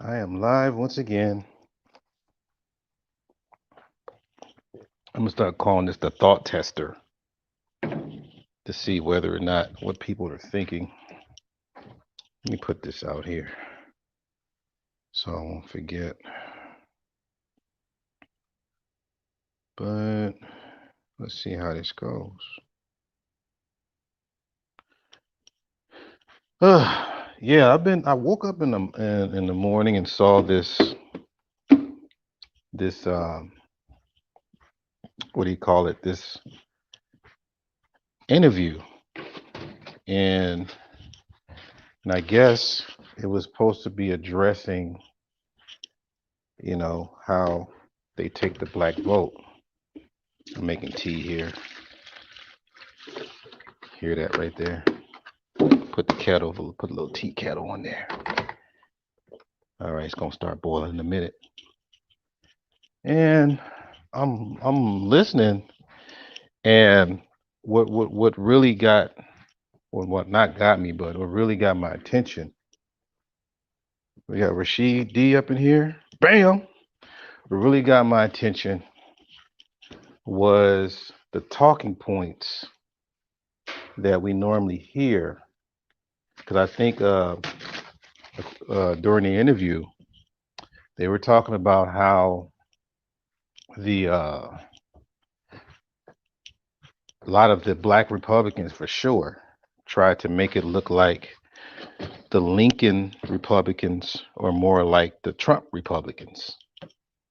I am live once again. I'm gonna start calling this the thought tester to see whether or not what people are thinking. Let me put this out here so I won't forget. But let's see how this goes. Yeah, I woke up in the morning and saw this what do you call it? This interview, and I guess it was supposed to be addressing, how they take the black vote. I'm making tea here. Hear that right there? Put a little tea kettle on there. All right, it's gonna start boiling in a minute. And I'm listening, and what really got, or what not got me, but what really got my attention. We got Rashid D up in here. Bam! What really got my attention was the talking points that we normally hear, because I think during the interview they were talking about how the a lot of the black Republicans, for sure, tried to make it look like the Lincoln Republicans are more like the Trump Republicans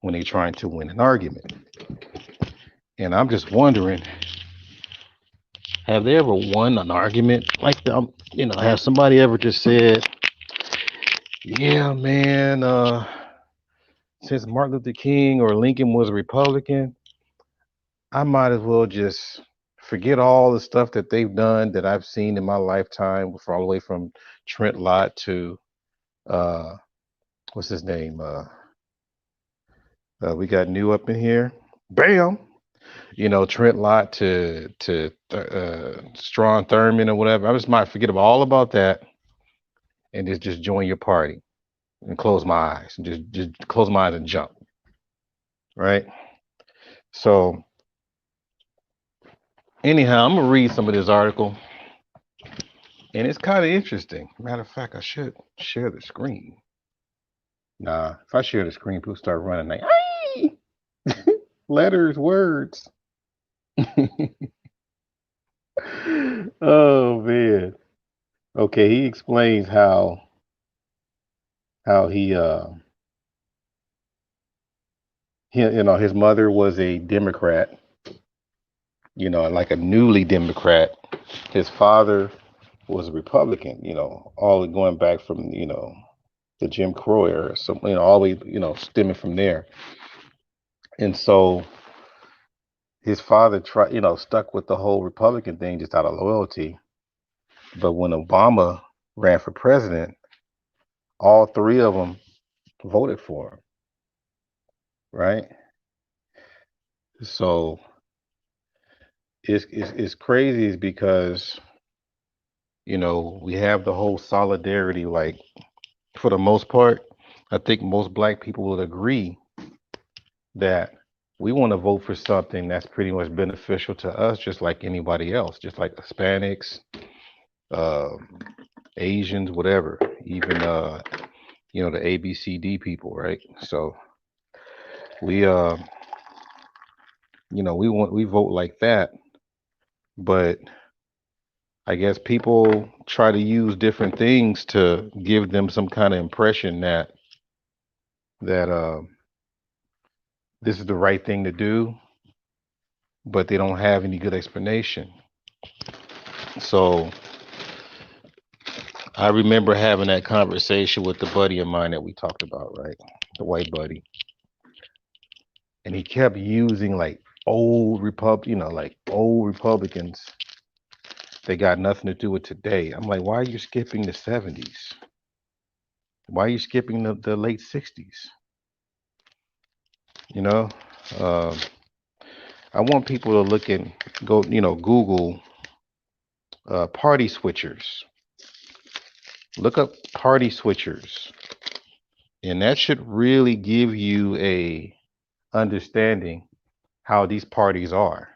when they're trying to win an argument. And I'm just wondering, have they ever won an argument like that? Have somebody ever just said, yeah, man, since Martin Luther King or Lincoln was a Republican, I might as well just forget all the stuff that they've done that I've seen in my lifetime, all the way from Trent Lott to uh, what's his name? We got new up in here. Bam! Trent Lott to Strawn Thurmond or whatever. I just might forget all about that and just join your party and close my eyes and just close my eyes and jump. Right. So anyhow, I'm gonna read some of this article, and it's kind of interesting. Matter of fact, I should share the screen. Nah, if I share the screen, people start running like, hey! Letters, words. Oh man. Okay, he explains how his mother was a Democrat, like a newly Democrat. His father was a Republican, all going back from, the Jim Crow era, so, all the way, stemming from there. And so his father stuck with the whole Republican thing just out of loyalty. But when Obama ran for president, all three of them voted for him, right? So it's crazy, is because we have the whole solidarity. Like, for the most part, I think most black people would agree that we want to vote for something that's pretty much beneficial to us, just like anybody else, just like Hispanics, uh, Asians, whatever, even the ABCD people, right? So we we vote like that, but I guess people try to use different things to give them some kind of impression that this is the right thing to do, but they don't have any good explanation. So I remember having that conversation with the buddy of mine that we talked about, right? The white buddy. And he kept using like like old Republicans. They got nothing to do with today. I'm like, why are you skipping the 70s? Why are you skipping the late 60s? You know, uh, I want people to look and go, Google party switchers. Look up party switchers. And that should really give you a understanding how these parties are.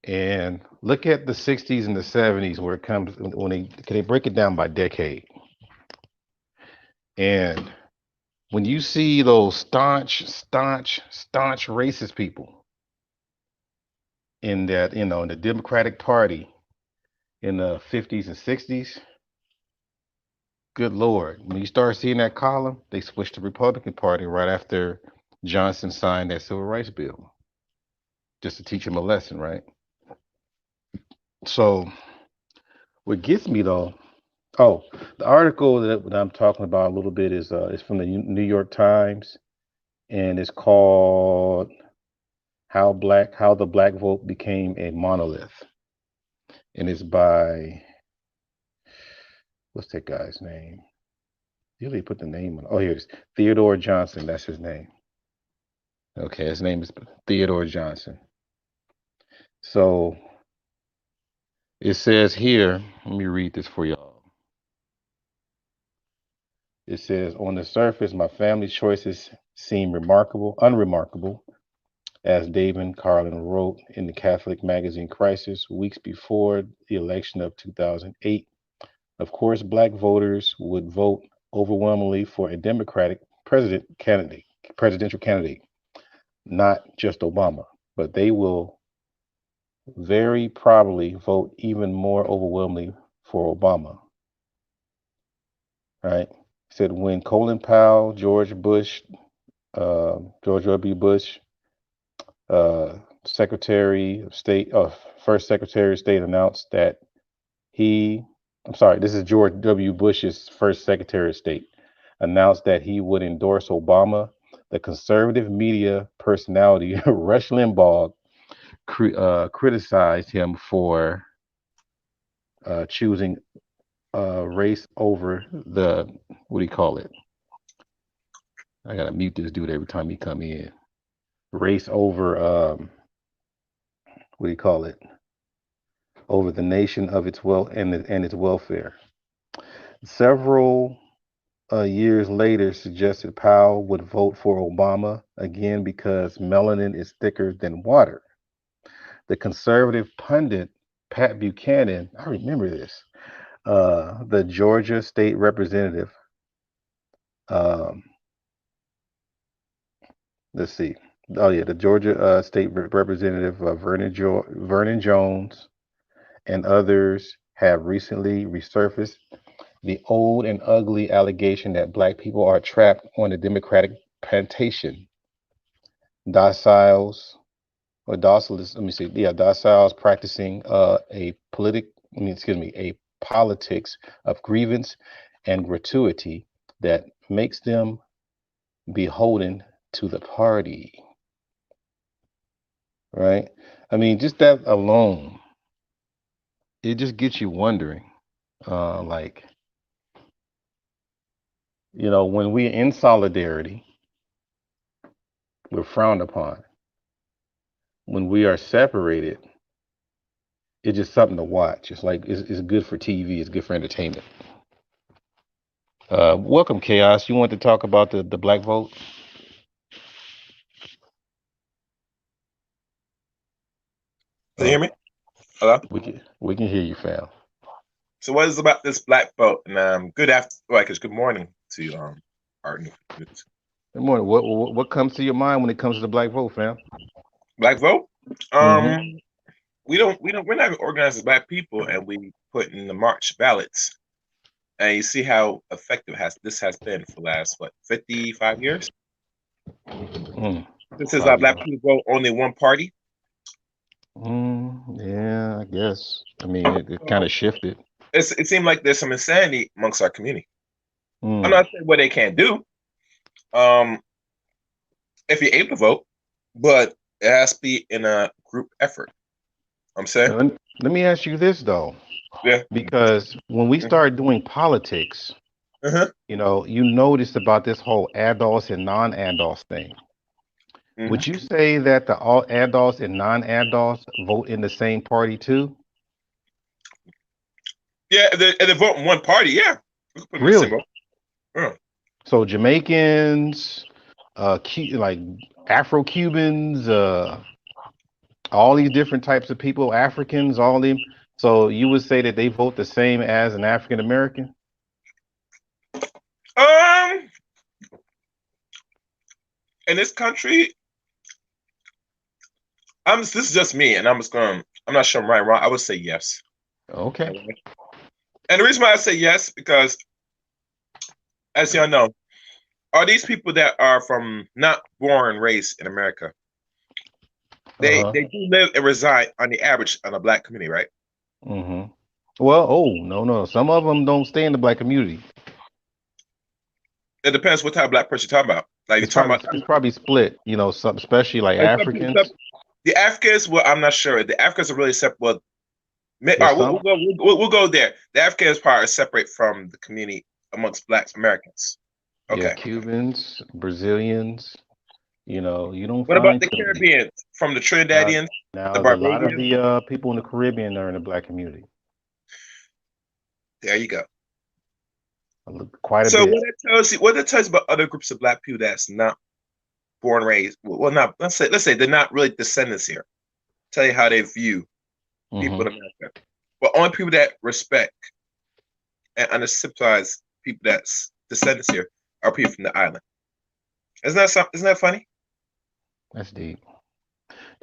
And look at the 60s and the 70s where it comes when they break it down by decade. And when you see those staunch racist people in that, in the Democratic Party in the 50s and 60s, good Lord, when you start seeing that column, they switched to the Republican Party right after Johnson signed that Civil Rights Bill, just to teach them a lesson, right? So what gets me though, oh, the article that I'm talking about a little bit is from the New York Times, and it's called "How the Black Vote Became a Monolith," and it's by, what's that guy's name? Usually put the name on. Oh, here it is. Theodore Johnson. That's his name. Okay, his name is Theodore Johnson. So it says here, let me read this for y'all. It says, on the surface, my family's choices seem unremarkable, as David Carlin wrote in the Catholic magazine Crisis weeks before the election of 2008. Of course, Black voters would vote overwhelmingly for a Democratic presidential candidate, not just Obama, but they will very probably vote even more overwhelmingly for Obama. Right? Said when Colin Powell, George W. Bush, uh, Secretary of State, first Secretary of State announced that this is George W. Bush's first Secretary of State, announced that he would endorse Obama. The conservative media personality Rush Limbaugh criticized him for choosing race over what do you call it? I gotta mute this dude every time he come in. Race over what do you call it? Over the nation of its and its welfare. Several years later suggested Powell would vote for Obama again because melanin is thicker than water. The conservative pundit Pat Buchanan, I remember this, the Georgia state representative, let's see. Oh yeah, the Georgia state representative Vernon Jones and others have recently resurfaced the old and ugly allegation that Black people are trapped on a Democratic plantation. Dociles dociles practicing a politics of grievance and gratuity that makes them beholden to the party. Right? I mean, just that alone, it just gets you wondering, like, when we're in solidarity, we're frowned upon. When we are separated, it's just something to watch. It's like it's good for TV. It's good for entertainment. Welcome, Chaos. You want to talk about the Black vote? Can you hear me? Hello? We can hear you, fam. So what is about this Black vote? And good morning to our new news. Good morning. What comes to your mind when it comes to the Black vote, fam? Black vote? Mhm. We're not organized as Black people, and we put in the March ballots. And you see how effective this has been for the last 55 years? This is Black people vote only one party. Yeah, I guess. I mean, it kind of shifted. It seemed like there's some insanity amongst our community. I'm not saying what they can't do. If you're able to vote, but it has to be in a group effort. I'm saying. Let me ask you this though. Yeah. Because when we start doing politics, you notice about this whole adults and non-adults thing. Would you say that the all adults and non-adults vote in the same party too? Yeah, if they vote in one party, yeah. Really? Yeah. So Jamaicans, like Afro-Cubans, all these different types of people, Africans, all them. So you would say that they vote the same as an African American? Um, in this country, this is just me, and I'm not sure I'm right or wrong. I would say yes. Okay. And the reason why I say yes because, as y'all know, are these people that are from not born and raised in America? Uh-huh. They do live and reside on the average on a black community, right? hmm Well, oh, no, no. Some of them don't stay in the black community. It depends what type of black person you're talking about. Like you're talking about It's probably split, some especially like like some people, Africans. the Africans. Well, I'm not sure. The Africans are really separate. Well, all Yeah, right, some we'll go there. The Africans part are separate from the community amongst Black Americans. yeah, Okay. Cubans, Brazilians, you don't What about find the too many. Caribbean? From the Now Trinidadians, the now a lot of Barbadians? the people in the Caribbean are in the black community. There you go. Quite a So bit. what that tells you about other groups of Black people that's not born raised? Well, not let's say they're not really descendants here. Tell you how they view people hmm in America, but only people that respect and undersympathize people that's descendants here are people from the island. Isn't that funny? That's deep.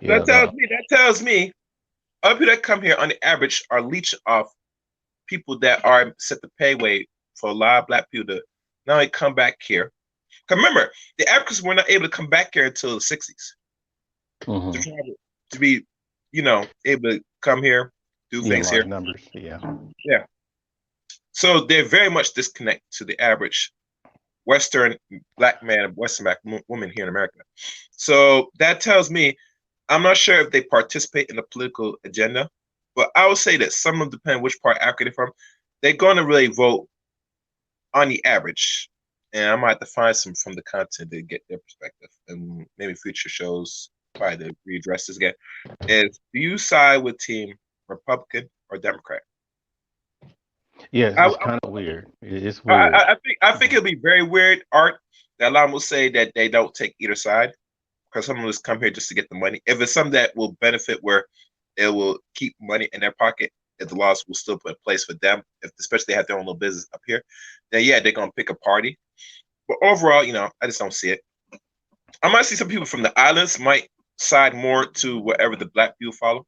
That Yeah, tells me other people that come here on the average are leeching off people that are set to pay way for a lot of black people to not only come back here. Because remember, the Africans were not able to come back here until the 60s to hmm travel, to be, able to come here, do yeah, things large here. numbers. Yeah. Yeah. So they're very much disconnected to the average Western black man, Western black woman here in America. So that tells me I'm not sure if they participate in the political agenda, but I would say that some of them, depending which part of Africa they're from, they're going to really vote on the average. And I might have to find some from the content to get their perspective, and maybe future shows probably to readdress this again. Is do you side with Team Republican or Democrat? Yeah, I, it's kind of weird. It's I, weird. I think it'll be very weird art that a lot will say that they don't take either side because some of us come here just to get the money. If it's something that will benefit where it will keep money in their pocket, if the laws will still put in place for them, if especially they have their own little business up here, then yeah, they're gonna pick a party. But overall, I just don't see it. I might see some people from the islands might side more to whatever the black people follow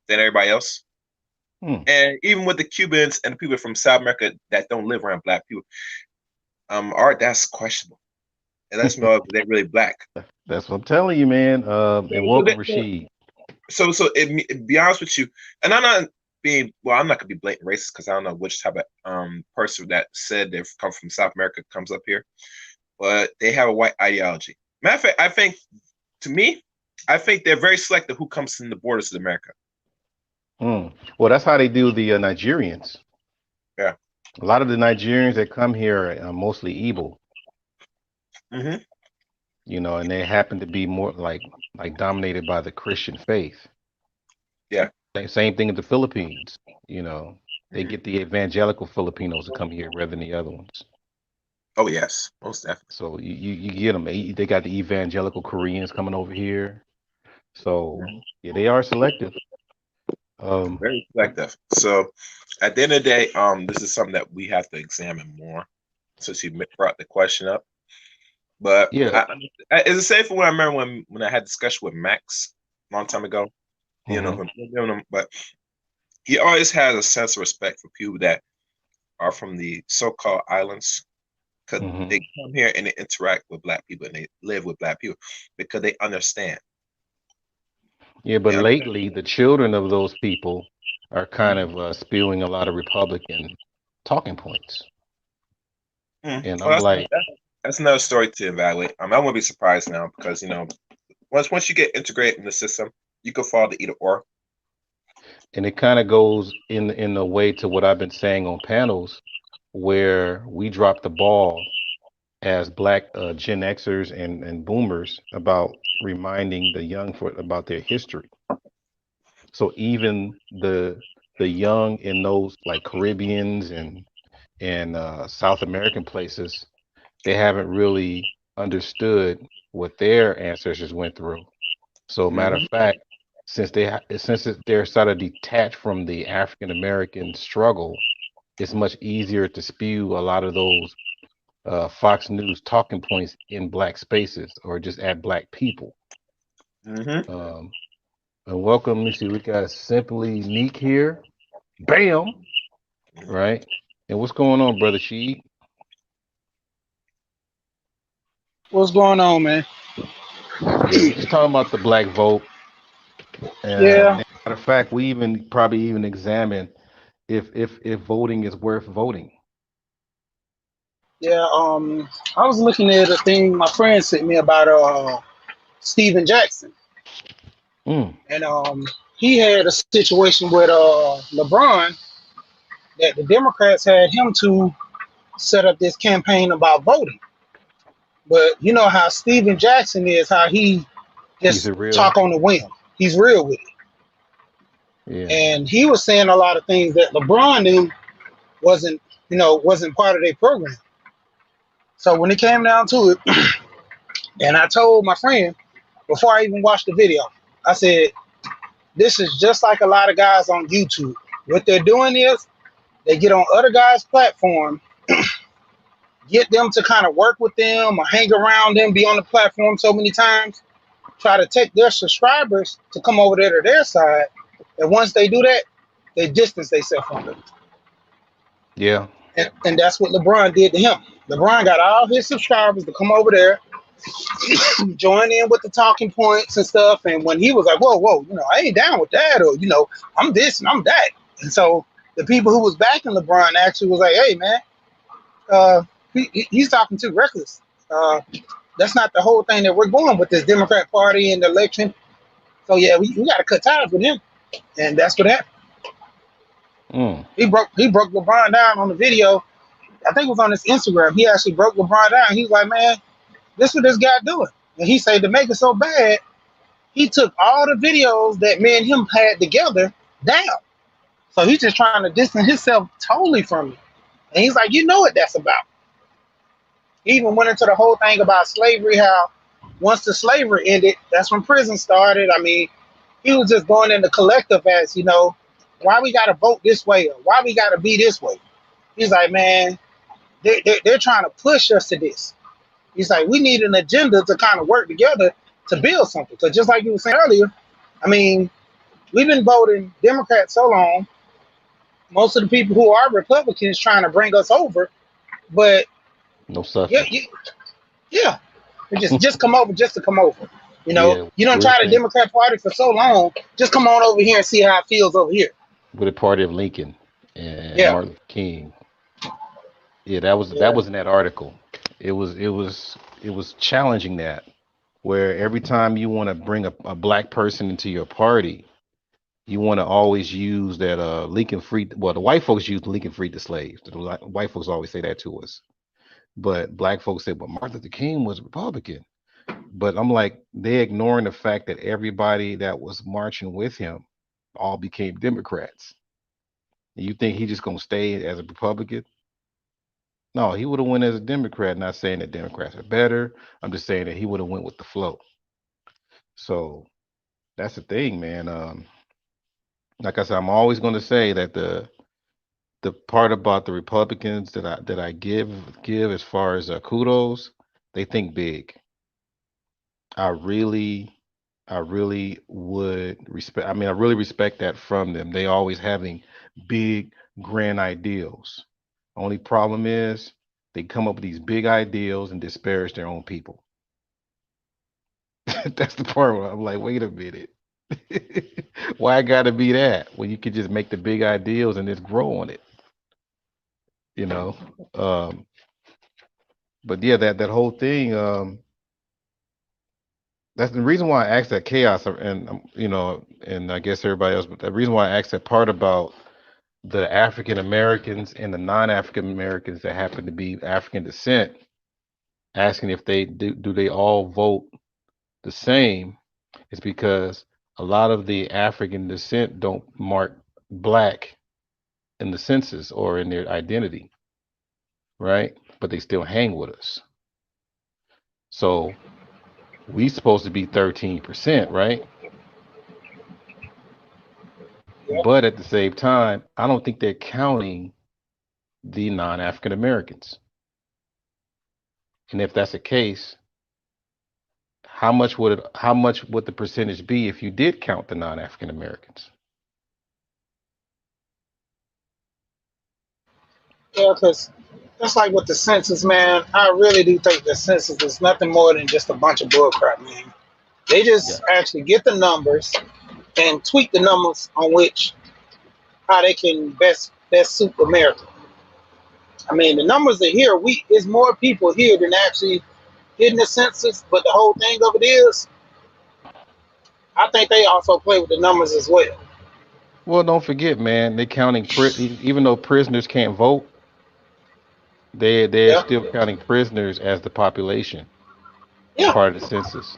than everybody else. Hmm. And even with the Cubans and the people from South America that don't live around black people, art that's questionable. And let's know if they're really black. That's what I'm telling you, man. So, And so, welcome, that, Rashid. be honest with you, and I'm not gonna be blatant racist because I don't know which type of person that said they've come from South America comes up here, but they have a white ideology. Matter of fact, I think to me, I think they're very selective who comes in the borders of America. Hmm. Well, that's how they do the Nigerians. Yeah. A lot of the Nigerians that come here are mostly Igbo, hmm and they happen to be more like dominated by the Christian faith. Yeah. Same thing in the Philippines. You know, they hmm get the evangelical Filipinos to come here rather than the other ones. Oh yes, most definitely. So you get them. They got the evangelical Koreans coming over here. So Mhm. yeah, they are selective. Very selective. So at the end of the day, this is something that we have to examine more. Since you brought the question up, but yeah. it's the same for when I remember when I had discussion with Max a long time ago. hmm But he always has a sense of respect for people that are from the so-called islands because hmm they come here and they interact with black people and they live with black people because they understand. Yeah, but They understand. lately the children of those people are kind Mhm. of spewing a lot of Republican talking points, and Well, I'm like, that's another story to evaluate. I wouldn't be surprised now because once you get integrated in the system, you can fall to either or. and it kind of goes in a way to what I've been saying on panels, where we drop the ball as Black Gen Xers and Boomers about reminding the young about their history. So even the young in those like Caribbeans and South American places, they haven't really understood what their ancestors went through. So, matter of Hmm. fact, they're sort of detached from the African American struggle, it's much easier to spew a lot of those Fox News talking points in black spaces or just at black people. Hmm. Um, and welcome, let me see, we got Simply Neek here. Bam! Right? And what's going on, Brother Sheed? What's going on, man? Yeah, we're just talking about the black vote. Yeah, And matter of fact, we even probably even examine if voting is worth voting. yeah. I was looking at a thing my friend sent me about Steven Jackson, Mm, and he had a situation with LeBron that the Democrats had him to set up this campaign about voting. But you know how Steven Jackson is, how he he's just a real, talk on the whim. He's real with it, yeah. and he was saying a lot of things that LeBron knew wasn't, wasn't part of their program. So when it came down to it, and I told my friend before I even watched the video, I said, this is just like a lot of guys on YouTube. What they're doing is they get on other guys' platform, get them to kind of work with them or hang around them, be on the platform so many times, try to take their subscribers to come over there to their side. And once they do that, they distance themselves from them. Yeah. And that's what LeBron did to him. LeBron got all his subscribers to come over there, join in with the talking points and stuff. And when he was like, whoa, whoa, I ain't down with that, or I'm this and I'm that. And so the people who was backing LeBron actually was like, hey man, uh, he's talking too reckless. That's not the whole thing that we're going with this Democrat Party and the election. So yeah, we got to cut ties with him, and that's what happened. Mm, He broke LeBron down on the video. I think it was on his Instagram. He actually broke LeBron down. He's like, man, this is what this guy doing. And he said to make it so bad, he took all the videos that me and him had together down. So he's just trying to distance himself totally from me. And he's like, you know what that's about. He even went into the whole thing about slavery, how once the slavery ended, that's when prison started. I mean, he was just going in the collective as, why we got to vote this way or why we got to be this way. He's like, man, they're trying to push us to this. He's like, we need an agenda to kind of work together to build something. Because just like you were saying earlier, I mean, we've been voting Democrat so long. Most of the people who are Republicans trying to bring us over, but no yeah, suffrage. yeah, just come over just to come over. Yeah, You don't we're try the saying Democrat Party for so long. Just come on over here and see how it feels over here. with the party of Lincoln and Yeah, Martin Luther King. Yeah, that was yeah, in that article. It was challenging that where every time you want to bring a black person into your party, you want to always use that Lincoln freed. Well, the white folks use Lincoln freed the slaves. The white folks always say that to us, but black folks say, "Well, Martin Luther King was a Republican." But I'm like, they ignoring the fact that everybody that was marching with him all became Democrats. And you think he just gonna stay as a Republican? No, he would have went as a Democrat. Not saying that Democrats are better. I'm just saying that he would have went with the flow. So that's the thing, man. Like I said, I'm always going to say that the part about the Republicans that I give as far as kudos, they think big. I really, I really would respect. I mean, I really respect that from them. They always having big, grand ideals. Only problem is they come up with these big ideals and disparage their own people. That's the part where I'm like, wait a minute. Why I gotta be that when you could just make the big ideals and just grow on it, you know? Um, but yeah, that whole thing, that's the reason why I asked that chaos and and I guess everybody else, but the reason why I asked that part about the African Americans and the non-African Americans that happen to be African descent, asking if they do they all vote the same, is because a lot of the African descent don't mark black in the census or in their identity, right? But they still hang with us. So we supposed to be 13%, right? Yep. But at the same time, I don't think they're counting the non-African Americans. And if that's the case, how much would the percentage be if you did count the non-African Americans? Yeah, because that's like with the census, man. I really do think the census is nothing more than just a bunch of bullcrap, man. They Yeah. just actually get the numbers and tweak the numbers on which how they can best suit America. I mean, the numbers are here. We is more people here than actually getting the census, but the whole thing of it is, I think they also play with the numbers as well. Well, don't forget, man, they're counting even though prisoners can't vote, they're Yeah, still counting prisoners as the population, yeah, part of the census,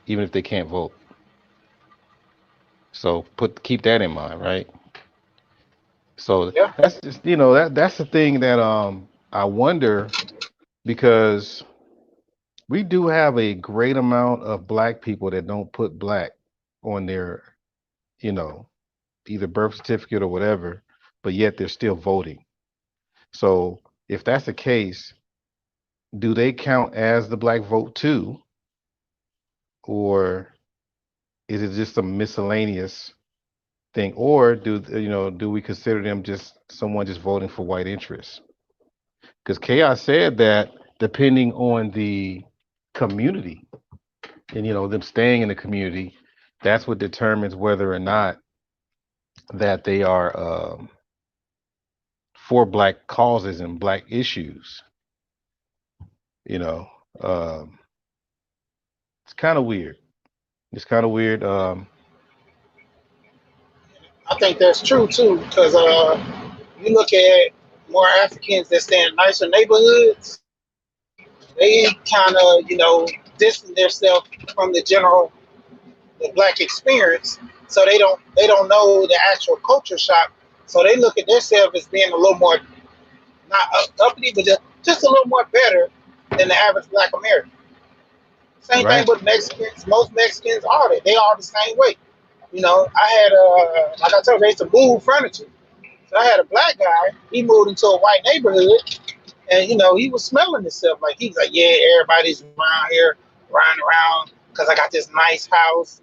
even if they can't vote. So keep that in mind, right? So yeah. that's just that's the thing that I wonder because we do have a great amount of black people that don't put black on their, you know, either birth certificate or whatever, but yet they're still voting. So if that's the case, do they count as the black vote too, or is it just a miscellaneous thing, or do we consider them just someone just voting for white interests? Because Chaos said that depending on the community and them staying in the community, that's what determines whether or not that they are for black causes and black issues. You know, um, it's kind of weird. It's kind of weird. I think that's true too, because you look at more Africans that stay in nicer neighborhoods, they kind of distance themselves from the black experience, so they don't know the actual culture shock. So they look at themselves as being a little more not uppity, but just a little more better than the average black American. Same thing Right. with Mexicans. Most Mexicans are they. They are the same way. I had like I told you, they used to move furniture. So I had a black guy. He moved into a white neighborhood, and he was smelling himself. Like he was like, "Yeah, everybody's around here, riding around because I got this nice house."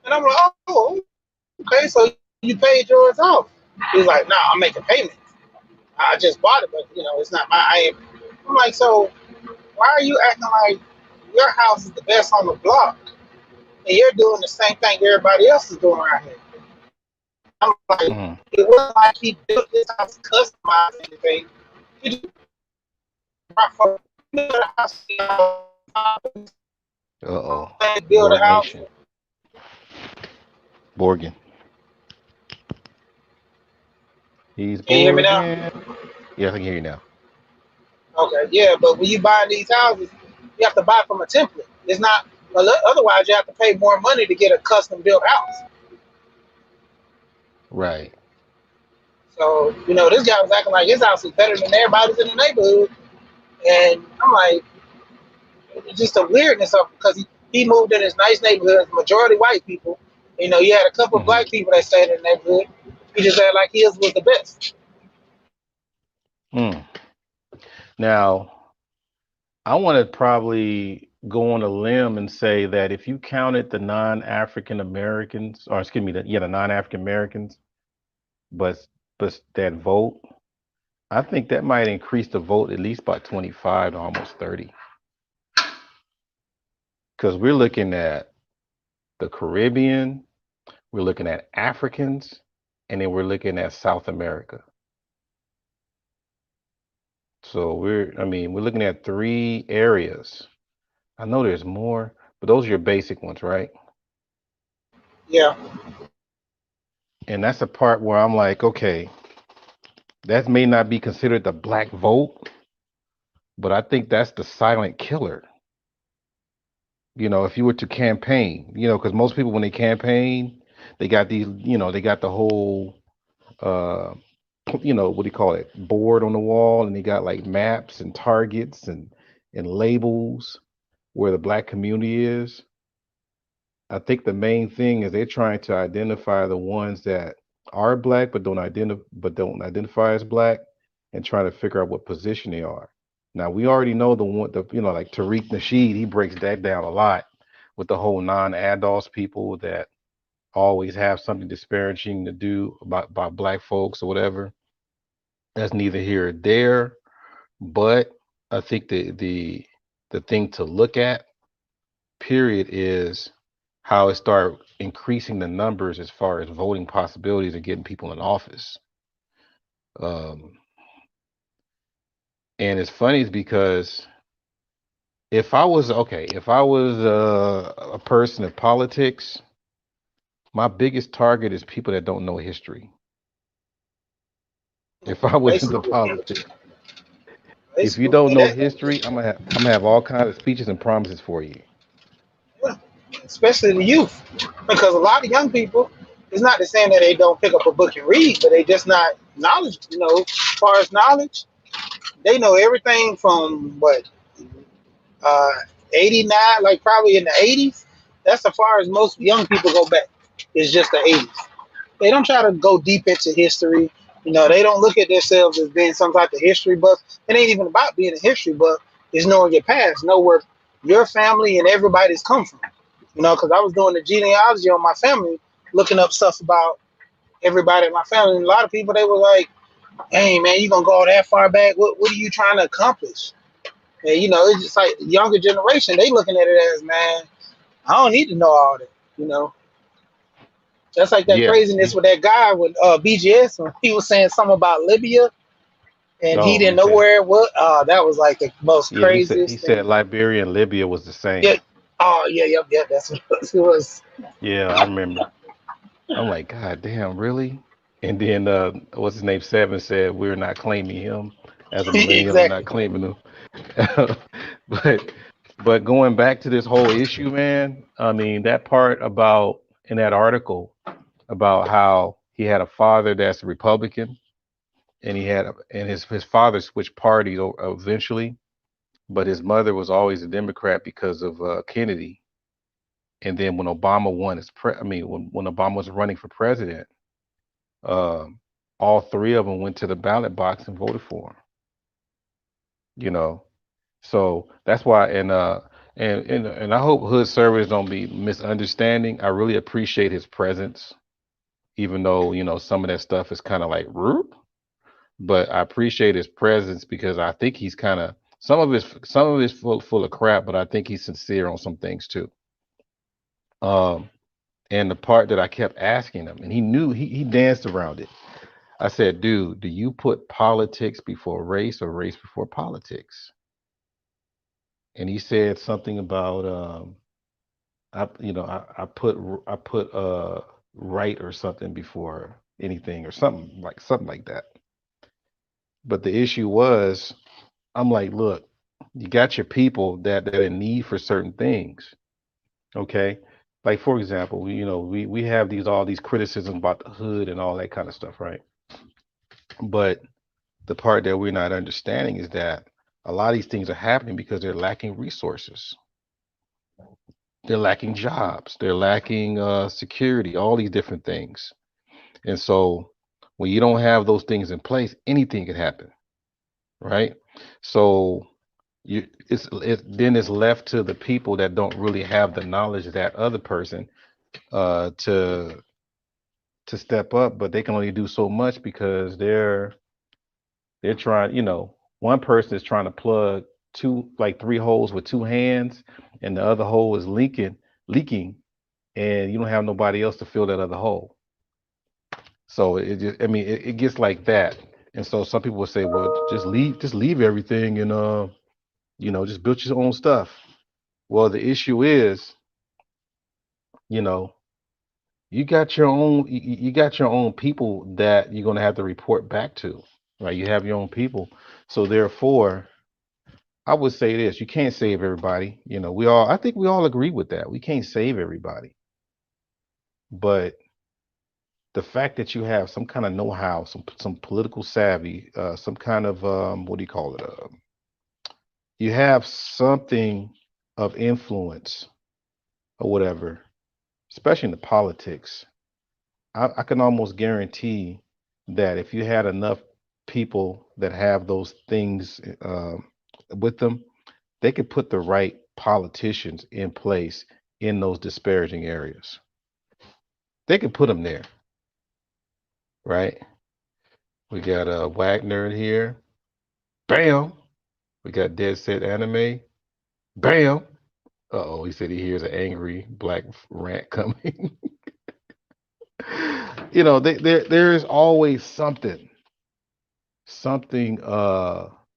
And I'm like, "Oh, okay, so you paid yours off?" He's like, "Nah, I'm making payments. I just bought it, but it's not mine." I'm like, "So why are you acting like your house is the best on the block, and you're doing the same thing everybody else is doing around here?" I'm like, Mm. it wasn't like he built this house customized anything. He just brought from the house, Uh-oh. build a Borg house. Nation. Borgin. He's Can you hear me now? Borgin. Yes, I can hear you now. Okay, yeah, but when you buy these houses, you have to buy from a template. It's not. Otherwise, you have to pay more money to get a custom built house. Right. So this guy was acting like his house is better than everybody's in the neighborhood, and I'm like, it's just a weirdness of because he moved in this nice neighborhood, majority white people. He had a couple of Hmm. black people that stayed in the neighborhood. He just said like his was the best. Mm. Now, I want to probably go on a limb and say that if you counted the non-African Americans, or excuse me, the non-African Americans, but that vote, I think that might increase the vote at least by 25 to almost 30. Because we're looking at the Caribbean, we're looking at Africans, and then we're looking at South America. So we're looking at three areas. I know there's more, but those are your basic ones, right? Yeah, And that's the part where I'm like, okay, that may not be considered the black vote, but I think that's the silent killer. If you were to campaign, because most people when they campaign, they got they got the whole uh what do you call it, board on the wall, and they got like maps and targets and labels. where the black community is, I think the main thing is they're trying to identify the ones that are black but don't identify as black, and try to figure out what position they are. Now we already know like Tariq Nasheed, he breaks that down a lot with the whole non-adults people that always have something disparaging to do about black folks or whatever. That's neither here or there, but I think the thing to look at, period, is how it start increasing the numbers as far as voting possibilities and getting people in office. Um, and it's funny because if I was a person in politics, my biggest target is people that don't know history. If I was into Basically, politics, if you basically, don't and know that, history, I'm gonna have all kinds of speeches and promises for you. yeah, especially the youth, because a lot of young people. It's not to saying that they don't pick up a book and read, but they just not knowledge. As far as knowledge, they know everything from what uh, 89, like probably in the 80s. That's as far as most young people go back. It's just the 80s. They don't try to go deep into history. They don't look at themselves as being some type of history buff. It ain't even about being a history buff. It's knowing your past, know where your family and everybody's come from. Because I was doing the genealogy on my family, looking up stuff about everybody in my family. And a lot of people, they were like, hey, man, you going to go that far back? What are you trying to accomplish? And, it's just like the younger generation, they looking at it as, man, I don't need to know all that, you know. That's like that Yeah. craziness with that guy with BGS when he was saying something about Libya and he Oh, didn't know okay. where it was. That was like the most Yeah, he craziest said thing. Liberia and Libya was the Yeah. same. Oh, yeah, yep, yeah. That's what it was. Yeah, I remember. I'm like, God damn, really? And then what's his name? Seven said we're not claiming him as a millennial. We're not Exactly. claiming him. but but going back to this whole issue, man. I mean, that part about in that article about how he had a father that's a Republican, and his father switched parties eventually, but his mother was always a Democrat because of Kennedy. And then when Obama won when Obama was running for president, um, all three of them went to the ballot box and voted for him. You know, so that's why. And I hope hood servers don't be misunderstanding. I really appreciate his presence, even though some of that stuff is kind of like root. But I appreciate his presence because I think he's kind of some of it's full of crap, but I think he's sincere on some things too. Um, and the part that I kept asking him, and he knew he danced around it. I said, dude, do you put politics before race or race before politics? And he said something about I put right or something before anything or something like that. But the issue was, I'm like, look, you got your people that are in need for certain things. Okay. Like for example, we have all these criticisms about the hood and all that kind of stuff, right? But the part that we're not understanding is that a lot of these things are happening because they're lacking resources. They're lacking jobs. They're lacking security, all these different things. And so when you don't have those things in place, anything can happen, right? So then it's left to the people that don't really have the knowledge of that other person to step up, but they can only do so much because they're trying, one person is trying to plug three holes with two hands, and the other hole is leaking, and you don't have nobody else to fill that other hole. So it gets like that. And so some people will say, well, just leave everything and just build your own stuff. Well, the issue is, you know, you got your own people that you're gonna have to report back to, right? You have your own people. So therefore, I would say this: you can't save everybody. I think we all agree with that. We can't save everybody, but the fact that you have some kind of know-how, some political savvy, some kind of what do you call it? You have something of influence or whatever, especially in the politics, I can almost guarantee that if you had enough people that have those things with them, they could put the right politicians in place in those disparaging areas. They could put them there, right? We got Wagner in here. Bam. We got Dead Set Anime. Bam. Uh-oh, he said he hears an angry black rant coming. There is always something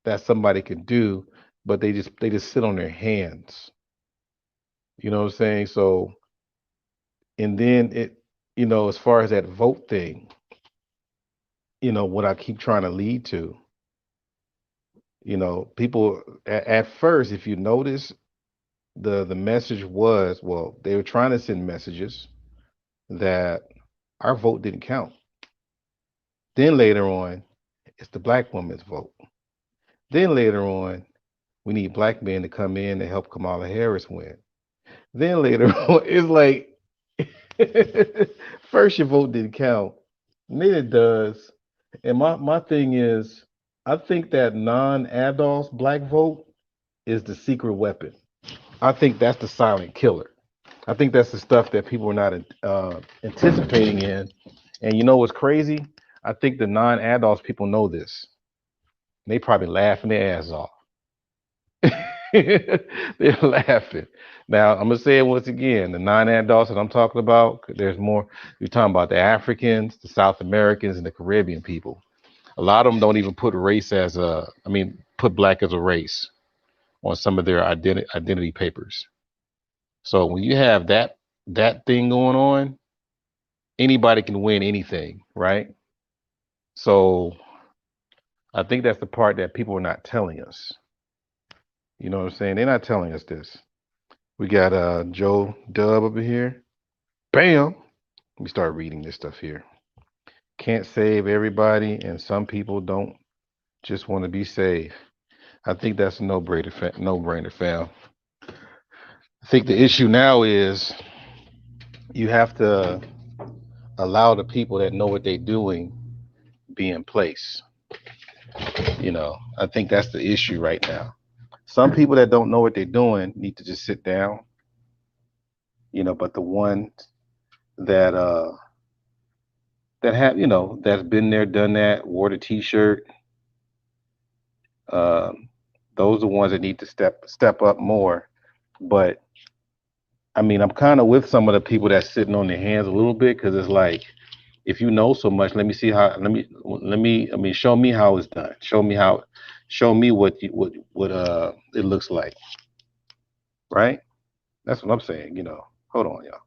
that somebody can do, but they just sit on their hands. You know what I'm saying? So, and then as far as that vote thing, what I keep trying to lead to, people at first, if you notice, the message was, well, they were trying to send messages that our vote didn't count. Then later on, it's the black woman's vote. Then later on, we need black men to come in to help Kamala Harris win. Then later on, it's like first your vote didn't count, and then it does. And my thing is, I think that non-ADOS black vote is the secret weapon. I think that's the silent killer. I think that's the stuff that people are not anticipating in. And you know what's crazy? I think the non-ADOS people know this. They probably laughing their ass off. They're laughing. Now, I'm going to say it once again. The non-ADOS that I'm talking about, there's more. You're talking about the Africans, the South Americans, and the Caribbean people. A lot of them don't even put race put black as a race on some of their identity papers. So when you have that thing going on, anybody can win anything, right? So I think that's the part that people are not telling us. You know what I'm saying? They're not telling us this. We got Joe Dub over here. Bam! Let me start reading this stuff here. Can't save everybody, and some people don't just want to be saved. I think that's a no-brainer, fam. I think the issue now is you have to allow the people that know what they're doing be in place. I think that's the issue right now. Some people that don't know what they're doing need to just sit down. But the ones that have that's been there, done that, wore the T-shirt, those are the ones that need to step up more. But I'm kind of with some of the people that's sitting on their hands a little bit, because it's like, if you know so much, let me see how. Show me how it's done. Show me what it looks like. Right? That's what I'm saying. Hold on, y'all.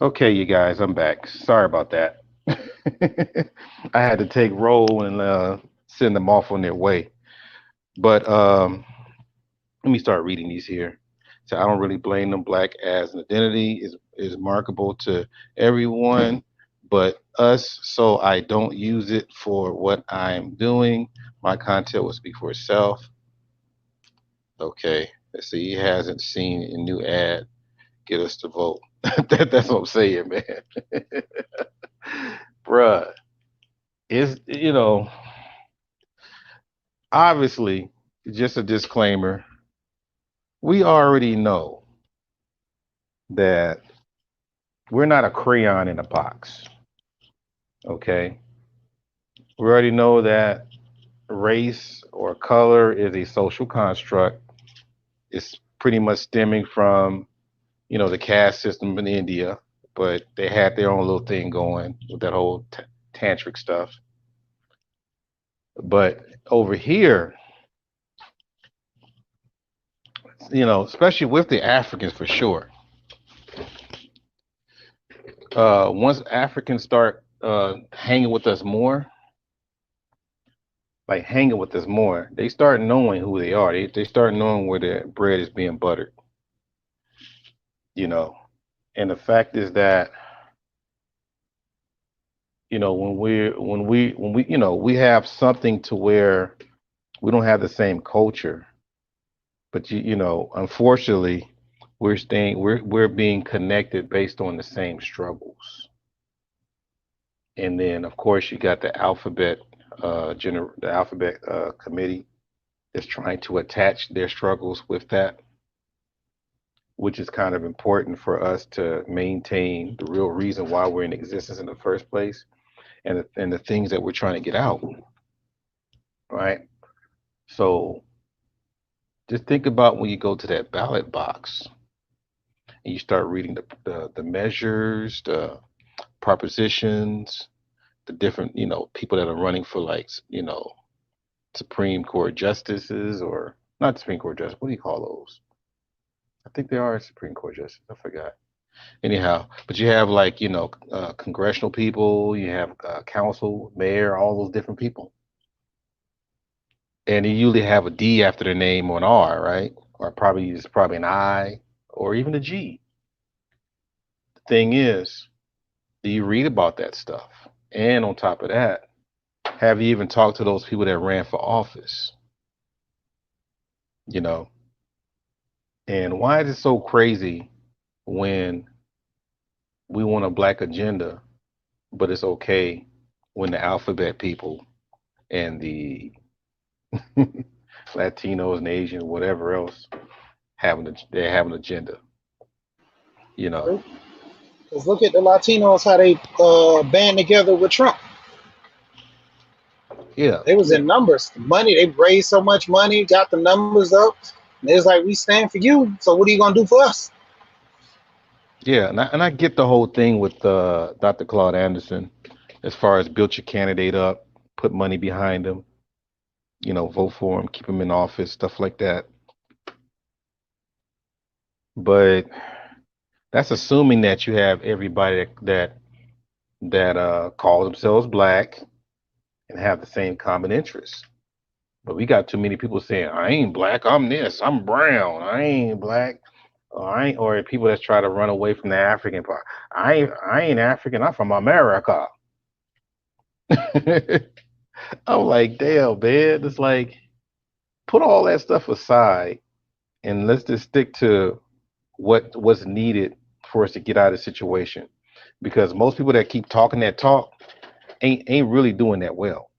Okay, you guys, I'm back. Sorry about that. I had to take roll and send them off on their way. But let me start reading these here. It So I don't really blame them. Black as an identity is marketable to everyone but us. So I don't use it for what I'm doing. My content will speak for itself. Okay. Let's see. He hasn't seen a new ad. Get us to vote. That's what I'm saying, man. Bruh. It's, obviously, just a disclaimer. We already know that we're not a crayon in a box. Okay. We already know that race or color is a social construct. It's pretty much stemming from, the caste system in India, but they had their own little thing going with that whole tantric stuff. But over here, especially with the Africans for sure, once Africans start hanging with us more, like hanging with us more, they start knowing who they are. They start knowing where their bread is being buttered, And the fact is that, when we have something to where we don't have the same culture, but unfortunately, we're being connected based on the same struggles. And then, of course, you got the alphabet committee that's trying to attach their struggles with that, which is kind of important for us to maintain the real reason why we're in existence in the first place, and the things that we're trying to get out, right? So just think about when you go to that ballot box and you start reading the measures, the propositions, the different, people that are running for, like, Supreme Court justices, or not Supreme Court justice. What do you call those? I think they are Supreme Court justices. I forgot. Anyhow, but you have, like, congressional people, you have council, mayor, all those different people. And you usually have a D after their name or an R, right? Or probably an I or even a G. The thing is, do you read about that stuff? And on top of that, have you even talked to those people that ran for office? And why is it so crazy when we want a black agenda, but it's okay when the alphabet people and the Latinos and Asian, whatever else, they have an agenda? Because look at the Latinos, how they band together with Trump. Yeah. They was in numbers. Money, they raised so much money, got the numbers up. And it's like, we stand for you, so what are you going to do for us? Yeah, and I get the whole thing with Dr. Claude Anderson, as far as build your candidate up, put money behind him, vote for him, keep him in office, stuff like that. But that's assuming that you have everybody that call themselves black and have the same common interests. But we got too many people saying, I ain't black, I'm this, I'm brown, I ain't black. Or people that try to run away from the African part. I ain't African, I'm from America. I'm like, damn, man. It's like, put all that stuff aside and let's just stick to what's needed for us to get out of the situation. Because most people that keep talking that talk ain't really doing that well.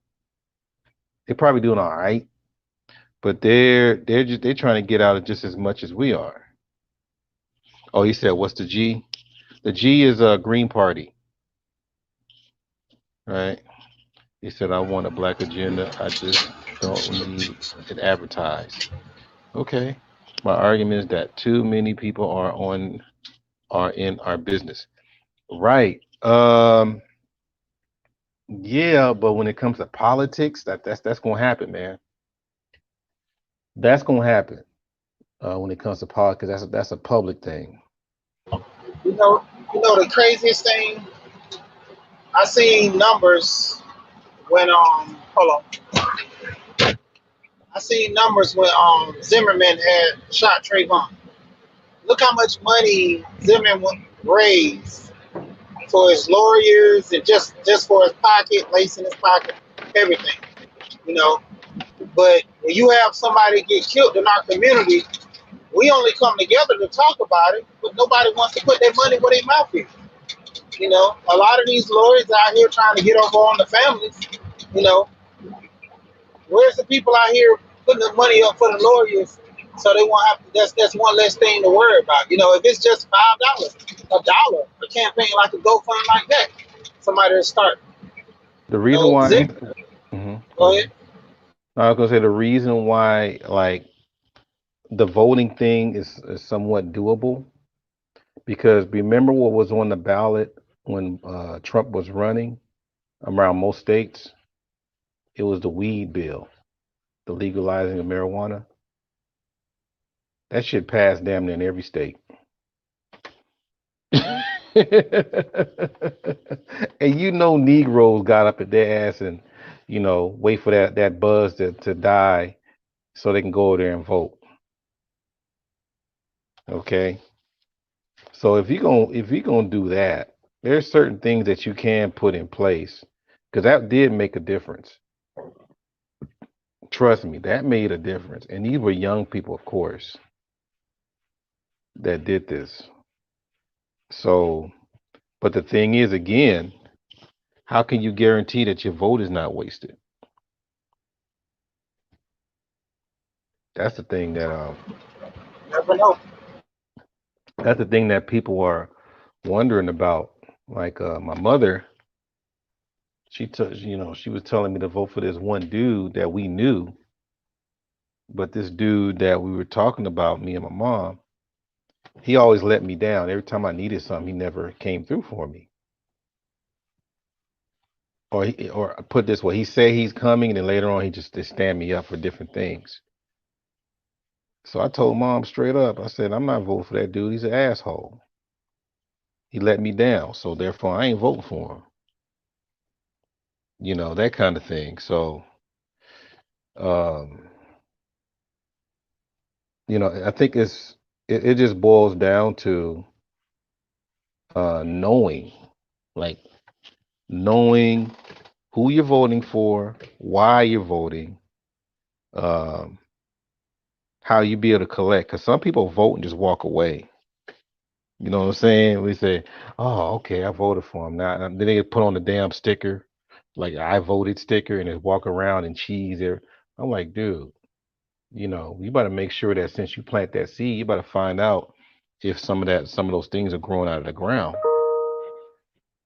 They're probably doing all right, but they're trying to get out of just as much as we are. Oh, he said, what's the G? The G is a Green Party, right? He said, I want a black agenda. I just don't need it advertised. Okay. My argument is that too many people are in our business. Right. Yeah, but when it comes to politics, that's gonna happen, man. That's gonna happen. When it comes to politics, that's a public thing. You know the craziest thing? I seen numbers when hold on. I seen numbers when Zimmerman had shot Trayvon. look how much money Zimmerman raised for his lawyers and just for his pocket, lace in his pocket, everything, you know. But when you have somebody get killed in our community, we only come together to talk about it, but nobody wants to put their money where their mouth is. You know, a lot of these lawyers out here trying to get over on the families. You know, where's the people out here putting the money up for the lawyers so they won't have to? That's one less thing to worry about. You know, if it's just $5, a campaign like a GoFund like that, somebody will start. The You reason know, why, Zip. Go ahead. I was gonna say the reason why, like, the voting thing is somewhat doable because remember what was on the ballot when Trump was running around most states? It was the weed bill, the legalizing of marijuana. That shit passed damn near in every state. And you know Negroes got up at their ass and, wait for that buzz to die so they can go over there and vote. Okay. So if you gonna do that, there's certain things that you can put in place because that did make a difference. Trust me, that made a difference. And these were young people, of course, that did this. So, but the thing is, again, how can you guarantee that your vote is not wasted? That's the thing Never know. that's the thing that people are wondering about. Like my mother, she was telling me to vote for this one dude that we knew, but this dude that we were talking about, me and my mom, he always let me down. Every time I needed something, he never came through for me. Or put this way, he say he's coming, and then later on he just stand me up for different things. So I told mom straight up, I said, I'm not voting for that dude. He's an asshole. He let me down, so therefore I ain't voting for him. That kind of thing. So, um, I think it just boils down to knowing, like knowing who you're voting for, why you're voting, um, how you be able to collect. Because some people vote and just walk away. You know what I'm saying? We say, "Oh, okay, I voted for him." Now then they put on the damn sticker, like I voted sticker, and they walk around and cheese there. I'm like, dude, you better make sure that since you plant that seed, you better find out if some of those things are growing out of the ground.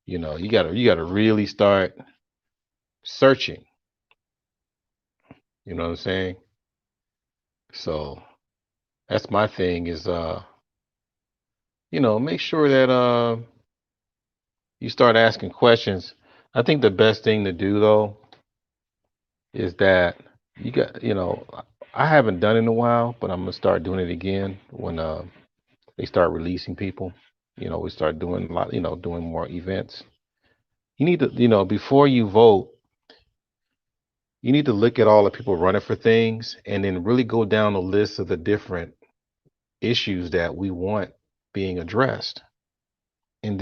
You gotta really start searching. You know what I'm saying? So that's my thing is make sure that you start asking questions. I think the best thing to do though is that I haven't done it in a while, but I'm gonna start doing it again when they start releasing people. We start doing a lot, doing more events. You need to, before you vote, you need to look at all the people running for things and then really go down the list of the different issues that we want being addressed. And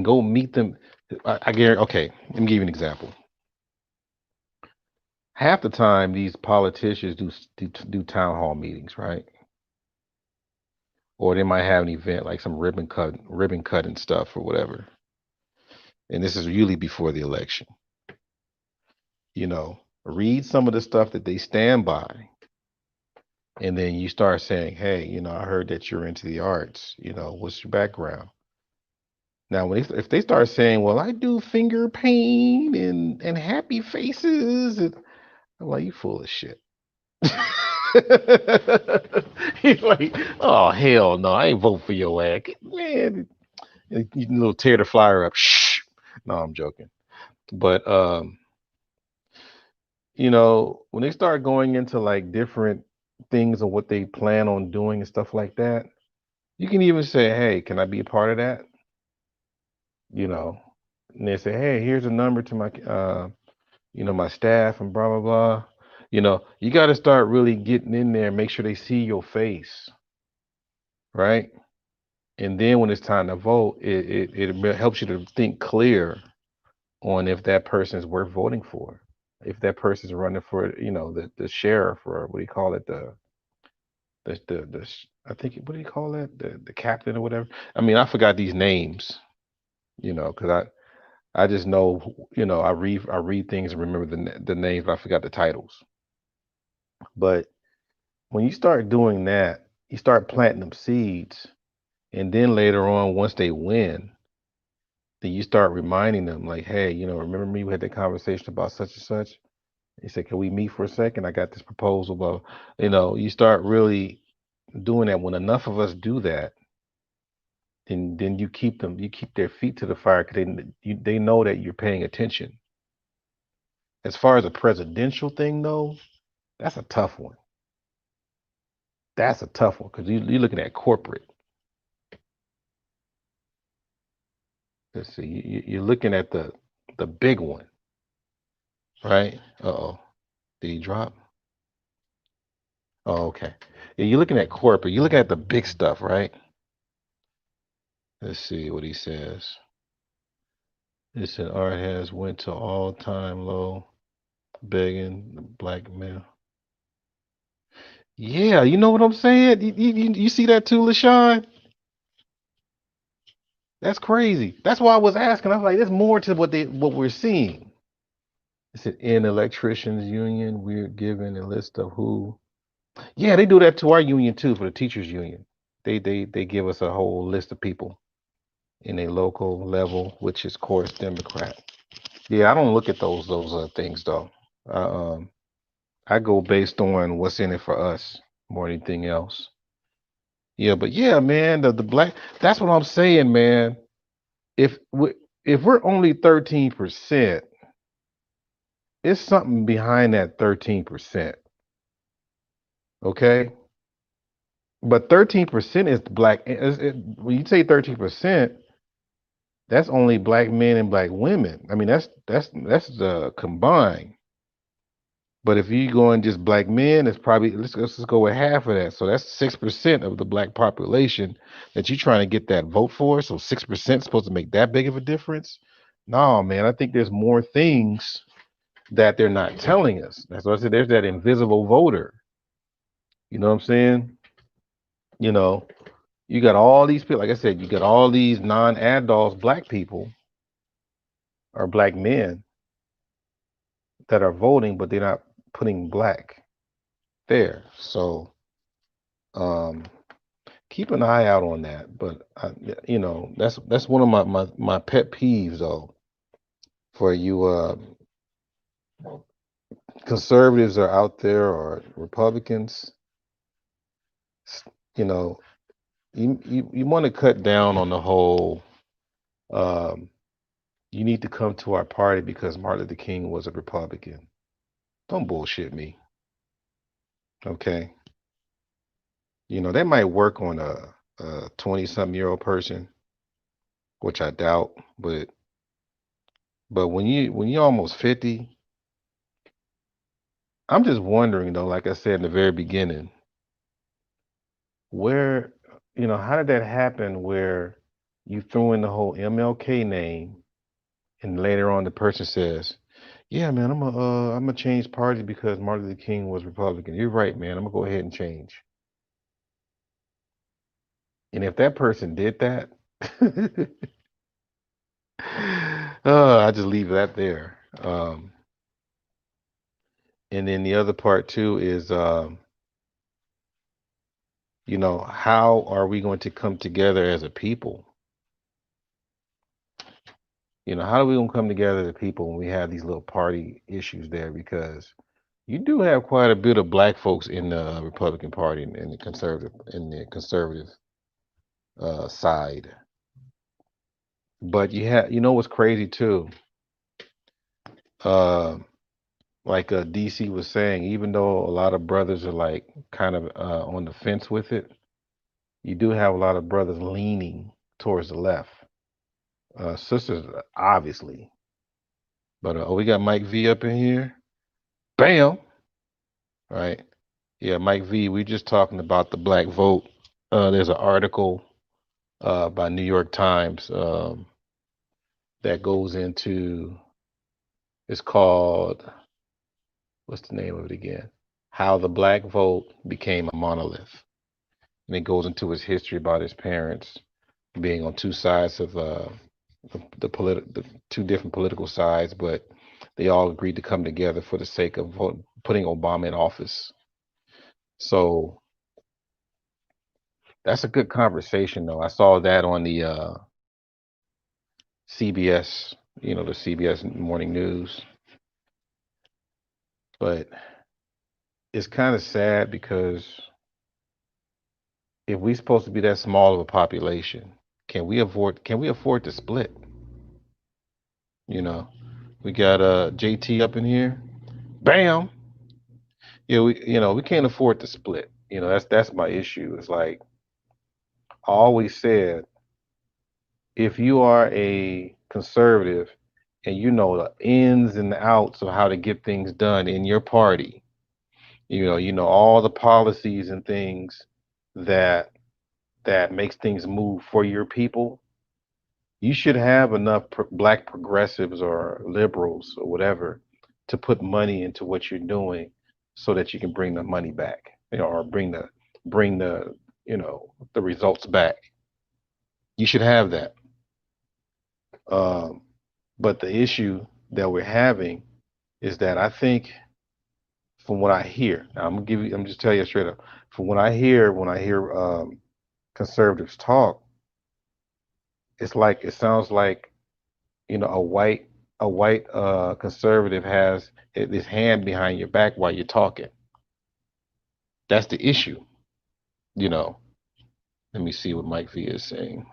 go meet them. I guarantee, okay, let me give you an example. Half the time, these politicians do town hall meetings, right? Or they might have an event like some ribbon cutting stuff or whatever. And this is usually before the election. Read some of the stuff that they stand by, and then you start saying, "Hey, I heard that you're into the arts. What's your background?" Now, if they start saying, "Well, I do finger paint and happy faces," I'm like, "You full of shit." He's like, "Oh hell no, I ain't vote for your ass, man." You little tear the flyer up. Shh. No, I'm joking. But when they start going into like different things of what they plan on doing and stuff like that, you can even say, "Hey, can I be a part of that?" You know, and they say, "Hey, here's a number to my my staff and blah blah blah." You got to start really getting in there and make sure they see your face. right? And then when it's time to vote, it helps you to think clear on if that person is worth voting for. If that person's running for, the sheriff, or what do you call it, I think, what do you call that, the captain or whatever. I mean, I forgot these names, because I just know, I read things and remember the names, but I forgot the titles. But when you start doing that, you start planting them seeds, and then later on, once they win, then you start reminding them, like, hey, remember me? We had that conversation about such and such. He said, can we meet for a second? I got this proposal. But, you start really doing that. When enough of us do that, then you keep their feet to the fire, because they know that you're paying attention. As far as a presidential thing, though, that's a tough one. That's a tough one, because you're looking at corporate. Let's see, you're looking at the big one, right? Uh-oh. Did he drop? Oh, okay. Yeah, you're looking at corporate. You're looking at the big stuff, right? Let's see what he says. It said art has went to all-time low, begging the black male. Yeah, you know what I'm saying? You see that too, LaShawn? That's crazy. That's why I was asking. I was like, there's more to what we're seeing. It said in electricians union, we're given a list of who. Yeah, they do that to our union too, for the teachers union. They give us a whole list of people in a local level, which is, of course, Democrat. Yeah, I don't look at those things though. I go based on what's in it for us more than anything else. Yeah, but yeah, man, the black. That's what I'm saying, man. If we if we're only 13%, it's something behind that 13%. Okay, but 13% is black. When you say 13%, that's only black men and black women. I mean, that's combined. But if you go in just black men, it's probably, let's just go with half of that. So that's 6% of the black population that you're trying to get that vote for. So 6% is supposed to make that big of a difference. No, man, I think there's more things that they're not telling us. That's why I said there's that invisible voter. You know what I'm saying? You know, you got all these people, like I said, you got all these non-adults, black people or black men that are voting, but they're not putting black there. So keep an eye out on that. But that's one of my pet peeves, though, for you conservatives are out there, or Republicans. You know, you want to cut down on the whole. You need to come to our party because Martin Luther King was a Republican. Don't bullshit me. Okay. That might work on a 20-something-year-old person, which I doubt, but when you're almost 50, I'm just wondering though, like I said in the very beginning, where, how did that happen where you threw in the whole MLK name and later on the person says, yeah, man, I'm gonna change parties because Martin Luther King was Republican. You're right, man. I'm gonna go ahead and change. And if that person did that, I just leave that there. And then the other part too is, how are we going to come together as a people? How are we going to come together as a people when we have these little party issues there? Because you do have quite a bit of black folks in the Republican Party and the conservative side. But what's crazy too? Like DC was saying, even though a lot of brothers are like kind of on the fence with it, you do have a lot of brothers leaning towards the left. Sisters, obviously. But we got Mike V up in here. Bam! Right. Yeah, Mike V, we're just talking about the black vote There's an article by New York Times that goes into. It's called, what's the name of it again? How the Black Vote Became a Monolith, and it goes into his history about his parents being on two sides of the two different political sides, but they all agreed to come together for the sake of putting Obama in office. So that's a good conversation, though. I saw that on the CBS, the CBS Morning News. But it's kind of sad because if we're supposed to be that small of a population, can we afford to split? You know, we got JT up in here. Bam. Yeah, we can't afford to split. That's my issue. It's like I always said, if you are a conservative and you know the ins and the outs of how to get things done in your party, you know all the policies and things that makes things move for your people, you should have enough black progressives or liberals or whatever to put money into what you're doing so that you can bring the money back, or bring the the results back. You should have that. Um, but the issue that we're having is that I think, from what I hear, now I'm just telling you straight up, from what I hear when I hear conservatives talk, it sounds like a white conservative has his hand behind your back while you're talking. That's the issue. You know. Let me see what Mike V is saying.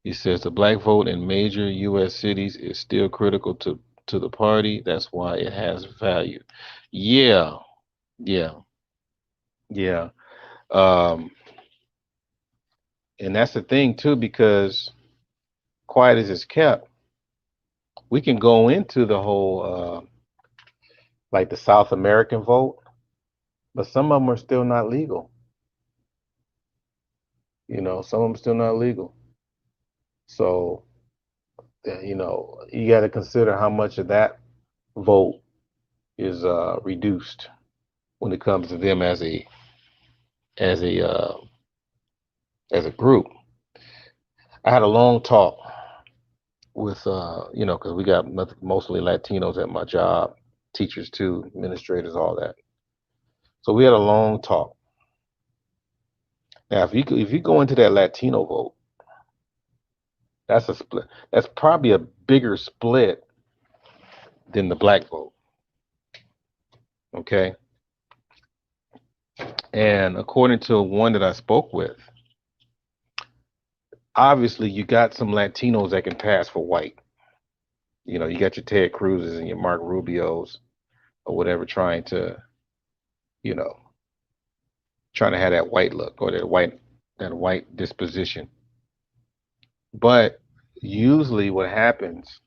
He says the black vote in major U.S. cities is still critical to the party. That's why it has value. Yeah, yeah, yeah. Um, and that's the thing too, because quiet as it's kept, we can go into the whole like the South American vote, but some of them are still not legal. Some of them still not legal. So, you got to consider how much of that vote is reduced when it comes to them as a uh, as a group. I had a long talk with because we got mostly Latinos at my job, teachers too, administrators, all that. So we had a long talk. Now, if you go into that Latino vote, that's a split. That's probably a bigger split than the black vote. Okay. And according to one that I spoke with, obviously you got some Latinos that can pass for white. You got your Ted Cruz's and your Mark Rubios or whatever you know, trying to have that white look or that white disposition. But usually what happens,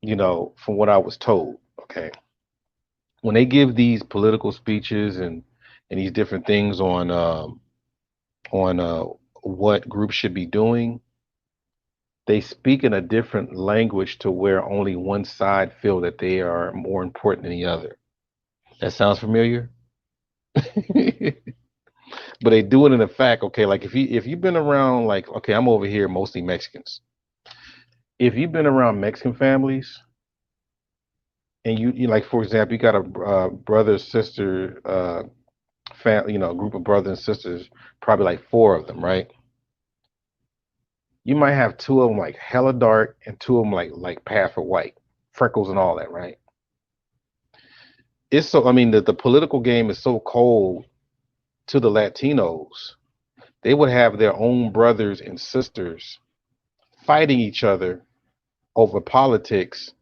from what I was told, okay, when they give these political speeches and these different things on what groups should be doing, they speak in a different language to where only one side feel that they are more important than the other. That sounds familiar? But they do it in a fact, okay, like if you've been around, like, okay, I'm over here mostly Mexicans. If you've been around Mexican families and you like, for example, you got a brother sister a group of brothers and sisters, probably like four of them, right? You might have two of them like hella dark and two of them like pass for white, freckles and all that, right? It's so, I mean, the political game is so cold to the Latinos. They would have their own brothers and sisters fighting each other over politics,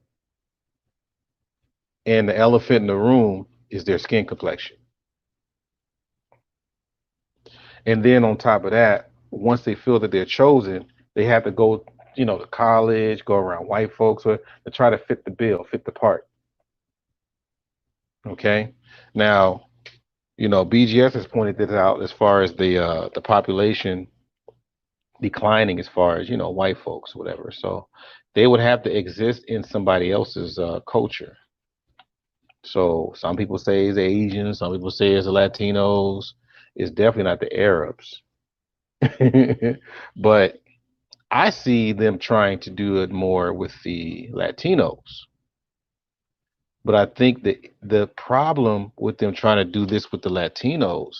and the elephant in the room is their skin complexion. And then on top of that, once they feel that they're chosen, they have to go, to college, go around white folks, or to try to fit the bill, fit the part. Okay. Now, BGS has pointed this out as far as the population declining as far as white folks, whatever. So they would have to exist in somebody else's culture. So some people say it's Asians, some people say it's the Latinos. It's definitely not the Arabs. But I see them trying to do it more with the Latinos. But I think that the problem with them trying to do this with the Latinos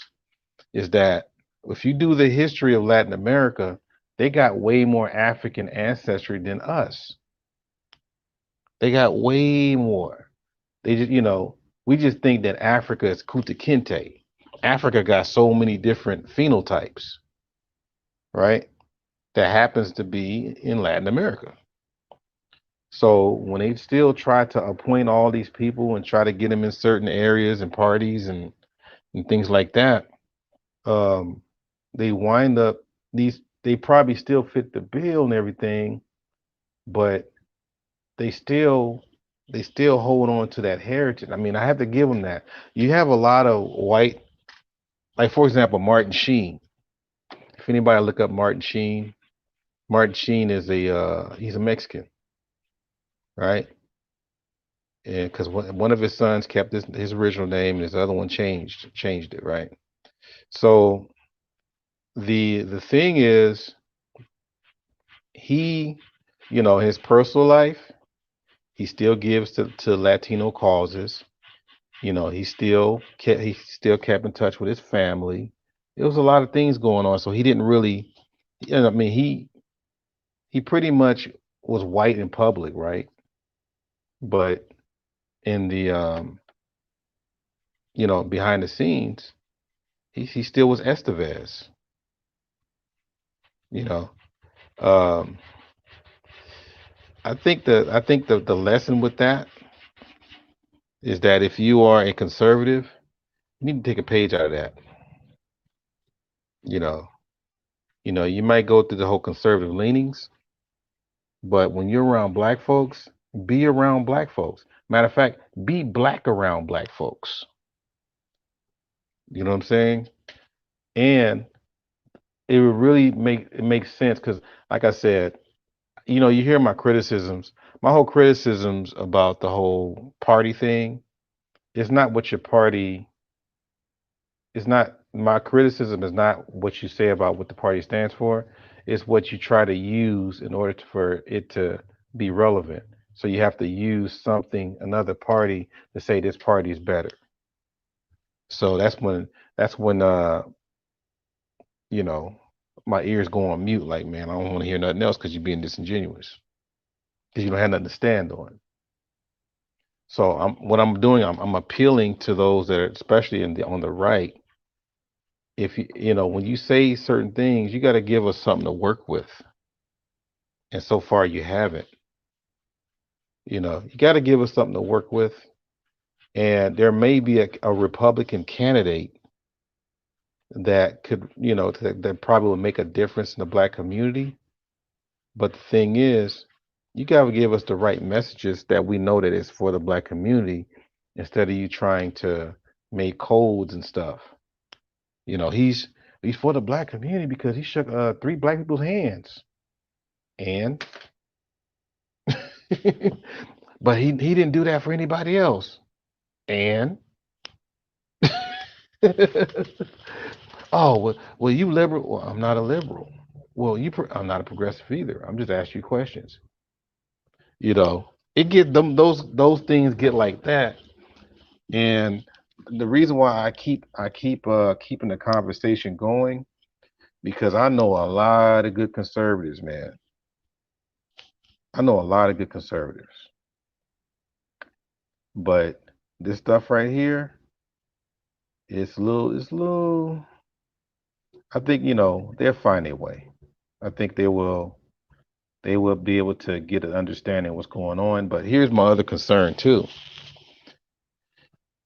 is that if you do the history of Latin America, they got way more African ancestry than us. They got way more. They just, we just think that Africa is Kunta Kinte. Africa got so many different phenotypes, right? That happens to be in Latin America. So when they still try to appoint all these people and try to get them in certain areas and parties and things like that, they wind up they probably still fit the bill and everything, but they still hold on to that heritage. I mean, I have to give them that. You have a lot of white, like for example, Martin Sheen. If anybody look up Martin Sheen is he's a Mexican, right? And because one of his sons kept his original name and his other one changed it, right? So the thing is, he, his personal life, he still gives to Latino causes. He still kept in touch with his family. There was a lot of things going on, so he didn't really, I mean, he pretty much was white in public, right? But in the behind the scenes, he still was Estevez, you know. Um, I think the lesson with that is that if you are a conservative, you need to take a page out of that. You know, you might go through the whole conservative leanings, but when you're around black folks, be around black folks. Matter of fact, be black around black folks. You know what I'm saying? And it would really make sense because, like I said, you hear my criticisms. My whole criticisms about the whole party thing. It's not what your party. It's not my criticism. Is not what you say about what the party stands for. It's what you try to use in order for it to be relevant. So you have to use another party to say this party is better. So that's when you know my ears go on mute. Like, man, I don't want to hear nothing else because you're being disingenuous because you don't have nothing to stand on. So what I'm doing, I'm appealing to those that are, especially on the right. If when you say certain things, you got to give us something to work with, and so far you haven't. You got to give us something to work with, and there may be a Republican candidate that could, that probably would make a difference in the black community. But the thing is, you got to give us the right messages that we know that it's for the black community instead of you trying to make codes and stuff. He's for the black community because he shook 3 black people's hands. And but he didn't do that for anybody else. And oh, well, you liberal. Well, I'm not a liberal. Well, I'm not a progressive either. I'm just asking you questions. It get them those things get like that, and the reason why I keep keeping the conversation going because I know a lot of good conservatives, man. I know a lot of good conservatives, but this stuff right here, it's a little. I think they'll find their way. I think they will be able to get an understanding of what's going on. But here's my other concern too.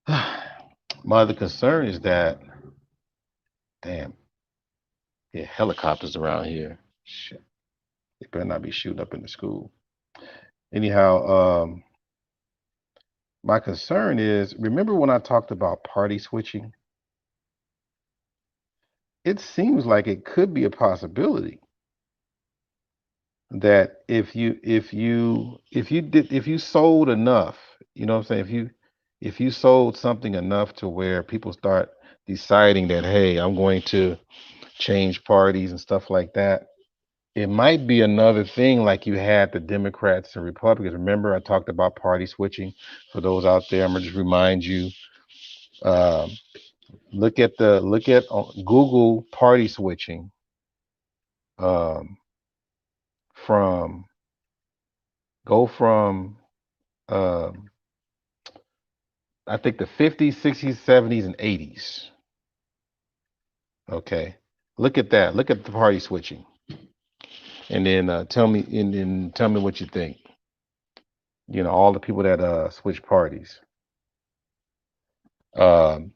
My other concern is that, damn, yeah, helicopters around here. Shit, they better not be shooting up in the school. Anyhow, my concern is, remember when I talked about party switching? it seems like it could be a possibility that if you sold enough, you know what I'm saying? If you sold something enough to where people start deciding that, hey, I'm going to change parties and stuff like that, it might be another thing like you had the Democrats and Republicans. Remember, I talked about party switching. For those out there, I'm gonna just remind you. Um, look at Google party switching um, from go from um, I think the 50s, 60s, 70s, and 80s. Okay, look at that. Look at the party switching, and then tell me what you think. You know, all the people that switch parties. Um,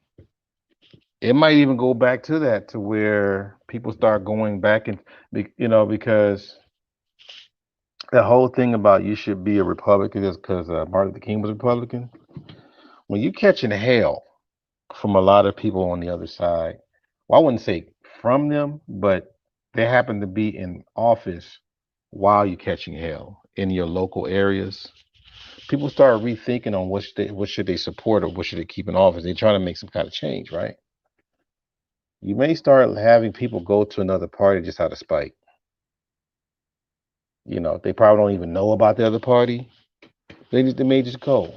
it might even go back to that, to where people start going back and you know, because the whole thing about you should be a Republican is because Martin Luther King was a Republican. When you catching hell from a lot of people on the other side, well, I wouldn't say from them, but they happen to be in office while you're catching hell in your local areas. People start rethinking on what should they support or what should they keep in office. They're trying to make some kind of change, right? You may start having people go to another party just out of spite. You know, they probably don't even know about the other party. They may just go,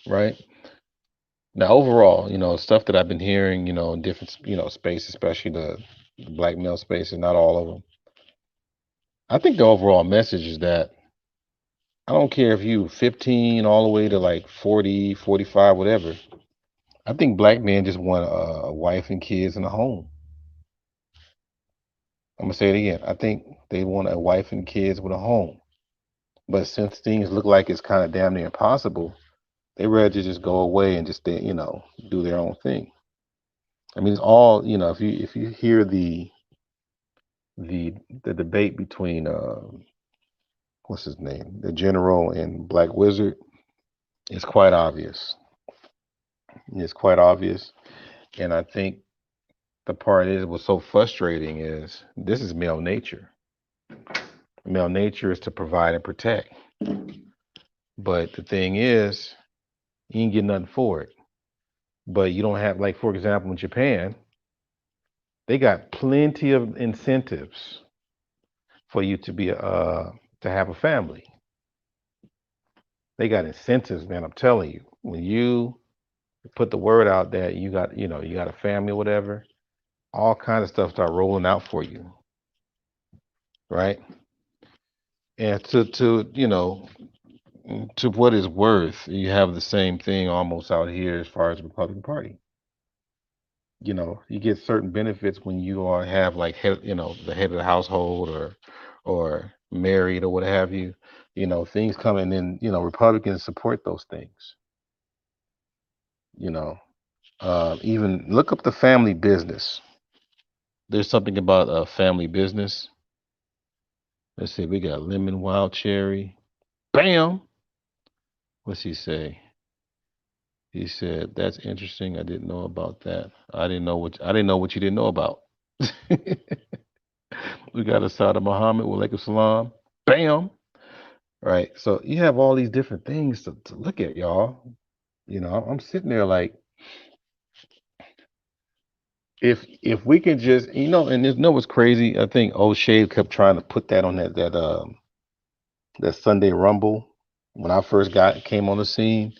right? Now, overall, you know, stuff that I've been hearing, you know, in different, you know, spaces, especially the black male spaces, not all of them. I think the overall message is that I don't care if you 15 all the way to like 40, 45, whatever. I think black men just want a wife and kids and a home. I'm gonna say it again. I think they want a wife and kids with a home. But since things look like it's kind of damn near impossible, they rather just go away and just stay, you know, do their own thing. I mean, it's all, you know, if you hear the the debate between what's his name, the general and Black Wizard, it's quite obvious. It's quite obvious, and I think the part is what's so frustrating is this is male nature. Male nature is to provide and protect, but the thing is, you ain't get nothing for it. But you don't have, like, for example, in Japan, they got plenty of incentives for you to be to have a family. They got incentives, man. I'm telling you, when you put the word out that you got, you know, you got a family or whatever, all kinds of stuff start rolling out for you, right? And to you know, to what it's worth, you have the same thing almost out here as far as the Republican Party. You know, you get certain benefits when you are have like head, you know, the head of the household or married or what have you. You know, things coming in. You know, Republicans support those things. You know, even look up the family business. There's something about a family business. Let's see, we got lemon, wild cherry. Bam. What's he say? He said, "That's interesting. I didn't know about that. I didn't know what you didn't know about." We got Asada Muhammad with Alaikum Salam. Bam. Right. So you have all these different things to look at, y'all. You know, I'm sitting there like, if we can just, you know, and there's no what's crazy. I think O'Shea kept trying to put that on that Sunday Rumble when I first came on the scene.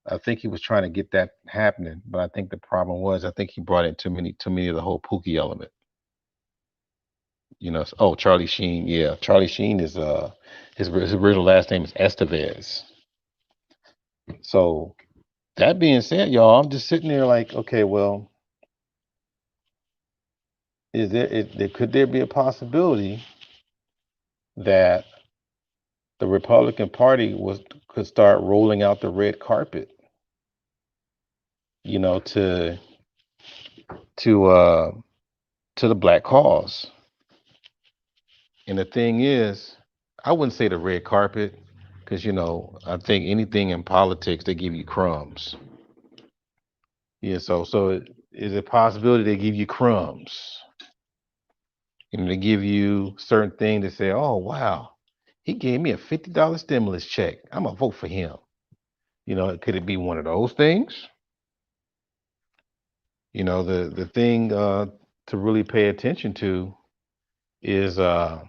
I think he was trying to get that happening, but I think the problem was I think he brought in too many of the whole Pookie element. You know, oh, Charlie Sheen, yeah, Charlie Sheen is his original last name is Estevez. So that being said, y'all, I'm just sitting there like, okay, well, could there be a possibility that the Republican Party could start rolling out the red carpet, you know, to uh to the black cause? And the thing is, I wouldn't say the red carpet, because you know, I think anything in politics they give you crumbs. Yeah, so is it a possibility they give you crumbs? They give you certain things to say, oh wow, he gave me a $50 stimulus check. I'm gonna vote for him. Could it be one of those things? The thing to really pay attention to is how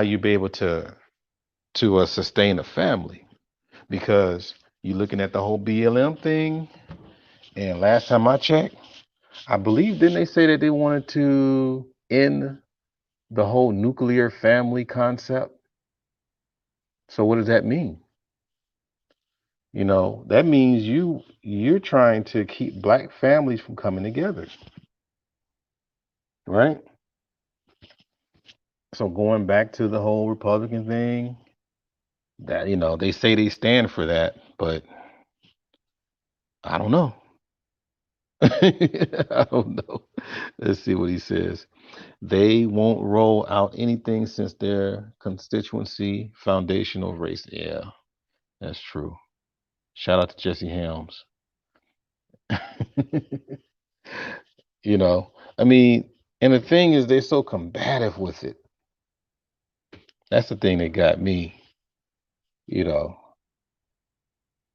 you be able to sustain a family, because you're looking at the whole BLM thing. And last time I checked, I believe, didn't they say that they wanted to end the whole nuclear family concept? So what does that mean? That means you're trying to keep black families from coming together, right? So going back to the whole Republican thing, that they say they stand for that, but I don't know. I don't know. Let's see what he says. They won't roll out anything since their constituency foundational race. Yeah, that's true. Shout out to Jesse Helms. I mean, and the thing is, they're so combative with it. That's the thing that got me, you know.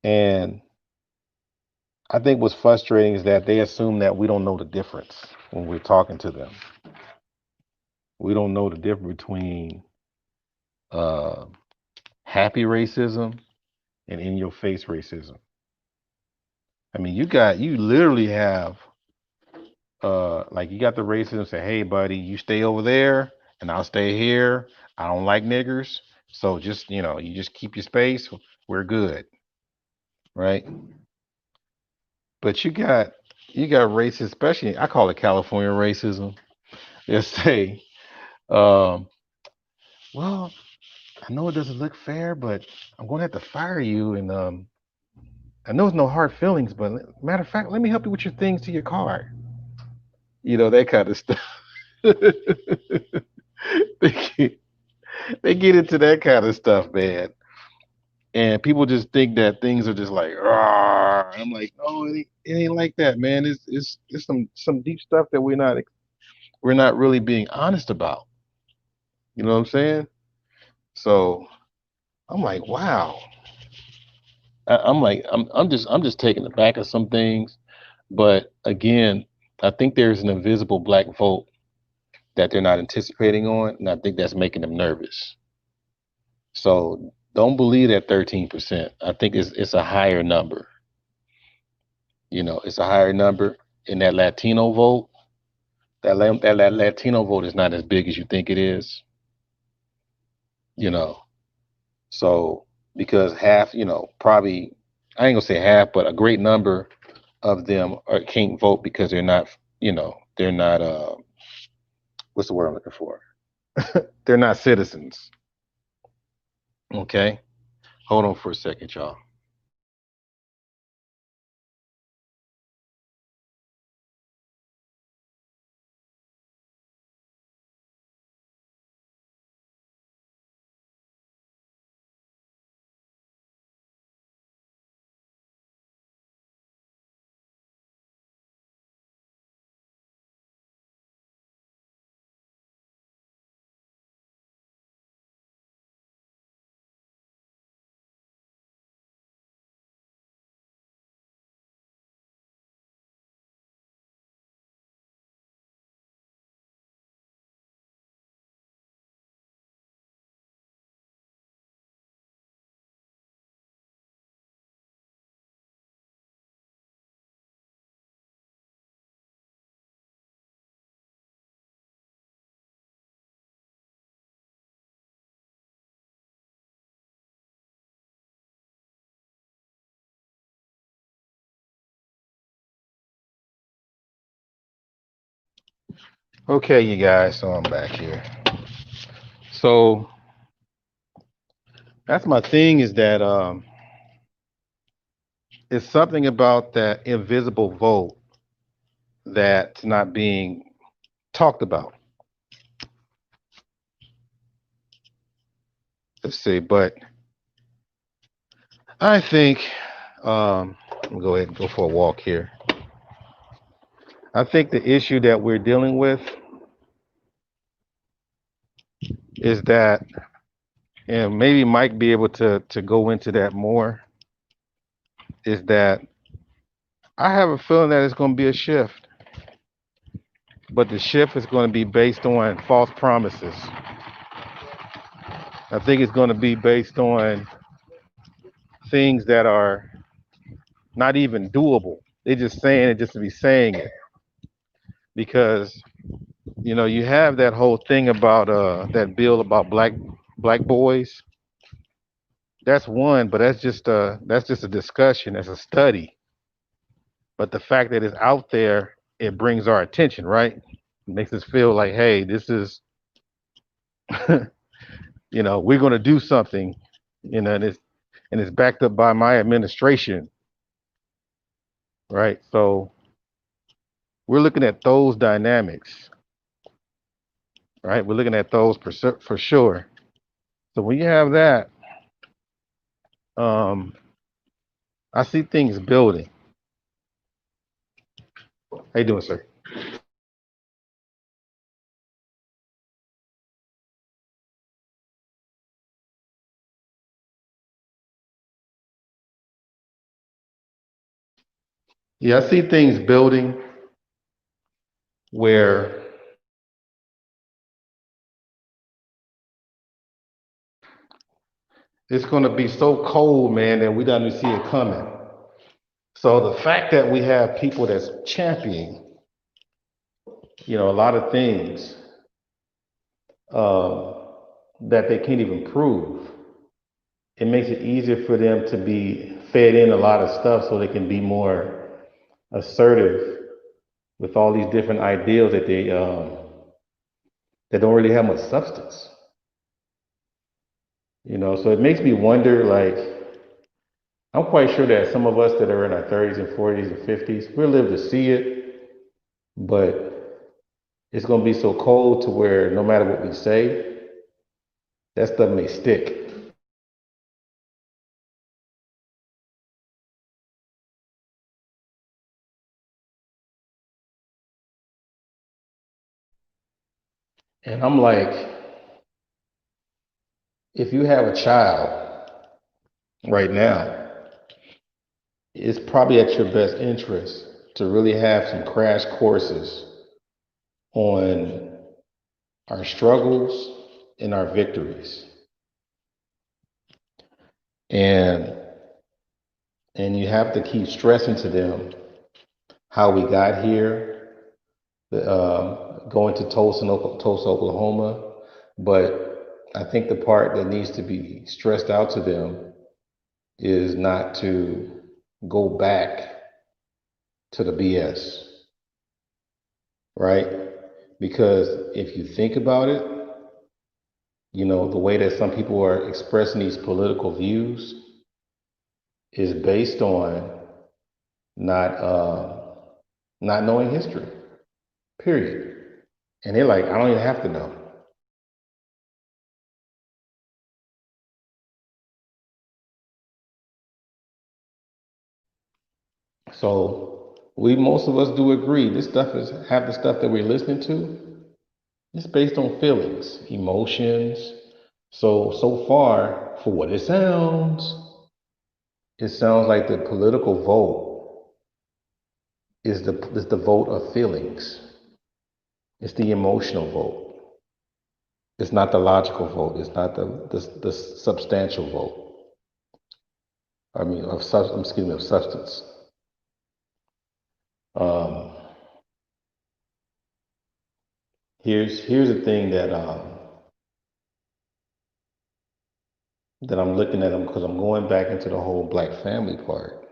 And I think what's frustrating is that they assume that we don't know the difference when we're talking to them. We don't know the difference between happy racism and in your face racism. I mean, you literally have like, you got the racism say, hey buddy, you stay over there and I'll stay here. I don't like niggers. So just, you just keep your space. We're good. Right? But you got racists, especially I call it California racism. They say, well, I know it doesn't look fair, but I'm gonna have to fire you, and I know it's no hard feelings, but matter of fact, let me help you with your things to your car. That kind of stuff. they get into that kind of stuff, man. And people just think that things are just like, "Rawr." I'm like, no, it ain't like that, man. It's some deep stuff that we're not really being honest about. You know what I'm saying? So I'm like, wow. I'm like, I'm just taken aback of some things. But again, I think there's an invisible black vote that they're not anticipating on, and I think that's making them nervous. So don't believe that 13%. I think it's a higher number. It's a higher number in that Latino vote. That Latino vote is not as big as you think it is. So because half, probably, I ain't gonna say half, but a great number of them can't vote because they're not, they're not, what's the word I'm looking for? They're not citizens. Okay, hold on for a second, y'all. Okay, you guys, so I'm back here. So that's my thing, is that it's something about that invisible vote that's not being talked about. Let's see, but I think I'll go ahead and go for a walk here. I think the issue that we're dealing with is that, and maybe Mike be able to go into that more, is that I have a feeling that it's going to be a shift, but the shift is going to be based on false promises. I think it's going to be based on things that are not even doable. They're just saying it just to be saying it because you have that whole thing about that bill about black boys. That's one, but that's just a discussion, that's a study. But the fact that it's out there, it brings our attention, right? It makes us feel like, hey, this is we're going to do something, and it's backed up by my administration, right? So we're looking at those dynamics, right? We're looking at those for sure. So when you have that, um, I see things building. How you doing, sir? Yeah, I see things building where it's going to be so cold, man, that we don't even see it coming. So the fact that we have people that's championing, a lot of things um, that they can't even prove, it makes it easier for them to be fed in a lot of stuff so they can be more assertive with all these different ideals that don't really have much substance. So it makes me wonder, like, I'm quite sure that some of us that are in our 30s and 40s and 50s, we'll live to see it, but it's going to be so cold to where no matter what we say, that stuff may stick. And I'm like, if you have a child right now, it's probably at your best interest to really have some crash courses on our struggles and our victories. And and you have to keep stressing to them how we got here, going to Tulsa, Oklahoma. But I think the part that needs to be stressed out to them is not to go back to the BS, right? Because if you think about it, the way that some people are expressing these political views is based on not not knowing history, period. And they're like, I don't even have to know. So most of us do agree this stuff is half the stuff that we're listening to. It's based on feelings, emotions. So far, for what it sounds like the political vote is the vote of feelings. It's the emotional vote. It's not the logical vote. It's not the substantial vote. I mean, excuse me, of substance. Um, here's the thing that I'm looking at them because I'm going back into the whole black family part.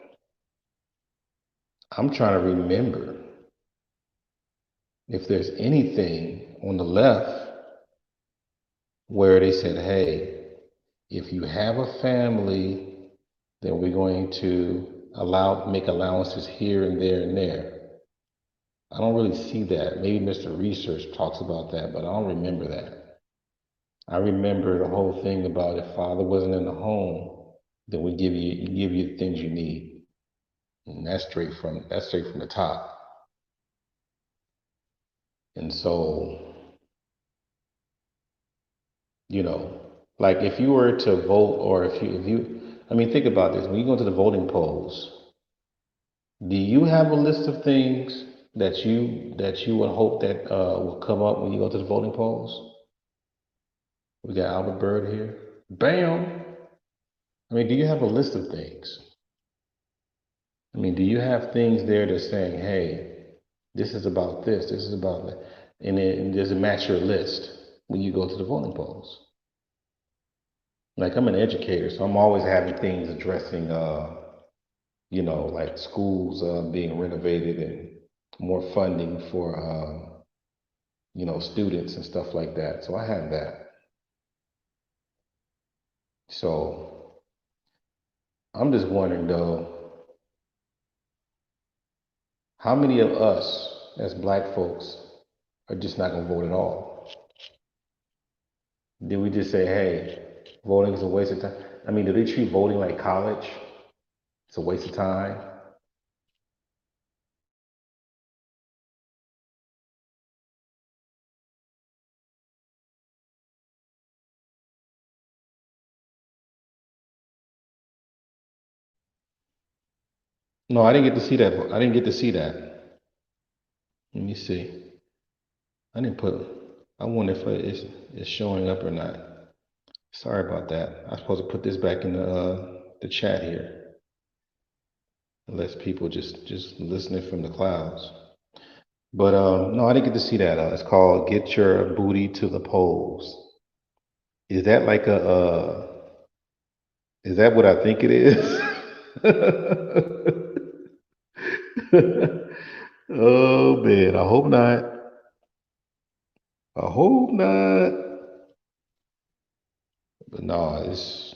I'm trying to remember if there's anything on the left where they said, hey, if you have a family, then we're going to make allowances here and there and there. I don't really see that. Maybe Mr. Research talks about that, but I don't remember that. I remember the whole thing about if father wasn't in the home, then we give you the things you need. And that's straight from the top. And so You know, like if you were to vote, or if you, I mean, think about this. When you go to the voting polls, do you have a list of things that you would hope that will come up when you go to the voting polls? We got Albert Bird here. Bam. I mean, do you have a list of things? I mean, do you have things there that's saying, hey, this is about this, this is about that, and does it match your list when you go to the voting polls? Like I'm an educator, so I'm always having things addressing, like schools being renovated and more funding for, students and stuff like that. So I have that. So I'm just wondering though, how many of us as black folks are just not gonna vote at all? Did we just say, hey, voting is a waste of time? I mean, do they treat voting like college? It's a waste of time. No, I didn't get to see that. I didn't get to see that. Let me see. I didn't put. I wonder if it's showing up or not. Sorry about that. I'm supposed to put this back in the chat here. Unless people just listening from the clouds. But no, I didn't get to see that. It's called "Get Your Booty to the Polls." Is that like a? Is that what I think it is? Oh man, I hope not. I hope not. But no, it's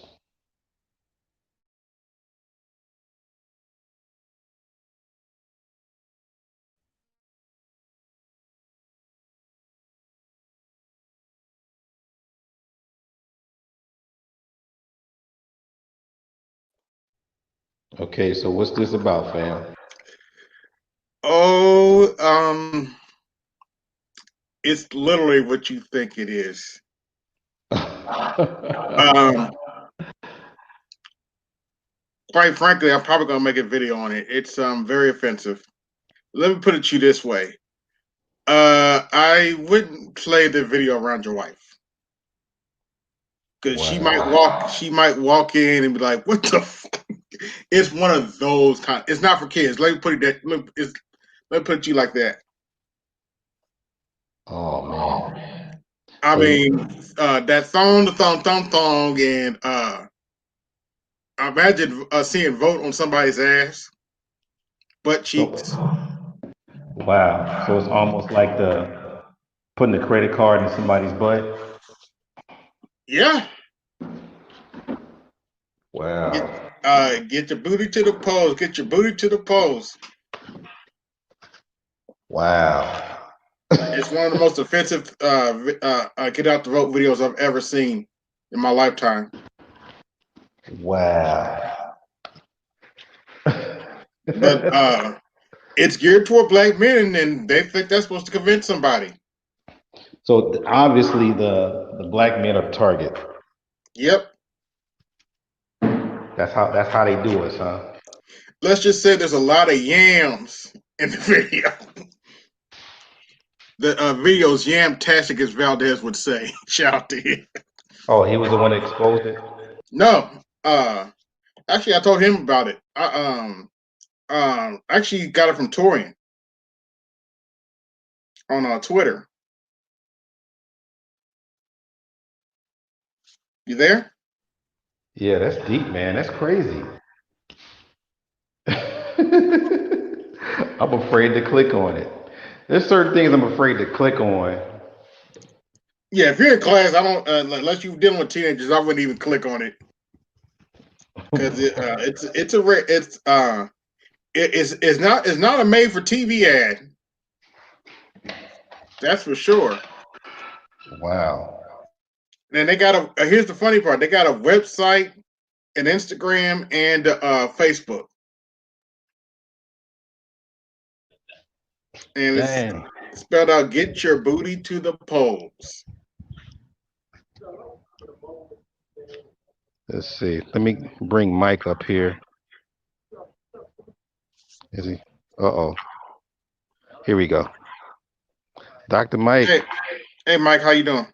okay. So what's this about, fam? Oh, it's literally what you think it is. Um, quite frankly, I'm probably gonna make a video on it. It's very offensive. Let me put it to you this way. I wouldn't play the video around your wife because Wow. she might walk in and be like, "What the?" It's one of those kind. It's not for kids. Let me put it that. Let me put it to you like that. Oh man. I So you, mean, that thong, the thong, thong, thong, and imagine seeing vote on somebody's ass, butt cheeks. so wow. So it's almost like the putting a credit card in somebody's butt. Yeah, get Wow. get your booty to the polls. Get your booty to the polls. Wow. It's one of the most offensive get out the vote videos I've ever seen in my lifetime. Wow. But it's geared toward black men, and they think that's supposed to convince somebody. So obviously the black men are the target. Yep. That's how they do us, huh? Let's just say there's a lot of yams in the video. The video's yam-tastic, as Valdez would say. Shout out to him. Oh, he was the one that exposed it. No, actually, I told him about it. Actually got it from Torian on Twitter. You there? Yeah, that's deep, man. That's crazy. I'm afraid to click on it. There's certain things I'm afraid to click on. Yeah, if you're in class, I don't unless you're dealing with teenagers, I wouldn't even click on it because it's not a made for TV ad. That's for sure. Wow. And they got here's the funny part: they got a website, an Instagram, and Facebook, and it's Dang. spelled out "Get your booty to the polls." Let's see. Let me bring Mike up here. Is he? Uh-oh. Here we go. Dr. Mike. Hey, Mike, how you doing?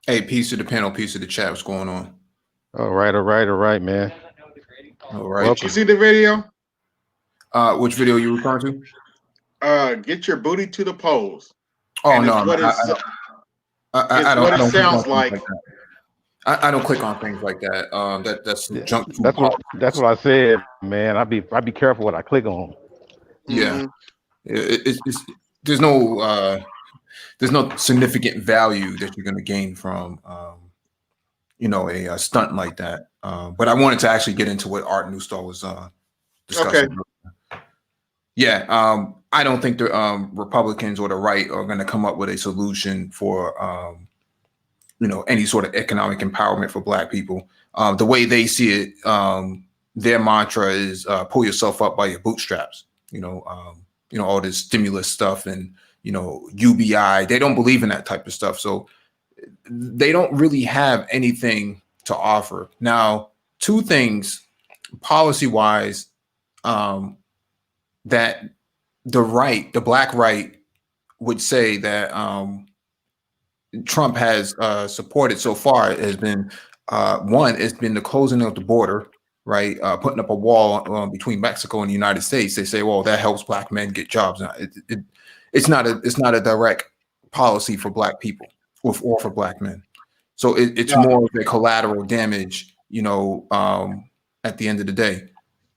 Hey, peace to the panel, peace to the chat. What's going on? All right, man. All right. Did you see the video? Which video you referring to? Get your booty to the polls. Oh And no, it's what I don't. what I it don't click sounds on like. things like that. I don't click on things like that. That's Yeah, junk food. That's what I said, man. I be careful what I click on. Yeah, Mhm. it's there's no significant value that you're going to gain from a stunt like that. But I wanted to actually get into what Art Newstall was discussing. Okay. Yeah, I don't think the Republicans or the right are going to come up with a solution for any sort of economic empowerment for Black people. The way they see it, their mantra is pull yourself up by your bootstraps. All this stimulus stuff and UBI. They don't believe in that type of stuff, so they don't really have anything to offer. Now, two things policy-wise that the Black right would say that Trump has supported so far has been one, it's been the closing of the border, right? Putting up a wall between Mexico and the United States. They say, well, that helps Black men get jobs. Now, it's not a direct policy for Black people or for Black men. So it's more of a collateral damage, at the end of the day.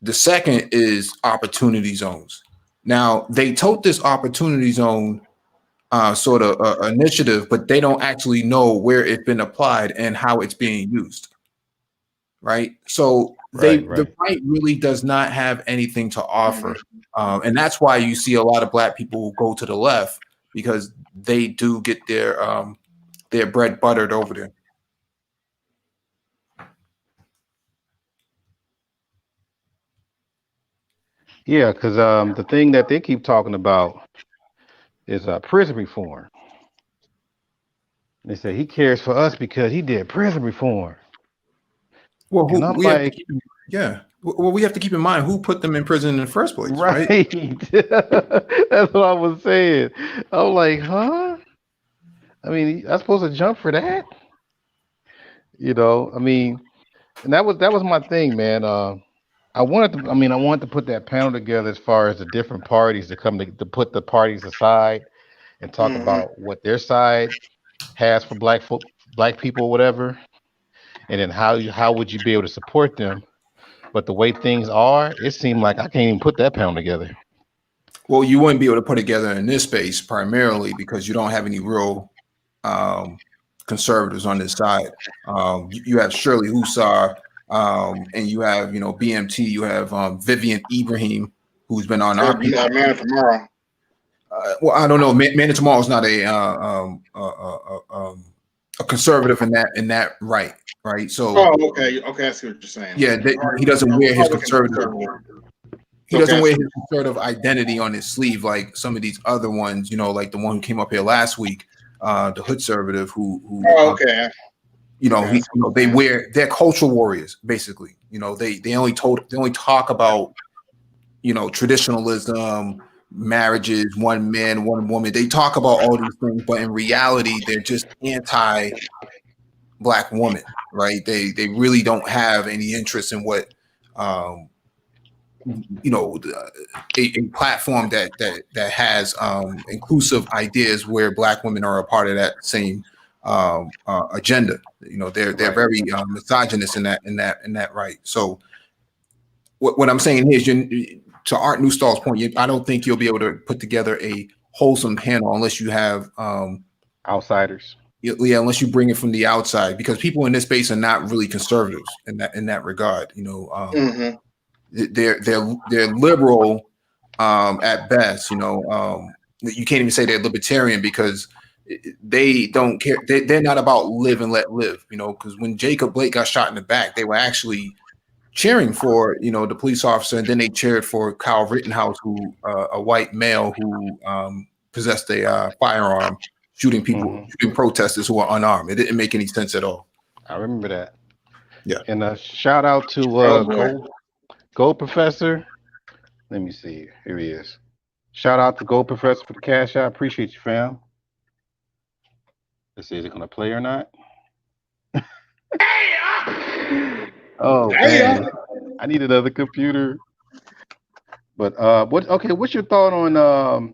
The second is opportunity zones. Now, they tote this opportunity zone sort of initiative, but they don't actually know where it's been applied and how it's being used. Right. So the right really does not have anything to offer. And that's why you see a lot of Black people go to the left, because they do get their bread buttered over there. Yeah, because the thing that they keep talking about is prison reform. They say he cares for us because he did prison reform. Well, and I'm we like, have to keep, well, we have to keep in mind who put them in prison in the first place, right? That's what I was saying. I'm like, huh? I mean, I'm supposed to jump for that? I mean, and that was my thing, man. I wanted to put that panel together as far as the different parties to come to put the parties aside and talk about what their side has for black people, whatever, and then how would you be able to support them. But the way things are, it seemed like I can't even put that panel together. Well, you wouldn't be able to put together in this space primarily because you don't have any real conservatives on this side. You have Shirley Hussar, and you have BMT. You have Vivian Ibrahim, who's been on our Man of Tomorrow. Well, I don't know. Man of Tomorrow is not a conservative in that right. So. Oh, okay. I see what you're saying. Yeah, he doesn't wear his conservative. He doesn't wear his conservative identity on his sleeve like some of these other ones. Like the one who came up here last week, the Hoodservative, who. Oh, okay. They they're cultural warriors basically. They only talk about traditionalism, marriages, one man, one woman. They talk about all these things, but in reality, they're just anti-Black woman, right? They really don't have any interest in what a platform that has inclusive ideas where Black women are a part of that same agenda. They're very misogynist in that right. So what I'm saying is, to Art Newstall's point, I don't think you'll be able to put together a wholesome panel unless you have outsiders. Yeah, unless you bring it from the outside, because people in this space are not really conservatives in that regard. They're liberal at best. You can't even say they're libertarian because they don't care. They're not about live and let live. Because when Jacob Blake got shot in the back, they were actually cheering for the police officer, and then they cheered for Kyle Rittenhouse, who a white male who possessed a firearm, shooting people, shooting protesters who are unarmed. It didn't make any sense at all. I remember that. And shout out to Oh, boy. Gold Professor. Let me see. Here he is. Shout out to Gold Professor for the cash out. Appreciate you, fam. Let's see, is it gonna play or not? Oh man, I need another computer. But what's your thought on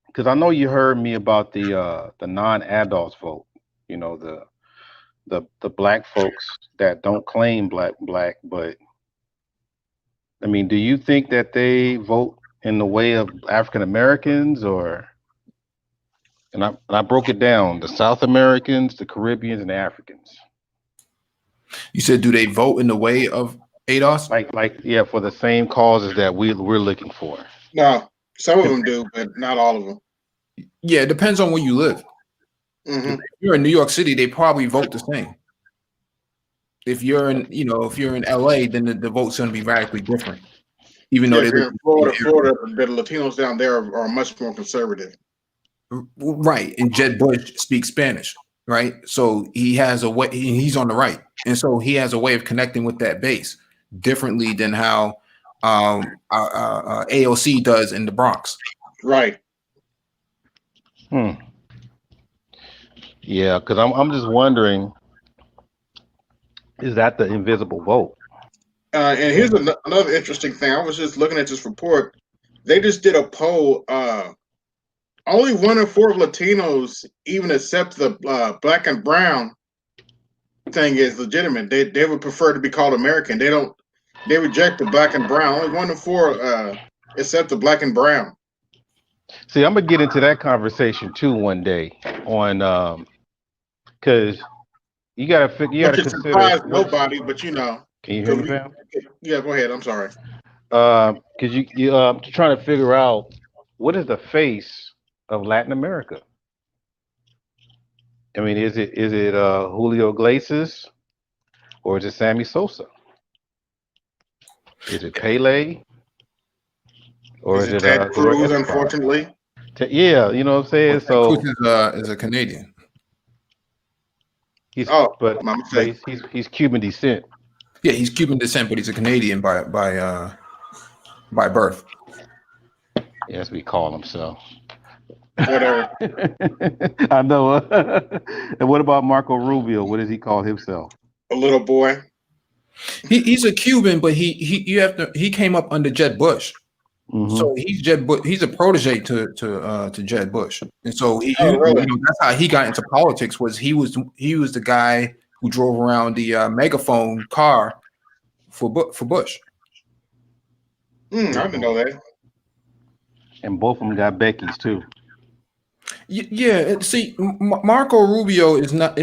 because I know you heard me about the non-adults vote, you know, the black folks that don't claim black, but I mean, do you think that they vote in the way of African Americans or and I broke it down, the South Americans, the Caribbeans, and the Africans. You said, do they vote in the way of ADOS? Yeah, for the same causes that we're looking for. No, some of them do, but not all of them. Yeah, it depends on where you live. Mm-hmm. If you're in New York City, they probably vote the same. If you're in LA, then the vote's going to be radically different. Even though if you're in Florida, the Latinos down there are much more conservative. Right, and Jeb Bush speaks Spanish, right? So he has a way. He's on the right, and so he has a way of connecting with that base differently than how AOC does in the Bronx. Right. Yeah, because I'm just wondering, is that the invisible vote? And here's another interesting thing. I was just looking at this report. They just did a poll. Only 1 in 4 of Latinos even accept the black and brown thing is legitimate. They would prefer to be called American. They reject the black and brown. Only 1 in 4 accept the black and brown. See, I'm gonna get into that conversation too one day on because you gotta consider nobody, but you know. Can you hear me, fam? Yeah, go ahead. I'm sorry. Because you trying to figure out what is the face of Latin America. I mean, is it Julio Iglesias or is it Sammy Sosa? Is it Pele? Or is it Ted Cruz, unfortunately? Yeah, you know what I'm saying? So Cruz is a Canadian. He's Cuban descent. Yeah, he's Cuban descent, but he's a Canadian by birth. Yes, we call him so. Whatever. I know. And what about Marco Rubio? What does he call himself? A little boy. He's a Cuban, but he came up under Jeb Bush. Mm-hmm. So he's Jeb Bush. He's a protege to Jeb Bush, and so that's how he got into politics. He was the guy who drove around the megaphone car for Bush. I didn't know that. And both of them got Becky's too. Yeah. See, Marco Rubio is not.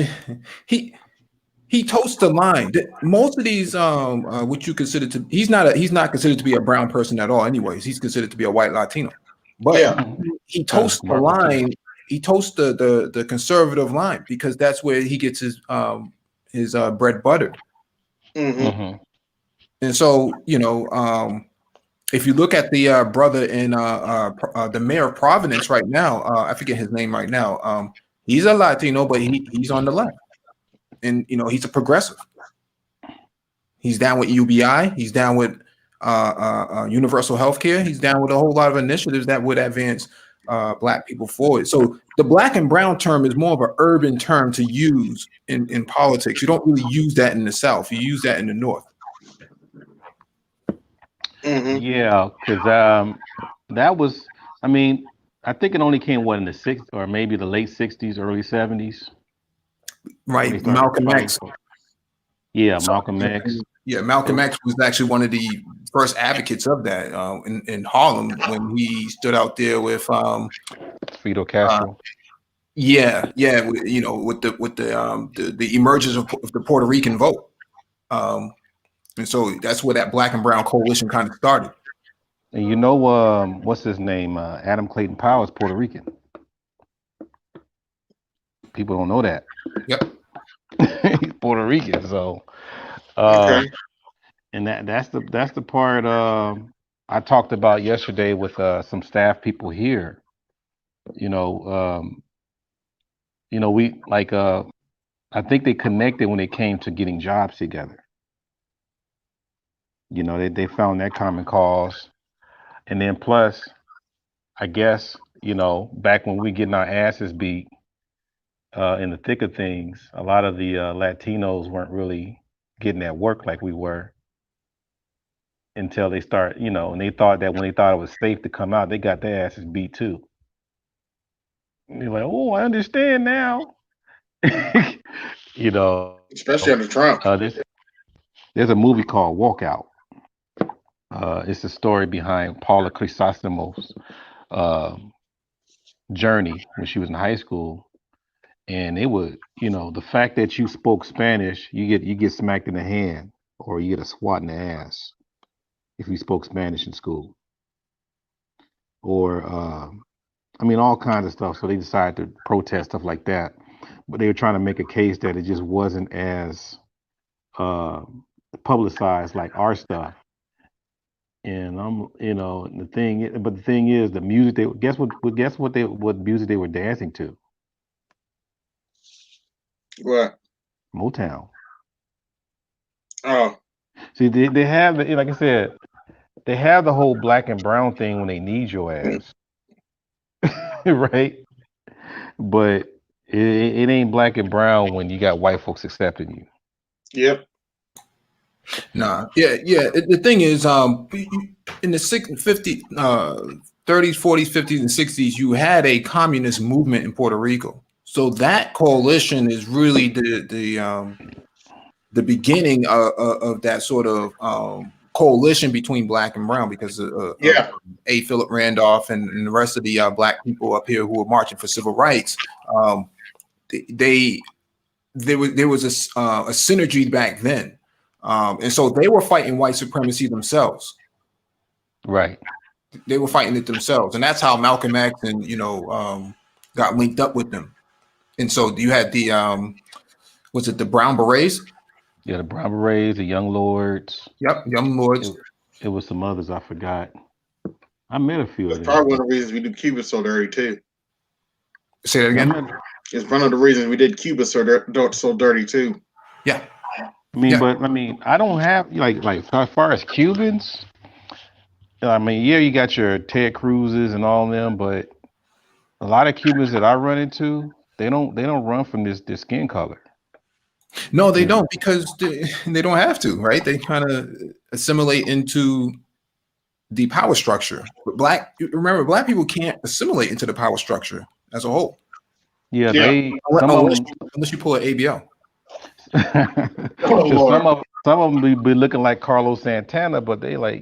He totes the line. Most of these, what you consider to, he's not considered to be a brown person at all. Anyways, he's considered to be a white Latino. But he totes the line. He totes the conservative line because that's where he gets his bread buttered. Mm-hmm. And so if you look at the brother in the mayor of Providence right now, I forget his name right now. He's a Latino, but he's on the left. And he's a progressive. He's down with UBI. He's down with universal health care. He's down with a whole lot of initiatives that would advance Black people forward. So the black and brown term is more of an urban term to use in politics. You don't really use that in the South. You use that in the North. Mm-hmm. Yeah, because that was, I mean, I think it only came in the 60s or maybe the late 60s, early 70s. Right, Malcolm X. Yeah, Malcolm X. Yeah, Malcolm X was actually one of the first advocates of that in Harlem when he stood out there with Fidel Castro. Yeah, with the emergence of the Puerto Rican vote, and so that's where that Black and Brown coalition kind of started. And what's his name? Adam Clayton Powell is Puerto Rican. People don't know that. Yep. He's Puerto Rican, so and that's the part I talked about yesterday with some staff people here. We like I think they connected when it came to getting jobs together. You know, they found that common cause. And then plus, I guess, you know, back when we getting our asses beat in the thick of things, a lot of the Latinos weren't really getting at work like we were until they start, you know, and they thought that when they thought it was safe to come out, they got their asses beat too. And they're like, oh, I understand now. You know, especially under Trump. there's a movie called Walkout. It's the story behind Paula Crisosimo's journey when she was in high school, and it would, you know, the fact that you spoke Spanish, you get smacked in the hand or you get a swat in the ass if you spoke Spanish in school, or I mean, all kinds of stuff. So they decided to protest stuff like that, but they were trying to make a case that it just wasn't as publicized like our stuff. And you know, the thing is, the music they what music they were dancing to? What? Motown. Oh, See, they have like I said, they have the whole black and brown thing when they need your ass, right? But it ain't black and brown when you got white folks accepting you. yep. Nah, yeah. The thing is, in the 50s, 30s, 40s, 50s, and 60s, you had a communist movement in Puerto Rico. So that coalition is really the beginning of that sort of coalition between black and brown, because Yeah. A. Philip Randolph and the rest of the black people up here who were marching for civil rights. There was a synergy back then. And so they were fighting white supremacy themselves. Right. They were fighting it themselves. And that's how Malcolm X and, got linked up with them. And so you had the, was it the Brown Berets? Yeah, the Brown Berets, the Young Lords. Yep, Young Lords. It was some others I forgot. I met a few of That's them. probably one of the reasons we do Cuba so dirty too. Say that again? It's one of the reasons we did Cuba so dirty too. Yeah. I don't have like as far as Cubans. I mean, yeah, you got your Ted Cruz's and all of them, but a lot of Cubans that I run into, they don't run from this skin color. No, they don't, because they don't have to, right? They kind of assimilate into the power structure. But black people can't assimilate into the power structure as a whole. Yeah, unless you pull an ABL. Some of them be looking like Carlos Santana, but they like,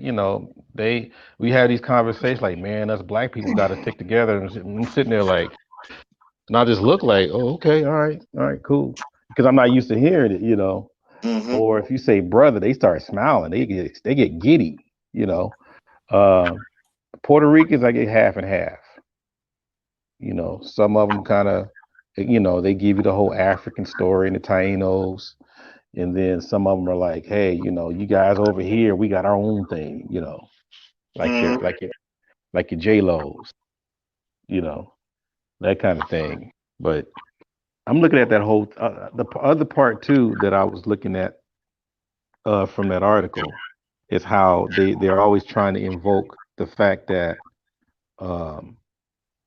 we have these conversations like, man, us black people got to stick together. And I'm sitting there like, and I just look like, oh, okay, all right, cool, because I'm not used to hearing it, Mm-hmm. Or if you say brother, they start smiling, they get giddy, Puerto Ricans, I get half and half. Some of them kind of, they give you the whole African story and the Tainos. And then some of them are like, hey, you guys over here, we got our own thing, like your J-Lo's, that kind of thing. But I'm looking at that whole, the other part too that I was looking at from that article is how they're always trying to invoke the fact that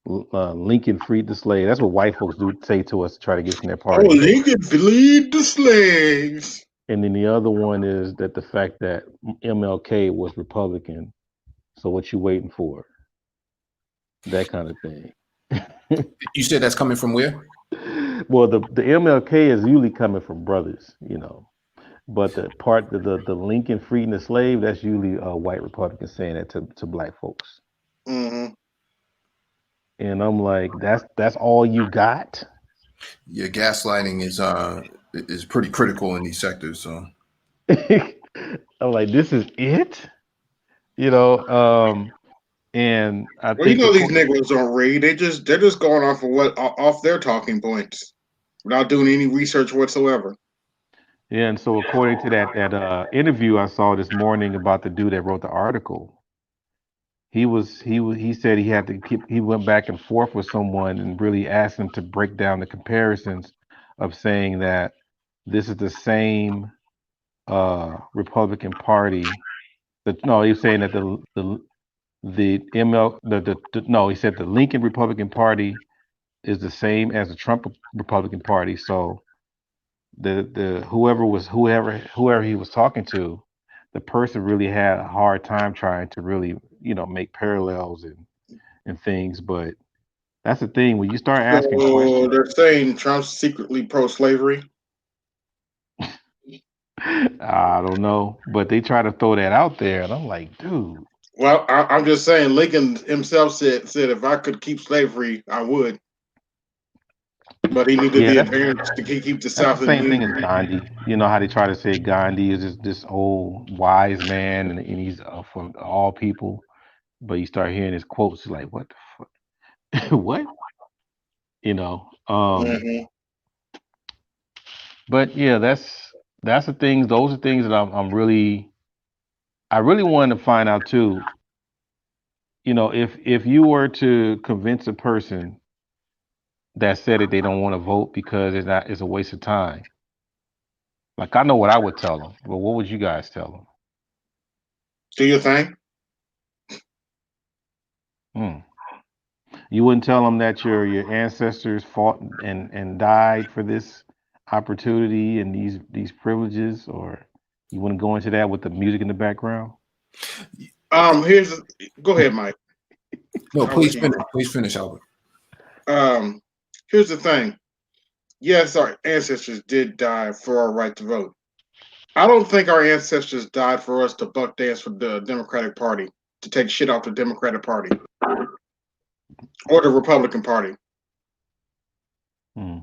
Lincoln freed the slave. That's what white folks do say to us to try to get from their party. Oh, Lincoln freed the slaves. And then the other one is that the fact that MLK was Republican. So what you waiting for? That kind of thing. You said that's coming from where? Well, the MLK is usually coming from brothers, but the part the Lincoln freeing the slave, that's usually white Republicans saying that to black folks. Mm-hmm. And I'm like, that's all you got? Yeah, gaslighting is pretty critical in these sectors. So I'm like, this is it, and I think these niggas don't read. They're just going off their talking points without doing any research whatsoever. Yeah, and so according to that interview I saw this morning about the dude that wrote the article, he said he went back and forth with someone and really asked him to break down the comparisons of saying that this is the same Republican Party. No, he was saying that the ML the no, he said the Lincoln Republican Party is the same as the Trump Republican Party. So the whoever he was talking to, the person really had a hard time trying to really make parallels and things. But that's the thing when you start asking So questions. they're saying Trump's secretly pro-slavery. I don't know, but they try to throw that out there, and I'm like, dude. Well, I'm just saying Lincoln himself said if I could keep slavery, I would. But he needed Yeah, the that's advantage to keep the that's the South in same the thing as Union. Gandhi. You know how they try to say Gandhi is this old wise man, and he's for all people. But you start hearing his quotes, you're like, what the fuck? What? You know. Mhm. But yeah, that's the things. Those are things that I really want to find out too. If you were to convince a person that said that they don't want to vote because it's a waste of time. Like I know what I would tell them, but what would you guys tell Do your thing. them? You wouldn't tell them that your ancestors fought and died for this opportunity and these privileges, or you wouldn't go into that with the music in the background. Go ahead, Mike. No, I'll let please you finish. Please finish, Albert. Here's the thing. Yes, our ancestors did die for our right to vote. I don't think our ancestors died for us to buck dance for the Democratic Party, to take shit off the Democratic Party or the Republican Party. Hmm.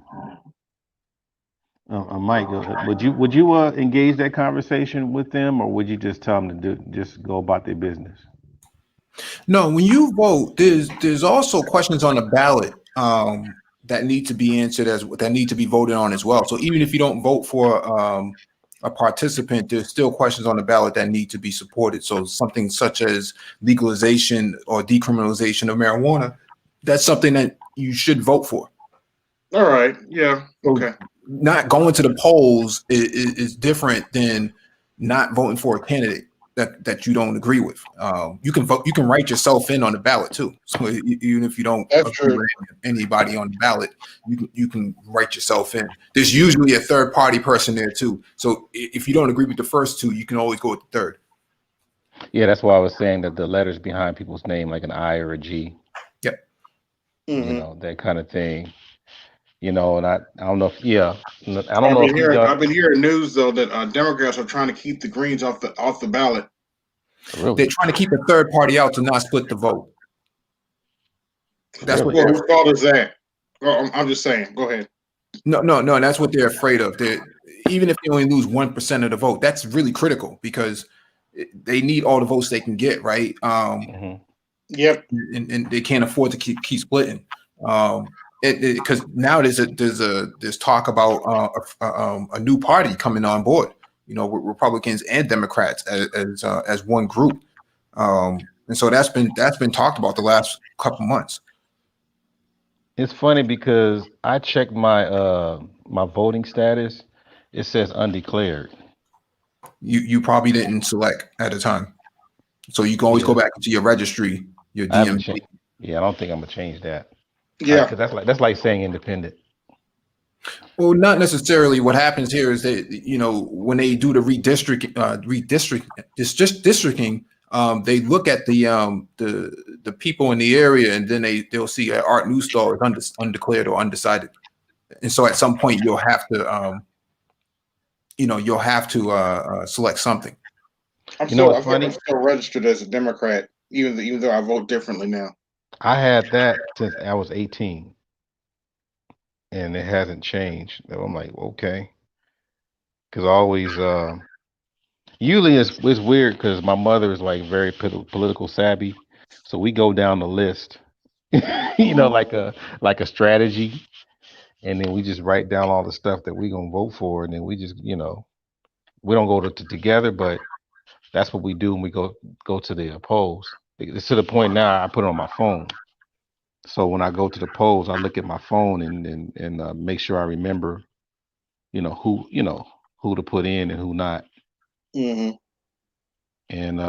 Mike, would you engage that conversation with them, or would you just tell them to just go about their business? No, when you vote, there's also questions on the ballot that need to be answered that need to be voted on as well. So even if you don't vote for a participant, there's still questions on the ballot that need to be supported. So something such as legalization or decriminalization of marijuana, that's something that you should vote for. All right. Yeah. Okay. Not going to the polls is different than not voting for a candidate that you don't agree with. You can vote. You can write yourself in on the ballot too. So even if you don't That's agree true. with anybody on the ballot, you can write yourself in. There's usually a third party person there too. So if you don't agree with the first two, you can always go with the third. Yeah, that's why I was saying that the letters behind people's name, like an I or a G. Yep. Mhm. That kind of thing. And I don't know if I don't know if you I've done been hearing news though that Democrats are trying to keep the Greens off the ballot. They're really. trying to keep a third party out to not split the vote. That's what Really? Well, whose fault is that? Oh, I'm just saying. Go ahead. No. That's what they're afraid of. Even if they only lose 1% of the vote, that's really critical because they need all the votes they can get, right? Mhm. Yep. And they can't afford to keep splitting. Because now there's talk about a new party coming on board. With Republicans and Democrats as one group, and so that's been talked about the last couple months. It's funny because I checked my voting status. It says undeclared. You probably didn't select at the time, so you can always go Yeah, back into your registry, your I haven't DMV. changed. Yeah, I don't think I'm gonna change that. Yeah. Because that's like saying independent. Well, not necessarily. What happens here is that when they do the districting, they look at the people in the area, and then they'll see Art Newstall is undeclared or undecided, and so at some point you'll have to select something. I'm You know still what's funny? registered as a Democrat, even though I vote differently now. I had that since I was 18, and it hasn't changed. So I'm like, okay, because always, usually it's weird because my mother is like very political savvy, so we go down the list, like a strategy, and then we just write down all the stuff that we gonna vote for, and then we just, we don't go together, but that's what we do when we go to the polls. It's to the point now I put it on my phone. So when I go to the polls, I look at my phone and make sure I remember who to put in and who not. Hmm. And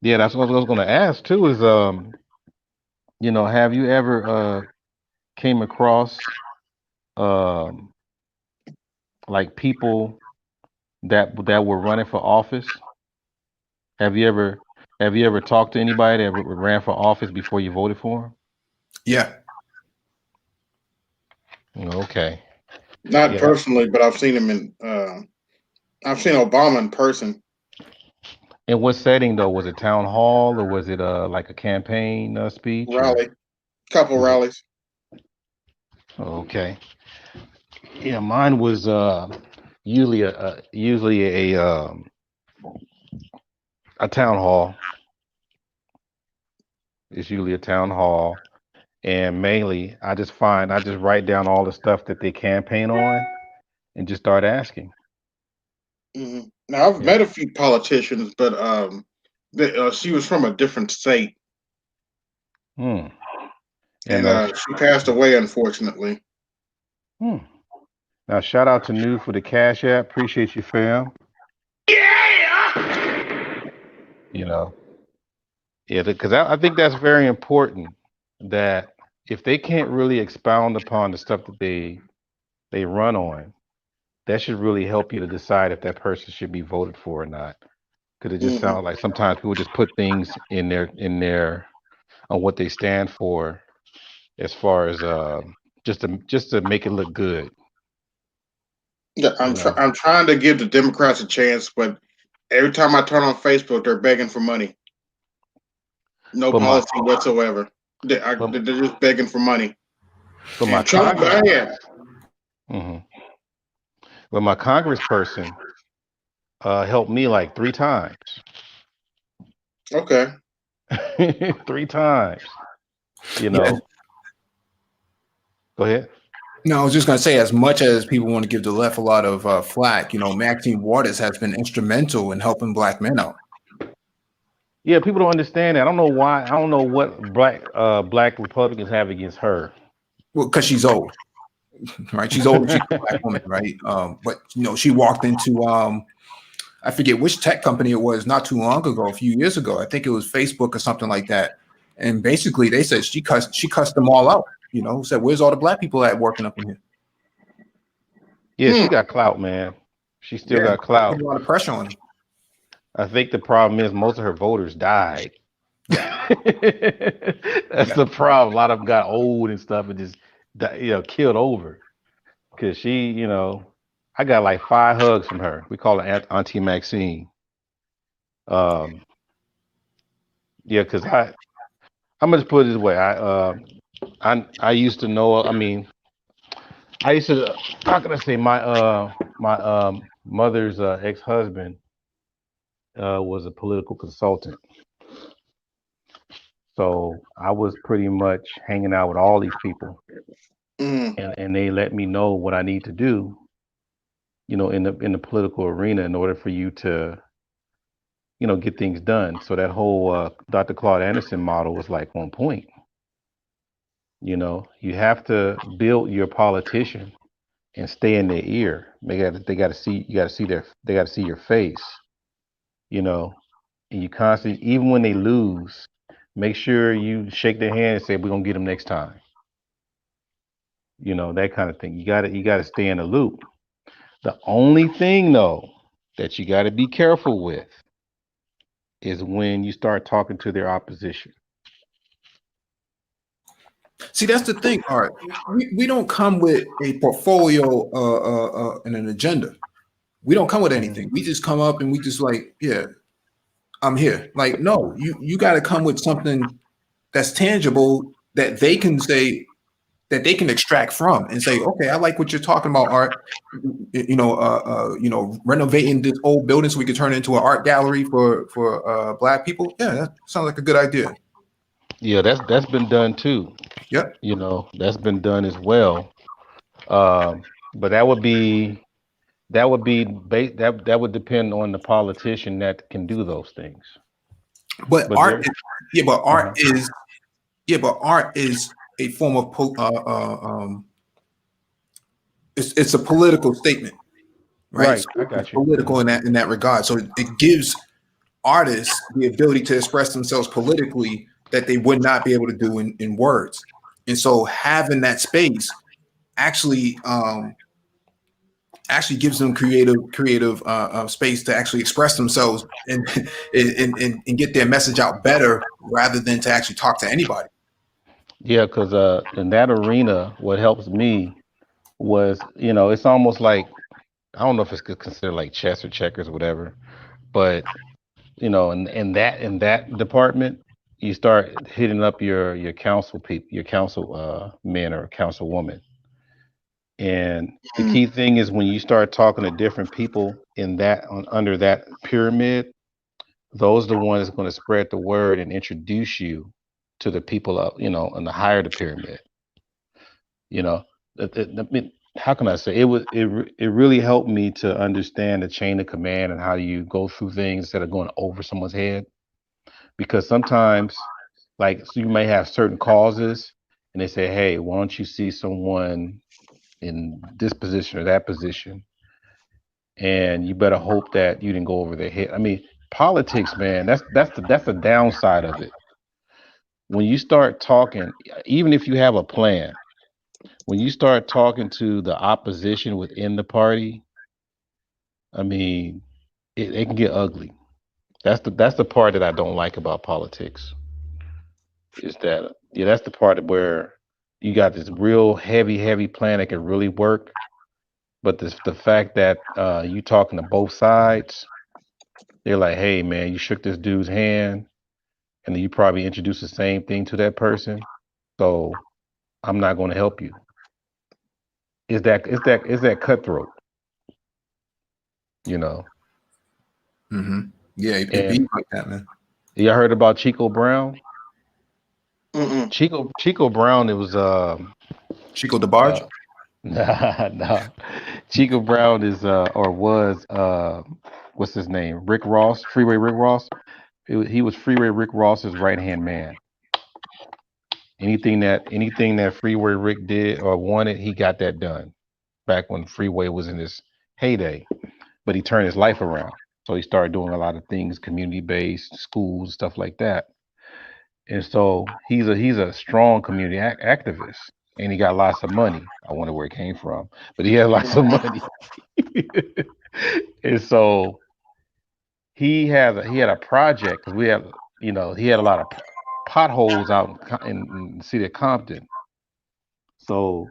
yeah, that's what I was going to ask too. Is have you ever came across um like people that were running for office? Have you ever talked to anybody that ran for office before you voted for Yeah. them? Okay. Not Yeah. That, personally, but I've seen him in. I've seen Obama in person. in what setting though? Was it town hall or was it like a campaign speech or Rally, couple was it? rallies. Okay. Yeah, mine was usually a town hall. It's usually a town hall, and mainly I just write down all the stuff that they campaign on and just start asking. Hmm. Now I've Yeah. met a few politicians, but she was from a different state, Hmm. And and she passed away unfortunately. hmm. Now shout out to New for the Cash App. Appreciate you, fam. You know, yeah, because I think that's very important that if they can't really expound upon the stuff that they run on, that should really help you to decide if that person should be voted for or not. Because it just Hmm. sounds like sometimes people just put things in their on what they stand for as far as just to make it look good, Yeah, you know. I'm trying to give the Democrats a chance, but every time I turn on Facebook, they're begging for money. No But my policy whatsoever. but, They're just begging for money. but my And Trump, Congress yeah, hmm but my congressperson helped me like 3 times. okay. 3 times, you Yeah. know. Go ahead. No, I was just going to say, as much as people want to give the left a lot of flack, Maxine Waters has been instrumental in helping black men out. Yeah, people don't understand that. I don't know why. I don't know what black Republicans have against her. Well, because she's old, right? She's old. She's a black woman, right? But she walked into I forget which tech company it was not too long ago, a few years ago. I think it was Facebook or something like that. And basically, they said she cussed them all out. Said, "Where's all the black people at working up in here?" Yeah, she got clout, man. She still Yeah, got put clout. a lot of pressure on her. I think the problem is most of her voters died. Yeah, That's yeah. the problem. A lot of them got old and stuff and just killed over. Cause I got like 5 hugs from her. We call her Auntie Maxine. Um, yeah, cause I'm gonna just put it this way. I used to know. I mean, I used to. How can I say my mother's ex-husband was a political consultant. So I was pretty much hanging out with all these people, Mm. and they let me know what I need to do, in the political arena in order for you to, get things done. So that whole Dr. Claude Anderson model was like on point. You have to build your politician and stay in their ear. They got to see you got to see they got to see your face, you know, and you constantly, even when they lose, make sure you shake their hand and say we're gonna get them next time. That kind of thing. You got to stay in the loop. The only thing though that you got to be careful with is when you start talking to their opposition. See, that's the thing, Art. We don't come with a portfolio and an agenda. We don't come with anything. We just come up and we just like, yeah, I'm here. Like, no, you got to come with something that's tangible that they can say, that they can extract from and say, okay, I like what you're talking about, Art. Renovating this old building so we could turn it into an art gallery for black people. Yeah, that sounds like a good idea. Yeah, that's been done too. Yep. That's been done as well. But that would depend on the politician that can do those things. But But art, there, art is art is a form of it's a political statement, right? Right, So I it's got you. political in that regard. So it gives artists the ability to express themselves politically that they would not be able to do in words. And so having that space actually actually gives them creative space to actually express themselves and, and get their message out better rather than to actually talk to anybody. Yeah, because in that arena, what helps me was, it's almost like, I don't know if it's considered like chess or checkers or whatever, but in that department, you start hitting up your council people, your council men or councilwoman. And the Mm, key thing is when you start talking to different people in that under that pyramid, those are the ones that's going to spread the word and introduce you to the people up, in the higher the pyramid. You know, I mean, how can I say it really helped me to understand the chain of command and how you go through things instead of going over someone's head. Because sometimes, like, so you may have certain causes, and they say, "Hey, why don't you see someone in this position or that position?" And you better hope that you didn't go over their head. I mean, politics, man. That's the downside of it. When you start talking, even if you have a plan, when you start talking to the opposition within the party, I mean, it can get ugly. That's the part that I don't like about politics. Is that, yeah, that's the part where you got this real heavy plan that can really work, but the fact that you talking to both sides, they're like, hey man, you shook this dude's hand, and then you probably introduced the same thing to that person, so I'm not going to help you. Is that cutthroat, you know? Mm-hmm. Yeah, it be And like that, man. you heard about Chico Brown? mm-mm. Chico Brown. It was Chico DeBarge. uh nah. Chico Brown is or was what's his name? Rick Ross, Freeway Rick Ross. He was Freeway Rick Ross's right hand man. Anything that Freeway Rick did or wanted, he got that done. Back when Freeway was in his heyday, but he turned his life around. So he started doing a lot of things, community based, schools, stuff like that. And so he's a strong community activist, and he got lots of money. I wonder where it came from, but he had lots of money. And so he had a project because he had a lot of potholes out in the city of Compton. So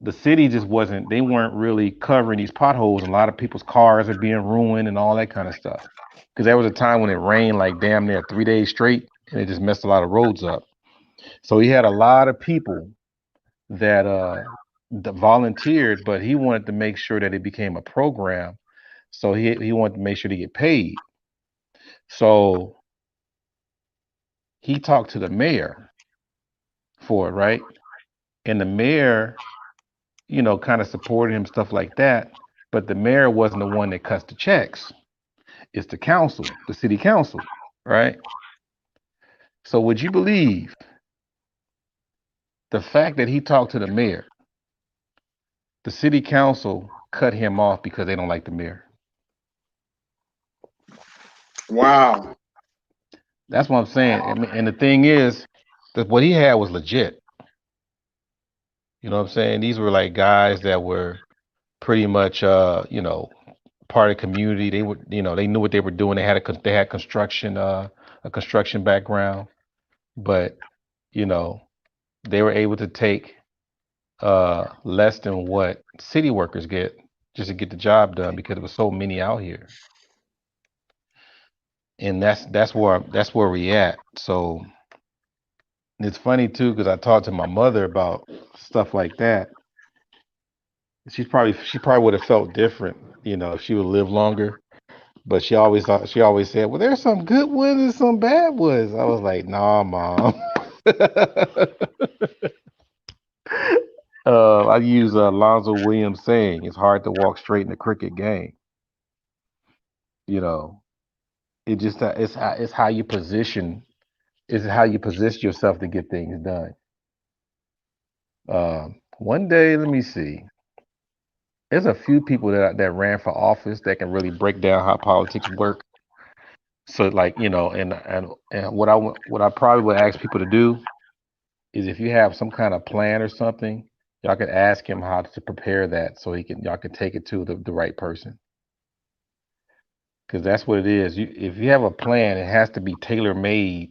the city just wasn't, they weren't really covering these potholes, and a lot of people's cars are being ruined and all that kind of stuff. Because there was a time when it rained like damn near 3 days straight, and it just messed a lot of roads up. So he had a lot of people that volunteered, but he wanted to make sure that it became a program. So he wanted to make sure to get paid. So he talked to the mayor for it, right? And the mayor, kind of supported him, stuff like that. But the mayor wasn't the one that cuts the checks. It's the council, the city council, right? So would you believe the fact that he talked to the mayor, the city council cut him off because they don't like the mayor? Wow. That's what I'm saying. I mean, and the thing is that what he had was legit. You know what I'm saying? These were like guys that were pretty much, part of the community. They were, they knew what they were doing. They had a construction background, but you know, they were able to take less than what city workers get just to get the job done because there was so many out here. And that's where we at. So it's funny too because I talked to my mother about stuff like that. She probably would have felt different, if she would live longer. But she always said, "Well, there's some good ones and some bad ones." I was like, "Nah, mom." I use Alonzo Williams saying, "It's hard to walk straight in a cricket game." You know, it just it's how you position. It's how you position yourself to get things done. One day, let me see. there's a few people that ran for office that can really break down how politics work. So like, and what I probably would ask people to do is if you have some kind of plan or something, y'all can ask him how to prepare that so y'all can take it to the right person. Because that's what it is. If you have a plan, it has to be tailor made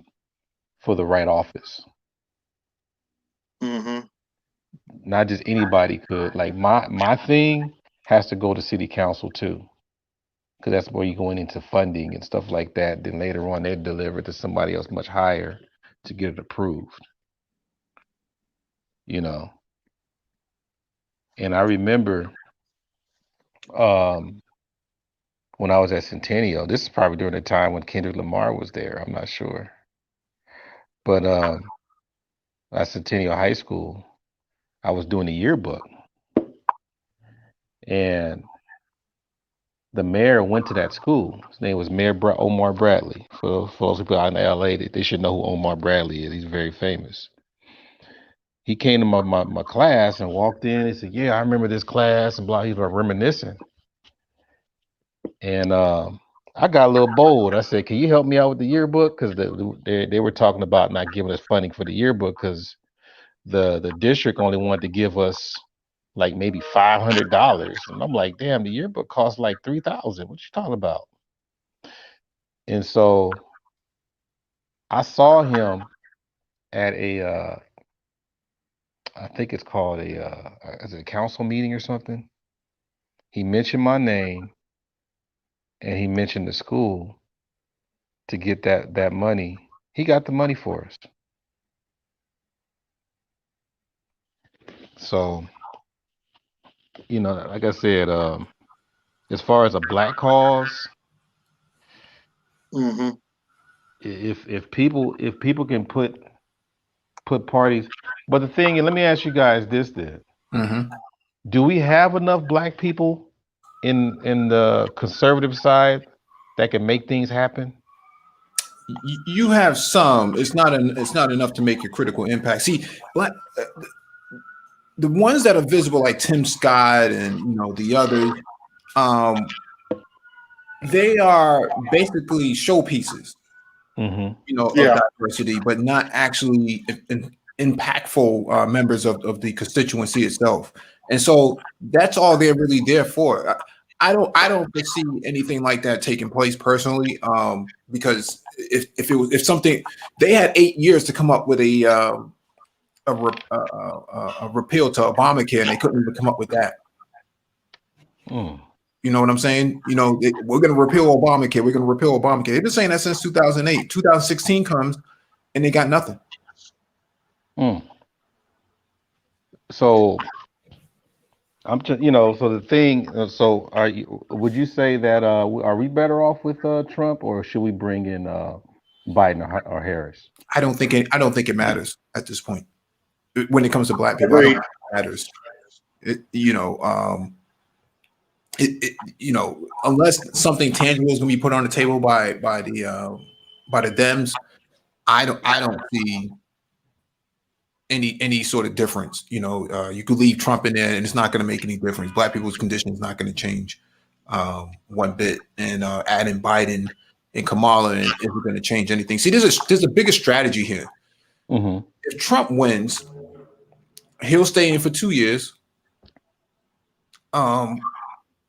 for the right office. Mm-hmm. Not just anybody could. Like my thing has to go to city council too. Because that's where you're going into funding and stuff like that. Then later on they deliver it to somebody else much higher to get it approved. And I remember when I was at Centennial, this is probably during the time when Kendrick Lamar was there, I'm not sure. But at Centennial High School, I was doing the yearbook. And the mayor went to that school. His name was Mayor Omar Bradley. For those people out in LA, they should know who Omar Bradley is. He's very famous. He came to my class and walked in. He said, "Yeah, I remember this class," and blah. He was reminiscing. And I got a little bold. I said, "Can you help me out with the yearbook?" Because they were talking about not giving us funding for the yearbook because the district only wanted to give us like maybe $500, and I'm like, "Damn, the yearbook costs like $3,000. What you talking about?" And so I saw him at I think it's called is it a council meeting or something. He mentioned my name, and he mentioned the school to get that money. He got the money for us. So, like I said, as far as a black cause, Mm-hmm. if people can put parties, but the thing, and let me ask you guys this then. Mm-hmm. Do we have enough black people in the conservative side that can make things happen? You have some. It's not enough to make a critical impact. See, the ones that are visible, like Tim Scott and the others, they are basically showpieces. Mm-hmm. Of diversity, but not actually impactful members of the constituency itself. And so that's all they're really there for. I don't foresee anything like that taking place personally, because if something, they had 8 years to come up with a repeal to Obamacare, and they couldn't even come up with that. You know what I'm saying? We're going to repeal Obamacare. We're going to repeal Obamacare. They've been saying that since 2008. 2016 comes, and they got nothing. So I'm just, so the thing. So would you say that are we better off with Trump, or should we bring in Biden or Harris? I don't think it matters at this point when it comes to black people. I don't think it matters. Unless something tangible is going to be put on the table by the Dems, I don't see any sort of difference. You could leave Trump in there, and it's not going to make any difference. Black people's condition is not going to change one bit, and adding Biden and Kamala isn't going to change anything. See, there's a bigger strategy here. Mm-hmm. If Trump wins, he'll stay in for 2 years.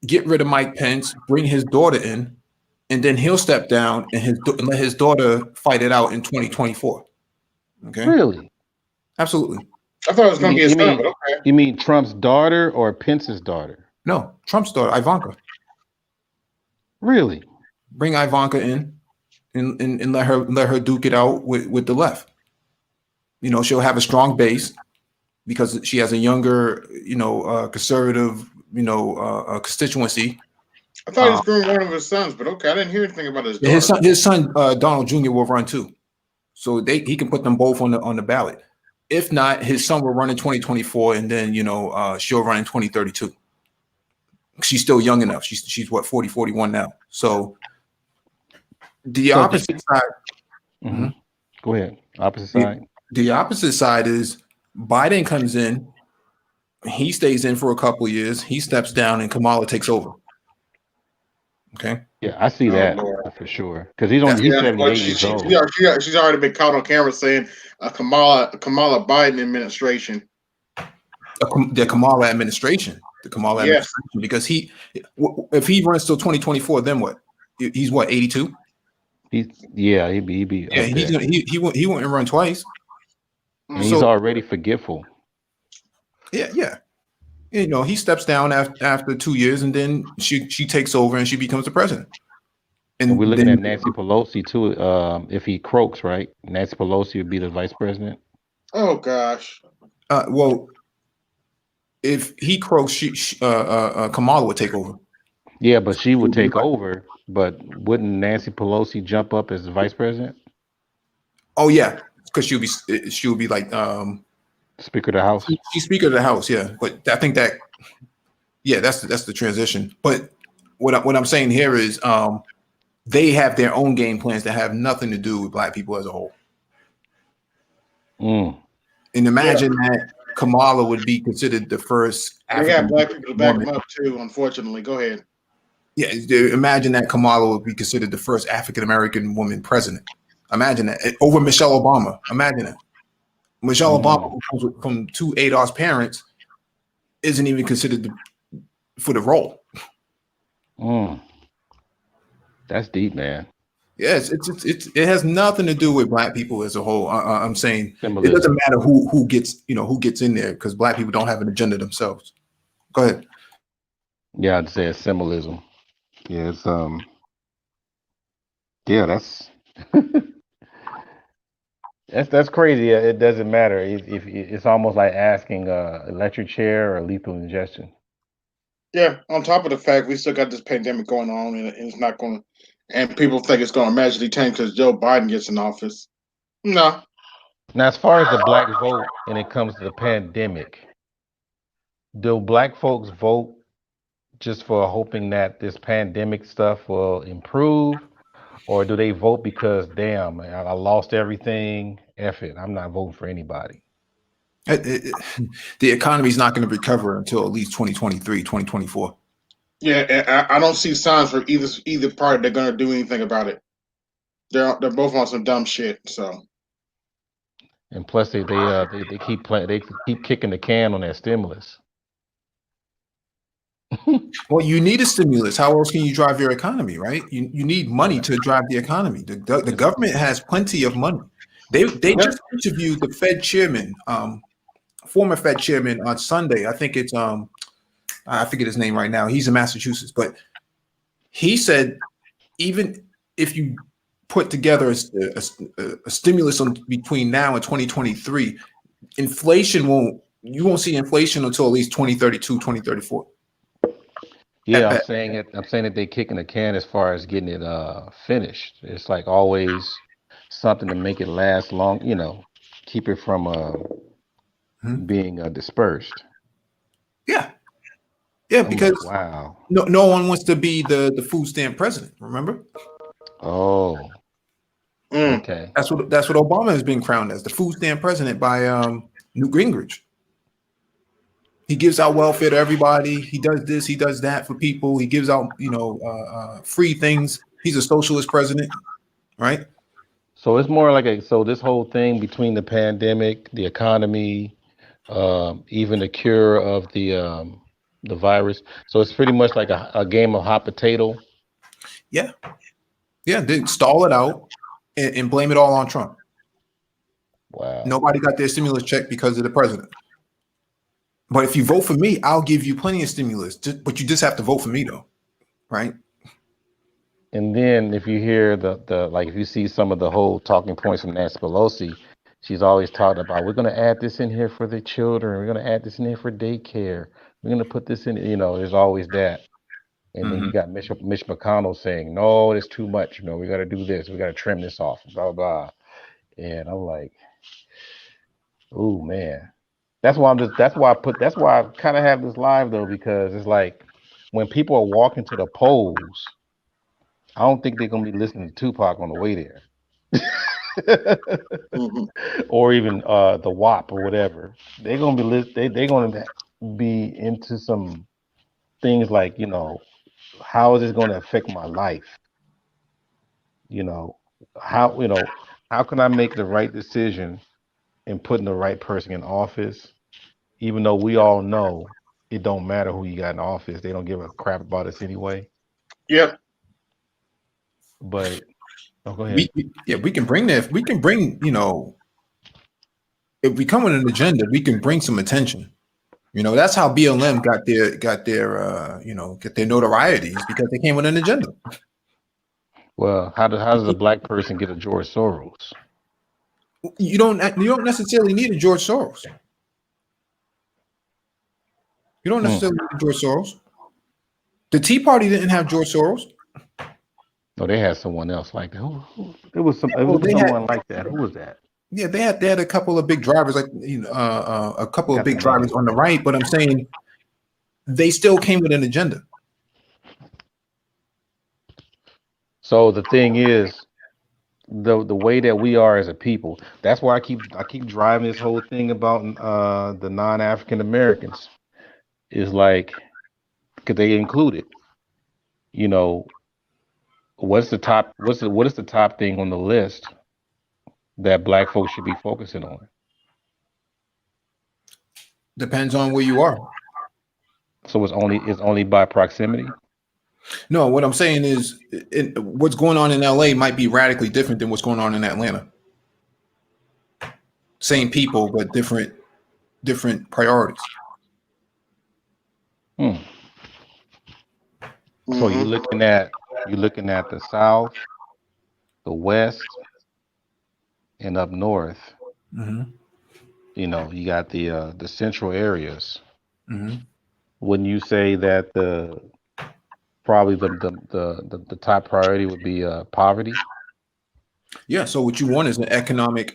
Get rid of Mike Pence, bring his daughter in, and then he'll step down and let his daughter fight it out in 2024. Okay. Really? Absolutely. I thought it was going to be his son, but okay. You mean Trump's daughter or Pence's daughter? No, Trump's daughter, Ivanka. Really? Bring Ivanka in and let her duke it out with the left. She'll have a strong base because she has a younger, conservative, constituency. I thought he was screwing one of his sons, but okay, I didn't hear anything about his daughter. His son Donald Jr. will run too, so he can put them both on the ballot. If not, his son will run in 2024, and then she'll run in 2032. She's still young enough. She's what, 40, 41 now. So the opposite side. Mm-hmm. Go ahead. Opposite side. The opposite side is Biden comes in. He stays in for a couple years. He steps down, and Kamala takes over. Okay. Yeah, I see Oh, that Lord. for sure. Because he's Yeah, 78 she, years she, old. she's already been caught on camera saying Kamala Biden administration. The Kamala administration. Yes. Because if he runs till 2024, then what? He's what, 82? He'd be Yeah, up he's there. gonna he wouldn't run twice. And he's already forgetful. Yeah. You know, he steps down after 2 years, and then she takes over and she becomes the president. And we're looking then, at Nancy Pelosi too. If he croaks, right, Nancy Pelosi would be the vice president. Oh gosh. Well, if he croaks, Kamala would take over. Yeah, but she would take over. But wouldn't Nancy Pelosi jump up as the vice president? Oh yeah, because she'll be like Speaker of the House. She's Speaker of the House, yeah. But I think that, yeah, that's the transition. But what I'm saying here is they have their own game plans that have nothing to do with Black people as a whole. Mm. And imagine that Kamala would be considered the first We got Black people to back them up too, unfortunately. Go ahead. Yeah, imagine that Kamala would be considered the first African-American woman president. Imagine that. Over Michelle Obama. Imagine that. Michelle Obama, who comes from two ADOS parents, isn't even considered for the role. Mm. That's deep, man. Yes, it has nothing to do with Black people as a whole. I'm saying Symbolism. It doesn't matter who gets in there, because Black people don't have an agenda themselves. Go ahead. Yeah, I'd say it's symbolism. Yeah, it's yeah, that's that's crazy. It doesn't matter. If it's almost like asking electric chair or lethal ingestion. Yeah, on top of the fact we still got this pandemic going on, and it's not going to, and people think it's going to magically change because Joe Biden gets in office. No. Now, as far as the Black vote, and it comes to the pandemic, do Black folks vote just for hoping that this pandemic stuff will improve, or do they vote because, damn, I lost everything, F it, I'm not voting for anybody? The economy is not going to recover until at least 2023, 2024. Yeah, I don't see signs for either party they're going to do anything about it. They're both on some dumb shit. So, and plus they keep playing, they keep kicking the can on that stimulus. Well, you need a stimulus. How else can you drive your economy, right? You need money to drive the economy. The government has plenty of money. They just interviewed the Fed chairman, former Fed chairman, on Sunday. I think it's I forget his name right now. He's in Massachusetts, but he said even if you put together a stimulus between now and 2023, you won't see inflation until at least 2032, 2034. Yeah, I'm saying that they're kicking the can as far as getting it finished. It's like always something to make it last long, keep it from being dispersed. Yeah, because wow, no one wants to be the food stamp president. Remember? Oh, okay. That's what Obama has been crowned as, the food stamp president by Newt Gingrich. He gives out welfare to everybody. He does this, he does that for people. He gives out, free things. He's a socialist president, right? So it's more like this whole thing between the pandemic, the economy, even the cure of the virus. So it's pretty much like a game of hot potato. Yeah. They stall it out and blame it all on Trump. Wow. Nobody got their stimulus check because of the president. But if you vote for me, I'll give you plenty of stimulus. But you just have to vote for me, though, right? And then if you hear the like, if you see some of the whole talking points from Nancy Pelosi, she's always talking about, we're going to add this in here for the children. We're going to add this in here for daycare. We're going to put this in, there's always that. And then you got Mitch McConnell saying, no, it's too much. We got to do this. We got to trim this off, blah, blah. And I'm like, oh, man. That's why I kind of have this live, though, because it's like when people are walking to the polls, I don't think they're going to be listening to Tupac on the way there. Or even the WAP or whatever. They're going to be they're going to be into some things like, how is this going to affect my life? You know, how can I make the right decision in putting the right person in office, even though we all know it don't matter who you got in office. They don't give a crap about us anyway. Yep. But go ahead. We can bring that. We can bring, if we come with an agenda, we can bring some attention. That's how BLM got their get their notoriety, is because they came with an agenda. Well, how does a black person get a George Soros? You don't necessarily need a George Soros. You don't necessarily need a George Soros. The Tea Party didn't have George Soros. No, they had someone else like that. It was They someone like that. Who was that? Yeah, they had a couple of big drivers, like a couple of big drivers on the right. But I'm saying they still came with an agenda. So the thing is, the way that we are as a people, that's why I keep driving this whole thing about the non-African Americans, is like, because they included, what is the top thing on the list that black folks should be focusing on? Depends on where you are. So it's only by proximity? No, what I'm saying is what's going on in LA might be radically different than what's going on in Atlanta. Same people, but different priorities. So you're looking at the South, the West, and up north. Mm-hmm. You got the central areas. Mm-hmm. Wouldn't you say that probably the top priority would be poverty? Yeah. So what you want is an economic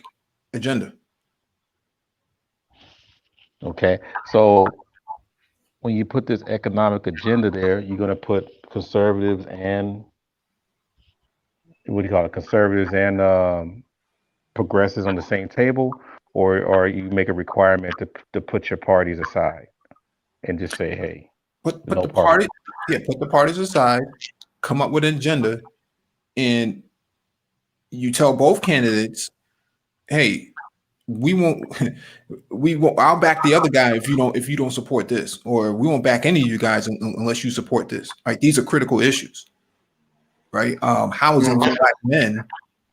agenda. Okay. So when you put this economic agenda there, you're going to put conservatives and conservatives and progressives on the same table, or you make a requirement to put your parties aside and just say, hey, put the parties aside, come up with an agenda, and you tell both candidates, hey, we won't I'll back the other guy if you don't support this, or we won't back any of you guys unless you support this. Right? These are critical issues. Right? Housing for black men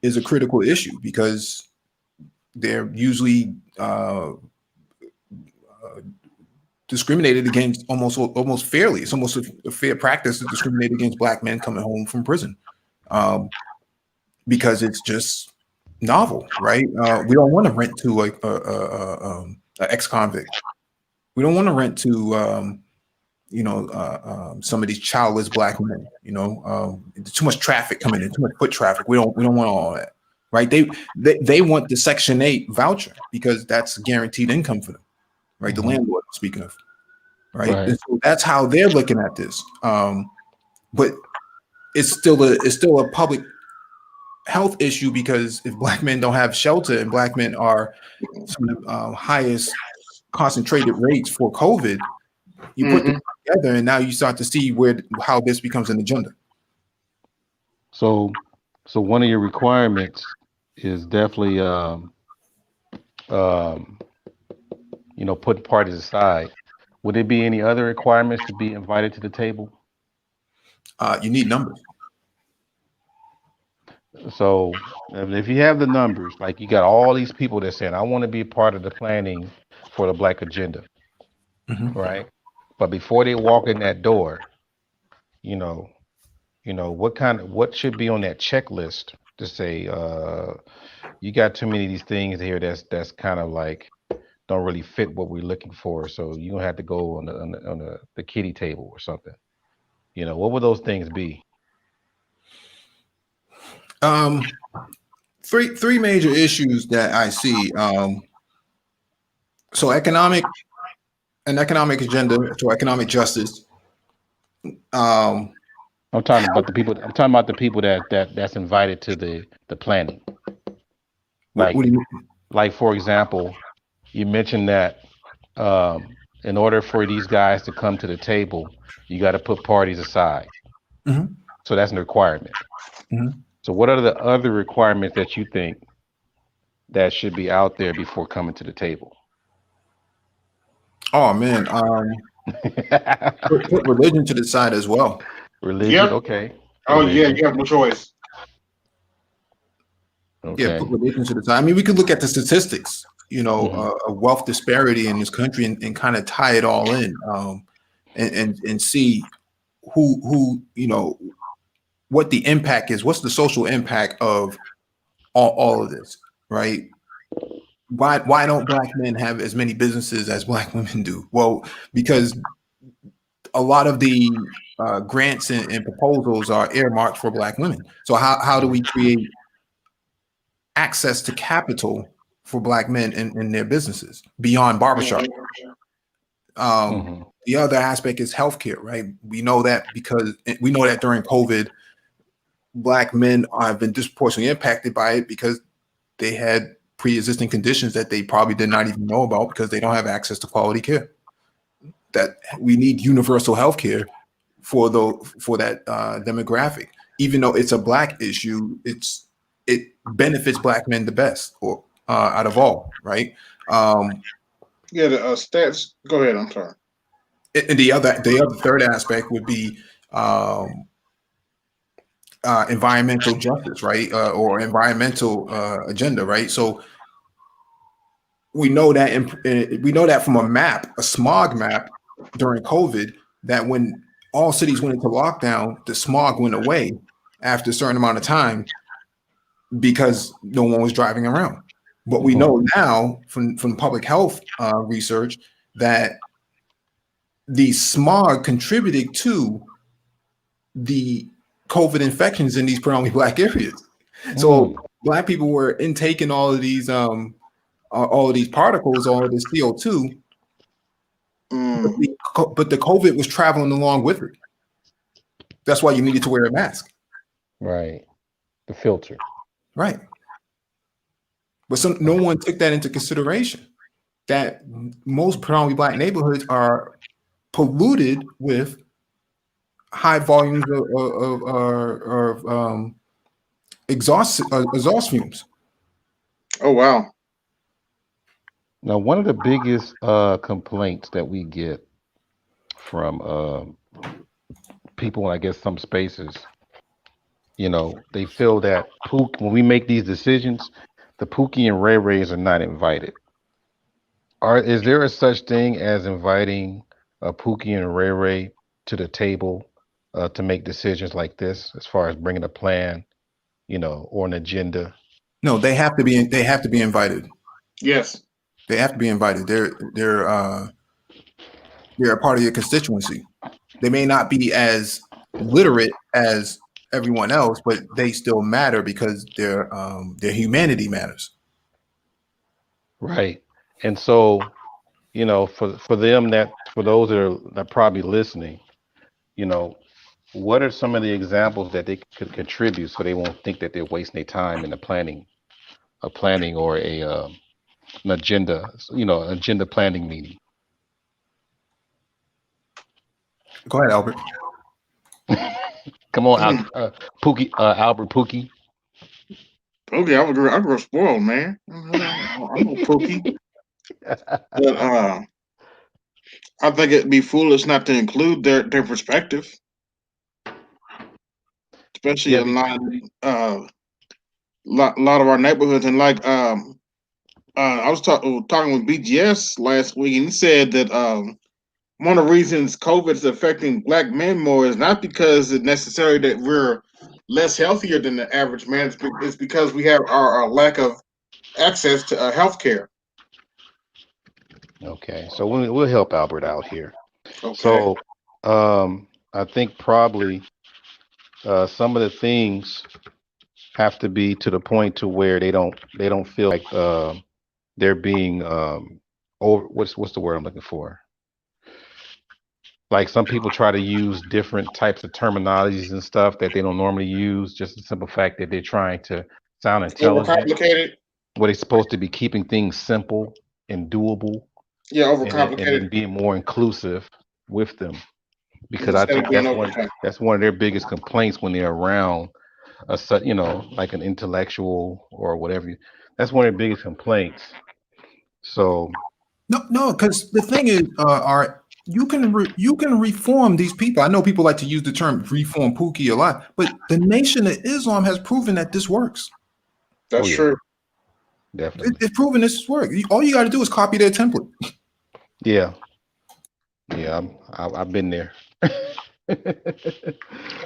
is a critical issue because they're usually discriminated against almost fairly. It's almost a fair practice to discriminate against black men coming home from prison, because it's just novel, right? We don't want to rent to an ex-convict. We don't want to rent to some of these childless black men. Too much traffic coming in, too much foot traffic. We don't want all that, right? They want the Section 8 voucher because that's guaranteed income for them, right? The landlord, speaking of, right? And so that's how they're looking at this. But it's still a public health issue, because if black men don't have shelter, and black men are some of the highest concentrated rates for COVID, you put them together, and now you start to see how this becomes an agenda. So one of your requirements is definitely putting parties aside. Would there be any other requirements to be invited to the table? You need numbers. So if you have the numbers, like you got all these people that saying, I want to be part of the planning for the black agenda, right? But before they walk in that door, what should be on that checklist to say, you got too many of these things here that's kind of like don't really fit what we're looking for. So you're gonna have to go on the kiddie table or something. What would those things be? Three major issues that I see. So an economic agenda, so economic justice. I'm talking about the people. I'm talking about the people that's invited to the planning. Like, what do you mean? Like, for example, you mentioned that in order for these guys to come to the table, you got to put parties aside. Mhm. So that's a requirement. Mhm. So what are the other requirements that you think that should be out there before coming to the table? Oh man, put religion to the side as well. Religion, Yep. okay. Oh yeah, Religion, you have no choice. Yeah, okay. put religion to the side. I mean, we could look at the statistics, Hmm. a wealth disparity in this country, and kind of tie it all in, and see who what the impact is. What's the social impact of all of this, right? Why don't black men have as many businesses as black women do? Well, because a lot of the grants and proposals are earmarked for black women. So how do we create access to capital for black men in their businesses beyond barbershop? Hmm. The other aspect is healthcare, right? We know that because we know that during COVID, black men have been disproportionately impacted by it because they had pre-existing conditions that they probably did not even know about because they don't have access to quality care. That we need universal health care for that demographic. Even though it's a black issue, it benefits black men the best, or out of all, right? Um, Yeah, the stats. Go ahead. I'm sorry. and the other third aspect would be um, environmental justice, right, or environmental agenda, right? So we know that we know that from a smog map during COVID, that when all cities went into lockdown, the smog went away after a certain amount of time because no one was driving around. But we know now from public health research that the smog contributed to the COVID infections in these predominantly black areas. So black people were intaking all of these particles, all of this CO2, Mm. but the COVID was traveling along with it. That's why you needed to wear a mask, Right. The filter. right? But no one took that into consideration. That most predominantly black neighborhoods are polluted with high volumes of exhaust fumes. Oh wow. Now, one of the biggest complaints that we get from people, I guess, some spaces, they feel that when we make these decisions, the Pookie and Ray Rays are not invited. Is there a such thing as inviting a Pookie and a Ray Ray to the table to make decisions like this, as far as bringing a plan, or an agenda? No, they have to be. They have to be invited. Yes. They have to be invited. They're a part of your constituency. They may not be as literate as everyone else, but they still matter because their humanity matters. Right. And so, for them, for those that are probably listening, you know, what are some of the examples that they could contribute so they won't think that they're wasting their time in a planning or an agenda, agenda planning meeting? Go ahead, Albert. Come on, Pookie, Albert Pookie. Okay, I grew up spoiled, man. I'm no Pookie. But I think it'd be foolish not to include their perspective, especially Yeah. in lot of our neighborhoods. And like I was talking with BGS last week, and he said that one of the reasons COVID is affecting black men more is not because it's necessary that we're less healthier than the average man. It's because we have our lack of access to health care. Okay, so we'll help Albert out here. Okay. So, I think probably some of the things have to be to the point to where they don't feel like they're being over. What's the word I'm looking for? Like some people try to use different types of terminologies and stuff that they don't normally use, just the simple fact that they're trying to sound intelligent. Overcomplicated. What they're supposed to be keeping things simple and doable. Yeah, and then overcomplicated. being more inclusive with them, because I Instead of think being overcome. that's one of their biggest complaints when they're around like an intellectual or whatever. That's one of their biggest complaints. So No, because the thing is, Art, you can reform these people. I know people like to use the term reform Pookie a lot, but the Nation of Islam has proven that this works. oh That's yeah, true. definitely. It's proven this works. All you got to do is copy their template. Yeah, yeah, I've been there.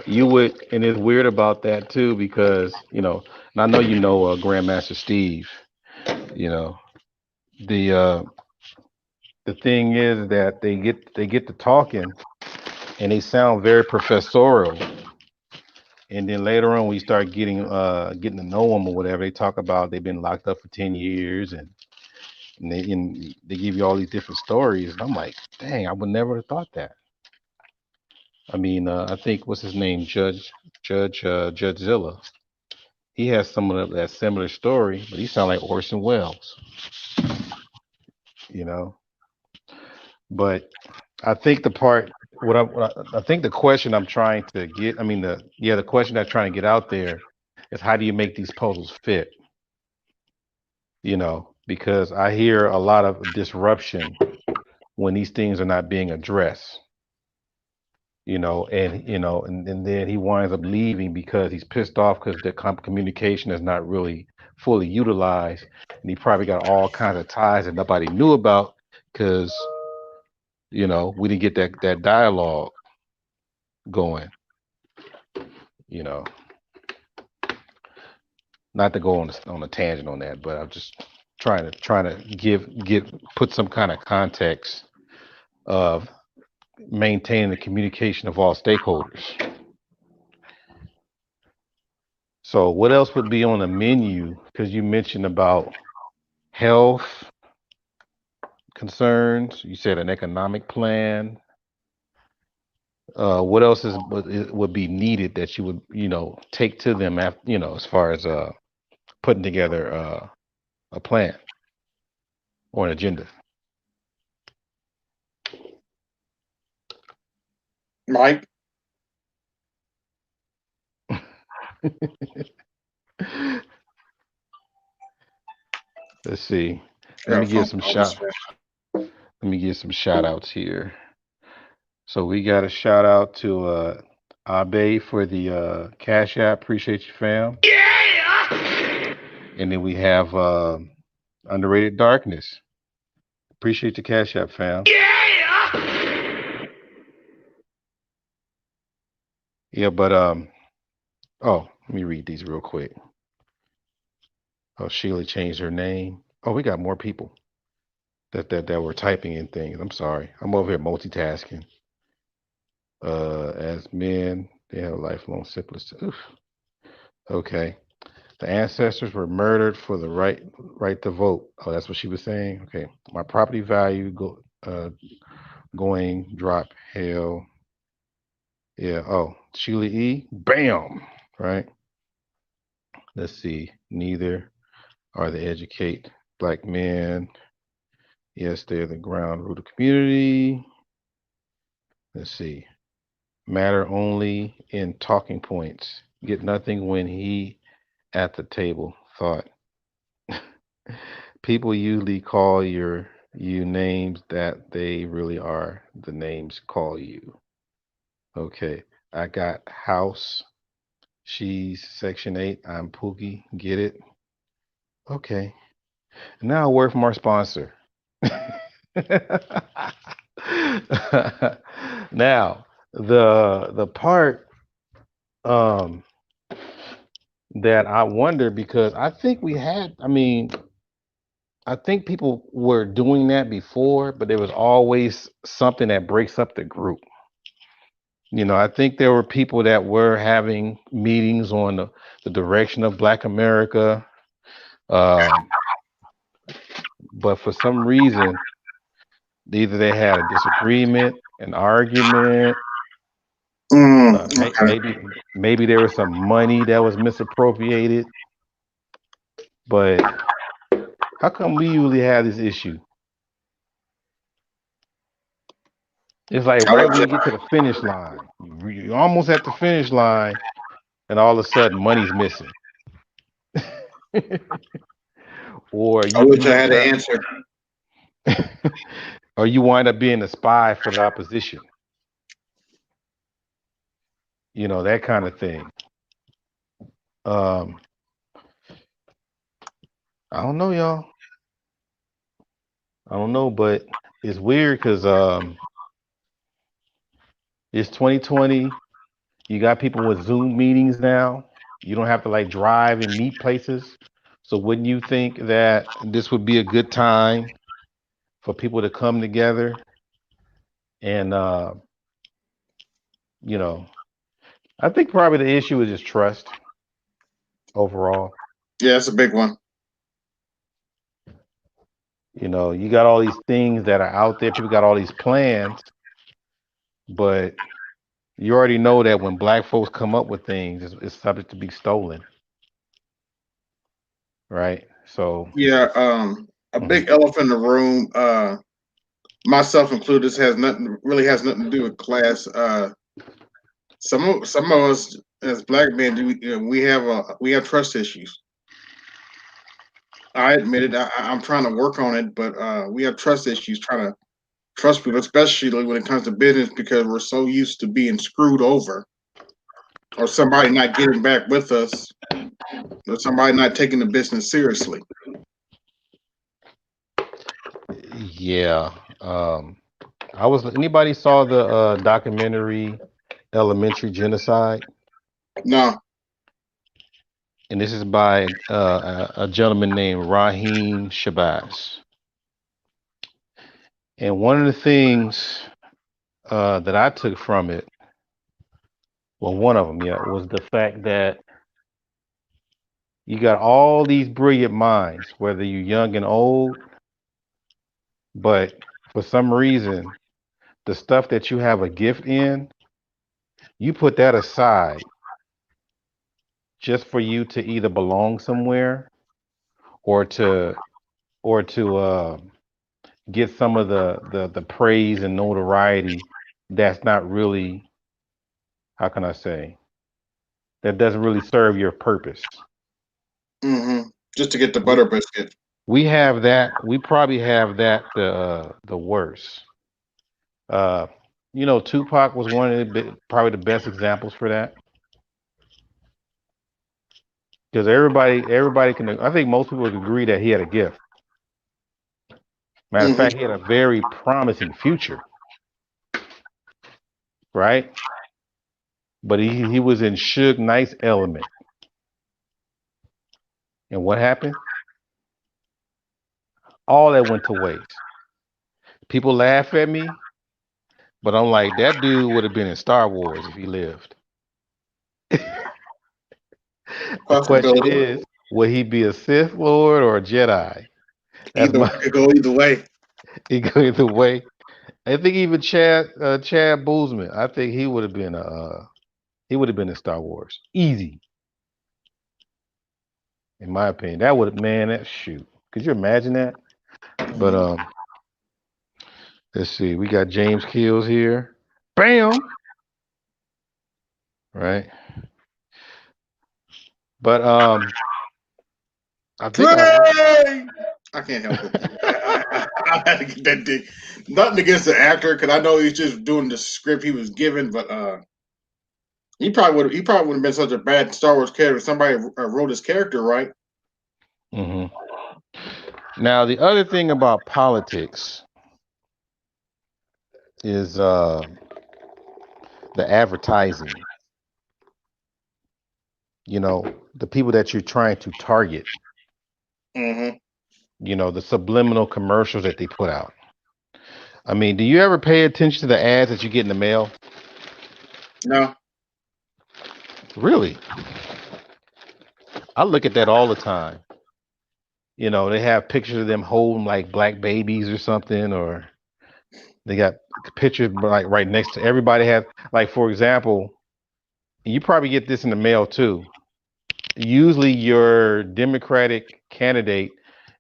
You would, and it's weird about that too, because and I know Grandmaster Steve. You know, the the thing is that they get to talking, and they sound very professorial. And then later on, we start getting to know them or whatever. They talk about they've been locked up for 10 years, and they give you all these different stories. And I'm like, dang, I would never have thought that. I mean, I think what's his name, Judge Zilla. He has some of that similar story, but he sounds like Orson Welles, you know. But I think I think the question I'm trying to get, I mean, the question I'm trying to get out there is, how do you make these puzzles fit? Because I hear a lot of disruption when these things are not being addressed. And then he winds up leaving because he's pissed off because the communication is not really fully utilized, and he probably got all kinds of ties that nobody knew about because we didn't get that dialogue going. You know, not to go on a tangent on that, but I'm just trying to put some kind of context of maintaining the communication of all stakeholders. So what else would be on the menu? Because you mentioned about health concerns. You said an economic plan. What else would be needed that you would take to them after, as far as putting together a plan or an agenda? Mike, Let's see. I Let got me a give phone some call. shout outs here. So we got a shout out to Abe for the Cash App. Appreciate you, fam. And then we have Underrated Darkness. Appreciate the Cash App, fam. Yeah, but oh, let me read these real quick. Oh, Sheila changed her name. Oh, we got more people that were typing in things. I'm sorry. I'm over here multitasking. As men, they have lifelong syphilis. Oof. Okay. The ancestors were murdered for the right to vote. Oh, that's what she was saying. Okay. My property value going drop. Hell. Yeah. Oh, Sheila E. Bam. Right. Let's see. Neither are they educate black men. Yes, they're the ground root of community. Let's see. Matter only in talking points. Get nothing when he at the table. Thought. People usually call you names that they really are the names call you. Okay. I got house. She's section 8. I'm Pookie. Get it? Okay. Now a word from our sponsor. Now, the part that I wonder, because I think people were doing that before, but there was always something that breaks up the group. I think there were people that were having meetings on the direction of Black America, but for some reason, either they had a disagreement, an argument, Okay. maybe there was some money that was misappropriated. But how come we usually have this issue? It's like I right love when you Jedi. get to the finish line, you're almost at the finish line, and all of a sudden money's missing, or I you wish I you had an answer. or you wind up being a spy for the opposition. You know, that kind of thing. Um, I don't know, y'all. I don't know, but it's weird because it's 2020. You got people with Zoom meetings now. You don't have to like drive and meet places. So wouldn't you think that this would be a good time for people to come together and you know, I think probably the issue is just trust overall. Yeah, that's a big one. You know, you got all these things that are out there, people got all these plans, but you already know that when black folks come up with things, it's subject to be stolen, right? So, Yeah, a mhm. big elephant in the room. Myself included. This has nothing to do with class. Some of us as black men do. We have trust issues. I admit it. I'm trying to work on it, but we have trust issues trying to trust people, especially when it comes to business, because we're so used to being screwed over, or somebody not getting back with us, or somebody not taking the business seriously. Yeah. I was anybody saw the documentary Elementary Genocide? No. And this is by a gentleman named Raheem Shabazz. And one of the things that I took from it, well, one of them, yeah, was the fact that you got all these brilliant minds, whether you're young and old, but for some reason, the stuff that you have a gift in, you put that aside just for you to either belong somewhere or to or to get some of the praise and notoriety that's not really, how can I say, that doesn't really serve your purpose. Hmm. Just to get the We butter biscuit. we have that. We probably have that the worst. Uh, you know, Tupac was one of probably the best examples for that because everybody can. I think most people would agree that he had a gift. Matter of Hmm. fact, he had a very promising future, right? But he was in Suge Knight's element, and what happened? All that went to waste. People laugh at me, but I'm like, that dude would have been in Star Wars if he lived. The question Possibility. is, will he be a Sith Lord or a Jedi? That's Either my it go either way. either way. I think even Chad Boozman, I think he would have been he would have been in Star Wars. Easy, in my opinion. That would have man, that shoot. Could you imagine that? But Mhm. let's see. We got James Kills here. Bam! Right. But I think Trey! I can't help it. I had to get that dick. Nothing against the actor, because I know he's just doing the script he was given, but he probably would have been such a bad Star Wars character if somebody wrote his character right. hmm Now the other thing about politics is the advertising. You know, the people that you're trying to target. Mm-hmm. You know, the subliminal commercials that they put out. I mean, do you ever pay attention to the ads that you get in the mail? No. Really? I look at that all the time. You know, they have pictures of them holding like black babies or something, or they got pictures like right next to everybody has, like, for example, you probably get this in the mail too. Usually your Democratic candidate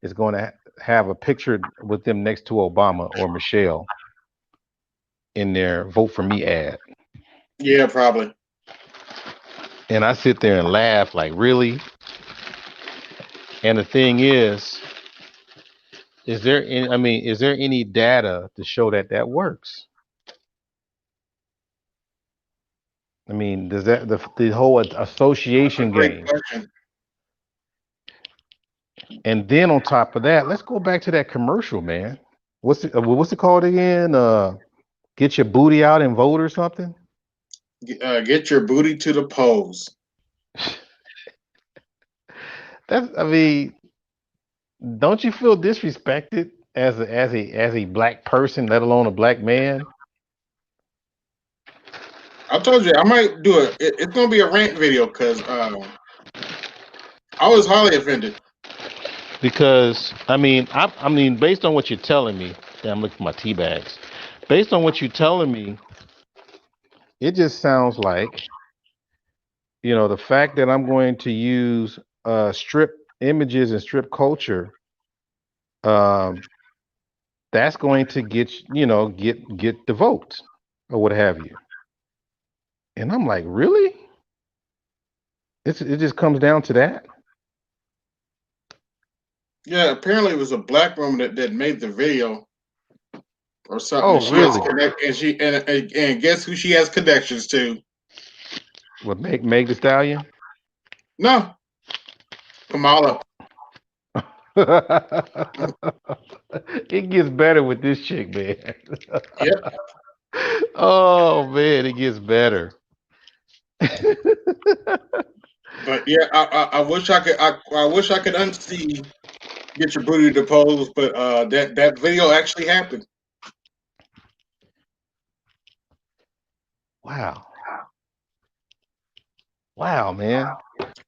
is going to have a picture with them next to Obama or Michelle. in their vote for me ad. Yeah, probably. And I sit there and laugh like, really? And the thing is there any, I mean, is there any data to show that that works? I mean, does that the whole association Great game? question. And then on top of that, let's go back to that commercial, man. What's it called again? Get your booty out and vote or something. Get your booty to the polls. That's, I mean, don't you feel disrespected as a black person, let alone a black man? I told you I might do it's gonna be a rant video because I was highly offended. Because I mean, based on what you're telling me, yeah, I'm looking for my tea bags. Based on what you're telling me, it just sounds like, the fact that I'm going to use strip images and strip culture, that's going to get the votes or what have you. And I'm like, really? It just comes down to that? Yeah, apparently it was a black woman that made the video or something. Oh, And she has really? and guess who she has connections to? What, Meg the Stallion? No, Kamala. It gets better with this chick, man. Yep. Oh man, it gets better. But yeah, I wish I could unsee get your booty to polls, but that video actually happened. Wow. Wow, man.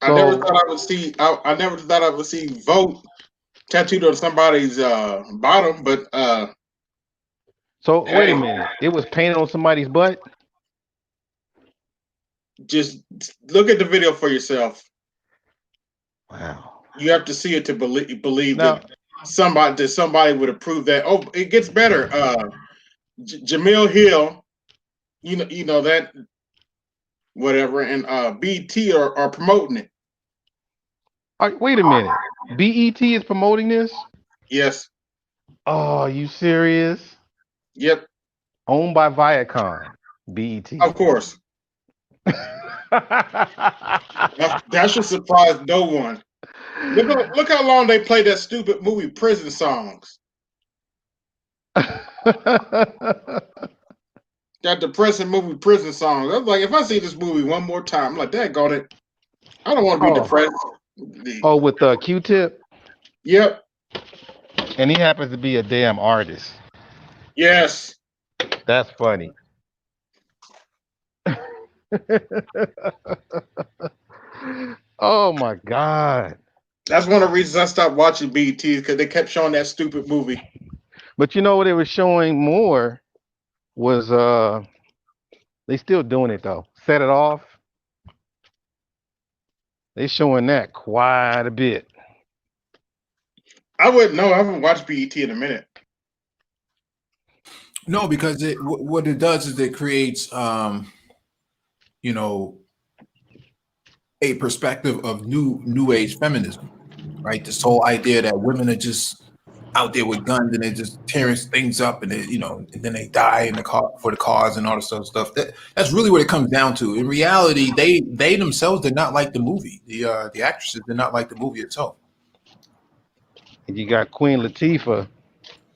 I never So thought I would see. I never thought I would see vote tattooed on somebody's bottom, but wait a minute. It was painted on somebody's butt? just look at the video for yourself. Wow. You have to see it to believe Now, that somebody would approve that. Oh, it gets better. Jamil Hill, you know that whatever, and BT are promoting it. wait a minute. BET is promoting this? Yes. Oh, are you serious? Yep. Owned by Viacom. BET. Of course. That should surprise no one. Look how long they played that stupid movie Prison Songs. That depressing movie Prison Songs. I was like, if I see this movie one more time, I'm like, daggone it. I don't want to be depressed. Oh, with Q-Tip? Yep. And he happens to be a damn artist. Yes. That's funny. Oh my God. That's one of the reasons I stopped watching BET, because they kept showing that stupid movie. But you know what they were showing more was they still doing it though. Set It Off. They showing that quite a bit. I wouldn't know. I haven't watched BET in a minute. No, because what it does is it creates a perspective of new age feminism, right? This whole idea that women are just out there with guns and they're just tearing things up, and and then they die in the car for the cause and all this other stuff. That's really what it comes down to. In reality, they themselves did not like the movie. The actresses did not like the movie itself. And you got Queen Latifah.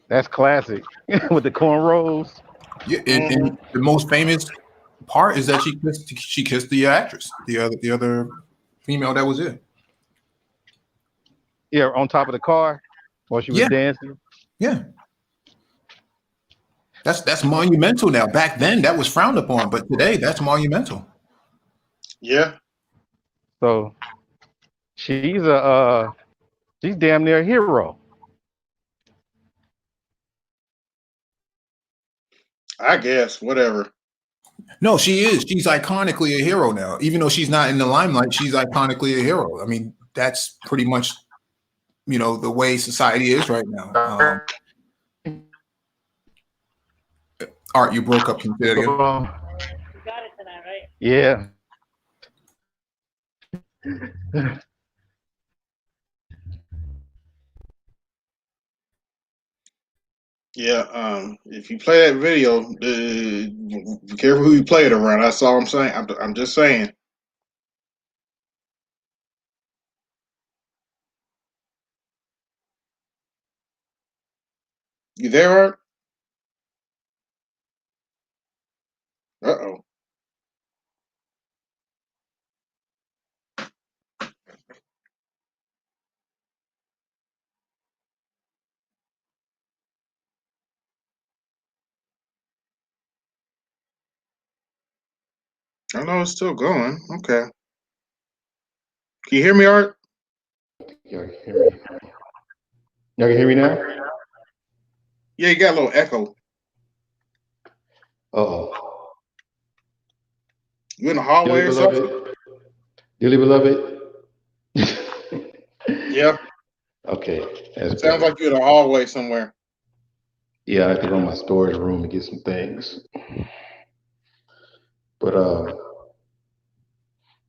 That's classic with the cornrows. Yeah, and the most famous part is that she kissed the actress, the other female that was in. Yeah, on top of the car while she was dancing. Yeah. That's monumental now. Back then that was frowned upon, but today that's monumental. Yeah. So she's damn near a hero. I guess, whatever. No, she is. She's iconically a hero now. Even though she's not in the limelight, she's iconically a hero. I mean, that's pretty much, the way society is right now. Art, you broke up. Can you say that again? Yeah. Yeah, if you play that video, be careful who you play it around. That's all I'm saying. I'm just saying. You there, Art? Uh-oh. I know it's still going. Okay. Can you hear me, Art? Y'all can hear me. Y'all can hear me now? Yeah, you got a little echo. Uh-oh. You in the hallway Dearly or something? beloved. Dearly beloved. Yeah. Okay, that's Sounds better. like you're in the hallway somewhere. Yeah, I have to go to my storage room to get some things. But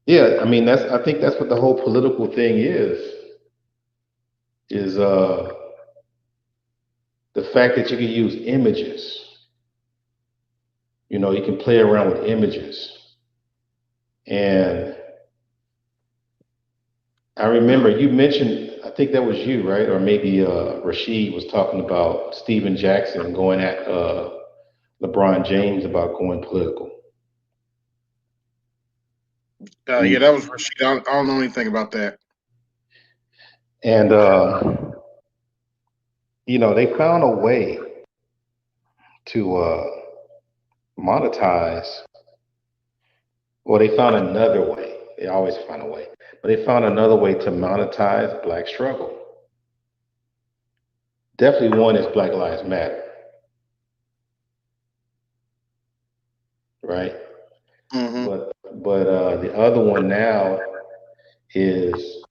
yeah, I mean I think that's what the whole political thing is the fact that you can use images. You know, you can play around with images. And I remember you mentioned, I think that was you, right? Or maybe Rashid was talking about Steven Jackson going at LeBron James about going political. Yeah, that was Rashid. I don't know anything about that. And you know, they found a way to monetize, or they found another way. They always find a way, but they found another way to monetize Black struggle. Definitely one is Black Lives Matter, right? Mm-hmm. But the other one now is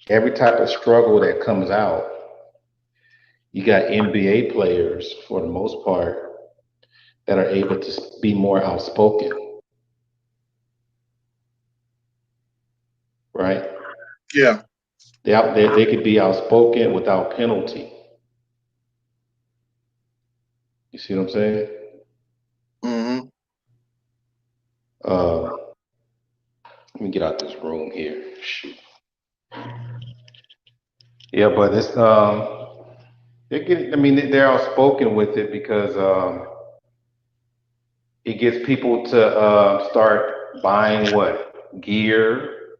every type of struggle that comes out. You got NBA players for the most part that are able to be more outspoken, right? Yeah. They could be outspoken without penalty. You see what I'm saying? Mm-hmm. Uh, let me get out this room here. Shoot. Yeah, but it's they get. I mean, they're outspoken with it because it gets people to start buying what gear,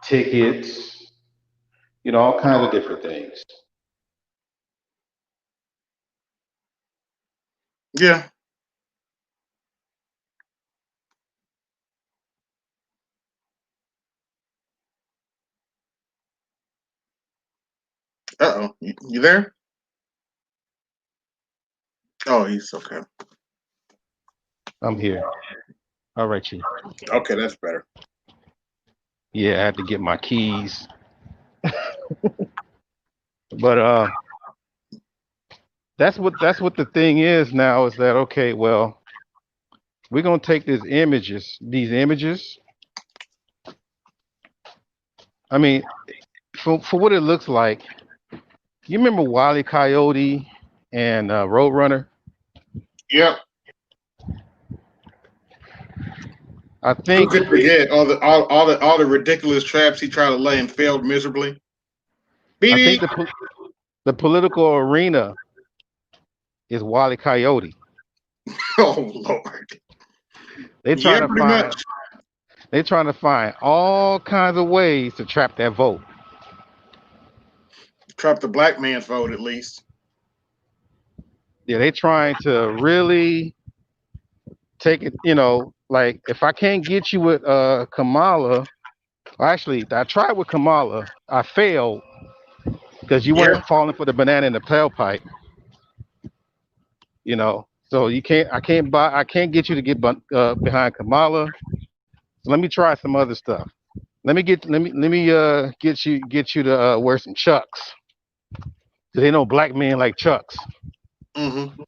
tickets, you know, all kinds of different things. Yeah. Uh-oh. You there? Oh, he's okay. I'm here. All right, Chief. Okay, that's better. Yeah, I had to get my keys, but that's what the thing is now is that okay? Well, we're gonna take these images. I mean, for what it looks like. You remember Wile E. Coyote and Roadrunner? Yep. I Who think could forget all the ridiculous traps he tried to lay and failed miserably? Beep I think beep. the political arena is Wile E. Coyote. Oh Lord. They Yeah, trying to pretty find much. they trying to find all kinds of ways to trap that vote. Trap the black man's vote at least. Yeah, they trying to really take it. You know, like if I can't get you with Kamala, well, actually I tried with Kamala, I failed because you Yeah. weren't falling for the banana in the tailpipe. You know, so I can't get you to get behind Kamala. So let me try some other stuff. Let me get you to wear some Chucks. 'Cause they know black men like Chucks. Mm-hmm.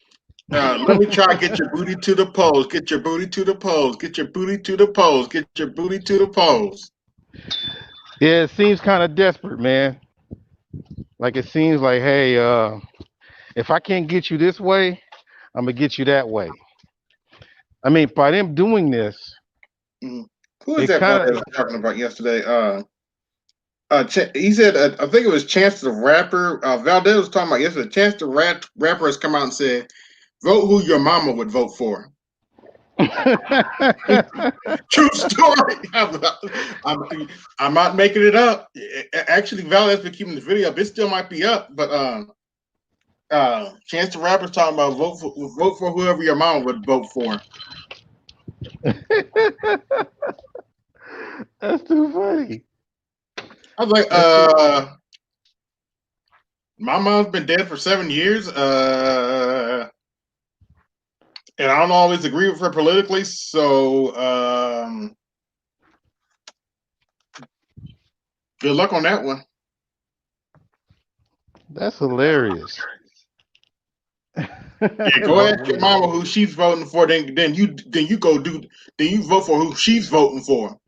Let me try. Get your booty to the polls. Get your booty to the polls. Get your booty to the polls. Get your booty to the polls. Yeah, it seems kind of desperate, man. Like it seems like, hey, if I can't get you this way, I'm gonna get you that way. I mean, by them doing this, Mhm. Who is it that brother kind I was talking about yesterday? He said, I think it was Chance the Rapper. Valdez was talking about yesterday. Chance the Rapper has come out and said, "Vote who your mama would vote for." of. True story. I'm not making it up. Actually, Valdez been keeping the video up. It still might be up, but Chance the Rapper's talking about vote for whoever your mama would vote for. That's too funny. I was like, That's too, my mom's been dead for 7 years. And I don't always agree with her politically, so good luck on that one. that's hilarious. Yeah, go ask your mama who she's voting for. Then you vote for who she's voting for.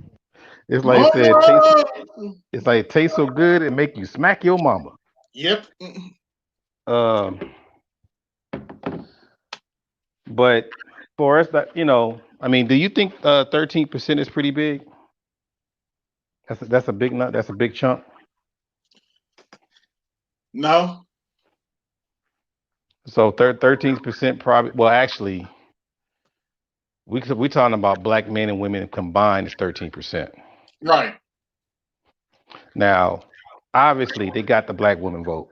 It's like it said, taste. Mama! It's like it tastes so good it make you smack your mama. Yep. Um, but for us, that I mean, do you think 13% is pretty big? That's a big nut. That's a big chunk. No. So 13% probably. Well, actually, we talking about black men and women combined is 13%. Right. Now, obviously, they got the black women vote.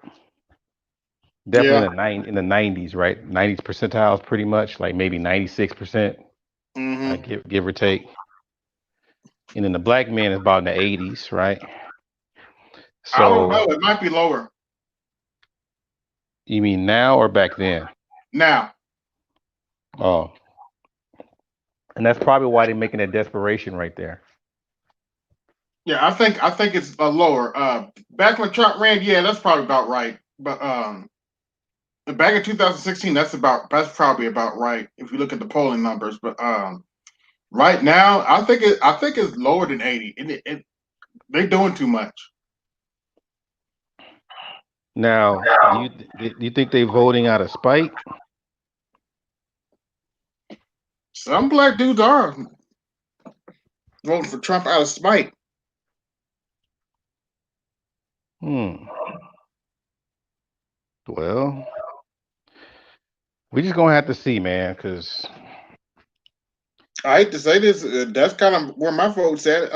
Definitely in the 90s, right? 90s percentiles, pretty much, like maybe 96%, Mm-hmm. like give or take. And then the black man is about in the 80s, right? I don't So know. It might be lower you mean now or back then? now. Oh, and that's probably why they're making that desperation right there. Yeah, I think it's lower. Back when Trump ran, yeah, that's probably about right. But back in 2016, that's probably about right if you look at the polling numbers. But right now, I think it's lower than 80. They're doing too much. Now, do you think they're voting out of spite? Some black dudes are voting for Trump out of spite. Well, we just gonna have to see, man, because I hate to say this, that's kind of where my vote's at.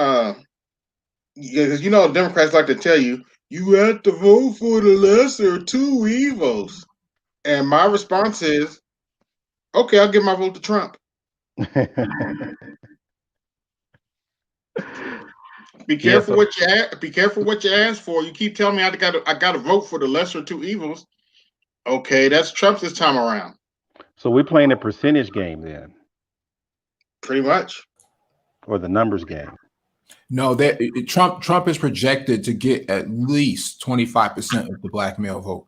Because Democrats like to tell you have to vote for the lesser of two evils, and my response is, okay, I'll give my vote to Trump. Be careful what you Be careful what you ask for. You keep telling me I got to vote for the lesser of two evils. Okay, that's Trump's this time around. So we're playing a percentage game then, pretty much, or the numbers game. No, Trump is projected to get at least 25% of the black male vote.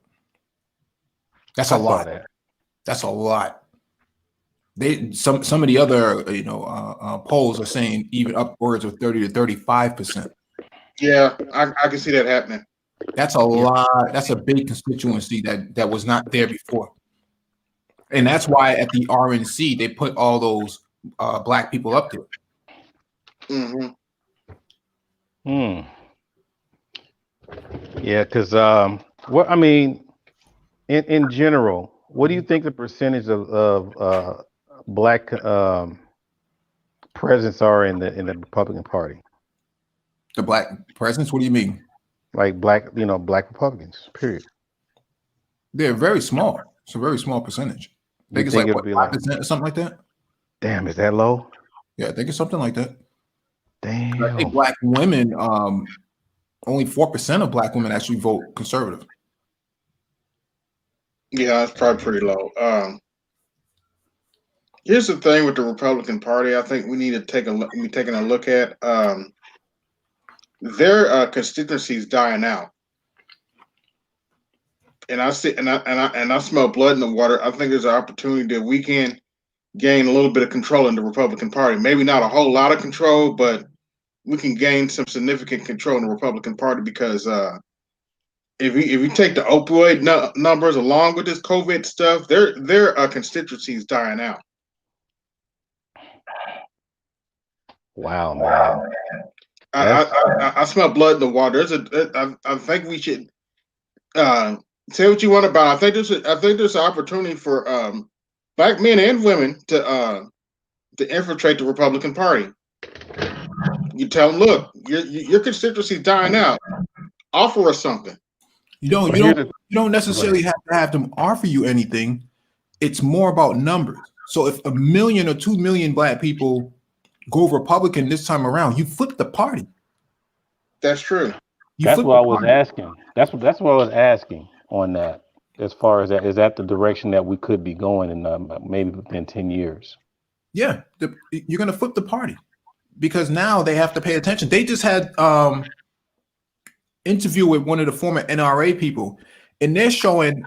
That's a lot. That's a lot. Some of the other polls are saying even upwards of 30 to 35%. Yeah, I can see that happening. That's a lot. That's a big constituency that was not there before. And that's why at the RNC they put all those black people up there. Mm-hmm. Yeah, because what I mean, in general, what do you think the percentage of black presence are in the Republican Party? The black presence? What do you mean? Like black Republicans, period. They're very small. It's a very small percentage. I think it's like what, 5% or something like that. Damn, is that low? Yeah, I think it's something like that. Damn. I think black women, only 4% of black women actually vote conservative. Yeah, it's probably pretty low. Here's the thing with the Republican Party. I think we need to be taking a look at their constituencies dying out. and I see and I smell blood in the water. I think there's an opportunity that we can gain a little bit of control in the Republican Party. Maybe not a whole lot of control, but we can gain some significant control in the Republican Party because if you take the opioid numbers along with this COVID stuff, their constituency is dying out. Wow, man. I smell blood in the water. I think we should say what you want about it. I think there's an opportunity for black men and women to infiltrate the Republican Party. You tell them, look, your constituency is dying out. Offer us something. You don't necessarily have to have them offer you anything. It's more about numbers. So if 1 million or 2 million black people go Republican this time around, you flip the party. That's true. That's what I was asking. That's what I was asking on that. As far as that, is that the direction that we could be going in maybe within 10 years? Yeah, you're going to flip the party because now they have to pay attention. They just had interview with one of the former NRA people, and they're showing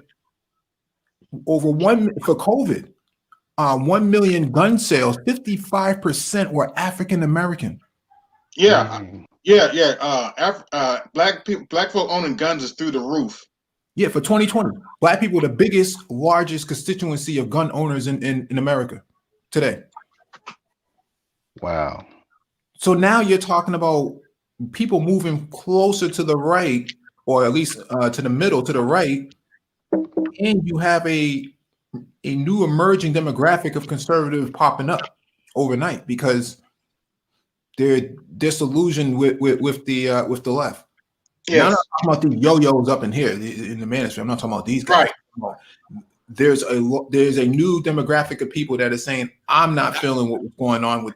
over for COVID, 1 million gun sales, 55% were African American. Yeah, black folk owning guns is through the roof. Yeah, for 2020, black people are the biggest, largest constituency of gun owners in America today. Wow. So now you're talking about people moving closer to the right, or at least to the middle, to the right, and you have a new emerging demographic of conservatives popping up overnight because they're disillusioned with the left. Yes. I'm not talking about the yo-yos up in here in the manosphere. I'm not talking about these guys. Right. There's a new demographic of people that are saying, I'm not feeling what was going on with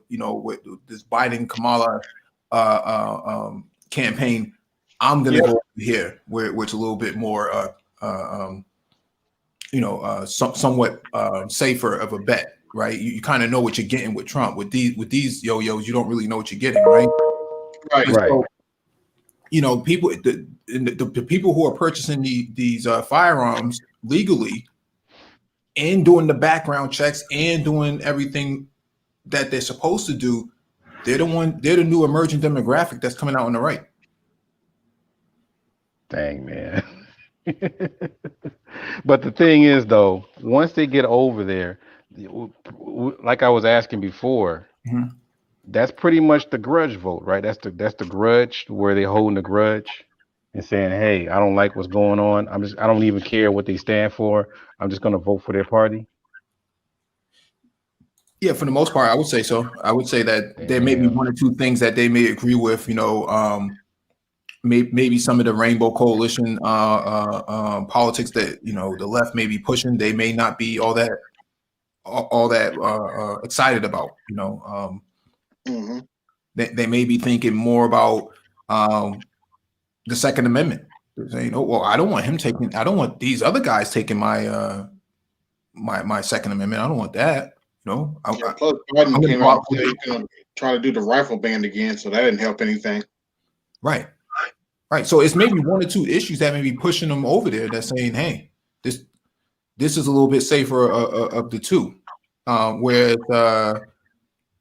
this Biden Kamala campaign. I'm gonna go over here where it's a little bit more somewhat safer of a bet, right? You kind of know what you're getting with Trump. With these yo-yos, you don't really know what you're getting, right? Right. So, people, the people who are purchasing these firearms legally and doing the background checks and doing everything that they're supposed to do, they're the new emerging demographic that's coming out on the right. Dang, man. But the thing is, though, once they get over there, like I was asking before, that's pretty much the grudge vote, right? That's the grudge where they holding the grudge and saying, "Hey, I don't like what's going on. I don't even care what they stand for. I'm just going to vote for their party." Yeah, for the most part, I would say so. I would say that there may be one or two things that they may agree with. Maybe some of the Rainbow Coalition politics that the left may be pushing, they may not be all that excited about. They may be thinking more about the Second Amendment. They're saying, "Oh, well, I don't want these other guys taking my my Second Amendment. I don't want that." Plus Biden came out and said he's going to try to do the rifle ban again, so that didn't help anything. Right. So it's maybe one or two issues that may be pushing them over there. That's saying, "Hey, this is a little bit safer of the two." Whereas,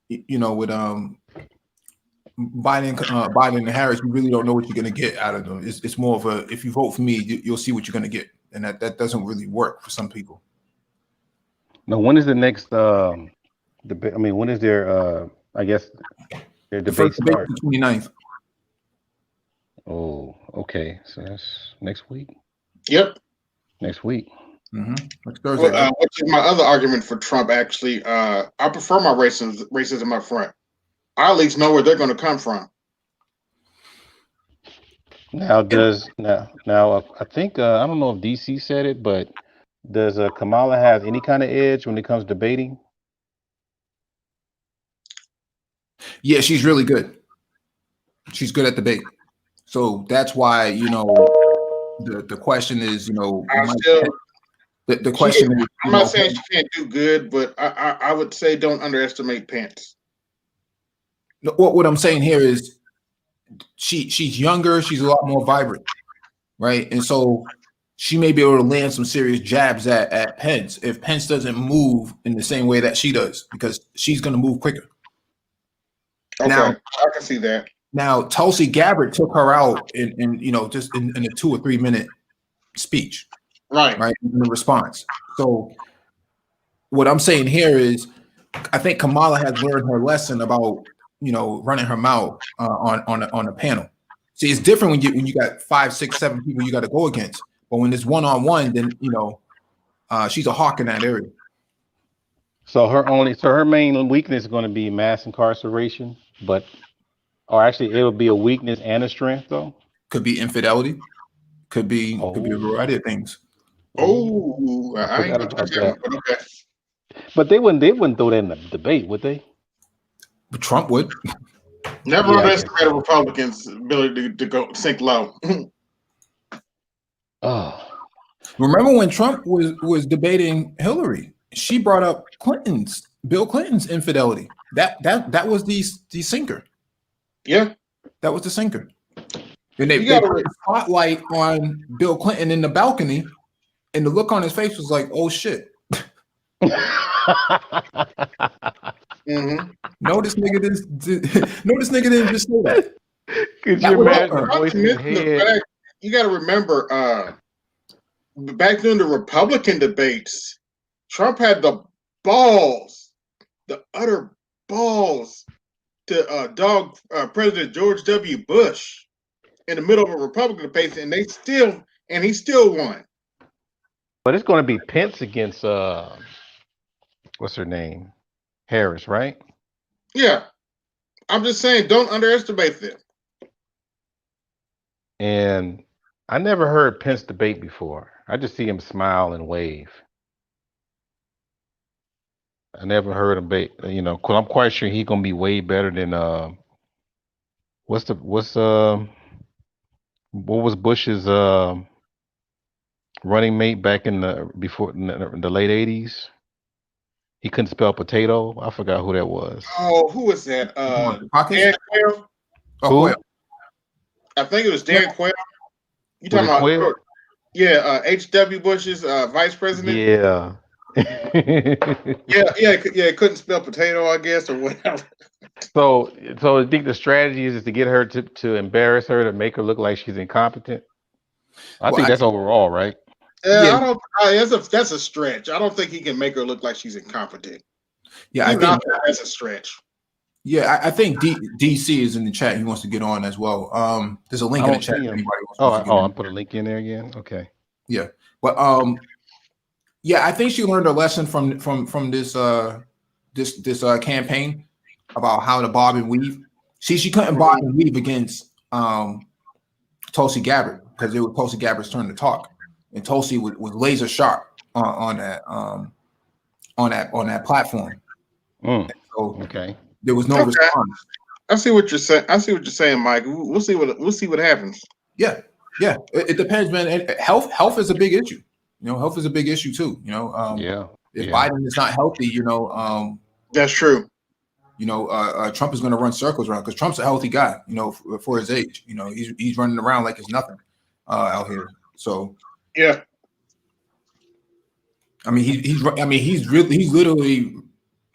with Biden and Harris, you really don't know what you're going to get out of them. It's more of a, if you vote for me, you'll see what you're going to get, and that doesn't really work for some people. Now, when is the next debate? I mean, when is their their debate start? The 29th. Oh, okay. So that's next week. Yep. Next week. Next Thursday. Which is my other argument for Trump. Actually, I prefer my racism up front. I at least know where they're going to come from. Now, I think I don't know if DC said it, but does Kamala have any kind of edge when it comes to debating? Yeah, she's really good. She's good at debate. So that's why, the question is, the question is, I'm not saying she can't do good, but I would say don't underestimate Pence. What I'm saying here is she's younger, she's a lot more vibrant, right? And so she may be able to land some serious jabs at Pence if Pence doesn't move in the same way that she does, because she's going to move quicker. Okay, Now, I can see that. Now, Tulsi Gabbard took her out in just in a 2 or 3 minute speech, Right. in the response. So what I'm saying here is, I think Kamala has learned her lesson about running her mouth on a panel. See, it's different when you got 5, 6, 7 people you got to go against, but when it's one-on-one, then she's a hawk in that area. So her main weakness is going to be mass incarceration, or actually it'll be a weakness and a strength though. Could be infidelity, could be a variety of things. Oh, I ain't forgot gonna about touch that that. one, but okay. But they wouldn't throw that in the debate, would they? But Trump would. Never Yeah, I underestimate a Republican's ability to go sink low. Oh, Remember when Trump was debating Hillary? She brought up Bill Clinton's infidelity. That was the sinker. Yeah, that was the sinker. And they You gotta put the spotlight on Bill Clinton in the balcony, and the look on his face was like, "Oh shit." mm-hmm. No, this nigga didn't just say that. Could That you would imagine help the her. voice in his head? You got to remember, back during the Republican debates, Trump had the utter balls, to dog President George W. Bush in the middle of a Republican debate, and he still won. But it's going to be Pence against what's her name, Harris, right? Yeah, I'm just saying, don't underestimate them. And I never heard Pence debate before. I just see him smile and wave. I never heard him debate. Cause I'm quite sure he's gonna be way better than what was Bush's running mate back in the late '80s? He couldn't spell potato. I forgot who that was. Oh, who was that? Dan Quayle? Quayle. I think it was Dan Quayle. You talking about Quayle? Yeah, H.W. Bush's vice president. Yeah. yeah, couldn't spell potato, I guess, or whatever. So I think the strategy is to get her to embarrass her, to make her look like she's incompetent. I think that's overall, right? Yeah, I don't. That's a stretch. I don't think he can make her look like she's incompetent. Yeah, I think that's a stretch. Yeah, I think DC is in the chat. He wants to get on as well. There's a link in the chat. I'll put a link in there again. Okay. Yeah, but yeah, I think she learned a lesson from this campaign about how to bob and weave. See, she couldn't bob and weave against Tulsi Gabbard because it was Tulsi Gabbard's turn to talk, and Tulsi was laser sharp on that platform. So, okay. There was no response. I see what you're saying. Mike. We'll see what happens. Yeah. It depends, man. Health is a big issue. Health is a big issue too. If Biden is not healthy, that's true. Trump is going to run circles around because Trump's a healthy guy. For his age, he's running around like it's nothing out here. So yeah. I mean, he's literally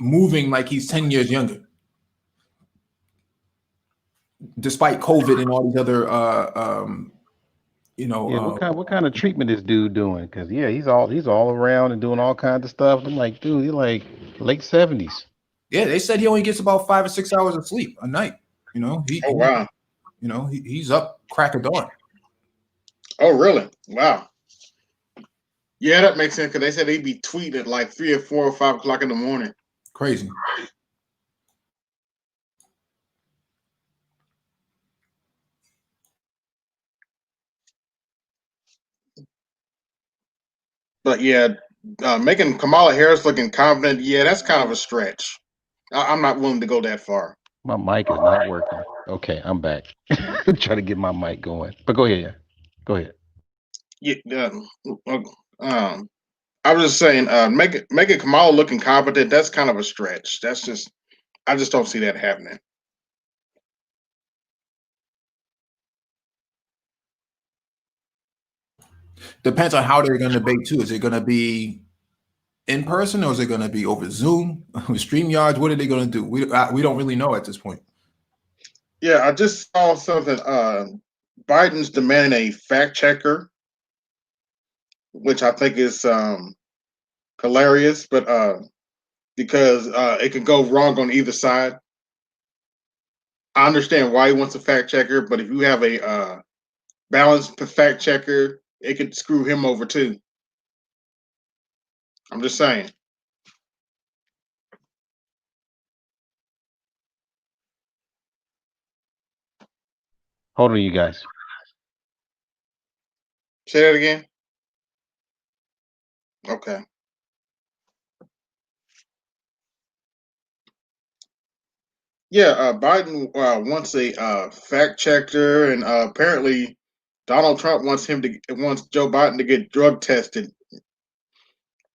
moving like he's 10 years younger. Despite COVID and all these other, what kind of treatment is dude doing? Because he's all around and doing all kinds of stuff. I'm like, dude, he's like late 70s. Yeah, they said he only gets about 5 or 6 hours of sleep a night. Wow. He's up crack of dawn. Oh, really? Wow. Yeah, that makes sense because they said he'd be tweeting at like 3 or 4 or 5 o'clock in the morning. Crazy. But yeah, making Kamala Harris looking confident, that's kind of a stretch. I'm not willing to go that far. My mic is not working. Okay, I'm back. I'm trying to get my mic going. But go ahead. Go ahead. Yeah. I was just saying, making Kamala looking competent, that's kind of a stretch. I just don't see that happening. Depends on how they're going to debate too. Is it going to be in person or is it going to be over Zoom, with StreamYards? What are they going to do? We don't really know at this point. Yeah, I just saw something. Biden's demanding a fact checker, which I think is hilarious, but because it can go wrong on either side. I understand why he wants a fact checker, but if you have a balanced fact checker, it could screw him over too. I'm just saying. Hold on, you guys. Say that again. Okay. Yeah, Biden wants a fact checker, and apparently Donald Trump wants Joe Biden to get drug tested.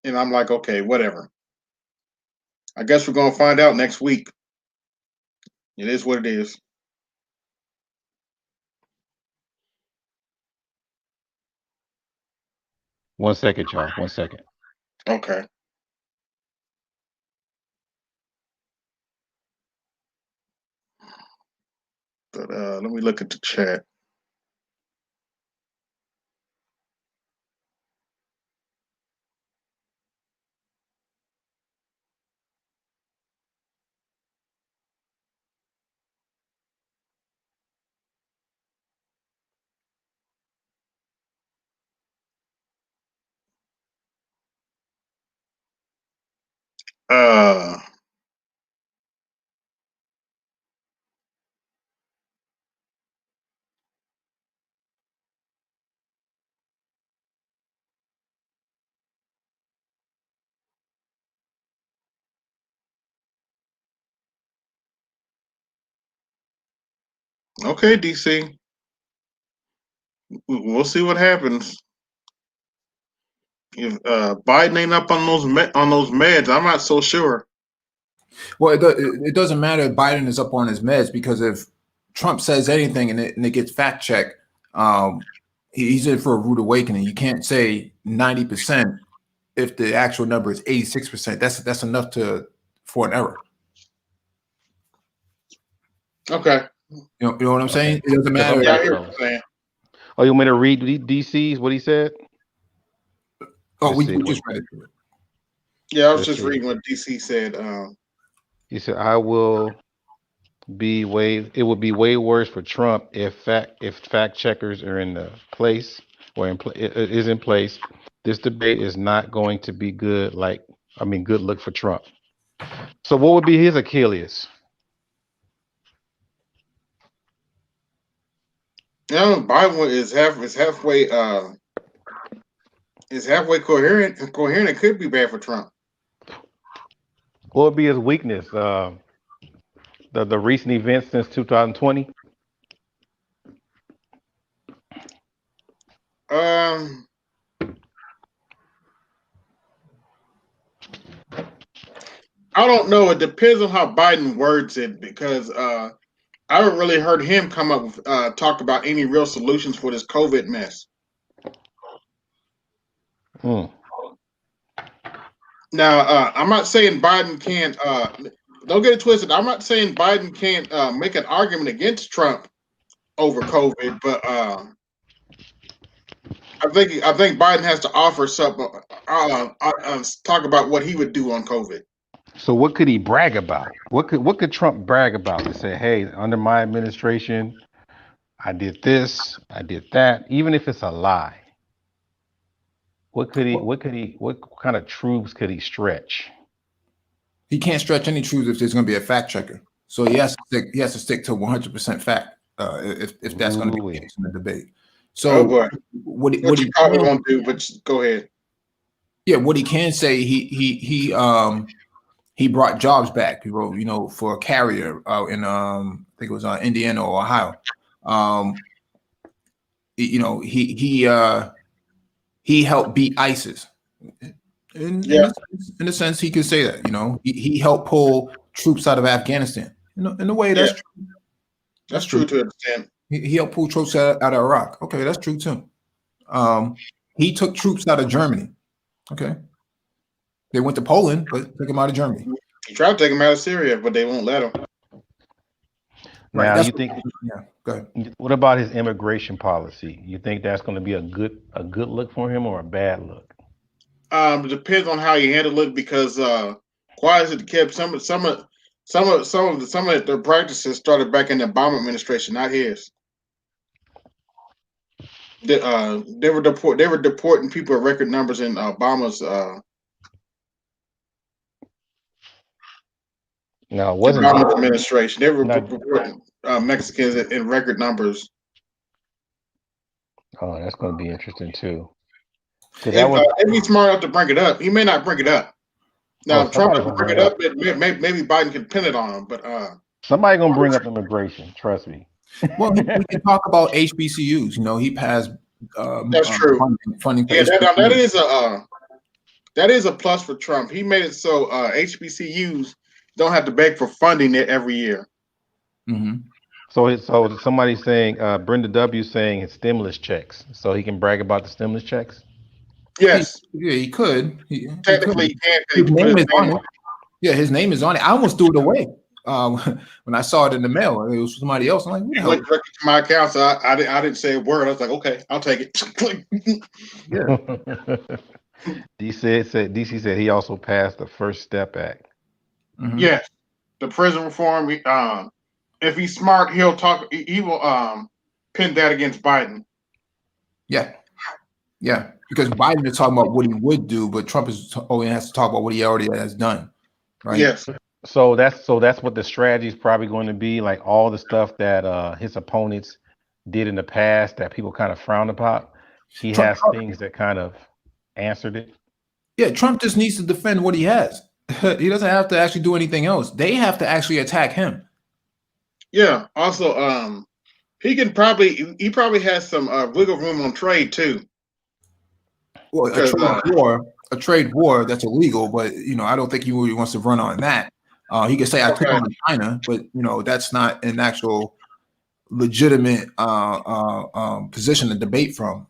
And I'm like, okay, whatever. I guess we're gonna find out next week. It is what it is. One second, y'all. 1 second. Okay. But let me look at the chat. Uh, okay, DC. We'll see what happens. If Biden ain't up on those meds, I'm not so sure. Well, it doesn't matter if Biden is up on his meds, because if Trump says anything and it gets fact checked, he's in for a rude awakening. You can't say 90% if the actual number is 86%. That's enough for an error. Okay. You know what I'm saying? It doesn't matter. Yeah, I hear what you're saying. Oh, you want me to read DC's what he said? Oh, we Let's see. just read it. Yeah, I was Let's just see. reading what DC said. He said, "I will be way. It would be way worse for Trump if fact checkers are in the place or is in place. This debate is not going to be good. Good look for Trump. So, what would be his Achilles? Biden is halfway coherent. It could be bad for Trump. What would be his weakness? The recent events since 2020. I don't know. It depends on how Biden words it, because I haven't really heard him come up with talk about any real solutions for this COVID mess. Now, I'm not saying Biden can't. Don't get it twisted. I'm not saying Biden can't make an argument against Trump over COVID, but I think Biden has to offer something. Talk about what he would do on COVID. So what could he brag about? What could Trump brag about to say, hey, under my administration, I did this, I did that, even if it's a lie? What kind of truths could he stretch? He can't stretch any truths if there's going to be a fact checker. So he has to stick to 100% fact if that's going to be the case in the debate. So what he probably won't do, but go ahead. Yeah, what he can say, he brought jobs back. He wrote, for a carrier in I think it was Indiana or Ohio. He helped beat ISIS. In a sense, he could say that. He helped pull troops out of Afghanistan. In a way, that's true. That's true to an extent. He helped pull troops out of Iraq. Okay, that's true too. He took troops out of Germany. Okay. They went to Poland, but took them out of Germany. He tried to take him out of Syria, but they won't let him. Right. Now, That's you think? yeah. Go ahead. What about his immigration policy? You think that's going to be a good look for him or a bad look? It depends on how you handle it because quiet as it kept, some of their practices started back in the Obama administration, not his. They were deporting people at record numbers in Obama's No, it wasn't. Obama's administration. They were Not- deporting Mexicans in record numbers. Oh, that's going to be interesting too. 'Cause that If, was if he's smart enough to bring it up, he may not bring it up. Now, Oh, if Trump somebody doesn't bring it will up, maybe Biden can pin it on him. But somebody going to bring up immigration. Trust me. Well, we can talk about HBCUs. You know, he passed. That's true. Funding for yeah, HBCUs. that is a plus for Trump. He made it so HBCUs don't have to beg for funding it every year. Mm-hmm. So somebody's saying Brenda W saying his stimulus checks, so he can brag about the stimulus checks. Yes, Yeah, he could. technically, He he can. could. His name is on it. Yeah, his name is on it. I almost threw it away when I saw it in the mail. It was somebody else. I'm like, what the It hell? went directly to my account, so I didn't say a word. I was like, okay, I'll take it. Yeah. DC said he also passed the First Step Act. Mhm. Yes, the prison reform. If he's smart, he'll talk. He will pin that against Biden. Yeah. Yeah. Because Biden is talking about what he would do, but Trump only has to talk about what he already has done. Right. Yes, So that's what the strategy is probably going to be, like all the stuff that his opponents did in the past that people kind of frowned upon. He Trump- has things that kind of answered it. Yeah, Trump just needs to defend what he has. He doesn't have to actually do anything else. They have to actually attack him. yeah. Also, he probably has some wiggle room on trade too. Well, a trade war that's illegal, but I don't think he really wants to run on that. He can say I took on China, but that's not an actual legitimate position to debate from.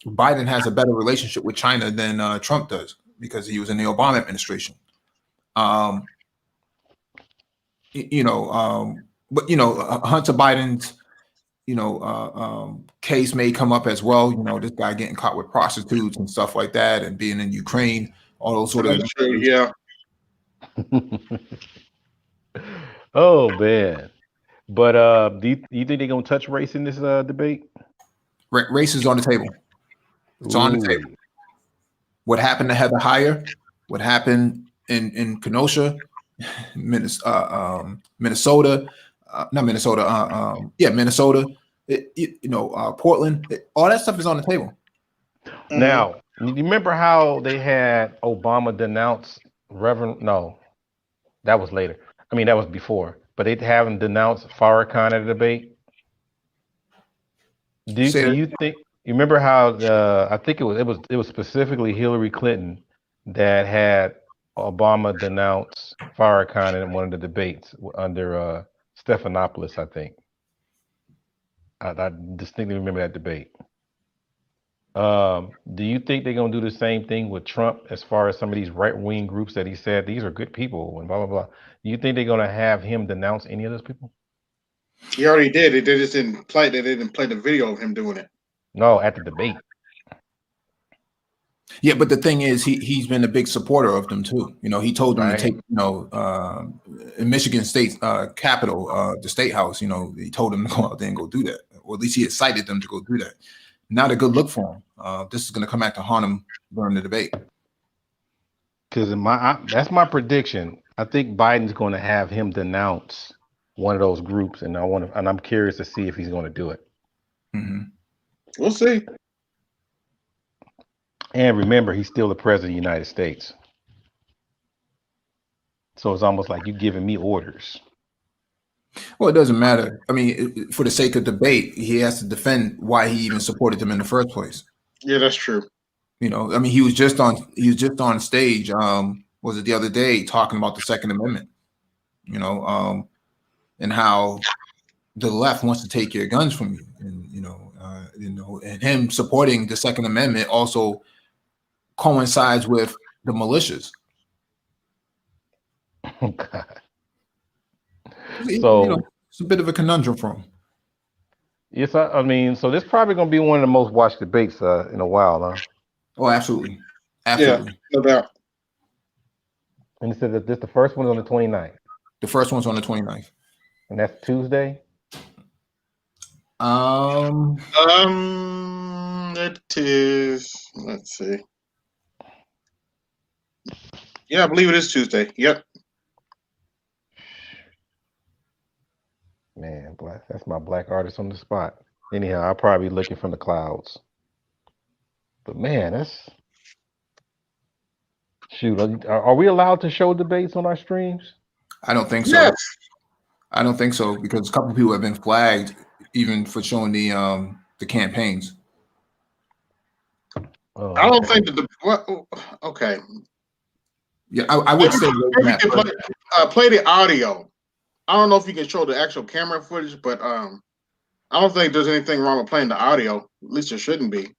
Biden has a better relationship with China than Trump does because he was in the Obama administration. But Hunter Biden's case may come up as well. This guy getting caught with prostitutes and stuff like that, and being in Ukraine, all those sort of. That's true. Yeah. Oh man. But do you think they're gonna touch race in this debate? Race is on the table. It's on the table. What happened to Heather Heyer? What happened in Kenosha, Minnesota? Minnesota. Portland. All that stuff is on the table. Now, you remember how they had Obama denounce Reverend? No, that was later. I mean, that was before. But they haven't denounced Farrakhan at a debate. Do you think? You remember how I think it was specifically Hillary Clinton that had Obama denounce Farrakhan in one of the debates under Stephanopoulos, I think. I distinctly remember that debate. Do you think they're gonna do the same thing with Trump as far as some of these right-wing groups that he said these are good people and blah blah blah? Do you think they're gonna have him denounce any of those people? He already did. They just didn't play. They didn't play the video of him doing it. No, at the debate. Yeah, but the thing is, he's been a big supporter of them too. He told them to take, in Michigan State Capitol, the State House. He told them to go out there and go do that, or at least he incited them to go do that. Not a good look for him. This is going to come back to haunt him during the debate. Because that's my prediction. I think Biden's going to have him denounce one of those groups, and I'm curious to see if he's going to do it. Mm-hmm. We'll see. And remember, he's still the president of the United States. So it's almost like you giving me orders. Well, it doesn't matter. I mean, for the sake of debate, he has to defend why he even supported them in the first place. Yeah, that's true. I mean, he was just on stage. Was it the other day talking about the Second Amendment? And how the left wants to take your guns from you, and and him supporting the Second Amendment also coincides with the militias. Oh, God. So it's a bit of a conundrum for him. Yes, I mean, so this probably gonna be one of the most watched debates in a while, huh? Oh, absolutely. Absolutely. Yeah, no doubt. And it said that this the first one on the 29th, The first one's on the 29th. and that's Tuesday. It is. Let's see. Yeah, I believe it is Tuesday. Yep. Man, that's my black artist on the spot. Anyhow, I'll probably be looking from the clouds. But man, that's shoot. Are we allowed to show debates on our streams? I don't think so. Yes. I don't think so because a couple of people have been flagged even for showing the campaigns. Oh, I don't okay. think that the okay. Yeah, I would say Play the audio. I don't know if you can show the actual camera footage, but I don't think there's anything wrong with playing the audio. At least there shouldn't be.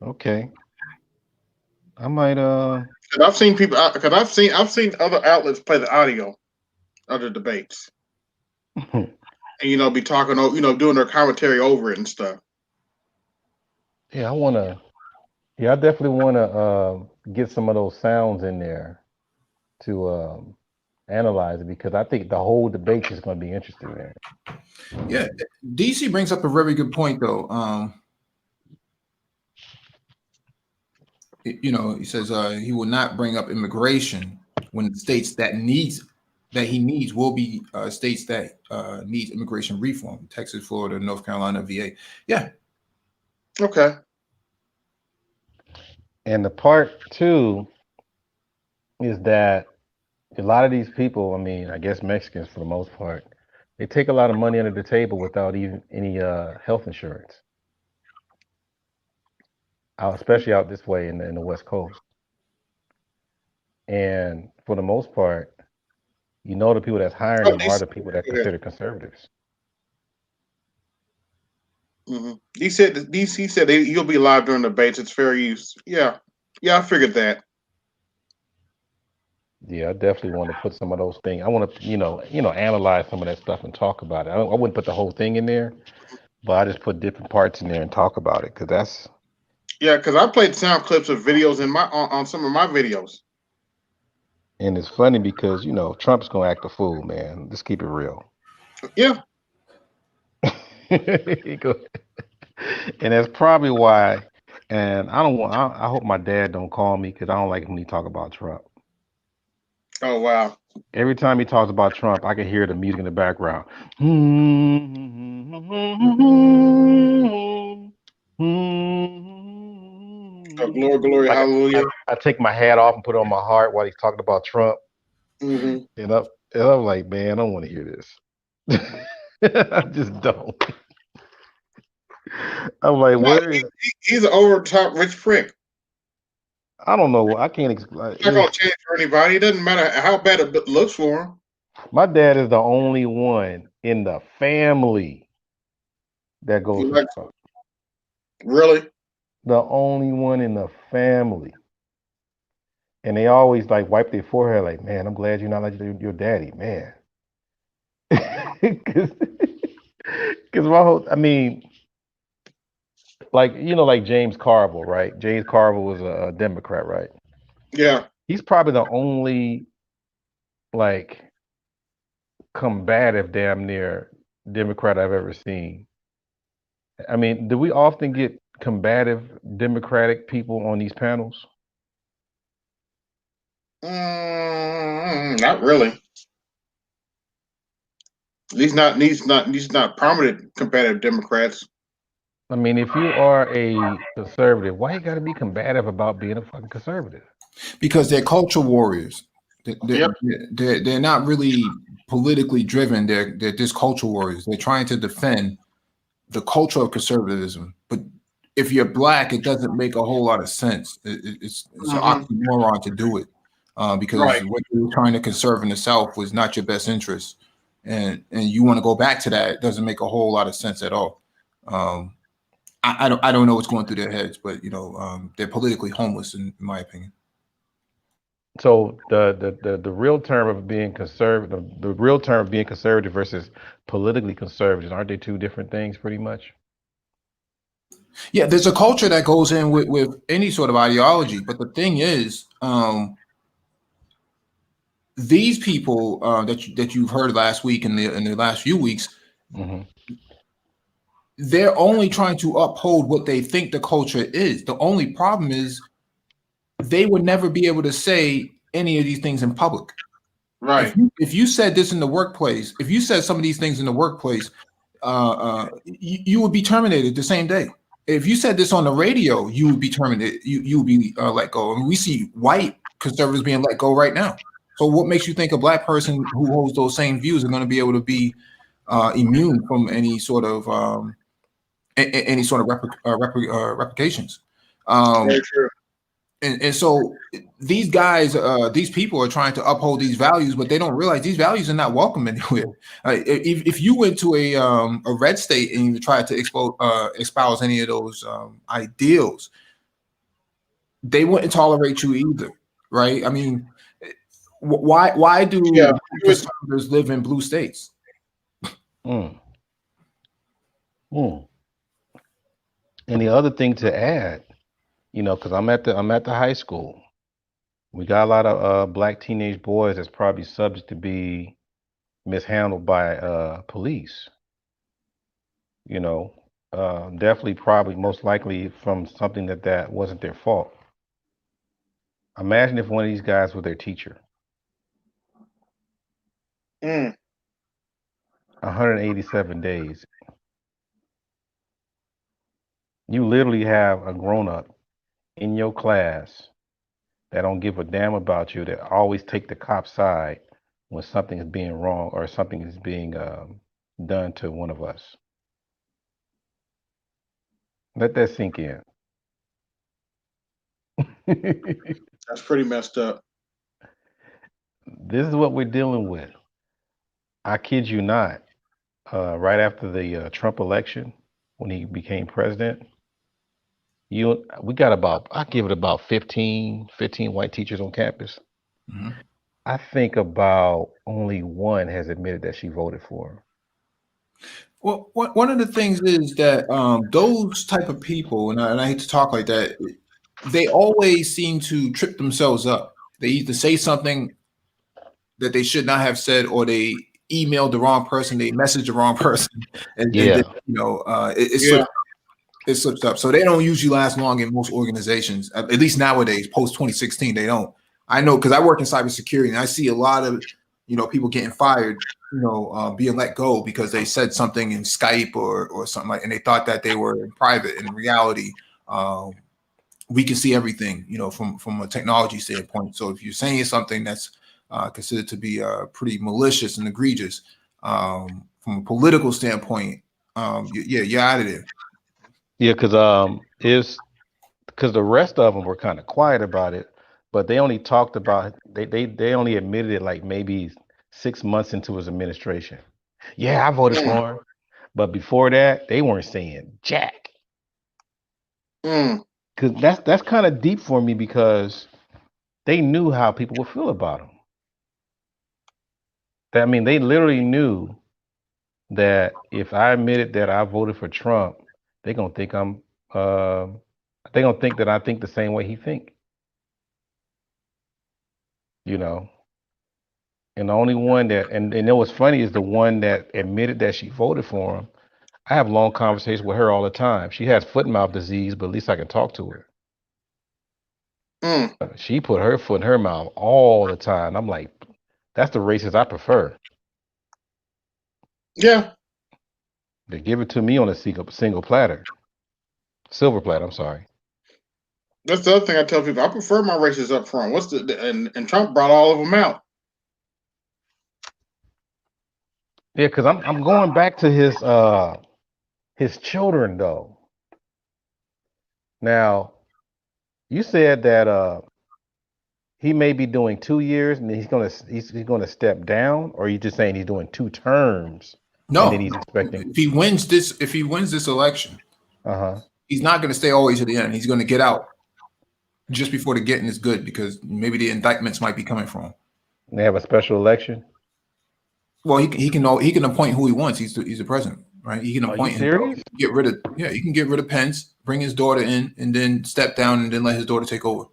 Okay. I might 'Cause I've seen people. Because I've seen other outlets play the audio of the debates, and be talking, doing their commentary over it and stuff. Yeah, I definitely wanna get some of those sounds in there to analyze it because I think the whole debate is gonna be interesting, man. Yeah, DC brings up a very good point though. He says he will not bring up immigration when the states that he needs will be states that needs immigration reform: Texas, Florida, North Carolina, VA. Yeah. Okay. And the part two is that a lot of these people, I mean, I guess Mexicans for the most part, they take a lot of money under the table without even any health insurance. Especially out this way in the West Coast. And for the most part, the people that's hiring them are the people that consider conservatives. Mm-hmm. DC said you'll be live during the debates. It's fair use. Yeah, I figured that. Yeah, I definitely want to put some of those things. I want to, analyze some of that stuff and talk about it. I wouldn't put the whole thing in there, but I just put different parts in there and talk about it because that's. Yeah, because I played sound clips of videos on some of my videos. And it's funny because Trump's gonna act a fool, man. Let's keep it real. Yeah. And that's probably why. And I hope my dad don't call me because I don't like when he talk about Trump. Oh wow. Every time he talks about Trump, I can hear the music in the background. Oh, glory, hallelujah. I take my hat off and put it on my heart while he's talking about Trump. Mm-hmm. And I'm like, man, I don't want to hear this. I just don't. I'm like, he's an over-the-top rich prick. I don't know. I can't explain. It's not going to change for anybody. It doesn't matter how bad it looks for him. My dad is the only one in the family that goes for Trump. Really? The only one in the family. And they always wipe their forehead like, man, I'm glad you're not like your daddy, man. Because like James Carville, right? James Carville was a Democrat, right? Yeah. He's probably the only combative damn near Democrat I've ever seen. I mean, do we often get combative Democratic people on these panels? Not really. These not prominent combative Democrats. I mean, if you are a conservative, why you got to be combative about being a fucking conservative? Because they're culture warriors. They're not really politically driven. They're just culture warriors. They're trying to defend the culture of conservatism. But if you're black, it doesn't make a whole lot of sense. It's an oxymoron to do it because what you were trying to conserve in the South was not your best interest. And you want to go back to that, it doesn't make a whole lot of sense at all. Um, I don't know what's going through their heads, but they're politically homeless in my opinion. So the real term of being conservative, the real term of being conservative versus politically conservative, aren't they two different things pretty much? Yeah, there's a culture that goes in with any sort of ideology, but the thing is, these people that you've heard last week and in the last few weeks, they're only trying to uphold what they think the culture is. The only problem is they would never be able to say any of these things in public. Right. If you said this in the workplace, if you said some of these things in the workplace, you would be terminated the same day. If you said this on the radio, you would be terminated. You would be let go. I mean, we see white conservatives being let go right now. So what makes you think a black person who holds those same views are going to be able to be immune from any sort of replications? Very true. And so these guys, these people are trying to uphold these values, but they don't realize these values are not welcome anywhere. If you went to a red state and you tried to espouse any of those ideals, they wouldn't tolerate you either, right? I mean, why do conservatives live in blue states? And the other thing to add, because I'm at the high school, we got a lot of black teenage boys that's probably subject to be mishandled by police. Definitely, probably, most likely from something that wasn't their fault. Imagine if one of these guys was their teacher. 187 days. You literally have a grown-up in your class that don't give a damn about you, that always take the cop's side when something is being wrong or something is being done to one of us. Let that sink in. That's pretty messed up. This is what we're dealing with. I kid you not. Right after the Trump election, when he became president, we got I give it about 15 white teachers on campus. Mm-hmm. I think about only one has admitted that she voted for him. Well, one of the things is that those type of people, and I hate to talk like that, they always seem to trip themselves up. They either say something that they should not have said, or they emailed the wrong person, they messaged the wrong person, and it slips up. So they don't usually last long in most organizations, at least nowadays, post 2016. They don't. I know, because I work in cybersecurity, and I see a lot of people getting fired, being let go because they said something in Skype or something and they thought that they were in private. In reality, we can see everything, from a technology standpoint. So if you're saying something that's considered to be pretty malicious and egregious, from a political standpoint, you're out of there. Yeah, because the rest of them were kind of quiet about it, but they only talked about they only admitted it like maybe 6 months into his administration. Yeah, I voted for him, but before that, they weren't saying jack. Because that's kind of deep for me, because they knew how people would feel about him. I mean, they literally knew that if I admitted that I voted for Trump, they're gonna think they're gonna think that I think the same way he think. And the only one that, and it was funny, is the one that admitted that she voted for him. I have long conversations with her all the time. She has foot and mouth disease, but at least I can talk to her. She put her foot in her mouth all the time. I'm like, that's the racist I prefer. Yeah. They give it to me on a silver platter. I'm sorry. That's the other thing I tell people. I prefer my races up front. And Trump brought all of them out. Yeah, because I'm going back to his children though. Now, you said that he may be doing 2 years and he's gonna step down, or are you just saying he's doing 2 terms? No, And then he's expecting. if he wins this election, Uh-huh. he's not going to stay all the way to the end. He's going to get out just before the getting is good, because maybe the indictments might be coming from him. They have a special election. Well, he can appoint who he wants. He's the president, right? He can Are you appoint serious? himself, get rid of he can get rid of Pence, bring his daughter in, and then step down and then let his daughter take over.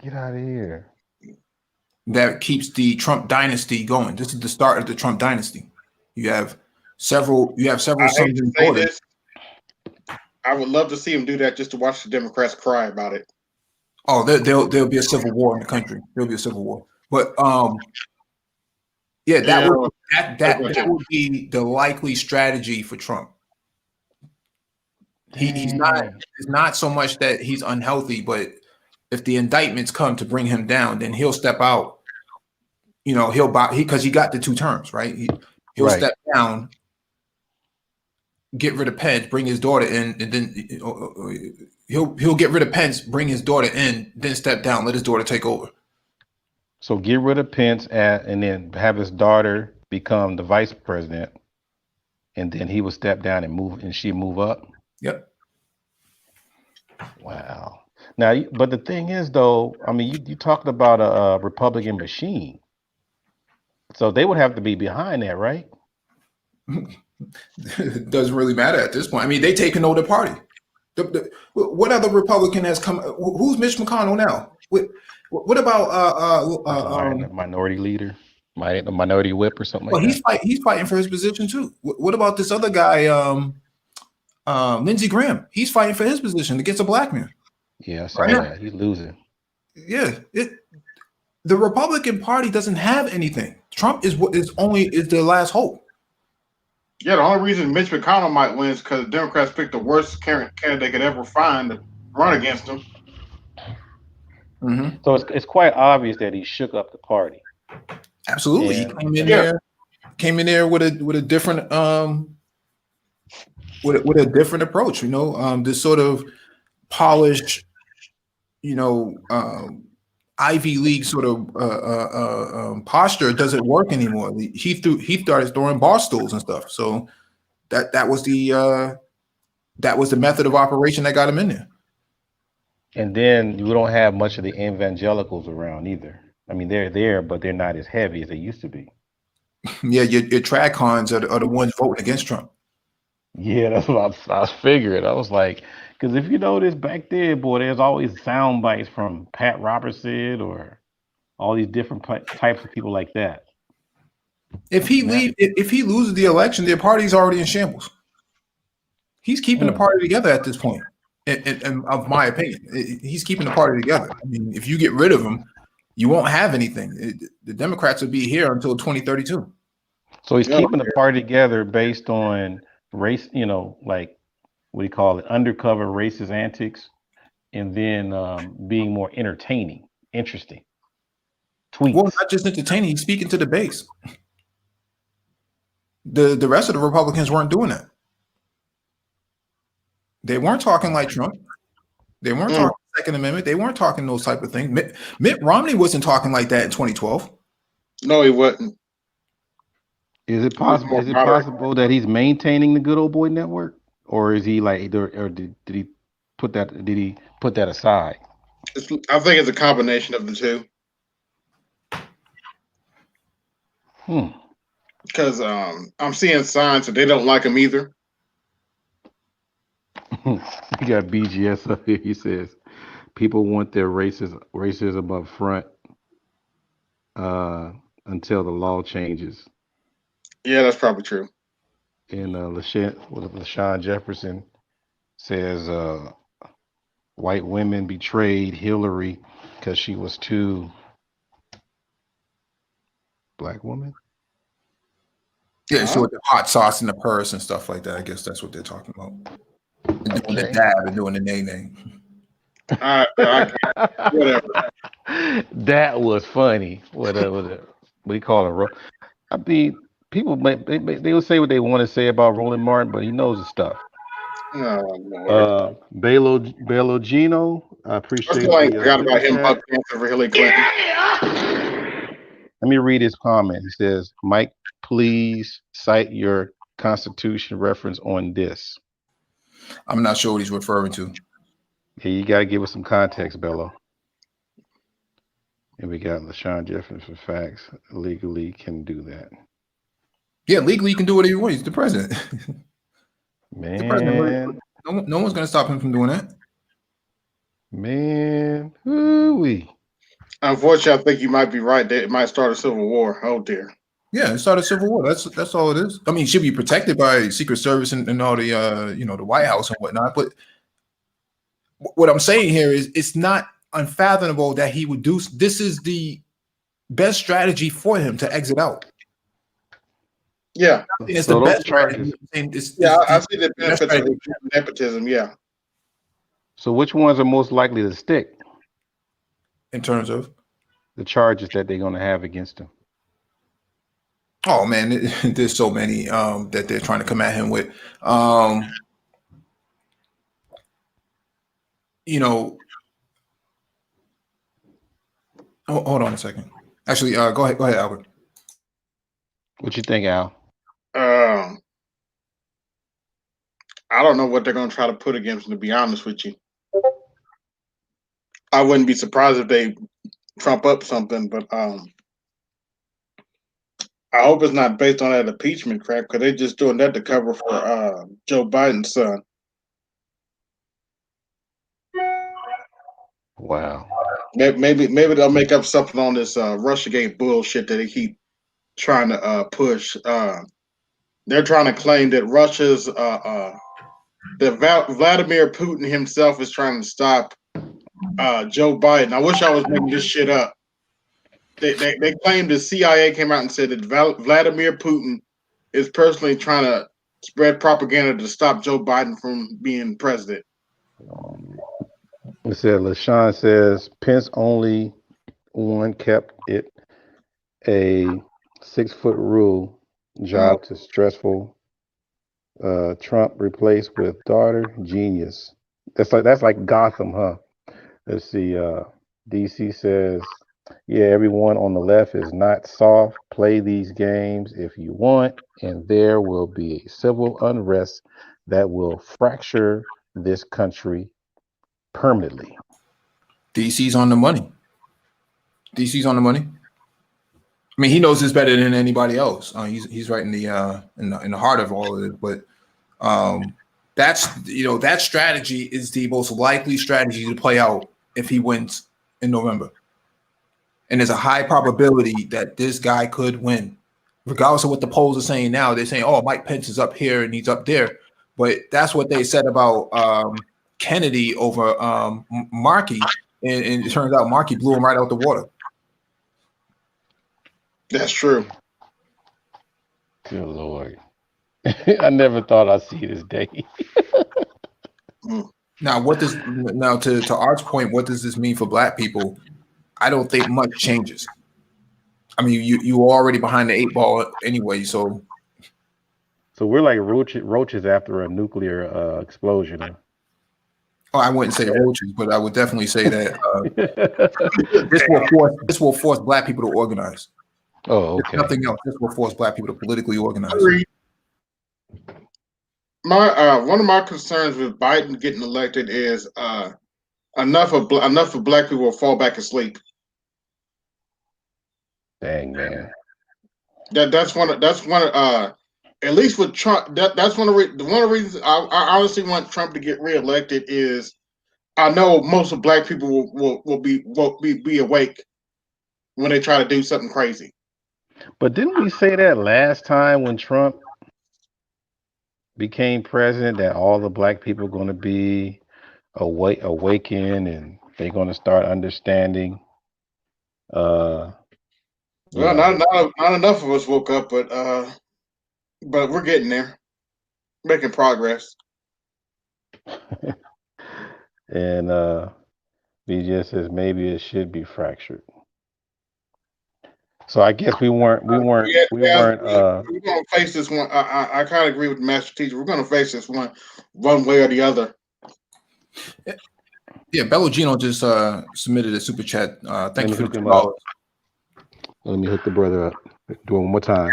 Get out of here. That keeps the Trump dynasty going. This is the start of the Trump dynasty. You have several I hate sons to and say daughters. this. I would love to see him do that just to watch the Democrats cry about it. Oh, there'll be a civil war in the country. There'll be a civil war. But yeah, that would be the likely strategy for Trump. He's not. It's not so much that he's unhealthy, but if the indictments come to bring him down, then he'll step out. You know, because he got the 2 terms, right? He'll Right. step down, get rid of Pence, bring his daughter in, and then he'll get rid of Pence, bring his daughter in, then step down, let his daughter take over. So get rid of Pence and then have his daughter become the vice president, and then he would step down and she move up. Yep. Wow. Now, but the thing is, though, I mean, you talked about a Republican machine, so they would have to be behind that, right? It doesn't really matter at this point. I mean, they taking over the party. What other Republican has come? Who's Mitch McConnell now? What about Minority leader, the minority whip or something well, like that? he's fighting for his position too. What about this other guy, Lindsey Graham? He's fighting for his position against a black man. Yeah, I saw Right. that. He's losing. Yeah, the Republican Party doesn't have anything. Trump is their last hope. Yeah, the only reason Mitch McConnell might win is because Democrats picked the worst candidate they could ever find to run against him. Mm-hmm. So it's quite obvious that he shook up the party. Absolutely, Yeah. he came in there with a different with a different approach. You know, this sort of polished, you know, Ivy League sort of posture doesn't work anymore. He started throwing bar stools and stuff. So that was the method of operation that got him in there. And then you don't have much of the evangelicals around either. I mean, they're there, but they're not as heavy as they used to be. Yeah, your trad cons are the ones voting against Trump. Yeah, that's what I was figuring. I was like, because if you notice back there, boy, there's always sound bites from Pat Robertson or all these different types of people like that. If he loses the election, their party's already in shambles. He's keeping the party together at this point. And of my opinion, he's keeping the party together. I mean, if you get rid of him, you won't have anything. The Democrats will be here until 2032. So he's keeping the party together based on race, you know, like what do you call it, undercover racist antics, and then being more entertaining, interesting tweets. Well, not just entertaining, he's speaking to the base. The rest of the Republicans weren't doing that. They weren't talking like Trump. They weren't talking Second Amendment. They weren't talking those type of things. Mitt Romney wasn't talking like that in 2012. No, he wasn't. Is it possible? Is it possible that he's maintaining the good old boy network, or is he like, or did he put that? Did he put that aside? I think it's a combination of the two. Because I'm seeing signs that they don't like him either. You got BGS up here. He says people want their racism up front until the law changes. Yeah, that's probably true. And LaShawn Jefferson says white women betrayed Hillary because she was too black woman. Yeah, so with the hot sauce in the purse and stuff like that, I guess that's what they're talking about. And doing the dab and doing the nay. Whatever. That was funny. What do you call it? I mean, people they will say what they want to say about Roland Martin, but he knows his stuff. Oh, Belo Gino, I appreciate. I forgot about him buck dancing for Hillary Clinton. Let me read his comment. He says, Mike please cite your Constitution reference on this? I'm not sure what he's referring to. Yeah, you got to give us some context, Bello. And we got LaShawn Jeffries for facts. Legally can do that. Yeah, legally you can do whatever you want. He's the president. The president. Man, No one's going to stop him from doing that. man, woo-wee. Unfortunately, I think you might be right. That it might start a civil war. Oh dear. Yeah, it started a civil war. That's all it is. I mean, it should be protected by Secret Service and all the the White House and whatnot. But what I'm saying here is it's not unfathomable that he would do. This is the best strategy for him to exit out. Yeah. It's So the those best charges- strategy. I see the That's benefits right. of nepotism. Yeah. So which ones are most likely to stick? In terms of, The charges that they're going to have against him. oh man, there's so many that they're trying to come at him with. Hold on a second. Actually, go ahead, Albert. What you think, Al? I don't know what they're going to try to put against him, to be honest with you. I wouldn't be surprised if they trump up something, but I hope it's not based on that impeachment crap, because they're just doing that to cover for Joe Biden's son. Wow. Maybe they'll make up something on this Russiagate bullshit that they keep trying to push. They're trying to claim that Russia's Vladimir Putin himself is trying to stop Joe Biden. I wish I was making this shit up. They claimed the CIA came out and said that Vladimir Putin is personally trying to spread propaganda to stop Joe Biden from being president. It said, LaShawn says, Pence only one kept it a 6-foot rule. Job to stressful. Trump replaced with daughter. Genius. That's like Gotham, huh? Let's see. DC says, yeah, everyone on the left is not soft. Play these games if you want, and there will be a civil unrest that will fracture this country permanently. DC's on the money. DC's on the money. I mean, he knows this better than anybody else. He's right in the heart of all of it. But that's that strategy is the most likely strategy to play out if he wins in November. And there's a high probability that this guy could win, regardless of what the polls are saying now. They're saying, "Oh, Mike Pence is up here and he's up there," but that's what they said about Kennedy over Markey, and it turns out Markey blew him right out the water. That's true. Good Lord. I never thought I'd see this day. Now, to Art's point, what does this mean for Black people? I don't think much changes. I mean, you were already behind the 8 ball anyway, so we're like roaches after a nuclear explosion. Huh? Oh, I wouldn't say roaches, but I would definitely say that this will force Black people to organize. Oh, okay. If nothing else, this will force Black people to politically organize. My one of my concerns with Biden getting elected is enough of Black people will fall back asleep. Dang, man. That's one at least with Trump. That's one of the reasons I honestly want Trump to get reelected is I know most of Black people will be awake when they try to do something crazy. But didn't we say that last time when Trump became president that all the Black people are going to be awakened and they're going to start understanding? Well, not enough of us woke up, but we're getting there, making progress. And BJ says maybe it should be fractured. So I guess we weren't. We're gonna face this one. I kind of agree with the master teacher. We're gonna face this one way or the other. Yeah, Bellugino just submitted a super chat. Thank you for the $2. Let me hook the brother up. Do it one more time.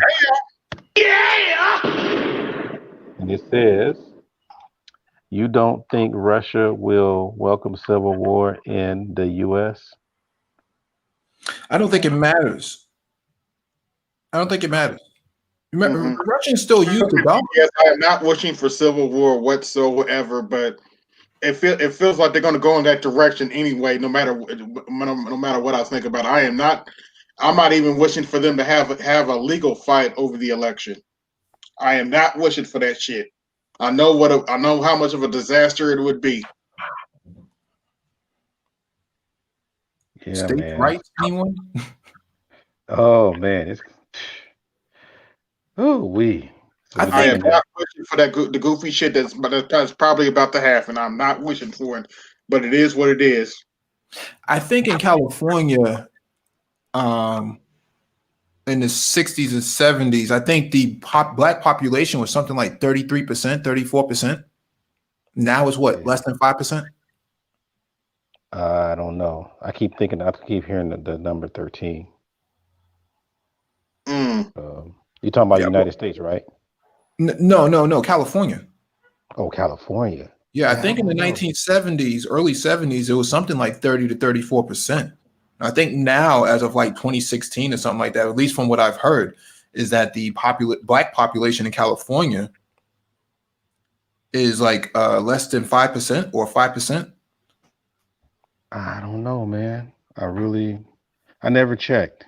and it says, you don't think Russia will welcome civil war in the U.S.? I don't think it matters. I don't think it matters. Remember, Mhm. the Russians still use the dollar. Yes, I am not wishing for civil war whatsoever, but it feels like they're going to go in that direction anyway. No matter what I think about it. I'm not even wishing for them to have a legal fight over the election. I am not wishing for that shit. I know I know how much of a disaster it would be. Yeah, State man. rights, anyone? Oh man, it's oh we. So I we're I am think looking at not wishing for the goofy shit that's probably about to happen. I'm not wishing for it, but it is what it is. in California, in the 60s and 70s, I think the black population was something like 33%, 34%. Now it's what, less than 5%? I don't know. I keep hearing the number 13. Mm. You're talking about the Yeah, United States, right? No, California. Oh, California. Yeah, I Man, think in the don't know. 1970s, early 70s, it was something like 30 to 34%. I think now, as of like 2016 or something like that, at least from what I've heard, is that the black population in California is like less than 5% or 5%. I don't know, man. I never checked.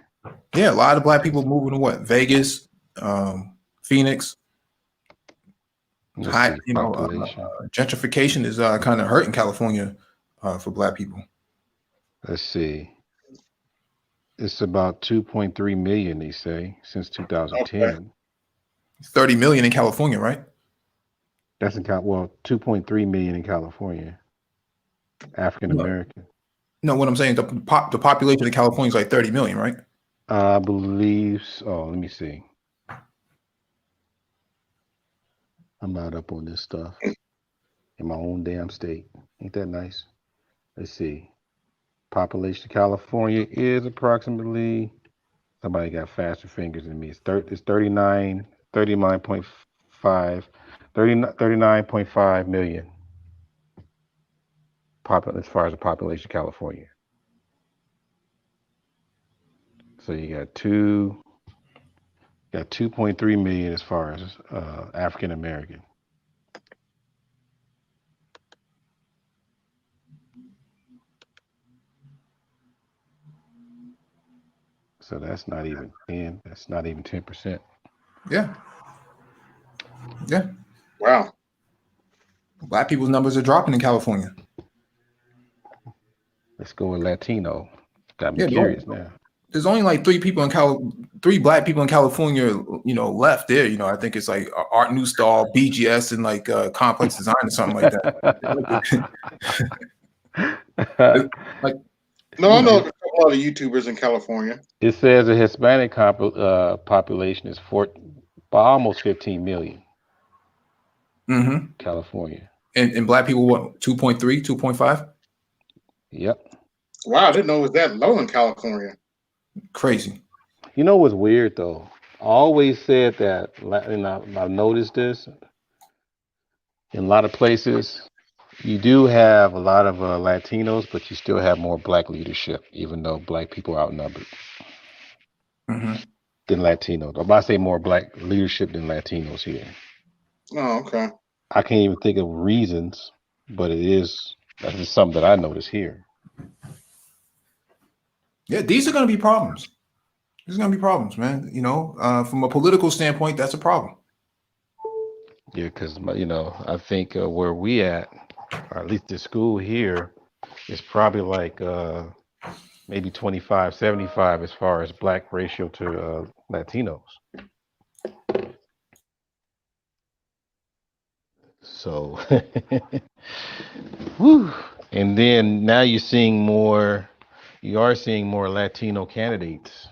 Yeah, a lot of black people moving to what? Vegas, Phoenix. Let's High, see, population. gentrification is kind of hurting California for black people. Let's see. It's about 2.3 million, they say, since 2010. Okay. 30 million in California, right? That's 2.3 million in California. African American. No, what I'm saying, the population of California is like 30 million, right? I believe so. Let me see. I'm not up on this stuff in my own damn state. Ain't that nice? Let's see. Population of California is approximately, somebody got faster fingers than me. It's 39.5 million as far as the population of California. So you got 2.3 million as far as African American. So that's not even 10. That's not even 10%. Yeah. Wow. Black people's numbers are dropping in California. Let's go with Latino. Got me Yeah, curious now. There's only like three black people in California, left there. I think it's like Art Newstall, BGS, and like Complex Design or something like that. No, I know a couple of YouTubers in California. It says the Hispanic population is almost 15 million. Mm-hmm. California. And black people, what, 2.3, 2.5? Yep. Wow, I didn't know it was that low in California. Crazy. You know what's weird though? I always said that, and I've noticed this in a lot of places. You do have a lot of Latinos, but you still have more black leadership, even though black people are outnumbered Mm-hmm. than Latinos. I'm about to say more black leadership than Latinos here. Oh, okay. I can't even think of reasons, but that's just something that I notice here. Yeah, these are going to be problems. These are going to be problems, man. From a political standpoint, that's a problem. Yeah, because I think where we at, or at least the school here, is probably like maybe 25-75 as far as black ratio to Latinos. So, whew. And then now you are seeing more Latino candidates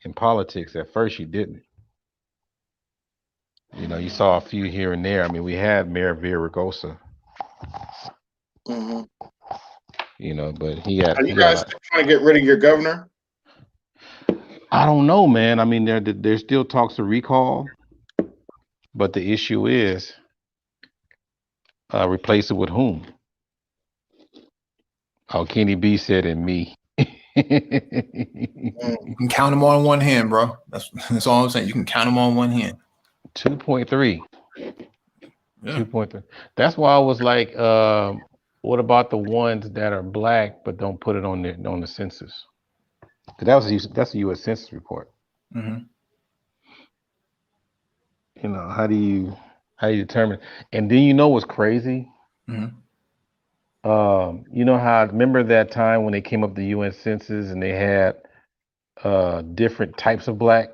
in politics. At first you didn't. You saw a few here and there. I mean, we had Mayor Villaraigosa. Mm-hmm. But he got. Are you guys trying to get rid of your governor? I don't know, man. I mean, there's still talks of recall, but the issue is Replace it with whom? Oh, Kenny B said in me. You can count them on one hand, bro. That's all I'm saying. You can count them on one hand. 2.3. Yeah. 2.3. That's why I was like, what about the ones that are black but don't put it on the census? 'Cause that's a U.S. Census report. Mm-hmm. You know, how do you determine? And then you know what's crazy? Mm-hmm. You know how remember that time when they came up the UN census and they had different types of black,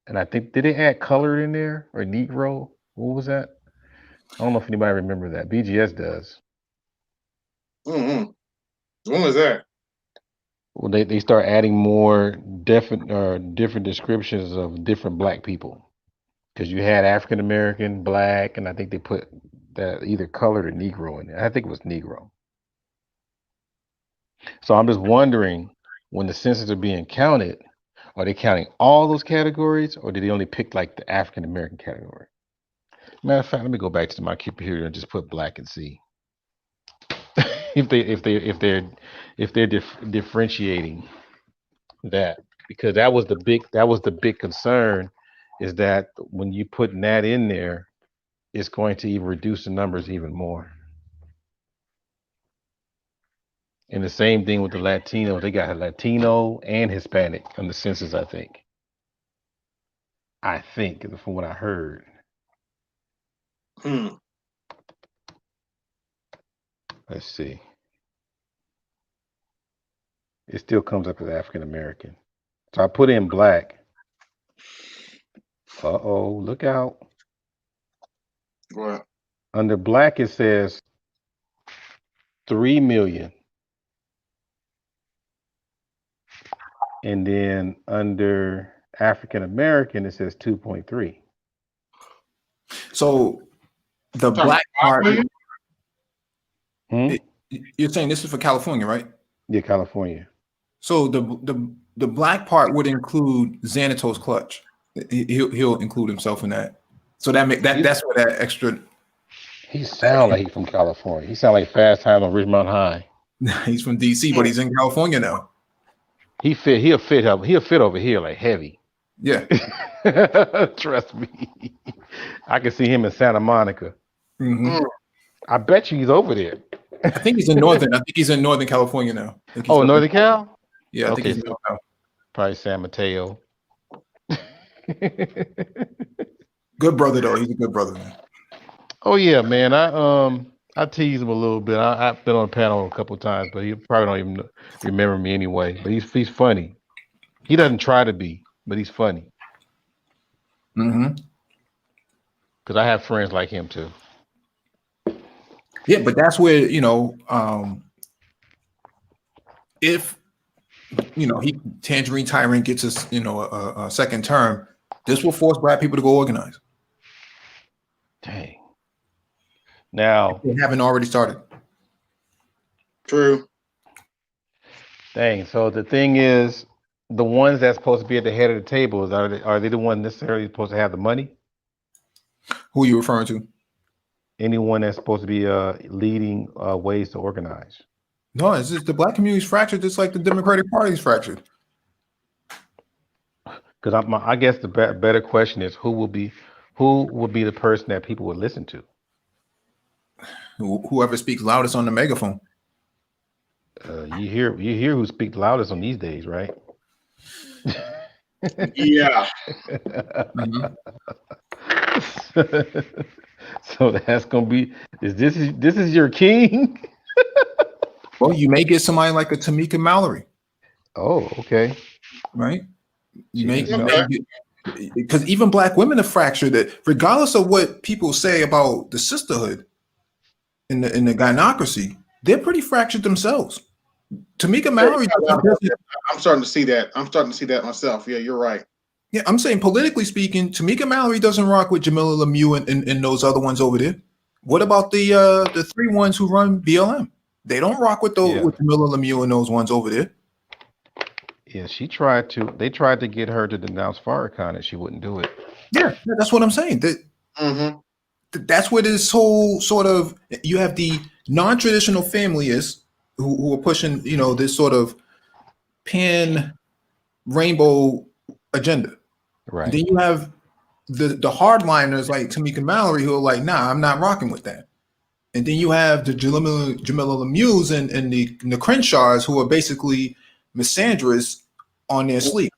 and I think did they add colored in there or Negro? What was that? I don't know if anybody remember that. BGS does. Mm-hmm. When was that? Well, they start adding more different descriptions of different black people because you had African American, black, and I think they put that either colored or Negro in there. I think it was Negro. So I'm just wondering when the census are being counted, are they counting all those categories or did they only pick like the African American category? Matter of fact, let me go back to my computer and just put black and see if they're differentiating that, because that was the big concern, is that when you putting that in there, it's going to even reduce the numbers even more. And the same thing with the Latinos. They got Latino and Hispanic on the census, I think. From what I heard. Hmm. Let's see. It still comes up as African American. So I put in black. Uh-oh, look out. What? Under black, it says 3 million. And then under African American, it says 2.3. So the Talking black part, 5 million? you're saying this is for California, right? Yeah, California. So the black part would include Xanatos Clutch. He'll include himself in that. So that's where that extra. He sound like he's from California. He sound like Fast Times on Ridgemont High. He's from DC, but he's in California now. He'll fit over here like heavy. Yeah. Trust me. I can see him in Santa Monica. Mm-hmm. I bet you he's over there. I think he's in Northern California now. Oh, Northern Cal? Yeah, I Okay, think he's so now. probably San Mateo. Good brother though. He's a good brother, man. Oh yeah, man. I tease him a little bit. I've been on a panel a couple of times, but he probably don't even remember me anyway. But he's funny. He doesn't try to be, but he's funny. Mm-hmm. Because I have friends like him too. Yeah, but that's where if Tangerine Tyrant gets us a second term, this will force black people to go organize. Dang. Now they haven't already started. True. Dang. So the thing is, the ones that's supposed to be at the head of the table, are they the ones necessarily supposed to have the money? Who are you referring to? Anyone that's supposed to be leading ways to organize. No, it's just the black community's fractured, just like the Democratic Party's fractured. Because I guess the better question is who will be the person that people would listen to? Whoever speaks loudest on the megaphone. You hear who speaks loudest on these days, right? Yeah. Mm-hmm. So that's gonna be this is your king. Well, you may get somebody like a Tamika Mallory. Oh, okay. Right. You may because even black women are fractured. That regardless of what people say about the sisterhood in the gynocracy, they're pretty fractured themselves. Tamika Mallory. I'm starting to see that. I'm starting to see that myself. Yeah, you're right. Yeah, I'm saying politically speaking, Tamika Mallory doesn't rock with Jamila Lemieux and those other ones over there. What about the three ones who run BLM? They don't rock with with Jamila Lemieux and those ones over there. Yeah, they tried to get her to denounce Farrakhan and she wouldn't do it. Yeah, that's what I'm saying. that's where this whole sort of, you have the non-traditional family is who are pushing, this sort of pan rainbow agenda. Right. Then you have the hardliners like Tamika Mallory who are like, nah, I'm not rocking with that. And then you have the Jamila Lemieux and the Crenshaws who are basically misandrous on their sleep.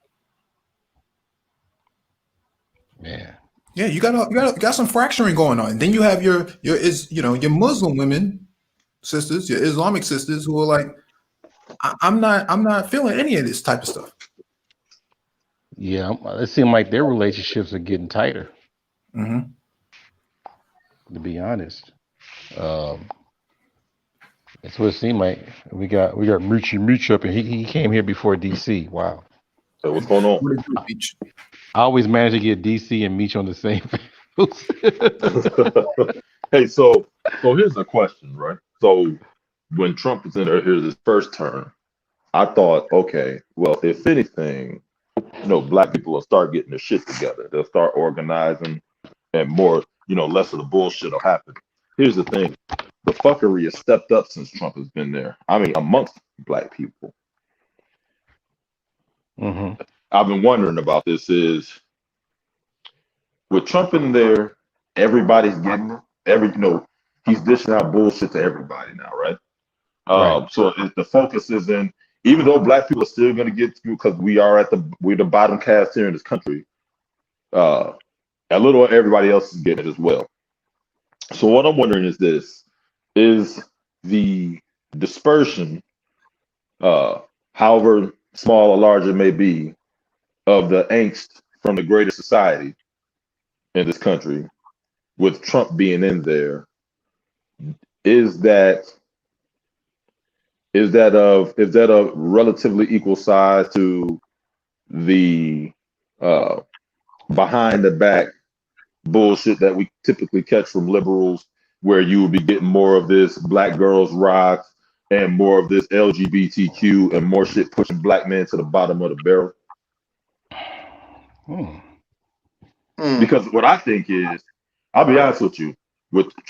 Man. Yeah, you got some fracturing going on. And then you have your Muslim women sisters, your Islamic sisters who are like, I'm not feeling any of this type of stuff. Yeah, it seems like their relationships are getting tighter. Mm-hmm. To be honest, that's what it seemed like. We got Mooch up, and he came here before DC. Wow. So what's going on? What did you teach? I always manage to get DC and Meech on the same field. Hey, so here's the question, right? So when Trump was in his first term, I thought, okay, well, if anything, black people will start getting their shit together. They'll start organizing, and more, less of the bullshit will happen. Here's the thing: the fuckery has stepped up since Trump has been there. I mean, amongst black people. Mm-hmm. I've been wondering about this is with Trump in there, everybody's getting it. He's dishing out bullshit to everybody now, right? Right. So if the focus is in, even though black people are still going to get through because we're the bottom caste here in this country, a little everybody else is getting it as well. So what I'm wondering is this: is the dispersion, however small or large it may be, of the angst from the greater society in this country, with Trump being in there, is that of relatively equal size to the behind the back bullshit that we typically catch from liberals, where you will be getting more of this black girls rock and more of this LGBTQ and more shit pushing black men to the bottom of the barrel? Because what I think is, I'll be honest with you,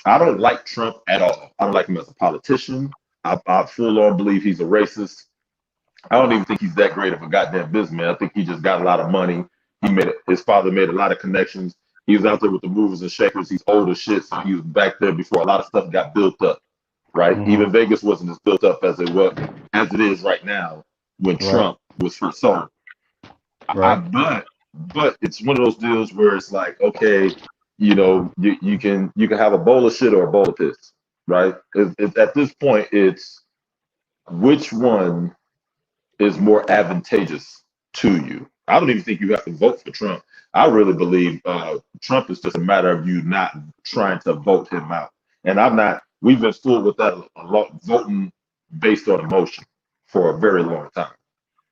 I don't like Trump at all. I don't like him as a politician. I full on believe he's a racist. I don't even think he's that great of a goddamn businessman. I think he just got a lot of money. His father made a lot of connections. He was out there with the movers and shakers. He's old as shit, so he was back there before a lot of stuff got built up, right? Mm-hmm. Even Vegas wasn't as built up as it is right now when Trump was first sold. Right. But it's one of those deals where it's like, okay, you can have a bowl of shit or a bowl of piss, right? At this point, it's which one is more advantageous to you. I don't even think you have to vote for Trump. I really believe Trump is just a matter of you not trying to vote him out. And we've been fooled with that a lot, voting based on emotion for a very long time.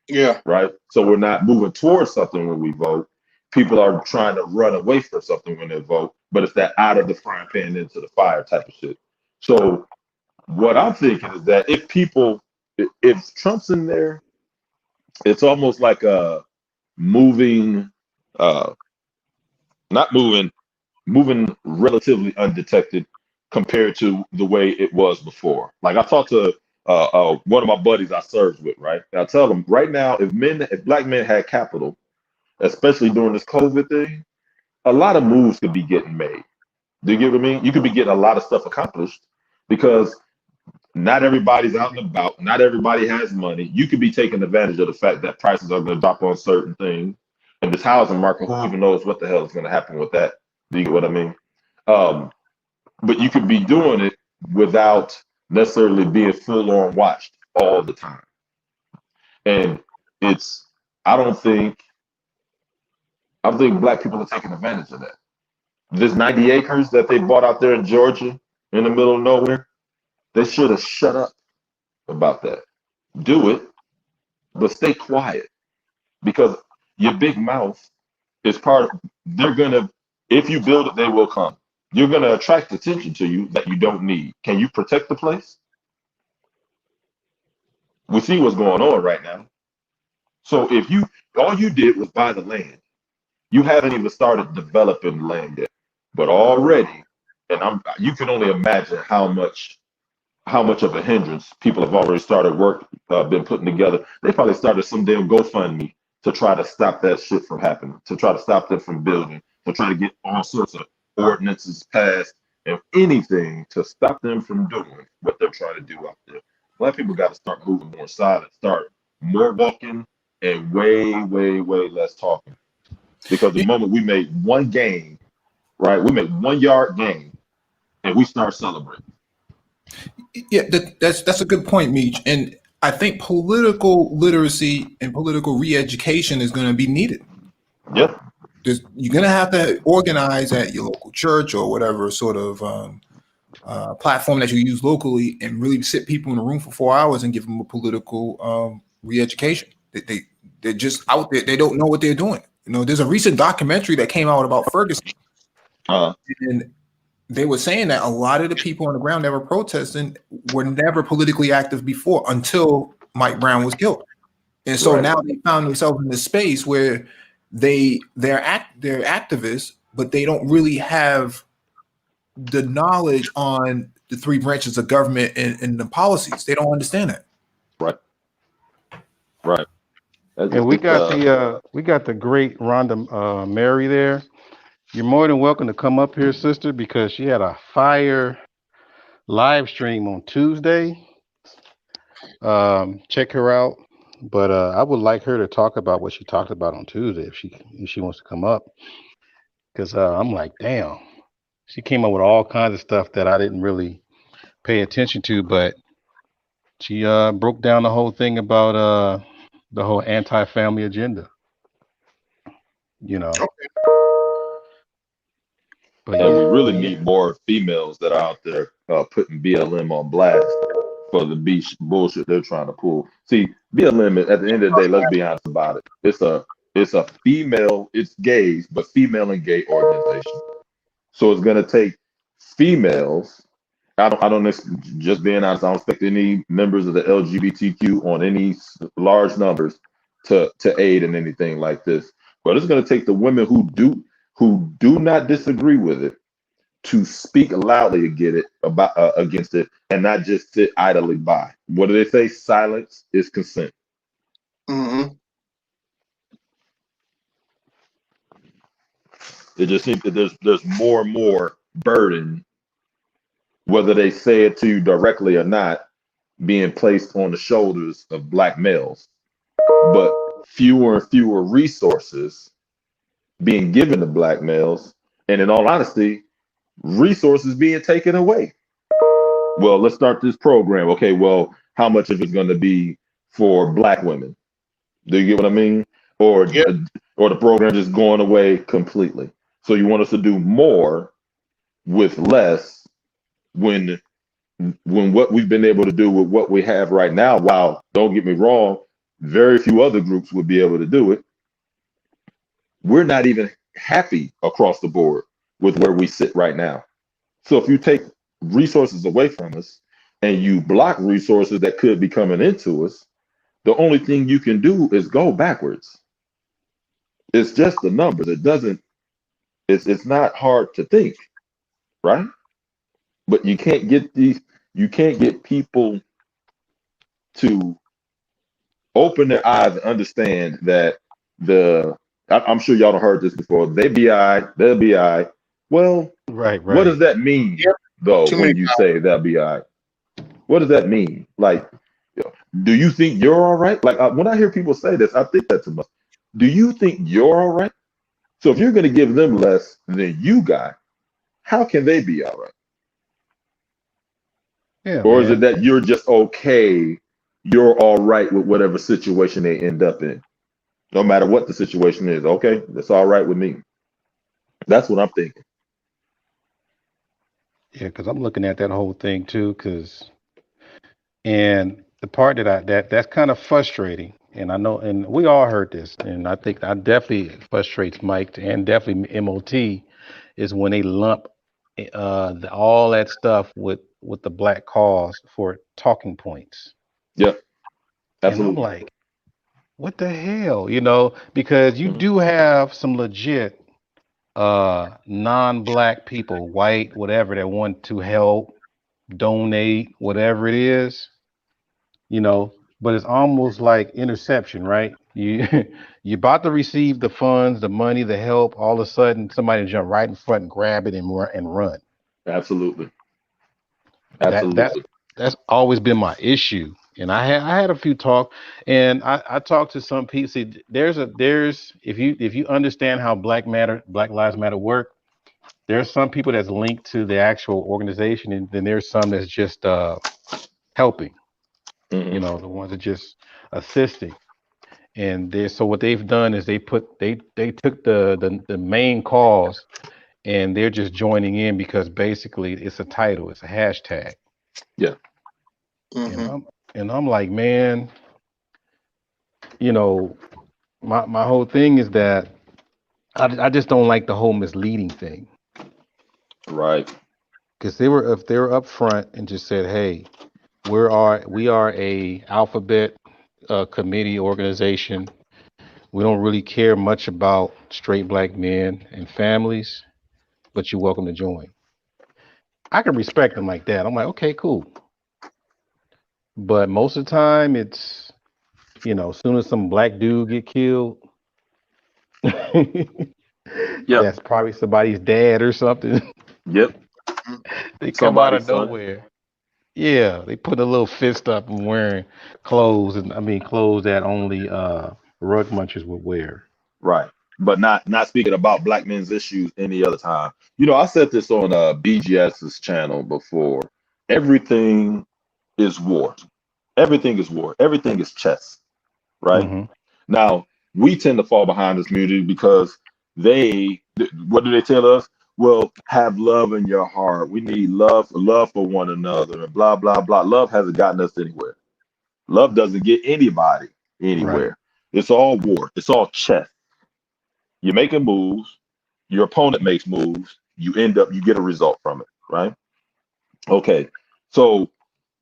Yeah. Right. So we're not moving towards something when we vote. People are trying to run away from something when they vote, but it's that out of the frying pan into the fire type of shit. So what I'm thinking is that if Trump's in there, it's almost like a moving relatively undetected compared to the way it was before. Like I talked to one of my buddies I served with, right? And I tell them right now, if black men had capital, especially during this COVID thing, a lot of moves could be getting made. Do you get what I mean? You could be getting a lot of stuff accomplished because not everybody's out and about. Not everybody has money. You could be taking advantage of the fact that prices are going to drop on certain things. And this housing market, who even knows what the hell is going to happen with that? Do you get what I mean? But you could be doing it without necessarily being full on watched all the time. And I think black people are taking advantage of that. This 90 acres that they bought out there in Georgia in the middle of nowhere, they should have shut up about that. Do it, but stay quiet, because your big mouth is if you build it, they will come. You're going to attract attention to you that you don't need. Can you protect the place? We see what's going on right now. So all you did was buy the land. You haven't even started developing the land yet, but already And you can only imagine how much of a hindrance people have already started been putting together. They probably started some damn GoFundMe to try to stop that shit from happening, to try to stop them from building, to try to get all sorts of ordinances passed and anything to stop them from doing what they're trying to do out there. Black people got to start moving more silent, start more walking and way, way, way less talking. Because the moment we made one game, right, we made 1 yard game and we start celebrating. Yeah, that's a good point, Meech. And I think political literacy and political re-education is going to be needed. Yeah. You're going to have to organize at your local church or whatever sort of platform that you use locally, and really sit people in a room for 4 hours and give them a political re-education. They're just out there. They don't know what they're doing. You know, there's a recent documentary that came out about Ferguson, and they were saying that a lot of the people on the ground that were protesting were never politically active before until Mike Brown was killed. And so now they found themselves in this space where they're activists, but they don't really have the knowledge on the 3 branches of government and the policies. They don't understand that. Right. And we got the great Rhonda Mary there. You're more than welcome to come up here, sister, because she had a fire live stream on Tuesday. Check her out. But I would like her to talk about what she talked about on Tuesday if she wants to come up. Because I'm like, damn. She came up with all kinds of stuff that I didn't really pay attention to, but she broke down the whole thing about the whole anti-family agenda. You know. But and we really need more females that are out there putting BLM on blast for the bullshit they're trying to pull. See, BLM, at the end of the day, let's be honest about it. It's a female, it's gays, but female and gay organization. So it's gonna take females. I don't just being honest. I don't expect any members of the LGBTQ on any large numbers to aid in anything like this. But it's gonna take the women who do not disagree with it to speak loudly against it and not just sit idly by. What do they say? Silence is consent. Mm-hmm. It just seems that there's more and more burden, whether they say it to you directly or not, being placed on the shoulders of Black males, but fewer and fewer resources being given to Black males, and in all honesty, resources being taken away. Well, let's start this program. Okay, well, how much of it's going to be for Black women? Do you get what I mean? Or the program just going away completely. So you want us to do more with less when what we've been able to do with what we have right now, while, don't get me wrong, very few other groups would be able to do it. We're not even happy across the board with where we sit right now. So if you take resources away from us and you block resources that could be coming into us, the only thing you can do is go backwards. It's just the numbers. It's not hard to think, right? But you can't get people to open their eyes and understand that I'm sure y'all have heard this before. They'll be all right. Well, right. What does that mean, though, when you say they'll be all right? What does that mean? Like, do you think you're all right? Like, when I hear people say this, I think that to myself. Do you think you're all right? So if you're going to give them less than you got, how can they be all right? Yeah, or is it that you're just okay? You're all right with whatever situation they end up in, no matter what the situation is. Okay, that's all right with me. That's what I'm thinking. Yeah, because I'm looking at that whole thing too. And the part that's kind of frustrating, and I know, and we all heard this, and I think that definitely frustrates Mike and definitely MOT, is when they lump all that stuff with the Black cause for talking points. Yeah, absolutely. And I'm like, what the hell, because you do have some legit non-black people, white, whatever, that want to help, donate, whatever it is, you know, but it's almost like interception, right? You you're about to receive the funds, the money, the help, all of a sudden somebody jump right in front and grab it and run. Absolutely. That that's Absolutely. that's always been my issue. And I had a few talk, and I talked to some people. See, there's if you understand how Black Lives Matter work, there's some people that's linked to the actual organization, and then there's some that's just helping. Hmm. The ones that just assisting. And they so what they've done is they took the main cause, and they're just joining in because basically it's a title, it's a hashtag. Yeah. And Hmm. I'm like, man, you know, my whole thing is that I just don't like the whole misleading thing. Right. Because if they were up front and just said, hey, we are a alphabet committee organization. We don't really care much about straight black men and families, but you're welcome to join. I can respect them like that. I'm like, okay, cool. But most of the time, it's as soon as some black dude get killed, Yep. that's probably somebody's dad or something. Yep. They come out Somebody's of son. nowhere. Yeah, they put a little fist up and wearing clothes, and I mean clothes that only rug munchers would wear. Right. But not speaking about black men's issues any other time. I said this on BGS's channel before. Everything is war. Everything is war. Everything is chess. Right. Hmm. Now, we tend to fall behind this community because what do they tell us? Well, have love in your heart. We need love for one another, and blah, blah, blah. Love hasn't gotten us anywhere. Love doesn't get anybody Right. anywhere. It's all war. It's all chess. You're making moves, your opponent makes moves, you get a result from it, right? Okay. So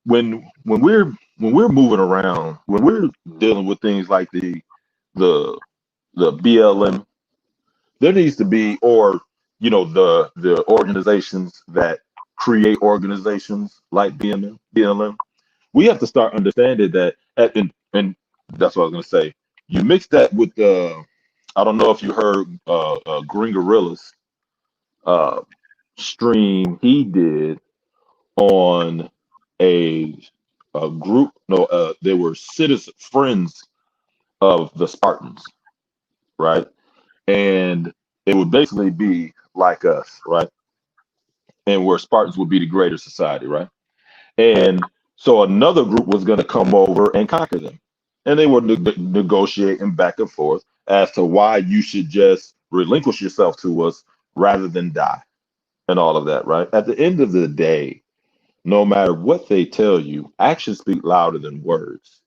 when we're moving around, when we're dealing with things like the the BLM, there needs to be, or the organizations that create organizations like BLM, we have to start understanding that and that's what I was gonna say. You mix that with I don't know if you heard Green Gorilla's uh, stream he did on a a group. No, they were citizen friends of the Spartans, right? And it would basically be like us, right? And where Spartans would be the greater society, right? And so another group was going to come over and conquer them. And they were negotiating back and forth as to why you should just relinquish yourself to us rather than die and all of that, right? At the end of the day, no matter what they tell you, actions speak louder than words.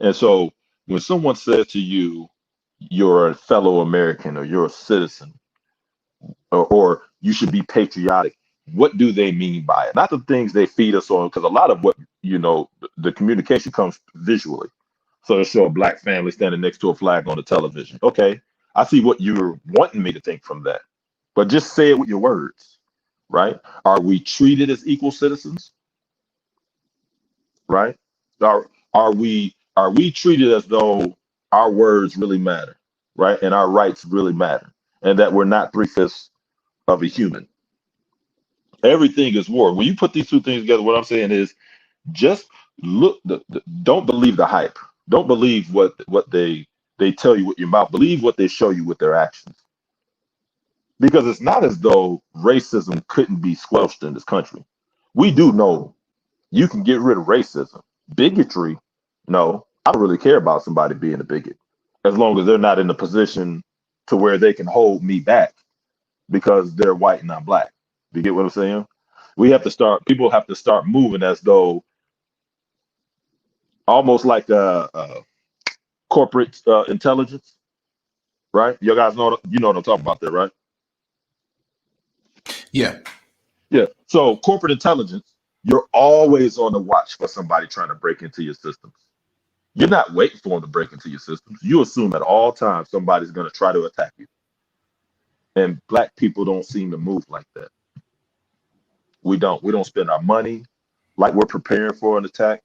And so when someone says to you, you're a fellow American or you're a citizen, or you should be patriotic. What do they mean by it? Not the things they feed us on, because a lot of what the communication comes visually. So they show a black family standing next to a flag on the television. Okay, I see what you're wanting me to think from that, but just say it with your words, right? Are we treated as equal citizens, right? Are we treated as though our words really matter, right? And our rights really matter, and that we're not three-fifths of a human. Everything is war. When you put these two things together, what I'm saying is just don't believe the hype. Don't believe what they tell you with your mouth. Believe what they show you with their actions. Because it's not as though racism couldn't be squelched in this country. We do know you can get rid of racism. Bigotry, no. I don't really care about somebody being a bigot as long as they're not in a position to where they can hold me back because they're white and I'm black. You get what I'm saying? People have to start moving as though almost like a corporate intelligence, right? You guys know what I'm talking about there, right? Yeah. Yeah. So corporate intelligence, you're always on the watch for somebody trying to break into your systems. You're not waiting for them to break into your systems. You assume at all times somebody's going to try to attack you. And black people don't seem to move like that. We don't spend our money like we're preparing for an attack.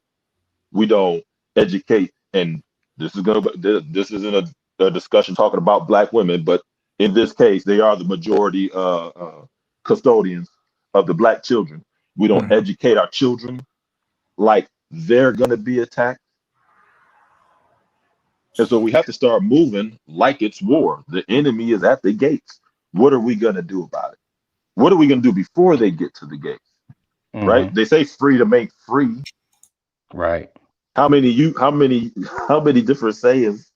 We don't educate. And this isn't a discussion talking about black women, but in this case, they are the majority custodians of the black children. We don't Mhm. educate our children like they're gonna be attacked. And so we have to start moving like it's war. The enemy is at the gates. What are we gonna do about it? What are we gonna do before they get to the gates? Right? Mhm. They say freedom ain't free. Right. How many different sayings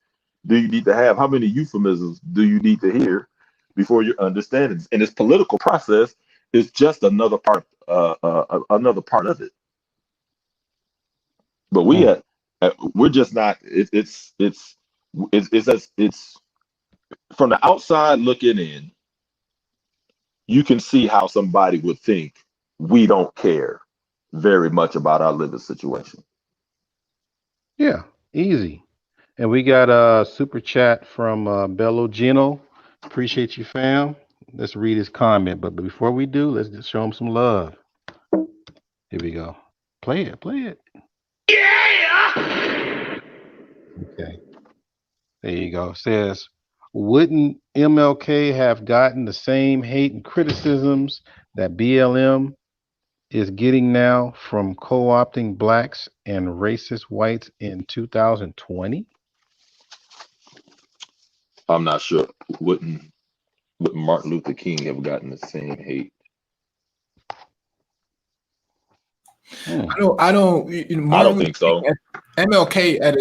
do you need to have? How many euphemisms do you need to hear before you understand it? And this political process is just another part of it. But we're just not. It's from the outside looking in. You can see how somebody would think we don't care very much about our living situation. Yeah. Easy. And we got a super chat from Bello Gino. Appreciate you, fam. Let's read his comment. But before we do, let's just show him some love. Here we go. Play it. Play it. Yeah. Okay. There you go. Says, wouldn't MLK have gotten the same hate and criticisms that BLM is getting now from co-opting blacks and racist whites in 2020? I'm not sure. Wouldn't Martin Luther King have gotten the same hate? Hmm. I don't. I don't think so. MLK at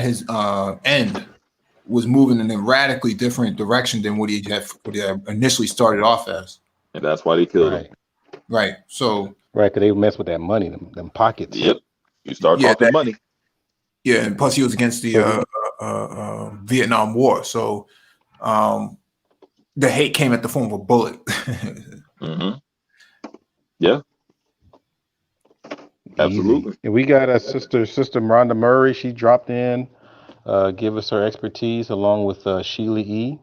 his end was moving in a radically different direction than what he had initially started off as. And that's why they killed him. Right. Right. So Right, because they mess with that money, them pockets. Yep. You start Yeah, talking money. yeah, and plus he was against the So Vietnam War. So the hate came at the form of a bullet. hmm Yeah, easy. absolutely. And we got a sister Rhonda Murray. She dropped in, give us her expertise along with Sheila E.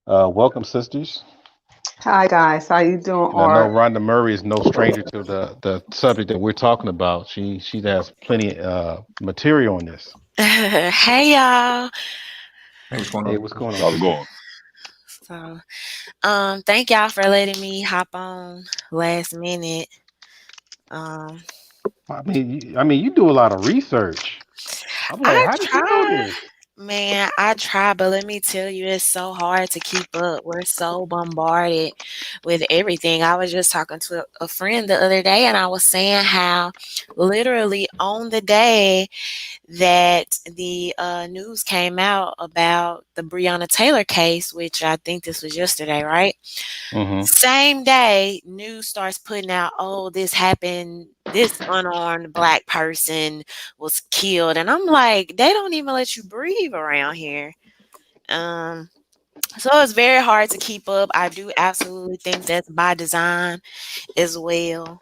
Welcome, sisters. Hi guys, how you doing, And I know Art? Rhonda Murray is no stranger to the subject that we're talking about. She has plenty material on this. Hey y'all. Hey, what's going Hey, on? what's going on? How's it sister? going? So thank y'all for letting me hop on last minute. I mean, you do a lot of research. I'm like, I how did you know try, this? man, I try, but let me tell you, it's so hard to keep up. We're so bombarded with everything. I was just talking to a friend the other day, and I was saying how literally on the day that the news came out about the Breonna Taylor case, which I think this was yesterday, right? Mm-hmm. Same day, news starts putting out, oh, this happened. This unarmed black person was killed. And I'm like, they don't even let you breathe around here. So it's very hard to keep up. I do absolutely think that's by design as well.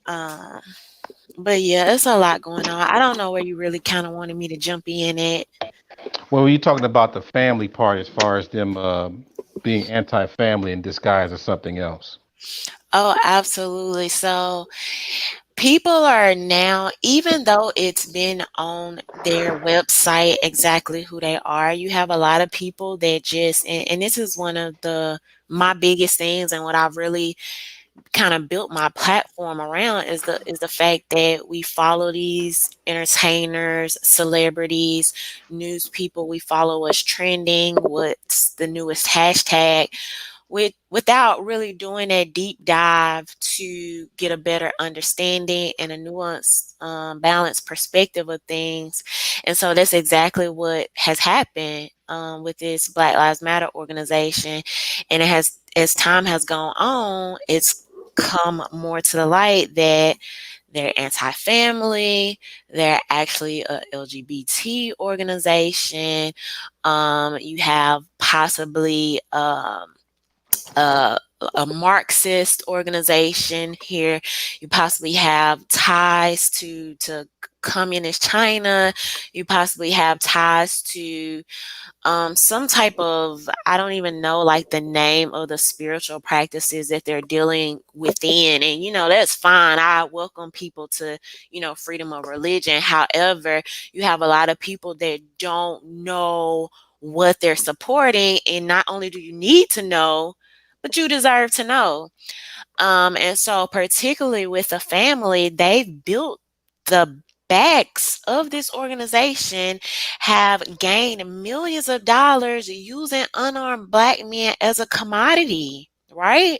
But yeah, it's a lot going on. I don't know where you really kind of wanted me to jump in at. Well, you're talking about the family part as far as them being anti-family in disguise or something else. Oh, absolutely. So people are now, even though it's been on their website exactly who they are, you have a lot of people that just, and this is one of my biggest things, and what I've really kind of built my platform around is the fact that we follow these entertainers, celebrities, news people. We follow what's trending, what's the newest hashtag, without really doing a deep dive to get a better understanding and a nuanced, balanced perspective of things. And so that's exactly what has happened with this Black Lives Matter organization. And it has, as time has gone on, it's come more to the light that they're anti-family. They're actually a LGBT organization. You have possibly a Marxist organization here. You possibly have ties to communist China. You possibly have ties to some type of, I don't even know like the name of the spiritual practices that they're dealing within. And, that's fine. I welcome people to, freedom of religion. However, you have a lot of people that don't know what they're supporting. And not only do you need to know, but you deserve to know. And so particularly with the family, they've built the backs of this organization, have gained millions of dollars using unarmed Black men as a commodity, right?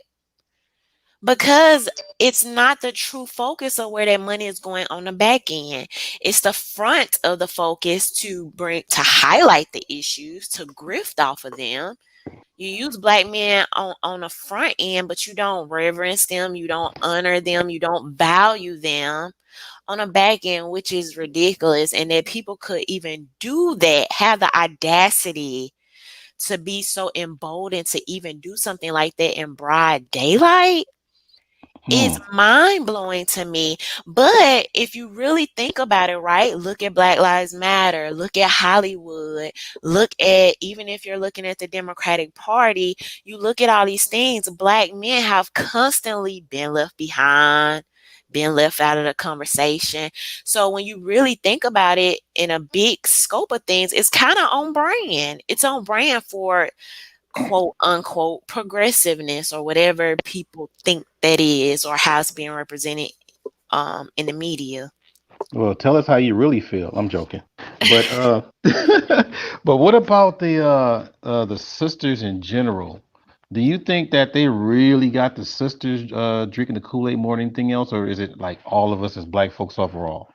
Because it's not the true focus of where that money is going on the back end. It's the front of the focus to highlight the issues, to grift off of them. You use Black men on the front end, but you don't reverence them, you don't honor them, you don't value them on the back end, which is ridiculous. And that people could even do that, have the audacity to be so emboldened to even do something like that in broad daylight is mind-blowing to me. But if you really think about it, right, look at Black Lives Matter, look at Hollywood, look at, even if you're looking at the Democratic Party, you look at all these things, Black men have constantly been left behind, been left out of the conversation. So when you really think about it in a big scope of things, it's kind of on brand. It's on brand for quote unquote progressiveness, or whatever people think that is, or how it's being represented in the media. Well, tell us how you really feel. I'm joking, but but what about the sisters in general? Do you think that they really got the sisters drinking the Kool-Aid more than anything else, or is it like all of us as Black folks overall?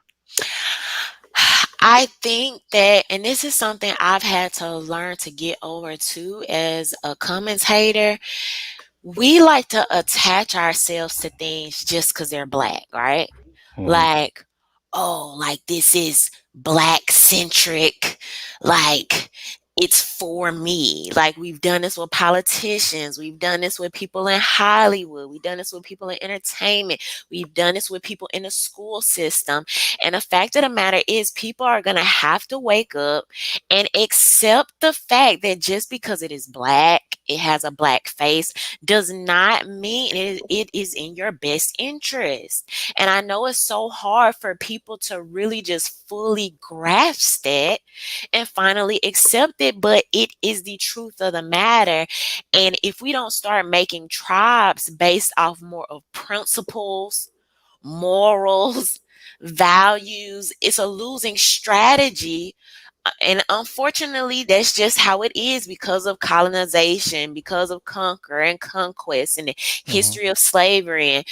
I think that, and this is something I've had to learn to get over too as a commentator, we like to attach ourselves to things just because they're Black, right? Like, oh, like this is Black centric, like it's for me. Like we've done this with politicians, we've done this with people in Hollywood, we've done this with people in entertainment, we've done this with people in the school system. And the fact of the matter is, people are going to have to wake up and accept the fact that just because it is Black, it has a Black face, does not mean it is in your best interest. And I know it's so hard for people to really just fully grasp that and finally accept it, but it is the truth of the matter. And if we don't start making tribes based off more of principles, morals, values, it's a losing strategy. And unfortunately, that's just how it is because of colonization, because of conquer and conquest and the history of slavery and,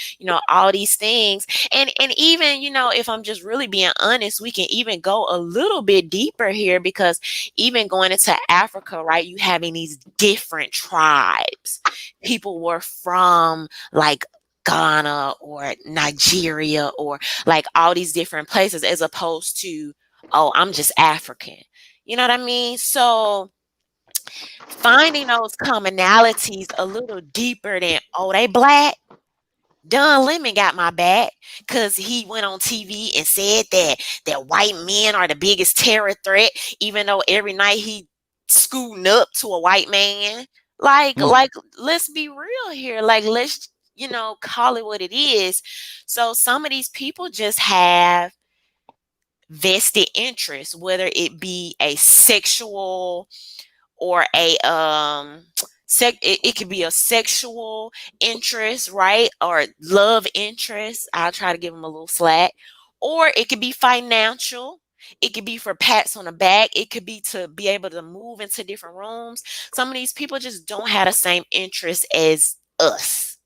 all these things. And even, if I'm just really being honest, we can even go a little bit deeper here, because even going into Africa, right, you having these different tribes. People were from like Ghana or Nigeria or like all these different places, as opposed to, oh, I'm just African. You know what I mean? So finding those commonalities a little deeper than, oh, they Black. Don Lemon got my back because he went on TV and said that white men are the biggest terror threat, even though every night he scooting up to a white man. Like, let's be real here. Like, let's, call it what it is. So some of these people just have vested interest, whether it be a sexual or a it could be a sexual interest, right? Or love interest. I'll try to give them a little slack. Or it could be financial. It could be for pats on the back. It could be to be able to move into different rooms. Some of these people just don't have the same interest as us.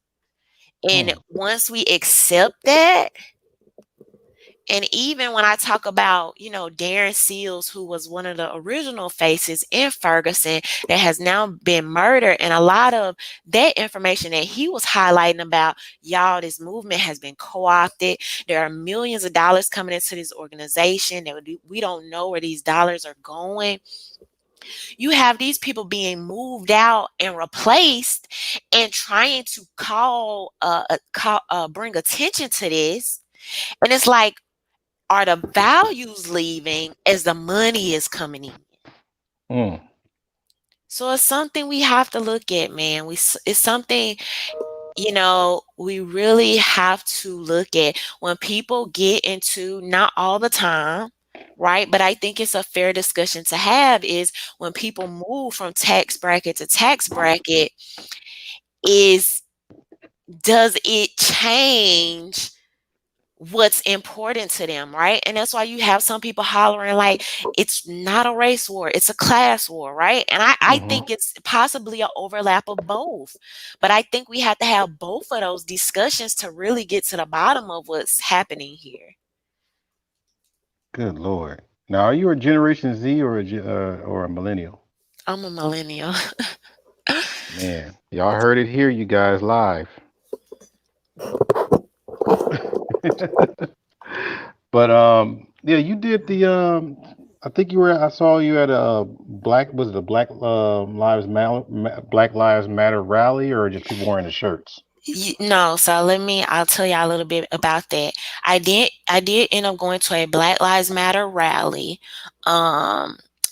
And once we accept that, and even when I talk about, Darren Seals, who was one of the original faces in Ferguson that has now been murdered, and a lot of that information that he was highlighting about, y'all, this movement has been co-opted. There are millions of dollars coming into this organization that we don't know where these dollars are going. You have these people being moved out and replaced and trying to bring attention to this. And it's like, are the values leaving as the money is coming in? Mm. So it's something we have to look at, man. It's something, we really have to look at when people get into, not all the time, right? But I think it's a fair discussion to have is when people move from tax bracket to tax bracket, does it change what's important to them, right? And that's why you have some people hollering like it's not a race war, it's a class war, right? And I think it's possibly an overlap of both. But I think we have to have both of those discussions to really get to the bottom of what's happening here. Good Lord. Now, are you a Generation Z or a millennial? I'm a millennial. Man, y'all heard it here, you guys, live. But yeah, you did the I think I saw you at a Black Lives Matter rally, or just people wearing the shirts? No, so I'll tell y'all a little bit about that. I did end up going to a Black Lives Matter rally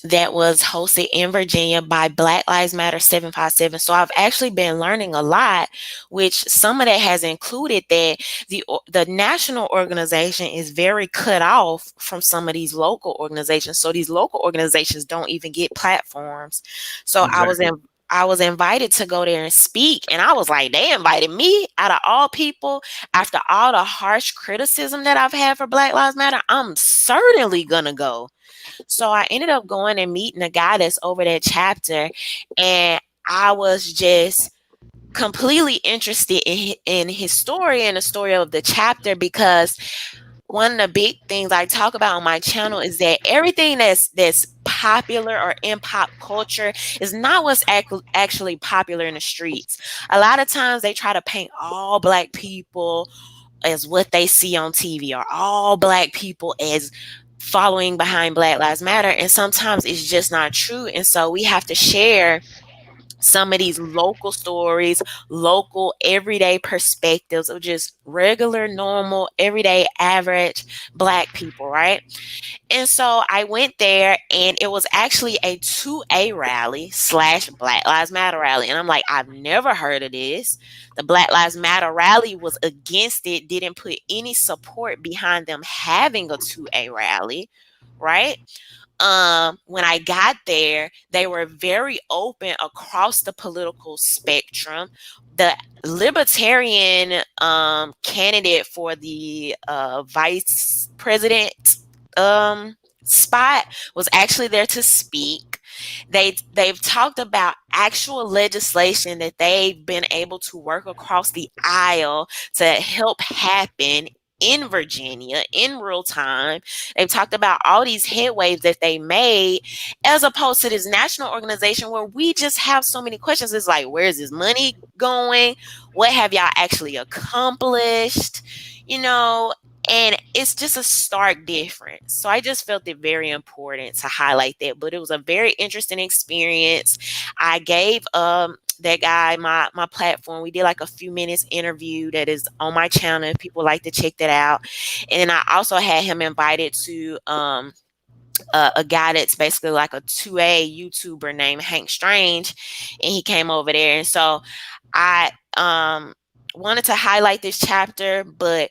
that was hosted in Virginia by Black Lives Matter 757. So I've actually been learning a lot, which some of that has included that the national organization is very cut off from some of these local organizations. So these local organizations don't even get platforms. So Exactly. I was invited to go there and speak, and I was like, they invited me out of all people after all the harsh criticism that I've had for Black Lives Matter. I'm certainly gonna go. So I ended up going and meeting a guy that's over that chapter, and I was just completely interested in his story and the story of the chapter, because one of the big things I talk about on my channel is that everything that's popular or in pop culture is not what's actually popular in the streets. A lot of times they try to paint all Black people as what they see on TV, or all Black people as following behind Black Lives Matter. And sometimes it's just not true. And so we have to share some of these local stories, local everyday perspectives of just regular, normal, everyday, average Black people, right? And so I went there, and it was actually a 2A rally / Black Lives Matter rally. And I'm like, I've never heard of this. The Black Lives Matter rally was against it, didn't put any support behind them having a 2A rally, right? When I got there, they were very open across the political spectrum. The libertarian candidate for the vice president spot was actually there to speak. They've talked about actual legislation that they've been able to work across the aisle to help happen in Virginia in real time. They've talked about all these headways that they made, as opposed to this national organization where we just have so many questions. It's like, where's this money going? What have y'all actually accomplished? And it's just a stark difference. So I just felt it very important to highlight that. But it was a very interesting experience. I gave that guy my platform. We did like a few minutes interview that is on my channel if people like to check that out. And then I also had him invited to a guy that's basically like a 2A YouTuber named Hank Strange, and he came over there. And so I wanted to highlight this chapter, but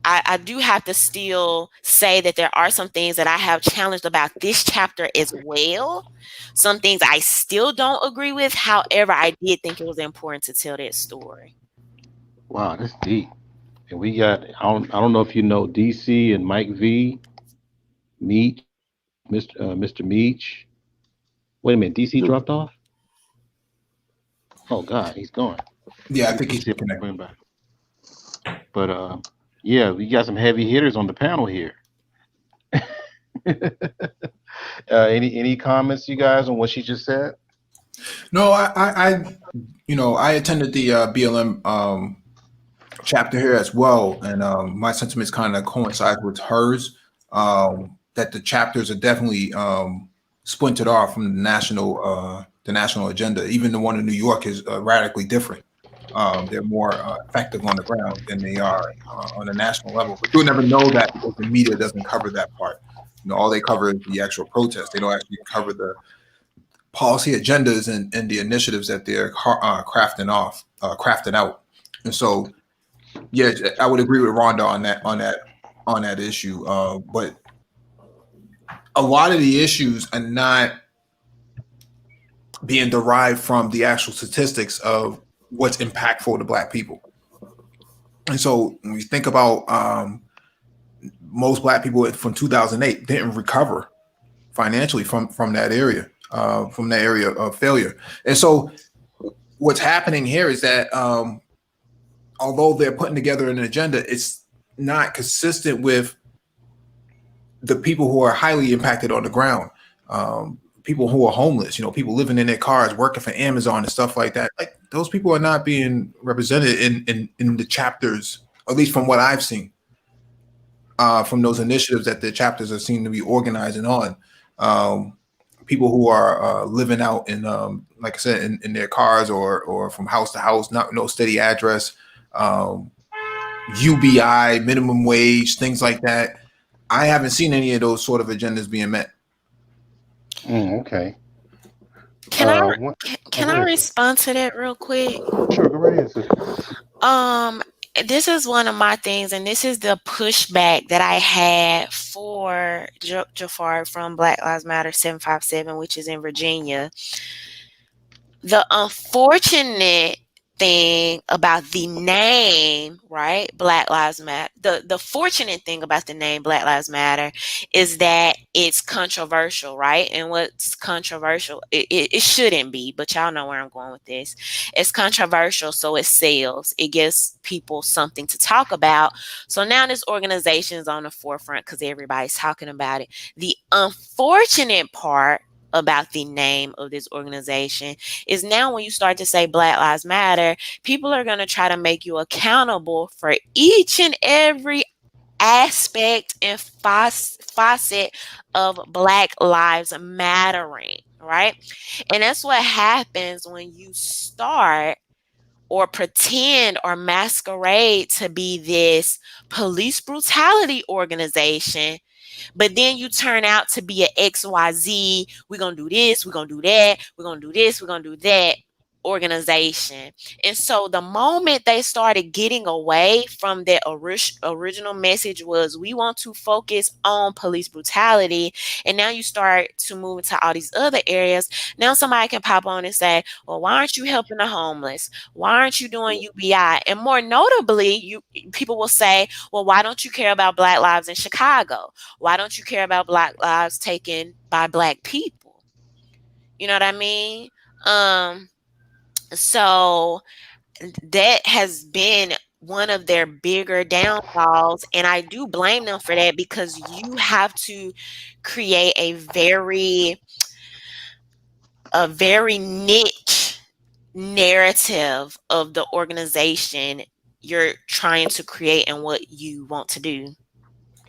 I do have to still say that there are some things that I have challenged about this chapter as well. Some things I still don't agree with. However, I did think it was important to tell that story. Wow, that's deep. And we got, I don't know if you know DC and Mike V, Meach, Mr. Meach. Wait a minute, DC dropped off? Oh God, he's gone. Yeah, I think he's See if I can bring him back. But yeah, we got some heavy hitters on the panel here. Any comments, you guys, on what she just said? No, I attended the BLM chapter here as well, and my sentiments kind of coincide with hers. That the chapters are definitely splintered off from the national agenda. Even the one in New York is radically different. They're more effective on the ground than they are on a national level. But you'll never know that because the media doesn't cover that part. You know, all they cover is the actual protest. They don't actually cover the policy agendas and the initiatives that they're crafting out. And so, yeah, I would agree with Rhonda on that issue. But a lot of the issues are not being derived from the actual statistics of what's impactful to Black people. And so when we think about most Black people from 2008 didn't recover financially from that area of failure. And so what's happening here is that although they're putting together an agenda, it's not consistent with the people who are highly impacted on the ground. People who are homeless, you know, people living in their cars, working for Amazon and stuff like that. Like those people are not being represented in the chapters, at least from what I've seen, from those initiatives that the chapters are seen to be organizing on. People who are living out in, like I said, in their cars or from house to house, no steady address, UBI, minimum wage, things like that. I haven't seen any of those sort of agendas being met. Okay. Can I respond to that real quick? Sure, go right ahead. This is one of my things, and this is the pushback that I had for Jafar from Black Lives Matter 757, which is in Virginia. The unfortunate thing about the name, right, Black Lives Matter, the fortunate thing about the name Black Lives Matter is that it's controversial, right? And what's controversial, it shouldn't be, but y'all know where I'm going with this. It's controversial, so it sells. It gives people something to talk about. So now this organization is on the forefront because everybody's talking about it. The unfortunate part about the name of this organization is now when you start to say Black Lives Matter, people are going to try to make you accountable for each and every aspect and facet of Black lives mattering, right? And that's what happens when you start or pretend or masquerade to be this police brutality organization, but then you turn out to be an XYZ, we're going to do this, we're going to do that, we're going to do this, we're going to do that organization. And so the moment they started getting away from that original message was we want to focus on police brutality, and now you start to move into all these other areas, now somebody can pop on and say, well, why aren't you helping the homeless? Why aren't you doing UBI? And more notably, people will say, well, why don't you care about Black lives in Chicago? Why don't you care about Black lives taken by Black people? You know what I mean? So that has been one of their bigger downfalls, and I do blame them for that, because you have to create a very niche narrative of the organization you're trying to create and what you want to do.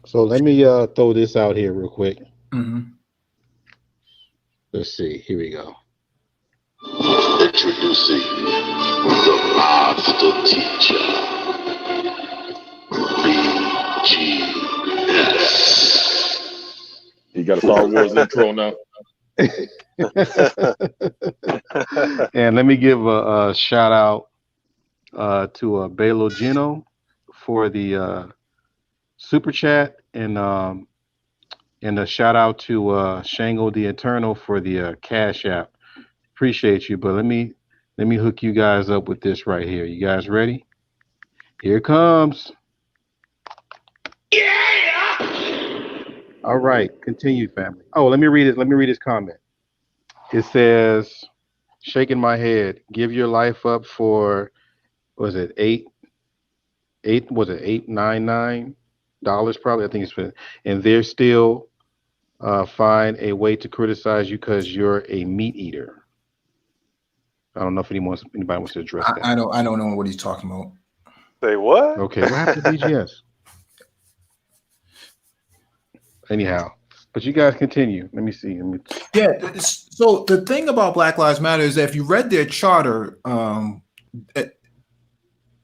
So let me throw this out here real quick. Mm-hmm. Let's see. Here we go. Introducing the Master Teacher, BGS. You got a Star Wars intro now. And let me give a shout out to Belo Gino for the super chat, and a shout out to Shango the Eternal for the Cash App. Appreciate you, but let me hook you guys up with this right here. You guys ready? Here it comes. Yeah. All right, continue, family. Oh, let me read it. Let me read his comment. It says, shaking my head, give your life up for, was it $899 probably? I think it's for, and they're still find a way to criticize you because you're a meat eater. I don't know if anybody wants to address that. I don't know what he's talking about. Say what? Okay, what happened to BGS? Anyhow, but you guys continue. Let me see. Yeah. So the thing about Black Lives Matter is that if you read their charter,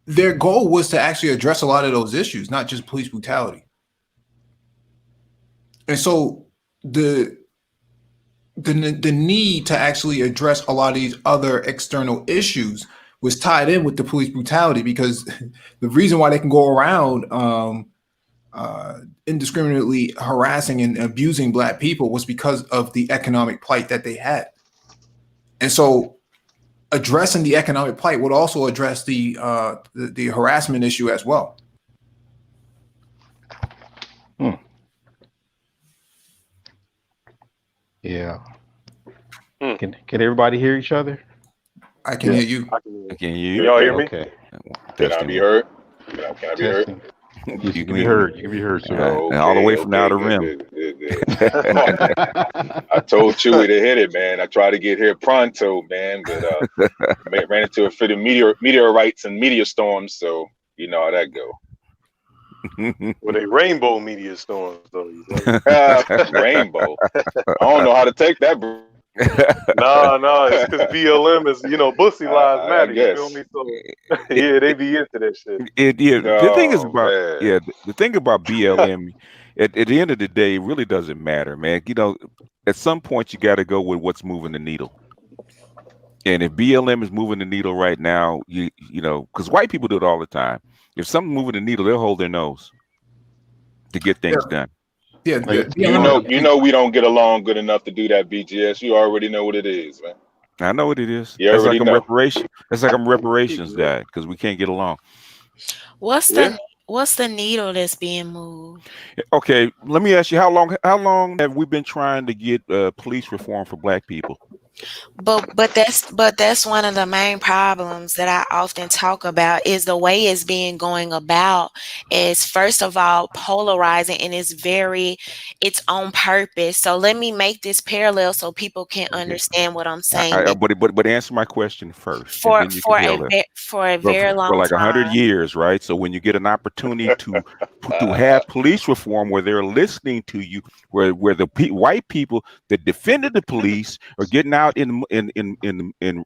their goal was to actually address a lot of those issues, not just police brutality. And so the need to actually address a lot of these other external issues was tied in with the police brutality, because the reason why they can go around indiscriminately harassing and abusing Black people was because of the economic plight that they had. And so addressing the economic plight would also address the harassment issue as well. Yeah. Can everybody hear each other? I can hear you. I can hear you. Y'all hear me? Okay. Can I be heard? Can I be heard? Testing. You can be heard. You can be heard, sir. And all the way from the outer rim. Good. I told Chewy to hit it, man. I tried to get here pronto, man, but ran into a fit of meteorites and meteor storms, so you know how that go. With a rainbow meteor storms, though. Rainbow. I don't know how to take that, bro. No, it's because BLM is, Bussy Lives Matter. You guess. feel me? So, yeah, they be into that shit. The thing is about man. the thing about BLM, at the end of the day, it really doesn't matter, man. At some point you got to go with what's moving the needle. And if BLM is moving the needle right now, you know, because white people do it all the time. If something's moving the needle, they'll hold their nose to get things done. Yeah, You know we don't get along good enough to do that, BGS. You already know what it is, man. I know what it is. You That's already like know. That's like I'm reparations guy, because we can't get along. What's the needle that's being moved? Okay, let me ask you, how long have we been trying to get police reform for Black people? But that's one of the main problems that I often talk about is the way it's being going about is, first of all, polarizing, and it's on purpose. So let me make this parallel so people can understand what I'm saying. But answer my question first. For a very long for like 100 time. years, right? So when you get an opportunity to have police reform where they're listening to you, where the white people that defended the police are getting out in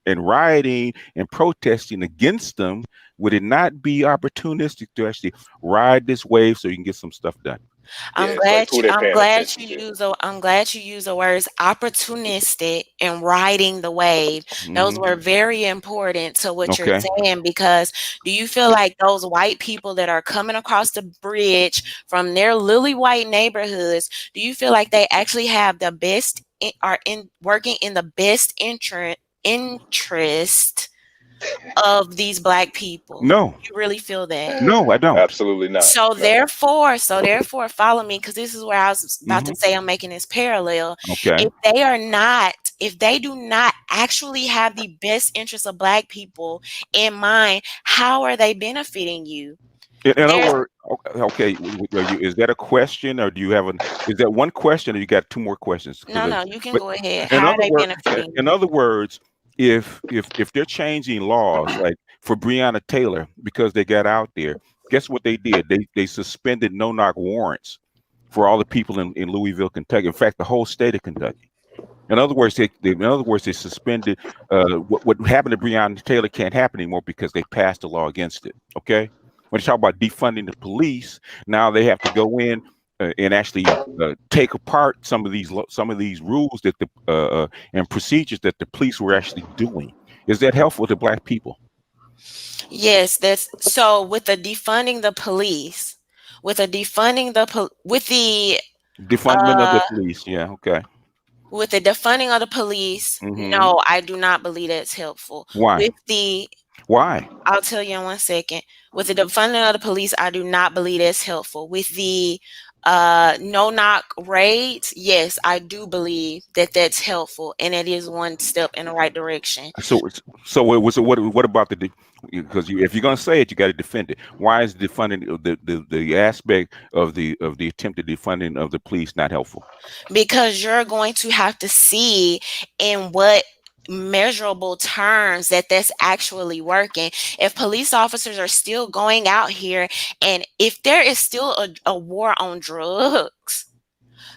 rioting and protesting against them, would it not be opportunistic to actually ride this wave so you can get some stuff done? I'm glad you use the words opportunistic and riding the wave. Those were very important to what you're saying, because do you feel like those white people that are coming across the bridge from their lily white neighborhoods, do you feel like they actually have the best, are working in the best interest of these Black people? No. You really feel that? No, I don't. Absolutely not. So therefore, follow me, because this is where I was about to say I'm making this parallel. Okay. If they do not actually have the best interests of Black people in mind, how are they benefiting you? In other words, okay, is that a question, or is that one question, or you got two more questions? No, you can go ahead. How are they benefiting? In other words, if they're changing laws, like for Breonna Taylor, because they got out there, guess what they did? They suspended no-knock warrants for all the people in Louisville, Kentucky. In fact, the whole state of Kentucky. In other words, they suspended what happened to Breonna Taylor can't happen anymore because they passed a law against it. Okay, when you talk about defunding the police, now they have to go in and actually take apart some of these rules that and procedures that the police were actually doing. Is that helpful to Black people? Yes, that's so. With the defunding the police, with the defunding of the police, yeah, okay. With the defunding of the police, no, I do not believe that's helpful. Why? Why? I'll tell you in 1 second. With the defunding of the police, I do not believe that's helpful. With the no-knock raids, yes, I do believe that that's helpful, and it is one step in the right direction. So what about because if you're gonna say it, you got to defend it. Why is defunding the aspect of the attempted defunding of the police not helpful? Because you're going to have to see in what measurable terms that's actually working. If police officers are still going out here, and if there is still a war on drugs,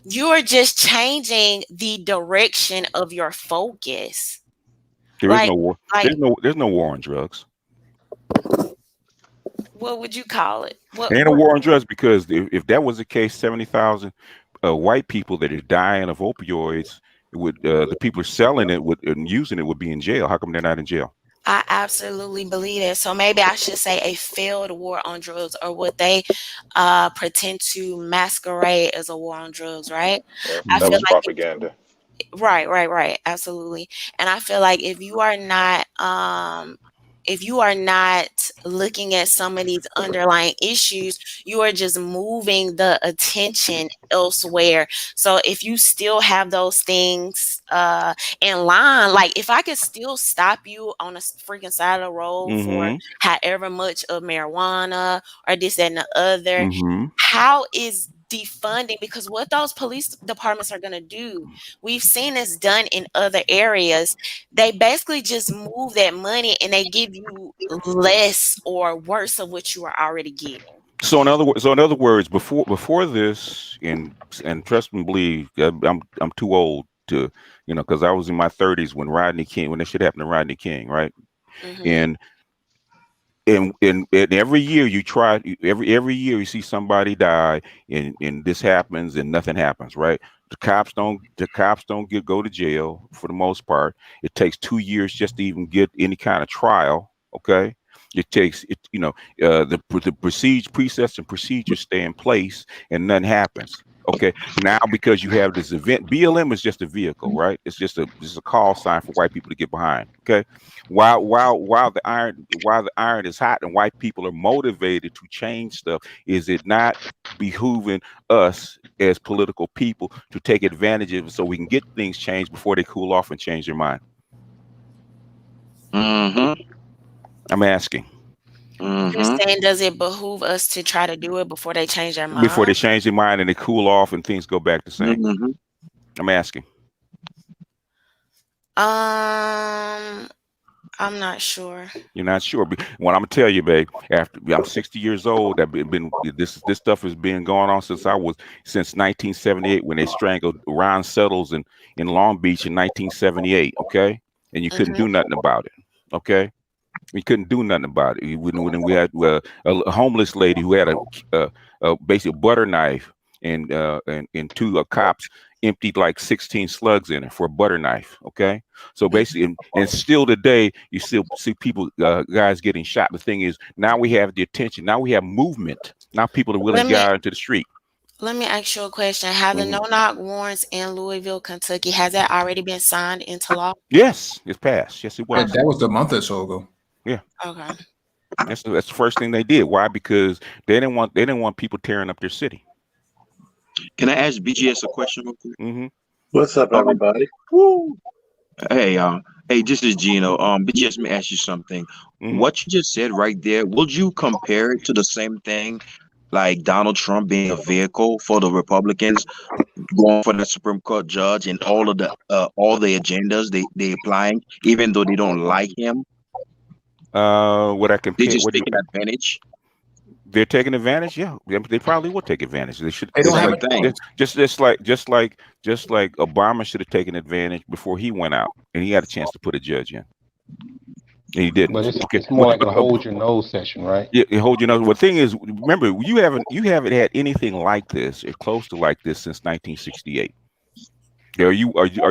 you're just changing the direction of your focus. There is no war. There's no war on drugs. What would you call it? It ain't a war on drugs, because if that was the case, 70,000 white people that are dying of opioids, the people selling it and using it would be in jail. How come they're not in jail? I absolutely believe it. So maybe I should say a failed war on drugs, or what they pretend to masquerade as a war on drugs, right? I That feel was like propaganda. right, absolutely. And I feel like if you are not looking at some of these underlying issues, you are just moving the attention elsewhere. So if you still have those things in line, like if I could still stop you on a freaking side of the road for however much of marijuana or this, that, and the other, how is defunding? Because what those police departments are going to do, we've seen this done in other areas. They basically just move that money and they give you less or worse of what you are already getting. So in other words, before this, and trust me, believe, I'm too old to, because I was in my 30s when that shit happened to Rodney King, right? And every year every year you see somebody die, and this happens and nothing happens, right? The cops don't go to jail for the most part. It takes 2 years just to even get any kind of trial. Okay. It takes the precepts and procedures stay in place and nothing happens. Okay, now because you have this event, BLM is just a vehicle, right? It's just a call sign for white people to get behind. Okay, while the iron is hot and white people are motivated to change stuff, is it not behooving us as political people to take advantage of it so we can get things changed before they cool off and change their mind? I'm asking. You're saying, does it behoove us to try to do it before they change their mind? Before they change their mind and they cool off and things go back the same. I'm asking. I'm not sure. You're not sure. What I'm gonna tell you, babe, after I'm 60 years old, this stuff has been going on since 1978, when they strangled Ron Settles in Long Beach in 1978. Okay, and you couldn't do nothing about it. Okay. We couldn't do nothing about it. When we had a homeless lady who had a basic butter knife, and two cops emptied like 16 slugs in it for a butter knife. Okay, so basically, and still today you still see people, guys getting shot. The thing is, now we have the attention. Now we have movement. Now people are willing to get out into the street. Let me ask you a question. Have the no-knock warrants in Louisville, Kentucky, has that already been signed into law? Yes, it's passed. Yes, it was. That was a month or so ago. Yeah. Okay. That's the first thing they did. Why? Because they didn't want people tearing up their city. Can I ask BGS a question real quick? What's up, everybody? Hey, this is Gino. BGS, let me ask you something. What you just said right there, would you compare it to the same thing, like Donald Trump being a vehicle for the Republicans, going for the Supreme Court judge, and all the agendas they applying, even though they don't like him? What I compare? They're just taking advantage. They're taking advantage. Yeah, they probably will take advantage. They should. They don't have a thing. Just like Obama should have taken advantage before he went out, and he had a chance to put a judge in. And he didn't. But it's more like a hold your nose session, right? Yeah, hold your nose. The thing is, remember, you haven't had anything like this or close to like this since 1968. Are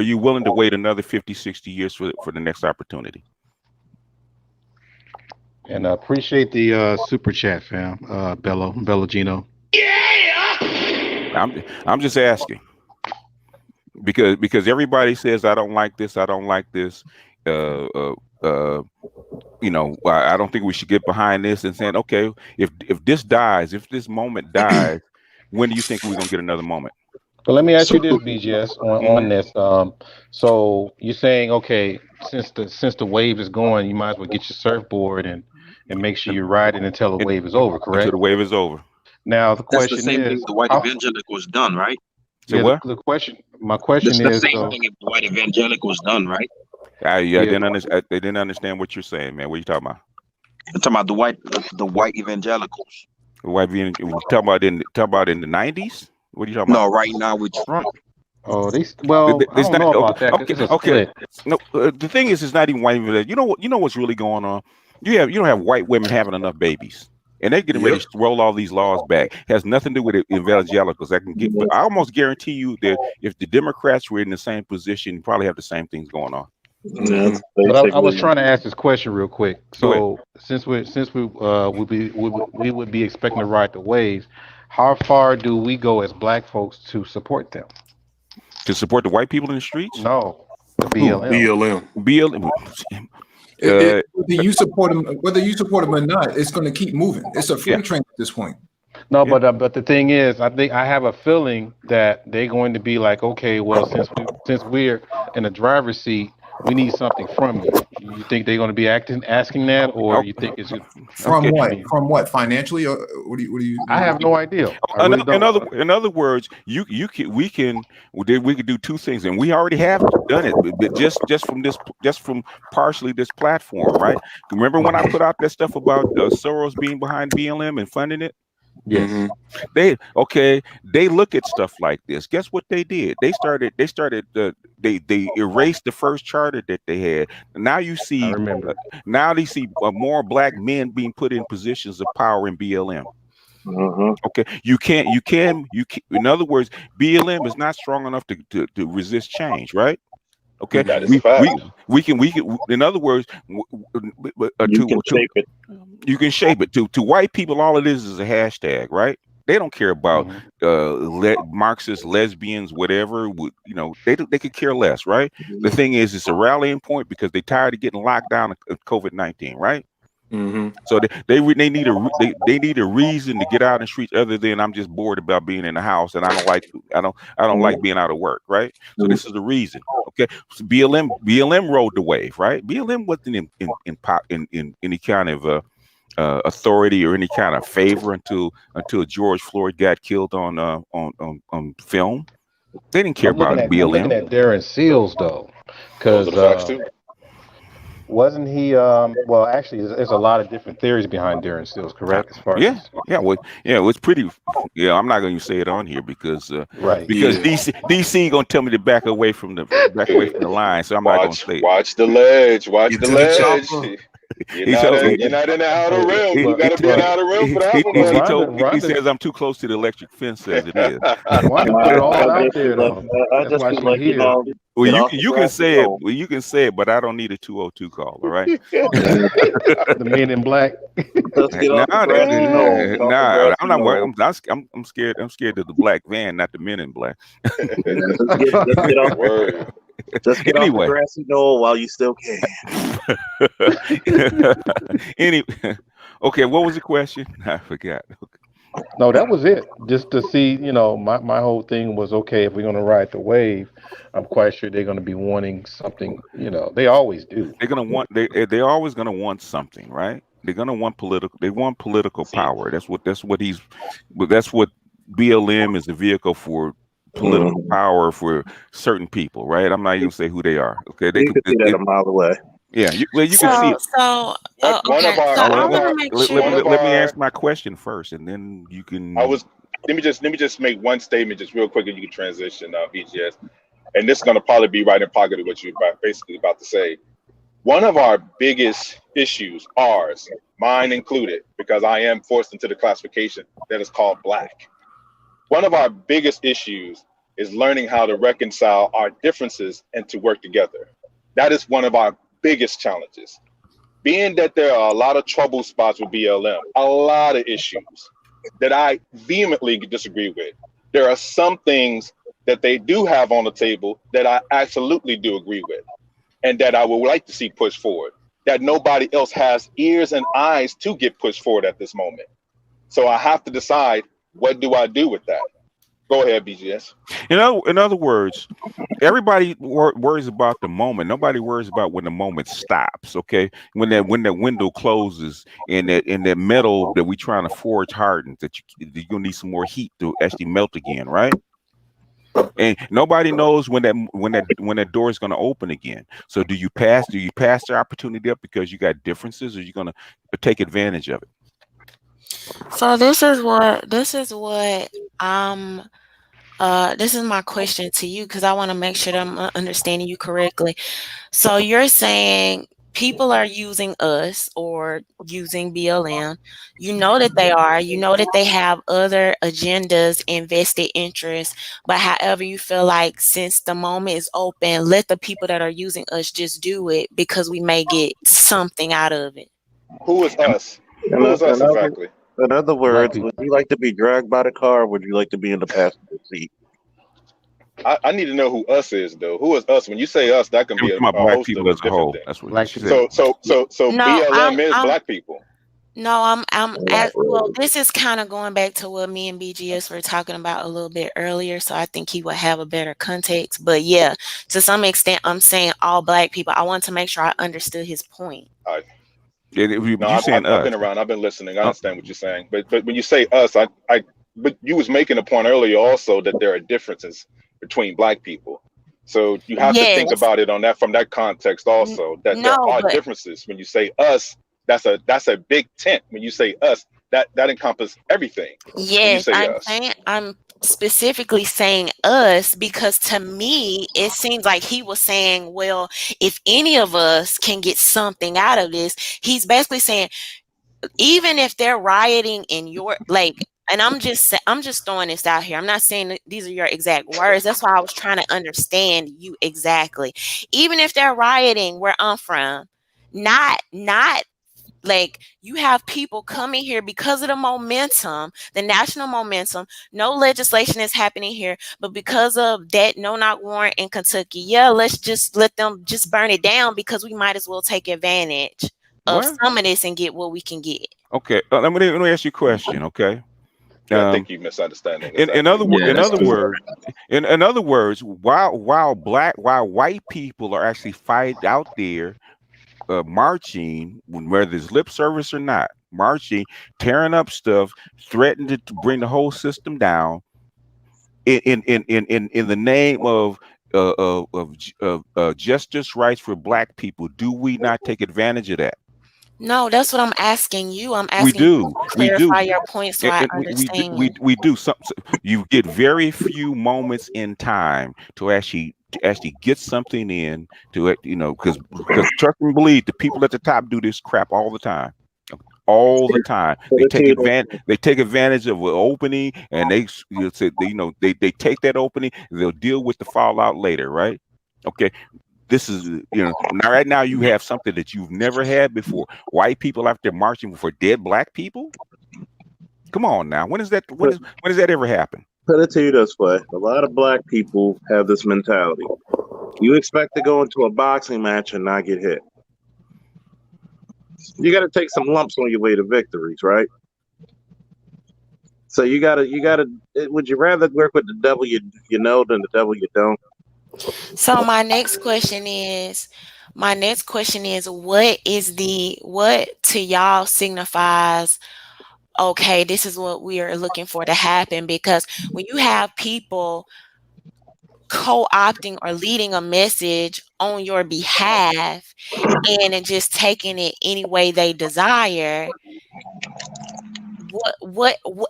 you willing to wait another 50, 60 years for the next opportunity? And I appreciate the super chat, fam. Bellagino. I'm just asking because everybody says I don't like this. I don't like this. I don't think we should get behind this and saying, okay, if this moment dies, when do you think we're gonna get another moment? But let me ask you this, BGS, on this. So you're saying, okay, since the wave is going, you might as well get your surfboard and make sure you're riding until the wave is over, correct? Until the wave is over. Now the question That's the same is, thing the white evangelicals done, right? Say what? My question That's is, the same thing if the white evangelicals done, right? They didn't understand what you're saying, man. What are you talking about? I'm talking about the white evangelicals. Talking about in the 90s? What are you talking about? No, right now with Trump. Oh, I don't know about that. Okay. No, the thing is, it's not even white. You know what's really going on? You don't have white women having enough babies. And they're getting ready to roll all these laws back. It has nothing to do with evangelicals. I almost guarantee you that if the Democrats were in the same position, you probably have the same things going on. But I was trying to ask this question real quick. So since we would be expecting to ride the waves, how far do we go as black folks to support them? To support the white people in the streets? No, the BLM. BLM. Whether you support them or not, it's going to keep moving. It's a free train at this point. No, but the thing is, I have a feeling that they're going to be like, okay, well, since we're in the driver's seat, we need something from you. You think they're going to be asking that, or you think it's from what? From what? Financially, or what do you? I have no idea. In other words, we could do two things, and we already have done it, but just from partially this platform, right? Remember when I put out that stuff about Soros being behind BLM and funding it? Yes. They look at stuff like this. Guess what they did? They erased the first charter that they had. Now you see, now they see more black men being put in positions of power in BLM. Okay, you can. In other words, BLM is not strong enough to resist change, right? Okay, we can. In other words, you can shape it. You can shape it. To white people, all it is a hashtag, right? They don't care about Marxist, lesbians, whatever. They could care less, right? The thing is, it's a rallying point because they're tired of getting locked down of COVID-19, right? So they need a reason to get out in the streets other than I'm just bored about being in the house and I don't like being out of work, right? So this is the reason. Okay, so BLM rode the wave, right? BLM wasn't in any kind of authority or any kind of favor until George Floyd got killed on film. They didn't care about BLM. I'm looking at Darren Seals though, because wasn't he? Well, actually, there's a lot of different theories behind Darren Seals, correct? As far as it's pretty. Yeah, I'm not going to say it on here because DC going to tell me to back away from the line, so I'm not going to say it. Watch the ledge. Watch the ledge. You're not in the outer rim. You got to be in the outer rim for that one. He says I'm too close to the electric fence as it is. Put it all out there, though. I just feel like, well, you can say it. Well, you can say it, but I don't need a 202 call. All right. The Men in Black. I'm not worried. I'm scared. I'm scared of the black van, not the Men in Black. Just get off the grassy knoll while you still can. Okay, what was the question? I forgot. No, that was it. Just to see, my whole thing was, okay, if we're going to ride the wave, I'm quite sure they're going to be wanting something. They always do. They're going to want. They're always going to want something, right? They're going to want political. They want political power. That's what BLM is the vehicle for. Political power for certain people, right? I'm not even say who they are. Okay, they could see that a mile away. Yeah, you can see it. Let me ask my question first, and then you can. Let me just make one statement, just real quick, and you can transition, BGS. And this is going to probably be right in pocket of what you're basically about to say. One of our biggest issues, mine included, because I am forced into the classification that is called Black. One of our biggest issues is learning how to reconcile our differences and to work together. That is one of our biggest challenges. Being that there are a lot of trouble spots with BLM, a lot of issues that I vehemently disagree with. There are some things that they do have on the table that I absolutely do agree with, and that I would like to see pushed forward, that nobody else has ears and eyes to get pushed forward at this moment. So I have to decide, what do I do with that? Go ahead, BGS. In other words, everybody worries about the moment. Nobody worries about when the moment stops. Okay, when that window closes and that metal that we trying to forge hardens, that you're gonna need some more heat to actually melt again, right? And nobody knows when that door is going to open again. So do you pass the opportunity up because you got differences, or you going to take advantage of it? So this is my question to you, because I want to make sure that I'm understanding you correctly. So you're saying people are using us or using BLM. You know that they are. You know that they have other agendas and vested interests. But however, you feel like since the moment is open, let the people that are using us just do it because we may get something out of it. Who is us? In, Who is us other, exactly? in other Black words, people. would you like to be dragged by the car, or would you like to be in the passenger seat? I need to know who us is though. Who is us? When you say us, that can We're be talking about a black host people of as a different whole. things. That's what Black she people. said. So No, BLM is black people. No, I'm at, well, this is kind of going back to what me and BGS were talking about a little bit earlier, so I think he would have a better context. But yeah, to some extent, I'm saying all black people. I want to make sure I understood his point. All right. No, I've saying been us. around. I've been listening. I understand what you're saying. But when you say us, but you was making a point earlier also that there are differences between black people. So you have to think Yes. about it on that from that context also, that there No, are but differences. When you say us, that's a big tent. When you say us, that encompasses everything. When you yes, say us. I'm specifically saying us because to me it seems like he was saying, well, if any of us can get something out of this, he's basically saying even if they're rioting in your and I'm just throwing this out here. I'm not saying that these are your exact words. That's why I was trying to understand you exactly. Even if they're rioting where I'm from, not like you have people coming here because of the momentum, the national momentum. No legislation is happening here, but because of that no-knock warrant in Kentucky, yeah, let's just let them just burn it down because we might as well take advantage of What? some of this and get what we can get. Okay, let me ask you a question. Okay. Yeah, I think you're misunderstanding. In Exactly. other words, while white people are actually fighting out there, marching, whether it's lip service or not, marching, tearing up stuff, threatening to bring the whole system down, in the name of justice rights for black people, do we not take advantage of that? No, that's what I'm asking you. I'm We asking you do. to We do. clarify your point so I understand. We do. You get very few moments in time to actually get something in to it, because trust and believe the people at the top do this crap all the time. All the time, they take advantage of an opening, and they take that opening. They'll deal with the fallout later, right? Okay, this is now right now you have something that you've never had before. White people out there marching for dead black people. Come on now, when does that ever happen? Put it to you this way: a lot of black people have this mentality. You expect to go into a boxing match and not get hit. You got to take some lumps on your way to victories, right? So you gotta. Would you rather work with the devil you know than the devil you don't? So my next question is, what to y'all signifies, okay, this is what we are looking for to happen? Because when you have people co-opting or leading a message on your behalf and just taking it any way they desire,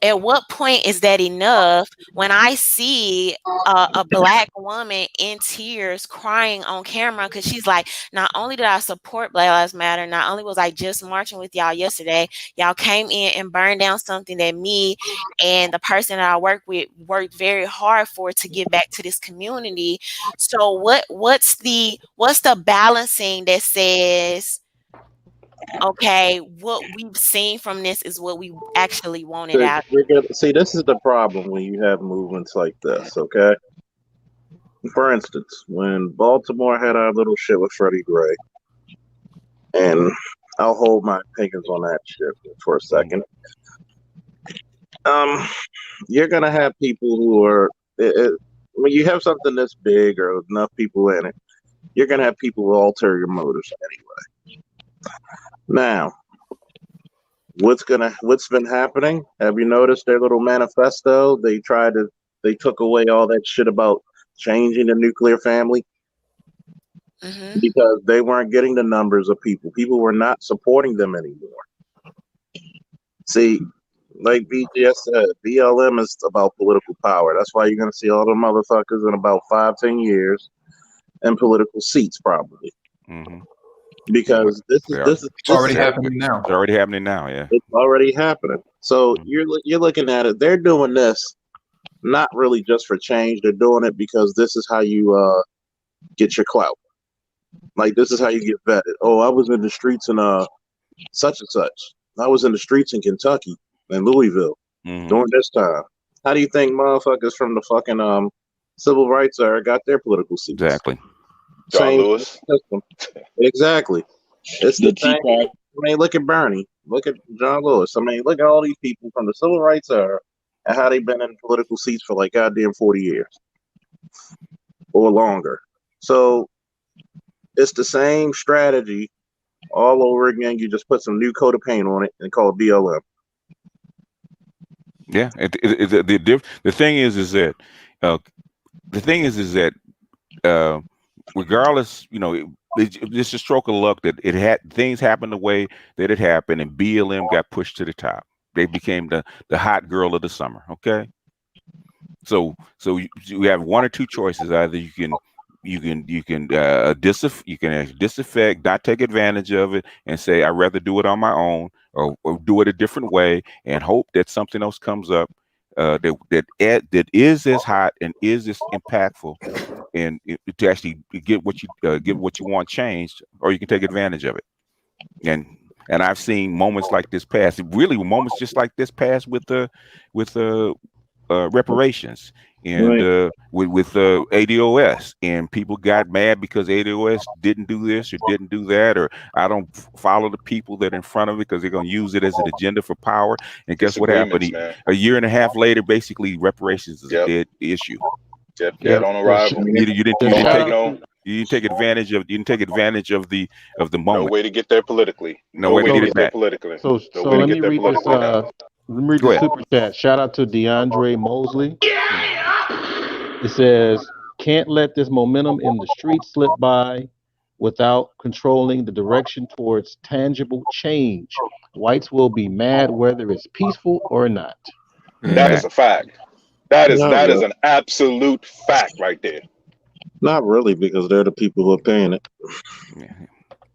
at what point is that enough? When I see a black woman in tears crying on camera because she's like, not only did I support Black Lives Matter, not only was I just marching with y'all yesterday, y'all came in and burned down something that me and the person that I work with worked very hard for to give back to this community. So what's the balancing that says, okay, what we've seen from this is what we actually wanted out? See, this is the problem when you have movements like this, okay? For instance, when Baltimore had our little shit with Freddie Gray, and I'll hold my opinions on that shit for a second. You're gonna have people who are, when you have something this big or enough people in it, you're gonna have people with ulterior motives anyway. Now, what's been happening? Have you noticed their little manifesto? They took away all that shit about changing the nuclear family because they weren't getting the numbers of people. People were not supporting them anymore. See, like BGS said, BLM is about political power. That's why you're going to see all the motherfuckers in about 5-10 years in political seats, probably. because this is It's already happening now. It's already happening now. Yeah. It's already happening. So you're looking at it. They're doing this not really just for change. They're doing it because this is how you get your clout. Like, this is how you get vetted. Oh, I was in the streets in such and such. I was in the streets in Kentucky and Louisville during this time. How do you think motherfuckers from the fucking civil rights era got their political seats? Exactly. John Lewis. System. Exactly. It's the Tea thing. Party. I mean, look at Bernie. Look at John Lewis. I mean, look at all these people from the civil rights era and how they've been in political seats for like goddamn 40 years or longer. So it's the same strategy all over again. You just put some new coat of paint on it and call it BLM. Yeah. The thing is that regardless, it's just a stroke of luck that it had things happen the way that it happened, and BLM got pushed to the top. They became the hot girl of the summer. Okay, so you have one or two choices. Either you can disaffect, not take advantage of it, and say I'd rather do it on my own, or do it a different way, and hope that something else comes up that is as hot and is as impactful, and to actually get what you want changed, or you can take advantage of it. And I've seen moments like this pass. Really, moments just like this pass with reparations and with ADOS, and people got mad because ADOS didn't do this or didn't do that, or I don't follow the people that are in front of it because they're going to use it as an agenda for power. And guess what happened? A year and a half later, basically reparations is a dead issue. Dead on arrival. You didn't take advantage of the moment. No way to get there politically. No way to get it back. Politically. So let me read this. Let me read the super chat. Shout out to DeAndre Mosley. It says, "Can't let this momentum in the streets slip by without controlling the direction towards tangible change. Whites will be mad whether it's peaceful or not." That is a fact. That is an absolute fact right there. Not really, because they're the people who are paying it.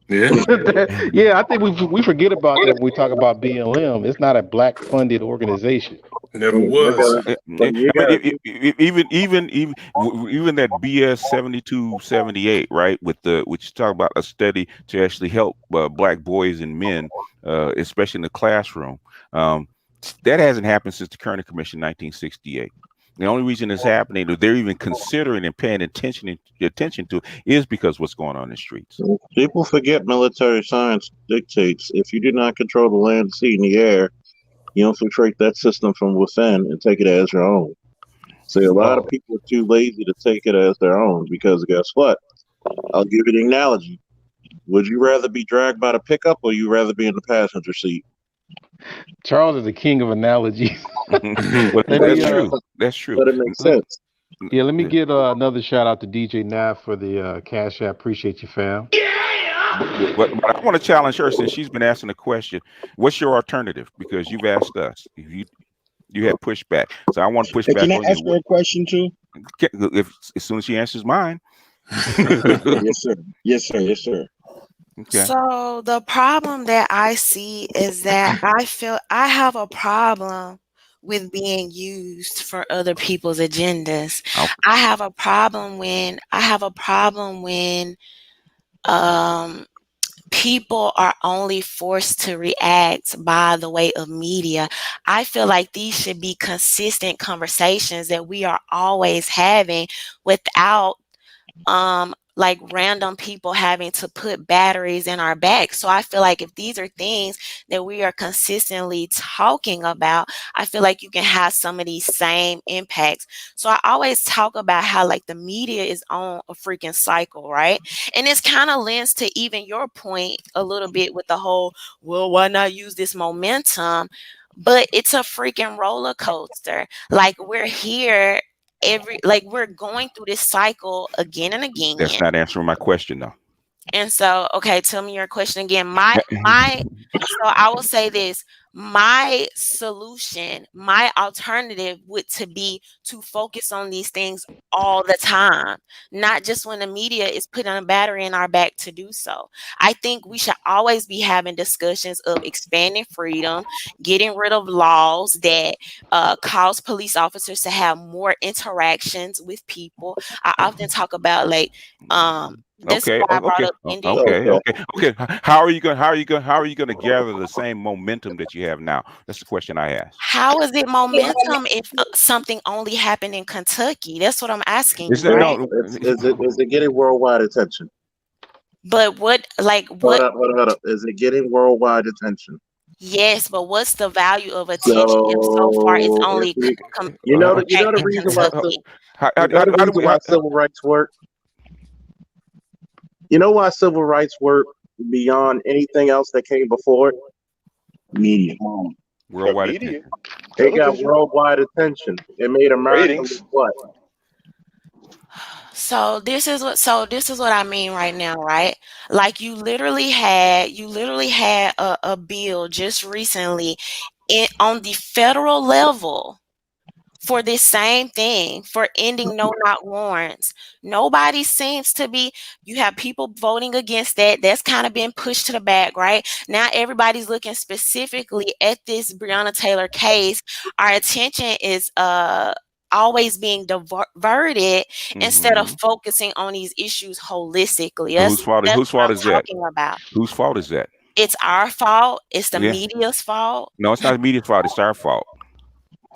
Yeah, I think we forget about that when we talk about BLM. It's not a black funded organization. Never was. Even that BS 7278, right? Which talk about a study to actually help black boys and men, especially in the classroom. That hasn't happened since the Kerner Commission, 1968. The only reason it's happening, or they're even considering and paying attention to, is because what's going on in the streets. People forget military science dictates if you do not control the land, sea, and the air, you infiltrate that system from within and take it as your own. See, a lot of people are too lazy to take it as their own, because guess what? I'll give you the analogy. Would you rather be dragged by the pickup, or you rather be in the passenger seat? Charles is the king of analogies. Well, that's true. That's true. But it makes sense. Yeah, let me get another shout out to DJ Nav for the Cash App. Appreciate you, fam. But I want to challenge her, since she's been asking the question. What's your alternative? Because you've asked us. If you had pushback, so I want to push back. Can I ask her a question too? As soon as she answers mine. Yes, sir. Yes, sir. Yes, sir. Okay. So the problem that I see is that I feel I have a problem with being used for other people's agendas. Okay. I have a problem when people are only forced to react by the way of media. I feel like these should be consistent conversations that we are always having without like random people having to put batteries in our back. So I feel like if these are things that we are consistently talking about, I feel like you can have some of these same impacts. So I always talk about how like the media is on a freaking cycle, right? And this kind of lends to even your point a little bit with the whole, well, why not use this momentum? But it's a freaking roller coaster. Like we're here we're going through this cycle again and again. That's not answering my question, though. And so, okay, tell me your question again. So I will say this. My solution, my alternative would to be to focus on these things all the time, not just when the media is putting a battery in our back to do so. I think we should always be having discussions of expanding freedom, getting rid of laws that cause police officers to have more interactions with people. I often talk about like this is Okay, why I brought up India. okay. How are you going to gather the same momentum that you have now? That's the question I asked. How is it momentum if something only happened in Kentucky? That's what I'm asking Is you, that right? no? Is it getting worldwide attention? But what, like, Hold what? up, hold up. Is it getting worldwide attention? Yes, but what's the value of attention if so far it's So only you know the in reason why Kentucky? civil rights work. You know why civil rights work beyond anything else that came before it? Media. Worldwide media. attention. It got Television. worldwide attention. It made America Ratings. look what? So this is what I mean right now, right? Like you literally had a bill just recently on the federal level for this same thing, for ending no-knock warrants. Nobody seems to be, you have people voting against that. That's kind of been pushed to the back, right? Now everybody's looking specifically at this Breonna Taylor case. Our attention is always being diverted instead of focusing on these issues holistically. Whose fault That's what I'm is that? talking about. Whose fault is that? It's our fault. It's the Yeah. media's fault. No, it's not the media's fault. It's our fault.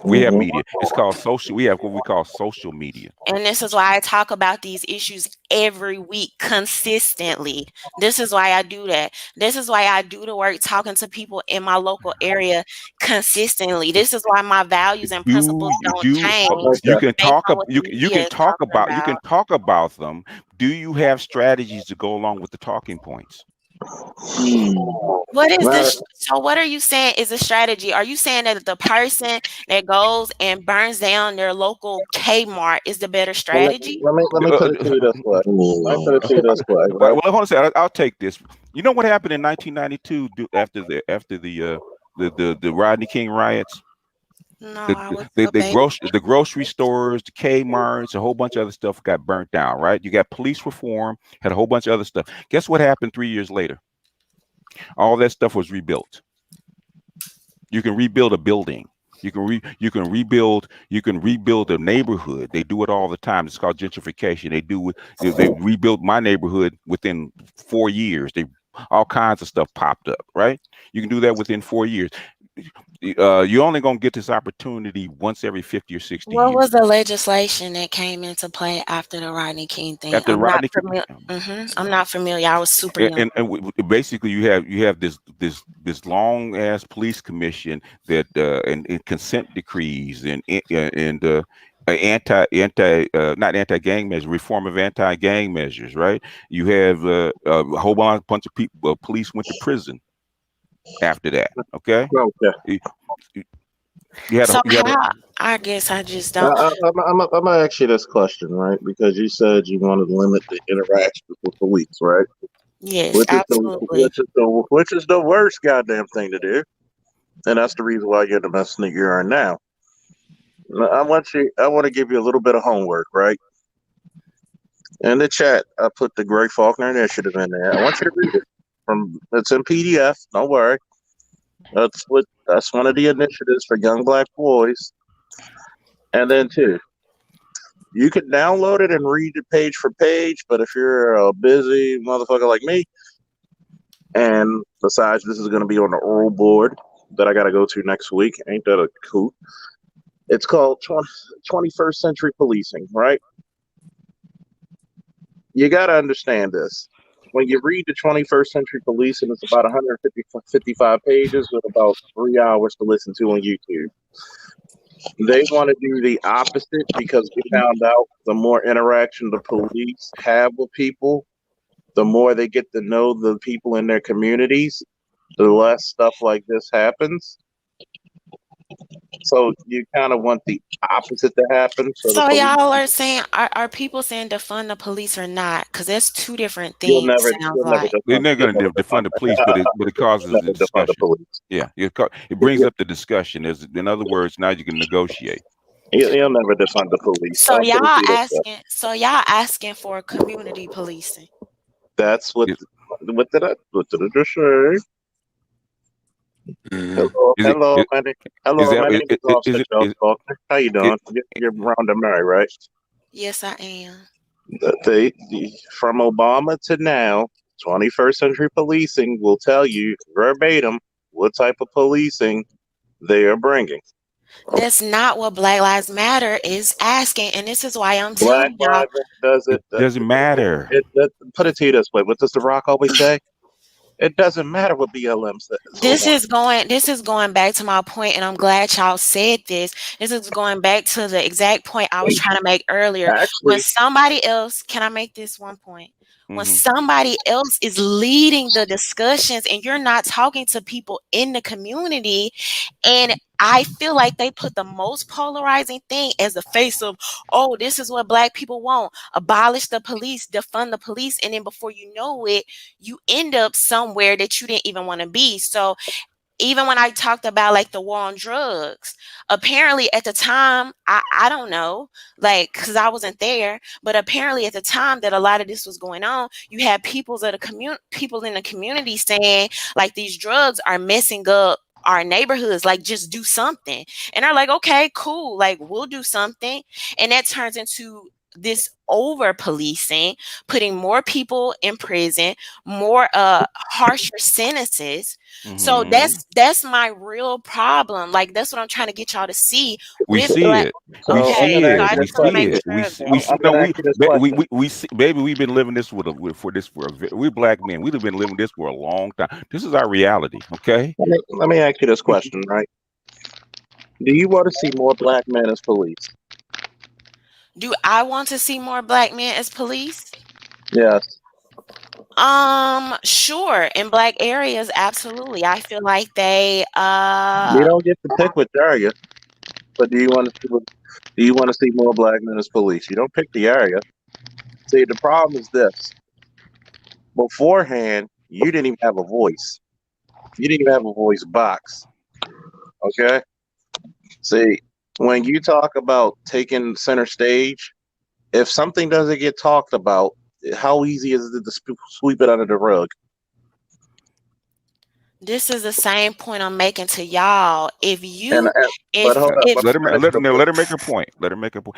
We have media. It's called social. We have what we call social media. And this is why I talk about these issues every week consistently. This is why I do that. This is why I do the work talking to people in my local area consistently. This is why my values and principles don't change. You can based talk. on what the You media can is talk talking about. You can talk about them. Do you have strategies to go along with the talking points? What is this? So what are you saying is a strategy? Are you saying that the person that goes and burns down their local Kmart is the better strategy? Let me put it to you this way. Let me put it to you this way. Right? Well, hold on a second. I'll take this. You know what happened in 1992 after the Rodney King riots? No, The grocery stores, the Kmart's, a whole bunch of other stuff got burnt down, right? You got police reform, had a whole bunch of other stuff. Guess what happened 3 years later? All that stuff was rebuilt. You can rebuild a building. You can rebuild a neighborhood. They do it all the time. It's called gentrification. They rebuilt my neighborhood within 4 years. All kinds of stuff popped up, right? You can do that within 4 years. You're only going to get this opportunity once every 50 or 60 What years. was the legislation that came into play after the Rodney King thing? I'm not familiar. I was super young. And basically, you have this long ass police commission that and consent decrees and not anti-gang measures, reform of anti-gang measures, right? You have a whole bunch of people, police went to prison after that. Okay. I guess I just don't. I'm gonna ask you this question, right? Because you said you want to limit the interactions with police, right? Yes, absolutely. Which is the worst goddamn thing to do, and that's the reason why you're the best that you are now. I want to give you a little bit of homework, right? In the chat, I put the Gray Faulkner Initiative in there. I want you to read it. It's in PDF. Don't worry. That's one of the initiatives for young black boys. And then too, you can download it and read it page for page. But if you're a busy motherfucker like me, and besides, this is going to be on the oral board that I got to go to next week. Ain't that a cool? It's called 21st Century Policing, right? You got to understand this. When you read the 21st Century Policing, it's about 155 pages with about 3 hours to listen to on YouTube. They want to do the opposite because we found out the more interaction the police have with people, the more they get to know the people in their communities, the less stuff like this happens. So you kind of want the opposite to happen. So the So police, y'all are saying, are people saying defund the police or not? Because that's two different you'll things. never, Sounds you'll never like They're defund, not you'll going to never defund the police, but it causes never the defund the discussion. police. Yeah, it brings up the discussion. In other words, now you can negotiate. You'll never defund the police. so. I'll put it to you this way. Y'all asking for community policing. That's what did I just say? Hello, Is it? hello, Is my name is Offset it? Jones Faulkner. How you doing? You're Rhonda Murray, right? Yes, I am. From Obama to now, 21st century policing will tell you verbatim what type of policing they are bringing. That's not what Black Lives Matter is asking, and this is why I'm Black telling y'all. Lives It doesn't matter. Put it to you this way. What does The Rock always say? It doesn't matter what BLM says. This is going back to my point, and I'm glad y'all said this. This is going back to the exact point I was trying to make earlier. When somebody else, can I make this one point? When somebody else is leading the discussions and you're not talking to people in the community, and I feel like they put the most polarizing thing as the face of, oh, this is what Black people want. Abolish the police, defund the police. And then before you know it, you end up somewhere that you didn't even want to be. So even when I talked about like the war on drugs, apparently at the time, I don't know, like, because I wasn't there, but apparently at the time that a lot of this was going on, you had people in the community saying like these drugs are messing up our neighborhoods, like just do something. And they're like, okay, cool, like we'll do something. And that turns into this over policing, putting more people in prison, more harsher sentences. So that's my real problem. Like that's what I'm trying to get y'all to see. We see it. We see it. We see. Baby, we've been living this we're Black men. We've been living this for a long time. This is our reality. Okay. Let me ask you this question, right? Do you want to see more Black men as police? Do I want to see more Black men as police? Yes. Sure. In Black areas, absolutely. I feel like they you don't get to pick which area, but do you want to see more Black men as police? You don't pick the area. See, the problem is this. Beforehand, you didn't even have a voice. You didn't even have a voice box. Okay? See, when you talk about taking center stage, if something doesn't get talked about, how easy is it to sweep it under the rug? This is the same point I'm making to y'all. If you, let her make her point. Let her make her point.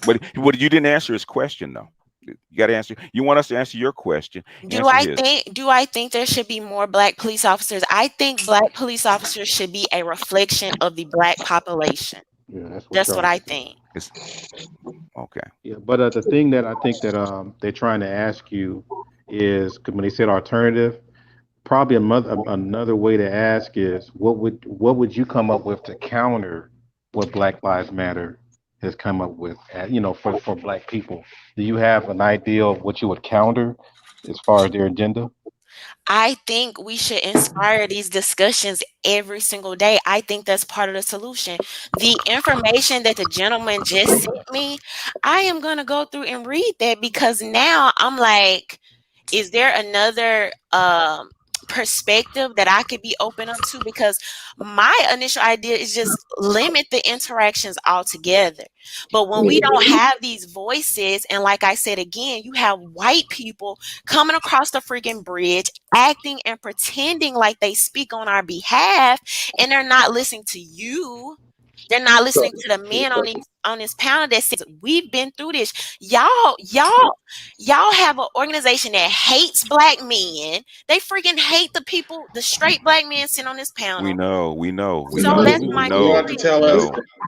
But you didn't answer his question though. You got to answer. You want us to answer your question. Do I think there should be more Black police officers? I think Black police officers should be a reflection of the Black population. Yeah, that's what I think. Okay. Yeah, but the thing that I think that they're trying to ask you is when they said alternative, probably another way to ask is what would you come up with to counter what Black Lives Matter has come up with, for Black people? Do you have an idea of what you would counter as far as their agenda? I think we should inspire these discussions every single day. I think that's part of the solution. The information that the gentleman just sent me, I am going to go through and read that, because now I'm like, is there another perspective that I could be open up to? Because my initial idea is just limit the interactions altogether. But when we don't have these voices, and like I said again, you have white people coming across the freaking bridge, acting and pretending like they speak on our behalf, and they're not listening to you. They're not listening to the men on this panel that says we've been through this. Y'all have an organization that hates Black men. They freaking hate the people, the straight Black men sitting on this panel. We know. That's my point.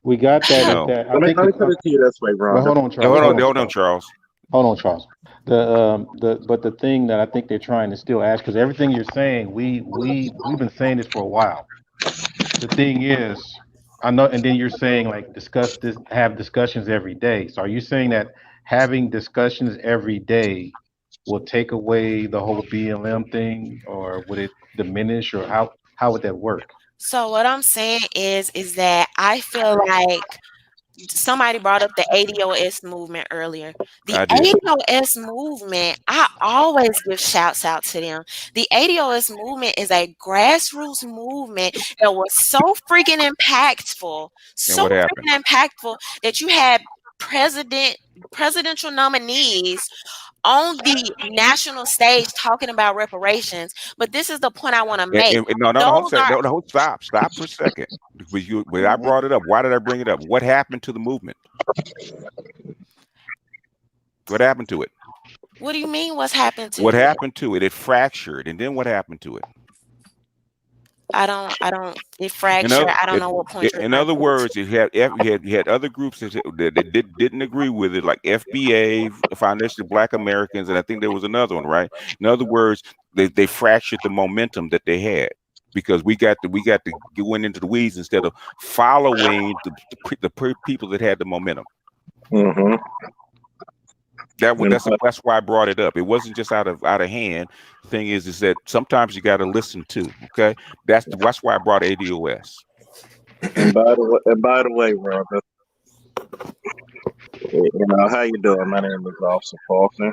We got that. Let me put it to you this way, Ron. Hold on, Charles. Hold on, Charles. Hold on, Charles. But the thing that I think they're trying to still ask, because everything you're saying, we've been saying this for a while. The thing is, I know, and then you're saying like discuss this, have discussions every day. So are you saying that having discussions every day will take away the whole BLM thing, or would it diminish, or how would that work? So what I'm saying is that I feel like somebody brought up the ADOS movement earlier. The I did. ADOS movement, I always give shouts out to them. The ADOS movement is a grassroots movement that was so freaking impactful, And what happened? that you had presidential nominees on the national stage talking about reparations. But this is the point I want to make. No, hold on, stop for a second. When I brought it up, why did I bring it up? What happened to the movement? What happened to it? What do you mean? What's happened to it? What happened to it? It fractured, and then what happened to it? I don't. It fractured. I don't know what point. In other words, you had other groups that didn't agree with it, like FBA, Foundation of Black Americans, and I think there was another one, right? In other words, they fractured the momentum that they had because we got to go into the weeds instead of following the people that had the momentum. Mm-hmm. That's why I brought it up. It wasn't just out of hand. The thing is that sometimes you got to listen too. Okay, that's why I brought ADOS. And by the way, Robert, how you doing? My name is Officer Faulkner.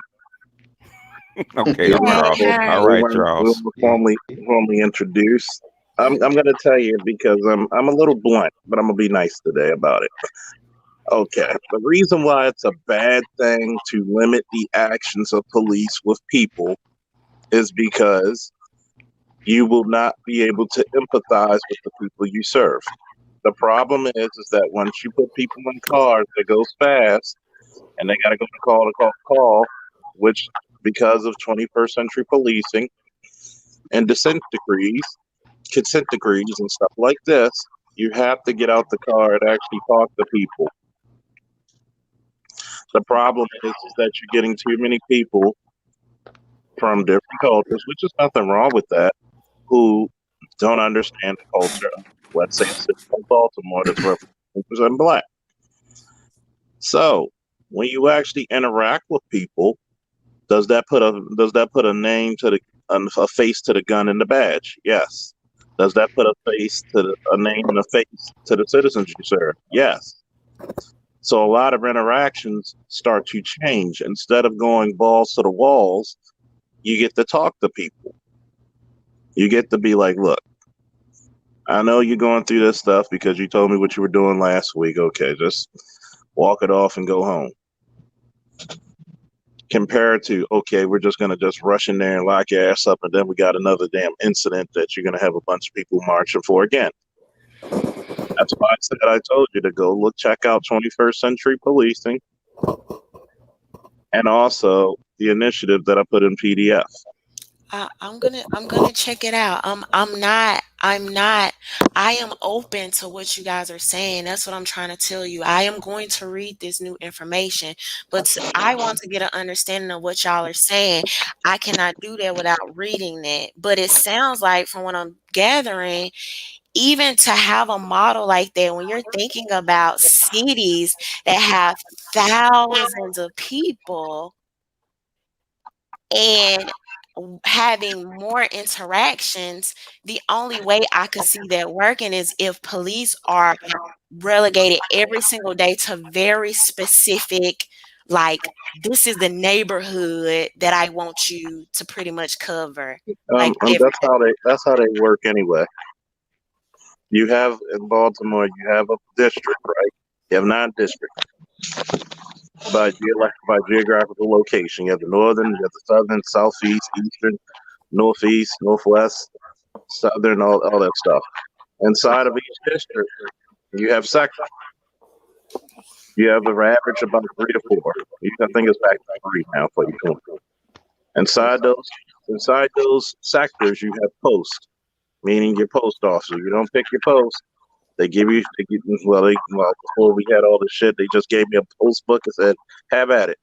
Okay, all right, Charles. We were formally introduced. I'm going to tell you because I'm a little blunt, but I'm going to be nice today about it. Okay, the reason why it's a bad thing to limit the actions of police with people is because you will not be able to empathize with the people you serve. The problem is that once you put people in cars that goes fast and they got to go to call, which because of 21st century policing and consent decrees and stuff like this, you have to get out the car and actually talk to people. The problem is that you're getting too many people from different cultures, which is nothing wrong with that, who don't understand the culture of, let's say, Baltimore that's represented Black. So when you actually interact with people, does that put a name to a face to the gun and the badge? Yes. Does that put a name and a face to the citizens you serve? Yes. So a lot of interactions start to change. Instead of going balls to the walls, you get to talk to people. You get to be like, look, I know you're going through this stuff because you told me what you were doing last week. Okay, just walk it off and go home. Compared to, okay, we're just going to just rush in there and lock your ass up, and then we got another damn incident that you're going to have a bunch of people marching for again. That's why I said I told you to go check out 21st Century Policing and also the initiative that I put in PDF. I'm gonna check it out. I am open to what you guys are saying. That's what I'm trying to tell you. I am going to read this new information, but I want to get an understanding of what y'all are saying. I cannot do that without reading that. But it sounds like, from what I'm gathering, even to have a model like that, when you're thinking about cities that have thousands of people and having more interactions, the only way I could see that working is if police are relegated every single day to very specific, like, this is the neighborhood that I want you to pretty much cover. That's how they work anyway. You have in Baltimore, you have a district, right? You have 9 districts by geographical location. You have the northern, you have the southern, southeast, eastern, northeast, northwest, southern, all that stuff. Inside of each district, you have sections. You have an average about 3 to 4. I think it's back to 3 now for you. Inside those sectors, you have posts, meaning your post officer. You don't pick your post. Before we had all this shit, they just gave me a post book and said, have at it.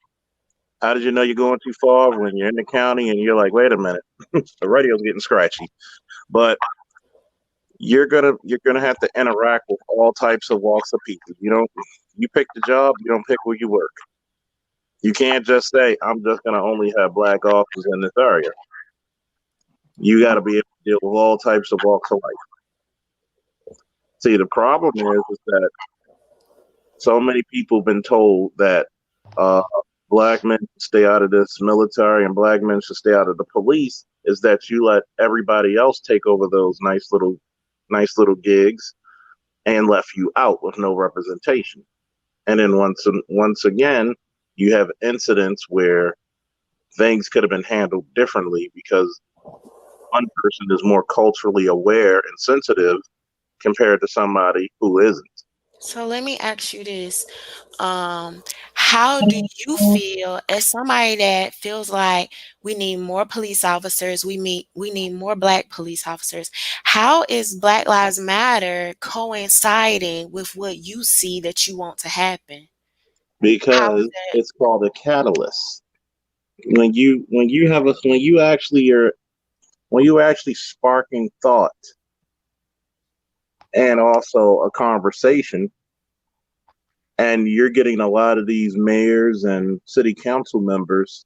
How did you know you're going too far when you're in the county and you're like, wait a minute, the radio's getting scratchy. But you're gonna have to interact with all types of walks of people. You pick the job, you don't pick where you work. You can't just say, I'm just gonna only have Black officers in this area. You gotta be able to deal with all types of walks of life. See, the problem is that so many people been told that black men should stay out of this military and black men should stay out of the police, is that you let everybody else take over those nice little gigs and left you out with no representation. And then once again, you have incidents where things could have been handled differently because one person is more culturally aware and sensitive compared to somebody who isn't. So let me ask you this. How do you feel as somebody that feels like we need more police officers, we need more Black police officers? How is Black Lives Matter coinciding with what you see that you want to happen? Because it's called a catalyst. When you actually sparking thought and also a conversation, and you're getting a lot of these mayors and city council members,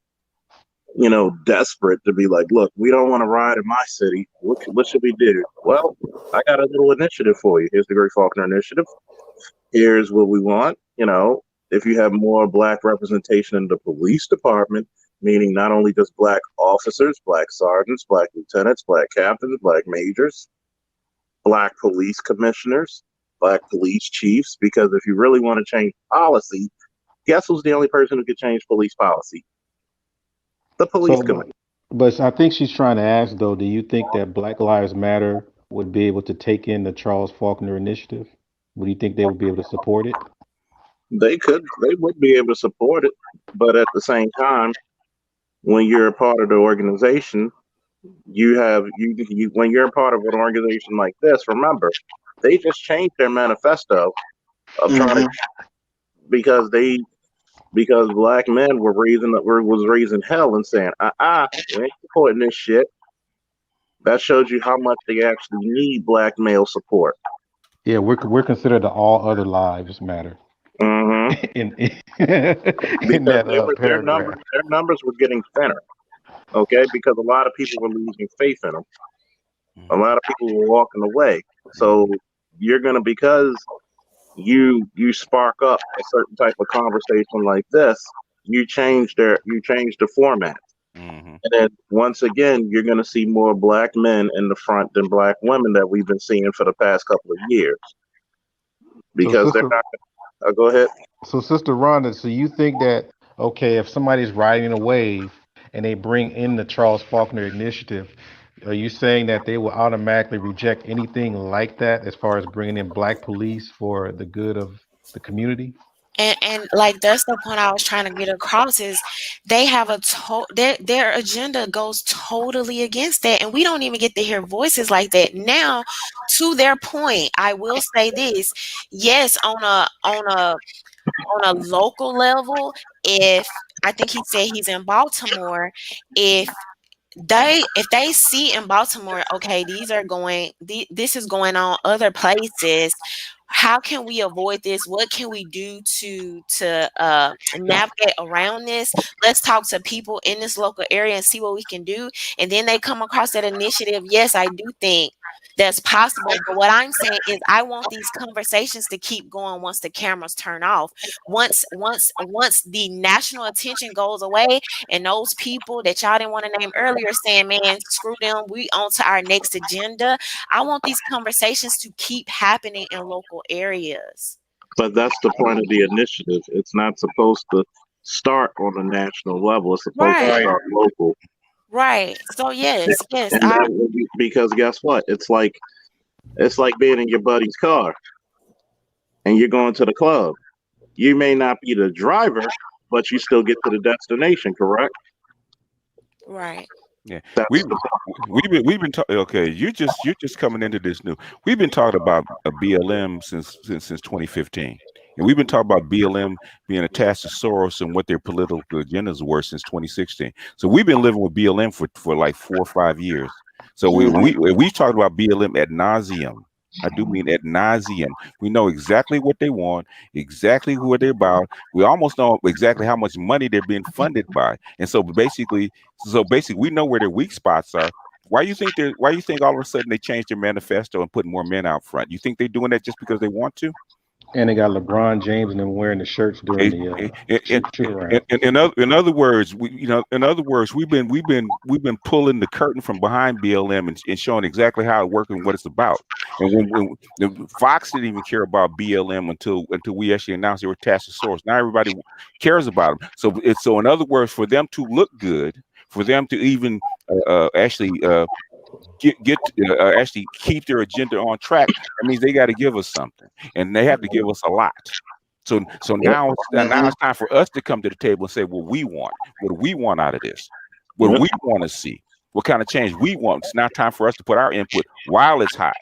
desperate to be like, look, we don't want to ride in my city. What should we do? Well, I got a little initiative for you. Here's the Great Faulkner Initiative. Here's what we want. If you have more Black representation in the police department, meaning not only just Black officers, Black sergeants, Black lieutenants, Black captains, Black majors, Black police commissioners, Black police chiefs, because if you really want to change policy, guess who's the only person who could change police policy? The police commissioner. But I think she's trying to ask, though, do you think that Black Lives Matter would be able to take in the Charles Faulkner Initiative? Would you think they would be able to support it? They would be able to support it, but at the same time, when you're a part of the organization, when you're a part of an organization like this, remember, they just changed their manifesto of trying to, because Black men were raising hell and saying, we ain't supporting this shit. That shows you how much they actually need Black male support. Yeah, we're considered the all other lives matter. Their numbers were getting thinner, okay, because a lot of people were losing faith in them. A lot of people were walking away. So because you spark up a certain type of conversation like this, you change the format. And then once again, you're going to see more Black men in the front than Black women that we've been seeing for the past couple of years. Because they're not. Go ahead. So, Sister Rhonda, so you think that, okay, if somebody's riding a wave and they bring in the Charles Faulkner Initiative, are you saying that they will automatically reject anything like that as far as bringing in Black police for the good of the community? And like that's the point I was trying to get across is they have their agenda goes totally against that, and we don't even get to hear voices like that. Now, to their point, I will say this: yes, on a local level, if I think he said he's in Baltimore, if they see in Baltimore, okay, this is going on other places. How can we avoid this? What can we do to navigate around this? Let's talk to people in this local area and see what we can do. And then they come across that initiative. Yes, I do think that's possible. But what I'm saying is I want these conversations to keep going once the cameras turn off. Once the national attention goes away and those people that y'all didn't want to name earlier saying, man, screw them, we on to our next agenda. I want these conversations to keep happening in local areas. But that's the point of the initiative. It's not supposed to start on a national level. It's supposed to start local. Right. So yes. Because guess what? It's like being in your buddy's car and you're going to the club. You may not be the driver, but you still get to the destination, correct? Right. Yeah, we've been talking. Okay, you're just coming into this new. We've been talking about a BLM since 2015, and we've been talking about BLM being attached to Soros and what their political agendas were since 2016. So we've been living with BLM for like 4 or 5 years. So we've talked about BLM ad nauseum. I do mean ad nauseum. We know exactly what they want, exactly who they're about. We almost know exactly how much money they're being funded by. And so basically we know where their weak spots are. Why you think they're? Why you think all of a sudden they changed their manifesto and put more men out front? You think they're doing that just because they want to? And they got LeBron James and them wearing the shirts during the shoot around. In other words, we've been pulling the curtain from behind BLM and showing exactly how it works and what it's about. And when Fox didn't even care about BLM until we actually announced they were attached to source. Now everybody cares about them. So in other words, for them to look good, for them to even actually keep their agenda on track, that means they got to give us something, and they have to give us a lot. So now it's time for us to come to the table and say what we want. What do we want out of this? What do we want to see? What kind of change we want? It's now time for us to put our input while it's hot.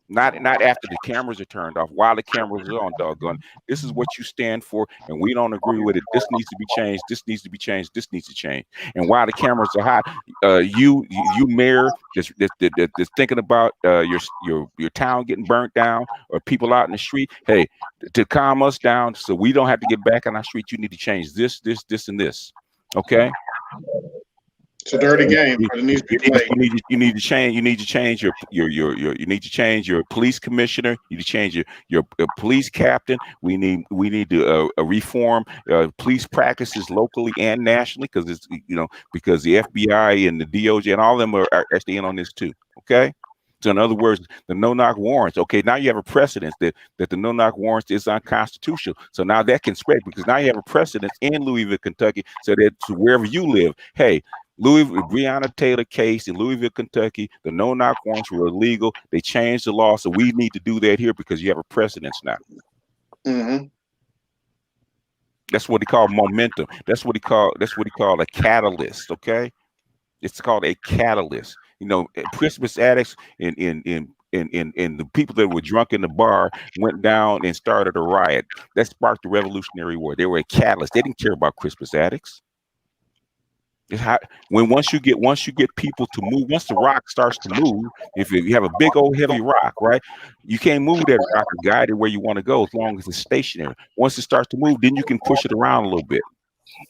Not after the cameras are turned off, while the cameras are on, doggone. This is what you stand for, and we don't agree with it. This needs to be changed. This needs to be changed. This needs to change. And while the cameras are hot, you mayor, just thinking about your town getting burnt down or people out in the street. Hey, to calm us down so we don't have to get back on our street, you need to change this, and this. Okay. It's a dirty game, but it needs to be played. You need to change. You need to change your police commissioner. You need to change your police captain. We need to reform police practices locally and nationally, because it's because the FBI and the DOJ and all of them are actually in on this too. Okay. So in other words, the no-knock warrants. Okay, now you have a precedent that the no-knock warrants is unconstitutional. So now that can spread, because now you have a precedent in Louisville, Kentucky, so that wherever you live, hey, Breonna Taylor case in Louisville, Kentucky, the no-knock warrants were illegal. They changed the law, so we need to do that here because you have a precedence now. Mm-hmm. That's what he called momentum. That's what he called a catalyst. Okay, it's called a catalyst. Crispus Attucks and the people that were drunk in the bar went down and started a riot. That sparked the Revolutionary War. They were a catalyst. They didn't care about Crispus Attucks. Once you get people to move, once the rock starts to move, if you have a big old heavy rock, right, you can't move that rock or guide it where you want to go as long as it's stationary. Once it starts to move, then you can push it around a little bit.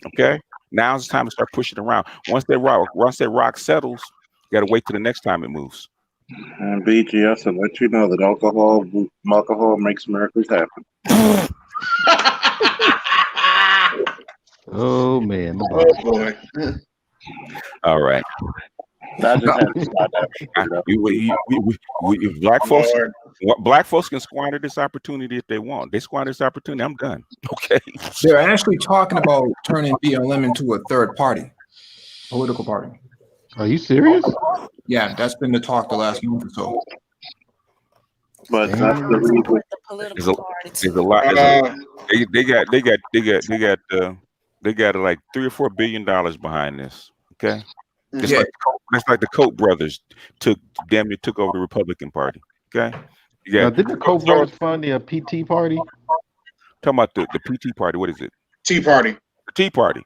Okay, now's the time to start pushing around. Once that rock settles, you got to wait till the next time it moves. And BGS, and let you know that alcohol makes miracles happen. Oh man! Oh boy! All right. I just had to slide that. Black folks can squander this opportunity if they want. They squander this opportunity. I'm done. Okay. They're actually talking about turning BLM into a third party, political party. Are you serious? Yeah, that's been the talk the last month or so. But that's the reason. There's a lot. They got like $3 or $4 billion behind this. Okay, it's like the Koch brothers damn near took over the Republican Party. Okay, now, did the Koch brothers fund the PT Party? Talking about the PT Party. What is it? Tea Party. The Tea Party.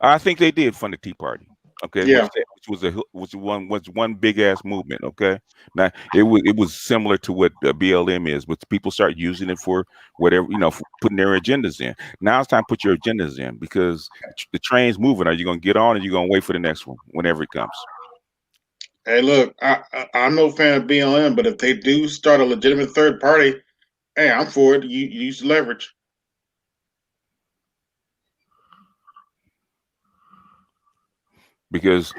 I think they did fund the Tea Party. Okay, yeah, which was one big ass movement. Okay, now it was similar to what BLM is, but people start using it for whatever, for putting their agendas in. Now it's time to put your agendas in, because the train's moving. Are you going to get on, or are you going to wait for the next one whenever it comes? Hey, look, I'm no fan of BLM, but if they do start a legitimate third party, hey, I'm for it. You use leverage. Because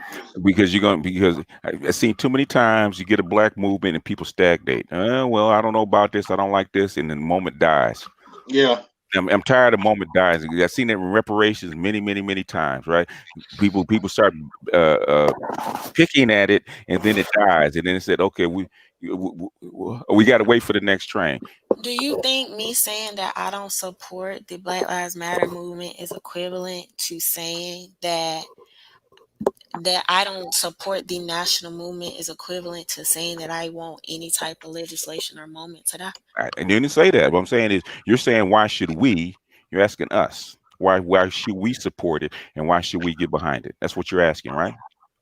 I've seen too many times you get a black movement and people stagnate. Well, I don't know about this. I don't like this, and then the moment dies. Yeah. I'm tired of moment dies. I've seen it in reparations many, many, many times, right? People start picking at it, and then it dies, and then it said, okay, we got to wait for the next train. Do you think me saying that I don't support the Black Lives Matter movement is equivalent to saying that I don't support the national movement is equivalent to saying that I want any type of legislation or moment to die? And you didn't say that. What I'm saying is, you're saying, why should we? You're asking us. Why should we support it, and why should we get behind it? That's what you're asking, right?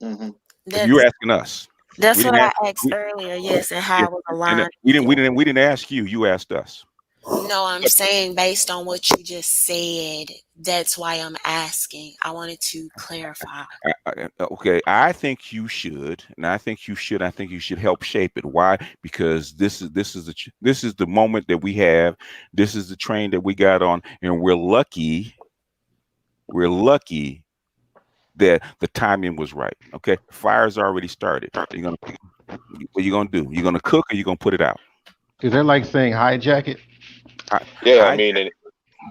Mm-hmm. You're asking us. That's what I asked earlier. Yes, and how it was aligned. We didn't ask you. You asked us. No, I'm saying based on what you just said, that's why I'm asking. I wanted to clarify. Okay, I think you should, and I think you should. I think you should help shape it. Why? Because this is the moment that we have. This is the train that we got on, and we're lucky. We're lucky that the timing was right. Okay, fire's already started. What you gonna do? You're gonna cook, or you gonna put it out? Is that like saying hijack it? Yeah, I mean,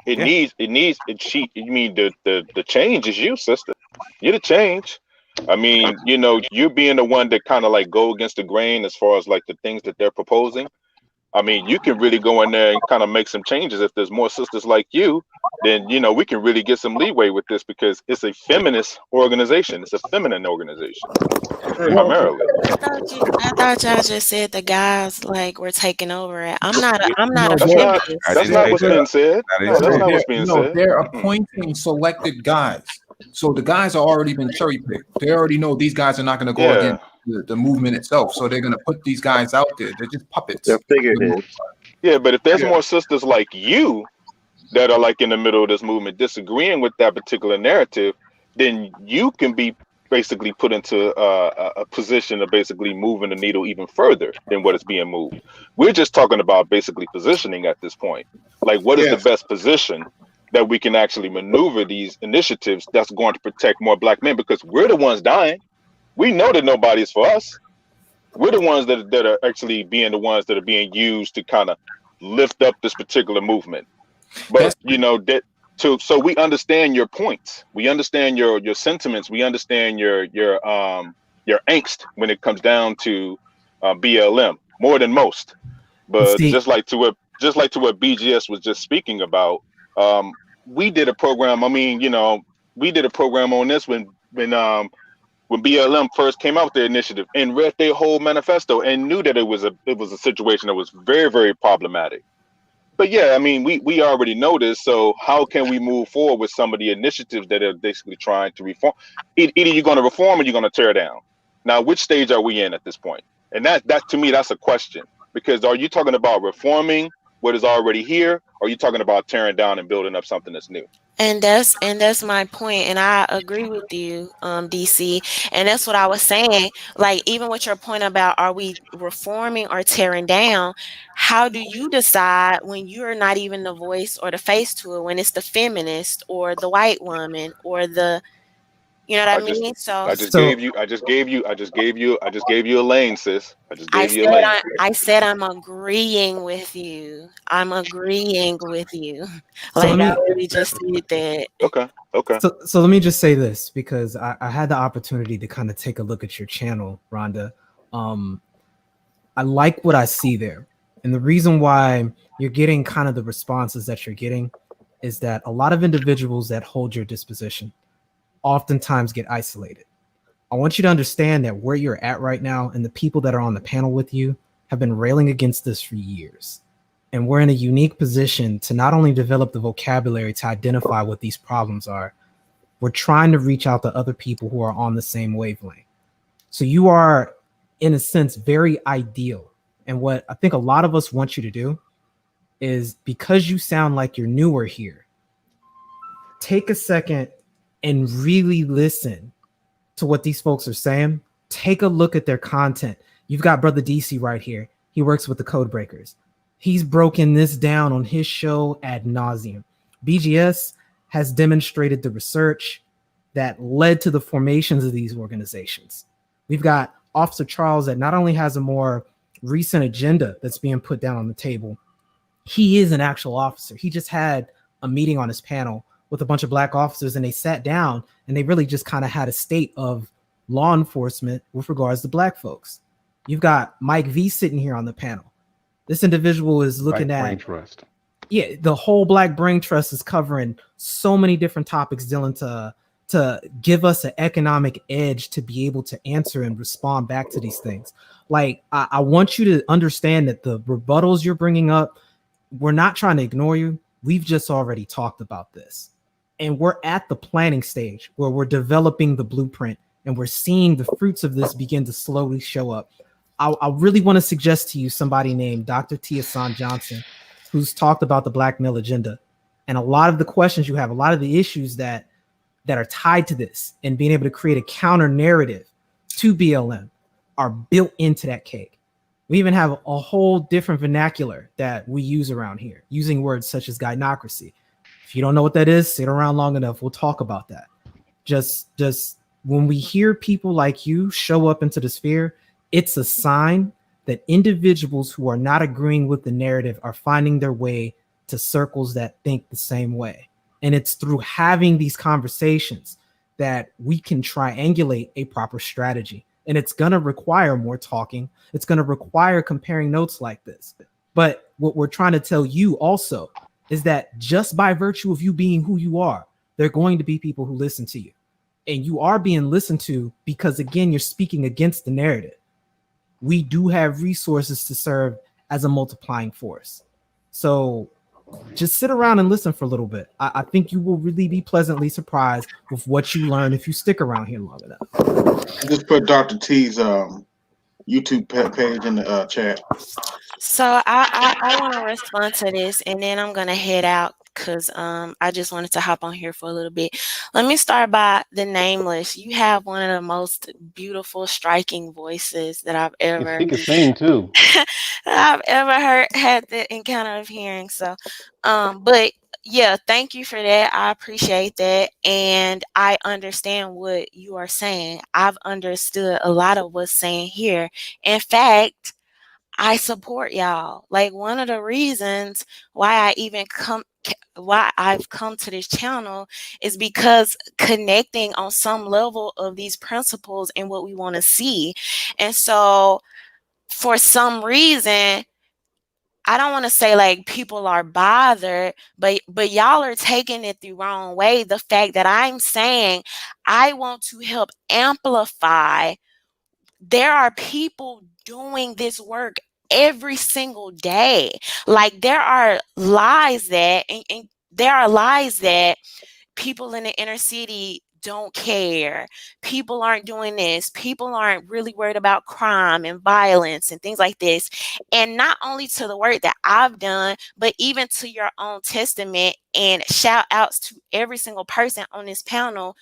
it needs. You mean the change is you, sister. You're the change. I mean, you know, you being the one that kind of like go against the grain as far as like the things that they're proposing. I mean, you can really go in there and kind of make some changes. If there's more sisters like you, then, you know, we can really get some leeway with this because it's a feminist organization. It's a feminine organization, primarily. I thought y'all just said the guys like were taking over it. I'm not a That's not feminist. that's not what's being said. No, that's not what's being said. They're appointing selected guys. So the guys are already been cherry picked. They already know these guys are not going to go against the movement itself. So they're going to put these guys out there. They're just puppets. They're figureheads. Yeah, but if there's more sisters like you that are like in the middle of this movement disagreeing with that particular narrative, then you can be basically put into a position of basically moving the needle even further than what is being moved. We're just talking about basically positioning at this point. Like, what is the best position that we can actually maneuver these initiatives that's going to protect more black men? Because we're the ones dying. We know that nobody's for us. We're the ones that are actually being the ones that are being used to kind of lift up this particular movement. But you know that so we understand your points. We understand your sentiments. We understand your angst when it comes down to BLM more than most. But just like to what BGS was just speaking about, we did a program. I mean, you know, we did a program on this when BLM first came out with their initiative and read their whole manifesto and knew that it was a situation that was very, very problematic. But yeah, I mean, we already know this. So how can we move forward with some of the initiatives that are basically trying to reform? Either you're going to reform or you're going to tear down. Now, which stage are we in at this point? And that to me, that's a question. Because are you talking about reforming what is already here, or are you talking about tearing down and building up something that's new? And that's my point, and I agree with you, DC. And that's what I was saying. Like, even with your point about are we reforming or tearing down, how do you decide when you're not even the voice or the face to it, when it's the feminist or the white woman or the, you know what I mean? I just gave you a lane, sis. I said I'm agreeing with you. I'm agreeing with you. Like, I really just did that. Okay. So let me just say this, because I had the opportunity to kind of take a look at your channel, Rhonda. I like what I see there. And the reason why you're getting kind of the responses that you're getting is that a lot of individuals that hold your disposition oftentimes get isolated. I want you to understand that where you're at right now and the people that are on the panel with you have been railing against this for years. And we're in a unique position to not only develop the vocabulary to identify what these problems are, we're trying to reach out to other people who are on the same wavelength. So you are, in a sense, very ideal. And what I think a lot of us want you to do is, because you sound like you're newer here, take a second and really listen to what these folks are saying. Take a look at their content. You've got Brother DC right here. He works with the Code Breakers. He's broken this down on his show ad nauseum. BGS has demonstrated the research that led to the formations of these organizations. We've got Officer Charles that not only has a more recent agenda that's being put down on the table, he is an actual officer. He just had a meeting on his panel with a bunch of black officers, and they sat down and they really just kind of had a state of law enforcement with regards to black folks. You've got Mike V sitting here on the panel. This individual is looking at Brain Trust. Yeah, the whole Black Brain Trust is covering so many different topics dealing to give us an economic edge to be able to answer and respond back to these things. Like, I want you to understand that the rebuttals you're bringing up, we're not trying to ignore you. We've just already talked about this. And we're at the planning stage where we're developing the blueprint and we're seeing the fruits of this begin to slowly show up. I really want to suggest to you somebody named Dr. Tia San Johnson. who's talked about the black male agenda. And a lot of the questions you have, a lot of the issues that are tied to this and being able to create a counter narrative to BLM are built into that cake. We even have a whole different vernacular that we use around here, using words such as gynocracy. If you don't know what that is, sit around long enough, we'll talk about that. Just when we hear people like you show up into the sphere, it's a sign that individuals who are not agreeing with the narrative are finding their way to circles that think the same way. And it's through having these conversations that we can triangulate a proper strategy. And it's going to require more talking. It's going to require comparing notes like this. But what we're trying to tell you also is that just by virtue of you being who you are, there are going to be people who listen to you. And you are being listened to because, again, you're speaking against the narrative. We do have resources to serve as a multiplying force. So just sit around and listen for a little bit. I think you will really be pleasantly surprised with what you learn if you stick around here long enough. Just put Dr. T's YouTube page in the chat. So I want to respond to this, and then I'm gonna head out because I just wanted to hop on here for a little bit. Let me start by the Nameless. You have one of the most beautiful, striking voices that I've ever He can sing too. I've ever had the encounter of hearing. So, but yeah, thank you for that. I appreciate that, and I understand what you are saying. I've understood a lot of what's saying here. In fact, I support y'all. Like, one of the reasons why I've come to this channel is because connecting on some level of these principles and what we want to see. And so for some reason, I don't want to say like people are bothered, but y'all are taking it the wrong way. The fact that I'm saying I want to help amplify, there are people doing this work every single day. Like, there are lies that and there are lies that people in the inner city don't care. People aren't doing this. People aren't really worried about crime and violence and things like this. And not only to the work that I've done, but even to your own testament, and shout outs to every single person on this panel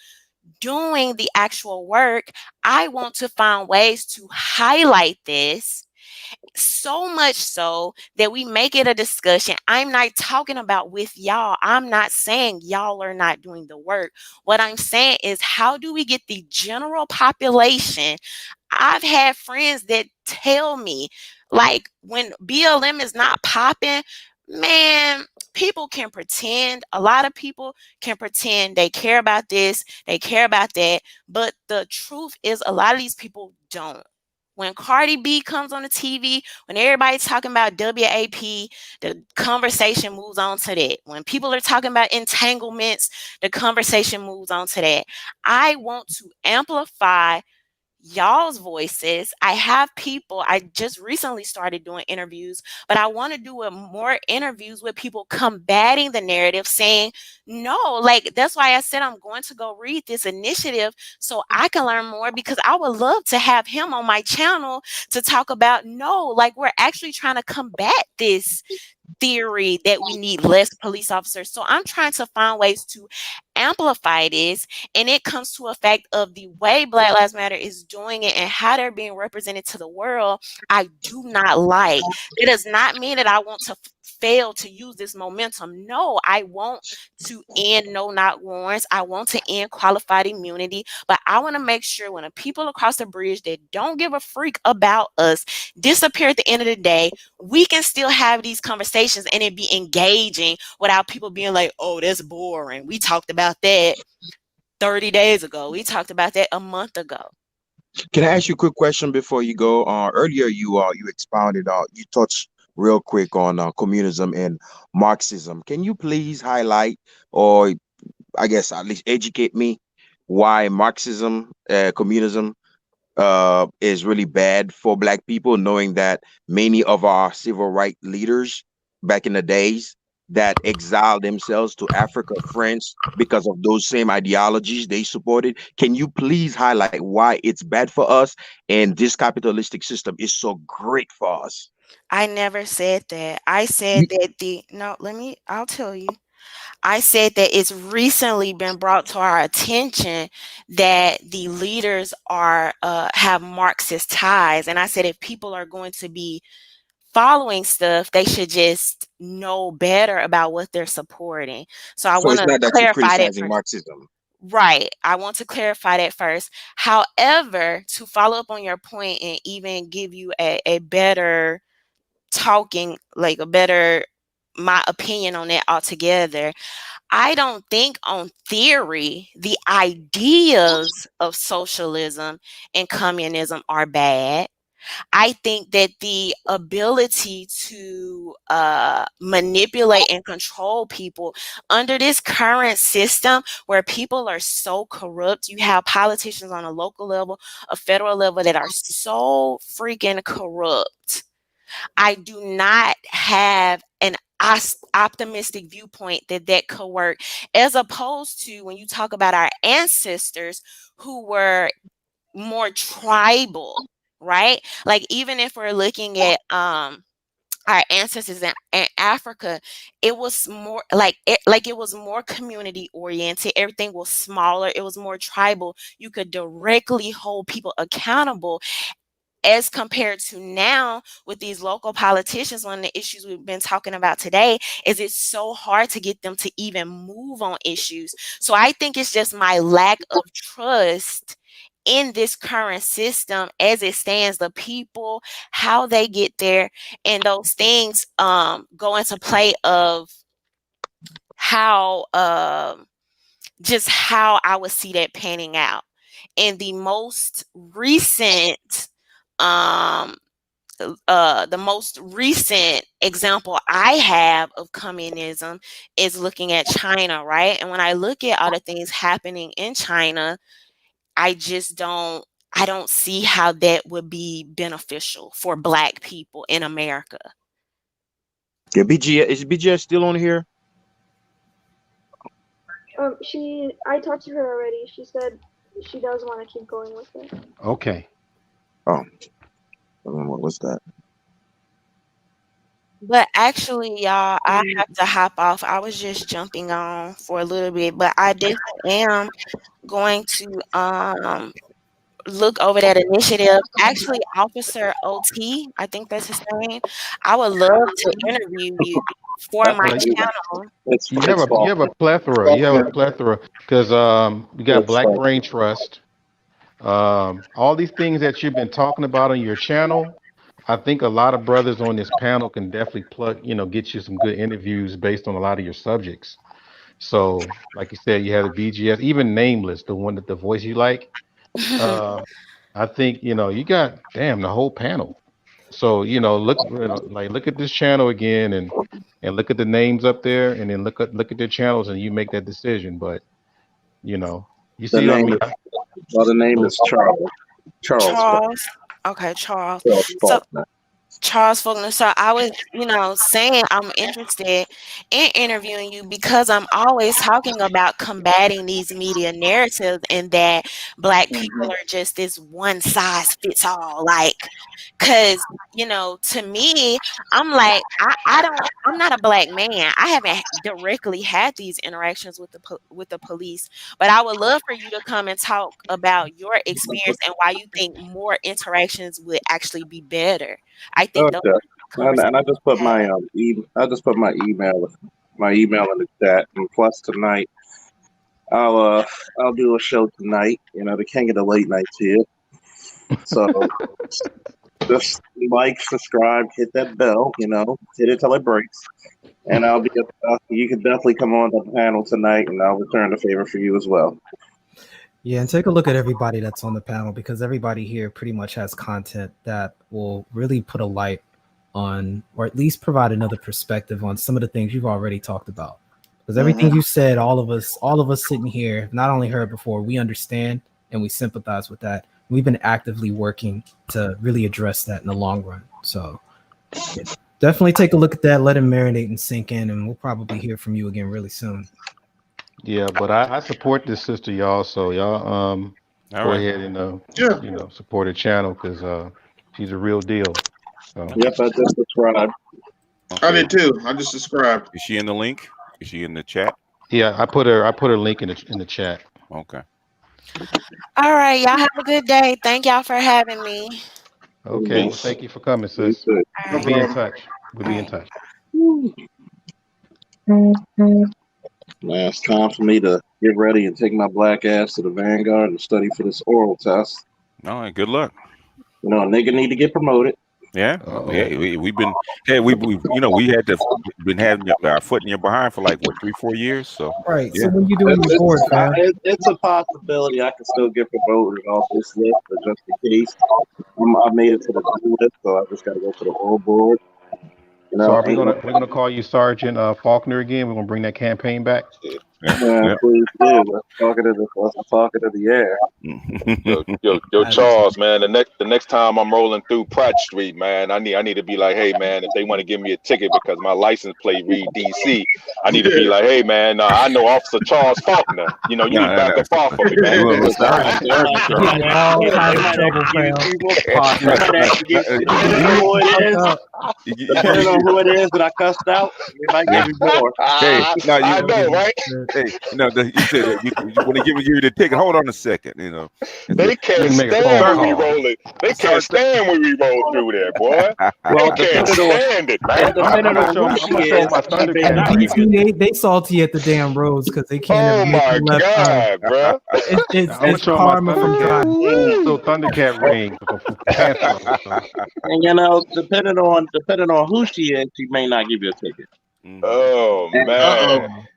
doing the actual work. I want to find ways to highlight this, so much so that we make it a discussion. I'm not talking about with y'all. I'm not saying y'all are not doing the work. What I'm saying is, how do we get the general population? I've had friends that tell me, like, when BLM is not popping, man, people can pretend. A lot of people can pretend they care about this, they care about that. But the truth is, a lot of these people don't. When Cardi B comes on the TV, when everybody's talking about WAP, the conversation moves on to that. When people are talking about entanglements, the conversation moves on to that. I want to amplify y'all's voices. I have people, I just recently started doing interviews, but I want to do more interviews with people combating the narrative, saying, no, like, that's why I said I'm going to go read this initiative so I can learn more, because I would love to have him on my channel to talk about, no, like, we're actually trying to combat this theory that we need less police officers. So I'm trying to find ways to amplify this, and it comes to a fact of the way Black Lives Matter is doing it and how they're being represented to the world. I do not like. It does not mean that I want to fail to use this momentum. No, I want to end no-knock warrants. I want to end qualified immunity, but I want to make sure when the people across the bridge that don't give a freak about us disappear at the end of the day, we can still have these conversations and it be engaging without people being like, oh, that's boring. We talked about that 30 days ago. We talked about that a month ago. Can I ask you a quick question before you go? Earlier, you expounded, you touched real quick on communism and Marxism. Can you please highlight, or I guess at least educate me, why Marxism, communism, is really bad for Black people, knowing that many of our civil rights leaders back in the days that exiled themselves to Africa, France, because of those same ideologies they supported. Can you please highlight why it's bad for us and this capitalistic system is so great for us? I never said that. I said that I'll tell you. I said that it's recently been brought to our attention that the leaders are have Marxist ties. And I said if people are going to be following stuff, they should just know better about what they're supporting. So I So want it's to not that you're clarify that criticizing first. Marxism. Right. I want to clarify that first. However, to follow up on your point and even give you a better talking, like my opinion on that altogether, I don't think on theory the ideas of socialism and communism are bad. I think that the ability to manipulate and control people under this current system where people are so corrupt, you have politicians on a local level, a federal level that are so freaking corrupt. I do not have an optimistic viewpoint that could work, as opposed to when you talk about our ancestors who were more tribal, right? Like even if we're looking at our ancestors in Africa, it was more it was more community oriented. Everything was smaller. It was more tribal. You could directly hold people accountable, as compared to now with these local politicians. One of the issues we've been talking about today is it's so hard to get them to even move on issues. So I think it's just my lack of trust in this current system as it stands. The people, how they get there, and those things go into play of how just how I would see that panning out. And the most recent example I have of communism is looking at China, right? And when I look at all the things happening in China, I don't see how that would be beneficial for Black people in America. Yeah, is BGS still on here? I talked to her already. She said she does want to keep going with it. Okay. Oh, what was that? But actually, y'all, I have to hop off. I was just jumping on for a little bit, but I definitely am going to look over that initiative. Actually, Officer OT, I think that's his name. I would love to interview you for my channel. You have a plethora. You have a plethora because you got Black Brain Trust. All these things that you've been talking about on your channel, I think a lot of brothers on this panel can definitely get you some good interviews based on a lot of your subjects. So, like you said, you have the BGS, even Nameless, the one that the voice you like. I think you got the whole panel. So look at this channel again and look at the names up there, and then look at their channels, and you make that decision. But you see what I mean. The name is Charles. Charles. Okay, Charles. Charles Faulkner. So I was, saying I'm interested in interviewing you because I'm always talking about combating these media narratives and that Black people are just this one size fits all. Like, because, to me, I'm like, I'm not a Black man. I haven't directly had these interactions with the police, but I would love for you to come and talk about your experience and why you think more interactions would actually be better. I think and I just put my email in the chat. And plus tonight, I'll do a show tonight. The king of the late nights here. So just like, subscribe, hit that bell. Hit it till it breaks. And you can definitely come on the panel tonight, and I'll return the favor for you as well. Yeah, and take a look at everybody that's on the panel, because everybody here pretty much has content that will really put a light on, or at least provide another perspective on some of the things you've already talked about. Because everything you said, all of us sitting here have not only heard before, we understand and we sympathize with that. We've been actively working to really address that in the long run. So definitely take a look at that. Let it marinate and sink in, and we'll probably hear from you again really soon. Yeah, but I support this sister, y'all. So y'all go ahead and support her channel because she's a real deal. So. Yep, I just subscribed. I did too. I just subscribed. Is she in the link? Is she in the chat? Yeah, I put her link in the chat. Okay. All right, y'all have a good day. Thank y'all for having me. Okay, well, thank you for coming, sis. We'll be in touch. We'll be in touch. Now it's time for me to get ready and take my black ass to the Vanguard and study for this oral test. All right, good luck. You know, a nigga need to get promoted. Yeah, we've been, we had to been having our foot in your behind for like what 3-4 years. So right. Yeah. So when you doing your board, man? It's a possibility I can still get promoted off this list, but just in case, I made it to the blue list, so I just got to go to the oral board. You know, So we're gonna call you Sergeant Faulkner again. We're gonna bring that campaign back. Please do. Let's talk it in the air. Yo, Charles, man. The next time I'm rolling through Pratt Street, man, I need to be like, hey, man, if they want to give me a ticket because my license plate read DC, I need to be like, hey, man, I know Officer Charles Faulkner. You know, you need to back up off of me, man. You know who it is that I cussed out? You might give me more. I know, right? Hey, you said you want to give you the ticket. Hold on a second. They can't stand when we roll it. They can't stand when we roll through there, boy. They can't stand it, man. I'm gonna show my Thundercat. They salty at the damn roads because they can't. Oh my God, bro! It's karma from driving. So Thundercat ring. And you know, depending on who she is, she may not give you a ticket. Oh man.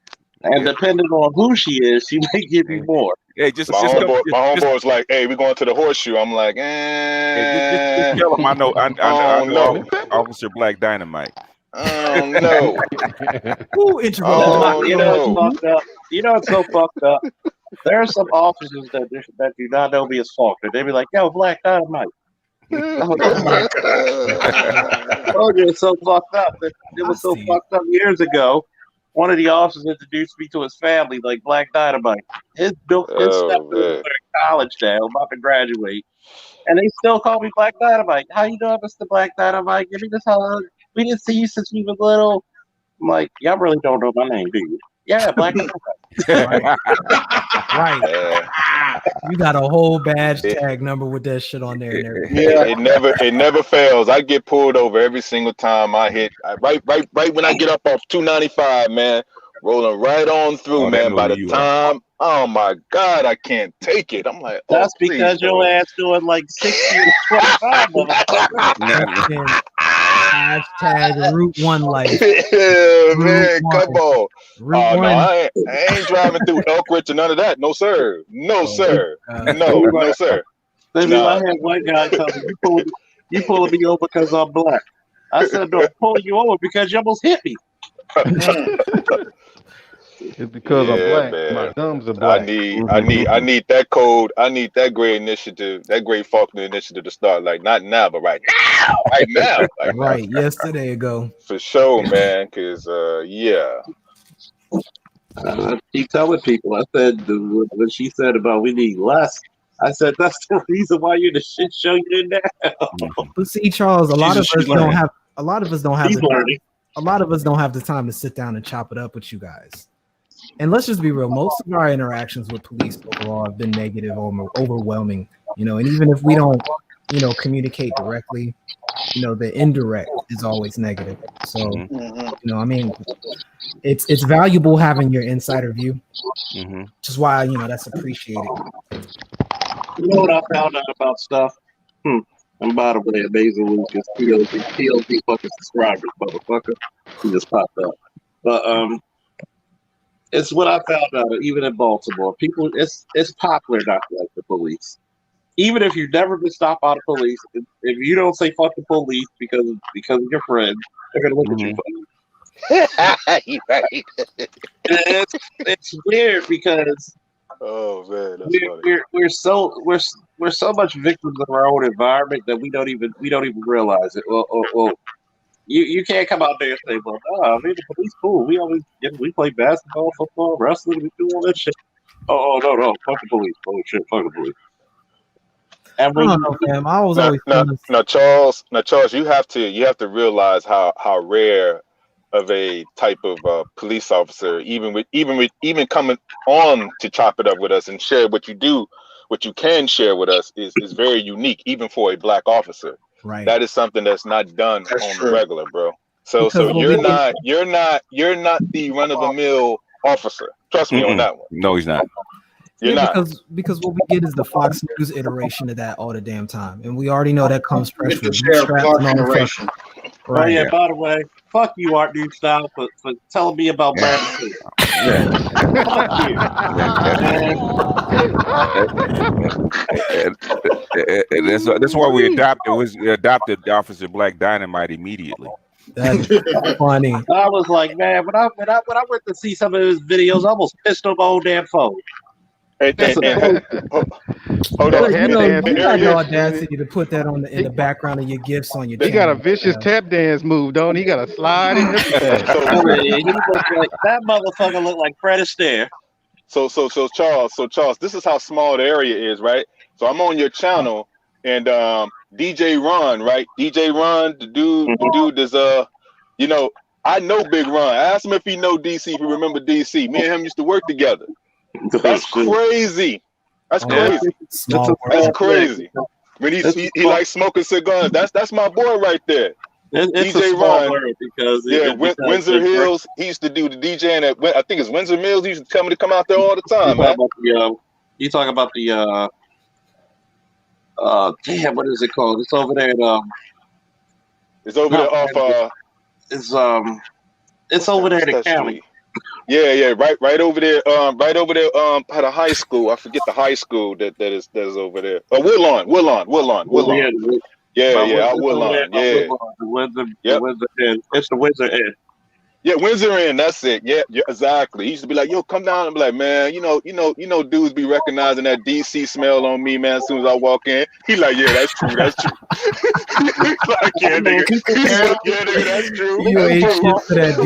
And depending on who she is, she may give you more. Hey, my homeboy's like, hey, we're going to the horseshoe. I'm like, Hey, just tell him I know Officer Black Dynamite. Oh no. Who introduced You know what's fucked up? You know what's so fucked up? There are some officers that do not know me as Faulkner. They be like, yo, Black Dynamite. Oh it's so fucked up. It was so fucked up years ago. One of the officers introduced me to his family like Black Dynamite. His stepbrother in college now, about to graduate. And they still call me Black Dynamite. How you doing, Mr. Black Dynamite? Give me this hug. We didn't see you since we were little. I'm like, y'all really don't know my name, do you? Yeah, Black Dynamite. Right. You got a whole badge tag number with that shit on there and everything. It never fails. I get pulled over every single time I hit right when I get up off 295, man. Rolling right on through, man. By the time, oh my God, I can't take it. I'm like, that's because your ass doing like 60 and 25. Hashtag Route 1 life. Yeah, man, come on. No, I ain't driving through Elkridge or none of that. No, sir. No, sir. No, sir. I had one guy tell me, you pulling me over because I'm black. I said, no, I'm pulling you over because you almost hit me. It's because I'm black. Man. My gums are black. I need that code. I need that great initiative, that great Faulkner initiative to start. Like not now, but right now. Right now. Right. Yesterday ago. For sure, man. Because yeah. I keep telling people. I said what she said about we need less. I said that's the reason why you're the shit show you're in now. But see, Charles, a lot of us don't have the time to sit down and chop it up with you guys. And let's just be real. Most of our interactions with police overall have been negative or overwhelming. And even if we don't, communicate directly, the indirect is always negative. So, I mean, it's valuable having your insider view, which is why, that's appreciated. You know what I found out about stuff? And by the way, Basil Lucas, PLP fucking subscribers, motherfucker. He just popped up. But it's what I found out, even in Baltimore. People, it's popular not to like the police. Even if you've never been stopped by the police, if you don't say fuck the police because of your friend, they're gonna look at you funny. Right. It's weird because we're so much victims of our own environment that we don't even realize it. Well, You can't come out there and say, well, nah, I mean, the police cool. We play basketball, football, wrestling, we do all that shit. Oh no, fuck the police. Oh shit, fuck the police. And I don't know, fam. I was always Now, Charles, you have to realize how rare of a type of police officer, even coming on to chop it up with us and share what you can share with us is very unique, even for a black officer. Right. That is something that's not done on the regular, bro. So Because when you're we not the run of the mill officer. Trust me on that one. No, he's not. You're not. Because what we get is the Fox News iteration of that all the damn time, and we already know that comes fresh It's the with Sheriff bootstraps Clark and all the generation. stuff. Oh Right. yeah, by the way, fuck you, Art New Style, for telling me about Bama. Fuck you. And that's why we adopted Officer Black Dynamite immediately. That's funny. I was like, man, when I went to see some of his videos, I almost pissed on my own damn phone. Hold But, on. you know, you got the Area- audacity to put that on in the background of your gifts on your He channel. got a vicious tap dance move, don't he? He got a slide in the He looked like, that motherfucker looked like Fred Astaire. So Charles, this is how small the area is, right? So I'm on your channel, and DJ Ron, right? DJ Ron, the dude is I know Big Ron. I asked him if he know DC, if he remember DC. Me and him used to work together. That's crazy. That's crazy. That's crazy. When he likes smoking cigars, that's my boy right there. It's a DJ small Ron. world because Windsor Hills. He used to do the DJing at, I think it's Windsor Mills. He used to tell me to come out there all the time, man. You talk about the damn, what is it called? It's over there at It's over there off it's over there in the county. Yeah, right over there, at a high school. I forget the high school that is over there. Woodlawn. Yeah, Woodlawn. Yeah. It's the Windsor Inn. Yeah, Windsor Inn, that's it. Yeah, exactly. He used to be like, yo, come down and be like, man, you know, dudes be recognizing that DC smell on me, man, as soon as I walk in. He like, yeah, that's true. He's like, yeah, nigga. He's like, yeah, nigga, that's true. You ain't shit for that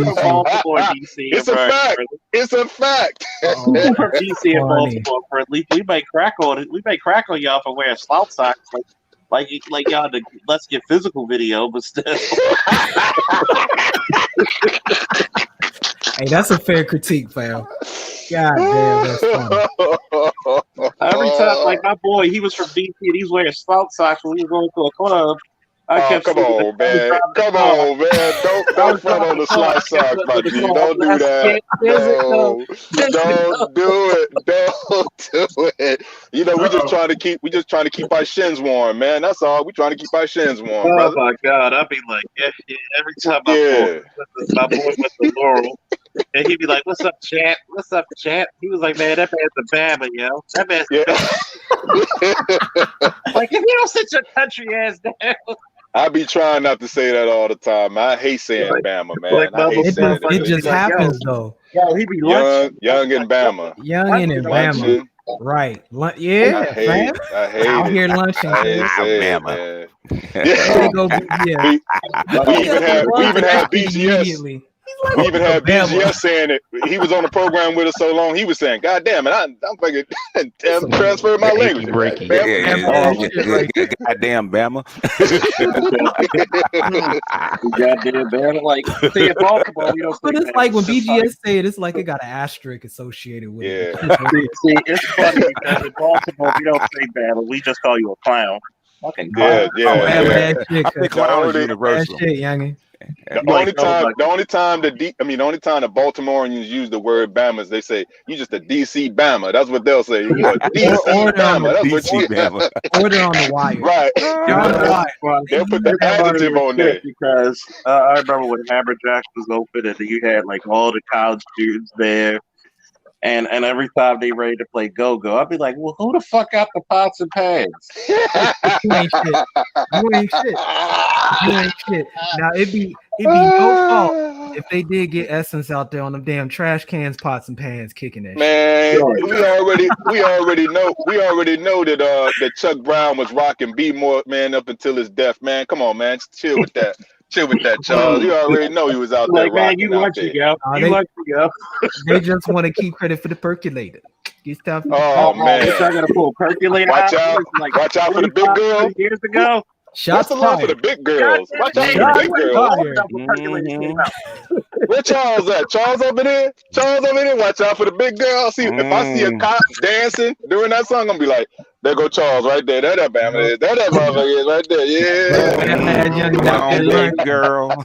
DC. It's a fact. It's a fact. People from DC and Baltimore, for at least we may crack on it. We may crack on y'all for wearing slouch socks, like y'all the Let's Get Physical video, but still. Hey, that's a fair critique, fam. God damn, that's funny. Every time, like my boy, he was from DC and he was wearing slouch socks when we were going to a club. Come on, man. Don't front on the slouch socks, my G. Don't do that. No, don't do it. Don't do it. You know, we just trying to keep our shins warm, man. That's all. We trying to keep our shins warm, Oh brother. my God, I'd be like, every time my boy went to Laurel, and he'd be like, "What's up, chat? What's up, chat?" He was like, "Man, that man's a Bama, yo. That man's like, if you don't sit your country ass down." I be trying not to say that all the time. I hate saying Bama, man. I hate saying It just happens though. Yo, he be young and Bama. Young and Bama. Right. Yeah, I hate fam. it. Out here lunching. I hate saying, man. Yeah. We even had BGS. We even had BGS saying it. He was on the program with us so long. He was saying, "God damn it, I'm fucking transfer my language." Breaking. Goddamn Bama. Goddamn Bama. Like, see, in Baltimore, we don't. But it's like when BGS say it, it's like it got an asterisk associated with it. See, it's funny because in Baltimore we don't say Bama. We just call you a clown. Fucking clown. That shit, I think clown is universal. That shit, youngin. The only time the Baltimoreans use the word Bama is they say you just a DC Bama. That's what they'll say. You a DC Bama. That's what you Bama. Or they're on the wire. Right. Well, they'll put that adjective on there. Because I remember when Hammerjacks was open and you had like all the college students there. And every time they ready to play go-go, I'd be like, well, who the fuck got the pots and pans? You ain't shit. You ain't shit. You ain't shit. Now it'd be no fault if they did get Essence out there on them damn trash cans, pots and pans kicking that Man, shit. we already know that Chuck Brown was rocking B More, man, up until his death, man. Come on, man, just chill with that. Chill with that, Charles. You already know he was out there Like, man, rocking you out lucky, there. yo. You lucky, yo. They just want to keep credit for the percolator. Get stuff. Oh man, Bitch, I gotta pull percolator watch out. out! Like Watch out for the big 45, girl. 30 years ago. What's the love for the big girls? Watch out for the big girls. Where Charles at? Charles over there? Charles over there? Watch out for the big girl. See, if I see a cop dancing during that song, I'm gonna be like, there go Charles right there. There that Bama is. There that motherfucker is right there. Yeah. Big girl.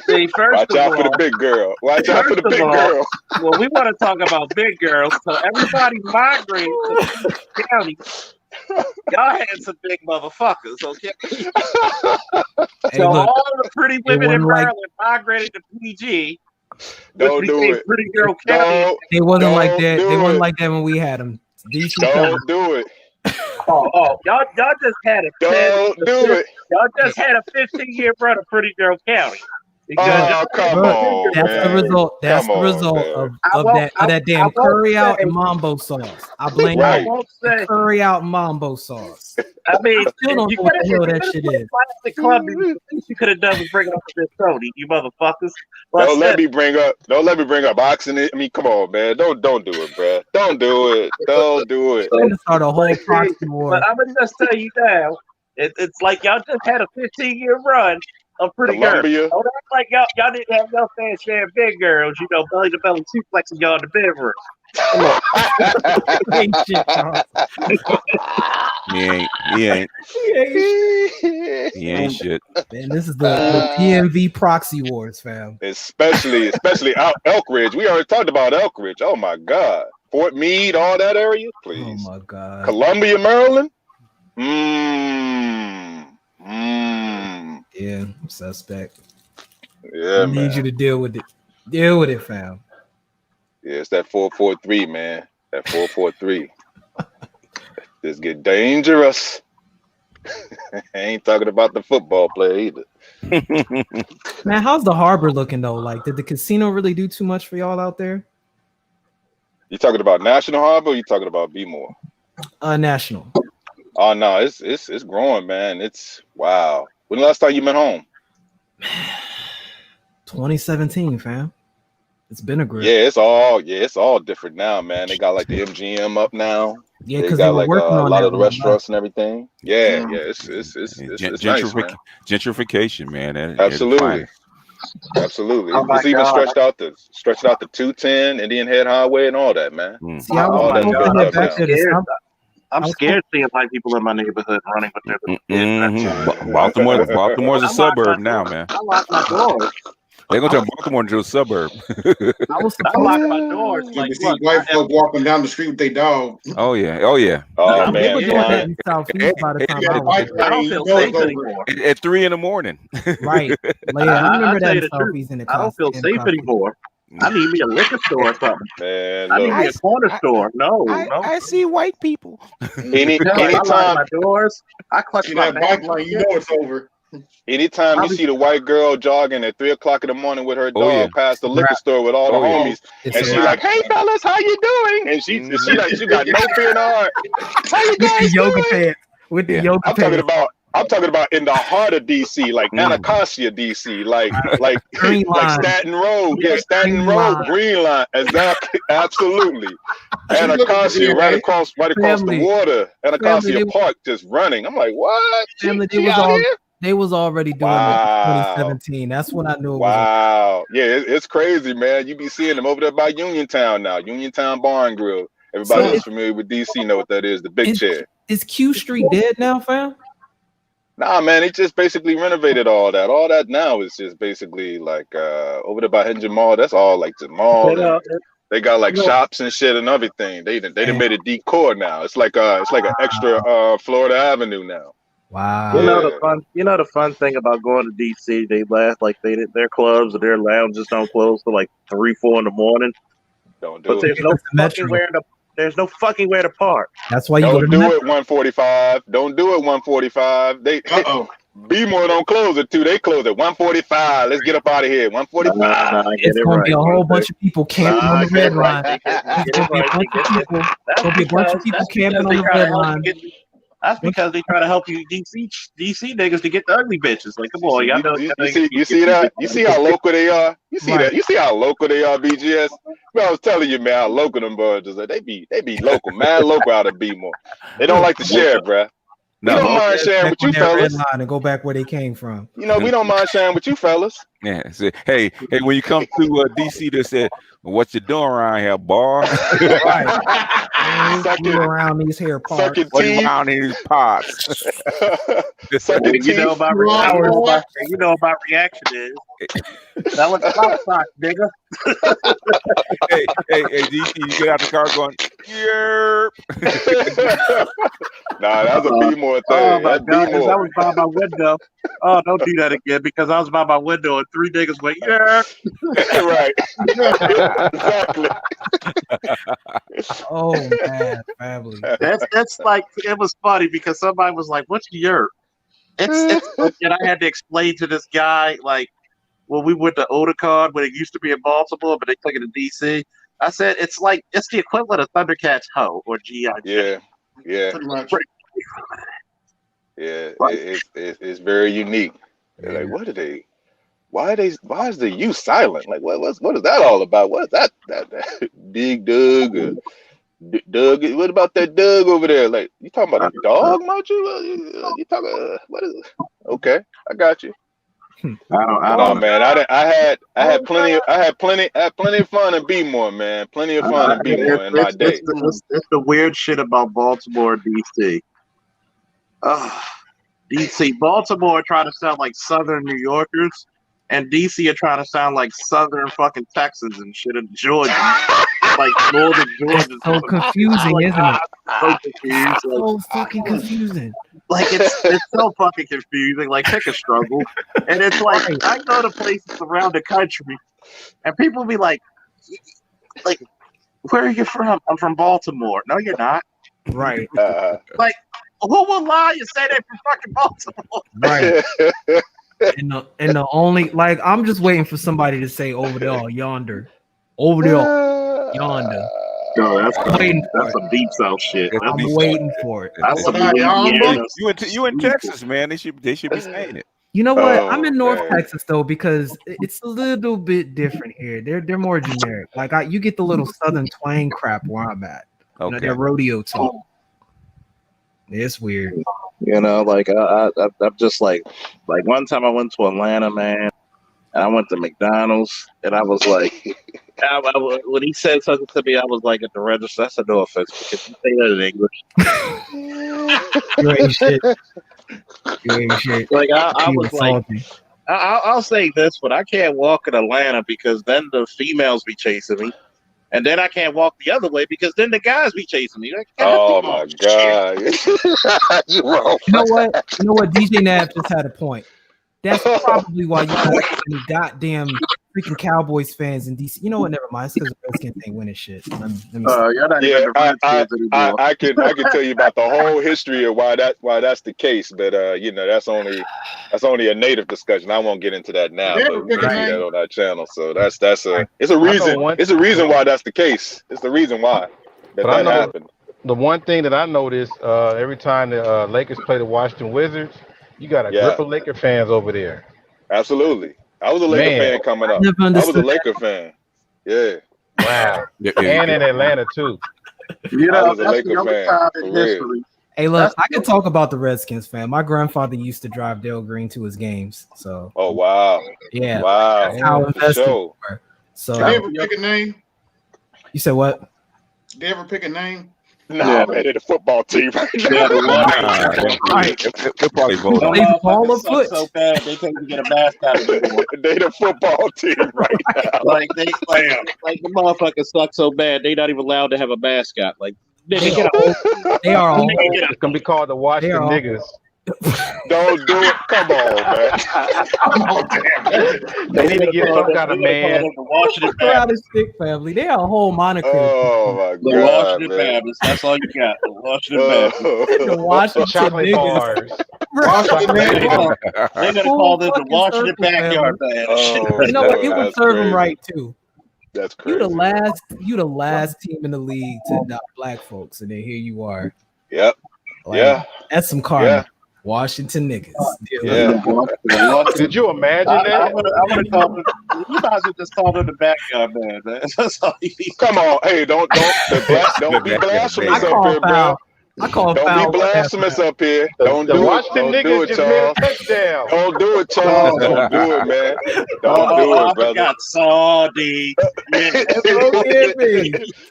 See, first Watch of out all, for the big girl. Watch out for the first of big all, girl. Well, we want to talk about big girls, so everybody migrated to the county. Y'all had some big motherfuckers, okay? Hey, So look, all the pretty women in wasn't like- Maryland migrated to PG. Don't which do became it. Pretty Girl County. It wasn't like Don't that. do It wasn't it. like that when we had them. DC Don't do it. Y'all just had a Don't do it. Y'all just had a 15-year run of Pretty Girl County. Oh, come on, That's man. the result. That's Come the on, result man. of that damn curry out and mambo sauce. I blame Right. you. The curry out and mambo sauce. I mean, I still don't know what the hell that shit is. The club, the least you could have done was bring up this Tony, you motherfuckers. But Don't let me bring up oxen. I mean, come on, man. Don't do it, bro. Don't do it. Don't do it. We're gonna start a whole proxy war. But I'm gonna just tell you now, it's like y'all just had a 15-year run of Pretty Girls. Columbia. Don't act like y'all didn't have no fair share of big girls, you know, belly to belly suplexing y'all in the bedroom. Ain't shit, Charles. He ain't shit. Man, this is the PMV proxy wars, fam. especially Elk Ridge. We already talked about Elk Ridge. Oh my God, Fort Meade, all that area, Oh please. my god. Columbia, Maryland. Yeah, suspect. Yeah, I need man. you to deal with it. Deal with it, fam. Yeah, it's that 443, man. That 443. This get dangerous. I ain't talking about the football player either. Man, how's the harbor looking though? Like, did the casino really do too much for y'all out there? You talking about National Harbor? Or you talking about B-More? National. Oh no, it's growing, man. It's wow. When the last time you been home? 2017, fam. It's been a grip. Yeah, it's all different now, man. They got like the MGM up now. Yeah, they because they got were like working a on lot that of the one, restaurants and everything. Yeah, it's nice, man. Gentrification, man. Absolutely. Absolutely. Oh my It's even God. stretched out the 210, Indian Head Highway, and all that, man. See, I All was that's hoping built to up head back now. there to some. I'm scared seeing white people in my neighborhood running with their little kids. Baltimore's a suburb now, man. I lock my doors. They're gonna turn Baltimore into a suburb. I lock my doors. You Like, can see look, white folk walking down the street with their dog. Oh yeah. Oh yeah. Oh They were man, doing that flying. in Southeast by the time I was there. I don't feel safe anymore. At 3 a.m. Right. Like, I remember I'll that tell you in the truth. Southeast in the I don't feel in safe Costa. anymore. I need me a liquor store or something. Man, I need look. me a corner store. No. I see white people. Hell, I lock Anytime my doors. I clutch See my that bag bike like lane, you know it's over. Anytime you see the white girl jogging at 3:00 in the morning with her dog Oh, yeah. past the liquor store with all the Oh, yeah. homies, It's and a she wrap. like, "Hey fellas, how you doing?" And she got no fear in her heart. How you With the guys yoga doing? pants. With the Yeah. yoga I'm talking pants. about in the heart of DC, like Anacostia, DC, like Green like line. Staten Road, yeah, Staten Green Road, line. Green Line, exactly, absolutely. Anacostia, right across the Family. water, Anacostia Family, they- Park, just running. I'm like, what? Family, She out here? they was already doing it in 2017. That's when I knew it was. Wow. Yeah, it's crazy, man. You be seeing them over there by Uniontown now. Uniontown Bar and Grill. Everybody So who's familiar with DC know what that is, the big chair. Is Q Street dead now, fam? Nah, man, they just basically renovated all that. All that now is just basically like over there by Henry Mall. That's all like the mall. and they got like shops and shit and everything. They done made it decor now. It's like an extra Florida Avenue now. Wow. You know the fun thing about going to DC, they laugh like their clubs or their lounges don't close till like 3-4 in the morning. Don't do But it. there's no fucking where to park. That's why you go Don't to do Metro. it 145. Don't do it 145. They B-More don't close at 2. They close at 145. Let's get up out of here. 145. It's gonna be a whole bunch of people camping on the red line. It's gonna be a bunch of people. Gonna be a bunch of people camping on the red line. That's because they try to help you DC niggas to get the ugly bitches. Like, come on, y'all know. You see that? You see how local they are? You see that? You see how local they are, BGS? Man, I was telling you, man, how local them birds is. Like, they be local, mad local out of B-more. They don't like to share, bruh. We don't mind sharing with you fellas. And go back where they came from. You know, we don't mind sharing with you fellas. Yeah. Say, hey, when you come to DC, they said, "What you doing around here, boy?" Sucking around these hair parts. Around these parts. You know about reaction is. That was pop sock, nigga. hey, DC, you get out the car going, yeah. Nah, that's a B-more thing. Oh my God, I was by my window. Oh, don't do that again, because I was by my window and 3 niggas went, yeah. Right. Exactly. Oh man, family. That's like, it was funny because somebody was like, "What's your?" It's and I had to explain to this guy, like, when we went to Otakon when it used to be in Baltimore, but they took it to DC. I said it's the equivalent of Thundercats Ho or GI. Yeah. Pretty much. Yeah, it's very unique. They're like, what are they? Why is the U silent? Like, what is that all about? What is that Big Doug? Doug? What about that Doug over there? Like, you talking about a dog, Mochu? You talking? What is it? Okay, I got you. I don't man. I had plenty of fun in B-more, man. Plenty of fun in B-more in my day. It's the weird shit about Baltimore and DC. DC, Baltimore trying to sound like Southern New Yorkers, and DC are trying to sound like Southern fucking Texans and shit in Georgia, like Northern Georgia. So confusing, isn't it? So confused. So fucking confusing. Like it's so fucking confusing. Like, pick a struggle, and it's like I go to places around the country, and people be like, "Where are you from?" I'm from Baltimore. No, you're not. Right. Like, who will lie and say they're from fucking Baltimore? Right. and the only, like, I'm just waiting for somebody to say over there, yonder, over there, yonder. No, that's some deep south shit. I'm waiting for it. That's some You in Texas, man? They should be saying it. You know what? I'm in North Texas though, because it's a little bit different here. They're more generic. Like, you get the little Southern twang crap where I'm at. Okay. You know, their rodeo talk. It's weird. You know, like I'm just like one time I went to Atlanta, man, and I went to McDonald's, and I was like, when he said something to me, I was like at the register. I said, no offense, because you say that in English. You ain't shit. You ain't shit. Like I You was like, salty. I'll say this, but I can't walk in Atlanta because then the females be chasing me. And then I can't walk the other way because then the guys be chasing me. Like, oh my God. You know what? DJ Nab just had a point. That's probably why you got so many goddamn freaking Cowboys fans in DC. You know what? Never mind. It's because the Redskins ain't winning shit. Let me Yeah, I can tell you about the whole history of why that's the case, but you know, that's only a native discussion. I won't get into that now, but we can see that on our channel. So it's a reason why that's the case. It's the reason why that happened. The one thing that I noticed every time the Lakers play the Washington Wizards, you got a group of Laker fans over there. Absolutely. I was a Laker fan coming up. I was a Laker fan. Yeah. Wow. And in Atlanta too. You know, I was a Laker fan. For real. Hey, look, I can talk about the Redskins, fan. My grandfather used to drive Dale Green to his games. So. Oh wow. Yeah. Wow. That's how invested we were. So. Did they ever pick a name? You said what? Did they ever pick a name? Nah, man, they're the football team right now. They'll probably vote on They fall a foot. So bad they can't even get a mascot anymore. They the football team right now. Like the motherfuckers suck so bad they not even allowed to have a mascot. Like They are all. It's gonna be called the Washington niggas. Don't do it. Come on, man. They need to get some kind of man. The stick family. They are a whole moniker. Oh my the God, Washington man. Baptist. That's all you got. The Washington Baptist. The Washington Chocolate niggas. bars. They're gonna call this the Washington backyard band. You know what? It would serve them right too. That's crazy. You the last team in the league to adopt black folks, and then here you are. Yep. Like, Yeah. that's some karma. Yeah. Washington niggas. Yeah. Could you imagine I that? would have called it. You might as well just call it the backyard man. That's all you need. Come on, hey, don't be blasphemous up here, bro. I call Don't foul. be blasphemous up here. Don't The do it. Washington Don't do niggas it, just made a Charles. touchdown. Don't do it, Charles. Don't do it, man. Don't do it, I brother. forgot Saudi.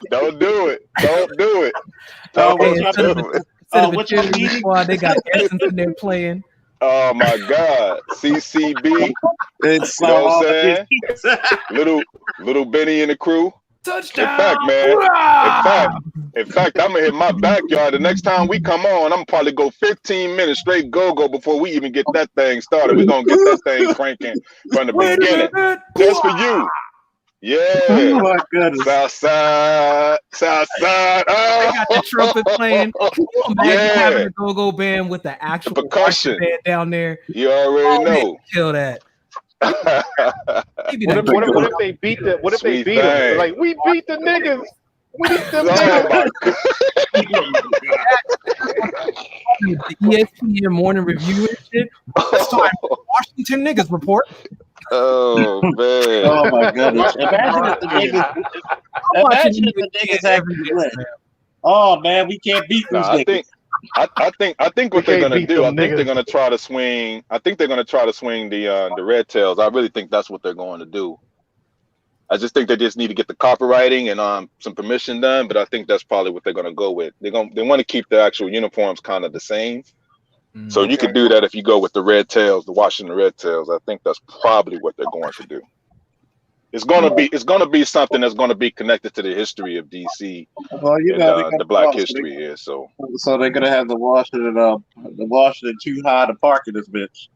Don't do it. Don't do it. Oh, Don't what's do up? it. What's your meeting? They got Essence in there playing. Oh my God, CCB. It's You know what I'm saying? Little Benny and the crew. Touchdown. In fact, man. In fact, I'm gonna hit my backyard. The next time we come on, I'm probably go 15 minutes straight go before we even get that thing started. We're gonna get that thing cranking from the beginning. Just for you. Yeah. Oh my goodness. Southside. Oh. They got the trumpet playing. Can you imagine having a go-go band with the actual percussion band down there? You already know. Kill that. What if they beat the? What if they beat them? Like, we beat the niggas. We beat them niggas. The ESPN morning review and shit. This time, Washington niggas report. Oh man! Oh my goodness! Imagine if the niggas actually win. Oh man, we can't beat these niggas. I think what they're gonna do. I think they're gonna try to swing. I think they're gonna try to swing the red tails. I really think that's what they're going to do. I just think they just need to get the copywriting and some permission done. But I think that's probably what they're gonna go with. They want to keep the actual uniforms kind of the same. So you can do that if you go with the red tails, the Washington Red Tails. I think that's probably what they're going to do. It's gonna be something that's gonna be connected to the history of DC. Well, you know, the Black history is so. So they're gonna have the Washington too high to park in this bitch.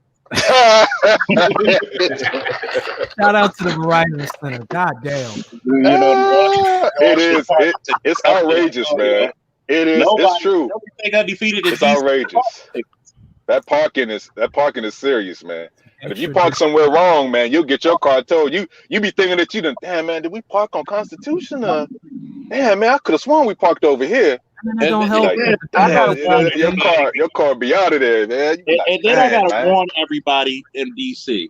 Shout out to the Verizon Center. God damn. It's outrageous, man. It is. It's true. It's outrageous. That parking is serious, man. And if you park somewhere wrong, man, you'll get your car towed. You be thinking that you done, damn man, did we park on Constitution? Damn man, I could have sworn we parked over here. And don't help. Like, your car be out of there, man. And then I gotta warn everybody in DC.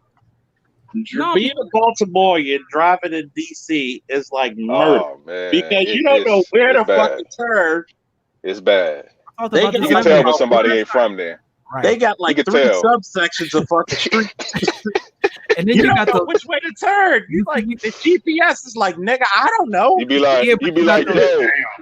Being a Baltimorean driving in DC is like murder. Oh, man. Because you don't know where to fucking turn. It's bad. You can tell when somebody ain't from there. Right. They got like 3 subsections of fucking streets. And then you don't know which way to turn. You like the GPS is like, nigga, I don't know. You be like, yo,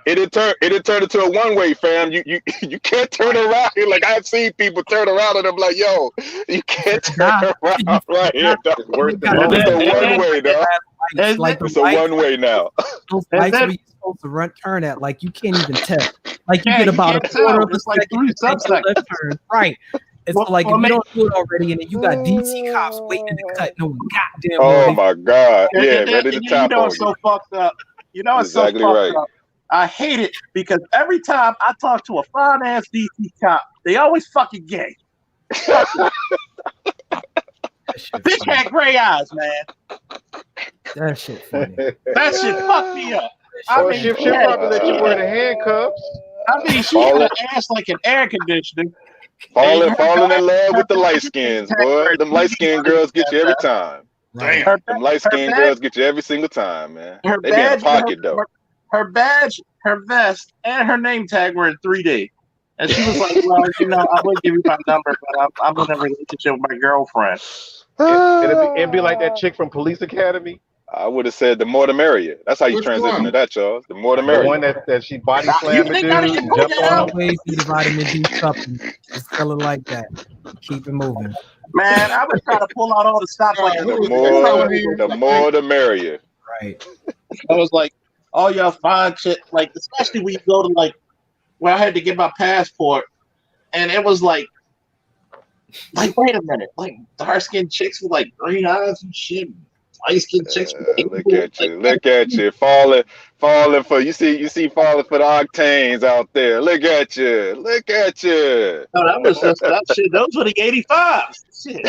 it turn into a one-way, fam. You can't turn around. Like I've seen people turn around and I'm like, yo, you can't turn around right here. It's a one-way, dog. It's a one-way now. Those lights where you're supposed to turn at, like you can't even tell. Like you get about a quarter of a second. Like 3 subsections. Turn. Right. It's like if you don't do it already, and then you got DC cops waiting to cut no goddamn. Oh my God! Yeah, ready to top on you. So fucked up. You know it's exactly so right. fucked up. I hate it because every time I talk to a fine ass DC cop, they always fucking gay. Bitch had gray eyes, man. That shit funny. That shit fucked me up. I mean, she probably let you wear the handcuffs. I mean, she had an ass like an air conditioner. Falling in love with the light skins, boy. Them light skinned girls get you every time. Damn. Them light skinned girls get you every single time, man. Her They be in a badge, pocket though. her badge, her vest, and her name tag were in 3D. And she was like, well, you know, I would give you my number, but I'm in a relationship with my girlfriend. It'd be like that chick from Police Academy. I would have said the more the merrier. That's how you transition to that, Charles. The more the merrier. The one that she body slammed the dude and jumped on him. Always need a vitamin D supplement. Just tell it like that. Keep it moving. Man, I was trying to pull out all the stops like the more the merrier. Right. I was like, oh y'all fine shit. Like, especially when you go to like where I had to get my passport, and it was like wait a minute, like dark skinned chicks with like green eyes and shit. Light skinned chicks. Look at you, falling for you see falling for the octanes out there. Look at you. No, that was just that shit. Those were the 85s. Shit.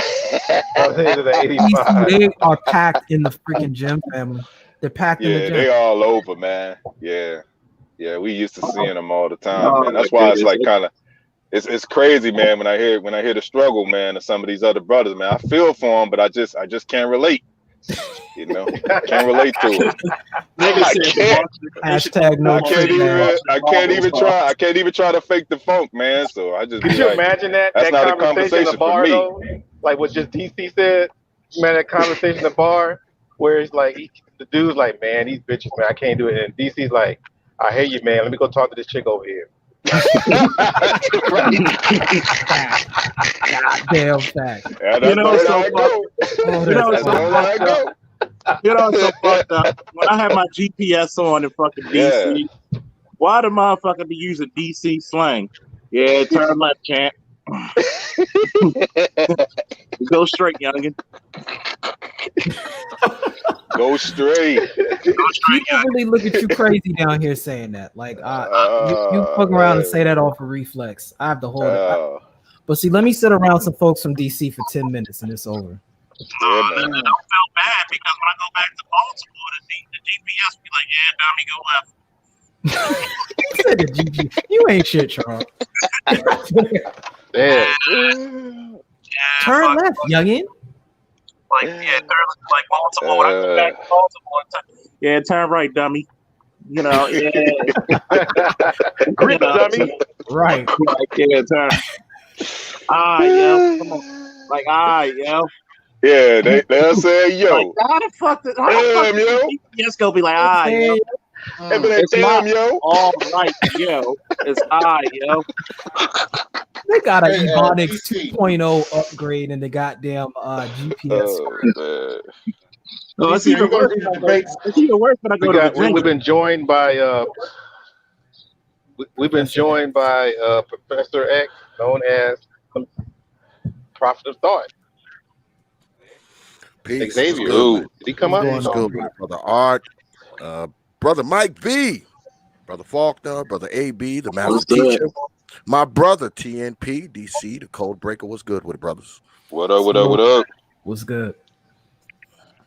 They are packed in the freaking gym, family. They're packed in the gym. They all over, man. Yeah, we used to seeing them all the time, man. That's why it's like kind of. it's crazy, man. When I hear the struggle, man, of some of these other brothers, man, I feel for them, but I just can't relate. You know, can't relate to it. I can't. Hashtag no I can't trip, man. I can't even try to fake the funk, man. So I just Could be you like, imagine that that's not a conversation in the conversation bar for me. though? Like what just DC said, man, that conversation in the bar where it's like the dude's like, man, these bitches, man, I can't do it. And DC's like, I hear you, man. Let me go talk to this chick over here. Goddamn fact. Yeah, You know, that's so how I go. You know, That's so how I fucked go. up. You know, so fucked up. When I have my GPS on in fucking DC, why the motherfucker be using DC slang? Yeah, turn left, champ. Go straight, youngin. Go straight. People really look at you crazy down here saying that. Like, you fuck around and say that off a reflex. I have to hold it. But see, let me sit around some folks from DC for 10 minutes and it's over. Yeah, man. I don't feel bad because when I go back to Baltimore, the GPS be like, yeah, Tommy, go left. Said the GP. You ain't shit, Charles. Damn. Turn left, youngin. Like, yeah, turn like Baltimore. When I go back to Baltimore, yeah, turn right, dummy. You know, yeah. Grip, dummy. Right. Like, yeah, turn. Yo, come on. Like, yo. Yeah, they'll say, yo. Like, how the fuck yo. GPS gonna be like, yo. If it ain't damn, yo. All right, yo. It's yo. They got an Ebonics 2.0 upgrade in the goddamn GPS. Oh, it's even worse. It's even worse when I go to Virginia. We've been joined by Professor X, known as Prophet of Thought. Peace. Xavier. Good. Did he come up? What's good with it, Brother Art, Brother Mike V, Brother Faulkner, Brother AB, the Master Teacher, my brother TNP, DC, the Code Breaker. What's good with it, brothers? What up, what up, what up? What's good?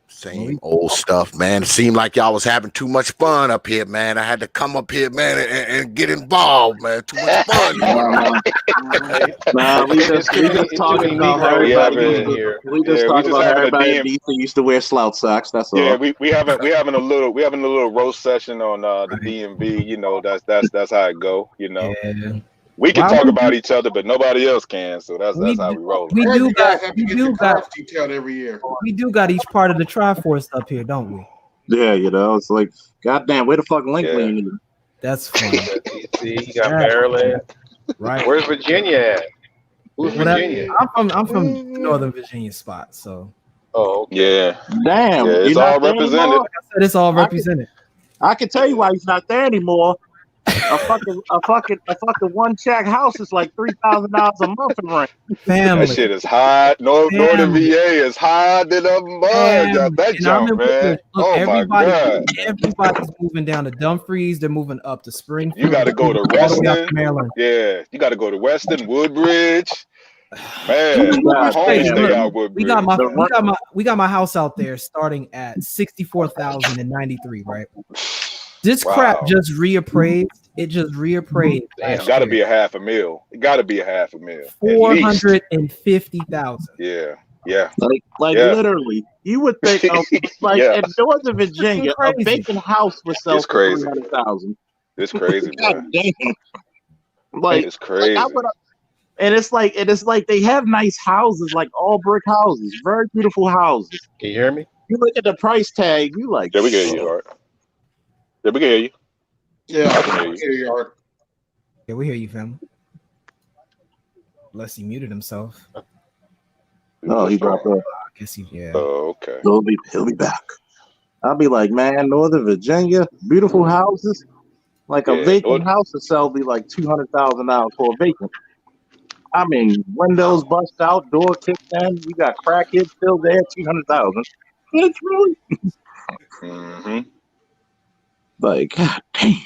Same old stuff, man. It seemed like y'all was having too much fun up here, man. I had to come up here, man, and get involved, man. Too much fun. Nah, we just talking about everybody. We just talking about everybody in DC used to wear slouch socks. That's all. Yeah, we having a little roast session on the DMV. You know, that's how it go. You know. Yeah. We can talk about each other, but nobody else can. So that's how we roll. We do got detailed every year. We do got each part of the Triforce up here, don't we? Yeah, you know, it's like, goddamn, where the fuck Lincoln you need? That's funny. DC, you got Maryland. Right. Where's Virginia at? Who's Virginia? I'm from Northern Virginia spot, so. Oh, okay. Yeah. Damn. Yeah, it's all represented. Like I said, it's all represented. I can tell you why he's not there anymore. A fucking one check house is like $3,000 a month in rent. Family. That shit is high. Northern VA is high than a mud. That jump, man. Oh my god. Everybody's moving down to Dumfries. They're moving up to Springfield. You got to go to Weston. Yeah, you got to go to Weston, Woodbridge. Man, we got my house out there starting at $64,093, right? This crap just reappraised. It just reappraised. It's got to be $500,000. It got to be $500,000. 450,000. Yeah. Like literally, you would think of like in Northern Virginia, a vacant house would sell for $300,000. It's crazy, man. Like it's crazy. And it's like they have nice houses, like all brick houses, very beautiful houses. Can you hear me? You look at the price tag, you like. Yeah, we can hear you, Art. Yeah, we can hear you. Yeah, I can hear you, Art. Yeah, we hear you, family. Unless he muted himself. No, he dropped off. I guess yeah. Oh, okay. He'll be back. I'll be like, man, Northern Virginia, beautiful houses. Like a vacant house to sell be like $200,000 for a vacant. I mean, windows bust out, door kicked in. You got crackheads still there, $200,000. It's really. Like, god damn.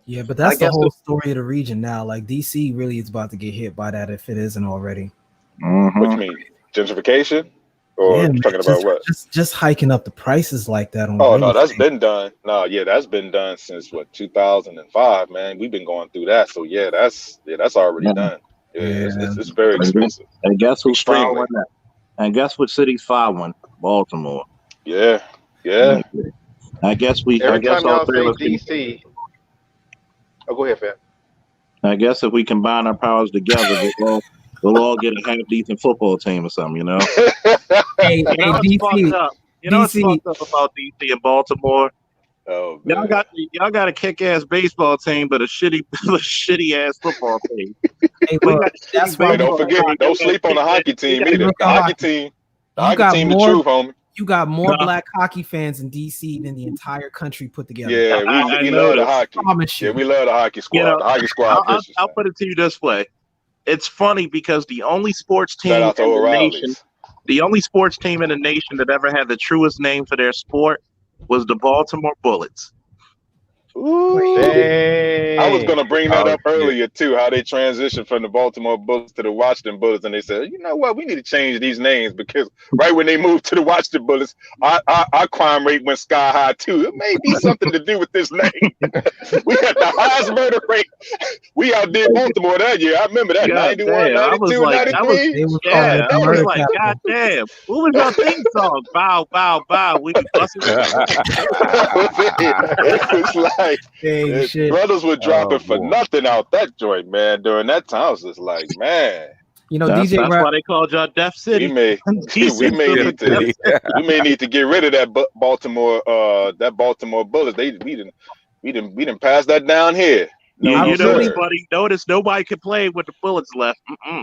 Yeah, but that's the whole story of the region now. Like DC really is about to get hit by that if it isn't already. What you mean? Gentrification? Or talking about what? Just hiking up the prices like that on no, that's been done. No, yeah, that's been done since 2005, man. We've been going through that. So that's already done. it's very expensive. And guess who's Extremely. following that? And guess what city's following? Baltimore. Yeah. I guess Every time all y'all three of say us. DC. Oh, go ahead, fam. I guess if we combine our powers together, we'll all get a half decent football team or something. You know. Hey, You know what's fucked up? You know what's fucked up about DC and Baltimore? Oh, y'all got a kick-ass baseball team, but a shitty ass football team. Hey, look, that's why Don't forget, don't sleep on the hockey team either. The hockey team, You got the more- truth, homie. You got more black hockey fans in DC than the entire country put together. Yeah, we love the hockey. Yeah, we love the hockey squad. You know, the hockey squad. I'll put it to you this way: it's funny because the only sports team Shout out to in the O'Reilly's. nation, the only sports team in the nation that ever had the truest name for their sport was the Baltimore Bullets. Ooh. I was gonna bring that up earlier too, how they transitioned from the Baltimore Bullets to the Washington Bullets, and they said, you know what, we need to change these names because right when they moved to the Washington Bullets, our crime rate went sky high too. It may be something to do with this name. We had the highest murder rate. We outdid Baltimore that year. I remember that. 91, 92, 93. I was like, God damn, what was your theme song? Bow, bow, bow. We be busting. It was like brothers were dropping for nothing out that joint, man. During that time, I was just like, man. You know, that's why they called y'all Death City. We may need to get rid of that Baltimore Bullets. We didn't pass that down here. No, you know, buddy. Notice nobody could play with the Bullets left.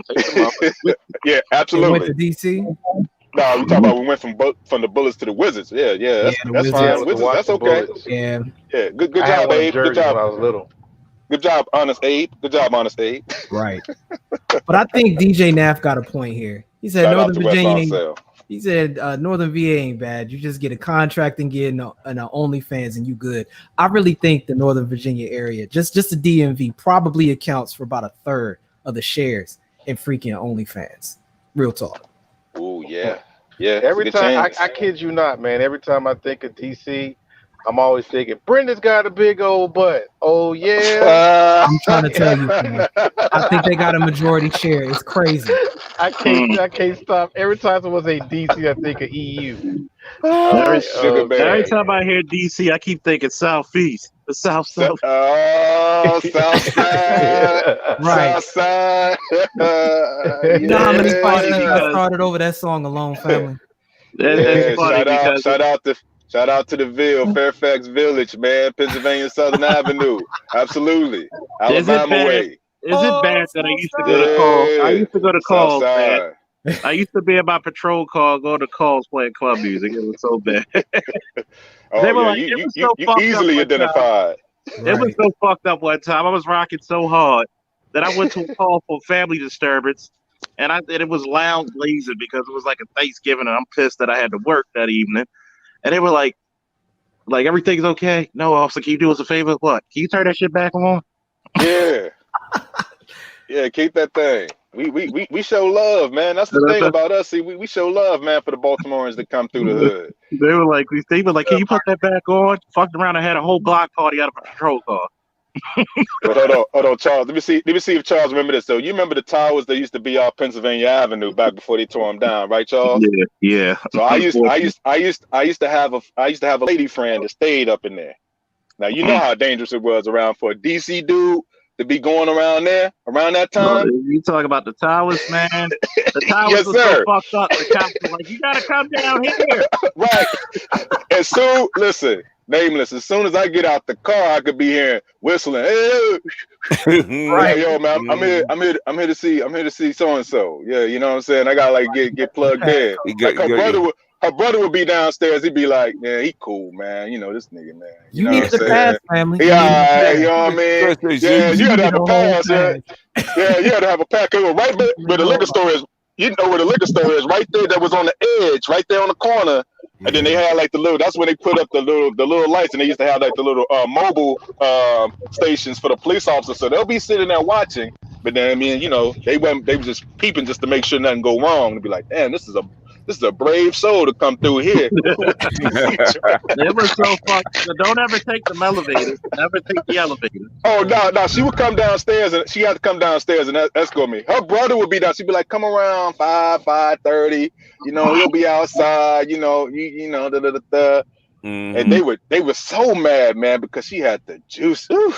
Take them off. Yeah, absolutely. Went to DC. No, we talking about we went from the Bullets to the Wizards. Yeah, that's fine. Wizards, that's okay. Yeah. Good job, Abe. Good job. When I was little. Good job, Honest Abe. Good job, Honest Abe. Right. But I think DJ Naff got a point here. He said Shout out Northern to West Virginia. Arcel. He said Northern VA ain't bad. You just get a contract and get an OnlyFans and you good. I really think the Northern Virginia area, just the DMV, probably accounts for about a third of the shares in freaking OnlyFans. Real talk. Oh yeah. Yeah. Every time I kid you not, man. Every time I think of DC, I'm always thinking Brenda's got a big old butt. Oh yeah. I'm trying to tell you, man. I think they got a majority share. It's crazy. I can't stop. Every time someone say DC, I think of EU. Every time I hear DC, I keep thinking Southeast, the South. Oh, South Side. Right. South Side. You know how many fights that started over that song alone, family? Yeah, shout out to the Ville, Fairfax Village, man, Pennsylvania Southern Avenue. Absolutely. Alabama way. Is it bad that I used to go to calls? I used to go to calls, man. I used to be in my patrol car, go to calls playing club music. It was so bad. They were you easily identified. It was so fucked up one time. I was rocking so hard that I went to a call for family disturbance, and it was loud blazing because it was like a Thanksgiving, and I'm pissed that I had to work that evening. And they were like everything's okay. No, officer, can you do us a favor? What? Can you turn that shit back on? Yeah. Yeah, keep that thing. We show love, man. That's the thing about us. See, we show love, man, for the Baltimoreans that come through the hood. They were like, can you put that back on? Fucked around and had a whole block party out of a patrol car. But hold on, Charles. Let me see if Charles remember this. So you remember the towers that used to be off Pennsylvania Avenue back before they tore them down, right, Charles? Yeah. So I used to have a lady friend that stayed up in there. Now you know how dangerous it was around for a DC dude to be going around there around that time. You talk about the towers, man. The towers Yes, were sir. so fucked up. The cops were like, you gotta come down here. Right. And so listen, nameless. As soon as I get out the car, I could be hearing whistling. Hey, right, yo, man. I'm here to see so and so. Yeah, you know what I'm saying. I gotta get plugged in. Like her brother would be downstairs. He'd be like, "Yeah, he cool, man. You know this nigga, man. You need the pass, family. Yeah, you know what I mean. Yeah, you had to have a pass, man. Yeah, you had to have a pass. Cause right where the liquor store is. You know where the liquor store is, right there. That was on the edge, right there on the corner. And then they had like the little. That's when they put up the little lights, and they used to have like the little mobile stations for the police officers. So they'll be sitting there watching. But then I mean, you know, they were just peeping just to make sure nothing go wrong. To be like, damn, this is this is a brave soul to come through here. It was so fucked. Don't ever take the elevators. Never take the elevators. Oh no, she would come downstairs and she had to come downstairs and escort me. Her brother would be down. She'd be like, "Come around 5:30. You know, he'll be outside. You know, And they were so mad, man, because she had the juice. Ooh,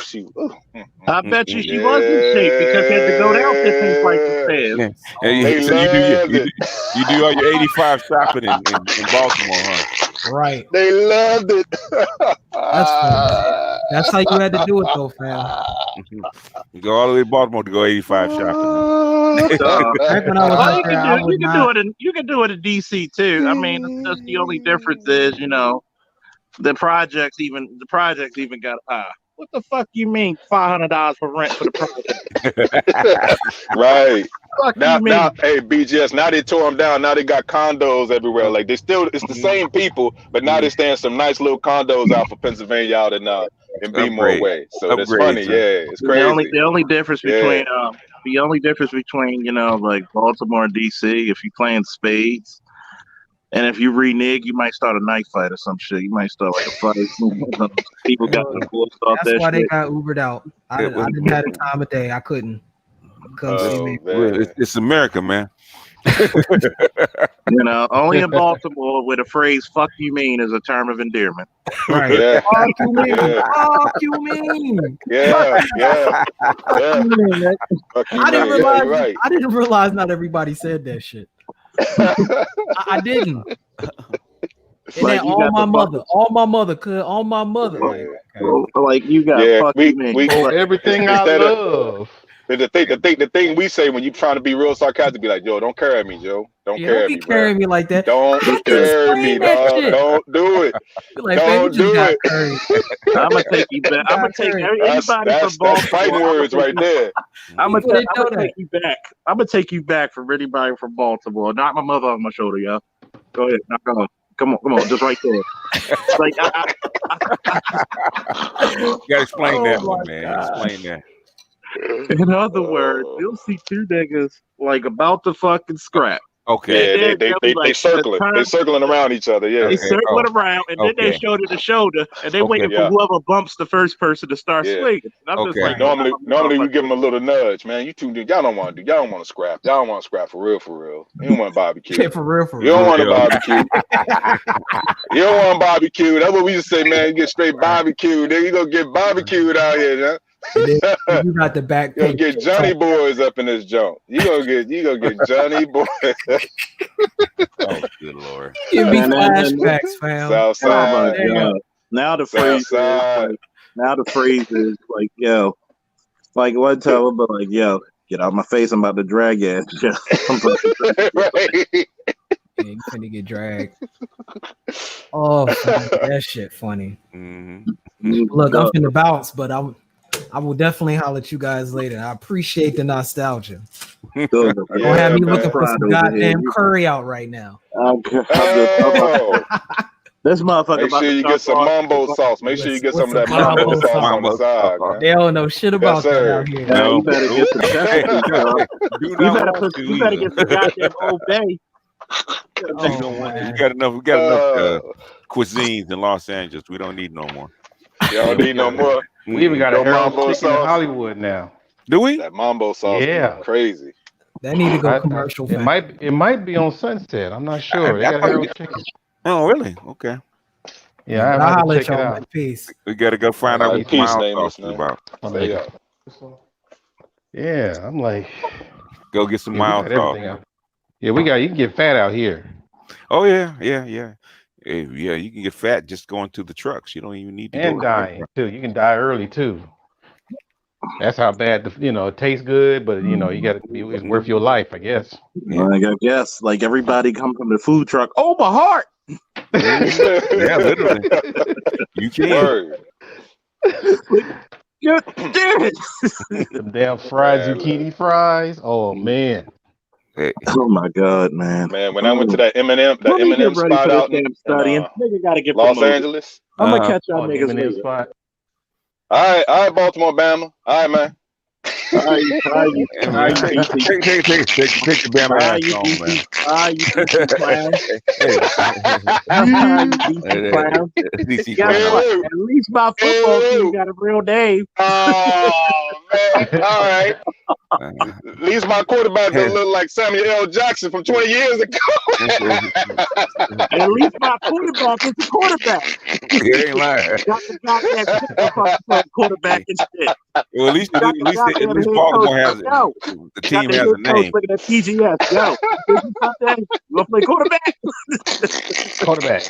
I bet you she was in shape because she had to go down 15 flights of stairs. Hey, so you do all your 85 shopping in Baltimore, huh? Right. They loved it. That's funny. That's how you had to do it, though, fam. You go all the way to Baltimore to go 85 shopping. Back when I was out there, I would not. You can do it in DC too. I mean, it's just the only difference is, you know, the projects even got what the fuck you mean $500 for rent for the project? Right. Fuck now, you mean? hey, BGS, now they tore them down. Now they got condos everywhere. Like it's the same people, but now they staying some nice little condos out for Pennsylvania out in Bmore way. So that's funny. Yeah, it's crazy. The only difference between you know, like Baltimore and DC, if you're playing spades. And if you renege, you might start a knife fight or some shit. You might start like a fight. People got divorced off that shit. That's why they got Ubered out. I didn't have the time of day. I couldn't. Come see me. It's America, man. You know, only in Baltimore where the phrase "fuck you mean" is a term of endearment. Right. Yeah. Fuck you mean. Yeah. Fuck you mean. Yeah. I didn't realize not everybody said that shit. I didn't. And Like then you all my mother. Like you got fuck you mean. Everything I Instead of- love. The thing we say when you trying to be real sarcastic, be like, "Yo, don't carry me, Joe. Don't Yeah, carry don't me, be bro. carrying me like that. Don't carry me, that dog. shit. Don't do it. You're like, Don't baby, you do got it." carried. I'm gonna take you back. I'm gonna take anybody from That's Baltimore. fighting words right there. I'm People gonna didn't know that. take you back. I'm gonna take you back from anybody from Baltimore. Not my mother on my shoulder, y'all. Go ahead. Now, come on, just right there. Like You gotta explain that Oh one, my man. God. Explain that. In other words, you'll see two niggas like about to fucking scrap. Okay. Yeah, And then they like, circling. They circling around each other. Yeah. They circling around, and then they Okay. shoulder to shoulder, and they waiting Yeah. for whoever bumps the first person to start Yeah. swinging. And I'm just Okay. like, Normally we give them a little nudge, man. You two, y'all don't want to scrap. Y'all don't want to scrap for real. You don't want barbecue. Yeah, for real. You don't want to barbecue. You don't want barbecue. That's what we used to say, man. You get straight barbecue. Then you gonna get barbecued out here, huh? And then you got the back. You gonna get Johnny boys up in this junk. You gonna get Johnny boys. Oh, good Lord. Give me And then- flashbacks, fam. Southside. Oh my God. Now the phrase is like, yo, like one time I'm like, yo, get out my face, I'm about to drag your ass. Right. Yeah, you finna get dragged. Oh, fam, that shit funny. Mm-hmm. Look, I'm finna bounce, but I will definitely holler at you guys later. I appreciate the nostalgia. Don't have me looking for some goddamn curry out right now. This motherfucker. Make sure you get some mambo sauce. Make sure you get some of that mambo sauce on the side. man. They don't know shit about that sir. out here. You better get some testicles, bro. You better get some goddamn Old Bay. We got enough cuisines in Los Angeles. We don't need no more. Y'all need no more. We even got a No Harold mambo chicken in sauce. Hollywood now. Do we? That mambo sauce. Yeah. Is crazy. That need to go commercial. It might be on Sunset. I'm not sure. They got a Harold chicken. Oh, really? Okay. Yeah, I I'll have holler to at check it y'all. out. Peace. We got to go find out what Peace, Miles nameless, sauce is man. about. Stay up. Yeah, I'm like, Go get some yeah, we Miles got sauce. everything out. Yeah, you can get fat out here. Oh yeah. Yeah, you can get fat just going to the trucks. You don't even need to And go dying too. You can die early too. That's how bad it tastes good, but you got to be. It's worth your life, I guess. Like, I guess, like everybody come from the food truck. Oh, my heart. Yeah, literally. You can. Word. You did it. Them damn fried zucchini fries. Oh man. Oh my God, man. Man, when I went to that Eminem spot out in Nigga gotta get Los promoted. Angeles. I'm gonna catch y'all Oh, niggas Eminem later. spot. All right, Baltimore, Bama. All right, man. Take the Bama ass on, man. You DC clown. Guess what? At least my football team got a real name. Oh man! All right. At least my quarterback don't look like Samuel L. Jackson from 20 years ago. At least my quarterback is a quarterback. You ain't lying. Got the goddamn quarterback and shit. Well, at least Baltimore has the team has a name. Looking at PGS, yo, you wanna play quarterback? Quarterback.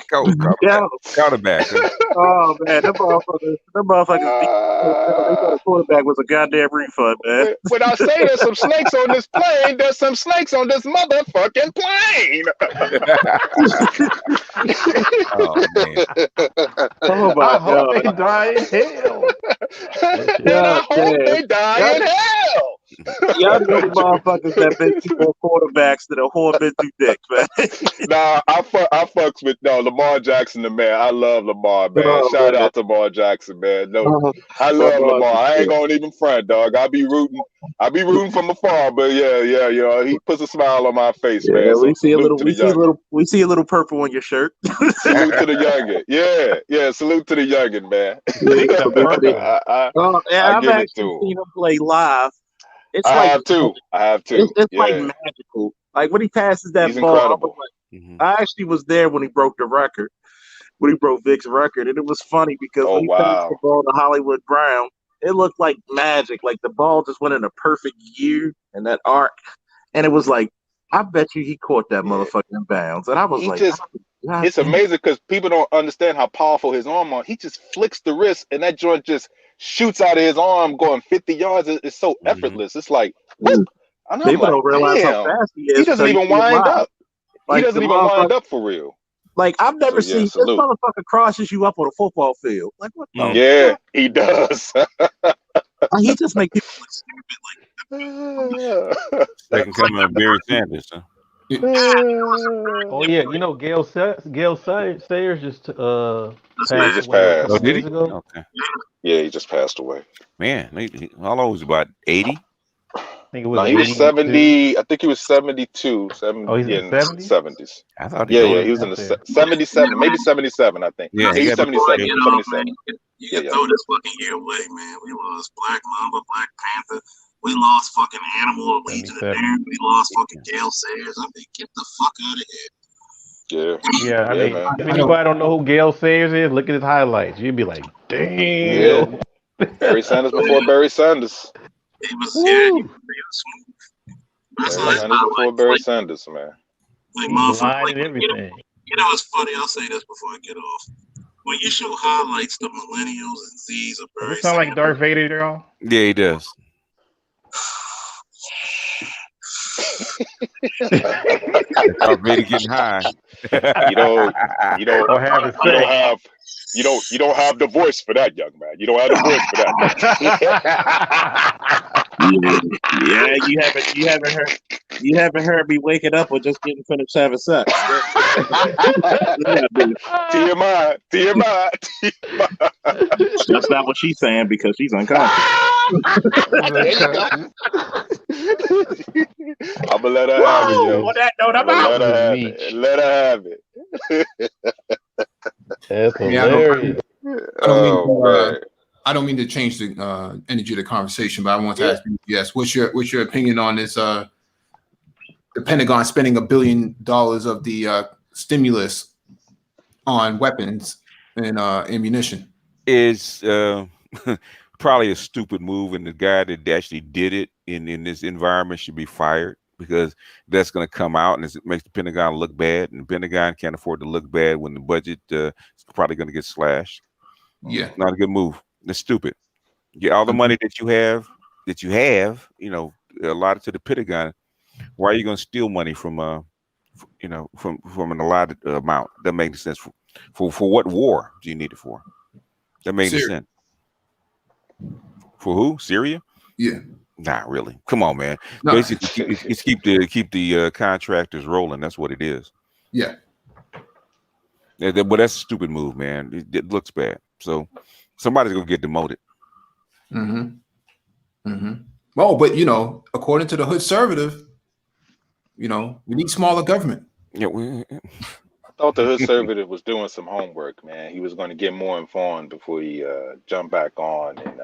Quarterback. Oh man, that motherfucker, they thought a quarterback was a goddamn refund, man. When I say there's some snakes on this plane, there's some snakes on this motherfucking plane. Oh man. Oh my I hope God. they die in hell. And I hope they die in hell. Y'all know the motherfuckers that make more quarterbacks than a whore been through dick, man. Nah, I fucks with Lamar Jackson, the man. I love Lamar, man. Oh, Shout man. out to Lamar Jackson, man. No, I love Lamar. I ain't gonna even front, dog. I be rooting from afar, but yeah. He puts a smile on my face, man. Yeah, So we see a salute little purple on your shirt. Salute to the youngin. Yeah. Salute to the youngin, man. I've give it actually to him. seen him play live. It's I like have too. It's like Yeah. magical. Like when he passes that He's ball, incredible. I actually was there when he broke the record. When he broke Vic's record, and it was funny because when he passed the ball to Hollywood Brown, it looked like magic. Like the ball just went in a perfect U and that arc, and it was like, I bet you he caught that motherfucker in bounds. And I was It's amazing because people don't understand how powerful his arm are. He just flicks the wrist, and that joint just shoots out of his arm, going 50 yards. It's so effortless. It's like, what? And I'm People like, don't realize how damn. fast he is. He doesn't until you even see him wind live. up. Like, He doesn't the even wind motherfucker- up for real. Like I've never So, yeah, seen this salute. motherfucker crosses you up on a football field. Like what? The Yeah, he does. He just make people look stupid. Second coming of Barry Sanders, huh? Oh yeah, you know Gail Sayers just He passed just away a passed. couple days ago. Okay. Yeah, he just passed away. Man, how old was he? About 80? I think it was. No, he was 82. 70. I think he was 72. 70, Oh, he's in yeah, the 70s? 70s. I thought Yeah, older he was in than the that. 77, maybe 77. I think. Yeah, he he's got 77. before, 77. You can throw this fucking year away, man. We lost Black Mamba, Black Panther. We lost fucking Animal, Legion of Doom. We lost fucking Gail Sayers. I mean, get the fuck out of here. Yeah. I mean, man. if anybody don't know who Gail Sayers is, look at his highlights. You'd be like, damn. Barry Sanders before Barry Sanders. He was smooth. Barry Sanders before Barry Sanders, man. Like, Blind and everything. You know, it's funny. I'll say this before I get off. When you show highlights to millennials and Z's of Does Barry it sound like Darth Vader, y'all? Yeah, he does. Darth Vader getting high. You don't Or having sex. You don't have the voice for that, young man. You don't have the voice for that. Yeah, you haven't heard me waking up or just getting finished having sex. TMI. That's not what she's saying because she's unconscious. I'm gonna let her have it, yo. On that note, I'm out. Let her have it. That's Yeah, hilarious. I don't mean to change the energy of the conversation, but I want to ask you, yes, what's your opinion on this? The Pentagon spending $1 billion of the stimulus on weapons and ammunition Is probably a stupid move, and the guy that actually did it in this environment should be fired, because that's going to come out and it makes the Pentagon look bad, and the Pentagon can't afford to look bad when the budget is probably going to get slashed. Yeah, not a good move. It's stupid. Get all the money that you have, you know, allotted to the Pentagon. Why are you going to steal money from from an allotted amount? That makes sense. For what war do you need it for? That makes sense. For who? Syria? Yeah. Not really. Come on, man. No. Basically, it's keep the contractors rolling. That's what it is. Yeah. But that's a stupid move, man. It looks bad. So somebody's gonna get demoted. Mm-hmm. Well, but according to the Hood Conservative, we need smaller government. Yeah, I thought the Hood Conservative was doing some homework, man. He was going to get more informed before he jumped back on and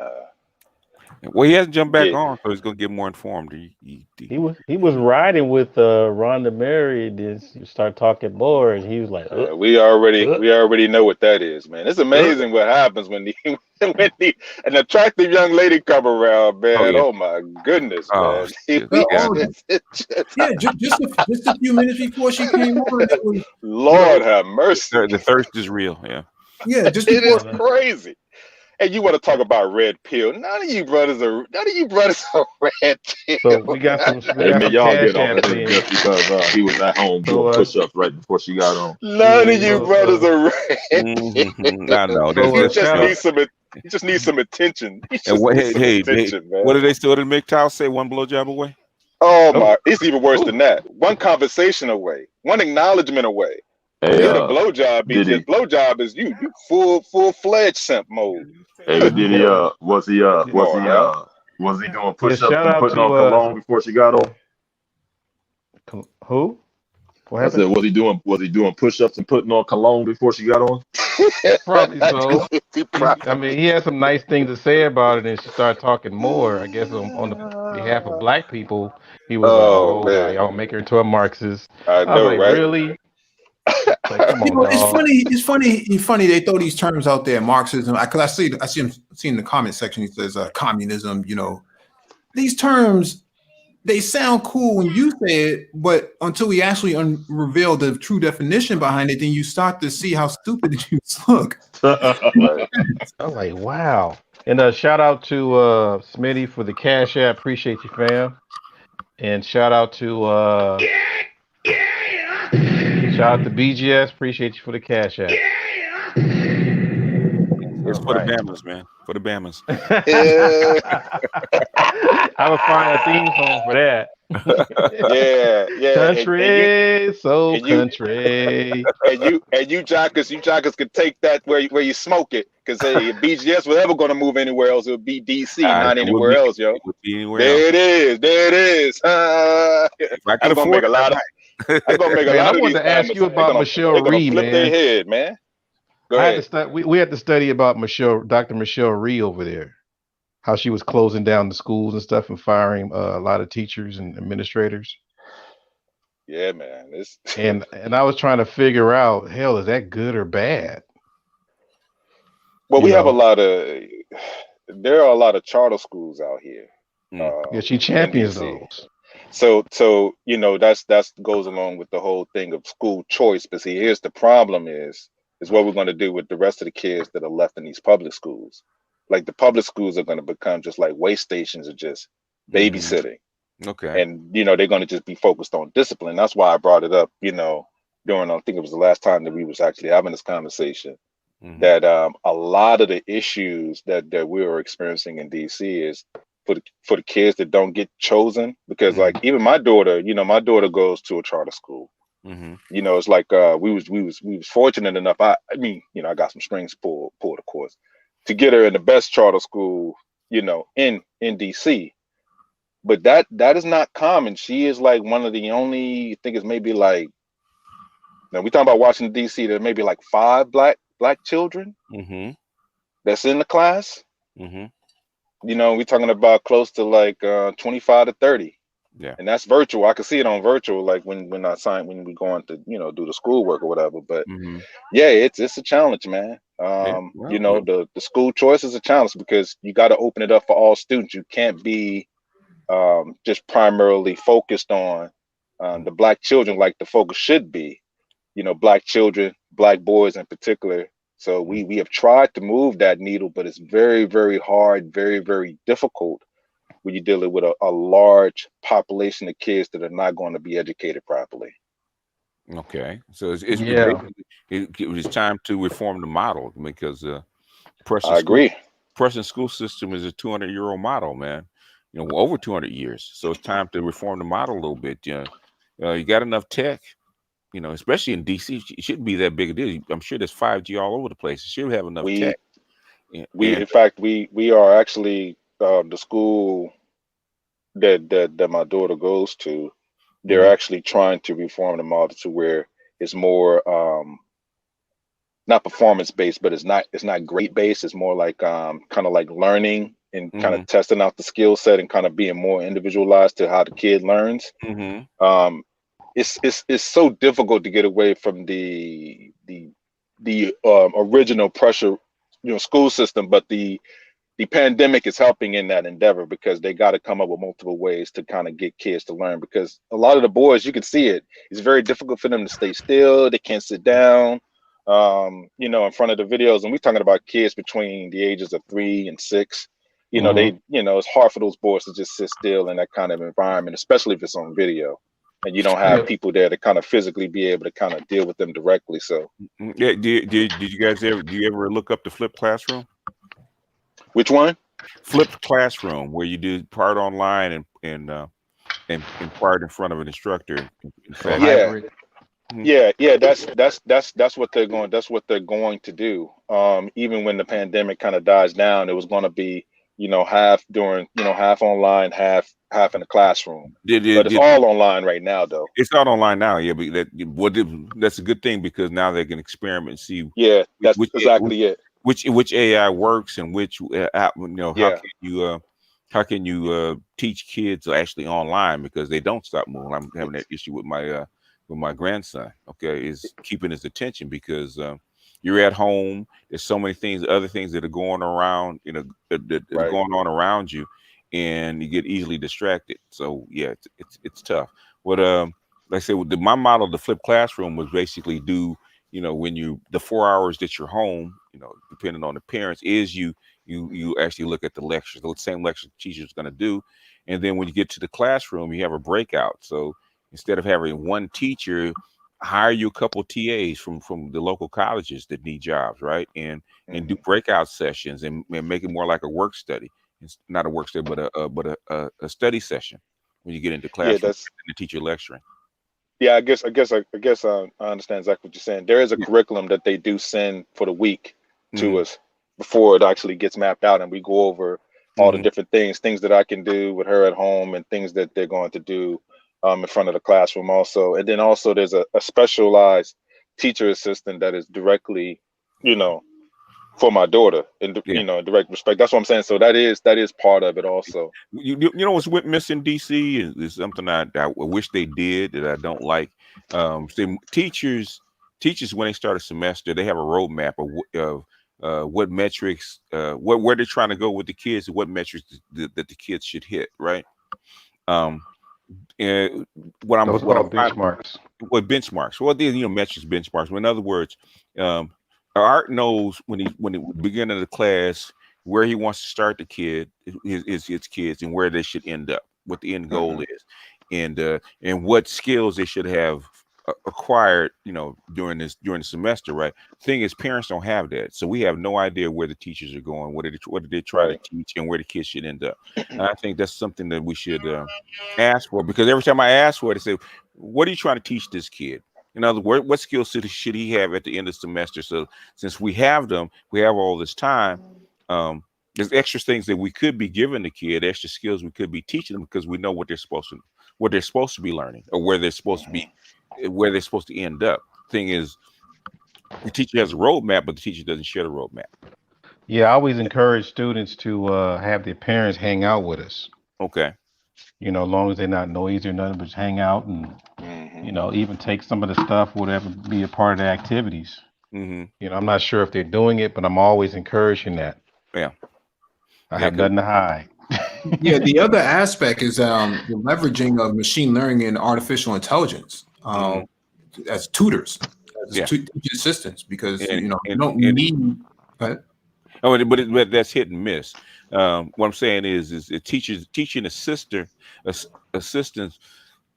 well, he hasn't jumped back Yeah. on, so he's gonna get more informed. He was riding with Rhonda Mary, then you start talking more, and he was like, we already know what that is, man. It's amazing what happens when an attractive young lady come around, man. Oh my goodness, man. Just a few minutes before she came on, it was, Lord have mercy. The thirst is real. Yeah, just it is crazy. And you want to talk about red pill? None of you brothers are red pill. So we got some. Y'all get on it just because he was at home doing push-ups right before she got on. None of you brothers are red. I know. You just need some attention. And what? Hey, what did they still did MGTOW say? One blowjob away. Oh my! It's even worse than that. One conversation away. One acknowledgement away. Hey, the blowjob is you full-fledged simp mode. Hey, did he was he doing push-ups and putting on cologne before she got on? Who? I said, was he doing push-ups and putting on cologne before she got on? Probably so. I mean, he had some nice things to say about it, and she started talking more. I guess on the behalf of black people, he was y'all make her into a Marxist. I know, was like, right? Really? Like, come on, it's funny. They throw these terms out there, Marxism. Because I see him in the comment section. He says communism. These terms, they sound cool when you say it, but until we actually reveal the true definition behind it, then you start to see how stupid you look. I'm like, wow. And shout out to Smitty for the Cash App. Appreciate you, fam. And shout out to BGS. Appreciate you for the Cash App. It's for the Bammers, man. For the Bammers. I would find a theme song for that. Yeah. Country, country. And you jockers could take that where you smoke it, because if BGS was ever going to move anywhere else, it would be DC, not anywhere else, yo. There it is. I'm gonna make a lot of. I'm gonna make a lot I wanted to ask you about Michelle Rhee, flip man. their head, man. Go ahead. We had to study about Dr. Michelle Rhee over there, how she was closing down the schools and stuff and firing a lot of teachers and administrators. Yeah, man. And I was trying to figure out, hell, is that good or bad? Well, there are a lot of charter schools out here. Yeah, she champions those. So that goes along with the whole thing of school choice. But see, here's the problem is what we're going to do with the rest of the kids that are left in these public schools. Like the public schools are going to become just like way stations of just babysitting. Okay. And they're going to just be focused on discipline. That's why I brought it up, during, I think it was the last time that we was actually having this conversation, that a lot of the issues that we were experiencing in DC is for the kids that don't get chosen, because like even my daughter goes to a charter school. It's like we was fortunate enough. I got some strings pulled, of course, to get her in the best charter school, in DC. But that is not common. She is like one of the only, I think it's maybe like, now we talking about Washington DC, there may be like 5 black children that's in the class. We're talking about close to like 25 to 30. Yeah. And that's virtual. I can see it on virtual, like when we go on to, do the schoolwork or whatever. But yeah, it's a challenge, man. The school choice is a challenge because you got to open it up for all students. You can't be just primarily focused on the black children like the focus should be. Black children, black boys in particular. So we have tried to move that needle, but it's very, very hard, very, very difficult when you're dealing with a large population of kids that are not going to be educated properly. Okay, so it's time to reform the model, because I agree. Present school system is a 200-year-old model, man. Over 200 years. So it's time to reform the model a little bit. You got enough tech, especially in DC. It shouldn't be that big a deal. I'm sure there's 5G all over the place. It should have enough tech. In fact, we are actually the school that my daughter goes to, they're Mhm. actually trying to reform the model to where it's more not performance based, but it's not grade based. It's more like kind of like learning and kind Mhm. of testing out the skill set and kind of being more individualized to how the kid learns. Mhm. It's so difficult to get away from the original pressure, school system, but the pandemic is helping in that endeavor because they got to come up with multiple ways to kind of get kids to learn, because a lot of the boys, you can see it's very difficult for them to stay still. They can't sit down in front of the videos, and we're talking about kids between the ages of 3 and 6. Mhm. It's hard for those boys to just sit still in that kind of environment, especially if it's on video and you don't have Yeah. people there to kind of physically be able to kind of deal with them directly. So Yeah. Did you guys ever? Do you ever look up the flipped classroom? which one? Flipped classroom, where you do part online and part in front of an instructor. In fact, Yeah. Mhm. Yeah, that's what they're going. That's what they're going to do. Even when the pandemic kind of dies down, it was going to be, half during, half online, half in the classroom. But it's all online right now, though. It's not online now, yeah. But that's a good thing, because now they can experiment and see Yeah, that's which exactly it. which AI works and which Yeah. how can you teach kids actually online, because they don't stop moving. I'm having that issue with my grandson. Okay, is keeping his attention, because you're at home. There's so many things, other things that are going around, that are Right. going on around you, and you get easily distracted. So yeah, it's tough. But like I said, with my model, the flipped classroom was basically when the 4 hours that you're home, depending on the parents, is you actually look at the lectures, the same lecture the teacher's going to do, and then when you get to the classroom, you have a breakout. So instead of having one teacher, hire you a couple TAs from the local colleges that need jobs, right? And do breakout sessions and make it more like a work study. It's not a work study, but a study session when you get into Yeah, classroom that's and the teacher lecturing. yeah. I guess I understand exactly what you're saying. There is a curriculum that they do send for the week to Mhm. us before it actually gets mapped out, and we go over all the Mhm. different things that I can do with her at home, and things that they're going to do in front of the classroom also. And then also there's a specialized teacher assistant that is directly, for my daughter in Yeah. in direct respect. That's what I'm saying. So that is part of it also. You know what's missing, DC, is something I wish they did that I don't like. Teachers when they start a semester, they have a roadmap of what metrics, where they're trying to go with the kids, and what metrics that the kids should hit, right? And what I'm Those what I'm called finding, benchmarks. what benchmarks? Well, these metrics, benchmarks. Well, in other words, Art knows when he begin of the class where he wants to start the kid, his kids, and where they should end up, what the end goal is, and what skills they should have acquired, during the semester. Right. Thing is, parents don't have that, so we have no idea where the teachers are going, what are they trying to teach, and where the kids should end up. And I think that's something that we should ask for, because every time I ask for it, they say, "What are you trying to teach this kid?" In other words, what skills should he have at the end of the semester? So since we have them, we have all this time. There's extra things that we could be giving the kid, extra skills we could be teaching them, because we know what they're supposed to be learning, or where they're supposed to be, where they're supposed to end up. Thing is, the teacher has a roadmap, but the teacher doesn't share the roadmap. Yeah, I always encourage students to have their parents hang out with us. Okay. As long as they're not noisy or nothing, but just hang out and, even take some of the stuff, whatever, be a part of the activities. Mm-hmm. I'm not sure if they're doing it, but I'm always encouraging that. Yeah. I have nothing to hide. Yeah, the other aspect is the leveraging of machine learning and artificial intelligence as tutors, as teaching assistants, because you don't need. But that's hit and miss. What I'm saying is teaching assistants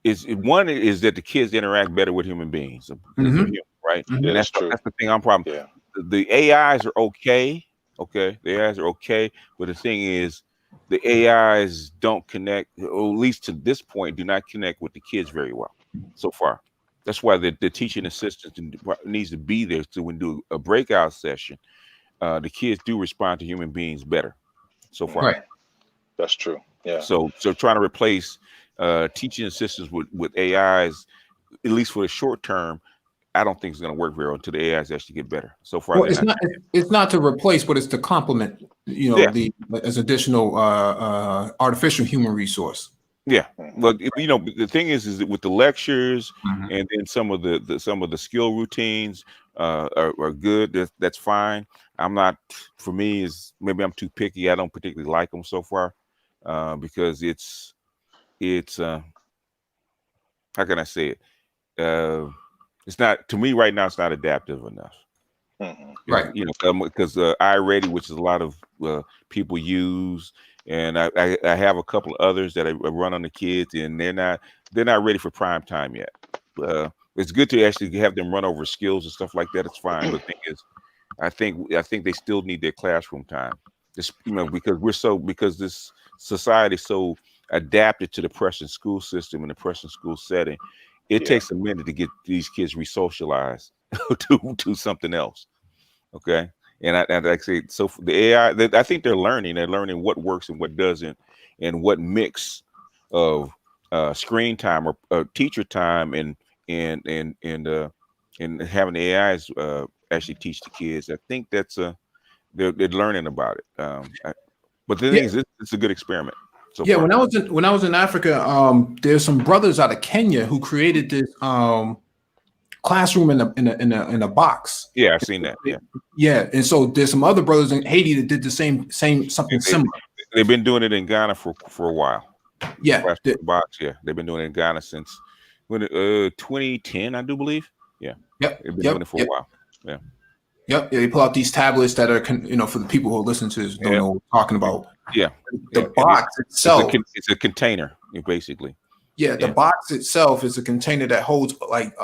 is one is that the kids interact better with human beings, because they're human, right? Yeah, And that's true. that's the thing. I'm problem. Yeah. The AIs are okay. Okay, the AIs are okay, but the thing is, the AIs don't connect, or at least to this point, do not connect with the kids very well so far. That's why the teaching assistant needs to be there. So when we do a breakout session, the kids do respond to human beings better so far. Right. That's true. Yeah. So trying to replace teaching assistants with AIs, at least for the short term, I don't think it's going to work very well until the AIs actually get better. So far, Well, it's not to replace, but it's to complement, you know, Yeah. as additional artificial human resource. Yeah, well, you know, the thing is that with the lectures and then some of the skill routines are good. That's fine. I'm not. For me, is maybe I'm too picky. I don't particularly like them so far because it's how can I say it? It's not, to me right now. It's not adaptive enough. Right. You know, because iReady, which is a lot of people use, and I have a couple of others that I run on the kids, and they're not ready for prime time yet. It's good to actually have them run over skills and stuff like that. It's fine, but the thing is, I think they still need their classroom time. Just, you know, because this society is so adapted to the Prussian school system and the Prussian school setting. It takes a minute to get these kids resocialized to something else. Okay. And I say, so for the AI, I think they're learning what works and what doesn't, and what mix of screen time or teacher time and having the AIs actually teach the kids. I think that's they're learning about it. But the thing is, it's a good experiment. So yeah, far. when I was in Africa, there's some brothers out of Kenya who created this classroom in a box. Yeah, I've seen that. Yeah. Yeah, and so there's some other brothers in Haiti that did the same something similar. They've been doing it in Ghana for a while. Yeah, box. Yeah, they've been doing it in Ghana since 2010, I do believe. Yeah. Yep. They've been doing it for a while. Yeah. Yep. Yeah, they pull out these tablets that are, for the people who listen to this don't know what we're talking about. Yeah. The box itself. It's a container, basically. Yeah, the box itself is a container that holds like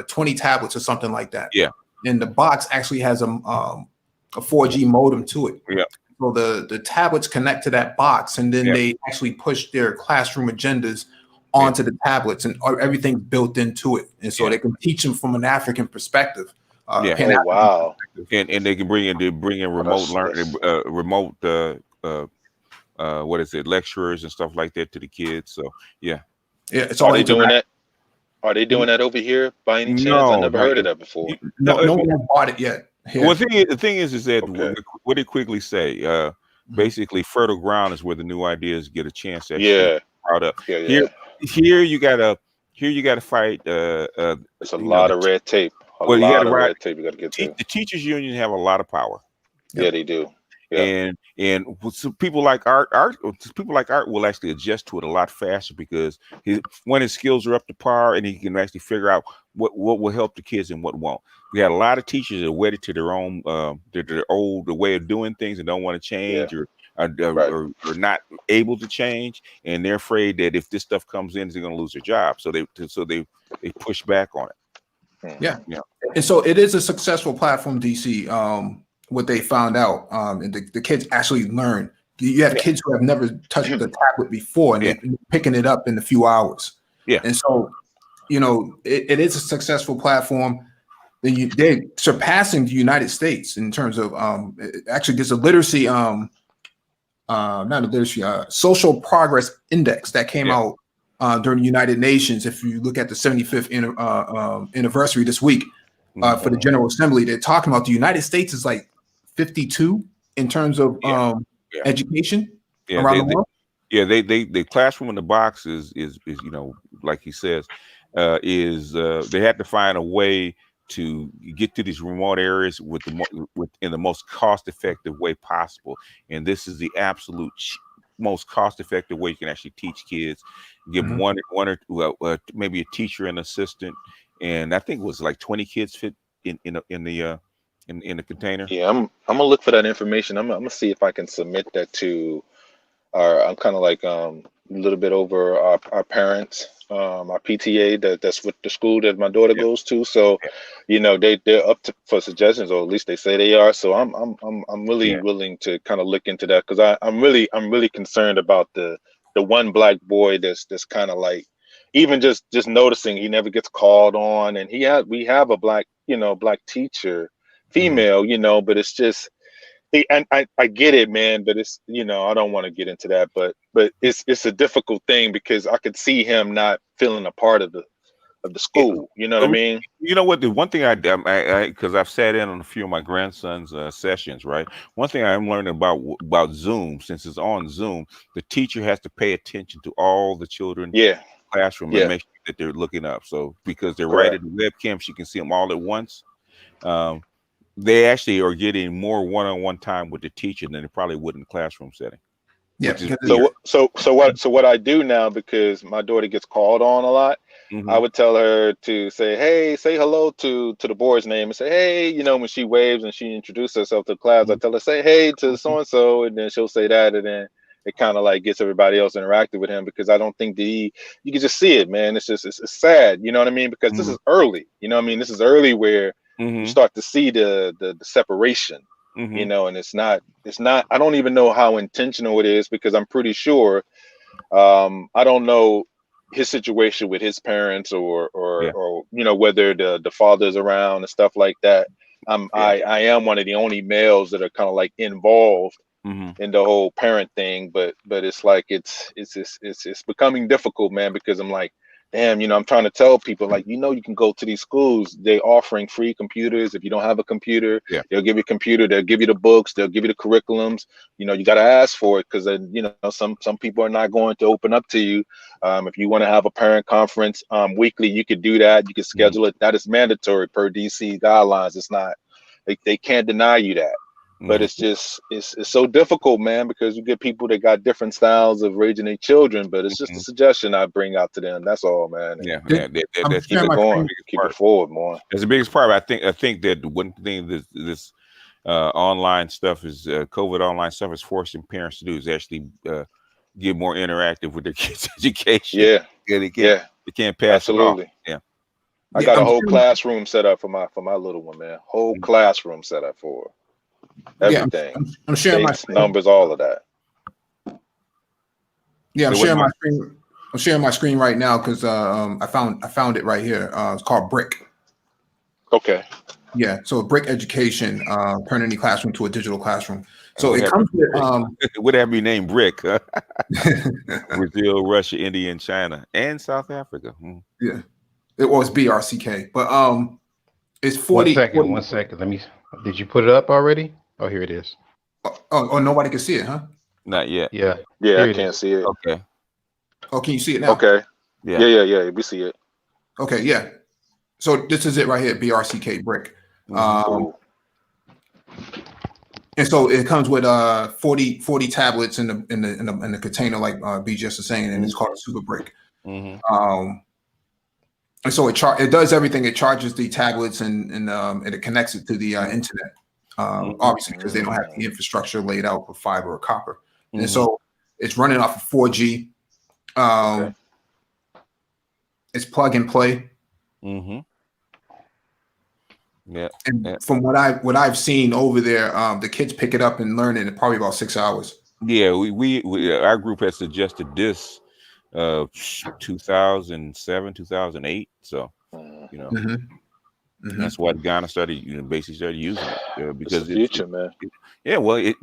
20 tablets or something like that. Yeah. And the box actually has a 4G modem to it. Yeah. So the tablets connect to that box, and then they actually push their classroom agendas onto the tablets, and everything's built into it. And so they can teach them from an African perspective. Wow. And they can bring in remote learning, remote what is it, lecturers and stuff like that to the kids. So yeah. Yeah, it's all. Are they doing that? Are they doing that over here by any chance? I never heard of that before. No one has bought it yet. Well, the thing is that what did Quigley say? Basically, fertile ground is where the new ideas get a chance to actually sprout up. Here you gotta fight. It's a lot of red tape. Well, you gotta red tape. You gotta get through. The teachers union have a lot of power. Yeah, they do. Yeah. And some people like art will actually adjust to it a lot faster because his skills are up to par, and he can actually figure out what will help the kids and what won't. We had a lot of teachers that are wedded to their own their old way of doing things and don't want to change or not able to change, and they're afraid that if this stuff comes in, they're going to lose their job. So they push back on it. Yeah. And so it is a successful platform, DC. What they found out, and the kids actually learn. You have kids who have never touched the tablet before, and they're picking it up in a few hours. Yeah. And so, it is a successful platform. They're surpassing the United States in terms of actually there's a literacy, not a literacy, social progress index that came out during the United Nations. If you look at the 75th anniversary this week for the General Assembly, they're talking about the United States is like 52 in terms of education around the world. The classroom in the box is like he says, they had to find a way to get to these remote areas in the most cost-effective way possible, and this is the absolute most cost-effective way you can actually teach kids. Give them one or maybe a teacher and assistant, and I think it was like 20 kids fit in the container. Yeah, I'm gonna look for that information. I'm gonna see if I can submit that to I'm kind of like a little bit over our parents, our PTA that's with the school that my daughter goes to. So, they're up for suggestions, or at least they say they are. So I'm really willing to kind of look into that, because I'm really concerned about the one black boy that's kind of like, even just noticing he never gets called on, and we have a black teacher, female, but it's I get it, man, but it's, I don't want to get into that, but it's a difficult thing because I could see him not feeling a part of the school. You know what I mean? You know what? The one thing I because I've sat in on a few of my grandson's sessions, right? One thing I'm learning about Zoom, since it's on Zoom, the teacher has to pay attention to all the children in the classroom and make sure that they're looking up. So because they're right at the webcam, she can see them all at once. They actually are getting more one-on-one time with the teacher than they probably would in the classroom setting. Yeah. So what I do now, because my daughter gets called on a lot, I would tell her to say hello to the board's name and say, hey, when she waves and she introduces herself to the class, I tell her, say hey to so-and-so, and then she'll say that, and then it kind of like gets everybody else interacted with him, because I don't think you can just see it, man. It's just, it's sad, you know what I mean? Because this is early, you know what I mean? This is early where you start to see the separation, and it's not, I don't even know how intentional it is, because I'm pretty sure, I don't know his situation with his parents or whether the father's around and stuff like that. I am one of the only males that are kind of like involved in the whole parent thing, but it's like it's becoming difficult, man, because I'm like, damn, I'm trying to tell people, like, you can go to these schools, they're offering free computers. If you don't have a computer, they'll give you a computer, they'll give you the books, they'll give you the curriculums. You got to ask for it, because some people are not going to open up to you. If you want to have a parent conference weekly, you could do that. You can schedule it. That is mandatory per DC guidelines. It's not, they can't deny you that. But it's just, it's so difficult, man, because you get people that got different styles of raising their children. But it's just a suggestion I bring out to them. That's all, man. That's keep it going, keep it forward more. That's the biggest part. I think that one thing this online stuff is COVID online stuff is forcing parents to do is actually get more interactive with their kids' education. They can't pass it off. I got a whole classroom set up for my little one, man. Whole classroom set up for her. Everything. I'm sharing dates, my numbers, all of that. Yeah, I'm sharing my screen. I'm sharing my screen right now because I found it right here. It's called Brick. Okay. Yeah, so Brick Education, turn any classroom to a digital classroom. So it comes with would have be named Brick? Brazil, Russia, India, and China, and South Africa. Yeah, it was BRCK, but it's 40. 1 second. Let me. Did you put it up already? Oh, here it is. Oh, nobody can see it, huh? Not yet. Yeah, I can't see it. Okay. Oh, can you see it now? Okay. Yeah. We see it. Okay, yeah. So this is it right here, BRCK Brick. And so it comes with 40 tablets in the container, like B just was saying, and it's called a Super Brick. And so it does everything. It charges the tablets and it connects it to the internet. Obviously, because they don't have the infrastructure laid out for fiber or copper. And so it's running off of 4G. It's plug and play. Yeah. And from what I've seen over there, the kids pick it up and learn it in probably about 6 hours. Yeah, we our group has suggested this 2007, 2008. So that's why Ghana started, basically started using it because it's the future, man. Yeah, well, it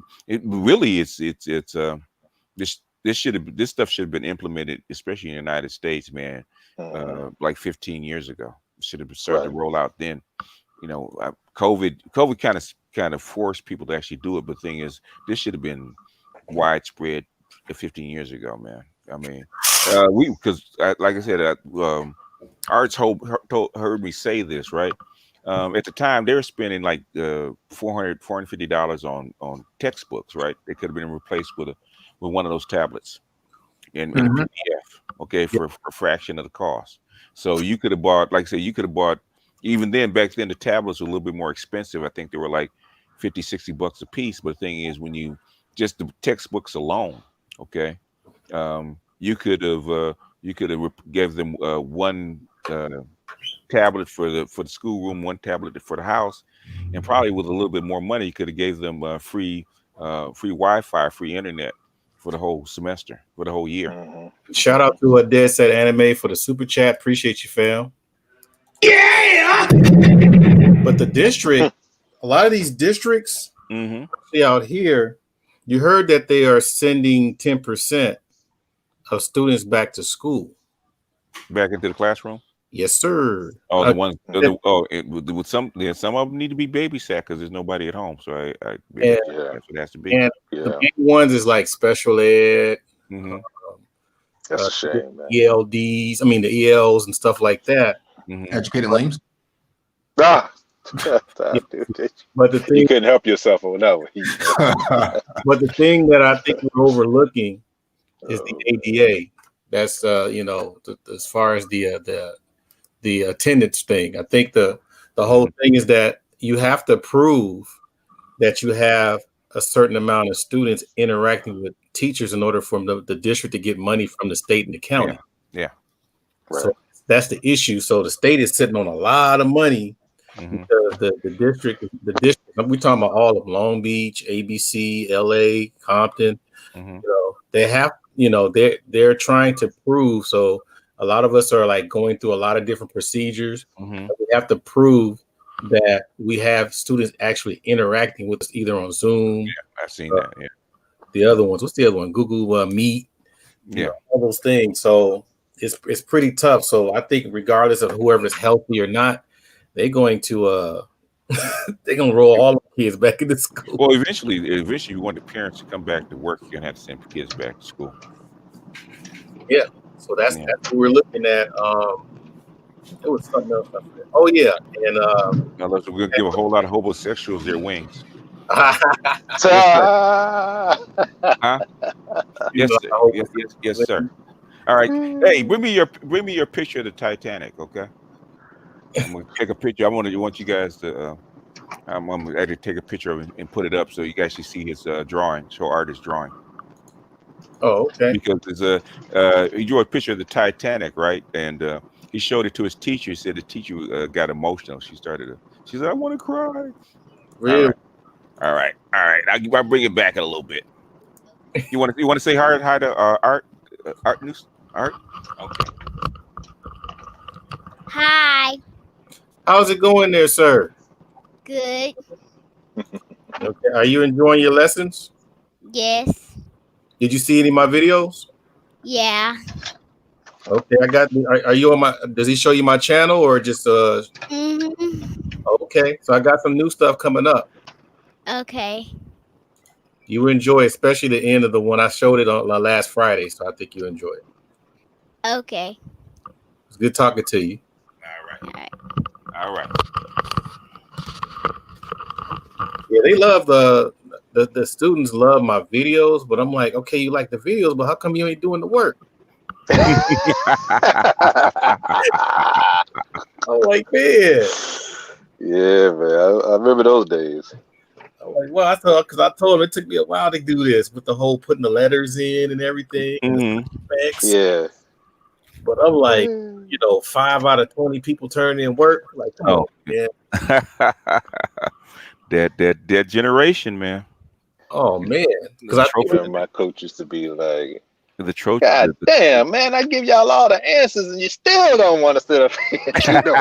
really it's this stuff should have been implemented, especially in the United States, man, like 15 years ago. It should have started to roll out then. COVID kind of forced people to actually do it, but the thing is, this should have been widespread 15 years ago, man. I mean, like I said, Arts heard me say this, right? At the time, they were spending like $450 on textbooks, right? They could have been replaced with one of those tablets in PDF, okay, for a fraction of the cost. So you could have bought, like I said, even then, back then, the tablets were a little bit more expensive. I think they were like $50-$60 a piece. But the thing is, when you just the textbooks alone, okay, you could have gave them one tablet for the schoolroom, one tablet for the house, and probably with a little bit more money, you could have gave them free Wi-Fi, free internet for the whole semester, for the whole year. Shout out to Dead Set Anime for the super chat. Appreciate you, fam. Yeah. But the district, a lot of these districts, Mm-hmm. See, out here, you heard that they are sending 10% of students back to school. Back into the classroom. Yes, sir. Oh, the ones. With some of them need to be babysat because there's nobody at home. So I Yeah. that's what it has to be. And the main ones is like special ed. Mm-hmm. That's a shame, man. ELDs. I mean the ELs and stuff like that. Mm-hmm. Educated lames. Ah. But the thing you couldn't help yourself on that one. But the thing that I think we're overlooking is the ADA. That's as far as the attendance thing. I think the whole thing is that you have to prove that you have a certain amount of students interacting with teachers in order for the district to get money from the state and the county. Yeah. So that's the issue. So the state is sitting on a lot of money because the district, we're talking about all of Long Beach, ABC, LA, Compton. They have, they're trying to prove. So a lot of us are like going through a lot of different procedures. We have to prove that we have students actually interacting with us either on Zoom. Yeah, I've seen that. Yeah. The other ones, what's the other one? Google Meet. Yeah. All those things. So it's pretty tough. So I think regardless of whoever's healthy or not, they're going to they're gonna roll all the kids back into school. Well, eventually, you want the parents to come back to work. You're gonna have to send the kids back to school. Yeah. So that's what we're looking at. There was something else. Oh yeah, and now we're gonna give a whole lot of homosexuals their wings. Huh? Yes, sir. Yes, sir. All right. Hey, bring me your picture of the Titanic, okay? I'm gonna take a picture. I want you guys to. I'm gonna actually take a picture of it and put it up so you guys can see his drawing, show artist drawing. Oh, okay. Because there's he drew a picture of the Titanic, right? And he showed it to his teacher. He said the teacher got emotional. She said, "I want to cry." Really? All right. I'll bring it back in a little bit. You want to say hi to Art News? Art? Okay. Hi. How's it going there, sir? Good. Okay. Are you enjoying your lessons? Yes. Did you see any of my videos? Yeah. Okay, I got. Are you on my? Does he show you my channel or just Okay, so I got some new stuff coming up. Okay. You enjoy, especially the end of the one I showed it on last Friday. So I think you enjoy it. Okay. It's good talking to you. All right. Yeah, they love the students love my videos, but I'm like, okay, you like the videos, but how come you ain't doing the work? I'm like, man. Yeah, man. I remember those days. I'm like, well, I told him it took me a while to do this with the whole putting the letters in and everything. And Yeah. But I'm like, 5 out of 20 people turn in work. Like, come on, man. that generation, man. Oh man, because I remember my coach used to be like, the trophy. God damn, man! I give y'all all the answers, and you still don't want to sit up here and do the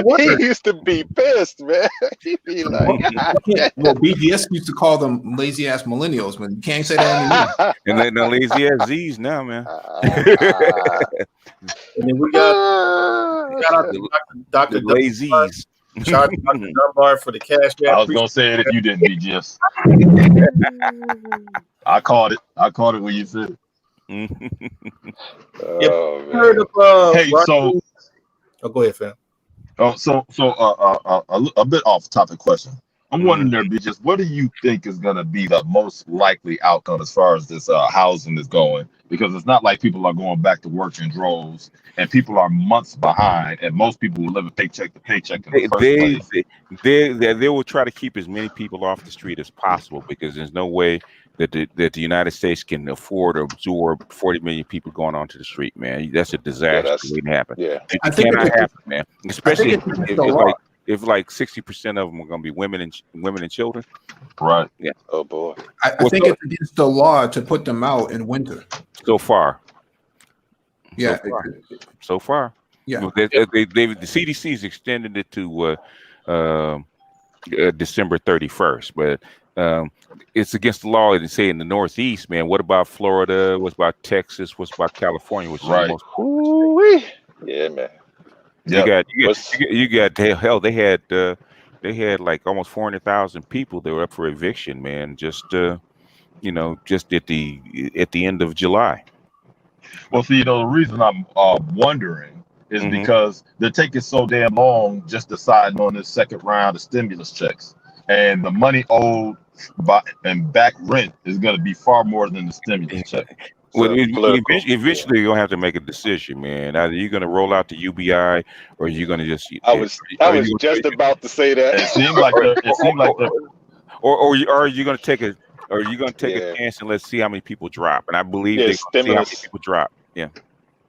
work. He used to be pissed, man. He'd be like, well, BGS used to call them lazy ass millennials, man. You can't say that anymore. And they're no lazy ass Z's now, man. And then we got Dr. Lazies. Shout out to Dr. Dunbar for the cash app. I was gonna say it if you didn't, BGS. I caught it. when you said it. Heard of, hey, so go ahead, fam. A bit off topic question. I'm wondering there, BGS, what do you think is going to be the most likely outcome as far as this housing is going? Because it's not like people are going back to work in droves, and people are months behind, and most people will live a paycheck to paycheck in the first place. They will try to keep as many people off the street as possible because there's no way that the United States can afford or absorb 40 million people going onto the street, man. That's a disaster waiting to happen. Yeah, it cannot happen, man. Especially if like 60% of them are going to be women and children. Right. Yeah. Oh boy. I think it's against the law to put them out in winter. So far. Yeah. So far. Yeah. The CDC's extended it to December 31st. But it's against the law to say in the Northeast, man. What about Florida? What about Texas? What's about California? Which is the most. Ooh-wee. Yeah, man. You got hell. They had like almost 400,000 people that were up for eviction, man. Just just at the end of July. Well, see, the reason I'm wondering is because they're taking so damn long just deciding on this second round of stimulus checks, and the money owed and back rent is going to be far more than the stimulus check. Well, eventually you're gonna have to make a decision, man. Either you're gonna roll out the UBI, or you're gonna just. I was just about to say that. It seemed like or are you gonna take a chance and let's see how many people drop? And I believe they see how many people drop. Yeah.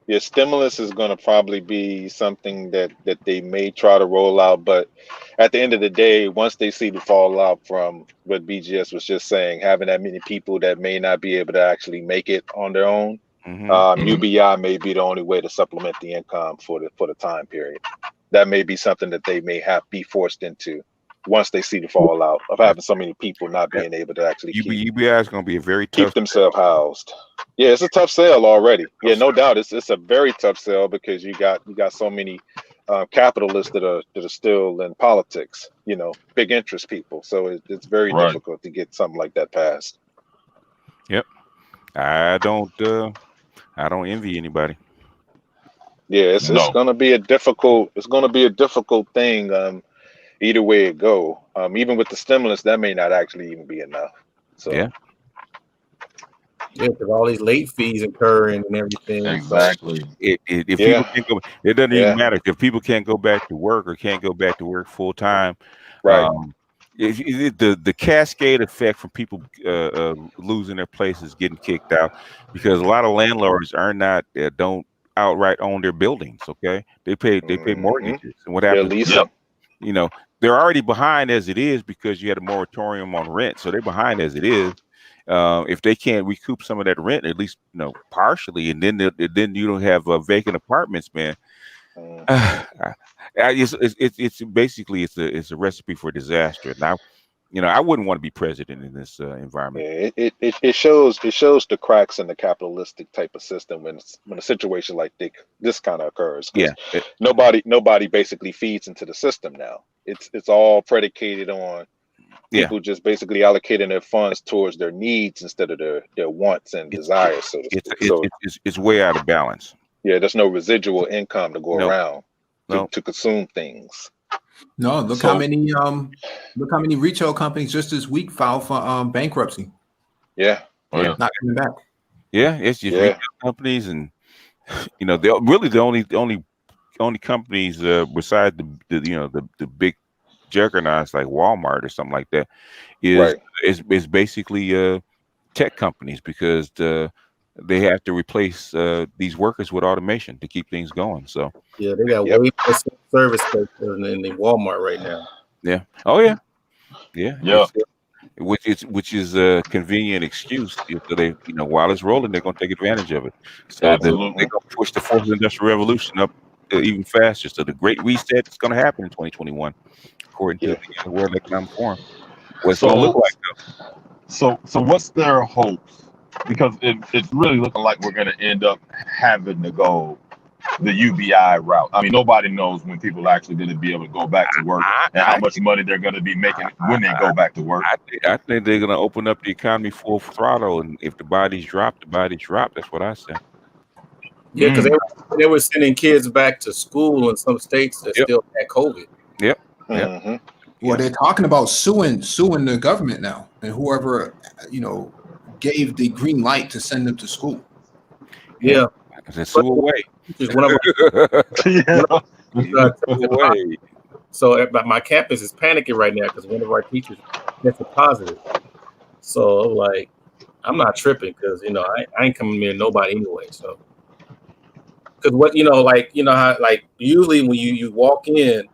Yeah, stimulus is going to probably be something that they may try to roll out, but at the end of the day, once they see the fallout from what BGS was just saying, having that many people that may not be able to actually make it on their own, UBI may be the only way to supplement the income for the time period. That may be something that they may be forced into once they see the fallout of having so many people not being able to actually UBI is going to be a very tough keep themselves housed. Yeah, it's a tough sell already. Yeah, no doubt. It's a very tough sell because you got so many capitalists that are still in politics. Big interest people. So it's very difficult to get something like that passed. Yep, I don't envy anybody. Yeah, it's going to be a difficult. It's going to be a difficult thing. Either way it go, even with the stimulus, that may not actually even be enough. So yeah, because all these late fees occurring and everything. Exactly. If people can't go, it doesn't even matter if people can't go back to work or can't go back to work full time. Right. The cascade effect from people losing their places, getting kicked out, because a lot of landlords don't outright own their buildings. Okay, they pay mortgages, and what happens? They're already behind as it is because you had a moratorium on rent, so they're behind as it is. If they can't recoup some of that rent, at least partially, and then you don't have vacant apartments, man. It's basically it's a recipe for disaster. Now, I wouldn't want to be president in this environment. Yeah, it shows the cracks in the capitalistic type of system when a situation like this kind of occurs. Yeah, nobody basically feeds into the system now. It's all predicated on people just basically allocating their funds towards their needs instead of their wants and desires. So it's way out of balance. Yeah, there's no residual income to go around to consume things. No, look how many retail companies just this week filed for bankruptcy. Yeah. Not coming back. Yeah, it's just retail companies, and they're really the only companies besides the big juggernauts like Walmart or something like that is basically tech companies, because they have to replace these workers with automation to keep things going. So yeah, they got way more service in the Walmart right now. Yeah. Oh yeah. Yeah. Which is a convenient excuse. So they, while it's rolling, they're gonna take advantage of it. So they're gonna push the fourth industrial revolution up even faster. So the great reset is gonna happen in 2021, according to the World Economic Forum. What's it gonna look like though? So what's their hopes? Because it's really looking like we're going to end up having to go the UBI route. I mean, nobody knows when people are actually going to be able to go back to work and how much money they're going to be making when they go back to work. I think they're going to open up the economy full throttle, and if the bodies drop, the bodies drop. That's what I say. Yeah, because they were sending kids back to school in some states that still had COVID. Yep. Well, they're talking about suing the government now, and whoever gave the green light to send them to school. Yeah. Sue away. So my campus is panicking right now because one of our teachers tested positive. So like, I'm not tripping because I ain't coming near nobody anyway. So because how usually when you walk in,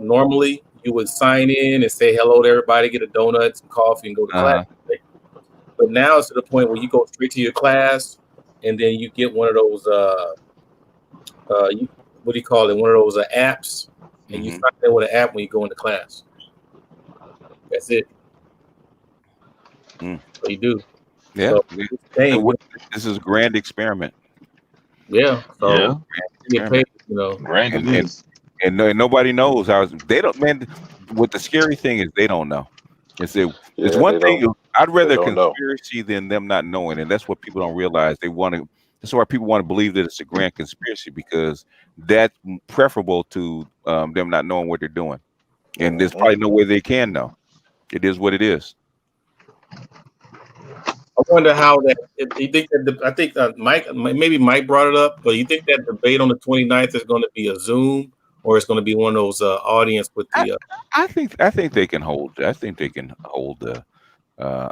normally you would sign in and say hello to everybody, get a donut, some coffee, and go to class. But now it's to the point where you go straight to your class, and then you get one of those, what do you call it? One of those apps and you sign in with an app when you go into class. That's it. Mm. What you do. Yeah. So, This is a grand experiment. yeah. So Yeah. you get paid, you know. And nobody knows how they don't. Man, what the scary thing is, they don't know. It's one thing. I'd rather conspiracy than them not knowing, and that's what people don't realize. They want to. That's why people want to believe that it's a grand conspiracy, because that's preferable to them not knowing what they're doing. And there's probably no way they can know. It is what it is. I wonder how that. You think that I think Mike, maybe Mike brought it up, but you think that debate on the 29th is going to be a Zoom, or it's going to be one of those audience with the? I think they can hold. I think they can hold the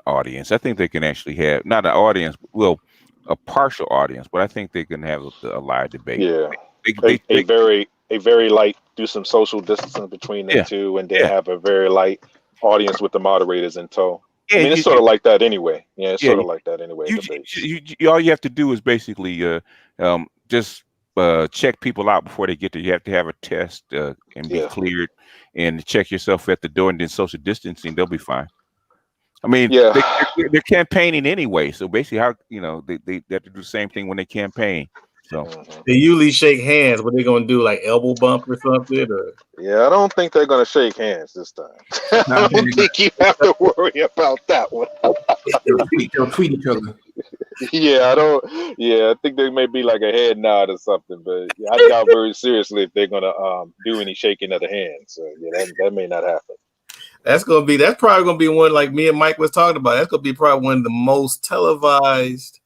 audience. I think they can actually have not an audience, well, a partial audience, but I think they can have a live debate. Yeah, they a very light. Do some social distancing between the two, and then have a very light audience with the moderators in tow. Yeah, I mean, it's sort of like that anyway. Yeah, it's sort of like that anyway. All you have to do is basically just check people out before they get there. You have to have a test and be cleared, and check yourself at the door, and then social distancing. They'll be fine. I mean, they're campaigning anyway, so basically, how they have to do the same thing when they campaign. So they usually shake hands. What they gonna do, like elbow bump or something? Or yeah, I don't think they're gonna shake hands this time. I don't think you have to worry about that one. They'll tweet each other. Yeah, I don't. Yeah, I think there may be like a head nod or something, but I doubt very seriously if they're gonna do any shaking of the hands. So yeah, that may not happen. That's probably gonna be one like me and Mike was talking about. That's gonna be probably one of the most televised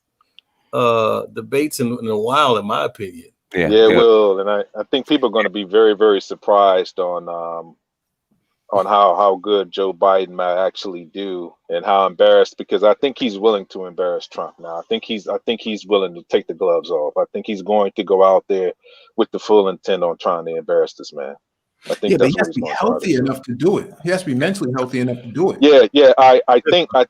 debates in a while, in my opinion. Yeah, it will, and I think people are going to be very, very surprised on how good Joe Biden might actually do, and how embarrassed, because I think he's willing to embarrass Trump now. I think he's willing to take the gloves off. I think he's going to go out there with the full intent on trying to embarrass this man. I think but he has to be healthy enough to do it. He has to be mentally healthy enough to do it. Yeah. I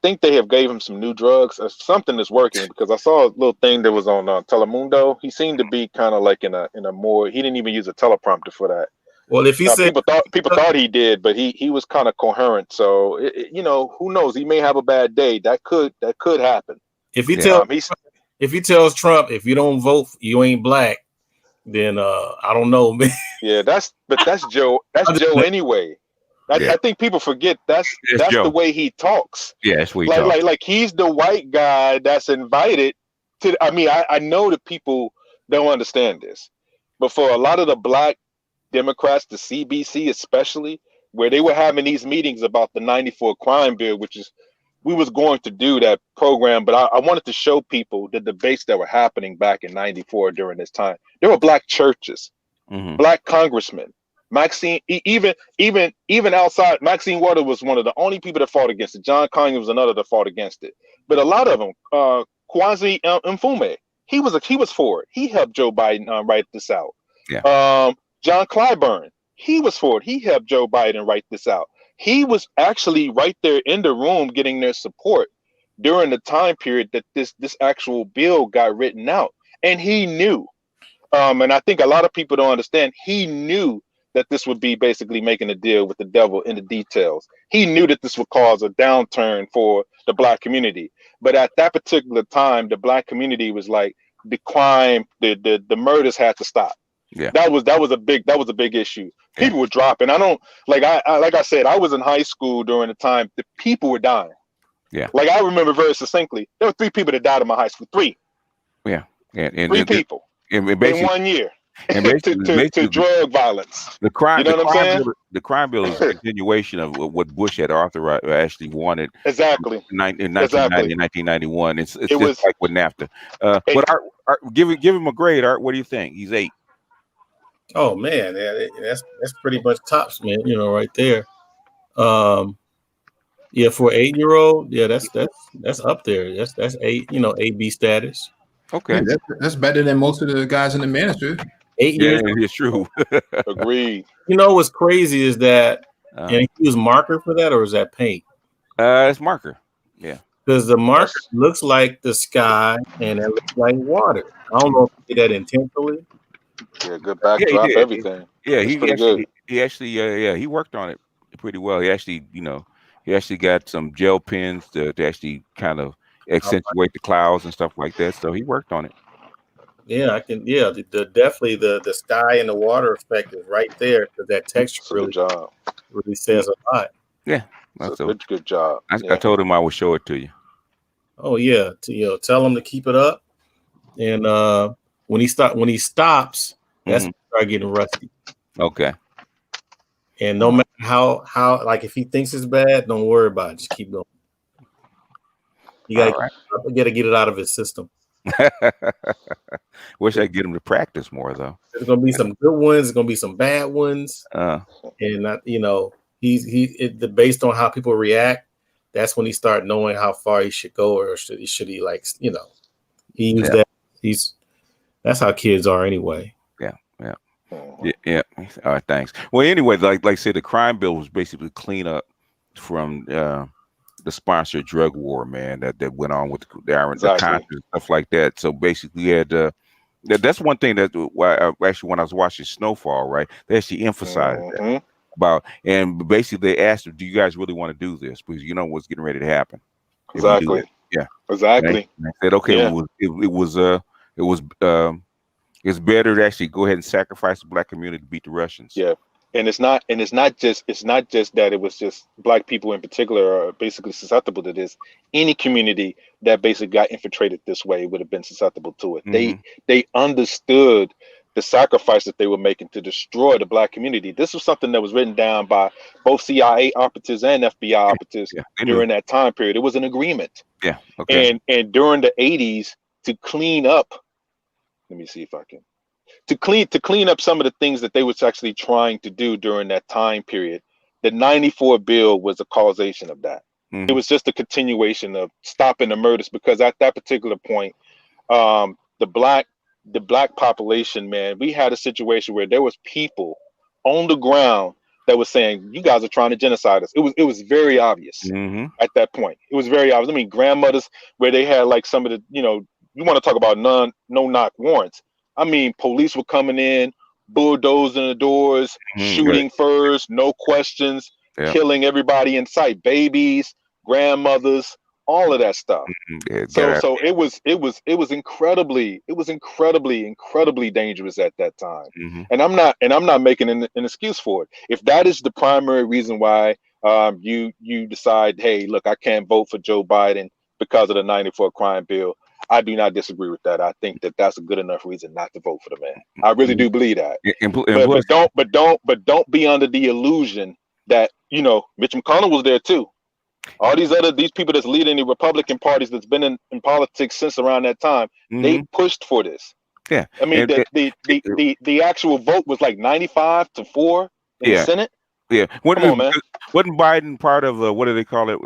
think they have gave him some new drugs. Something is working, because I saw a little thing that was on Telemundo. He seemed to be kind of like in a more. He didn't even use a teleprompter for that. Well, if he said people thought he did, but he was kind of coherent. So who knows? He may have a bad day. That could happen. If he tells Trump, if you don't vote, you ain't black, then I don't know, man. Yeah, that's Joe. That's Joe anyway. I think people forget that's the way he talks. Yeah, that's what he talks. Like he's the white guy that's invited to. I mean, I know that people don't understand this, but for a lot of the black Democrats, the CBC especially, where they were having these meetings about the '94 crime bill, which is we was going to do that program, but I wanted to show people the debates that were happening back in '94 during this time. There were black churches, black congressmen, Maxine, even outside. Maxine Waters was one of the only people that fought against it. John Conyers was another that fought against it. But a lot of them, Kwasi Mfume, he was for it. He helped Joe Biden write this out. Yeah. John Clyburn, he was for it. He helped Joe Biden write this out. He was actually right there in the room getting their support during the time period that this actual bill got written out. And he knew, and I think a lot of people don't understand, he knew that this would be basically making a deal with the devil in the details. He knew that this would cause a downturn for the black community. But at that particular time, the black community was like, the crime, the murders had to stop. Yeah, that was a big issue. People were dropping. I don't like I said, I was in high school during the time the people were dying. Yeah, like I remember very succinctly, there were 3 people that died in my high school. 3. Yeah, and 3 people in 1 year. And to drug violence. The crime, you know what I'm saying? The crime bill is a continuation of what Bush had authorized, actually wanted. Exactly. In 1990 and 1991. It's just like with NAFTA. But Art, give him a grade, Art. What do you think? He's 8. Oh man, that's pretty much tops, man. Right there. Yeah, for an 8-year-old, yeah, that's up there. That's 8. AB status. Okay, yeah, that's better than most of the guys in the manager. 8 years. Yeah, it's true. Agreed. What's crazy is that and he used marker for that, or is that paint? It's marker. Yeah. Because the marker looks like the sky and it looks like water. I don't know if he did that intentionally. Yeah, good backdrop, everything. Yeah, He actually, yeah, he worked on it pretty well. He actually, he actually got some gel pens to actually kind of accentuate the clouds and stuff like that. So he worked on it. Yeah, I can. Yeah, definitely the sky and the water effect is right there because that texture It's a good job. really says a lot. Yeah, It's a good job. I told him I would show it to you. Oh yeah, tell him to keep it up, and when he stops, that's when he start getting rusty. Okay. And no matter how like if he thinks it's bad, don't worry about it. Just keep going. You gotta get it out of his system. Wish I could get him to practice more though. There's gonna be some good ones. There's gonna be some bad ones. And based on how people react, that's when he start knowing how far he should go, or should he he used that. That's how kids are anyway. Yeah. All right, thanks. Well, anyway, like I said, the crime bill was basically clean up from the sponsored drug war, man, that went on with the Congress and stuff like that. So basically, you had that's one thing that actually when I was watching Snowfall, right, they actually emphasized that about, and basically they asked, "Do you guys really want to do this? Because you know what's getting ready to happen." Exactly. Yeah. Exactly. And I said, okay, it's better to actually go ahead and sacrifice the black community to beat the Russians. Yeah. And it's not just that it was just black people in particular are basically susceptible to this. Any community that basically got infiltrated this way would have been susceptible to it. They understood the sacrifice that they were making to destroy the black community. This was something that was written down by both CIA operatives and FBI operatives during that time period. It was an agreement. Yeah. Okay. And during the 80s, to clean up, let me see if I can. To clean up some of the things that they was actually trying to do during that time period, the 94 bill was a causation of that. It was just a continuation of stopping the murders, because at that particular point, the black population, man, we had a situation where there was people on the ground that was saying, you guys are trying to genocide us. It was very obvious at that point. It was very obvious. I mean, grandmothers where they had like some of the, you want to talk about no-knock warrants. I mean, police were coming in, bulldozing the doors, shooting first, no questions, killing everybody in sight, babies, grandmothers, all of that stuff. So it was incredibly dangerous at that time. And I'm not making an excuse for it. If that is the primary reason why you decide, hey, look, I can't vote for Joe Biden because of the 94 crime bill, I do not disagree with that. I think that that's a good enough reason not to vote for the man. I really do believe that. But don't be under the illusion that Mitch McConnell was there too. All these people that's leading the Republican parties that's been in politics since around that time, they pushed for this. Yeah. I mean, the actual vote was like 95-4 in the Senate. Yeah. Come on, man. Wasn't Biden part of what do they call it?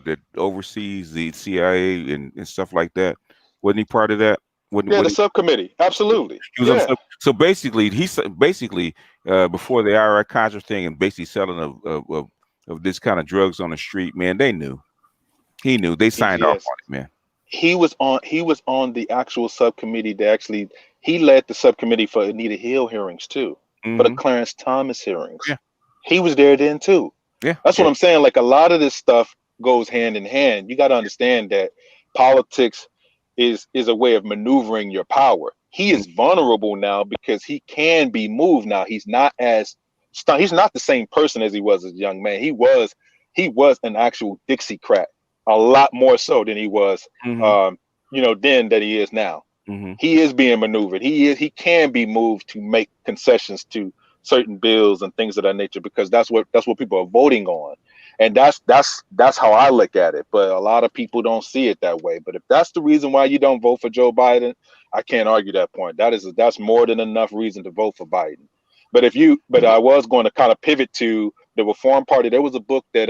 That oversees the CIA and stuff like that. Wasn't he part of that? The subcommittee. Absolutely. So basically, before the IRA-Contra thing and basically selling of this kind of drugs on the street, man, they knew. He knew. They signed off on it, man. He was on the actual subcommittee. He led the subcommittee for Anita Hill hearings too, for the Clarence Thomas hearings. Yeah. He was there then too. Yeah. That's what I'm saying. Like, a lot of this stuff goes hand in hand. You got to understand that politics is a way of maneuvering your power. He is vulnerable now because he can be moved now. He's not the same person as he was as a young man. He was an actual Dixiecrat, a lot more so than he was then that he is now. He is being maneuvered. He can be moved to make concessions to certain bills and things of that nature, because that's what people are voting on. And that's how I look at it. But a lot of people don't see it that way. But if that's the reason why you don't vote for Joe Biden, I can't argue that point. That's more than enough reason to vote for Biden. But I was going to kind of pivot to the Reform Party. There was a book that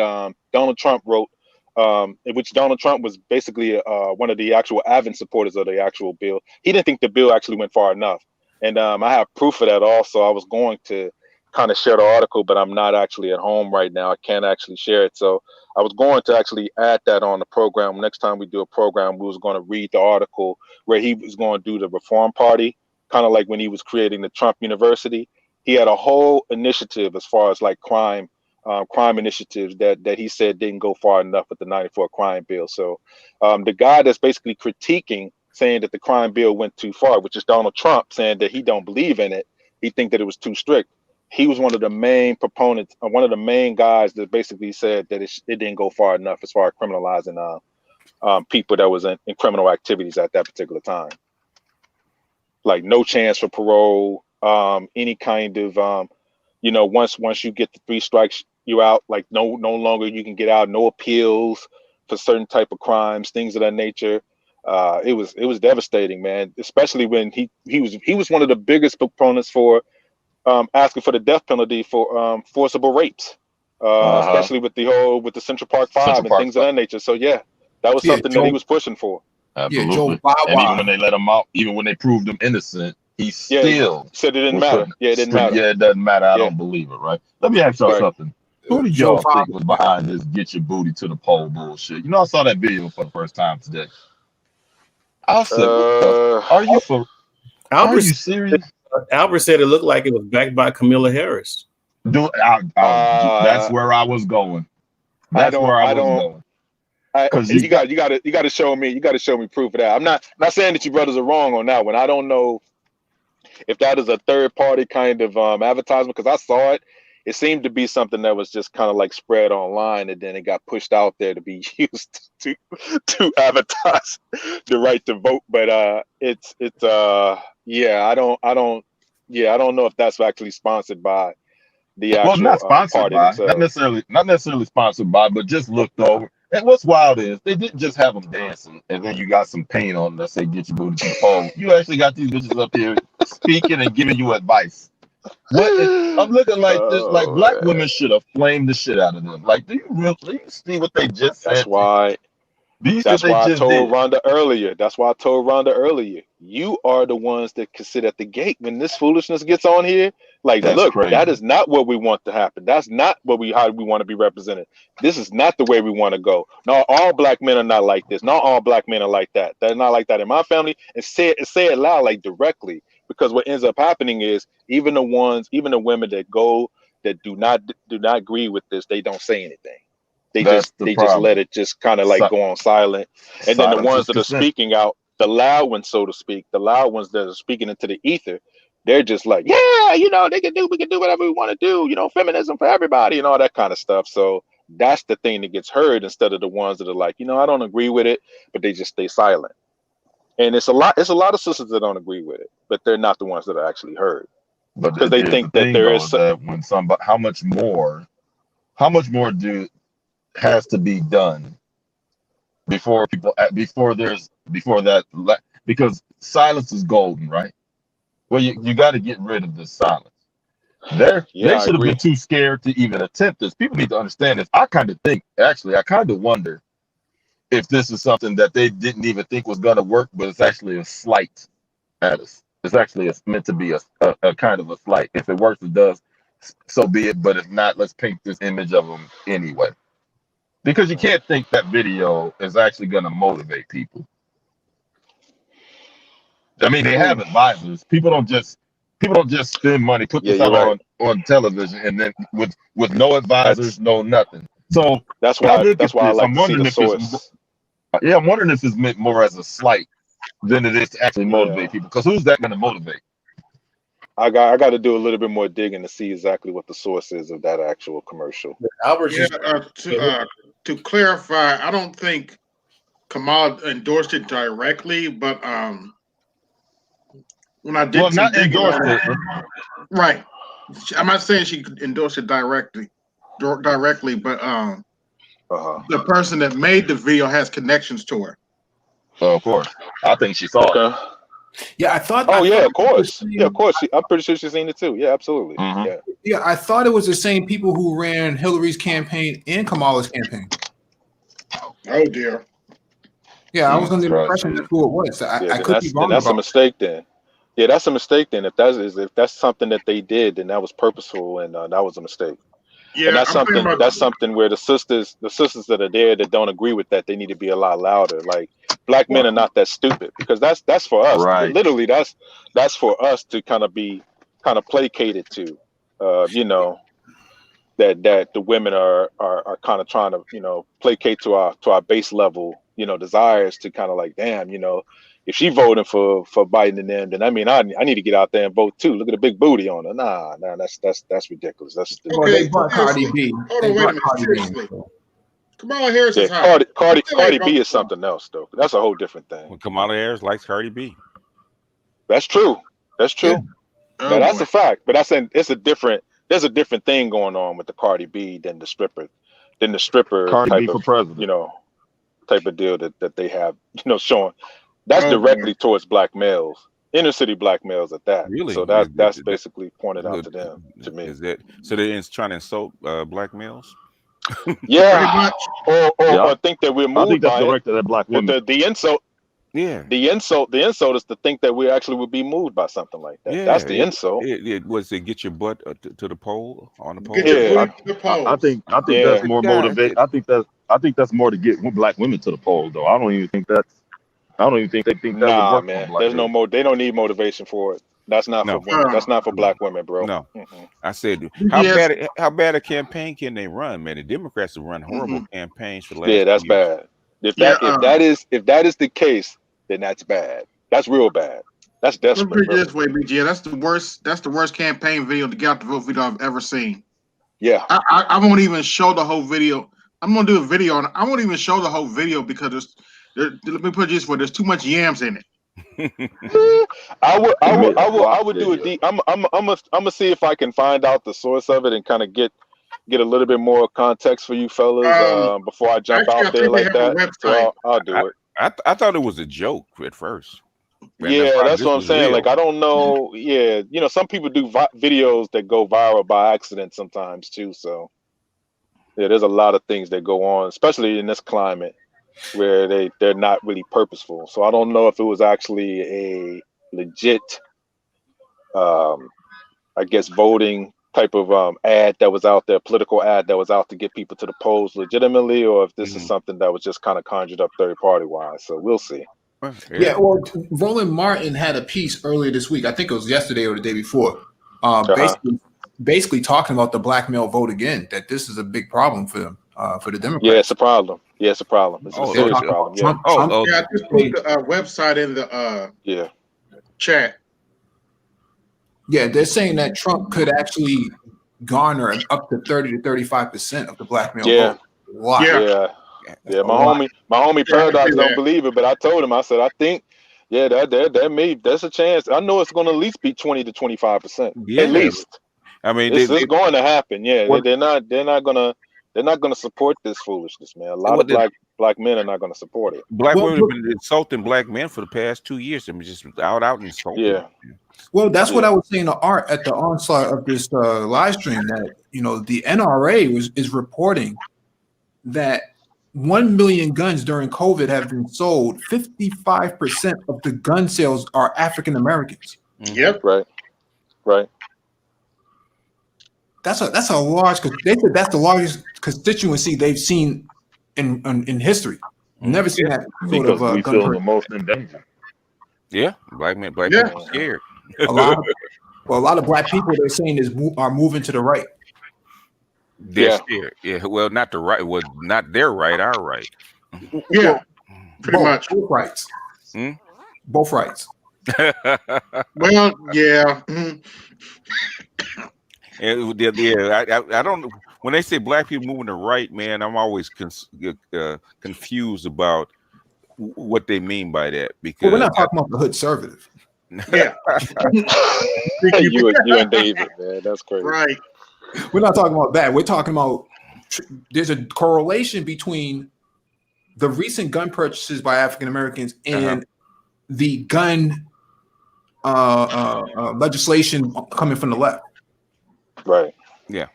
Donald Trump wrote, in which Donald Trump was basically one of the actual avid supporters of the actual bill. He didn't think the bill actually went far enough. And I have proof of that also. I was going to kind of share the article, but I'm not actually at home right now. I can't actually share it. So I was going to actually add that on the program. Next time we do a program, we was going to read the article where he was going to do the Reform Party, kind of like when he was creating the Trump University. he had a whole initiative as far as like crime initiatives that he said didn't go far enough with the 94 crime bill. So the guy that's basically critiquing, saying that the crime bill went too far, which is Donald Trump, saying that he don't believe in it. He think that it was too strict. He was one of the main proponents, one of the main guys that basically said that it didn't go far enough as far as criminalizing people that was in criminal activities at that particular time. Like no chance for parole, any kind of, once you get the 3 strikes, you out. Like no longer you can get out. No appeals for certain type of crimes, things of that nature. It was devastating, man. Especially when he was one of the biggest proponents for asking for the death penalty for forcible rapes, especially with the Central Park Five and things of that nature. So yeah, that was something that he was pushing for. Absolutely. And even when they let him out, even when they proved him innocent, he still said it didn't matter. Yeah, it didn't matter. Yeah, it doesn't matter. I don't believe it, right? Let me ask y'all something. Who did y'all think was behind this "get your booty to the pole" bullshit? You know, I saw that video for the first time today. I said, "Are you serious?" Albert said it looked like it was backed by Kamala Harris. That's where I was going. That's where I was going. Because you got to show me proof of that. I'm not saying that you brothers are wrong on that one. I don't know if that is a third party kind of advertisement, because I saw it. It seemed to be something that was just kind of like spread online, and then it got pushed out there to be used to advertise the right to vote. But I don't know if that's actually sponsored by the actual not sponsored party by, themselves. not necessarily sponsored by, but just looked over. And what's wild is they didn't just have them dancing and then you got some paint on that say "get your booty to the pole." You actually got these bitches up here speaking and giving you advice. I'm looking like this, like black women should have flamed the shit out of them. Like, do you see what they just said? That's why I told Rhonda earlier. You are the ones that can sit at the gate when this foolishness gets on here. Like, look, that is not what we want to happen. That's not how we want to be represented. This is not the way we want to go. No, all black men are not like this. Not all black men are like that. They're not like that in my family. And say it loud, like directly. Because what ends up happening is even the women that do not agree with this, they don't say anything. They just let it just kind of like go on silent. And then the ones that are speaking out, the loud ones, so to speak, the loud ones that are speaking into the ether, they're just like, yeah, we can do whatever we want to do, feminism for everybody and all that kind of stuff. So that's the thing that gets heard instead of the ones that are like, I don't agree with it, but they just stay silent. And it's a lot of sisters that don't agree with it, but they're not the ones that are actually heard. But because they think that there is when somebody, how much more has to be done before because silence is golden, right? Well, you got to get rid of this silence. They should have been too scared to even attempt this. People need to understand this. I kind of wonder if this is something that they didn't even think was going to work, but it's actually a slight at us. It's actually meant to be a kind of a slight. If it works, it does. So be it. But if not, let's paint this image of them anyway. Because you can't think that video is actually going to motivate people. I mean, they have advisors. People don't just spend money, put this out on television, and then with no advisors, no nothing. So that's why I like to see the source. I'm wondering if it's meant more as a slight than it is to actually motivate people. Because who's that going to motivate? I got to do a little bit more digging to see exactly what the source is of that actual commercial. To clarify, I don't think Kamal endorsed it directly, but when I did not endorsed it, right? I'm not saying she endorsed it directly, but the person that made the video has connections to her. Of course, I think she saw it. Yeah, I thought. Of course. Yeah, of course. I'm pretty sure she's seen it too. Yeah, absolutely. Mm-hmm. Yeah, I thought it was the same people who ran Hillary's campaign and Kamala's campaign. Oh dear. Yeah, I was under the impression that's who it was. I could be wrong. That's a mistake then. Yeah, that's a mistake then. If that's something that they did, then that was purposeful, and that was a mistake. Yeah, and that's something where the sisters that are there that don't agree with that, they need to be a lot louder. Like, black men are not that stupid, because that's for us. Right. Literally, that's for us to kind of be kind of placated to. You know, that the women are kind of trying to, you know, placate to our base level, you know, desires to kind of like, damn, you know, if she voting for Biden and them, then I mean, I need to get out there and vote too. Look at the big booty on her. Nah, that's ridiculous. That's Well, they brought Cardi B. Hold on, wait a minute. Seriously. Kamala Harris is hot. Cardi B is something else though. That's a whole different thing. Well, Kamala Harris likes Cardi B. That's true. That's true. Yeah. Now, that's a fact. But that's there's a different thing going on with the Cardi B than the stripper Cardi type B for of, president. you know, type of deal that they have, you know, showing. That's directly towards black males, inner city black males at that. Really? So that's basically pointed out to them, to me. Is that so? They're trying to insult black males? Yeah, or think that we're I moved think that's by it. directed at black women. The insult. Yeah. The insult is to think that we actually would be moved by something like that. Yeah, That's the insult. It was to get your butt to the pole on the pole. Get your Yeah. booty to the polls. I think Yeah. that's more motivate. I think that's more to get black women to the polls, though. I don't even think they think that would Nah, work. man. For black There's no women. more. They don't need motivation for it. That's not No. for women. That's not for black women, bro. No, Mm-mm. I said Yes. how bad a campaign can they run, man? The Democrats have run horrible campaigns for the last Yeah, that's 2 years. bad. If Yeah, if that is the case, then that's bad. That's real bad. That's Let me desperate. put it Really. this way, BG. That's the worst campaign video to get out the vote video I've ever seen. Yeah. I won't even show the whole video. I'm gonna do a video on it. I won't even show the whole video because let me put it this way: there's too much yams in it. I would do a deep. I'm gonna see if I can find out the source of it and kind of get a little bit more context for you fellas before I jump Actually, I out there think they like have a that. So website. I'll do it. I thought it was a joke at first. Man, Yeah, why that's this what I'm was saying. real. Like, I don't know. Yeah, you know, some people do videos that go viral by accident sometimes too. So, yeah, there's a lot of things that go on, especially in this climate where they're not really purposeful. So I don't know if it was actually a legit, I guess, voting type of ad that was out there, political ad that was out to get people to the polls legitimately, or if this is something that was just kind of conjured up third party wise. So we'll see. Yeah, well, Roland Martin had a piece earlier this week. I think it was yesterday or the day before. Basically talking about the black male vote again. That this is a big problem for them, for the Democrats. Yeah, it's a problem. Yeah, it's a problem. It's a serious problem. Yeah. Yeah, I just put the website in the chat. Yeah, they're saying that Trump could actually garner up to 30 to 35% of the black male Yeah. vote. Wow. Yeah. My homie Paradox don't believe it, but I told him, I said, I think, yeah, there's a chance. I know it's going to at least be 20 to 25%. Yeah. At least. I mean, it's going to happen. Yeah, What- they're not gonna support this foolishness, man. A lot of black men are not gonna support it. Black women have been insulting black men for the past 2 years. I mean, just out insulting. Yeah. Well, that's what I was saying to Art at the onslaught of this live stream, that the NRA is reporting that 1 million guns during COVID have been sold. 55% of the gun sales are African Americans. Yep. Right. That's a large. They said that's the largest constituency they've seen in history. Never seen that sort Because of we gun feel the purchase. most in danger. Yeah, black people are scared. a lot of black people they're saying are moving to the right. They're scared. Yeah, well, not the right. Well, not their right. Our right. Yeah, pretty much. Both rights. Both rights. Well, yeah. I don't. When they say black people moving to right, man, I'm always confused about what they mean by that. Because Well, we're not talking about the hood conservative. Yeah. you and David, man, that's crazy. Right. We're not talking about that. We're talking about there's a correlation between the recent gun purchases by African Americans and the gun legislation coming from the left. Right. Yeah.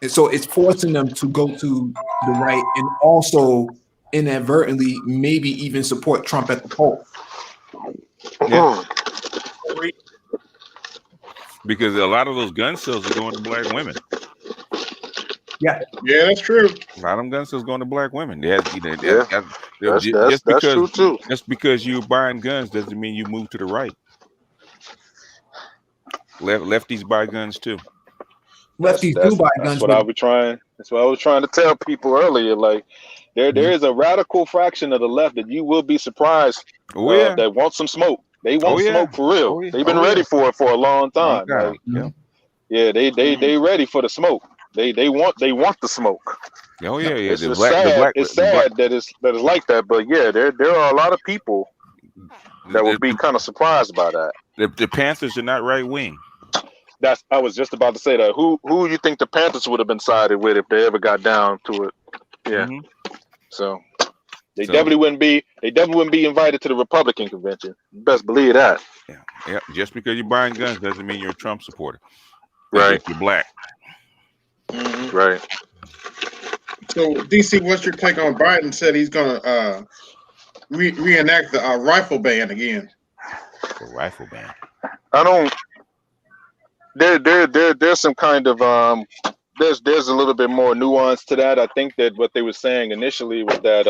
And so it's forcing them to go to the right and also inadvertently maybe even support Trump at the poll. Yeah. Because a lot of those gun sales are going to black women. Yeah, that's true. A lot of them gun sales going to black women. That's true too. Just because you're buying guns doesn't mean you move to the right. Lefties buy guns too. Lefties do buy guns. That's what I was trying. That's what I was trying to tell people earlier. Like there is a radical fraction of the left that you will be surprised that want some smoke. They want smoke for real. They've been ready for it for a long time. Like, they ready for the smoke. They want the smoke. Oh yeah, yeah. It's sad that it's like that, but yeah, there are a lot of people that would be kind of surprised by that. The Panthers are not right wing. I was just about to say that. Who you think the Panthers would have been sided with if they ever got down to it? Yeah. So they definitely wouldn't be invited to the Republican convention. You best believe that. Yeah. Just because you're buying guns doesn't mean you're a Trump supporter. Right. If you're black. Right. So, DC, what's your take on Biden said he's going to reenact the rifle ban again? The rifle ban. I don't. There's some kind of there's a little bit more nuance to that. I think that what they were saying initially was that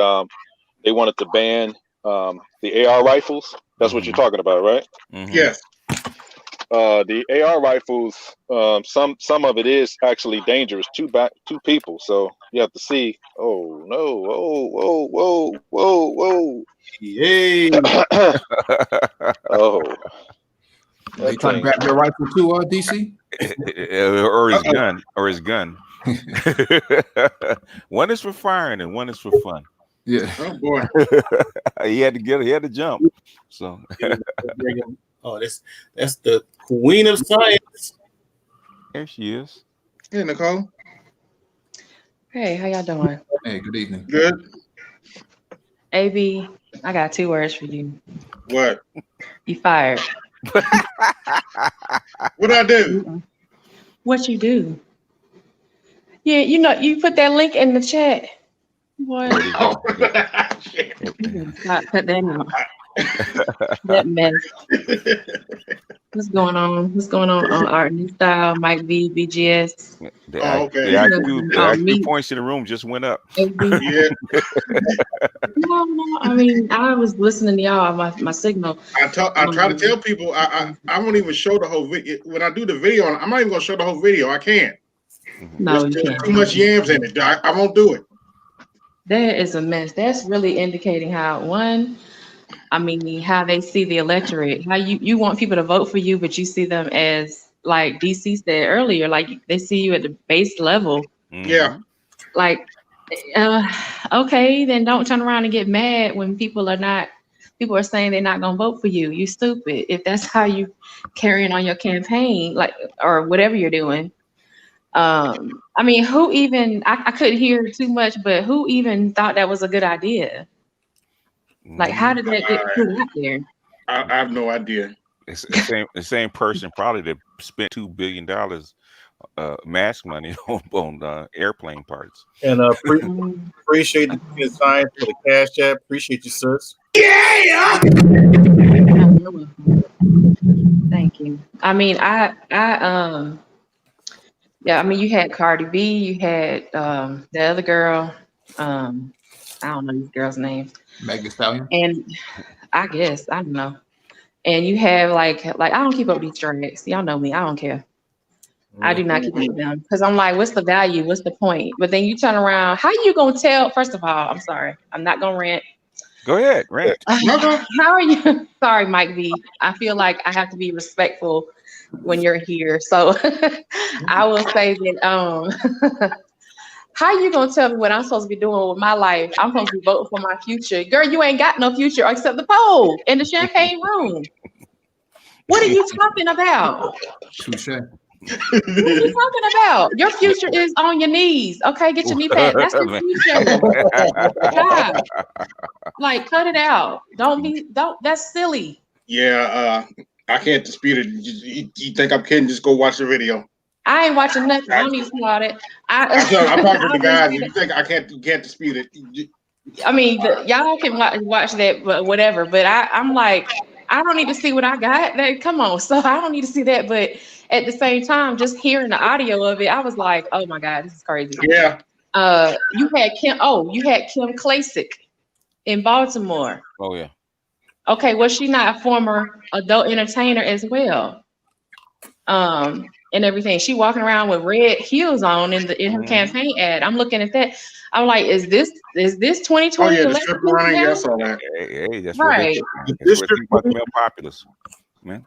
they wanted to ban the AR rifles. That's what you're talking about, right? Yes. The AR rifles, some of it is actually dangerous to two people. So you have to see. Oh no! Whoa! Yay! Oh. Are you trying to grab your rifle too, DC? or his gun. One is for firing and one is for fun. Yeah. Oh boy. he had to jump. So. Oh, that's the queen of science. There she is. Hey, Nicole. Hey, how y'all doing? Hey, good evening. Good. AB, I got 2 words for you. What? You fired. What'd I do? What you do? Yeah, you put that link in the chat. Boy. Stop, put that in. That mess. What's going on? What's going on Art New Style, Mike V, BGS? The IQ points in the room just went up. No, I mean, I was listening to y'all, my signal. I try to tell people I won't even show the whole video. When I do the video, I'm not even gonna show the whole video. I can't. No, There's too much yams in it. I won't do it. That is a mess. That's really indicating how how they see the electorate. How you want people to vote for you, but you see them as, like DC said earlier, like they see you at the base level. Yeah. Like, okay, then don't turn around and get mad when people are saying they're not gonna vote for you. You stupid. If that's how you carrying on your campaign, like, or whatever you're doing. I mean, who even, I couldn't hear too much, but who even thought that was a good idea? Like, how did that get put out there? I have no idea. It's the same person probably that spent $2 billion mask money on airplane parts. And appreciate the science for the cash app. Appreciate you, sis. Yeah. Thank you. I mean, yeah, I mean, you had Cardi B, you had the other girl, I don't know these girls' names. Meg Thee Stallion. And I guess, I don't know. And you have like I don't keep up with these tracks. Y'all know me, I don't care. I do not keep up with them because I'm like, what's the value? What's the point? But then you turn around, how you gonna tell? First of all, I'm sorry, I'm not gonna rant. Go ahead, rant. How are you? Sorry, Mike V. I feel like I have to be respectful when you're here. So I will say that how you gonna tell me what I'm supposed to be doing with my life? I'm supposed to be voting for my future. Girl, you ain't got no future except the poll in the champagne room. What are you talking about? Touche. What are you talking about? Your future is on your knees. Okay, get your knee pad. That's your future. God. Like, cut it out. That's silly. Yeah, I can't dispute it. You think I'm kidding? Just go watch the video. I ain't watching nothing. I don't need to about it. I'm talking to the guys. You think you can't dispute it? I mean, y'all can watch that, but whatever. But I'm like, I don't need to see what I got. Come on, so I don't need to see that. But at the same time, just hearing the audio of it, I was like, oh my God, this is crazy. Yeah. You had Kim Klacik in Baltimore. Oh yeah. Okay, was she not a former adult entertainer as well? and everything. She walking around with red heels on in her campaign ad. I'm looking at that. I'm like, is this 2020 Oh yeah, the election strip running. now? Yeah, I saw that. Hey, that's Right. that's what they about the male populace, man.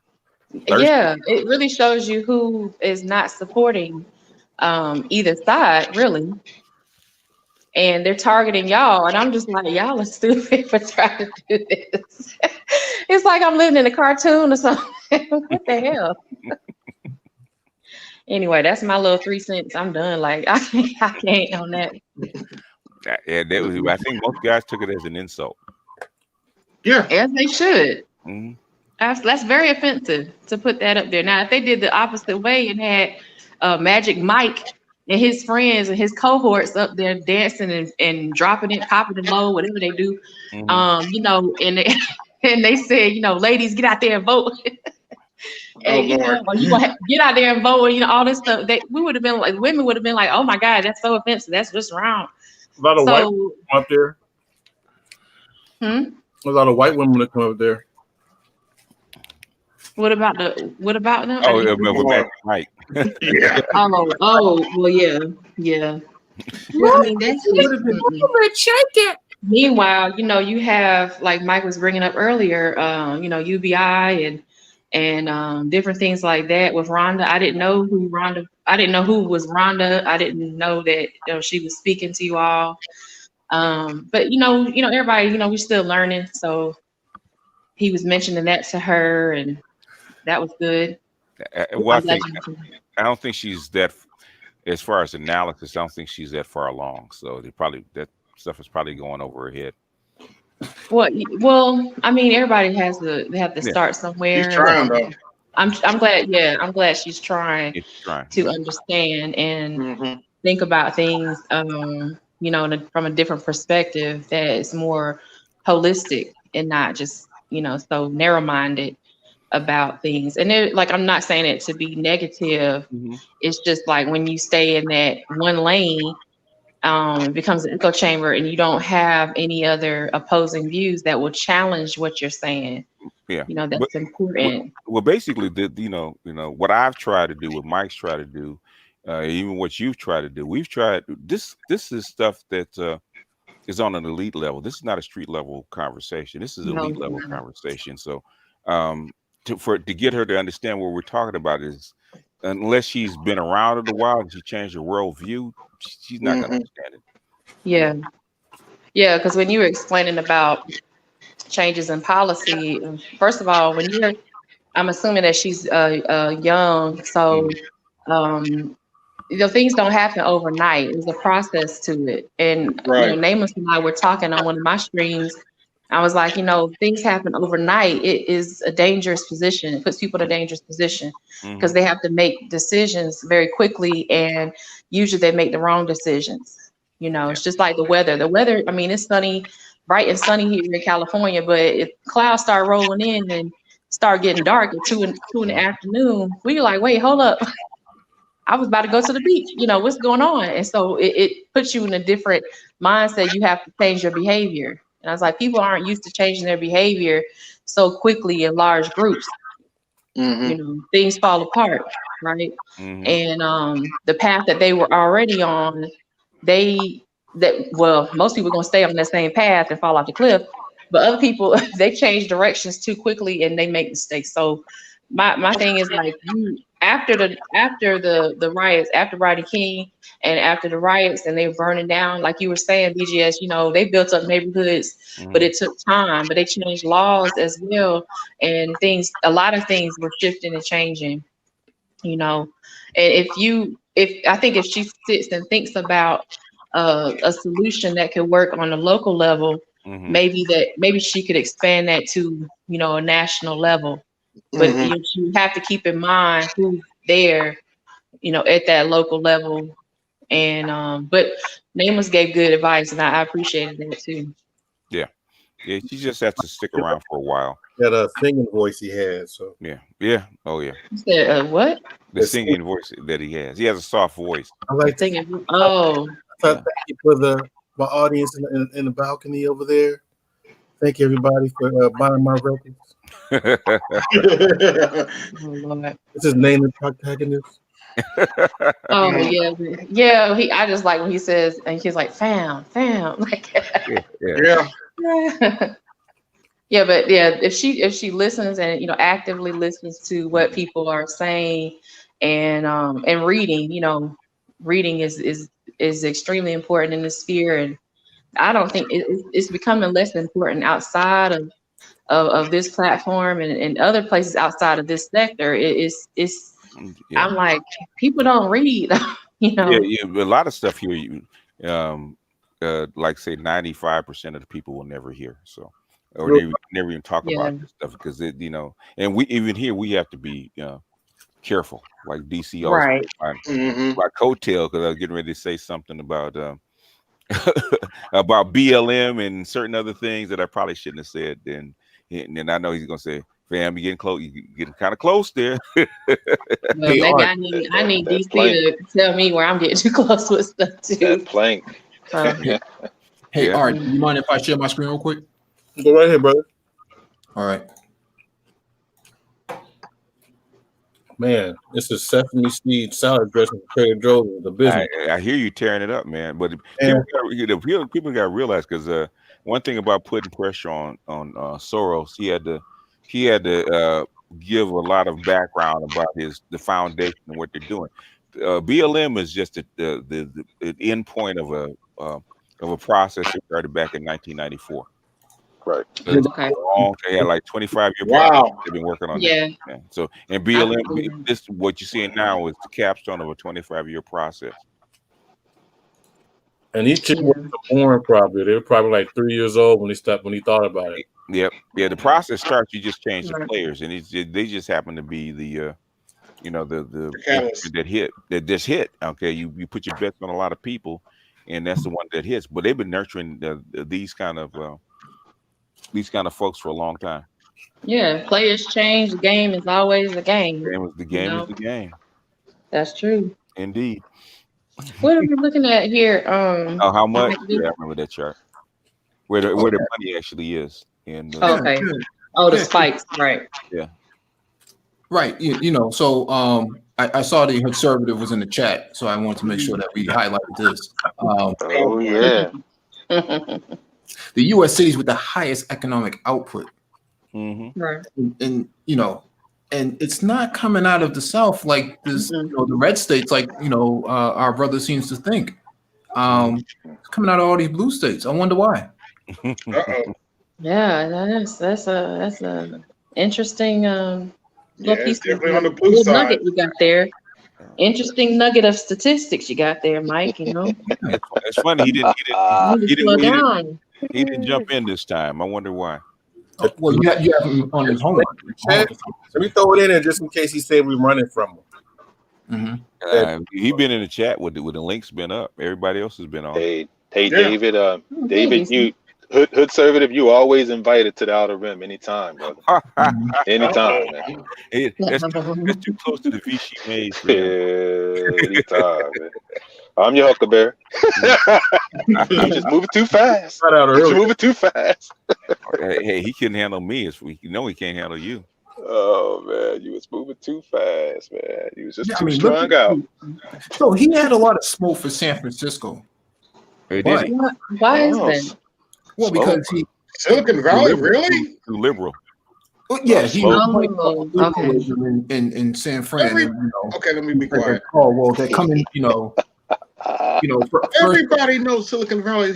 Thirsty. Yeah, it really shows you who is not supporting either side, really. And they're targeting y'all, and I'm just like, y'all are stupid for trying to do this. It's like I'm living in a cartoon or something. What the hell? Anyway, that's my little 3 cents. I'm done. Like I can't on that. Yeah, that was, I think most guys took it as an insult. Yeah, as they should. Mm-hmm. That's very offensive to put that up there. Now, if they did the opposite way and had Magic Mike and his friends and his cohorts up there dancing and dropping it, popping it low, whatever they do, you know, and they said, you know, ladies, get out there and vote. And you know, you gonna get out there and vote, and you know, all this stuff. We would have been like, women would have been like, oh my God, that's so offensive. That's just wrong. A lot of white women come up there. A lot of white women that come up there. What about them? Oh, yeah, with Magic Mike. Yeah. Oh, well, yeah. Well, I mean, that's just, meanwhile, you know, you have, like Mike was bringing up earlier, you know, UBI and different things like that with Rhonda. I didn't know who was Rhonda. I didn't know that, you know, she was speaking to you all. But you know, everybody, you know, we're still learning. So he was mentioning that to her, and that was good. Well, I don't think she's that, as far as analysis, I don't think she's that far along. So that stuff is probably going over her head. Well, I mean, everybody have to start somewhere. She's trying, though. I'm glad. Yeah, I'm glad she's trying to understand and think about things, you know, from a different perspective that is more holistic and not just, you know, so narrow-minded about things. And like, I'm not saying it to be negative. It's just like when you stay in that one lane, it becomes an echo chamber, and you don't have any other opposing views that will challenge what you're saying. Yeah, you know, that's important. Well, basically, you know, what I've tried to do, what Mike's tried to do, even what you've tried to do, we've tried. This is stuff that is on an elite level. This is not a street level conversation. This is elite level conversation. So, to get her to understand what we're talking about is, unless she's been around it a while and she changed her worldview, she's not going to understand it. Yeah, because when you were explaining about changes in policy, first of all, I'm assuming that she's young, so you know, things don't happen overnight. There's a process to it. And you know, Namus and I were talking on one of my streams. I was like, you know, things happen overnight. It is a dangerous position. It puts people in a dangerous position because they have to make decisions very quickly, and usually they make the wrong decisions. You know, it's just like the weather. The weather, I mean, it's sunny, bright and sunny here in California, but if clouds start rolling in and start getting dark at 2 in the afternoon, we're like, wait, hold up. I was about to go to the beach. You know, what's going on? And so it puts you in a different mindset. You have to change your behavior. And I was like, people aren't used to changing their behavior so quickly in large groups. You know, things fall apart, right? And the path that they were already on, most people are gonna stay on that same path and fall off the cliff. But other people, they change directions too quickly and they make mistakes. So my thing is like, after the riots, after Rodney King and after the riots, and they were burning down, like you were saying, BGS, you know, they built up neighborhoods, but it took time, but they changed laws as well. And a lot of things were shifting and changing, you know. And I think if she sits and thinks about a solution that could work on a local level, maybe she could expand that to, you know, a national level. But you have to keep in mind who's there, you know, at that local level. And but Namus gave good advice, and I appreciated that too. Yeah, she just has to stick around for a while. That singing voice he has. So oh yeah. You said what? The singing voice that he has. He has a soft voice. I like singing. Oh, thank you for my audience in the balcony over there. Thank you, everybody, for buying my records. This is name and protagonist. Oh yeah, yeah. I just like when he says, and he's like, "Fam, like." Yeah. Yeah, but yeah, if she listens and actively listens to what people are saying and reading, reading is extremely important in this sphere, and I don't think it's becoming less important outside of this platform and other places outside of this sector. It's I'm like, people don't read, Yeah, a lot of stuff here, like say 95% of the people will never hear. So, or they never even talk about this stuff because and we even here we have to be careful. Like DC also Right. my coattail because I was getting ready to say something about about BLM and certain other things that I probably shouldn't have said. And I know he's gonna say, "Fam, you're getting close. You're getting kind of close there." Well, maybe I need DC to tell me where I'm getting too close with stuff too. That plank. Hey, Art, do you mind if I share my screen real quick? Go right ahead, brother. All right. Man, this is sesame seed salad dressing for Trader Joe's. The business. I hear you tearing it up, man. But people got to realize because one thing about putting pressure on Soros, he had to give a lot of background about the foundation and what they're doing. BLM is just the end point of a process that started back in 1994. Right. They had like 25-year process they've been working on. Yeah. So and BLM, this what you're seeing now is the capstone of a 25-year process. And these chicks weren't born probably. They were probably like 3 years old when he thought about it. Yep. Yeah. The process starts. You just change the players, and they just happen to be the that just hit. Okay. You put your bets on a lot of people, and that's the one that hits. But they've been nurturing these kind of folks for a long time. Yeah, players change. The game is always the game. The game is the game. That's true. Indeed. What are we looking at here? How much? Yeah, I remember that chart. Where the money actually is. And okay. The spikes, right? Yeah. Right. So I saw the conservative was in the chat, so I wanted to make sure that we highlighted this. Oh yeah. The U.S. cities with the highest economic output. Right. And and it's not coming out of the South like this, the red states, like our brother seems to think. It's coming out of all these blue states. I wonder why. Yeah, that's a interesting little piece of on the blue little side. nugget you got there. Interesting nugget of statistics you got there, Mike. It's funny he didn't jump in this time. I wonder why. Well, you have him on his homework. Let me throw it in there just in case he said we're running from him. He been in the chat with the links been up. Everybody else has been on. Hey, David. David, you hood conservative. You always invited to the Outer Rim anytime, brother. Anytime, man. That's too close to the Vichy maze. Yeah, anytime, man. I'm your Huckleberry. I'm just moving too fast. You're moving too fast. Hey, he couldn't handle me. He can't handle you. Oh man, you was moving too fast, man. You was just too strung out. So he had a lot of smoke for San Francisco. Why is that? Well, because he Silicon Valley, really? Too liberal. Yeah, he was in San Fran. Okay, let me be quiet. Oh well, they're coming. Everybody knows Silicon Valley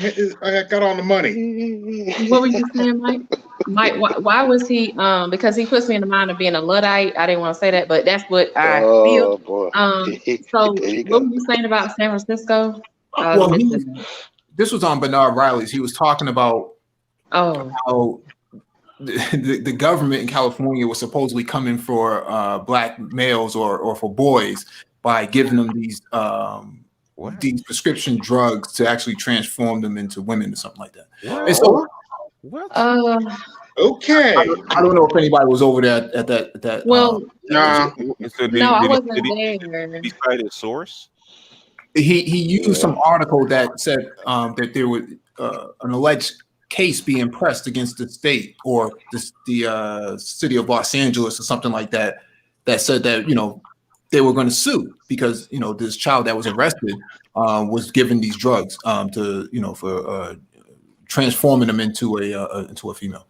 got on the money. What were you saying, Mike? Mike, why was he? Because he puts me in the mind of being a Luddite. I didn't want to say that, but that's what I feel. Boy. So what were you saying about San Francisco? This was on Bernard Riley's. He was talking about how the government in California was supposedly coming for black males or for boys by giving them these prescription drugs to actually transform them into women or something like that. And so, okay. I don't know if anybody was over there at that. Well, I wasn't there. Did he cite his source? He used some article that said that there was an alleged case being pressed against the state or the city of Los Angeles or something like that, that said that, you know, they were going to sue because, you know, this child that was arrested was given these drugs to, you know, for transforming them into a female.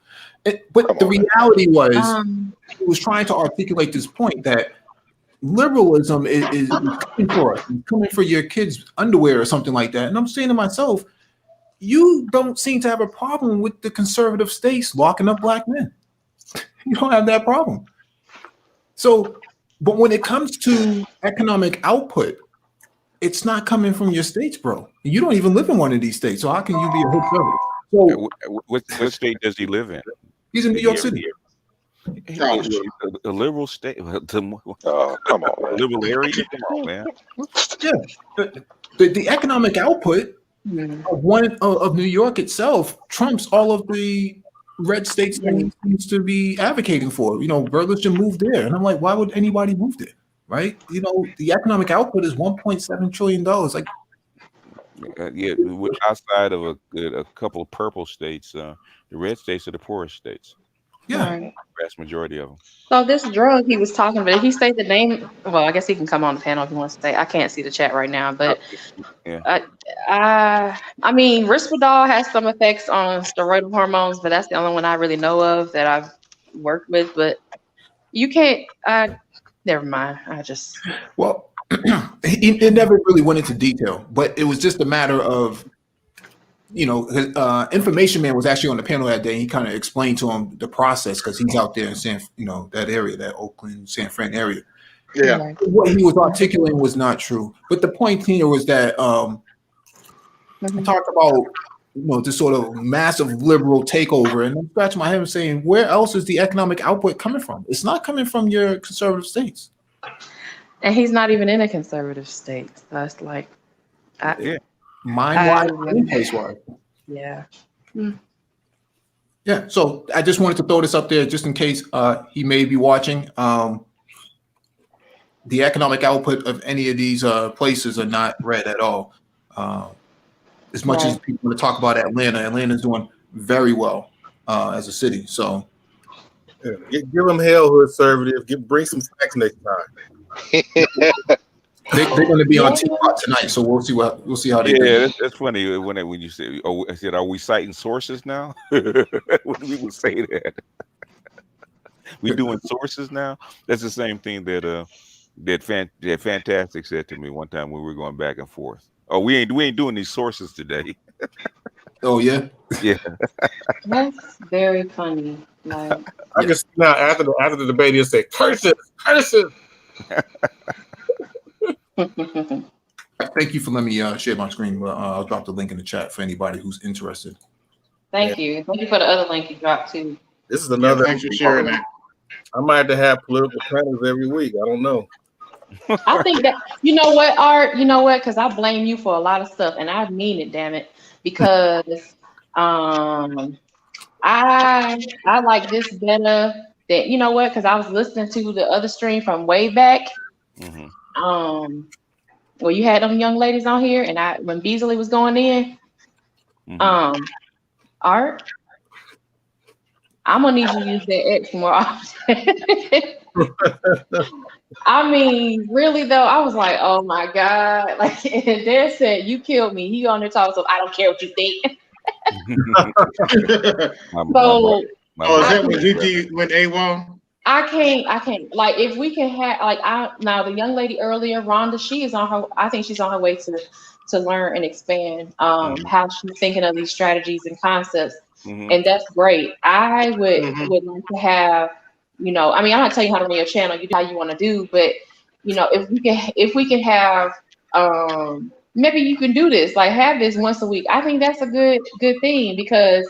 But the reality was, he was trying to articulate this point that liberalism is coming for us, coming for your kids' underwear or something like that. And I'm saying to myself, you don't seem to have a problem with the conservative states locking up black men. You don't have that problem. So, but when it comes to economic output, it's not coming from your states, bro. You don't even live in one of these states. So how can you be a conservative? So, what state does he live in? He's in New York City. A liberal state. Oh, come on, a liberal area. Come on, man. Yeah, the economic output of New York itself trumps all of the red states that he seems to be advocating for. You know, Burlington moved there, and I'm like, why would anybody move there, right? You know, the economic output is $1.7 trillion. Like, yeah, outside of a couple of purple states, the red states are the poorest states. Yeah, Right. Vast majority of them. So this drug he was talking about, did he say the name? Well, I guess he can come on the panel if he wants to say. I can't see the chat right now, but Yeah. I mean, Risperdal has some effects on steroidal hormones, but that's the only one I really know of that I've worked with. But you can't. Never mind. well, it never really went into detail, but it was just a matter of, you know, Information Man was actually on the panel that day. He kind of explained to him the process because he's out there in that area, that Oakland, San Fran area. Yeah. What he was articulating was not true. But the point here was that I talked about, you know, this sort of massive liberal takeover, and I'm scratching my head and saying, where else is the economic output coming from? It's not coming from your conservative states. And he's not even in a conservative state. So that's like, Mind-wise and place-wise. Yeah. Yeah, so I just wanted to throw this up there just in case he may be watching. The economic output of any of these places are not red at all. As much as people want to talk about Atlanta's doing very well as a city. So give them hell, who is conservative. Bring some facts next time. they're going to be on TikTok tonight, so we'll see how they do. Yeah, that's funny when you say, "Oh, I said, are we citing sources now?" When people say that, we doing sources now. That's the same thing that Fantastic said to me one time when we were going back and forth. Oh, we ain't doing these sources today. Oh yeah, yeah. That's very funny. Like, I can see now after the debate, he'll say curses. Thank you for letting me share my screen. I'll drop the link in the chat for anybody who's interested. Thank you. Thank you for the other link you dropped too. This is another. Thanks for sharing that. I might have to have political panels every week. I don't know. I think that, you know what, Art, you know what, because I blame you for a lot of stuff, and I mean it, damn it, because I like this better than, you know what, because I was listening to the other stream from way back. Well, you had them young ladies on here, and when Beasley was going in, Art, I'm gonna need you to use that X more often. I mean, really though, I was like, oh my God. Like, and Dad said, you killed me. He on there talking, so I don't care what you think. So, is that when Gigi went AWOL? I can't. Like, if we can have, like, now the young lady earlier, Rhonda, she is on her, I think she's on her way to learn and expand how she's thinking of these strategies and concepts. And that's great. I would like to have, you know, I mean, I'm not telling you how to run your channel, you do how you want to do, but you know, if we can have maybe you can do this, like have this once a week. I think that's a good thing, because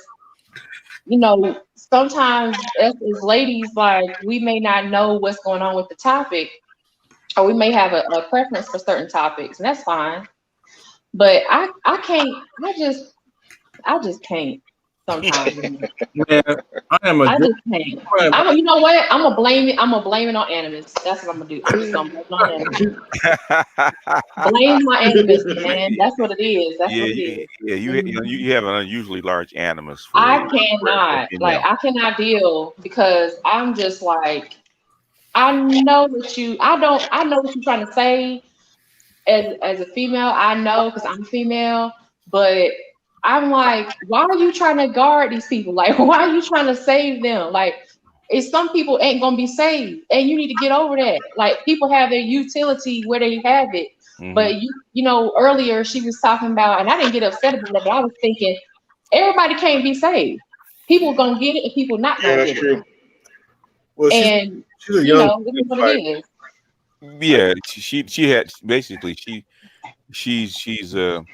you know, sometimes us as ladies, like, we may not know what's going on with the topic, or we may have a preference for certain topics, and that's fine. But I just can't. sometimes. Man, I am a I good. just can't. You know what? I'm gonna blame it. I'm gonna blame it on animus. That's what I'm gonna do. I'm just gonna blame it on animus. Blame my animus, man. That's what it is. That's what it is. You have an unusually large animus. I cannot. Like, I cannot deal because I'm just like, I know what you're trying to say as a female. I know because I'm female, but I'm like, why are you trying to guard these people? Like, why are you trying to save them? Like, some people ain't gonna be saved, and you need to get over that. Like, people have their utility where they have it. But you know, earlier she was talking about, and I didn't get upset about it, but I was thinking, everybody can't be saved. People gonna get it, and people not gonna get it. Well, And she's a you young know, this is what it is. Yeah, she had basically she's on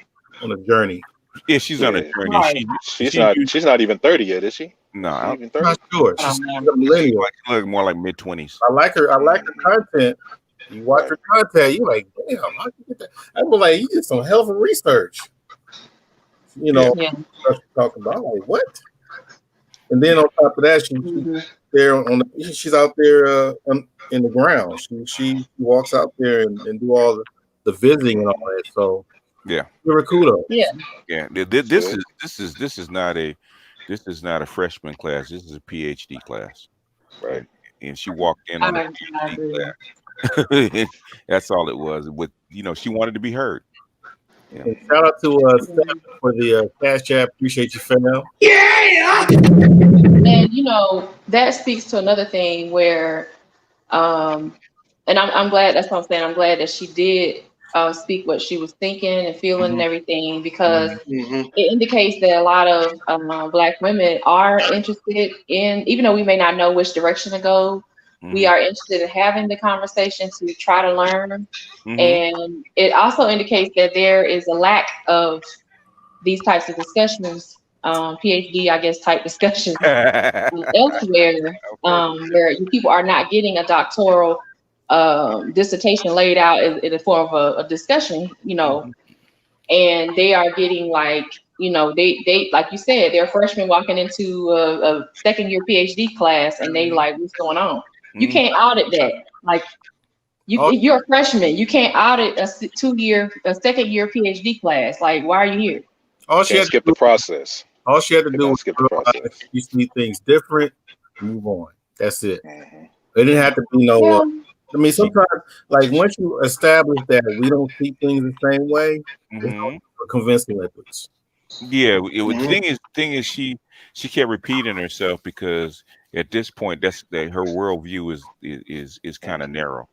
a journey. Yeah, she's on a journey. Right. She's not even 30 yet, is she? No, She's I'm even 30? not sure. She's a millennial. She look more like mid-20s. I like her. I like her content. You watch her content, you like, damn, how you get that? I was like, you did some hell of a research. You know, talking about like what? And then on top of that, she's there on the. She's out there in the ground. She walks out there and do all the visiting and all that. So yeah, give her kudos. Yeah. This is not a freshman class. This is a PhD class. Right. And she walked in on a PhD class. That's all it was. With she wanted to be heard. Yeah. And shout out to Steph for the cash app. Appreciate you, fam. Yeah. And you know, that speaks to another thing where, and I'm glad. That's what I'm saying. I'm glad that she did speak what she was thinking and feeling and everything, because it indicates that a lot of Black women are interested in, even though we may not know which direction to go, we are interested in having the conversation to try to learn. And it also indicates that there is a lack of these types of discussions, PhD, I guess, type discussions elsewhere, where people are not getting a doctoral dissertation laid out in the form of a discussion, and they are getting like, they like you said, they're freshmen walking into a second year PhD class, and they like, what's going on? You can't audit that. Like, you're a freshman. You can't audit a second year PhD class. Like, why are you here? All she had to skip the process. All she had to do was skip the process. You see things different, move on. That's it. It didn't have to be no. I mean, sometimes, like, once you establish that we don't see things the same way, it's convincing methods. Yeah, the thing is, she kept repeating herself, because at this point, her worldview is kind of narrow.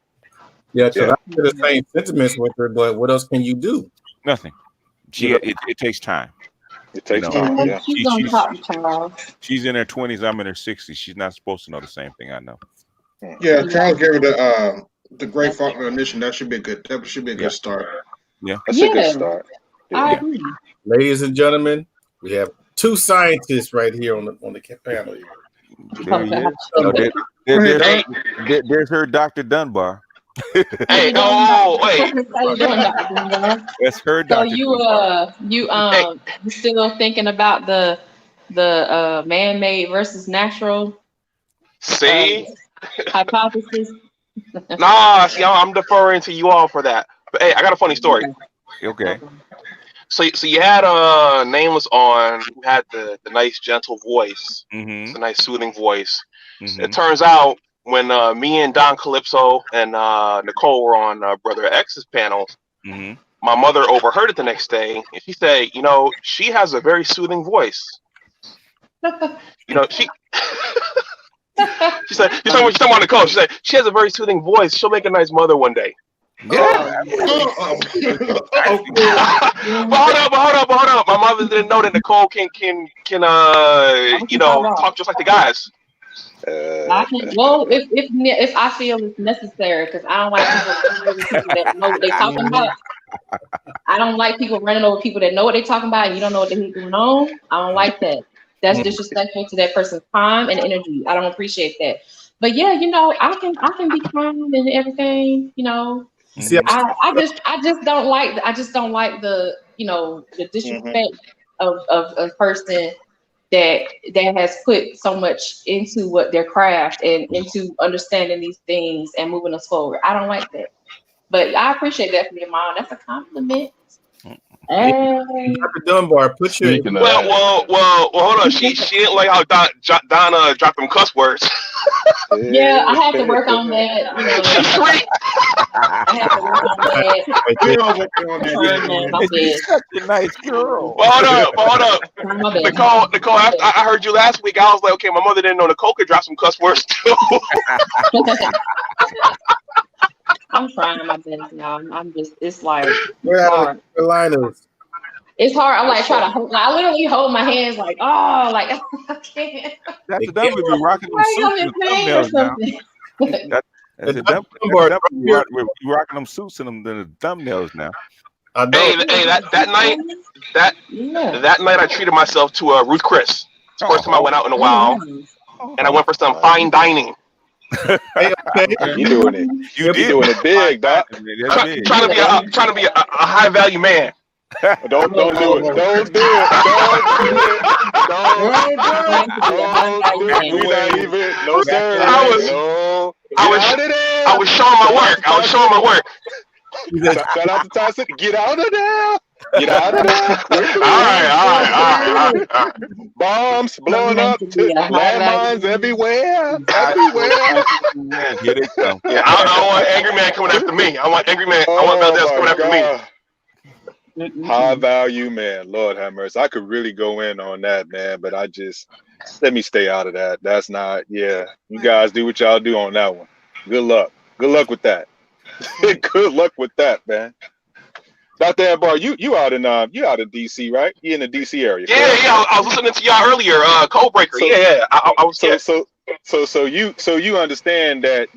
Yeah, so I feel the same sentiments with her, but what else can you do? Nothing. It takes time. It takes time. Yeah. She's in her 20s. I'm in her 60s. She's not supposed to know the same thing I know. Yeah, Charles gave her the Great Faulkner Initiative. That should be a good start. Yeah, that's a good start. I agree. Ladies and gentlemen, we have two scientists right here on the panel. There's her Dr. Dunbar. Hey, wait. That's her So Dr. you still thinking about the man-made versus natural hypothesis? Nah, see, I'm deferring to you all for that. But hey, I got a funny story. Okay. So you had Nameless on, who had the nice gentle voice, it's a nice soothing voice. It turns out when me and Don Calypso and Nicole were on Brother X's panel, my mother overheard it the next day, and she said, she has a very soothing voice. She's talking about Nicole. She said she has a very soothing voice. She'll make a nice mother one day. Yeah. But hold up. My mother didn't know that Nicole can talk just like the guys. If I feel it's necessary, because I don't like people that know what they're talking about. I don't like people running over people that know what they're talking about and you don't know what they're going on. I don't like that. That's disrespectful to that person's time and energy. I don't appreciate that. But yeah, I can be calm and everything. I just don't like the the disrespect of a person that has put so much into what their craft and into understanding these things and moving us forward. I don't like that. But I appreciate that from your mom. That's a compliment. Hey. Dr. Dunbar, put your Well, hold on. She didn't like how Donna dropped them cuss words. Yeah, I had to work on that. You know, I had to work on that. She's such a nice girl. Well, hold up. Nicole, I heard you last week. I was like, okay, my mother didn't know Nicole could drop some cuss words too. I'm trying my best now. I'm just, it's like, We're it's out hard. of Carolinas. It's hard. I'm like trying to hold, I literally hold my hands like, oh, like I can't. That's the dumb be rocking them Like I'm suits in and the pain or thumbnails now. something. That's the dumb. We're rocking them suits and the thumbnails now. Hey, that night I treated myself to a Ruth Chris. It's the first time I went out in a while, and I went for some fine dining. You doing it? You doing it big, Doc? Trying to be a high value man. Don't do it. Don't do it. Don't do it. We not even. No sir. I was showing my work. Shout out to Tyson. Get out of there. Get out of there. All right. Bombs blowing up. Landmines everywhere. Here they come. Yeah, I don't want Angry Man coming after me. I want Angry Man. I want Valdez coming after me. High value, man. Lord have mercy. I could really go in on that, man, but I just let me stay out of that. That's not. Yeah, you guys do what y'all do on that one. Good luck. Good luck with that. Good luck with that, man. Dr. Ambar, you out in DC, right? You in the DC area? Yeah. I was listening to y'all earlier. Codebreaker. I was. So you understand that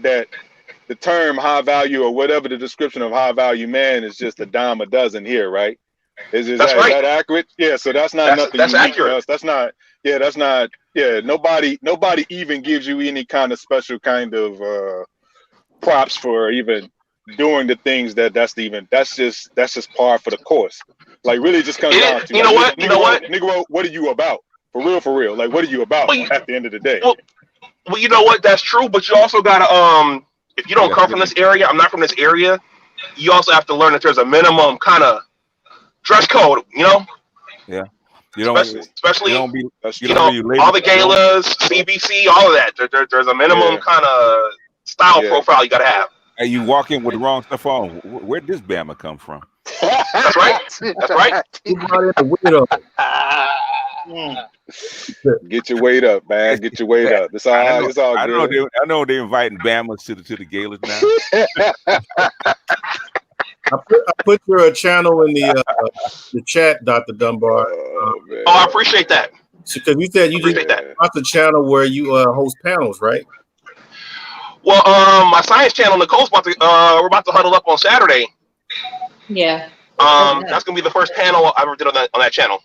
the term high value or whatever the description of high value man is just a dime a dozen here, right? Is that accurate? Yeah. So that's not nothing. That's unique to accurate. us. That's not. Yeah. That's not. Yeah. Nobody even gives you any kind of special kind of props for even doing the things that's just par for the course. Like really just comes down to you know what? Nigga, what are you about? For real. Like what are you about at the end of the day? Well, you know what? That's true, but you also gotta if you don't come from this area, I'm not from this area, you also have to learn that there's a minimum kind of dress code, you know? Yeah. Especially all the galas, CBC, all of that. There's a minimum kind of style profile you gotta have. Hey, you walk in with the wrong stuff on. Where'd this Bama come from? That's right. Get your weight up, man. Get your weight up. It's all good. I know they're inviting Bamas to the galas now. I put your channel in the chat, Dr. Dunbar. I appreciate that. Because you said you just got the channel where you host panels, right? Well, my science channel, Nicole's we're about to huddle up on Saturday. Yeah. That's gonna be the first panel I ever did on that channel.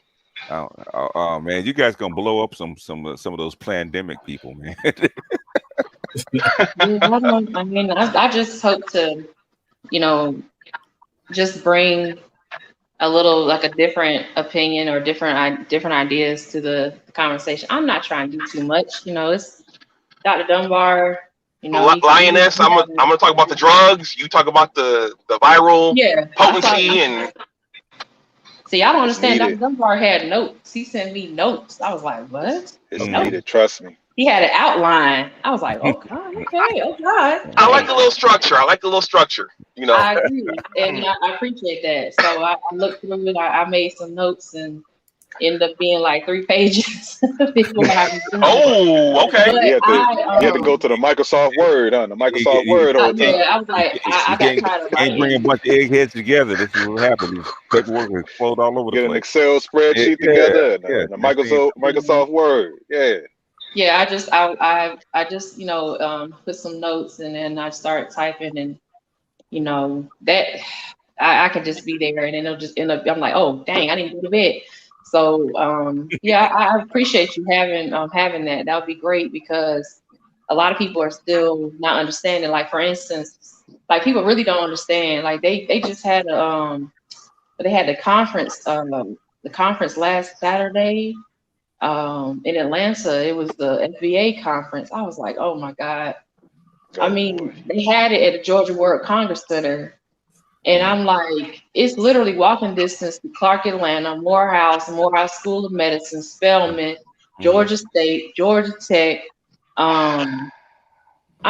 Oh man, you guys gonna blow up some of those pandemic people, man. I just hope to, just bring a little like a different opinion or different ideas to the conversation. I'm not trying to do too much, it's Dr. Dunbar. Lioness, I'm gonna talk about the drugs. You talk about the viral potency and. See, I don't understand. Dr. Dunbar had notes. He sent me notes. I was like, what? It's needed. Trust me. He had an outline. I was like, oh God, okay, oh God. I like the little structure. I agree, and I appreciate that. So I looked through it. I made some notes and ended up being like 3 pages. Okay. You had to go to the Microsoft Word, huh? The Microsoft Word. I was like, I got tired of writing. Bring a bunch of eggheads together. This is what happened. Paperwork is flowed all over the place. Get an Excel spreadsheet together. The Microsoft Word. Yeah. Yeah, I just put some notes and then I start typing and that I could just be there and then it'll just end up. I'm like, oh dang, I didn't go to bed. So I appreciate you having that. That would be great because a lot of people are still not understanding. Like for instance, like people really don't understand. Like they just had they had the conference last Saturday, in Atlanta. It was the FBA conference. I was like, oh my God. I mean, they had it at the Georgia World Congress Center. And I'm like, it's literally walking distance to Clark Atlanta, Morehouse School of Medicine, Spelman, Georgia State, Georgia Tech. I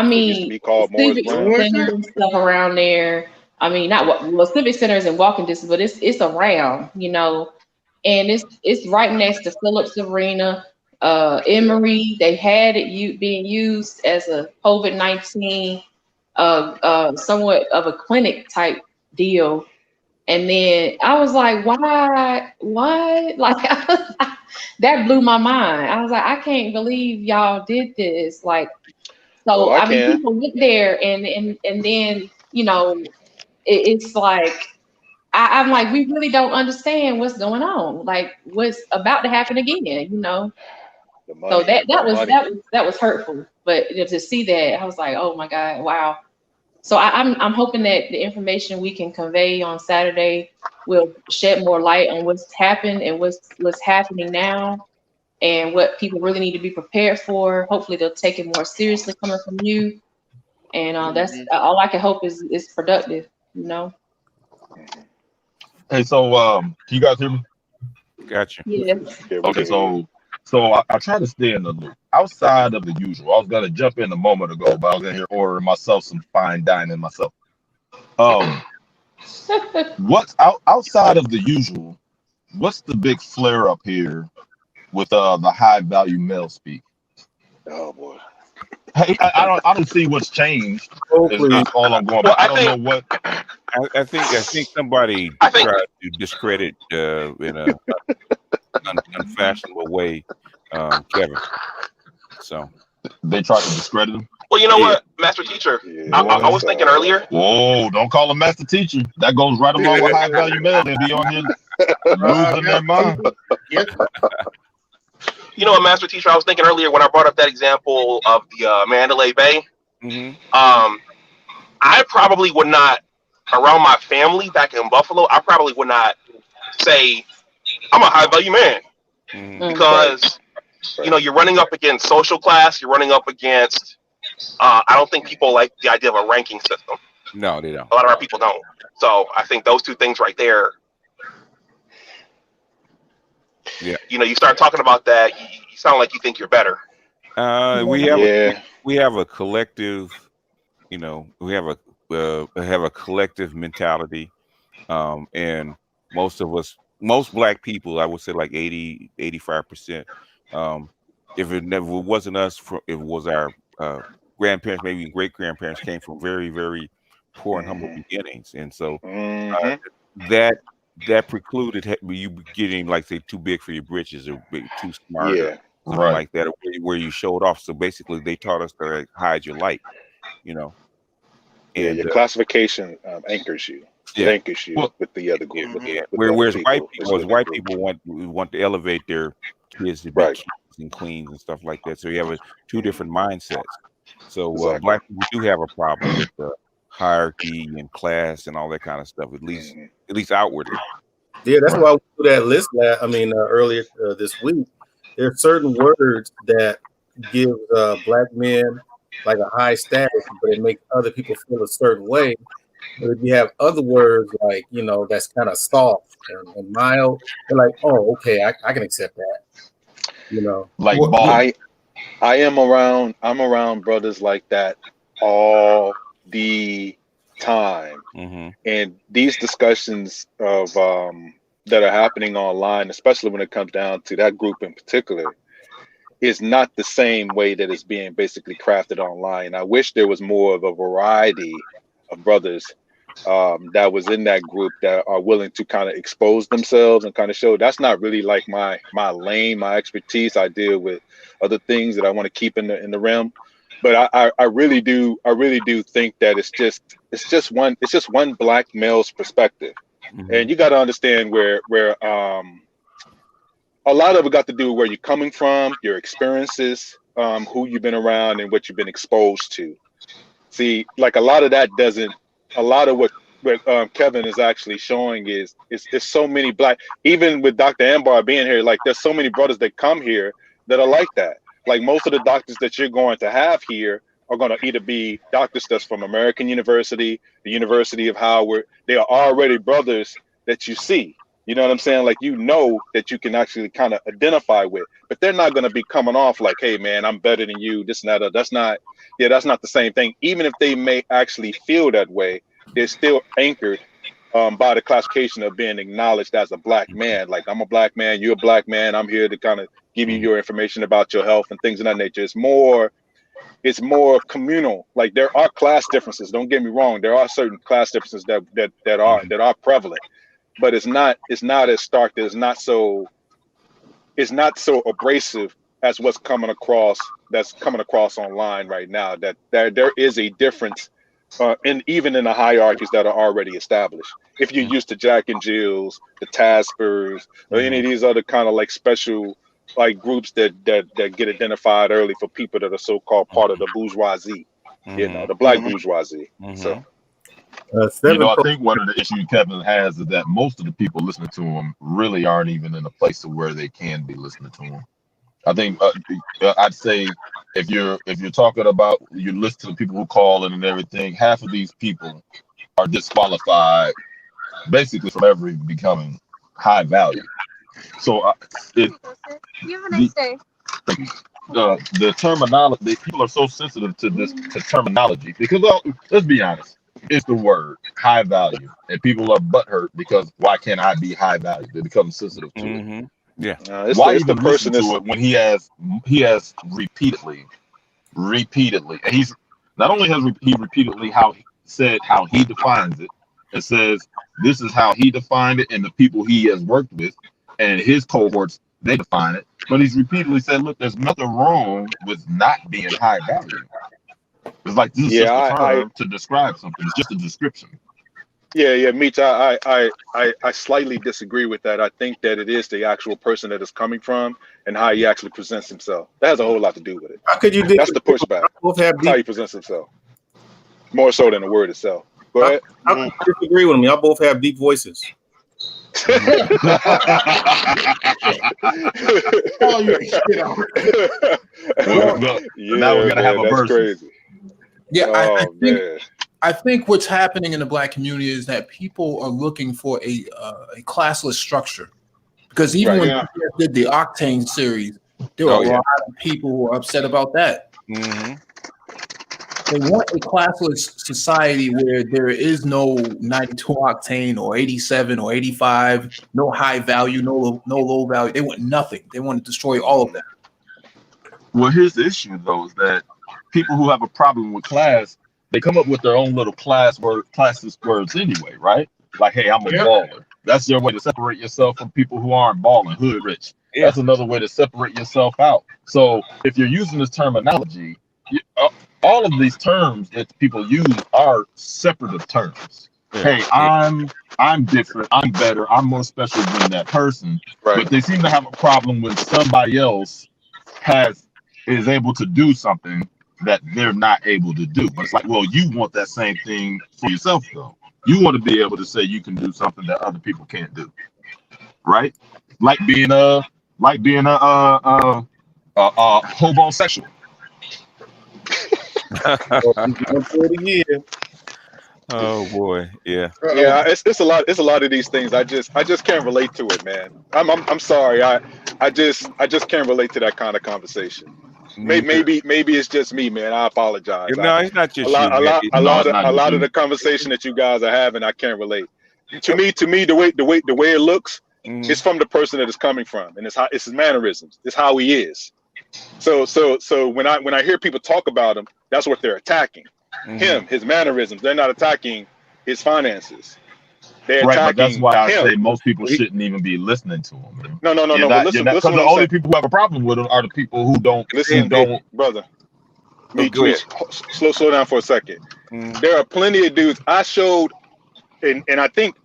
mean, Civic Center and stuff around there. I mean, Civic Center is in walking distance, but it's around, you know, and it's right next to Phillips Arena, Emory. They had it being used as a COVID-19, somewhat of a clinic type deal. And then I was like, why? Like, that blew my mind. I was like, I can't believe y'all did this. Like, so I mean, people went there and then, you know, it's like, I'm like, we really don't understand what's going on. Like, what's about to happen again, you know? So that was hurtful. But to see that, I was like, oh my God, wow. So I'm hoping that the information we can convey on Saturday will shed more light on what's happened and what's happening now and what people really need to be prepared for. Hopefully they'll take it more seriously coming from you. And that's all I can hope is productive, you know? Hey, so can you guys hear me? Gotcha. Yeah. Okay, so I try to stay in the loop outside of the usual. I was gonna jump in a moment ago, but I was in here ordering myself some fine dining myself. What's outside of the usual? What's the big flare up here with the high value male speak? Oh boy. Hey, I don't see what's changed. Is all I'm going. But I don't know what. I think somebody tried to discredit in a unfashionable way, Kevin. So they tried to discredit him. Well, you know what, Master Teacher, I was thinking earlier. Whoa! Don't call him Master Teacher. That goes right along with high value male. They be on here losing their mind. You know what, Master Teacher, I was thinking earlier when I brought up that example of the Mandalay Bay. I probably would not, around my family back in Buffalo, I probably would not say I'm a high value man because you know, you're running up against social class, you're running up against I don't think people like the idea of a ranking system. No, they don't. A lot of our people don't. So I think those two things right there. Yeah. You know, you start talking about that, you sound like you think you're better. We have a collective, you know, we have a collective mentality, and most Black people, I would say like 85%. If it wasn't us, it was our grandparents, maybe great grandparents, came from very, very poor and humble beginnings, and so that precluded you getting, like, say, too big for your britches or too smart, or something like that, where you showed off. So basically, they taught us to, like, hide your light, you know. And your classification anchors you. It anchors you with the other group. Whereas white people want to elevate their kids to be kings and queens and stuff like that. So you have two different mindsets. So Black people do have a problem with the hierarchy and class and all that kind of stuff, at least outwardly. Yeah, that's why we do that list. Earlier this week, there are certain words that give Black men like a high status, but it makes other people feel a certain way. But if you have other words like, you know, that's kind of soft and mild, they're like, oh, okay, I can accept that. You know, like I'm around brothers like that all the time, and these discussions of that are happening online, especially when it comes down to that group in particular, is not the same way that it's being basically crafted online. I wish there was more of a variety of brothers that was in that group that are willing to kind of expose themselves and kind of show that's not really like my lane, my expertise. I deal with other things that I want to keep in the realm. But I really do think that it's just one Black male's perspective. And you got to understand where a lot of it got to do with where you're coming from, your experiences, who you've been around and what you've been exposed to. See, like a lot of what Kevin is actually showing is so many black, even with Dr. Ambar being here, like there's so many brothers that come here that are like that. Like most of the doctors that you're going to have here are going to either be doctors that's from American University, the University of Howard. They are already brothers that you see. You know what I'm saying? Like, you know that you can actually kind of identify with, but they're not going to be coming off like, hey, man, I'm better than you. This and that. That's not the same thing. Even if they may actually feel that way, they're still anchored by the classification of being acknowledged as a black man. Like, I'm a black man, you're a black man. I'm here to kind of give you your information about your health and things of that nature. It's more communal. Like, there are class differences. Don't get me wrong. There are certain class differences that are prevalent. But it's not as stark. It's not so abrasive as what's coming across online right now. That there is a difference, even in the hierarchies that are already established. If you're used to Jack and Jill's, the Taspers, or any of these other kind of like special like groups that get identified early for people that are so-called part of the bourgeoisie, the black bourgeoisie. So. I think one of the issues Kevin has is that most of the people listening to him really aren't even in a place to where they can be listening to him. I think I'd say if you're talking about, you listen to the people who call in and everything, half of these people are disqualified basically from ever becoming high value. So you have a nice day. The terminology, people are so sensitive to terminology because, well, let's be honest. It's the word high value, and people are butthurt because why can't I be high value? They become sensitive to it. Yeah. Why even listen to it when he has repeatedly, and he's not only has he repeatedly how he defines it, and says this is how he defined it, and the people he has worked with and his cohorts, they define it, but he's repeatedly said, look, there's nothing wrong with not being high value. It's like this is just a term to describe something. It's just a description. Yeah, Meech, I slightly disagree with that. I think that it is the actual person that is coming from and how he actually presents himself. That has a whole lot to do with it. How could you? That's the pushback. That's how he presents himself, more so than the word itself. Go ahead. How can you disagree with me? Y'all both have deep voices. Oh, you shit out. Now we're gonna have a verse. Crazy. Yeah, I think what's happening in the black community is that people are looking for a classless structure. Because even when we did the Octane series, there were a lot of people who are upset about that. Mm-hmm. They want a classless society where there is no 92 octane or 87 or 85, no high value, no low value. They want nothing. They want to destroy all of that. Well, here's the issue, though, is that people who have a problem with class, they come up with their own little classist words anyway, right? Like, hey, I'm a baller. That's their way to separate yourself from people who aren't balling, hood rich. Yeah. That's another way to separate yourself out. So if you're using this terminology, all of these terms that people use are separative terms. Hey, I'm different. I'm better. I'm more special than that person. Right. But they seem to have a problem when somebody else is able to do something that they're not able to do. But it's like, well, you want that same thing for yourself, though. You want to be able to say you can do something that other people can't do, right? Like being a homosexual. Oh boy, yeah. Yeah, it's a lot of these things. I just can't relate to it, man. I'm sorry. I just can't relate to that kind of conversation. Maybe it's just me, man. I apologize. No, it's not just a lot of the conversation that you guys are having, I can't relate. To me, the way it looks, it's from the person that it's coming from, and it's his mannerisms. It's how he is. So when I hear people talk about him, that's what they're attacking. Him, his mannerisms. They're not attacking his finances. They're attacking but that's why I him. say most people shouldn't even be listening to him. No. But listen, because the only people who have a problem with him are the people who don't. Listen, brother. Slow down for a second. There are plenty of dudes. I showed, and I think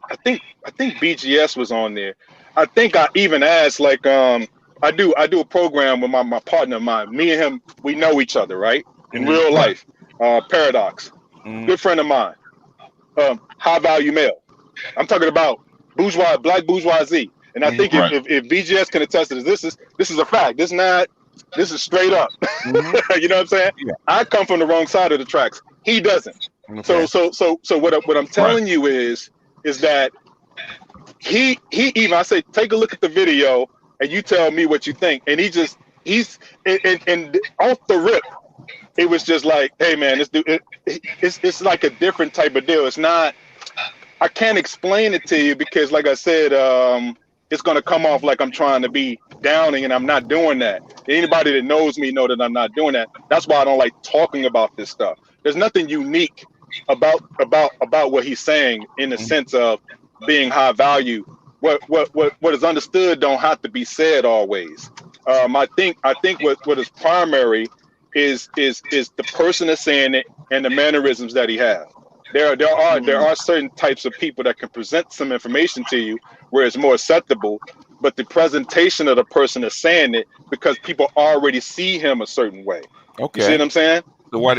BGS was on there. I think I even asked, like, I do a program with my partner of mine. Me and him, we know each other, right? In real life. Paradox. Good friend of mine. high value male. I'm talking about black bourgeoisie. And I think if VGS can attest to this, this is a fact. This is straight up. You know what I'm saying? Yeah. I come from the wrong side of the tracks. He doesn't. Okay. So what I'm telling you is that he even, I say, take a look at the video and you tell me what you think. And he's off the rip, it was just like, hey man, this dude, it's like a different type of deal. It's not, I can't explain it to you because like I said, it's gonna come off like I'm trying to be downing, and I'm not doing that. Anybody that knows me know that I'm not doing that. That's why I don't like talking about this stuff. There's nothing unique about what he's saying in the sense of being high value. What is understood don't have to be said always. I think what is primary is the person that's saying it and the mannerisms that he has. There are certain types of people that can present some information to you where it's more acceptable, but the presentation of the person that's saying it, because people already see him a certain way. Okay. You see what I'm saying? So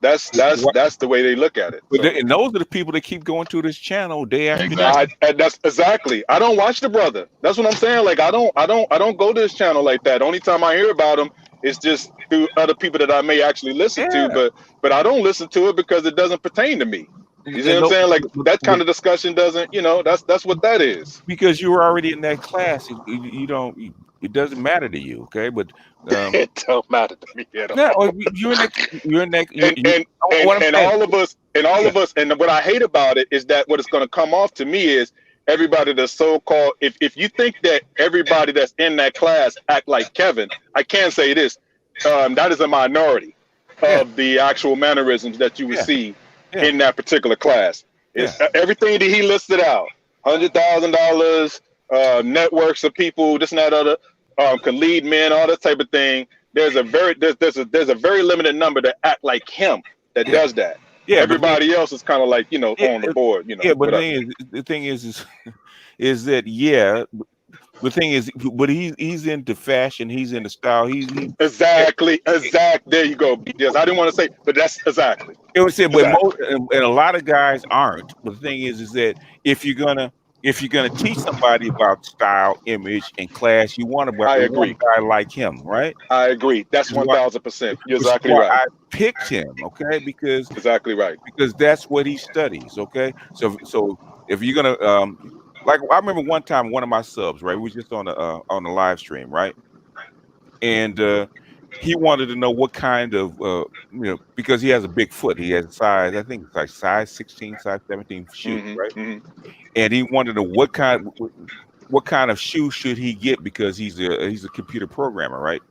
that's the way they look at it. So. And those are the people that keep going to this channel day after day. That's exactly. I don't watch the brother. That's what I'm saying. Like I don't go to this channel like that. Only time I hear about him is just through other people that I may actually listen to, but I don't listen to it because it doesn't pertain to me. You see what I'm saying? Like that kind of discussion doesn't, that's what that is. Because you were already in that class. It doesn't matter to you, okay? But it don't matter to me at all. No, you're in that. And all of us, and what I hate about it is that what it's going to come off to me is everybody that's so-called. If you think that everybody that's in that class act like Kevin, I can say this: that is a minority of the actual mannerisms that you would see in that particular class. It's everything that he listed out: $100,000, networks of people, this and that other. Can lead men, all that type of thing. There's a very limited number that act like him that does that. Yeah, everybody else is kind of like on the board. Yeah, but the thing is that the thing is, but he's into fashion, he's into style. He's exactly. There you go. Yes, I didn't want to say, but that's exactly. It was said, but and a lot of guys aren't. But the thing is that if you're gonna teach somebody about style, image, and class, you want a guy like him, right? I agree. That's 1,000%. You're exactly right. I picked him, okay, because exactly right. Because that's what he studies, okay. So if you're gonna like, I remember one time one of my subs, right? We was just on the live stream, right? And he wanted to know what kind of because he has a big foot. He has size, I think it's like size 16, size 17 shoes, right? Mm-hmm. And he wanted to know what kind of shoe should he get because he's a computer programmer, right?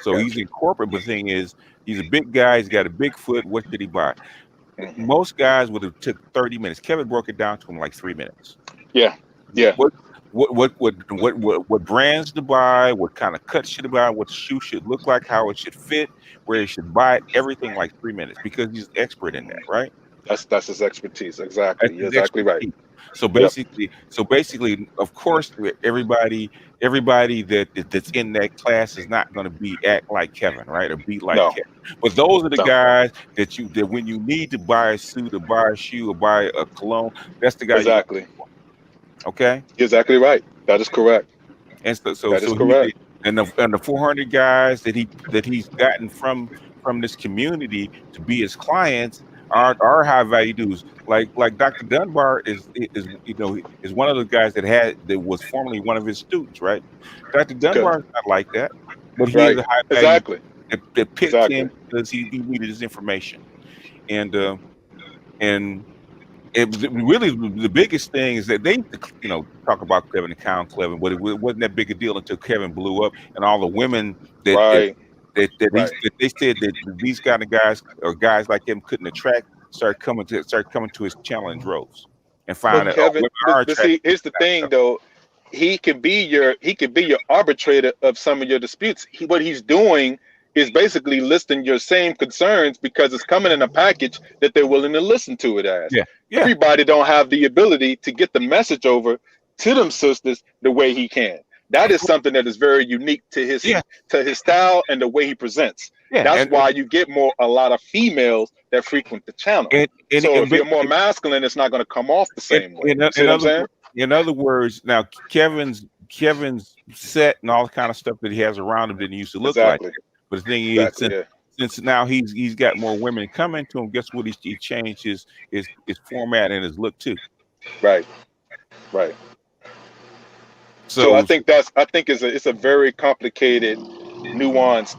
So he's in corporate, but the thing is, he's a big guy, he's got a big foot. What should he buy? Most guys would have took 30 minutes. Kevin broke it down to him like 3 minutes. Yeah. What brands to buy, what kind of cut should he buy, what the shoe should look like, how it should fit, where he should buy it, everything like 3 minutes because he's expert in that, right? That's his expertise. Exactly. You're exactly right. So basically, of course, everybody that's in that class is not going to act like Kevin, right, or be like Kevin. But those are the guys that when you need to buy a suit or buy a shoe or buy a cologne, that's the guy. Exactly. Okay. You're exactly right. That is correct. And so correct. And the 400 guys that he's gotten from this community to be his clients are high value dudes. Like Dr. Dunbar is one of the guys that was formerly one of his students, right? Dr. Dunbar is not like that, but he is a high value that picked him because he needed his information, and it was really the biggest thing is that they talk about Kevin and Count Clevin, but it wasn't that big a deal until Kevin blew up and all the women that they said that these kind of guys or guys like him couldn't attract start coming to his channel in droves and find out. Kevin, but see, here's the thing though, he could be your arbitrator of some of your disputes. What he's doing is basically listing your same concerns because it's coming in a package that they're willing to listen to it as. Everybody don't have the ability to get the message over to them sisters the way he can. That is something that is very unique to his style and the way he presents. That's why you get a lot of females that frequent the channel. So if you're more masculine, it's not going to come off the same way. You see what I'm saying? In other words, now Kevin's set and all the kind of stuff that he has around him didn't used to look like. But the thing is, since now he's got more women coming to him, guess what? He changed his format and his look too. Right. So I think it's a very complicated, nuanced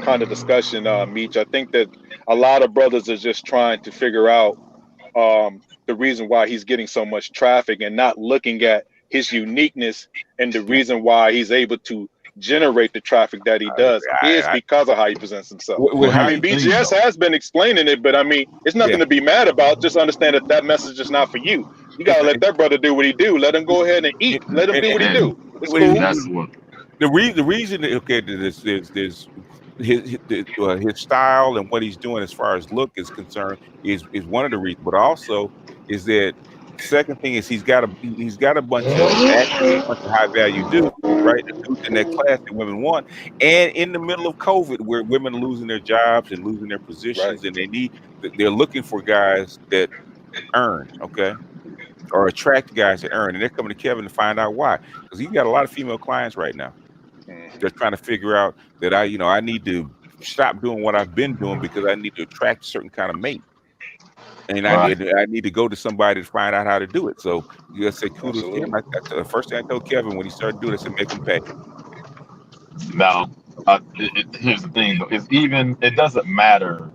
kind of discussion, Meech. I think that a lot of brothers are just trying to figure out the reason why he's getting so much traffic and not looking at his uniqueness, and the reason why he's able to generate the traffic that he does is because of how he presents himself. I mean, BGS has been explaining it, but I mean, it's nothing to be mad about. Just understand that message is not for you. You gotta let that brother do what he do. Let him go ahead and eat. Let him do what he do. It's cool. The reason, okay, there's his style and what he's doing as far as look is concerned is one of the reasons, but also is that second thing is he's got a bunch of high value dudes, right? The dudes in that class that women want, and in the middle of COVID, where women are losing their jobs and losing their positions, and they're looking for guys that earn, okay, or attract guys that earn, and they're coming to Kevin to find out why, because he's got a lot of female clients right now. They're trying to figure out that I need to stop doing what I've been doing because I need to attract a certain kind of mate. And I need to go to somebody to find out how to do it. So you gotta say kudos to him. The first thing I told Kevin when he started doing it, I said, make him pay. Now, here's the thing though: it doesn't matter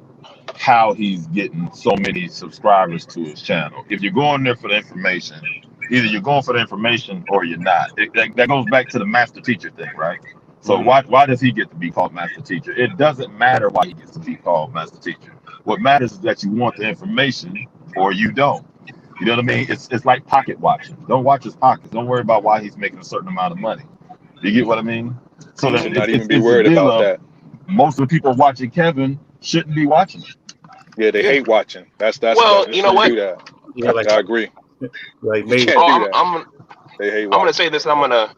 how he's getting so many subscribers to his channel. If you're going there for the information, either you're going for the information or you're not. That goes back to the master teacher thing, right? So why does he get to be called master teacher? It doesn't matter why he gets to be called master teacher. What matters is that you want the information or you don't. You know what I mean? It's like pocket watching. Don't watch his pockets. Don't worry about why he's making a certain amount of money. You get what I mean? So you should not even be worried about that. Most of the people watching Kevin shouldn't be watching it. Yeah, they hate watching. That's well, you know what? Yeah, I agree. Like maybe I'm gonna say this, and I'm gonna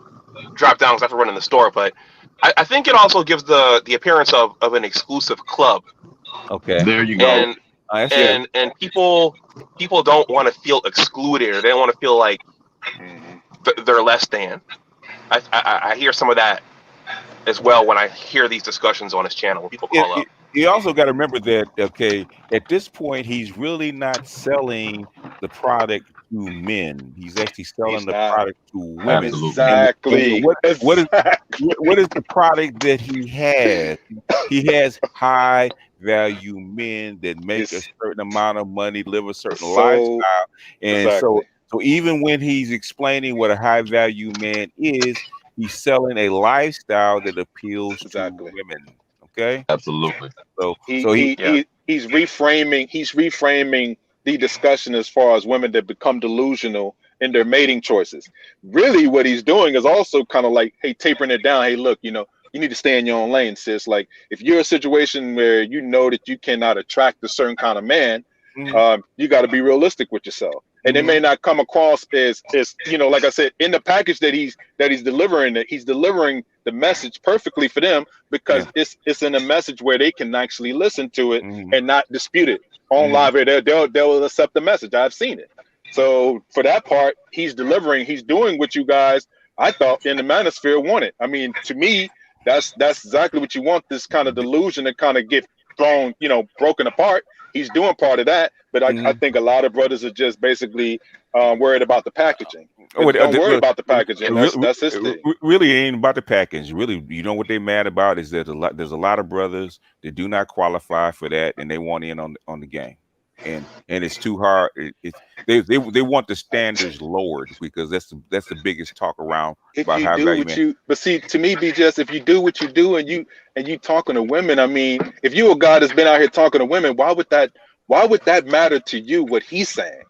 drop down because I have to run in the store. But I think it also gives the appearance of an exclusive club. Okay, there you go. And people don't want to feel excluded, or they don't want to feel like they're less than. I hear some of that as well when I hear these discussions on his channel when people call up. You also got to remember that, okay, at this point, he's really not selling the product to men. He's actually selling the product to women. Exactly. What is the product that he has? He has high value men that make a certain amount of money, live a certain lifestyle. And so even when he's explaining what a high value man is, he's selling a lifestyle that appeals to women. Okay, absolutely. So he's reframing the discussion as far as women that become delusional in their mating choices. Really, what he's doing is also kind of like, hey, tapering it down. Hey, look, you need to stay in your own lane, sis. Like, if you're in a situation where you know that you cannot attract a certain kind of man, you got to be realistic with yourself. And it may not come across as like I said, in the package that he's delivering, that he's delivering the message perfectly for them, because it's in a message where they can actually listen to it and not dispute it on live. They'll accept the message. I've seen it. So for that part, he's delivering. He's doing what you guys, I thought, in the manosphere wanted. I mean, to me, that's exactly what you want. This kind of delusion to kind of get thrown, broken apart. He's doing part of that, but I think a lot of brothers are just basically worried about the packaging. Don't worry about the packaging. That's his thing. Really ain't about the package. Really, what they're mad about is that there's a lot of brothers that do not qualify for that, and they want in on the game, and it's too hard. They want the standards lowered, because that's the biggest talk around about high value men. But see, to me, BJS, if you do what you do and you talking to women, I mean, if you're a guy that's been out here talking to women, why would that matter to you? What he's saying?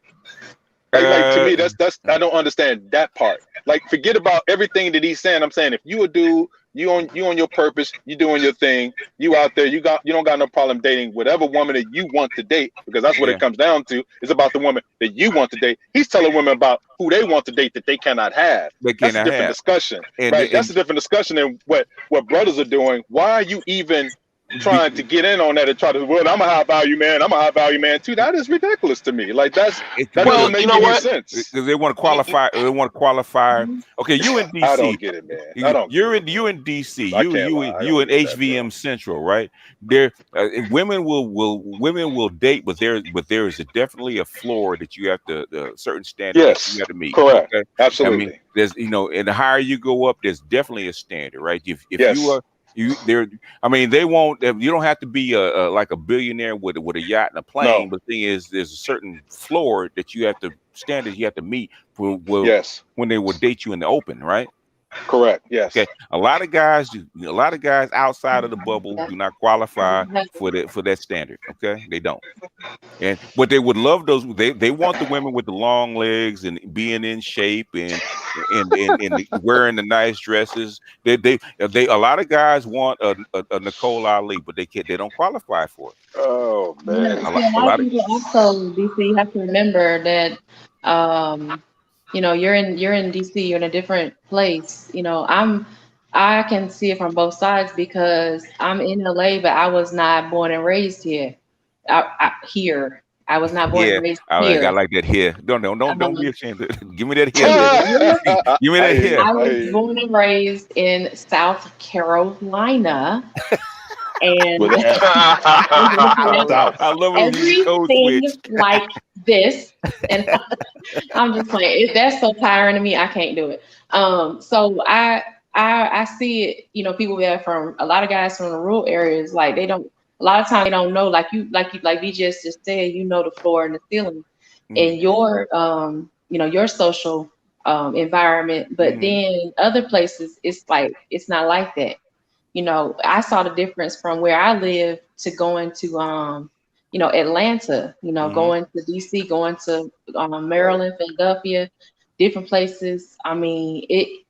Like to me, that's I don't understand that part. Like, forget about everything that he's saying. I'm saying, if you a dude You on your purpose. You doing your thing. You out there. You don't got no problem dating whatever woman that you want to date, because that's what Yeah. it comes down to. It's about the woman that you want to date. He's telling women about who they want to date that they cannot have. They That's a cannot different have. discussion, And- right? and- That's a different discussion than what brothers are doing. Why are you even trying to get in on that and try to? Well, I'm a high value man. I'm a high value man too. That is ridiculous to me. Like that doesn't make any sense. Because they want to qualify. They want to qualify. Okay, you in DC. I don't get it, man. I don't. You're in DC. I can't lie. I You don't in get that, HVM Central, right? There, women will date, but there is definitely a floor that you have to certain standards Yes, you have to meet. correct. Okay? Absolutely. I mean, there's and the higher you go up, there's definitely a standard, right? If Yes. you are I mean, they won't. You don't have to be like a billionaire with a yacht and a plane. But the thing is, there's a certain floor that you have to standards you have to meet Yes. when they will date you in the open, right? Correct. Yes. Okay. A lot of guys outside of the bubble do not qualify for that standard. Okay, they don't. And but they would love those. They want the women with the long legs and being in shape and wearing the nice dresses. They a lot of guys want a Nicole Ali, but they don't qualify for it. Oh man. A lot of people also, DC, you have to remember that you know, you're in DC, you're in a different place. You know, I can see it from both sides because I'm in LA, but I was not born and raised here. I was not born and raised here. I like that here. Don't be ashamed. Give me that here. Give me that here. I was born and raised in South Carolina. And I love it when you code everything switch. like this, and I'm just saying that's so tiring to me. I can't do it. So I see it. You know, people there from a lot of guys from the rural areas, like they don't. A lot of times they don't know. Like VJS just said, you know, the floor and the ceiling in your you know, your social environment, but then other places it's like it's not like that. You know, I saw the difference from where I live to going to, you know, Atlanta, you know, going to DC, going to Maryland, Philadelphia, different places. I mean, it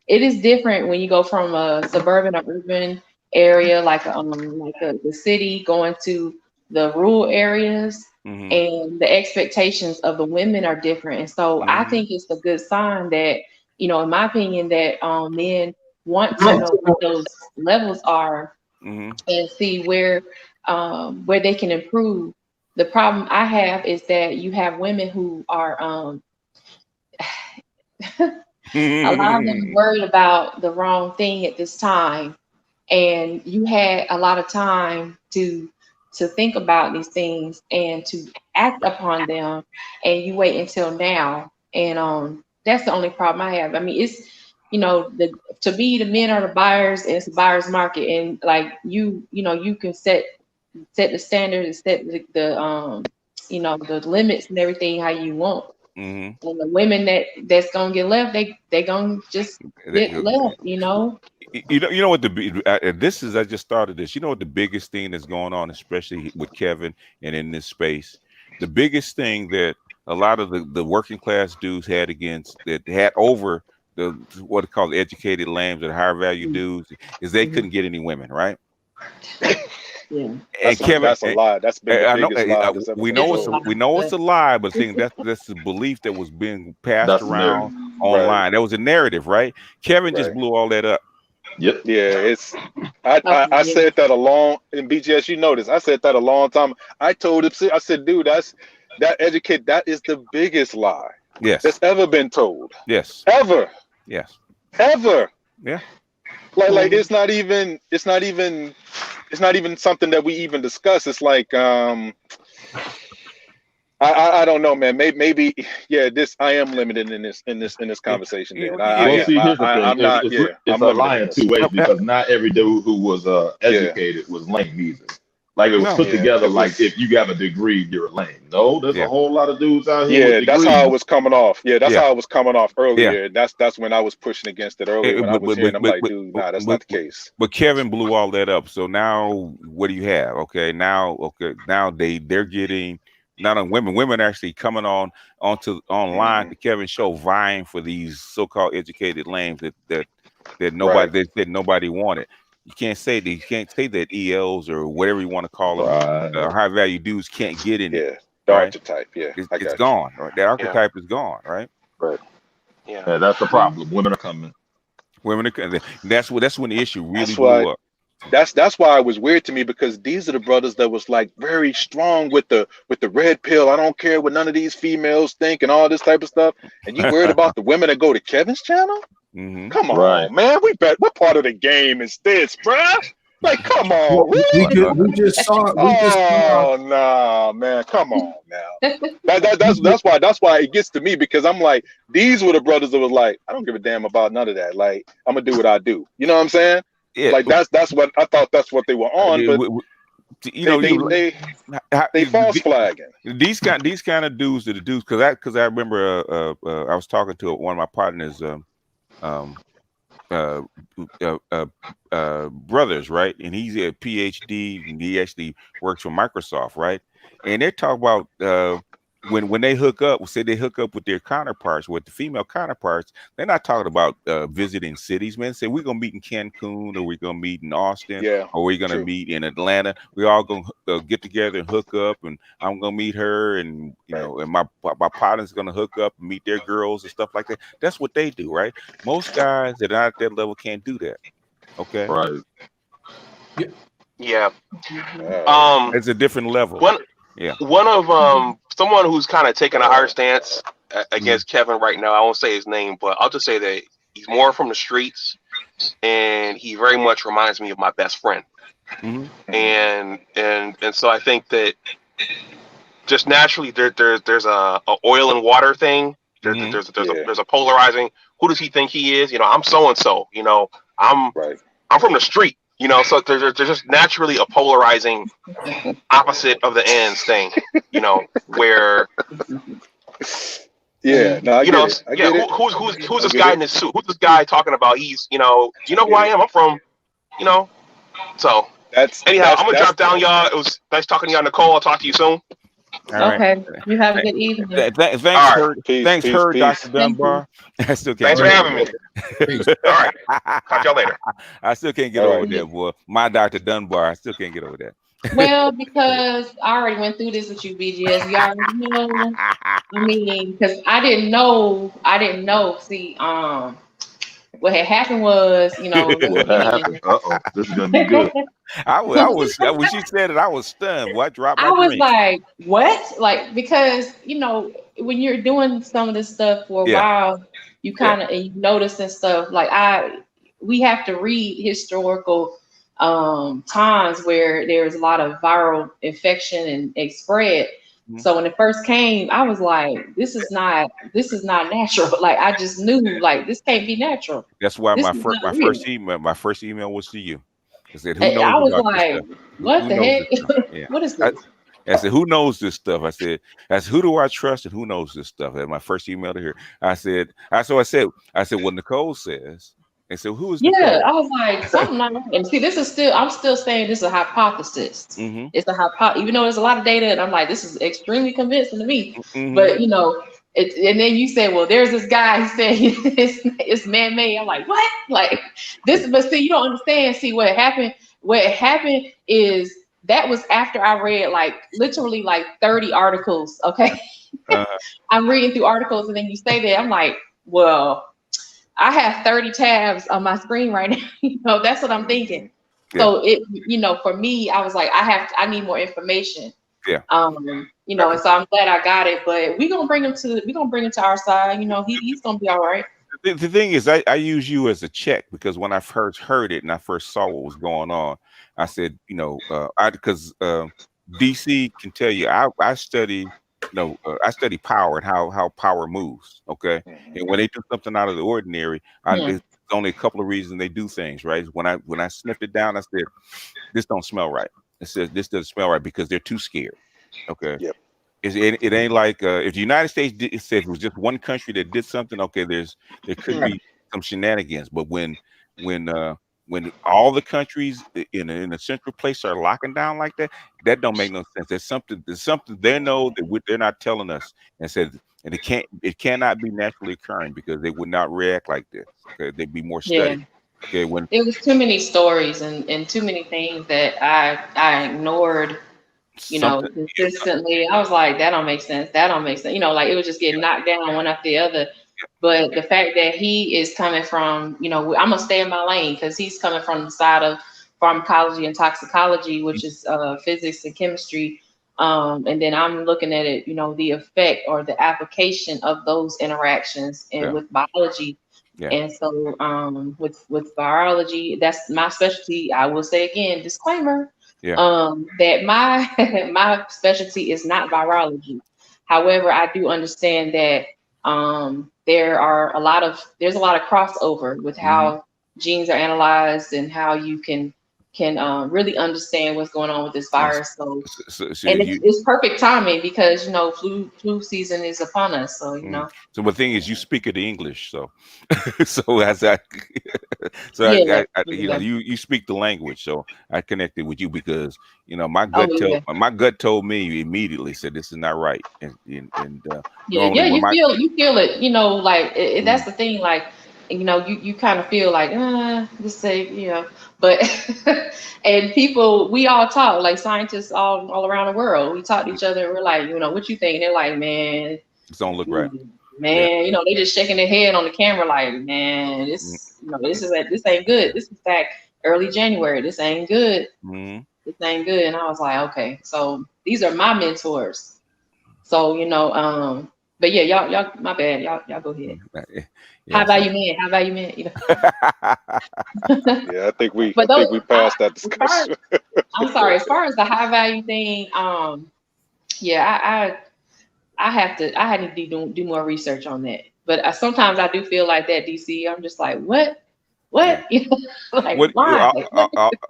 is different when you go from a suburban or urban area like the city going to the rural areas, and the expectations of the women are different. And so I think it's a good sign that, you know, in my opinion, that men want to know what those levels are and see where they can improve. The problem I have is that you have women who are a lot of them worried about the wrong thing at this time, and you had a lot of time to think about these things and to act upon them, and you wait until now, and that's the only problem I have. I mean, it's, you know, to be the men are the buyers, and it's a buyer's market, and like you know, you can set the standards, set the you know, the limits and everything how you want. And the women that's gonna get left, they gonna just get left, you know. You know what I just started this. You know what the biggest thing that's going on, especially with Kevin and in this space, the biggest thing that a lot of the working class dudes had over the what they call educated lambs or higher value dudes is they couldn't get any women, right? Yeah. And Kevin, that's a lie. That's been the biggest lie that's ever we been know told. it's a lie, but that's the belief that was being passed That's the around narrative. online. Right. That was a narrative, right? Kevin just blew all that up. Yep. Yeah, I said that in BGS, you notice I said that a long time. I told him, I said, dude, that is the biggest lie that's ever been told. Yes. Ever. Yes. Ever. Yeah. Like it's not even something that we even discuss. It's like I don't know, man. Maybe yeah. I am limited in this conversation, man. Here's the thing. I'm not. It's a lie in two ways because not every dude who was educated was lame either. Like it was put together like if you got a degree, you're a lame. No, there's a whole lot of dudes out here. Yeah, with that's degrees. how it was coming off. Yeah, that's how it was coming off earlier. Yeah. That's when I was pushing against it earlier. When I was hearing, I'm like, dude, nah, that's not the case. But Kevin blew all that up. So now, what do you have? Now they're getting not on women actually coming onto online to Kevin's show, vying for these so-called educated lames that that nobody that nobody wanted. You can't say that. You can't say that ELs or whatever you want to call them, high value dudes can't get in it. The Right? archetype. Yeah, It's gone. Right? That archetype is gone. Right. Right. Yeah, that's the problem. Women are coming. Women are coming. That's when the issue really That's blew why. up. That's why it was weird to me, because these are the brothers that was like very strong with the red pill. I don't care what none of these females think and all this type of stuff. And you worried about the women that go to Kevin's channel? Mm-hmm. Come on, man. What part of the game is this, bruh? Like, come on, really? We just saw. Oh no, man! Come on now. That's why it gets to me, because I'm like, these were the brothers that was like, I don't give a damn about none of that. Like, I'm gonna do what I do. You know what I'm saying? Yeah. Like that's what I thought. That's what they were on, but they false flagging. These kind of dudes are the dudes, because I remember I was talking to one of my partners, brothers, right? And he's a PhD, and he actually works for Microsoft, right? And they talk about when they hook up, say they hook up with their counterparts, with the female counterparts, they're not talking about visiting cities, man. Say we're gonna meet in Cancun, or we're gonna meet in Austin, or we're gonna meet in Atlanta. We all gonna get together and hook up, and I'm gonna meet her, and and my partner's gonna hook up and meet their girls and stuff like that. That's what they do, right? Most guys that are at that level can't do that. Okay, right? Yeah. It's a different level. One of someone who's kind of taking a hard stance against Kevin right now. I won't say his name, but I'll just say that he's more from the streets, and he very much reminds me of my best friend. And so I think that just naturally there's a oil and water thing. There's a polarizing. Who does he think he is? I'm so and so. I'm from the street. So there's just naturally a polarizing opposite of the ends thing, where I get it. Who's this guy in this suit? Who's this guy talking about? He's who I am? I'm from, So anyhow, I'm gonna drop down, y'all. It was nice talking to y'all, Nicole. I'll talk to you soon. Okay. You have a good evening. Thanks, Dr. Dunbar. I still can't. Thanks for having me. All right. Talk to y'all later. I still can't get over that, boy. My Dr. Dunbar, I still can't get over that. Well, because I already went through this with you, BGS. You already know. I mean, because I didn't know. See, what had happened was, What happened? This is gonna be good. I was when she said it, I was stunned. What dropped? I was like, what? Like, because when you're doing some of this stuff for a while, you kind of you notice and stuff. Like we have to read historical times where there's a lot of viral infection and spread. So when it first came, I was like, this is not natural. Like, I just knew, like, this can't be natural. That's why my first email was to you. I said, who knows? I was like, what the heck? What is this? I said, who knows this stuff? I said, who do I trust and who knows this stuff? And my first email to her, I said, well, Nicole says. And so who is Nicole? I was like, something like that. And see, I'm still saying this is a hypothesis. It's a hypothesis, even though there's a lot of data, and I'm like, this is extremely convincing to me. But and then you say, well, there's this guy who said it's man-made. I'm like, what? Like this, but see, you don't understand. See, what happened is that was after I read literally 30 articles. Okay. I'm reading through articles, and then you say that, I'm like, well, I have 30 tabs on my screen right now. That's what I'm thinking. So it, for me, I was like, I need more information. And so I'm glad I got it, but we're gonna bring him to our side. He's gonna be all right. The thing is, I use you as a check, because when I first heard it and I first saw what was going on, I said, because DC can tell you, I study. I study power and how power moves. Okay, and when they do something out of the ordinary, there's only a couple of reasons they do things. Right? When I sniffed it down, I said, "This don't smell right." It says this doesn't smell right because they're too scared. Okay. Yep. It ain't like if the United States said it was just one country that did something. Okay, there could be some shenanigans, but when all the countries in a central place are locking down like that, that don't make no sense. There's something they know that they're not telling us, and said, and it cannot be naturally occurring, because they would not react like this. Okay, they'd be more studied. Okay, when It was too many stories and too many things that I ignored, something, consistently. I was like, that don't make sense. That don't make sense. Like it was just getting knocked down one after the other. But the fact that he is coming from, I'm gonna stay in my lane because he's coming from the side of pharmacology and toxicology, which is physics and chemistry. And then I'm looking at it, the effect or the application of those interactions and with biology. Yeah. And so with virology, that's my specialty. I will say again, disclaimer, that my my specialty is not virology. However, I do understand that there's a lot of crossover with how genes are analyzed and how you can really understand what's going on with this virus. So and it's perfect timing because flu season is upon us. So So the thing is, you speak the English, so so as I you speak the language, so I connected with you because my gut told me immediately, said this is not right, and you feel it, like that's the thing, like you kind of feel like just say but and people, we all talk, like scientists all around the world, we talk to each other and we're like, what you think? And they're like, man, this don't look right, man. They just shaking their head on the camera like, man, this this ain't good. This is back early January. This ain't good. This ain't good. And I was like, okay, so these are my mentors. So but yeah, y'all my bad, y'all go ahead. How about you, man? Yeah, I think we passed that discussion. I'm sorry. As far as the high value thing, yeah, I had to do more research on that. But sometimes I do feel like that, DC. I'm just like, what? Like, why?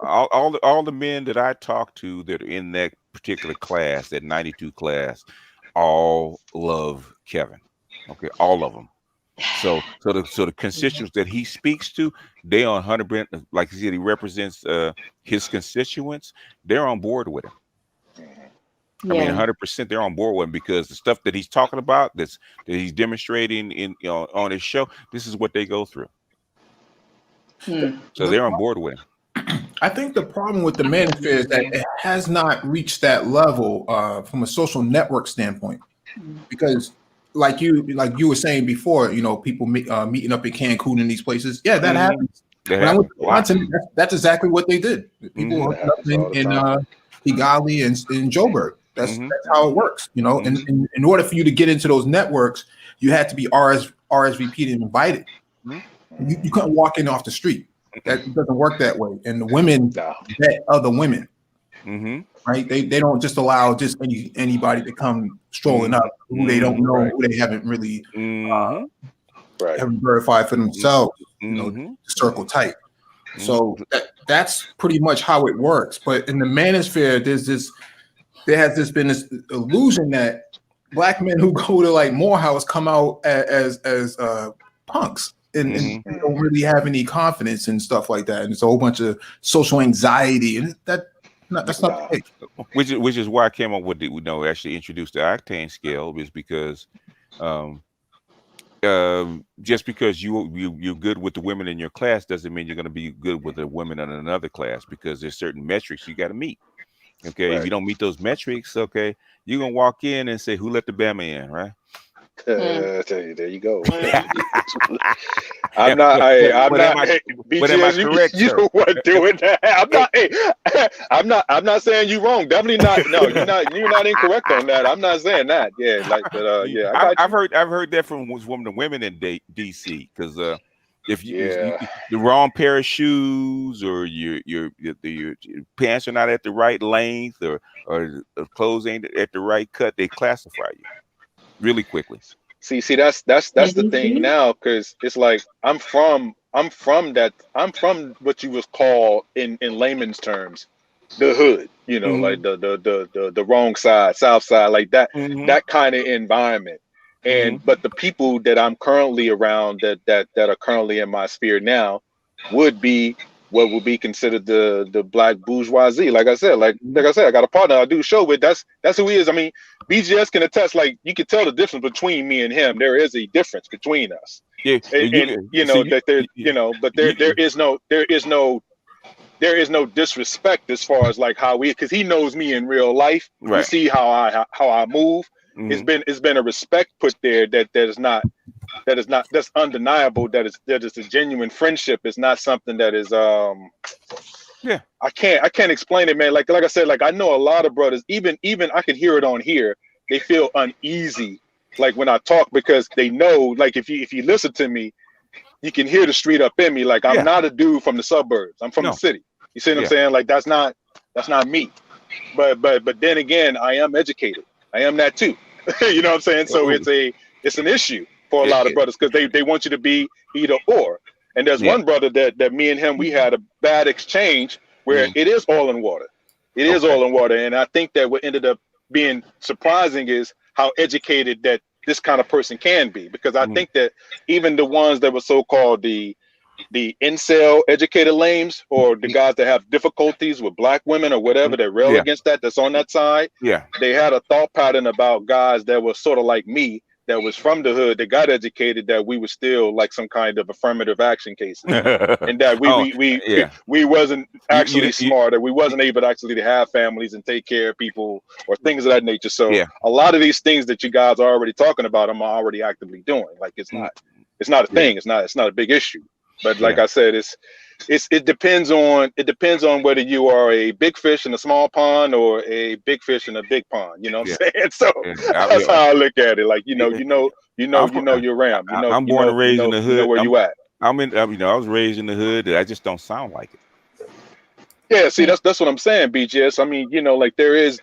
All the men that I talk to that are in that particular class, that 92 class, all love Kevin. Okay, all of them. So the constituents that he speaks to, they on 100%, like he said, he represents his constituents. They're on board with him. I mean, 100% they're on board with him because the stuff that he's talking about, that he's demonstrating in on his show, this is what they go through. So they're on board with him. I think the problem with the manosphere is that it has not reached that level from a social network standpoint, because like you were saying before, people meeting up in Cancun in these places. Yeah, that happens. When I went to Washington, that's exactly what they did. People hooked up in Kigali and Joburg. That's how it works. And in order for you to get into those networks, you had to be RSVP'd and invited. You couldn't walk in off the street. That doesn't work that way. And the women vet other women. Right? They don't just allow just anybody to come strolling up who they don't know, who they haven't really haven't verified for themselves. Circle tight. So that's pretty much how it works. But in the manosphere, there has been this illusion that black men who go to like Morehouse come out as punks and don't really have any confidence and stuff like that. And it's a whole bunch of social anxiety, and that's not the case. Which is why I came up with actually introduced the octane scale, is because just because you're good with the women in your class doesn't mean you're going to be good with the women in another class, because there's certain metrics you got to meet. Okay, if you don't meet those metrics, okay, you're gonna walk in and say, "Who let the Bama in?" Right? There you go. I'm not. BGS, you weren't doing that. I'm not saying you wrong. Definitely not. No, you're not incorrect on that. I'm not saying that. Yeah, I've heard that from the women in DC, because if you the wrong pair of shoes, or your pants are not at the right length, or the clothes ain't at the right cut, they classify you really quickly. See, that's the thing now, because it's like I'm from what you was called in layman's terms, the hood, like the wrong side, south side, like that, that kind of environment. And but the people that I'm currently around that are currently in my sphere now would be what would be considered the black bourgeoisie. Like I said, I got a partner I do a show with. That's who he is. I mean, BGS can attest. Like, you can tell the difference between me and him. There is a difference between us. and you know that there, you know, but there is no disrespect as far as like how because he knows me in real life. Right. You see how I move. It's been a respect put there that's undeniable. That is a genuine friendship. It's not something that is yeah. I can't explain it, man. Like I said, like I know a lot of brothers, even I can hear it on here. They feel uneasy, like when I talk, because they know, like if you listen to me, you can hear the street up in me. Like I'm not a dude from the suburbs. I'm from the city. You see what I'm saying? Like that's not me. But then again, I am educated. I am that too. You know what I'm saying? So it's an issue for a lot of brothers because they want you to be either or. And there's one brother that me and him, we had a bad exchange where it is oil and water. It is oil and water. And I think that what ended up being surprising is how educated that this kind of person can be. Because I think that even the ones that were so-called the incel educated lames, or the guys that have difficulties with black women or whatever, that rail against that's on that side. Yeah. They had a thought pattern about guys that were sort of like me, that was from the hood, that got educated, that we were still like some kind of affirmative action cases, and that we wasn't actually smart, or we wasn't able to actually to have families and take care of people or things of that nature. So a lot of these things that you guys are already talking about, I'm already actively doing. Like it's not a thing. It's not a big issue. But like I said, it depends on whether you are a big fish in a small pond or a big fish in a big pond. You know what I'm saying? So that's how I look at it. Like you know your ram. I'm born and raised in the hood. You know where you at? I was raised in the hood. I just don't sound like it. Yeah, see, that's what I'm saying, BGS. I mean, like there is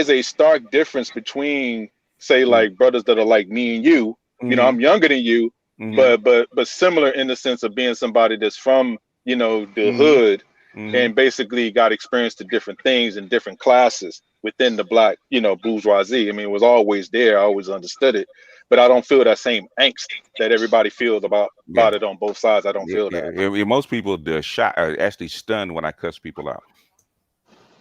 a stark difference between, say, like brothers that are like me and you. You know, I'm younger than you. But similar in the sense of being somebody that's from, the hood and basically got experience to different things in different classes within the black, bourgeoisie. I mean, it was always there. I always understood it, but I don't feel that same angst that everybody feels about it on both sides. I don't feel that. Most people are actually stunned when I cuss people out.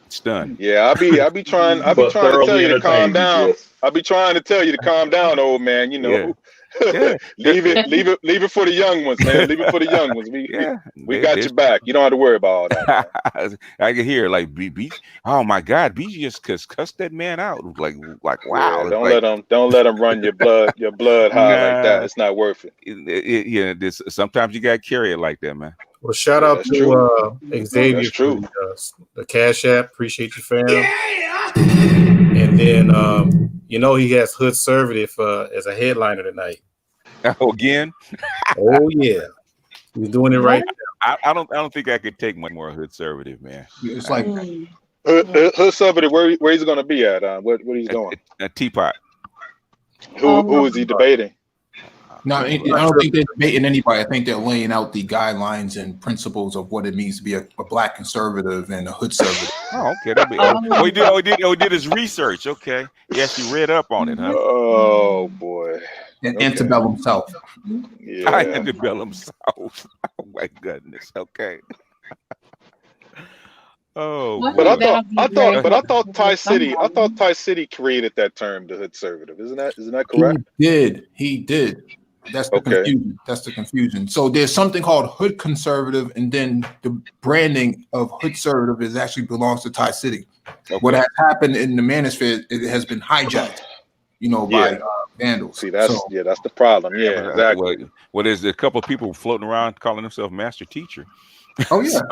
Stunned. Yeah, I be trying to tell you to calm down. I be trying to tell you to calm down, old man. Leave it for the young ones, man. Leave it for the young ones. We got your back. You don't have to worry about all that. I can hear like B. Oh my God, B just cussed that man out. Like wow. Yeah, don't let them run your blood high like that. It's not worth it. Sometimes you gotta carry it like that, man. Well, shout out to Xavier for the Cash App. Appreciate you, fam. And then he has Hood Conservative as a headliner tonight. Again? Oh yeah, he's doing it right now. I don't think I could take much more Hood Conservative, man. It's like Hood Conservative. Where he's going to be at? What he's doing? A teapot. Who is he debating? No, I don't think they're debating anybody. I think they're laying out the guidelines and principles of what it means to be a black conservative and a hood conservative. Oh, okay. He did his research. Okay. He actually read up on it, huh? Oh boy. And Antebellum South. Yeah. Antebellum South. Oh my goodness. Okay. Oh, but I thought Ty City created that term, the Hood Conservative. Isn't that correct? He did. That's the confusion. That's the confusion. So there's something called Hood Conservative, and then the branding of Hood Conservative actually belongs to Ty City. Okay. What has happened in the manosphere, it has been hijacked, by vandals. See, that's the problem. Yeah, exactly. Well, there's a couple of people floating around calling themselves Master Teacher. Oh yeah,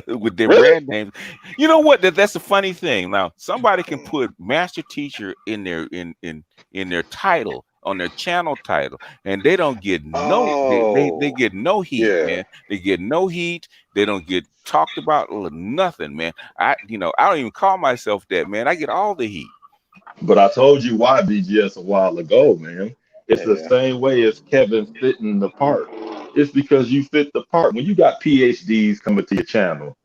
with their brand names. You know what? That's a funny thing. Now, somebody can put Master Teacher in their title, on their channel title, and they don't get they get no heat, man. They get no heat. They don't get talked about nothing, man. I don't even call myself that, man. I get all the heat. But I told you why, BGS, a while ago, man. It's the same way as Kevin fitting the part. It's because you fit the part. When you got PhDs coming to your channel,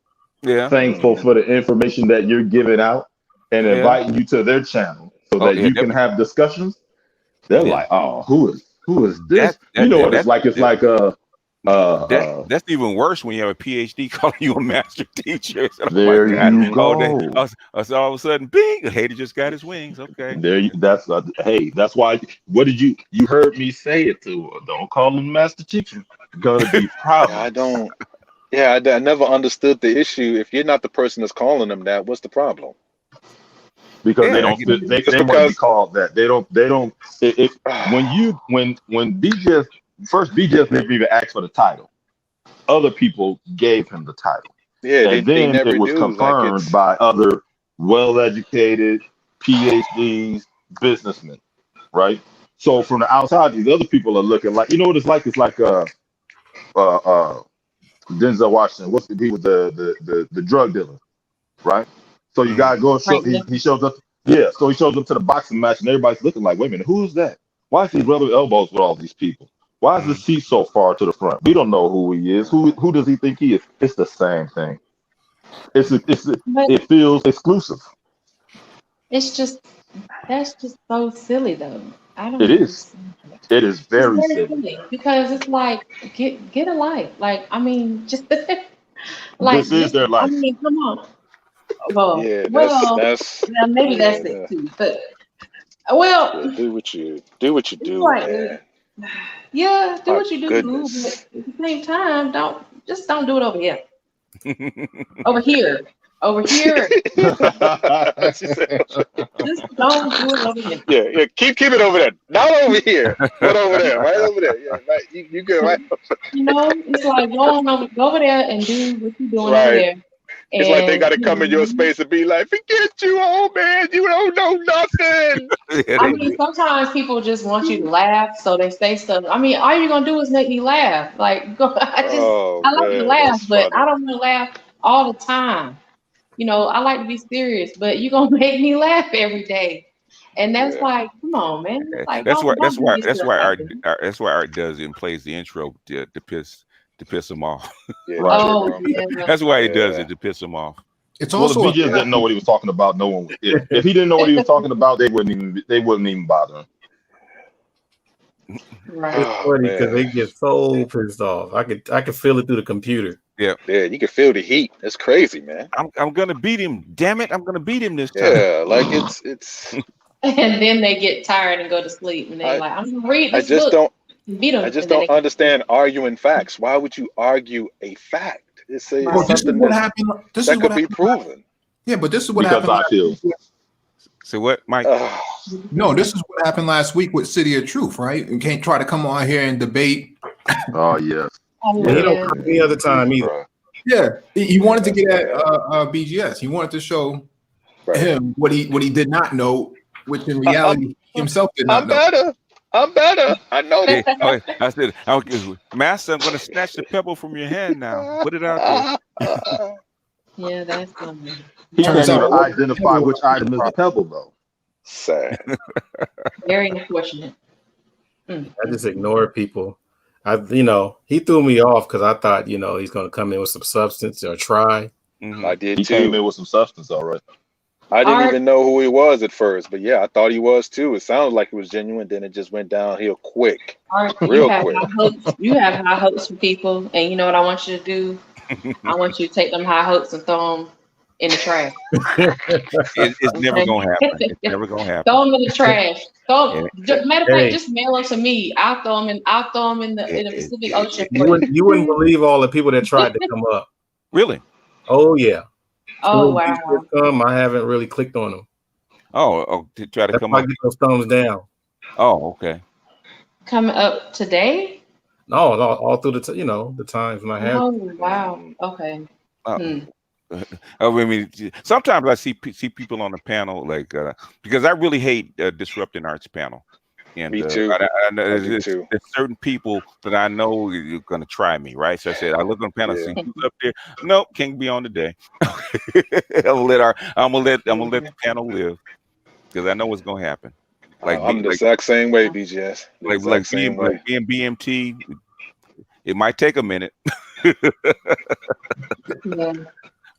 thankful for the information that you're giving out and inviting you to their channel so that you can have discussions. They're like, oh, who is this? What it's like? It's like That's even worse when you have a PhD calling you a master teacher. It's like, There oh my you God. go. So all of a sudden, bing, Hater just got his wings. Okay. Hey, that's why. What did you heard me say it to her? Don't call him master teacher. Gonna be problems. I don't. Yeah, I never understood the issue. If you're not the person that's calling them that, what's the problem? Because Yeah, they I don't get fit. it. They Just want to be because. called that. They don't. When BGS first BGS never even asked for the title. Other people gave him the title. Yeah, And they then never it was do. Like confirmed it's. by other well-educated PhDs, businessmen, right? So from the outside, these other people are looking like, you know what it's like? It's like Denzel Washington. He was the drug dealer, right? So you gotta go show. He shows up. Yeah, so he shows up to the boxing match, and everybody's looking like, wait a minute, who's that? Why is he rubbing elbows with all these people? Why is the seat so far to the front? We don't know who he is. Who does he think he is? It's the same thing. It feels exclusive. It's just that's just so silly though. I don't It is. understand. It is It's very very silly. silly because it's like get a life. Like I mean, just like This is their I life. mean, come on. Well, Yeah, well, maybe that's yeah. it too. But well, Yeah, do what you do, it's like man. yeah, do My what you do, goodness. but at the same time, don't do it over here. Over here. She said, Just don't do it over here. yeah, keep it over there. Not over here, but over there, right over there. Yeah, right. You good, right? You know, it's like go over there and do what you're doing over Right. there. It's like they And got to come in your space and be like, "Forget you, old man. You don't know nothing." I mean, sometimes people just want you to laugh, so they say stuff. I mean, all you're gonna do is make me laugh. Like, I like to laugh, but I don't want to laugh all the time. You know, I like to be serious, but you're gonna make me laugh every day, and that's like, come on, man. Like, That's don't why do this stuff like that's why Art does it and plays the intro to piss him off. Yeah, oh, yeah. That's why he does it, to piss him off. It's Well, if also BGS didn't know what he was talking about, no one would. If he didn't know what he was talking about, they wouldn't even bother him. Right. It's funny because they get so pissed off. I could feel it through the computer. Yeah, you can feel the heat. That's crazy, man. I'm gonna beat him. Damn it, I'm gonna beat him this time. Yeah, like it's. And then they get tired and go to sleep, and they're like, "I'm gonna read this book." Beat them. I just don't understand arguing facts. Why would you argue a fact? It's a Well, this is something what that happened. This that is could what be happened. proven. Yeah, but this is what Because happened. I feel. So what, Mike? No, this is what happened last week with City of Truth, right? You can't try to come on here and debate. Oh yes. Yeah, he don't come any other time either. Yeah, he wanted to get at BGS. He wanted to show him what he did not know, which in reality himself did not know. I'm better. I know Hey, that. I said, Master, I'm gonna snatch the pebble from your hand now. Put it out there. Yeah, that's funny. He can't even identify which item is the pebble, though. Sad. Very unfortunate. I just ignore people. He threw me off because I thought, he's going to come in with some substance or try. I did He too. came in with some substance, all right. I didn't even know who he was at first, but yeah, I thought he was too. It sounded like it was genuine. Then it just went downhill quick, real quick. You have high hopes for people, and you know what I want you to do? I want you to take them high hopes and throw them in the trash. It's never gonna happen. It's never gonna happen. Throw them in the trash. Matter of fact, Hey. just mail them to me. I'll throw them in the Pacific Ocean. You wouldn't believe all the people that tried to come up. Really? Oh, yeah. Oh, When wow. people come, I haven't really clicked on them. Oh, to try to That's come why I up. get those thumbs down. Oh, okay. Coming up today? No, all through the times when I have. Oh, wow. Okay. I mean, sometimes I see people on the panel because I really hate disrupting Art's panel. And Me too. there's certain people that I know you're gonna try me, right? So I said I look on the panel, see who's up there. Nope, can't be on today. I'm gonna let the panel live because I know what's gonna happen. I'm the exact same way, BGS. Like being BMT, it might take a minute. Yeah.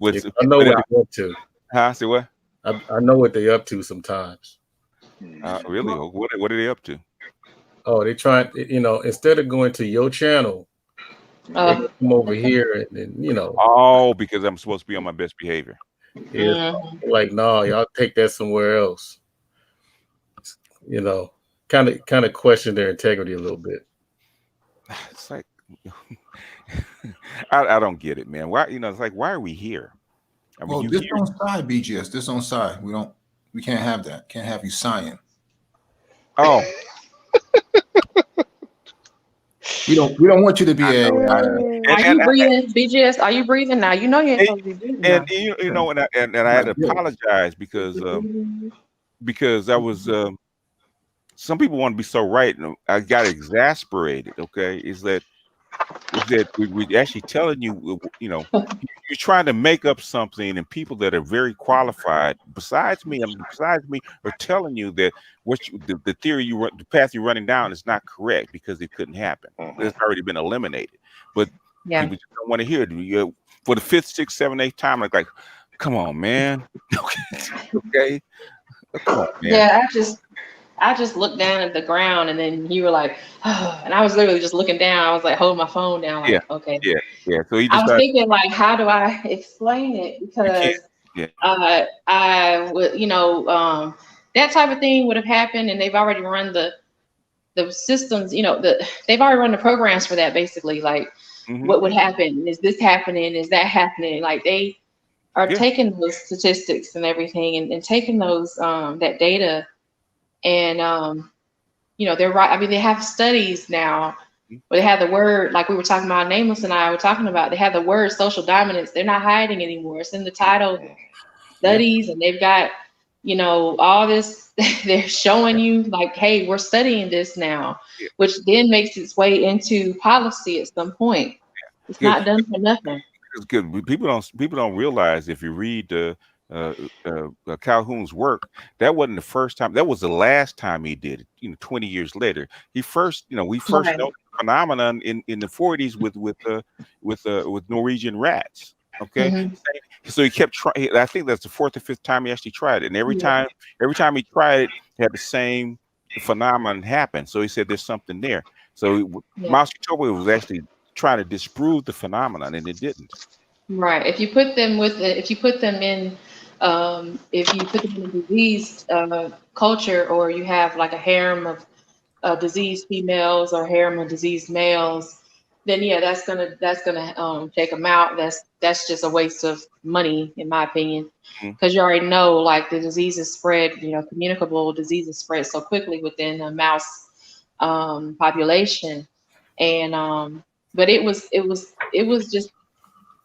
I know what they're up to. Huh? Say what? I know what they're up to sometimes. Really? What are they up to? Oh, they try. Instead of going to your channel Uh, come over here, and then Oh, because I'm supposed to be on my best behavior. it's like, no, y'all take that somewhere else. Kind of question their integrity a little bit. It's like I don't get it, man. Why it's like, why are we here? I mean, Well, you this hear on side, BGS. This on side. We can't have that. Can't have you sighing. Oh. We don't want you to be a. Are you breathing, BGS? Are you breathing now? You know you ain't supposed to be breathing now. And you know, and I had to apologize because I was some people want to be so right, and I got exasperated. Okay, is that we actually telling you, you're trying to make up something, and people that are very qualified besides me are telling you that the theory the path you're running down is not correct because it couldn't happen. It's already been eliminated, but people just don't want to hear it. For the 5th, 6th, 7th, 8th time, like, come on, man. Okay, come on, man. Yeah, I just looked down at the ground, and then you were like, oh, and I was literally just looking down. I was like holding my phone down, like, okay. Yeah. So he I just was thinking, like, how do I explain it? Because I would, that type of thing would have happened, and they've already run the systems. They've already run the programs for that. Basically, like, what would happen? Is this happening? Is that happening? Like, they are taking those statistics and everything, and taking those that data. And, they're right. I mean, they have studies now where they have the word, like we were talking about, Nameless and I were talking about, they have the word social dominance. They're not hiding anymore. It's in the title, studies, and they've got, all this, they're showing you like, hey, we're studying this now, which then makes its way into policy at some point. It's not done for nothing. It's good. People don't realize, if you read Calhoun's work, that wasn't the first time. That was the last time he did it. 20 years later, we first know the phenomenon in the 40s with Norwegian rats. Okay, so he kept trying. I think that's the 4th or 5th time he actually tried it, and every time he tried it, he had the same phenomenon happen. So he said there's something there. So Mouse Utopia was actually trying to disprove the phenomenon, and it didn't. Right. If you put them in a diseased culture, or you have like a harem of diseased females or harem of diseased males, then that's gonna take them out. That's just a waste of money, in my opinion, because you already know, like, the diseases spread. Communicable diseases spread so quickly within the mouse population, and but it was just.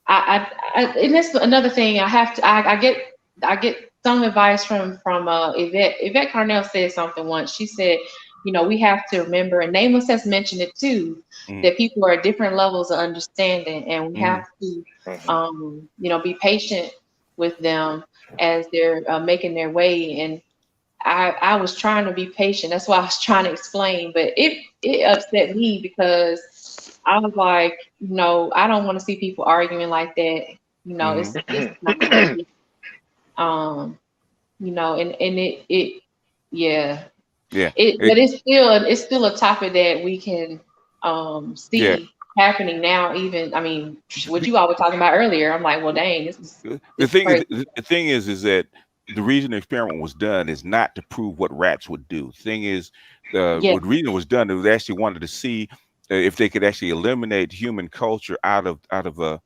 And that's another thing. I get some advice from Yvette. Yvette Carnell said something once. She said, we have to remember, and Nameless has mentioned it too, that people are at different levels of understanding, and we have to, be patient with them as they're making their way. And I was trying to be patient. That's why I was trying to explain, but it upset me because I was like, I don't want to see people arguing like that. It's not good. And but it's still a topic that we can see happening now. Even, I mean, what you all were talking about earlier, I'm like, well, dang, the thing is that the reason the experiment was done is not to prove what rats would do. The thing is, what reason it was done, they actually wanted to see if they could actually eliminate human culture out of the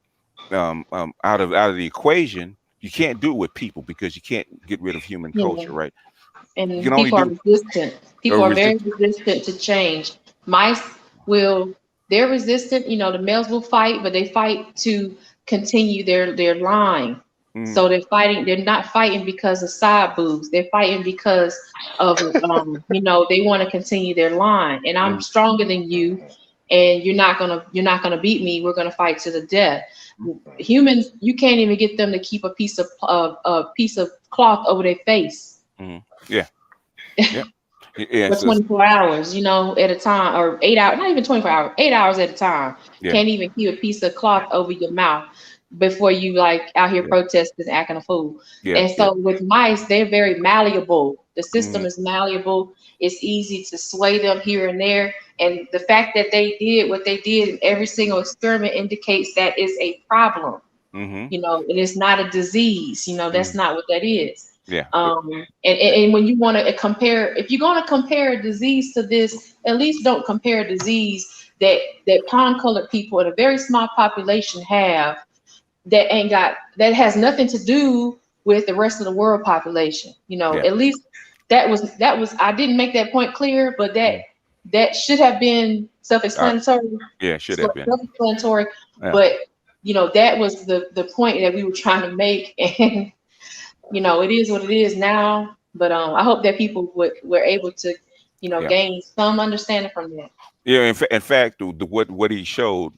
equation. You can't do it with people because you can't get rid of human culture, right? And people are resistant. People are very resistant to change. Mice they're resistant. The males will fight, but they fight to continue their line. So they're fighting. They're not fighting because of side boobs. They're fighting because of they want to continue their line. And I'm stronger than you, and you're not gonna beat me. We're gonna fight to the death. Humans, you can't even get them to keep a piece of cloth over their face. For 24 hours, at a time, or 8 hours, not even 24 hours, 8 hours at a time. Can't even keep a piece of cloth over your mouth before you, like, out here protesting, acting a fool. And so with mice, they're very malleable. The system is malleable. It's easy to sway them here and there. And the fact that they did what they did in every single experiment indicates that is a problem. You know, and it's not a disease. You know, that's not what that is. Yeah. And when you want to compare, if you're going to compare a disease to this, at least don't compare a disease that pond-colored people in a very small population have that has nothing to do with the rest of the world population. You know, at least that was I didn't make that point clear, but that should have been self-explanatory. Yeah, should have been self-explanatory. Yeah. But you know, that was the point that we were trying to make, and you know, it is what it is now. But I hope that people were able to, you know, gain some understanding from that. Yeah, in fact, what he showed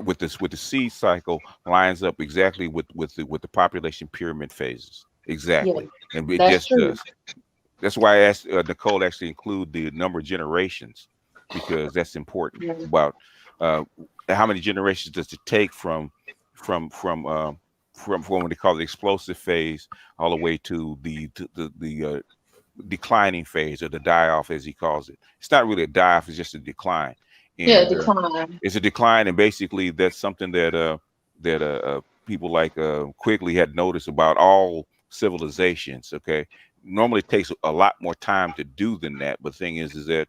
with the seed cycle lines up exactly with the population pyramid phases. Exactly, and it That's just true. does. That's why I asked Nicole to actually include the number of generations, because that's important. About how many generations does it take from what they call the explosive phase all the way to the declining phase, or the die-off as he calls it. It's not really a die-off, it's just a decline. And, decline. It's a decline, and basically that's something that people like Quigley had noticed about all civilizations. Okay, normally it takes a lot more time to do than that, but the thing is that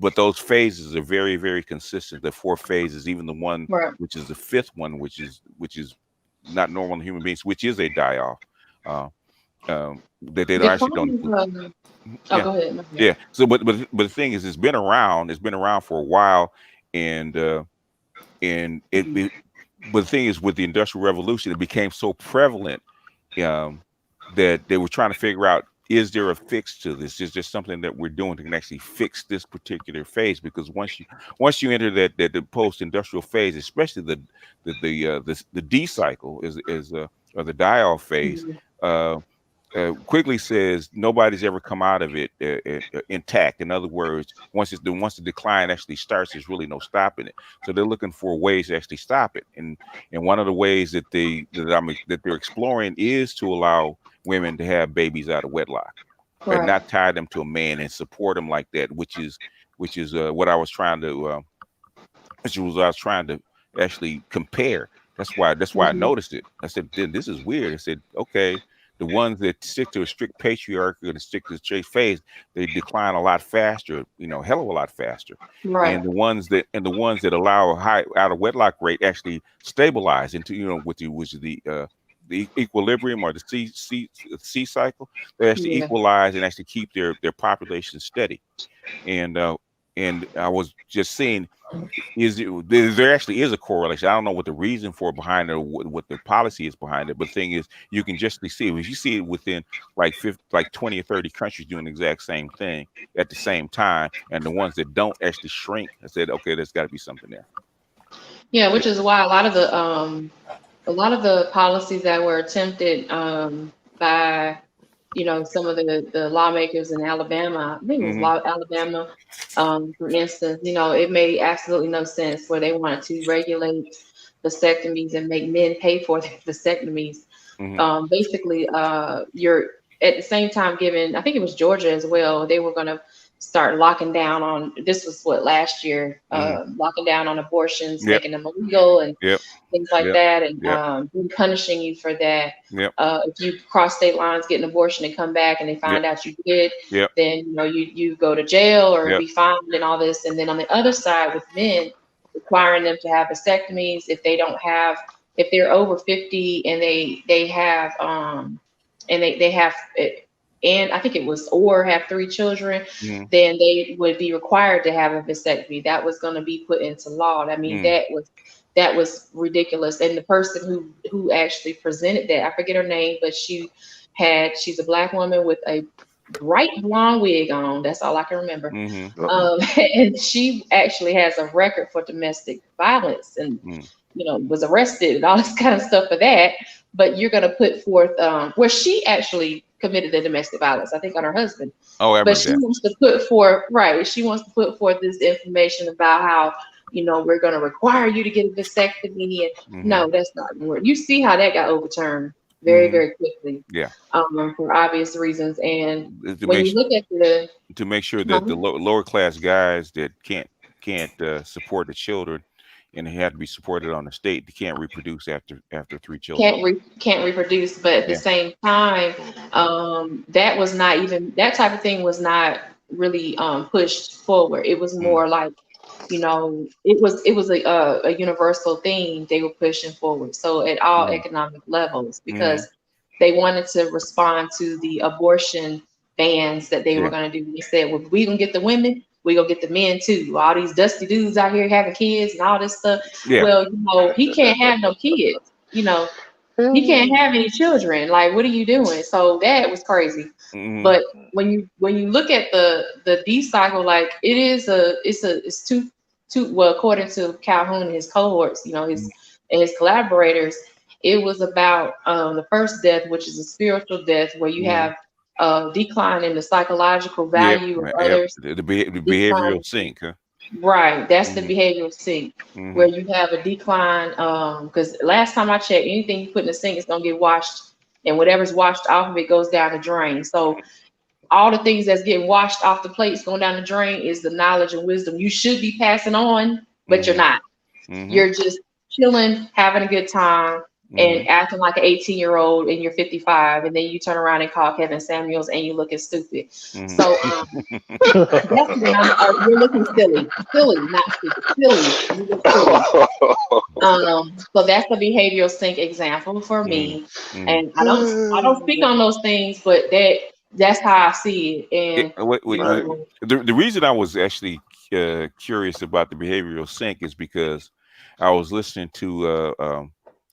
but those phases are very, very consistent. The 4 phases, even the one which is the 5th one, which is not normal in human beings, which is a die-off. That they actually don't. Go ahead. Yeah. So, but the thing is, it's been around for a while, and but the thing is, with the Industrial Revolution, it became so prevalent that they were trying to figure out, is there a fix to this? Is there something that we're doing to can actually fix this particular phase? Because once you enter that the post-industrial phase, especially the D cycle or the die-off phase, Quigley says nobody's ever come out of it intact. In other words, once the decline actually starts, there's really no stopping it. So they're looking for ways to actually stop it. And one of the ways that they're exploring is to allow women to have babies out of wedlock, and not tie them to a man and support them like that, which is what I was trying to actually compare. That's why I noticed it. I said, this is weird. I said, okay, the ones that stick to a strict patriarchy and stick to the straight phase, they decline a lot faster, hell of a lot faster. Right. And the ones that allow a high out of wedlock rate actually stabilize into, which is the equilibrium or the C cycle. They actually equalize and actually keep their population steady. And I was just saying, there actually is a correlation. I don't know what the reason for behind it, or what the policy is behind it, but the thing is, you can just see it. If you see it within like 20 or 30 countries doing the exact same thing at the same time, and the ones that don't actually shrink, I said, okay, there's got to be something there. Yeah, which is why a lot of the policies that were attempted by some of the lawmakers in Alabama, I think it was Alabama, for instance, it made absolutely no sense, where they wanted to regulate vasectomies and make men pay for their vasectomies. Basically, you're at the same time giving, I think it was Georgia as well, they were going to start locking down on, this was last year, locking down on abortions, making them illegal and things like that, and punishing you for that. If you cross state lines, get an abortion and come back and they find out you did, then you go to jail or be fined and all this. And then on the other side with men, requiring them to have vasectomies if they're over 50 and they have and I think it was, or have 3 children, then they would be required to have a vasectomy. That was going to be put into law. I mean, that was ridiculous. And the person who actually presented that, I forget her name, but she's a Black woman with a bright blonde wig on. That's all I can remember. And she actually has a record for domestic violence and, was arrested and all this kind of stuff for that. But you're going to put forth, where she actually committed the domestic violence, I think, on her husband. But she wants to put forth, she wants to put forth this information about how, we're going to require you to get a vasectomy. And no, that's not going to work. You see how that got overturned. very quickly. Yeah. For obvious reasons. And To when make you look at the to make sure that the lower class guys that can't support the children and they have to be supported on the state, they can't reproduce after 3 children. can't reproduce, but at the same time, that was not even, that type of thing was not really pushed forward. It was more like, you know, it was a universal thing they were pushing forward. So at all economic levels, because they wanted to respond to the abortion bans that they were going to do. They said, well, we gonna get the women, we gonna get the men too. All these dusty dudes out here having kids and all this stuff. Yeah. Well, you know, he can't have no kids. You know, he can't have any children. Like, what are you doing? So that was crazy. But when you look at the D cycle, like it's two well, according to Calhoun and his cohorts, you know, and his collaborators, it was about the first death, which is a spiritual death, where you have a decline in the psychological value of others. The behavioral sink, huh? Right, that's the behavioral sink, where you have a decline. Because last time I checked, anything you put in the sink is gonna get washed, and whatever's washed off of it goes down the drain. So all the things that's getting washed off the plates going down the drain is the knowledge and wisdom you should be passing on, but you're not. You're just chilling, having a good time, and acting like an 18-year-old, and you're 55, and then you turn around and call Kevin Samuels and you looking stupid. So that's you're looking silly, not stupid, silly. You look silly. So that's the behavioral sink example for me, and I don't speak on those things, but that's how I see it. And the reason I was actually curious about the behavioral sink is because I was listening to a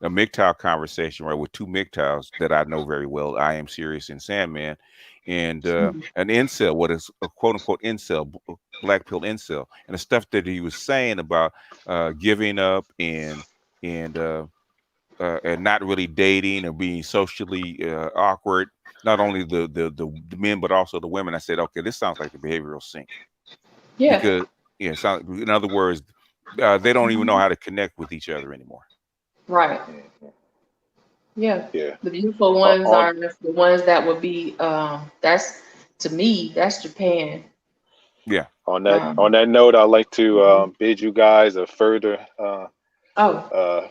MGTOW conversation, right, with two MGTOWs that I know very well, I Am Serious and Sandman, and an incel, what is a quote unquote incel, black pill incel, and the stuff that he was saying about giving up and not really dating or being socially awkward. Not only the men but also the women. I said, okay, this sounds like the behavioral sink. Yeah. Because in other words, they don't even know how to connect with each other anymore. Right. Yeah. The beautiful ones are the ones that would be. That's, to me, that's Japan. Yeah. On that note, I'd like to bid you guys a further a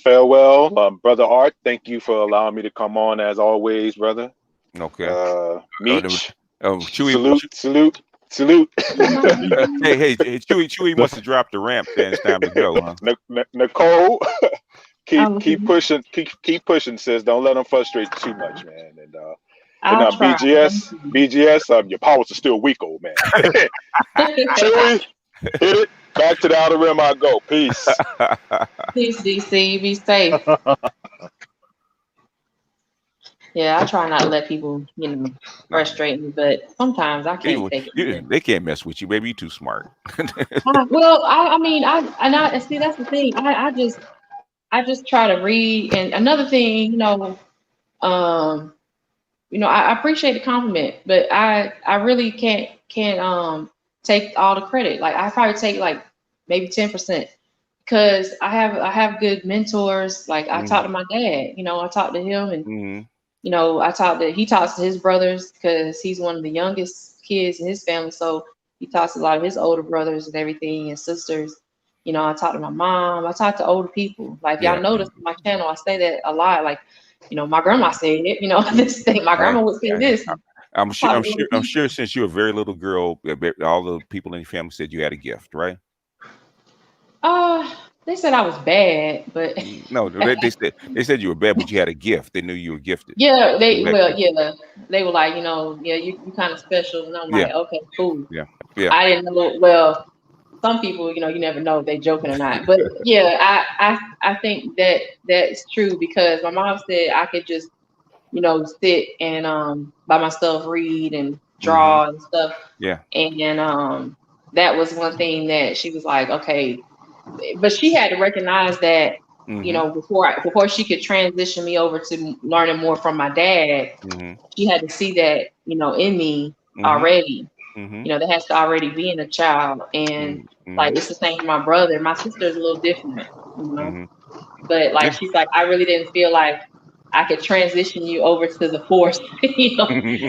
farewell. Brother Art, thank you for allowing me to come on as always, brother. Okay. Meech, Chewy, salute. hey, Chewy must have dropped the ramp. Then it's time to go, huh? Nicole, keep pushing, sis. Don't let them frustrate you too much, man. And BGS, your powers are still weak, old man. Chewy, hit it. Back to the outer rim I go. Peace. Peace, DC. Be safe. Yeah, I try not to let people, frustrate me, but sometimes I can't take it. They can't mess with you, baby. You're too smart. Well, I see, that's the thing. I just try to read. And another thing, I appreciate the compliment, but I really can't take all the credit. Like, I probably take like maybe 10%, because I have good mentors. Like, I talk to my dad, I talk to him, and he talks to his brothers, because he's one of the youngest kids in his family. So he talks to a lot of his older brothers and everything, and sisters. I talk to my mom. I talk to older people. Like, y'all notice on my channel, I say that a lot. Like, my grandma said it. This thing, my grandma would say this. I'm sure since you're a very little girl, all the people in your family said you had a gift, right? They said I was bad, but no, they said you were bad, but you had a gift. They knew you were gifted. Yeah, they were like, you kind of special, and I'm like, okay, cool. Yeah. I didn't know. Well, some people, you never know if they joking or not. But yeah, I think that's true, because my mom said I could just sit and by myself read and draw and stuff. Yeah. And that was one thing that she was like, okay, but she had to recognize that before she could transition me over to learning more from my dad, she had to see that in me already. That has to already be in a child. And like, it's the same for my brother. My sister is a little different, but like, she's like, I really didn't feel like I could transition you over to the force,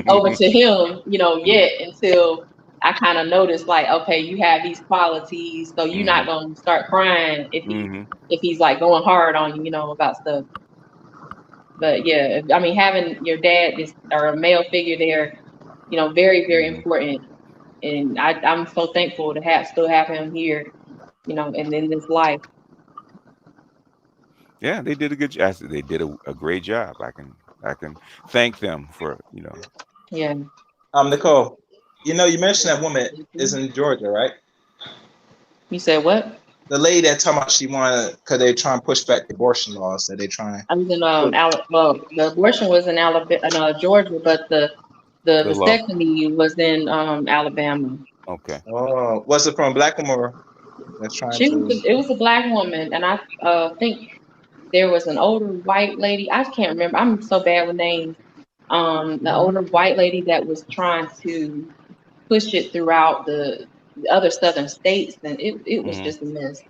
over to him, yet until I kind of noticed like, okay, you have these qualities, so you're not gonna start crying if he's like going hard on you, about stuff. But yeah, I mean, having your dad or a male figure there, very, very important. And I'm so thankful to still have him here, and in this life. Yeah, they did a good job. They did a great job. I can thank them for Yeah. Nicole, you mentioned that woman is in Georgia, right? You said what? The lady that talking about she wanted because they trying to push back the abortion laws. So they trying. I was in the abortion was in Alabama, Georgia, but the vasectomy was in Alabama. Okay. Oh, was it from a black woman? That's trying It was a black woman, and I think there was an older white lady. I can't remember. I'm so bad with names. The older white lady that was trying to push it throughout the other southern states, and it was just a mess.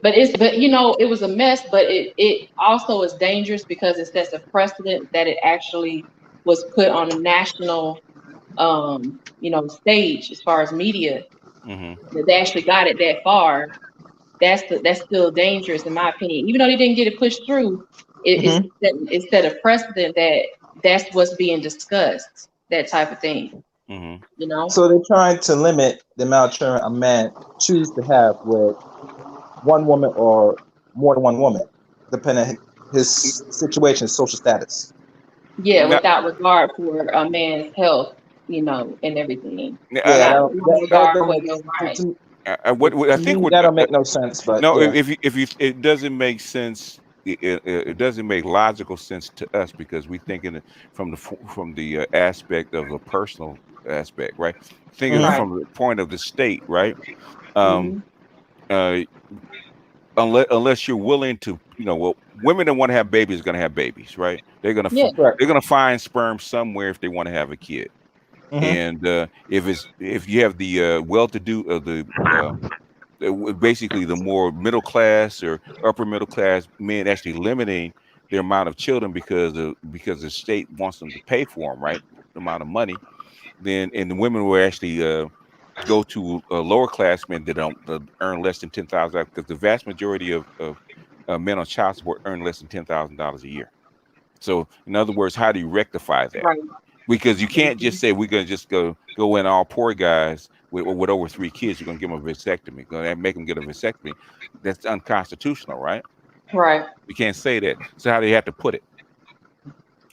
But it was a mess, but it also is dangerous because it sets a precedent that it actually was put on a national stage as far as media. That they actually got it that far. That's still dangerous in my opinion. Even though they didn't get it pushed through, it set a precedent that's what's being discussed, that type of thing. So they're trying to limit the amount of children a man choose to have with one woman or more than one woman, depending on his situation, social status. Yeah, without regard for a man's health, and everything. Yeah, I think that'll make no sense. But no, yeah. if it doesn't make sense, it doesn't make logical sense to us because we think in it from the aspect of a personal aspect, right? Thinking from the point of the state, right? Unless you're willing to, women that want to have babies are going to have babies, right? They're going to find sperm somewhere if they want to have a kid. And if you have the well-to-do basically the more middle class or upper middle class men actually limiting their amount of children because the state wants them to pay for them, right? The amount of money, and the women will actually go to lower class men that don't earn less than $10,000, because the vast majority of men on child support earn less than $10,000 a year. So in other words, how do you rectify that? Right. Because you can't just say we're gonna just go in all poor guys with over 3 kids. You're gonna give them a vasectomy. Gonna make them get a vasectomy. That's unconstitutional, right? Right. We can't say that. So how do you have to put it?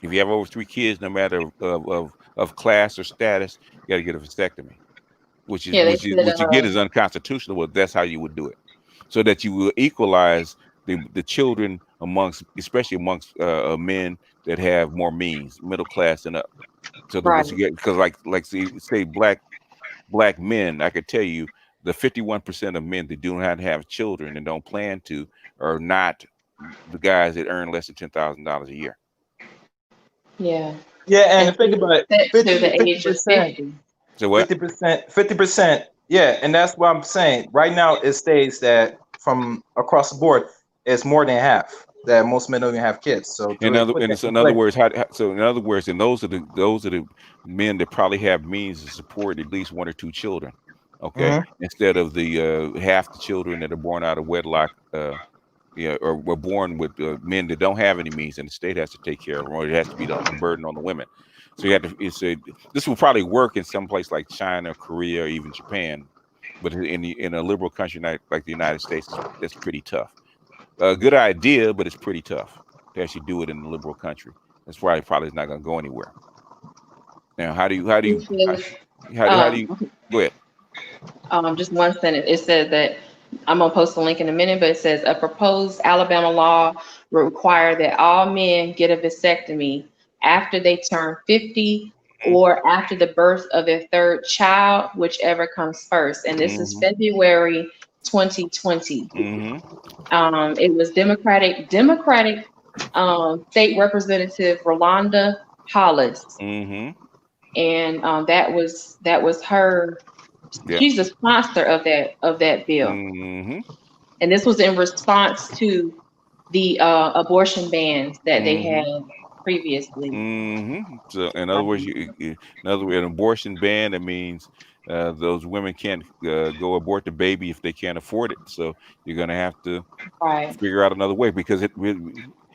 If you have over 3 kids, no matter of class or status, you got to get a vasectomy, what you get is unconstitutional. Well, that's how you would do it, so that you will equalize the children especially amongst men that have more means, middle class and up. So because like say black men, I could tell you the 51% of men that do not have children and don't plan to are not the guys that earn less than $10,000 a year. Yeah. Yeah, and think about it. 50%. So what? 50%. Yeah, and that's what I'm saying. Right now, it states that from across the board, it's more than half that most men don't even have kids. So in other words, and those are the men that probably have means to support at least 1 or 2 children. Okay, instead of the half the children that are born out of wedlock, or were born with men that don't have any means, and the state has to take care of them, or it has to be a burden on the women. So you have to. This will probably work in some place like China, Korea, or even Japan, but in a liberal country like the United States, that's pretty tough. A good idea, but it's pretty tough to actually do it in a liberal country. That's why probably not going to go anywhere. Now, how do you go ahead? Just one sentence. It says that I'm gonna post a link in a minute, but it says a proposed Alabama law will require that all men get a vasectomy after they turn 50 or after the birth of their 3rd child, whichever comes first. And this is February 2020. It was Democratic State Representative Rolanda Hollis, and that was her. Yeah. She's the sponsor of that bill, and this was in response to the abortion bans that they had previously. So in other words, in other words, an abortion ban, that means those women can't go abort the baby if they can't afford it. So you're going to have to figure out another way, because it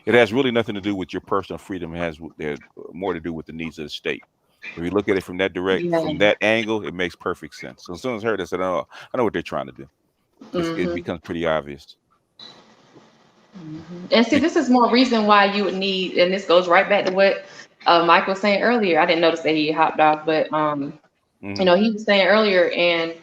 has really nothing to do with your personal freedom. It has more to do with the needs of the state. If you look at it from that from that angle, it makes perfect sense. So as soon as I heard it, I said, "Oh, I know what they're trying to do." It becomes pretty obvious. And see, this is more reason why you would need, and this goes right back to what Mike was saying earlier. I didn't notice that he hopped off, but you know, he was saying earlier, and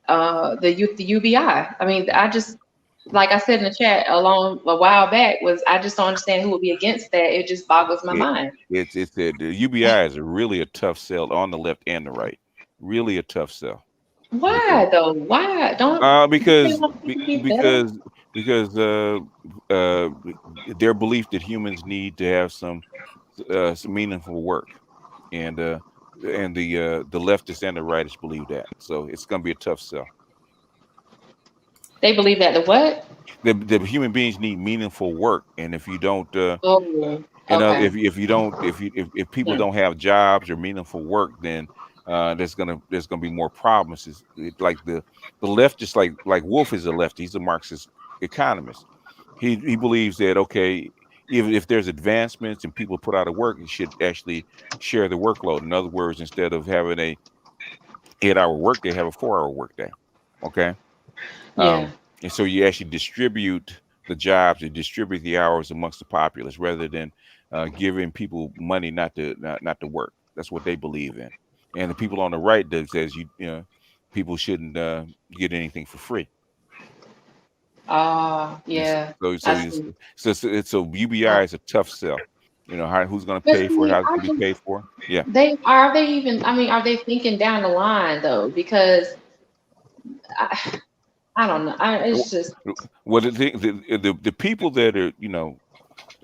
the UBI. I mean, I just, like I said in the chat a while back, I just don't understand who would be against that. It just boggles my mind. It's the UBI is really a tough sell on the left and the right. Really a tough sell. Why though? Why don't? Because their belief that humans need to have some meaningful work, and the leftists and the rightists believe that. So it's going to be a tough sell. They believe that the what? The human beings need meaningful work, and if you don't, if people don't have jobs or meaningful work, then there's gonna be more problems. It's like the left, just like Wolf is a lefty. He's a Marxist economist. He believes that, okay, if there's advancements and people put out of work, you should actually share the workload. In other words, instead of having a 8-hour workday, have a 4-hour workday. Okay. And so you actually distribute the jobs, you distribute the hours amongst the populace, rather than giving people money not to work. That's what they believe in. And the people on the right that says people shouldn't get anything for free. Yeah. So UBI is a tough sell. You know, who's going to pay for it? How's it going to be paid for? Yeah. Are they thinking down the line though? Because I don't know. It's just the people that are, you know,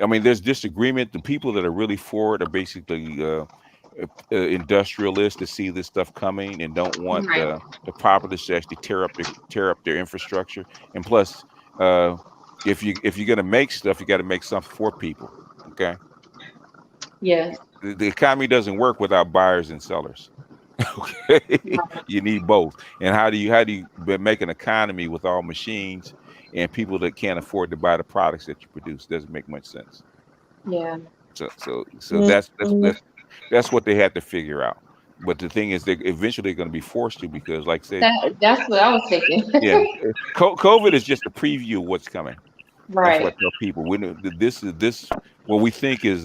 I mean, there's disagreement. The people that are really for it are basically industrialists that see this stuff coming and don't want the populace to actually tear up their infrastructure. And plus, if you're gonna make stuff, you got to make something for people. Okay. Yeah. The economy doesn't work without buyers and sellers. Okay. You need both. And how do you make an economy with all machines and people that can't afford to buy the products that you produce? Doesn't make much sense. Yeah. So that's what they had to figure out. But the thing is, they eventually going to be forced to, because, like I said, that's what I was thinking. Yeah, COVID is just a preview of what's coming. Right. That's what I tell people. This what we think is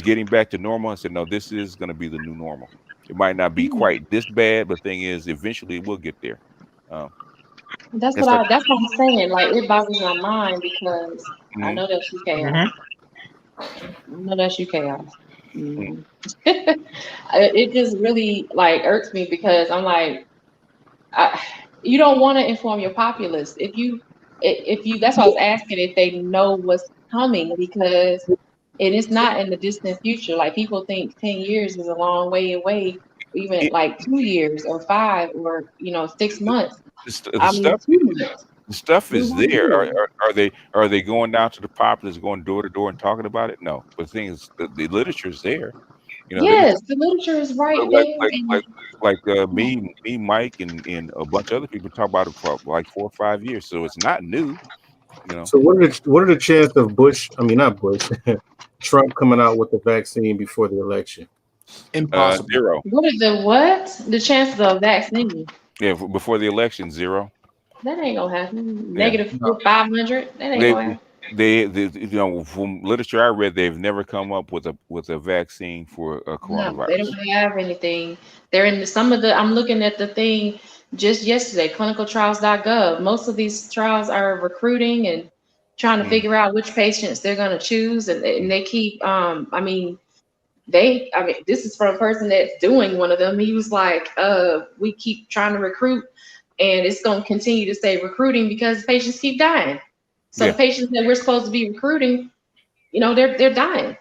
getting back to normal. I said, no, this is going to be the new normal. It might not be quite this bad, but the thing is, eventually we'll get there. That's what I'm saying. Like, it boggles my mind because I know that's you, chaos. I know that's you, chaos. It just really like irks me, because I'm like, you don't want to inform your populace. If you that's why I was asking if they know what's coming, because it is not in the distant future. Like, people think 10 years is a long way away, even like 2 years or 5 or 6 months. The stuff is there. Are they going down to the populace, going door to door and talking about it? No. But the thing is, the literature is there. Yes, the literature is right there. Like me, Mike, and a bunch of other people talk about it for like 4 or 5 years. So it's not new. So what are the chances of Trump coming out with the vaccine before the election? Impossible. 0. What is the chances of vaccine? Yeah, before the election, 0. That ain't gonna happen. Negative 500. That ain't gonna happen. They from literature I read, they've never come up with a vaccine for a coronavirus. No, they don't have anything. They're in I'm looking at the thing just yesterday, clinicaltrials.gov. Most of these trials are recruiting and trying to figure out which patients they're going to choose, and they keep this is from a person that's doing one of them. He was like, we keep trying to recruit, and it's going to continue to say recruiting because patients keep dying. So the patients that we're supposed to be recruiting, they're dying.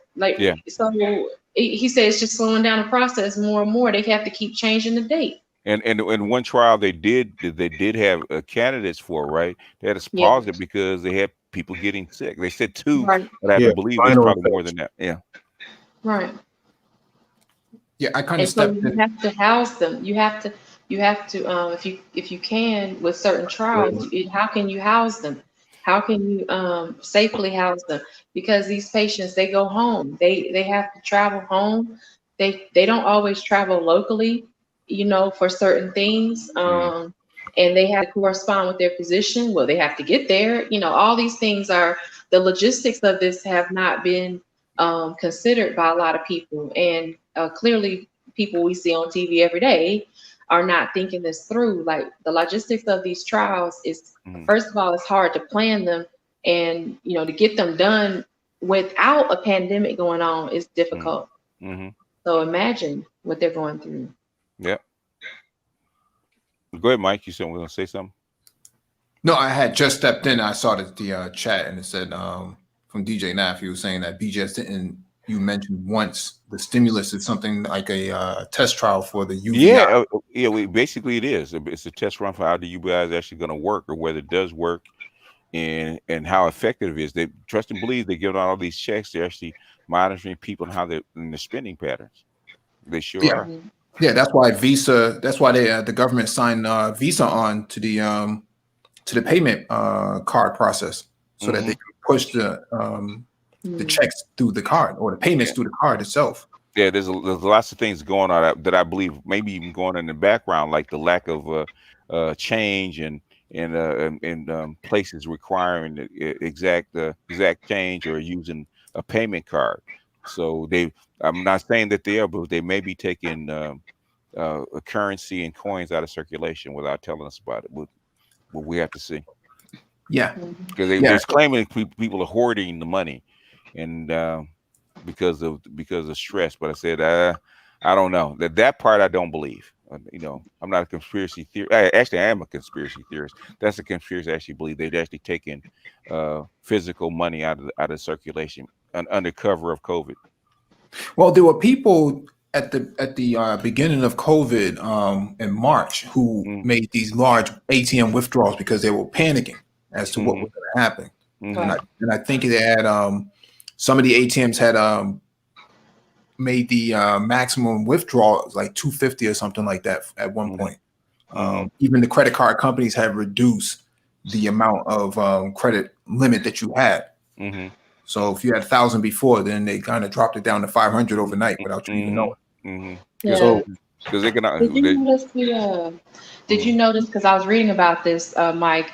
So he said it's just slowing down the process more and more. They have to keep changing the date. And one trial they did have candidates for, right? They had to pause it because they had people getting sick. They said 2, Right. but I have Yeah, to believe there's final probably more infection. than that. Yeah. Right. Yeah, I kind of And so stepped you in. have to house them. You have to if you can with certain trials, how can you house them? How can you safely house them? Because these patients, they go home. They have to travel home. They don't always travel locally, you know, for certain things. And they have to correspond with their physician. Well, they have to get there. You know, all these things are the logistics of this have not been considered by a lot of people. And clearly people we see on TV every day are not thinking this through. Like the logistics of these trials is, first of all, it's hard to plan them, and you know, to get them done without a pandemic going on is difficult. So imagine what they're going through. Yeah. Go ahead, Mike. You said we're gonna say something. No, I had just stepped in. I saw the chat, and it said from DJ Naff, he was saying that BJS didn't. You mentioned once the stimulus is something like a test trial for the UBI. Yeah, basically it is. It's a test run for how the UBI is actually going to work, or whether it does work, and how effective it is. They trust and believe they give out all these checks. They're actually monitoring people and how they're in the spending patterns. They sure are. Yeah, that's why Visa. That's why they the government signed Visa on to the payment card process, so that they can push the checks through the card or the payments through the card itself. Yeah, there's lots of things going on that I believe maybe even going on in the background, like the lack of change and places requiring the exact change or using a payment card. So I'm not saying that they are, but they may be taking a currency and coins out of circulation without telling us about it. But we have to see. Yeah, because they're claiming people are hoarding the money, and because of stress. But I said I don't know that part. I don't believe. You know, I'm not a conspiracy theorist. Actually, I am a conspiracy theorist. That's a conspiracy. I actually believe they'd actually taken physical money out of circulation under cover of COVID. Well, there were people at the beginning of COVID in March who made these large ATM withdrawals because they were panicking as to what was going to happen. And I think they had some of the ATMs had made the maximum withdrawals like $250 or something like that at one point. Even the credit card companies had reduced the amount of credit limit that you had. So if you had 1,000 before, then they kind of dropped it down to 500 overnight without you even knowing. Yeah. So because they cannot. Did you notice Did you notice? Because I was reading about this, Mike.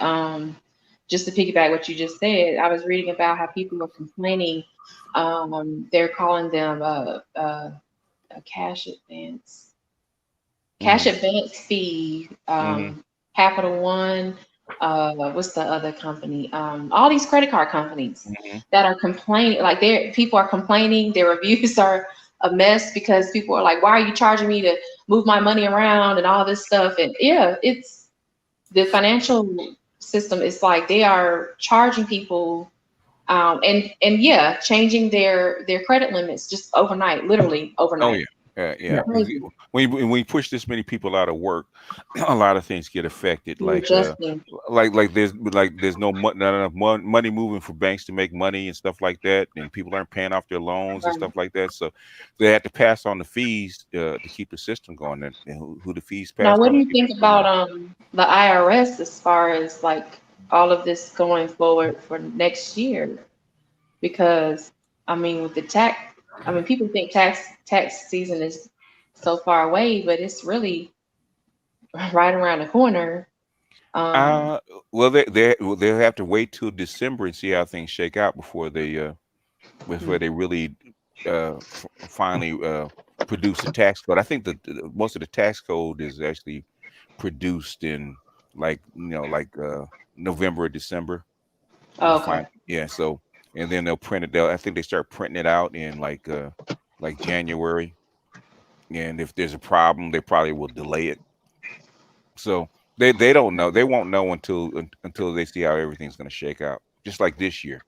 Just to piggyback what you just said, I was reading about how people were complaining. They're calling them a cash advance fee. Capital One. What's the other company? All these credit card companies that are complaining, like people are complaining, their reviews are a mess because people are like, why are you charging me to move my money around and all this stuff? And yeah, it's the financial system. It's like they are charging people and yeah, changing their credit limits just overnight, literally overnight. Oh yeah. Yeah. When we push this many people out of work, a lot of things get affected. Like there's not enough money moving for banks to make money and stuff like that, and people aren't paying off their loans and stuff like that. So they have to pass on the fees to keep the system going. And who the fees pass? Now, what do you think about the IRS as far as like all of this going forward for next year? Because I mean, with the tax. I mean, people think tax season is so far away, but it's really right around the corner. Well, they'll have to wait till December and see how things shake out before they really finally produce a tax code. I think that most of the tax code is actually produced in November or December. Oh, okay. Yeah. So. And then they'll print it. I think they start printing it out in like January. And if there's a problem, they probably will delay it. So they don't know. They won't know until they see how everything's going to shake out. Just like this year.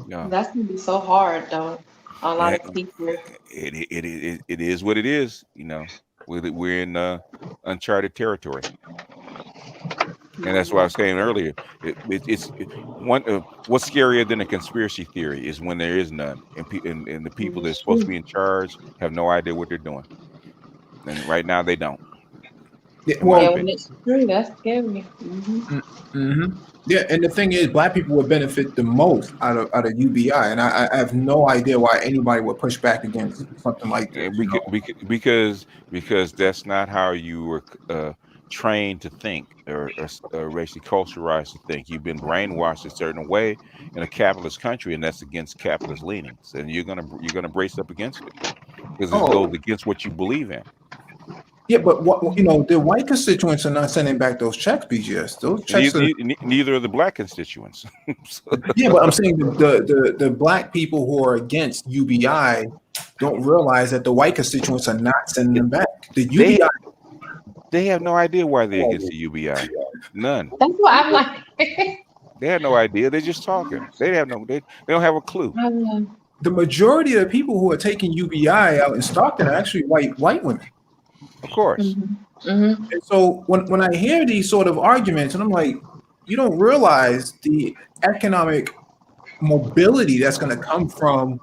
That's going to be so hard, though. A lot of people. It is what it is. You know, we're in uncharted territory. And that's what I was saying earlier. What's scarier than a conspiracy theory is when there is none, and the people that's supposed to be in charge have no idea what they're doing. And right now they don't. Yeah, when it's true, that's scary. Yeah, and the thing is, Black people would benefit the most out of UBI, and I have no idea why anybody would push back against something like that. Because that's not how you were trained to think, or racially culturalized to think. You've been brainwashed a certain way in a capitalist country, and that's against capitalist leanings, and you're gonna brace up against it because it goes against what you believe in. Yeah, but the white constituents are not sending back those checks, BGS. Those checks neither are the Black constituents. Yeah, but I'm saying the Black people who are against UBI don't realize that the white constituents are not sending them back. The UBI, they have no idea why they're against the UBI. None. That's what I'm like. They have no idea. They're just talking. They don't have a clue. The majority of the people who are taking UBI out in Stockton are actually white women. Of course. And so when I hear these sort of arguments, and I'm like, you don't realize the economic mobility that's going to come from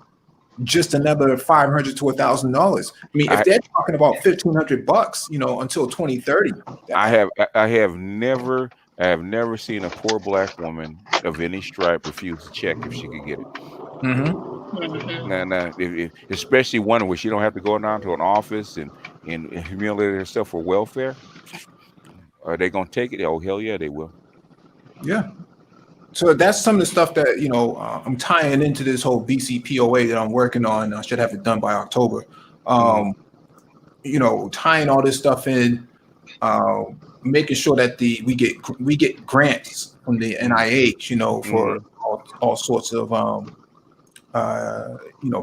just another $500 to $1,000. I mean, if they're talking about $1,500, until 2030. I have never seen a poor Black woman of any stripe refuse a check if she could get it. Now, especially one where she don't have to go down to an office and humiliate herself for welfare. Are they gonna take it? Oh, hell yeah, they will. Yeah. So that's some of the stuff that I'm tying into this whole VCPOA that I'm working on. I should have it done by October. Tying all this stuff in, making sure that we get grants from the NIH, for all sorts of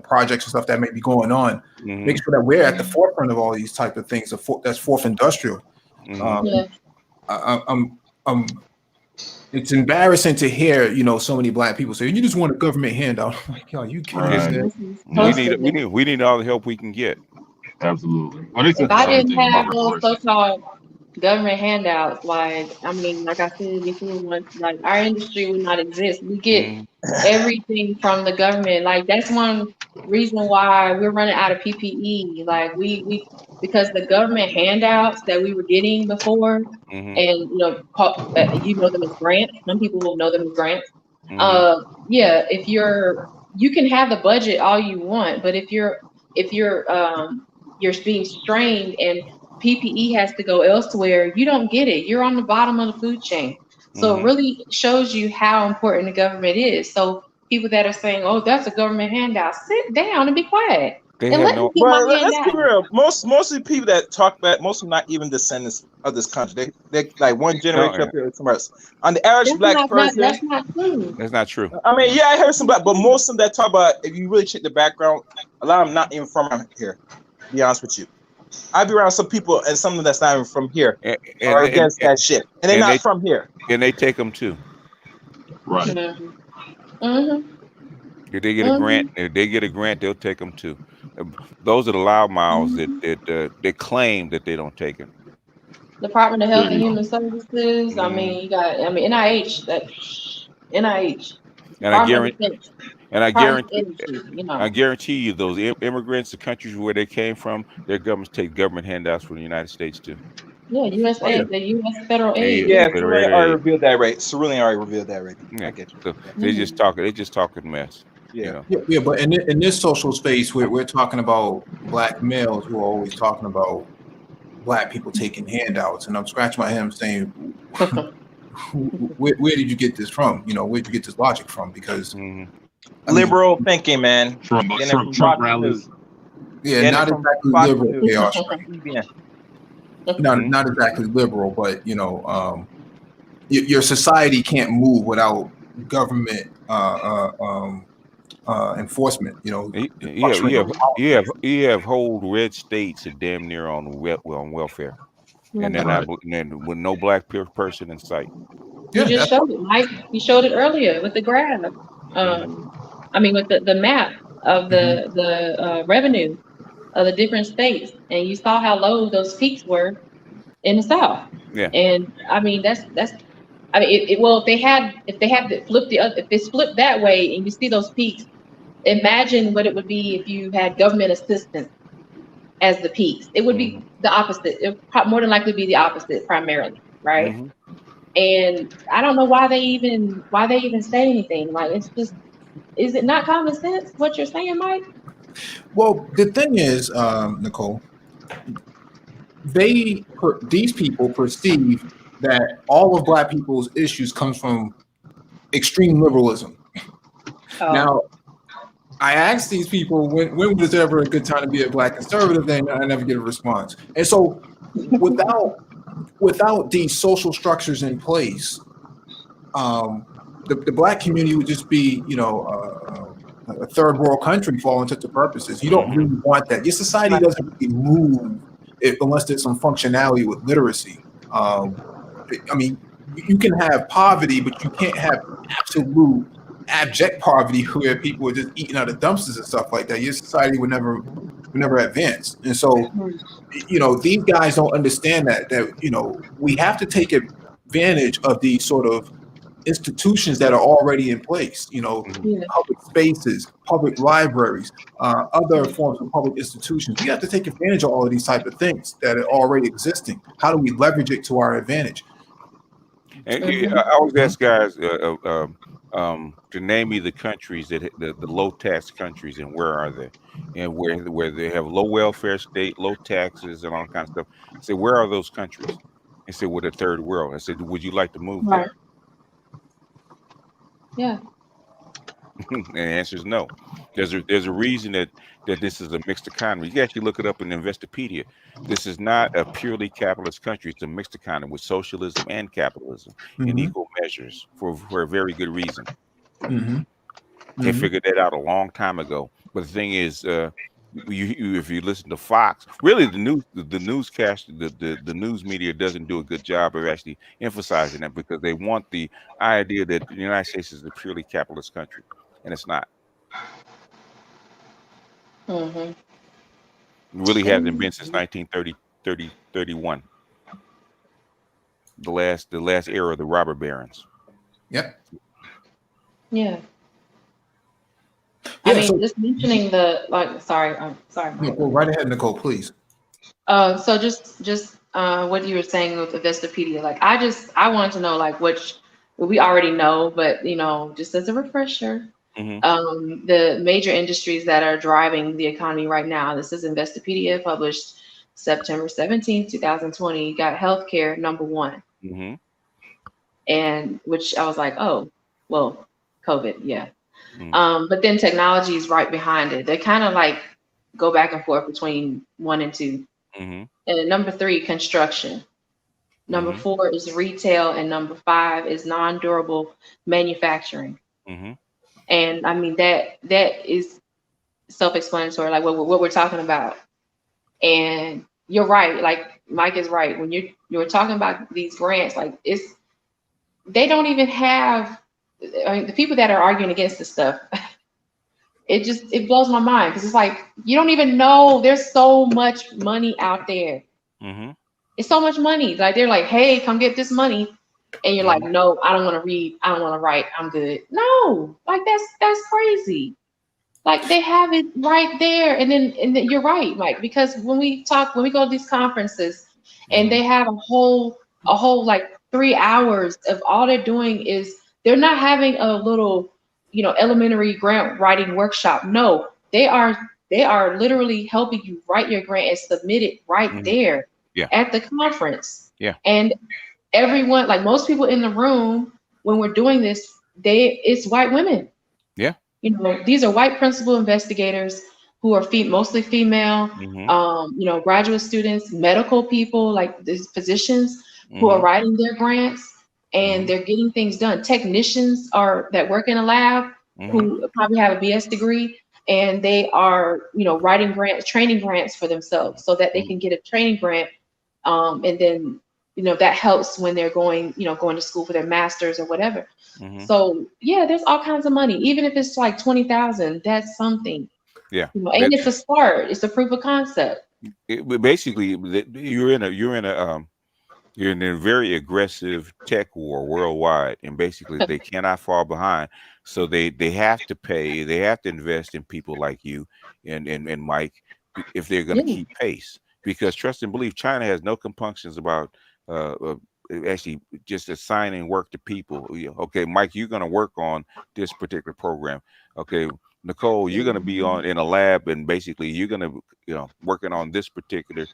projects and stuff that may be going on. Make sure that we're at the forefront of all these type of things. That's fourth industrial. It's embarrassing to hear, so many Black people say, "You just want a government handout." I'm like, yo, you kidding? We need all the help we can get. Absolutely. If I didn't have those so-called government handouts, like I said before, like our industry would not exist. We get everything from the government. Like that's one reason why we're running out of PPE. Like we because the government handouts that we were getting before, and you know them as grants. Some people will know them as grants. If you can have the budget all you want, but if you're being strained and PPE has to go elsewhere, you don't get it. You're on the bottom of the food chain. So it really shows you how important the government is. So people that are saying, "Oh, that's a government handout," sit down and be quiet. Let's be real. Most of the people that talk about, most of them not even descendants of this country. They like one generation up here with somewhere else. On the average Black person, that's not true. That's not true. I heard some Black, but most of them that talk about, if you really check the background, a lot of them not even from around here. To be honest with you. I be around some people and some of them that's not even from here are against that shit, and they're not from here. And they take them too. Right. If they get a grant, they'll take them too. Those are the loudmouths that claim that they don't take it. Department of Health and Human Services. You got NIH. NIH. And I guarantee you, those immigrants, the countries where they came from, their governments take government handouts from the United States too. Yeah, USAID, the U.S. federal aid. Yeah, Cerulean already revealed that rate. Cerulean already revealed that rate. Yeah. I get you. So they just talking mess. Yeah. Yeah, but in this social space, we're talking about Black males who are always talking about Black people taking handouts, and I'm scratching my head and saying, where did you get this from? Where did you get this logic from? Because liberal thinking, man. Trump rallies. Yeah, not exactly liberal. They are not exactly liberal, but your society can't move without government enforcement. You have whole red states that damn near on welfare, and they're not, with no Black person in sight. You just showed it, Mike. You showed it earlier with the graph. With the map of the revenue of the different states, and you saw how low those peaks were in the South. Yeah. And that's I mean, well, if they had if it's flipped that way, and you see those peaks, imagine what it would be if you had government assistance as the peaks. It would be the opposite. It would more than likely be the opposite primarily, right? And I don't know why they even say anything. Like, it's just, is it not common sense what you're saying, Mike? Well, the thing is, Nicole, these people perceive that all of Black people's issues comes from extreme liberalism. Now, I asked these people when was ever a good time to be a Black conservative, and I never get a response. And so, without these social structures in place, the Black community would just be, a third world country for all intents and purposes. You don't really want that. Your society doesn't really move unless there's some functionality with literacy. I mean, you can have poverty, but you can't have absolute abject poverty where people are just eating out of dumpsters and stuff like that. Your society would never advance. And so, these guys don't understand that we have to take advantage of these sort of institutions that are already in place, public spaces, public libraries, other forms of public institutions. We have to take advantage of all of these type of things that are already existing. How do we leverage it to our advantage? And I always ask guys to name me the countries that the low tax countries, and where are they, and where they have low welfare state, low taxes, and all kinds of stuff. I said, where are those countries? I said, we're the third world. I said, would you like to move there? Yeah. And the answer is no. There's a reason that this is a mixed economy. You can actually look it up in Investopedia. This is not a purely capitalist country. It's a mixed economy with socialism and capitalism in equal measures for a very good reason. They figured that out a long time ago. But the thing is, if you listen to Fox, really the news media doesn't do a good job of actually emphasizing that, because they want the idea that the United States is a purely capitalist country, and it's not. It really hasn't been since 1931. The last era of the robber barons. Yep. Yeah. I mean, just mentioning sorry. No, go right ahead, Nicole, please. So just what you were saying with Investopedia, like I wanted to know what we already know, but just as a refresher, the major industries that are driving the economy right now. This is Investopedia, published September 17th, 2020. You got healthcare number one, and which I was like, oh, well, COVID, yeah. But then technology is right behind it. They kind of go back and forth between 1 and 2. And number 3, construction. Number 4 is retail, and number 5 is non-durable manufacturing. And I mean that is self-explanatory, like what we're talking about. And you're right, like Mike is right. When you're talking about these grants, they don't even have. I mean, the people that are arguing against this stuff, it blows my mind, because it's like, you don't even know there's so much money out there. It's so much money. Like, they're like, hey, come get this money. And you're like, no, I don't want to read. I don't want to write. I'm good. No, that's crazy. Like, they have it right there. And then you're right, Mike, because when we go to these conferences and they have a whole 3 hours of all they're doing is, they're not having a little, elementary grant writing workshop. No, they are literally helping you write your grant and submit it right there at the conference. Yeah. And everyone, like most people in the room, when we're doing this, it's white women. Yeah. These are white principal investigators who are mostly female, graduate students, medical people, like these physicians who are writing their grants. And they're getting things done. Technicians that work in a lab who probably have a BS degree, and they are, writing grants, training grants for themselves so that they can get a training grant. And then, that helps when they're going to school for their master's or whatever. So yeah, there's all kinds of money. Even if it's like 20,000, that's something. Yeah. And it's a start. It's a proof of concept. Basically, you're in You're in a very aggressive tech war worldwide, and basically they cannot fall behind. So they have to pay, they have to invest in people like you and Mike if they're going to Yeah. keep pace. Because trust and believe, China has no compunctions about actually just assigning work to people. Okay, Mike, you're going to work on this particular program. Okay, Nicole, you're going to be on in a lab, and basically you're going to working on this particular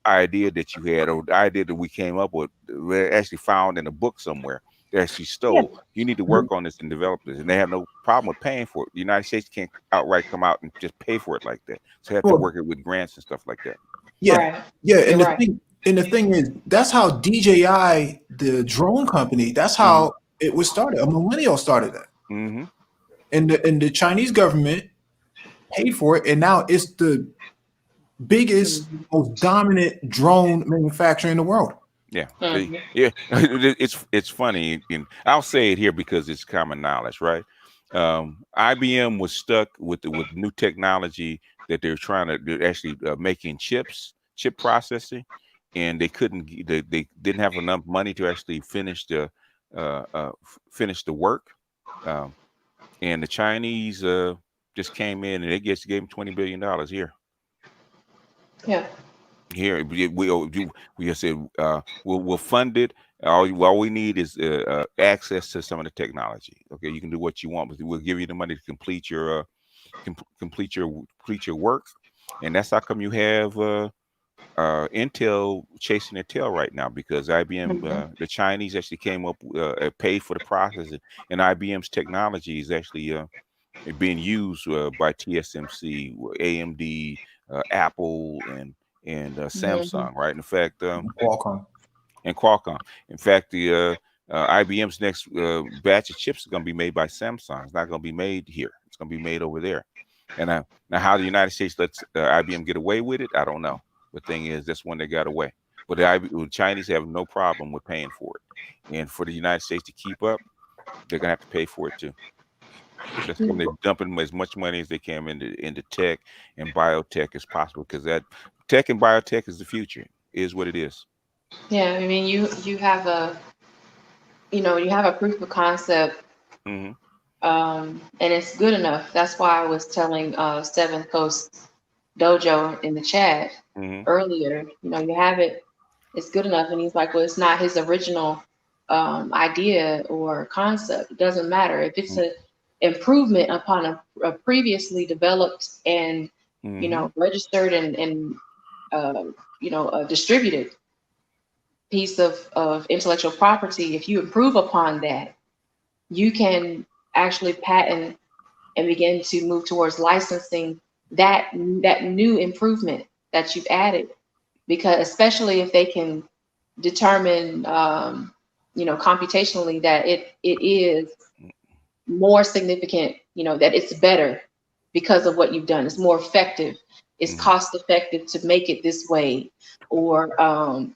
idea that you had, or the idea that we came up with, we actually found in a book somewhere that actually stole. You need to work on this and develop this, and they have no problem with paying for it. The United States can't outright come out and just pay for it like that, so they have to work it with grants and stuff like that. Yeah, Right. yeah, and You're the right. thing is, that's how DJI, the drone company, that's how it was started. A millennial started that, Mm-hmm. and the Chinese government paid for it, and now it's the biggest, most dominant drone manufacturer in the world. Yeah, it's funny, and I'll say it here because it's common knowledge, right? IBM was stuck with new technology that they're trying to, they're actually making chip processing, and they couldn't, they didn't have enough money to actually finish the work, and the Chinese just came in and they gave them $20 billion here. Yeah. Here we said we'll fund it. All we need is access to some of the technology. Okay, you can do what you want, but we'll give you the money to complete your work, and that's how come you have Intel chasing their tail right now, because IBM, the Chinese actually came up, paid for the processing, and IBM's technology is actually being used by TSMC, AMD, Apple, and Samsung, right? In fact, Qualcomm. And Qualcomm. In fact, the IBM's next batch of chips is going to be made by Samsung. It's not going to be made here. It's going to be made over there. And now, how the United States lets IBM get away with it, I don't know. The thing is, that's when they got away. But the Chinese have no problem with paying for it. And for the United States to keep up, they're going to have to pay for it too. That's when they're dumping as much money as they can into tech and biotech as possible, because that tech and biotech is the future, is what it is. Yeah, I mean, you have a proof of concept, Mm-hmm. and it's good enough. That's why I was telling Seventh Coast Dojo in the chat earlier. You have it, it's good enough, and he's like, well, it's not his original idea or concept. It doesn't matter if it's an improvement upon a previously developed and registered and a distributed piece of intellectual property. If you improve upon that, you can actually patent and begin to move towards licensing that new improvement that you've added, because especially if they can determine computationally that it is more significant, that it's better because of what you've done. It's more effective. It's cost effective to make it this way, or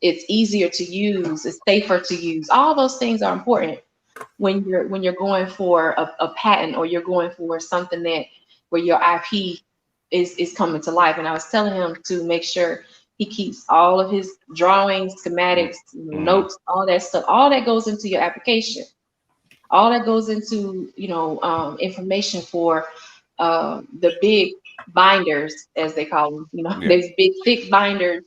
it's easier to use. It's safer to use. All those things are important when you're going for a patent, or you're going for something where your IP is coming to life. And I was telling him to make sure he keeps all of his drawings, schematics, notes, all that stuff. All that goes into your application. All that goes into information for the big binders, as they call them. There's big thick binders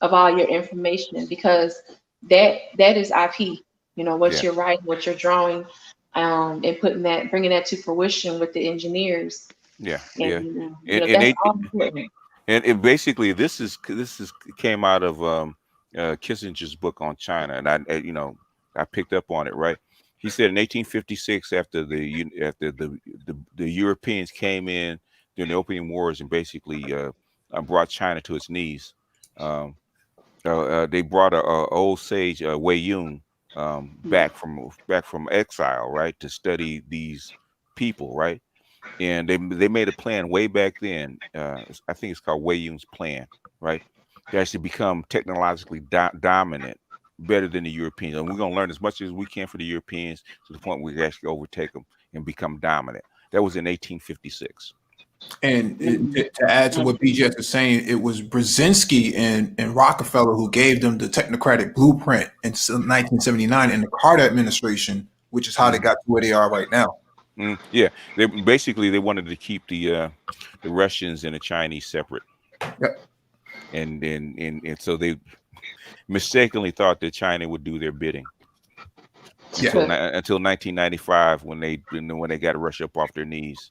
of all your information, because that is IP. What you're writing, what you're drawing, and bringing that to fruition with the engineers. And that's all important. And it basically, this came out of Kissinger's book on China, and I picked up on it, right? He said in 1856, after the Europeans came in during the Opium Wars and basically brought China to its knees, they brought a old sage, Wei Yun, back from exile, right, to study these people, right? And they made a plan way back then. I think it's called Wei Yun's plan, right? To actually become technologically dominant, better than the Europeans. And we're going to learn as much as we can for the Europeans to the point where we actually overtake them and become dominant. That was in 1856. And to add to what BGS is saying, it was Brzezinski and Rockefeller who gave them the technocratic blueprint in 1979 in the Carter administration, which is how they got to where they are right now. Yeah, they wanted to keep the Russians and the Chinese separate. Yep. And so they mistakenly thought that China would do their bidding. Until 1995 when they got Russia up off their knees.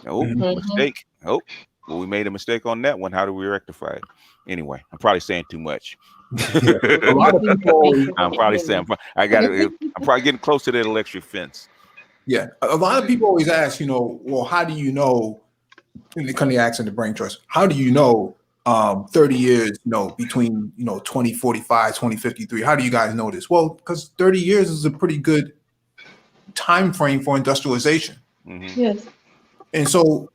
Oh, mistake. Oh, well, we made a mistake on that one. How do we rectify it? Anyway, I'm probably saying too much. A lot of people. I'm probably saying I'm probably getting close to that electric fence. Yeah, a lot of people always ask, well, how do you know? And they come to ask in the brain trust. How do you know 30 years, between 2045, 2053? How do you guys know this? Well, because 30 years is a pretty good time frame for industrialization. Yes. And so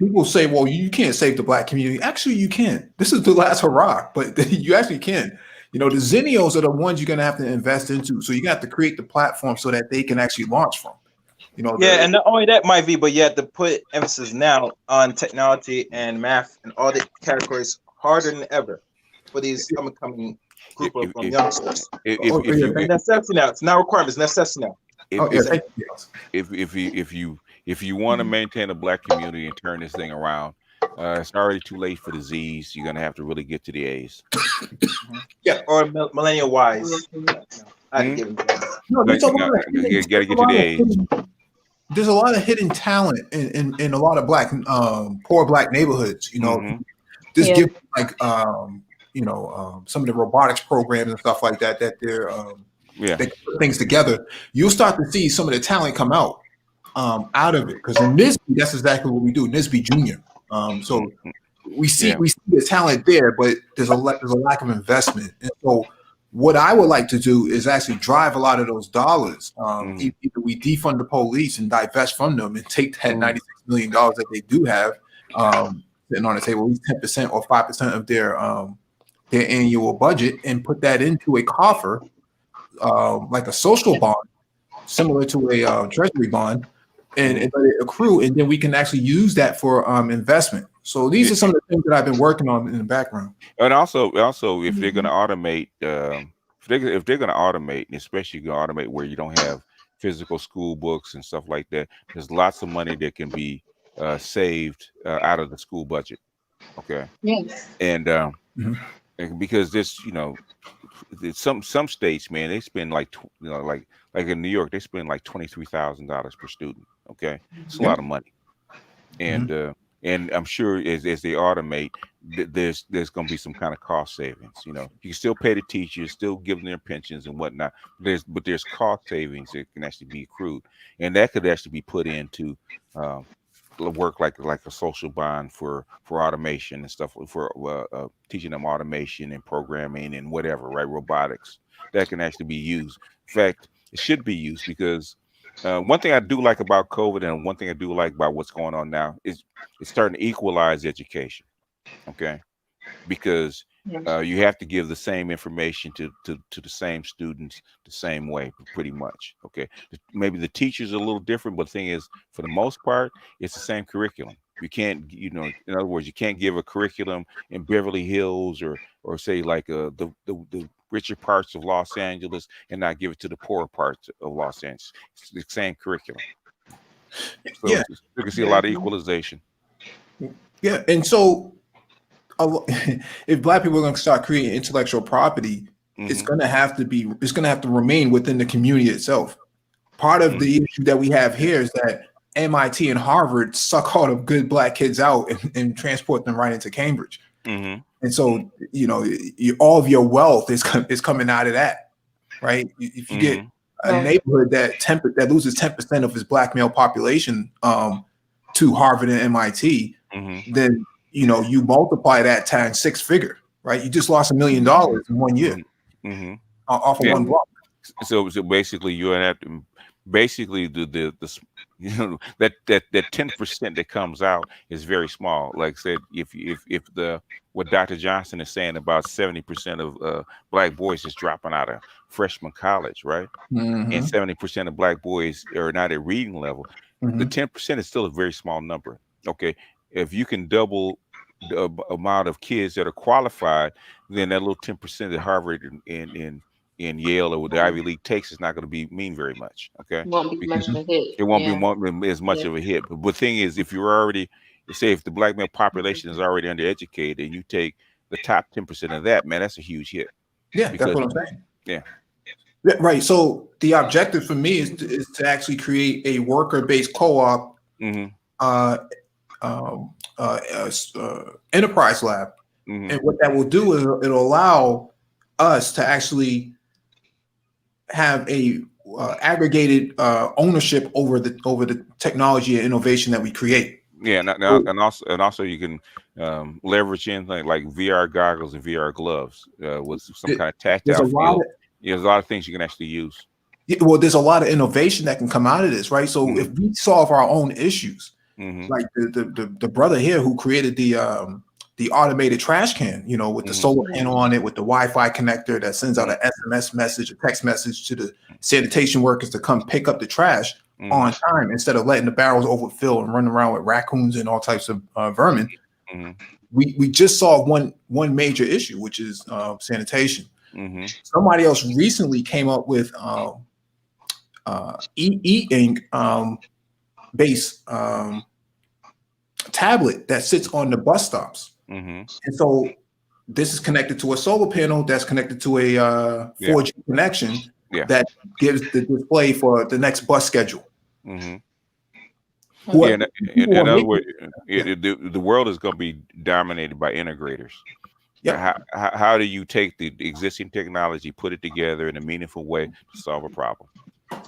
people say, well, you can't save the Black community. Actually, you can. This is the last hurrah, but you actually can. The Zennials are the ones you're going to have to invest into. So you have to create the platform so that they can actually launch from. And not only that, might be, but you have to put emphasis now on technology and math and all the categories harder than ever for these coming group of youngsters. It's necessity now. It's not requirement. It's necessity now. If you want to maintain a Black community and turn this thing around, it's already too late for the Z's. You're gonna have to really get to the A's. Yeah, or millennial Y's. I had to give them you gotta get to the A's. There's a lot of hidden talent in a lot of poor Black neighborhoods. Just give some of the robotics programs and stuff like that they're they put things together. You'll start to see some of the talent come out of it, because in NISBE, that's exactly what we do. NISBE Junior. So we see the talent there, but there's a lack of investment. And so what I would like to do is actually drive a lot of those dollars. Either we defund the police and divest from them and take that $96 million that they do have sitting on the table, at least 10% or 5% of their annual budget, and put that into a coffer, like a social bond, similar to a treasury bond, and let it accrue, and then we can actually use that for investment. So these are some of the things that I've been working on in the background. And also, if they're going to automate, if they're going to automate, and especially going to automate where you don't have physical school books and stuff like that, there's lots of money that can be saved out of the school budget. Okay. Yes. And because this, some states, man, they spend like in New York, they spend like $23,000 per student. Okay, it's a lot of money, and I'm sure as they automate, there's going to be some kind of cost savings. You can still pay the teachers, still give them their pensions and whatnot. But there's cost savings that can actually be accrued, and that could actually be put into work like a social bond for automation and stuff, for teaching them automation and programming and whatever, right? Robotics that can actually be used. In fact, it should be used, because one thing I do like about COVID, and one thing I do like about what's going on now, is it's starting to equalize education. Okay, because you have to give the same information to the same students the same way, pretty much. Okay, maybe the teachers are a little different, but the thing is, for the most part, it's the same curriculum. You can't, in other words, you can't give a curriculum in Beverly Hills or say like the richer parts of Los Angeles and not give it to the poorer parts of Los Angeles. It's the same curriculum. So you can see a lot of equalization. Yeah, and so if Black people are going to start creating intellectual property, it's going to have to remain within the community itself. Part of the issue that we have here is that MIT and Harvard suck all the good Black kids out and transport them right into Cambridge. And so, all of your wealth is coming out of that, right? If you get a neighborhood that loses 10% of its Black male population to Harvard and MIT, then you multiply that times 6 figure, right? You just lost $1 million in 1 year off of one block. So basically, you have to basically the that 10% that comes out is very small. Like I said, if what Dr. Johnson is saying about 70% of Black boys is dropping out of freshman college, right? And 70% of Black boys are not at reading level. The 10% is still a very small number. Okay, if you can double the amount of kids that are qualified, then that little 10% that Harvard in Yale or the Ivy League takes is not going to mean very much. Okay, Won't be much because of a hit. it won't Yeah. be as much Yeah. of a hit. But the thing is, if you're already, say, if the black male population is already undereducated, and you take the top 10% of that, man, that's a huge hit. Yeah, Because, that's what I'm saying. yeah. Yeah, right. So the objective for me is to actually create a worker-based co-op enterprise lab. And what that will do is it'll allow us to actually have a aggregated ownership over the technology and innovation that we create. Yeah, and also you can leverage in like VR goggles and VR gloves with some kind of tactile feel. There's a lot of things you can actually use. Yeah, well, there's a lot of innovation that can come out of this, right? So if we solve our own issues, like the brother here who created the automated trash can, you know, with the solar panel on it, with the Wi-Fi connector that sends out an SMS message, a text message to the sanitation workers to come pick up the trash on time instead of letting the barrels overfill and running around with raccoons and all types of vermin. We just solved one major issue, which is sanitation. Somebody else recently came up with e-ink based tablet that sits on the bus stops. And so this is connected to a solar panel that's connected to a 4G connection that gives the display for the next bus schedule. In other words, the world is going to be dominated by integrators. Yeah. How do you take the existing technology, put it together in a meaningful way to solve a problem?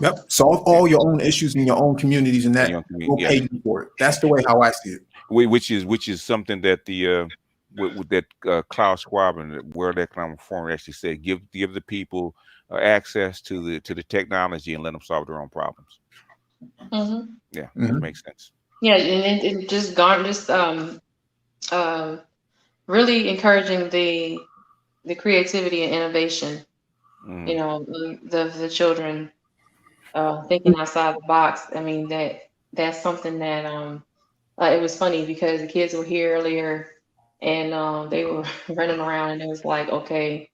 Yep. Solve all your own issues in your own communities, and that will pay you for it. That's the way how I see it. Which is something that Klaus Schwab and the World Economic Forum actually said: give the people access to the technology and let them solve their own problems. Yeah, that makes sense. Yeah, and it just really encouraging the creativity and innovation. You know, the children thinking outside the box. I mean, that's something that it was funny because the kids were here earlier and they were running around and it was like, okay,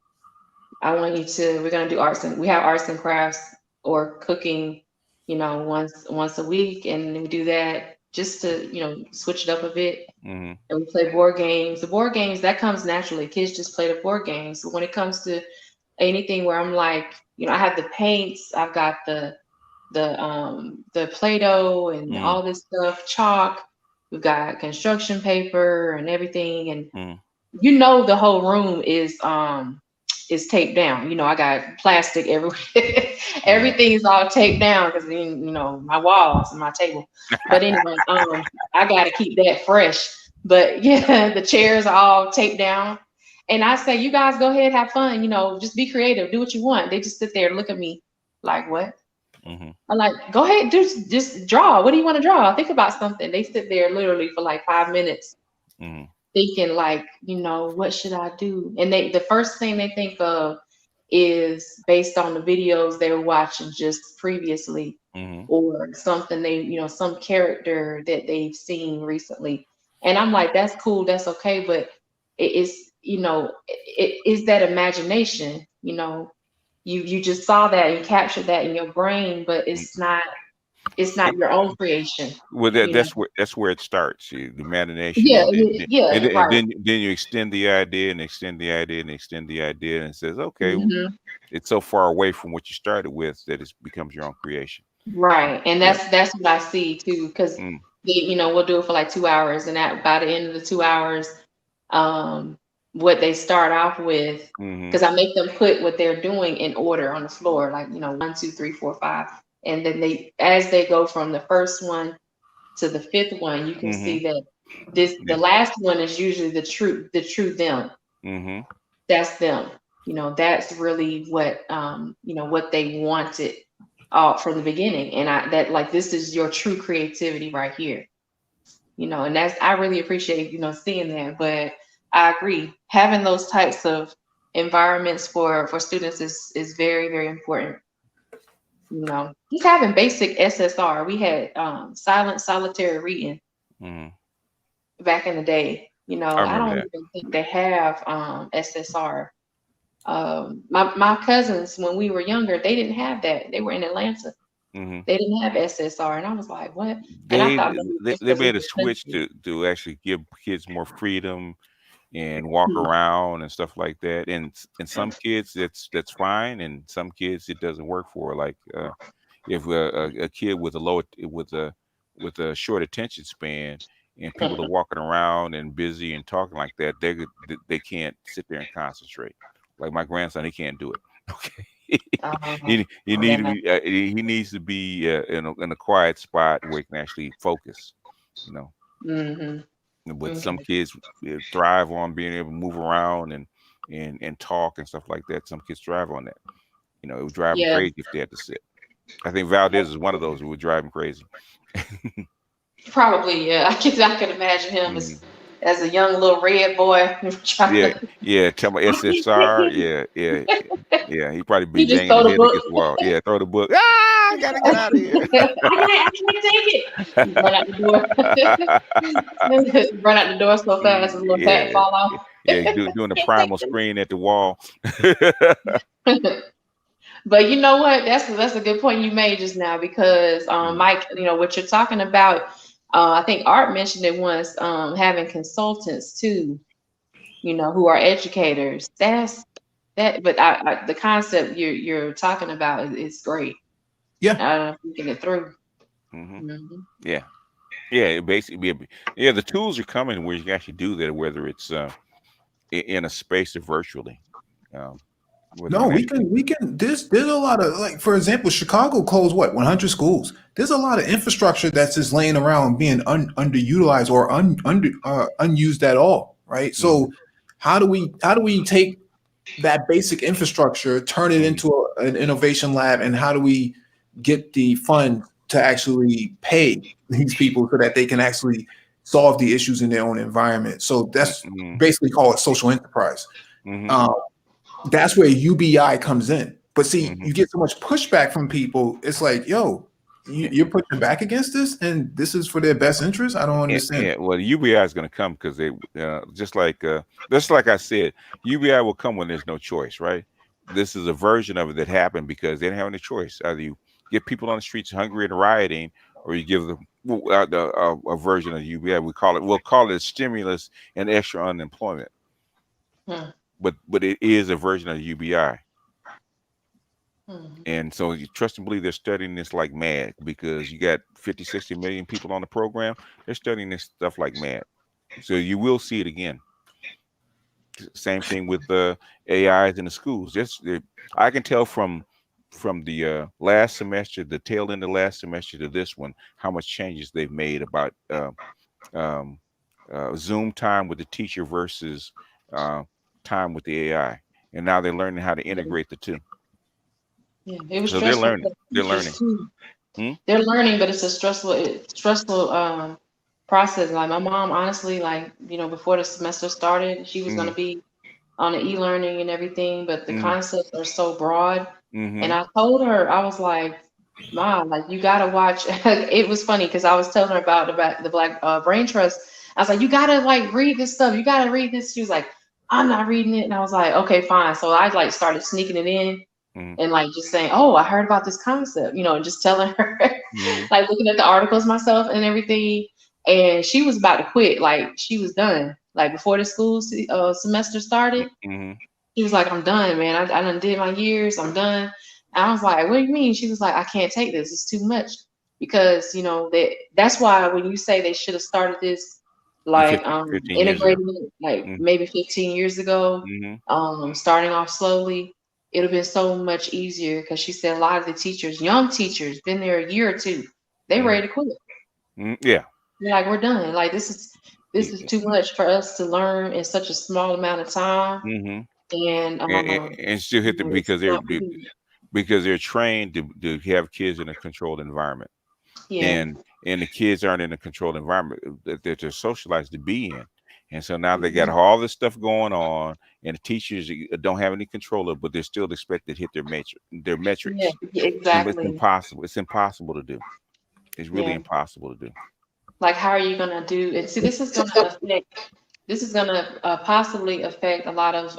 we're gonna do we have arts and crafts or cooking, you know, once a week, and we do that just to, you know, switch it up a bit. And we play board games. The board games, that comes naturally. Kids just play the board games. So when it comes to anything where I'm like, you know, I have the paints, I've got the Play-Doh and all this stuff, chalk, we've got construction paper and everything, and you know the whole room is taped down. You know, I got plastic everywhere. Everything is all taped down because, you know, my walls and my table. But anyway, I got to keep that fresh. But yeah, the chairs are all taped down. And I say, you guys go ahead, have fun. You know, just be creative, do what you want. They just sit there and look at me like, what? I'm like, go ahead, just draw. What do you want to draw? Think about something. They sit there literally for like 5 minutes. Thinking like, you know, what should I do? And the first thing they think of is based on the videos they were watching just previously, or something some character that they've seen recently. And I'm like, that's cool, that's okay, but it is, you know, it is that imagination, you know, you just saw that and captured that in your brain, but it's not your own creation. Well, that's where it starts. The imagination. And then you extend the idea and extend the idea and extend the idea, and it says, okay, it's so far away from what you started with that it becomes your own creation. Right, and that's what I see too, because you know, we'll do it for like 2 hours, and by the end of the 2 hours, what they start off with, because I make them put what they're doing in order on the floor, like, you know, 1, 2, 3, 4, 5. And then as they go from the first one to the fifth one, you can see that the last one is usually the true them. That's them. You know, that's really what you know, what they wanted from the beginning. And this is your true creativity right here. You know, and I really appreciate, you know, seeing that. But I agree, having those types of environments for students is very, very important. You know, just having basic SSR. We had silent solitary reading. back in the day. You know, I I remember don't that. even think they have SSR. My cousins, when we were younger, they didn't have that. They were in Atlanta. Mhm. They didn't have SSR, and I was like, what? And I They thought maybe just they 'cause it made a was switch expensive. to actually give kids more freedom and walk Hmm. around and stuff like that. And some kids that's fine, and some kids it doesn't work for. Like if a kid with a short attention span and people are walking around and busy and talking like that, they can't sit there and concentrate. Like my grandson, he can't do it. Okay. He need to Yeah. be he needs to be in a quiet spot where he can actually focus, you know. Mm-hmm. But some Okay. kids thrive on being able to move around and talk and stuff like that. Some kids thrive on that. You know, it would drive them Yeah. crazy if they had to sit. I think Valdez is one of those who would drive him crazy. Probably, yeah. I could imagine him Mhm. as a young little red boy trying Yeah, to. yeah. Tell my SSR. Yeah. He probably be He just banging throw his the head book. against the wall. Yeah, throw the book. Ah, I gotta get out of here. I can't take it. Run out the door. Run out the door so fast his little hat Yeah, fall off. yeah. Doing the primal screen at the wall. But you know what? That's a good point you made just now because Mike, you know what you're talking about. I think Art mentioned it once. Having consultants too, you know, who are educators. That's that. But the concept you're talking about is great. Yeah. Thinking it through. Mm-hmm. Mm-hmm. Yeah. It basically, yeah, the tools are coming where you can actually do that, whether it's in a space or virtually. No, we can. There's a lot of, like, for example, Chicago closed what 100 schools. There's a lot of infrastructure that's just laying around being underutilized or unused at all, right? So how do we take that basic infrastructure, turn it into an innovation lab, and how do we get the fund to actually pay these people so that they can actually solve the issues in their own environment? So that's basically call it social enterprise. That's where UBI comes in. But see, you get so much pushback from people. It's like, yo, you're pushing back against this, and this is for their best interest. I don't understand. Yeah, well, UBI is going to come because they just like I said, UBI will come when there's no choice, right? This is a version of it that happened because they didn't have any choice. Either you get people on the streets hungry and rioting, or you give them a version of UBI. We'll call it a stimulus and extra unemployment. But it is a version of UBI. And so you trust and believe they're studying this like mad because you got 50, 60 million people on the program. They're studying this stuff like mad. So you will see it again. Same thing with the AIs in the schools. I can tell from the last semester, the tail end of last semester to this one, how much changes they've made about Zoom time with the teacher versus time with the AI. And now they're learning how to integrate the two. Yeah, it was So they're stressful. learning. They're learning. They're learning, but it's a stressful process. Like my mom, honestly, like, you know, before the semester started, she was going to be on the e-learning and everything, but the concepts are so broad. And I told her, I was like, Mom, like, you gotta watch. It was funny because I was telling her about the Black Brain Trust. I was like, you gotta like read this stuff. You gotta read this. She was like, I'm not reading it. And I was like, okay, fine. So I like started sneaking it in. And like just saying, oh, I heard about this concept, you know, and just telling her, like looking at the articles myself and everything. And she was about to quit, like she was done. Like before the school semester started, she was like, I'm done, man. I done did my years, I'm done. And I was like, what do you mean? She was like, I can't take this. It's too much. Because, you know, that's why when you say they should have started this, like 15 integrating it, like maybe 15 years ago, starting off slowly, it would have been so much easier because she said a lot of the teachers, young teachers, been there a year or two, they ready to quit. Yeah. They're like, we're done. Like this is too much for us to learn in such a small amount of time. And still hit them because they're trained to have kids in a controlled environment. And the kids aren't in a controlled environment that they're socialized to be in. And so now they got all this stuff going on, and the teachers don't have any control of it, but they're still expected to hit their metrics. Yeah, exactly. It's impossible. It's impossible to do. It's really impossible to do. Like, how are you gonna do? And see, this is gonna affect. This is gonna possibly affect a lot of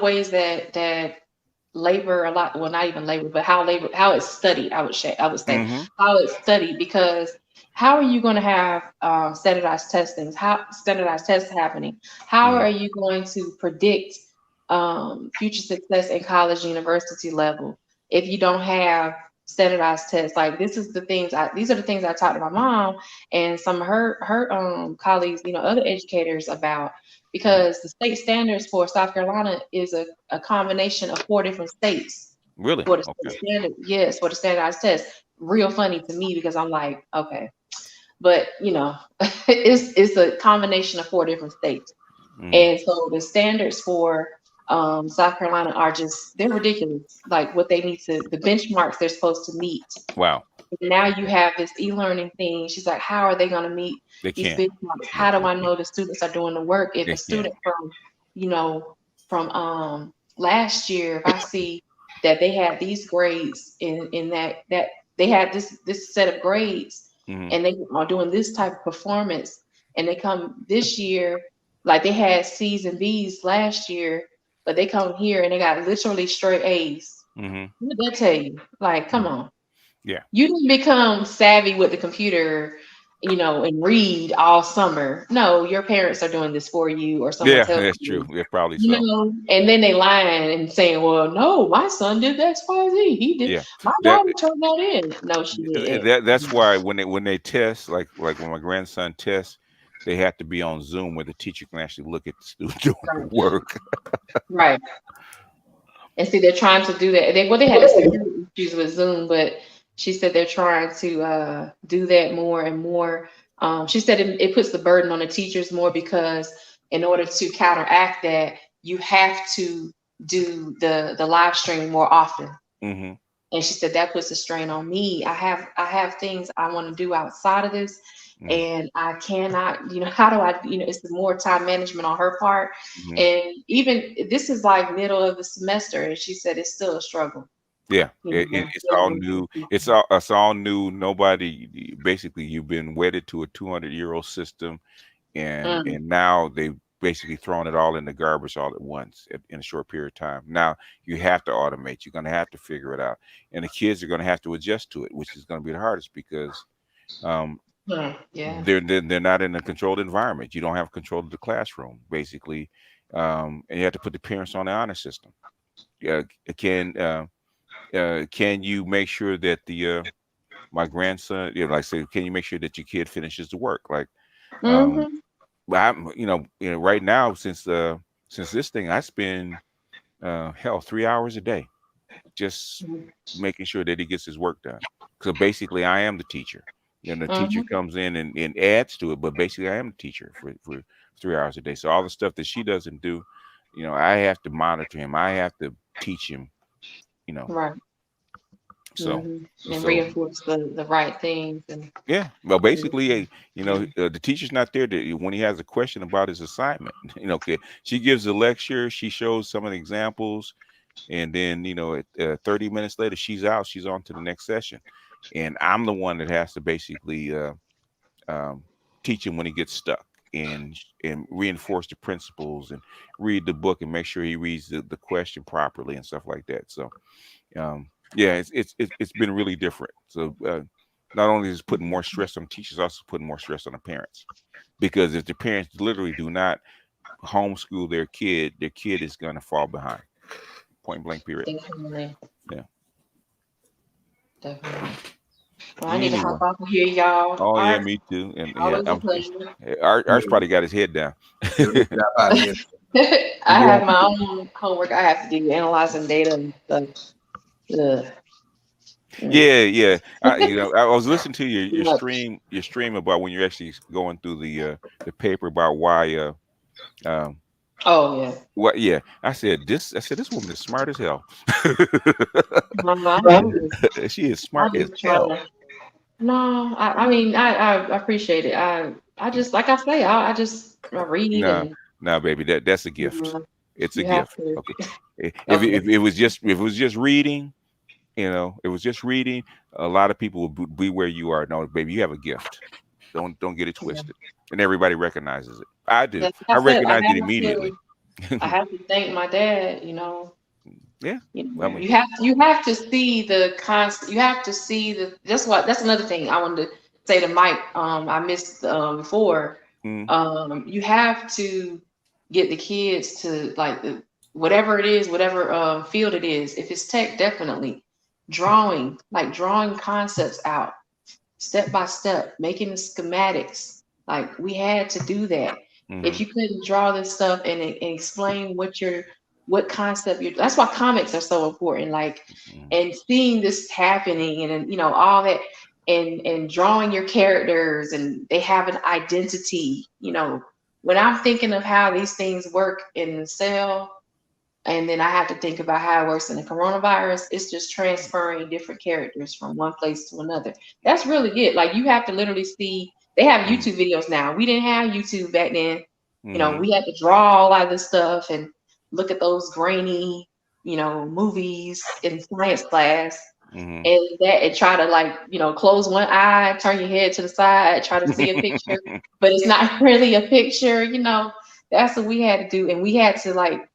ways that labor, well, not even labor, but how it's studied. I would say how it's studied, because how are you going to have standardized testings? How standardized tests happening? How are you going to predict future success in college, university level if you don't have standardized tests? Like, these are the things I talked to my mom and some of her colleagues, other educators about, because the state standards for South Carolina is a combination of 4 different states. Really? For the state standard, yes, for the standardized test. Real funny to me, because I'm like, okay, but it's a combination of 4 different states. And so the standards for South Carolina are they're ridiculous. Like, what they need the benchmarks they're supposed to meet. Wow. Now you have this e-learning thing. She's like, how are they going to meet these benchmarks? How do I know the students are doing the work? If a student from last year, if I see that they had these grades in that they had this set of grades, and they are doing this type of performance, and they come this year, like they had C's and B's last year, but they come here and they got literally straight A's. What did that tell you? Like, come on. Yeah. You didn't become savvy with the computer, and read all summer. No, your parents are doing this for you, or someone tells you. Yeah, that's true. Yeah, probably so. And then they lying and saying, well, no, my son did X, Y, Z. He did. Yeah. My daughter turned that in. No, she didn't. That's why when they test, like when my grandson tests, they have to be on Zoom where the teacher can actually look at the student doing the work. Right. And see, they're trying to do that. They had some issues with Zoom, but she said they're trying to do that more and more. She said it puts the burden on the teachers more, because in order to counteract that, you have to do the live streaming more often. And she said that puts a strain on me. I have things I want to do outside of this, and I cannot, how do I, it's more time management on her part. And even this is like middle of the semester, and she said it's still a struggle. Yeah, it's all new. It's all new. Nobody, basically, you've been wedded to a 200-year-old system, and now they've basically thrown it all in the garbage all at once in a short period of time. Now you have to automate. You're going to have to figure it out, and the kids are going to have to adjust to it, which is going to be the hardest, because they're not in a controlled environment. You don't have control of the classroom, basically, and you have to put the parents on the honor system. Can you make sure that my grandson, can you make sure that your kid finishes the work? Like, right now, since this thing, I spend 3 hours a day just making sure that he gets his work done. So basically, I am the teacher. The teacher comes in and adds to it, but basically, I am the teacher for 3 hours a day. So all the stuff that she doesn't do, I have to monitor him. I have to teach him. Right. So and reinforce the right things. And well, basically, the teacher's not there when he has a question about his assignment. She gives a lecture, she shows some of the examples, and then 30 minutes later she's out. She's on to the next session, and I'm the one that has to basically teach him when he gets stuck, and reinforce the principles, and read the book, and make sure he reads the question properly and stuff like that. So it's been really different. So not only is it putting more stress on teachers, also putting more stress on the parents, because if the parents literally do not homeschool their kid is going to fall behind. Point blank, period. Definitely. Yeah. Definitely. Well, I need to hop off of here, y'all. Oh, yeah, me too. And Art's probably got his head down. I have my own homework I have to do, analyzing data and stuff. Yeah. I was listening to your stream about when you're actually going through the paper about why what? Yeah, I said this woman is smart as hell. She is smart as hell. No, I mean I appreciate it. I just, like I say, I just read. No, baby, that's a gift. It's a gift. Okay. If it was just reading, You know, it was just reading. A lot of people will be where you are. No, baby, you have a gift. Don't get it twisted. And everybody recognizes it. I do. That's I what I said. recognize it immediately. I have to thank my dad. You know. Yeah. You know, I mean, you have to see the concept. You have to see the. That's another thing I wanted to say to Mike. I missed before. You have to get the kids to like whatever it is, whatever field it is. If it's tech, definitely drawing concepts out step by step, making the schematics. Like we had to do that. If you couldn't draw this stuff and explain what concept that's why comics are so important. Like, and seeing this happening and you know all that, and drawing your characters and they have an identity. You know, when I'm thinking of how these things work in the cell, and then I have to think about how it works in the coronavirus, it's just transferring different characters from one place to another. That's really it. Like you have to literally see. They have YouTube videos now. We didn't have YouTube back then. You know, we had to draw all of this stuff and look at those grainy, you know, movies in science class, and try to like, you know, close one eye, turn your head to the side, try to see a picture, but it's not really a picture. You know, that's what we had to do, and we had to like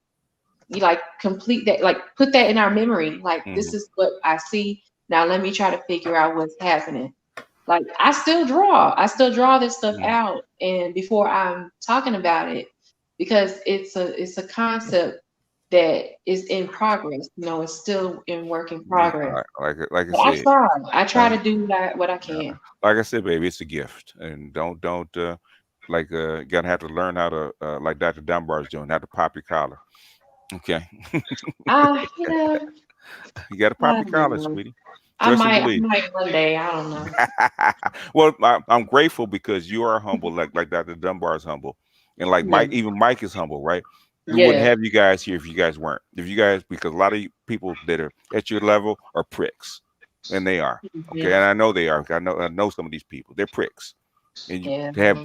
complete that, like put that in our memory. Like this is what I see. Now let me try to figure out what's happening. Like I still draw this stuff out, and before I'm talking about it, because it's a concept that is in progress. You know, it's still in work in progress. Like But I said, I try to do what I can. like I said, baby, it's a gift, and don't you gotta have to learn how to like Dr. Dunbar's doing, how to pop your collar. Okay. You know, You gotta pop I your don't collar, know. sweetie. I Trust and might believe. one day. I don't know. Well, I'm grateful because you are humble, like Dr. Dunbar is humble, and like Mike, even Mike is humble, right? We wouldn't Yeah. have you guys here if you guys weren't. Because a lot of you people that are at your level are pricks, and they are. Okay, and I know they are. I know some of these people. They're pricks, and you have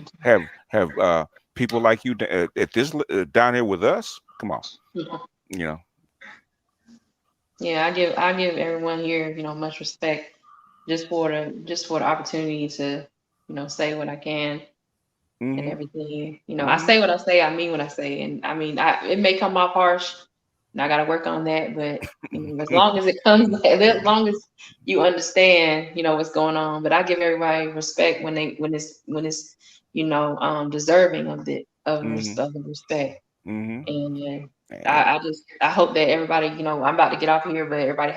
people like you at this down here with us. Come on, you know. Yeah, I give everyone here, you know, much respect just for the opportunity to, you know, say what I can and everything. You know, I say what I say, I mean what I say. And I mean it may come off harsh and I gotta work on that, but you know, as long as it comes as long as you understand, you know, what's going on. But I give everybody respect when it's you know, deserving of the respect. And I hope that everybody, you know, I'm about to get off here, but everybody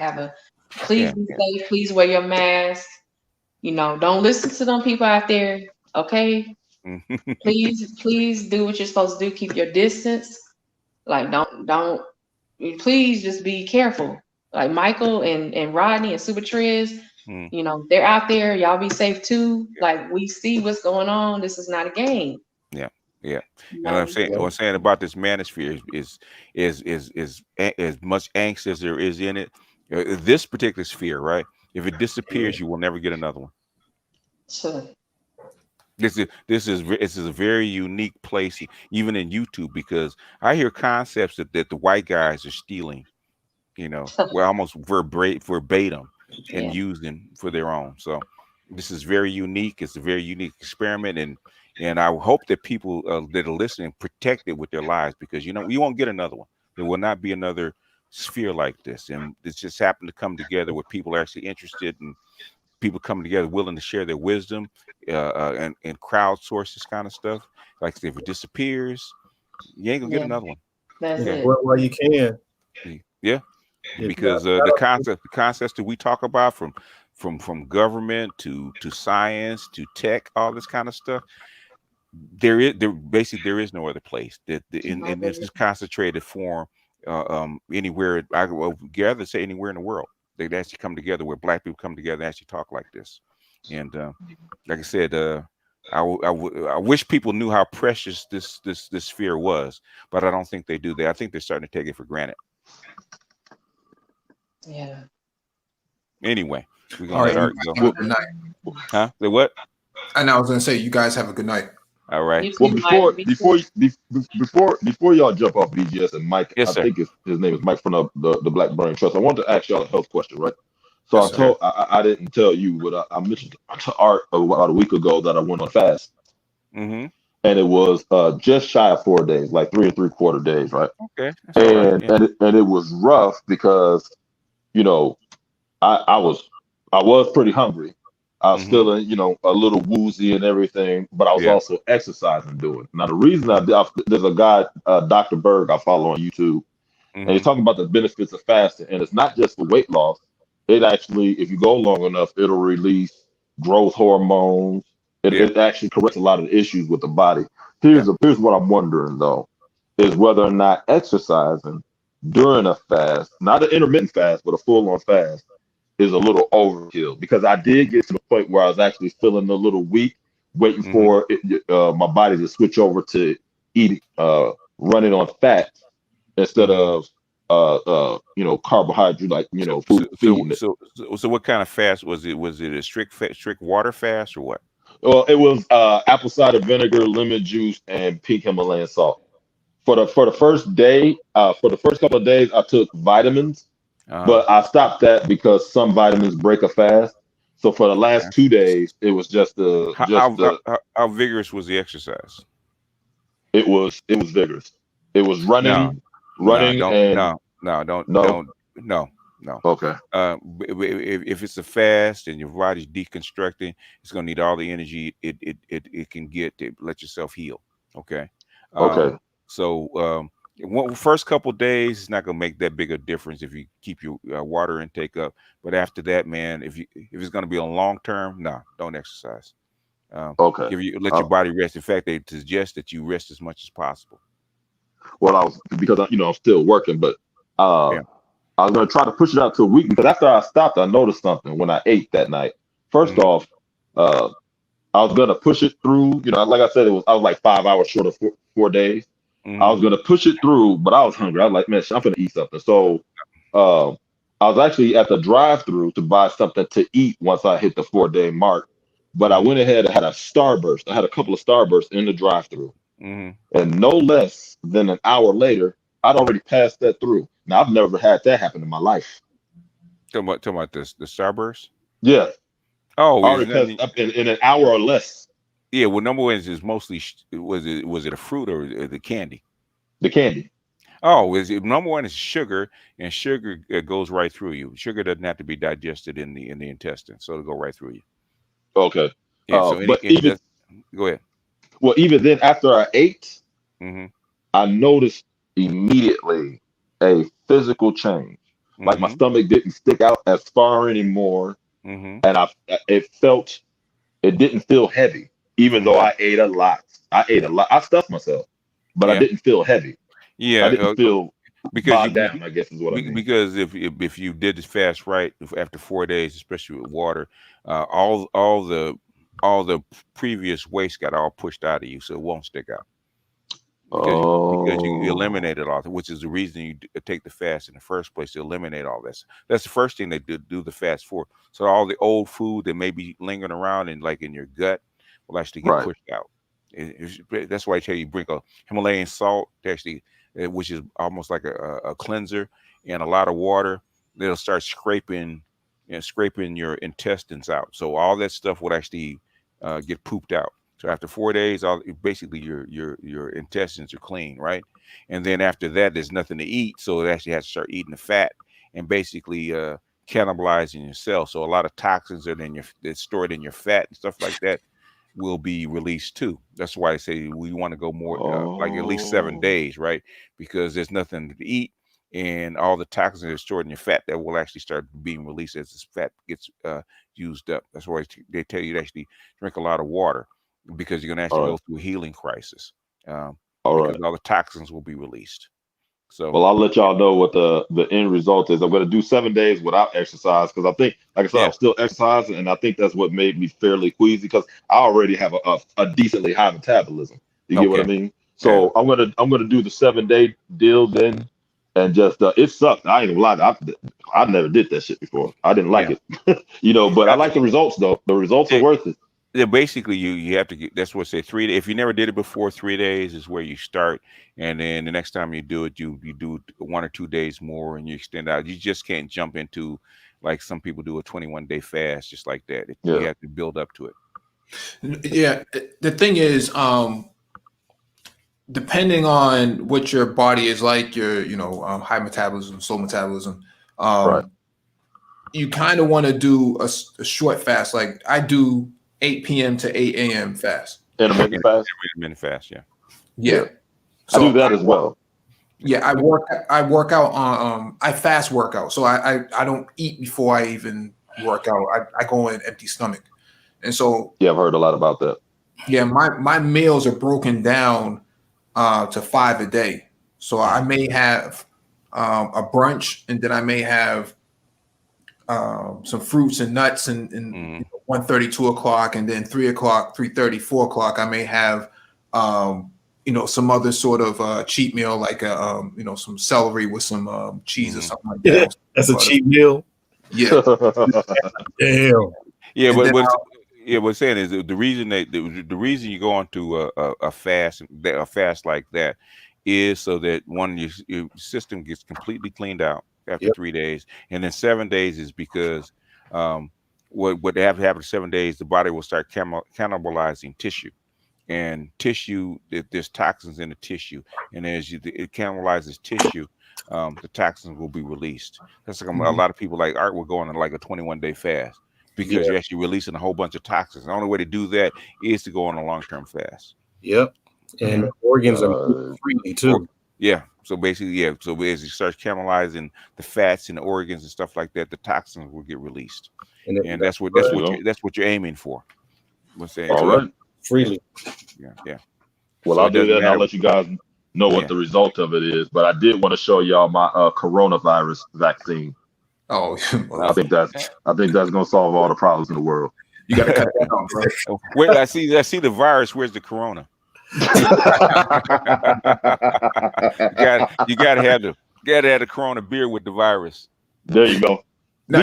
please be safe, please wear your mask, you know, don't listen to them people out there, okay? Please do what you're supposed to do, keep your distance, like don't please just be careful. Like Michael and Rodney and Super Triz, you know, they're out there, y'all be safe too. Like we see what's going on, this is not a game. Yeah. And what I'm saying about this manosphere is as much angst as there is in it. This particular sphere, right? If it disappears, you will never get another one. Sure. This is a very unique place, even in YouTube, because I hear concepts that the white guys are stealing, you know, we're almost verbatim and using for their own. So this is very unique. It's a very unique experiment, and I hope that people that are listening protect it with their lives, because you know you won't get another one. There will not be another sphere like this, and it's just happened to come together where people are actually interested and people coming together willing to share their wisdom and crowdsource this kind of stuff. Like if it disappears, you ain't gonna get another one. That's it. Well, you can. Yeah, because the concepts that we talk about from government to science to tech, all this kind of stuff. There is no other place that in this concentrated form anywhere. I would gather say anywhere in the world they actually come together, where Black people come together and actually talk like this. And like I said, I wish people knew how precious this sphere was, but I don't think they do. I think they're starting to take it for granted. Yeah. Anyway, we're gonna let Art go. Good night. Huh? Say what? And I was gonna say, you guys have a good night. All right. Well, before y'all jump off BGS and Mike, yes, I think his name is Mike from the Black Burning Trust. I want to ask y'all a health question, right? So Yes, I sir. told I didn't tell you, but I mentioned to Art about a week ago that I went on fast, Mm-hmm. and it was just shy of 4 days, like 3 3/4 days, right? Okay, that's all right. Yeah. And it was rough because you know I was pretty hungry. I was Mm-hmm. feeling a little woozy and everything, but I was Yeah. also exercising doing it. Now the reason there's a guy, Dr. Berg, I follow on YouTube, and he's Mm-hmm. talking about the benefits of fasting, and it's not just for weight loss. It actually, if you go long enough, it'll release growth hormones. It, Yeah. it actually corrects a lot of the issues with the body. Yeah. Here's what I'm wondering though, is whether or not exercising during a fast, not an intermittent fast, but a full on fast, is a little overkill. Because I did get to the point where I was actually feeling a little weak, waiting Mm-hmm. for my body to switch over to eating, running on fat instead Mm-hmm. of carbohydrate, like So, food feeding it. so what kind of fast was it? Was it a strict water fast or what? Well, it was apple cider vinegar, lemon juice, and pink Himalayan salt. For the first day, for the first couple of days, I took vitamins, but I stopped that because some vitamins break a fast. So for the last Okay. 2 days, it was just How vigorous was the exercise? it was vigorous. It was No, running and no. Okay. If it's a fast and your body's deconstructing, it's gonna need all the energy it can get to let yourself heal. Okay. Okay. So first couple days it's not gonna make that big a difference if you keep your water intake up. But after that, man, if it's gonna be a long term, no, don't exercise. Okay. Let your body rest. In fact, they suggest that you rest as much as possible. Well, because I'm still working, but Yeah. I was gonna try to push it out to a week because after I stopped, I noticed something when I ate that night. First off, I was gonna push it through. Like I said, I was like 5 hours short of 4 days. I was gonna push it through, but I was hungry. I was like, man, I'm gonna eat something. So I was actually at the drive-through to buy something to eat once I hit the 4 day mark. But I went ahead and had a Starburst. I had a couple of Starbursts in the drive-through. And no less than an hour later, I'd already passed that through. Now, I've never had that happen in my life. Talking about the Starburst. Yeah. Oh, I already passed up in an hour or less. Yeah. Well, number one is mostly was it a fruit or the candy? The candy. Oh, number one is sugar, and sugar goes right through you. Sugar doesn't have to be digested in the intestine, so it'll go right through you. Okay. Yeah. So go ahead. Well, even then, after I ate, Mm-hmm. I noticed immediately a physical change. Like my stomach didn't stick out as far anymore, and it didn't feel heavy, even though I ate a lot. I stuffed myself, but I didn't feel heavy. Yeah, I didn't feel bogged you down, I guess is what I mean. because if you did this fast right after 4 days, especially with water, all the previous waste got all pushed out of you, so it won't stick out. Because you eliminated all, which is the reason you take the fast in the first place, to eliminate all this. That's the first thing they do the fast for. So all the old food that may be lingering around in your gut will actually get pushed out. That's why I tell you bring a Himalayan salt to actually, which is almost like a cleanser, and a lot of water. It'll start scraping your intestines out. So all that stuff would actually get pooped out. So after 4 days, basically your intestines are clean, right? And then after that, there's nothing to eat, so it actually has to start eating the fat and basically cannibalizing your cells. So a lot of toxins that's stored in your fat and stuff like that will be released too. That's why I say we want to go more like at least 7 days, right? Because there's nothing to eat, and all the toxins that are stored in your fat that will actually start being released as this fat gets used up. That's why they tell you to actually drink a lot of water, because you're going to actually go through a healing crisis. Because all the toxins will be released. So, well, I'll let y'all know what the end result is. I'm going to do 7 days without exercise because I think, like I said, I'm still exercising, and I think that's what made me fairly queasy because I already have a decently high metabolism. You get what I mean? So I'm gonna do the 7 day deal then, and just it sucked. I ain't gonna lie, I never did that shit before. I didn't like it, but I like the results though. The results are worth it. Yeah, basically you have to get, that's what I say, 3 days. If you never did it before, 3 days is where you start, and then the next time you do it, you do 1 or 2 days more and you extend out. You just can't jump into like some people do a 21-day fast, just like that. Yeah. You have to build up to it. Yeah, the thing is, depending on what your body is like, your high metabolism, slow metabolism, Right. you kind of want to do a short fast. Like I do 8 p.m. to 8 a.m. fast. Intermittent fast. Intermittent fast, yeah. Yeah. I do that as well. Yeah, I work out on I fast workout. So I don't eat before I even work out. I go in empty stomach. And so Yeah, I've heard a lot about that. yeah, my meals are broken down to 5 a day. So I may have a brunch, and then I may have some fruits and nuts and 1:30, 2 o'clock, and then 3 o'clock, 3:30, 4 o'clock. I may have some other sort of cheat meal, like some celery with some cheese or something like that. That's a cheat meal. Yeah. Damn. Yeah, And but then what's saying is the reason the reason you go on to a fast like that is so that your system gets completely cleaned out after 3 days, and then 7 days is because what have to happen 7 days, the body will start cannibalizing tissue. And tissue, there's toxins in the tissue, and as it cannibalizes tissue, the toxins will be released. That's like a lot of people like Art will go on like a 21-day fast because you're actually releasing a whole bunch of toxins. The only way to do that is to go on a long-term fast. Yep. And organs are freely too. Yeah. So basically, yeah. So as you start cannibalizing the fats and the organs and stuff like that, the toxins will get released, and that's what you're aiming for. What's saying? All right. Freely. Yeah. Well, So I'll it do doesn't that, and I'll matter. let you guys know what the result of it is. But I did want to show y'all my coronavirus vaccine. Oh, I think that's gonna solve all the problems in the world. You got to cut that off, bro. Where I see the virus. Where's the corona? you gotta have the corona beer with the virus. There you go. Now,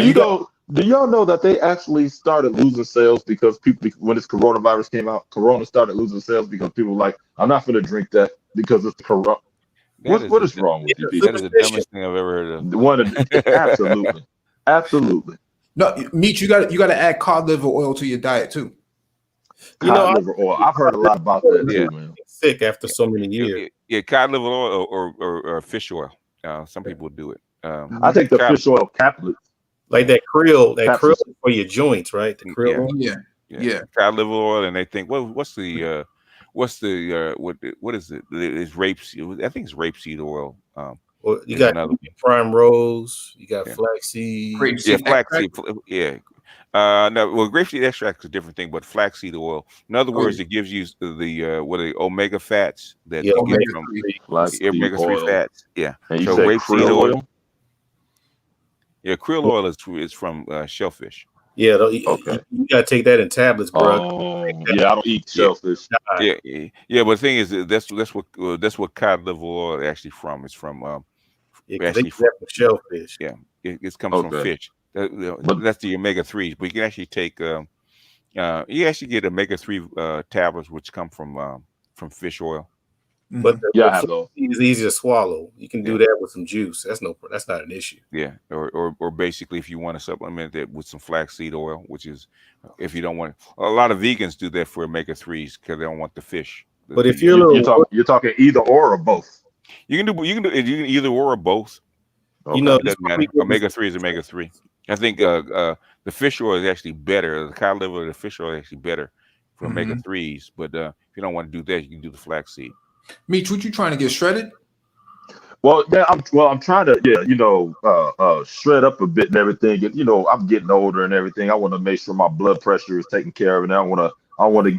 Do y'all know that they actually started losing sales because people, when this coronavirus came out, Corona started losing sales because people were like, I'm not going to drink that because it's corona. What is wrong with you people? That is the dumbest thing I've ever heard of. Absolutely. No, Meech, you got to add cod liver oil to your diet too. Cod liver oil. I've heard a lot about that too, man. Sick after so many years. Yeah, cod liver oil or fish oil. Some people do it. I take the fish oil capsules. Like that krill for your joints, right? The krill. Yeah. Cod liver oil, and they think, well, what is it? It's rapeseed. I think it's rapeseed oil. Well, you got prime rose, you got flaxseed. Flaxseed. Yeah. No, well, grapeseed extract is a different thing, but flaxseed oil. In other words, it gives you the omega fats that you get from omega-3 fats. Yeah. And you so say rapeseed krill oil? Yeah, krill oil is from shellfish. Yeah, okay. You gotta take that in tablets, bro. Oh, yeah, I don't eat shellfish. Yeah. But the thing is, that's what cod liver oil is actually from. It's from actually from shellfish. Yeah, it comes from fish. That's the omega-3s. But you can actually take you actually get omega-3 tablets, which come from fish oil. But it's easy to swallow. You can do that with some juice. That's not an issue. Yeah, or basically, if you want to supplement it with some flaxseed oil, which is if you don't want a lot of vegans do that for omega-3s because they don't want the fish. But if you're talking either or both, you can do either or both. Okay. It doesn't matter. Omega-3 is omega-3. I think the fish oil is actually better. The cod liver, the fish oil is actually better for omega-3s. But if you don't want to do that, you can do the flaxseed. Meech, what you trying to get shredded? Well, yeah, I'm trying to shred up a bit and everything. I'm getting older and everything. I want to make sure my blood pressure is taken care of, and I don't want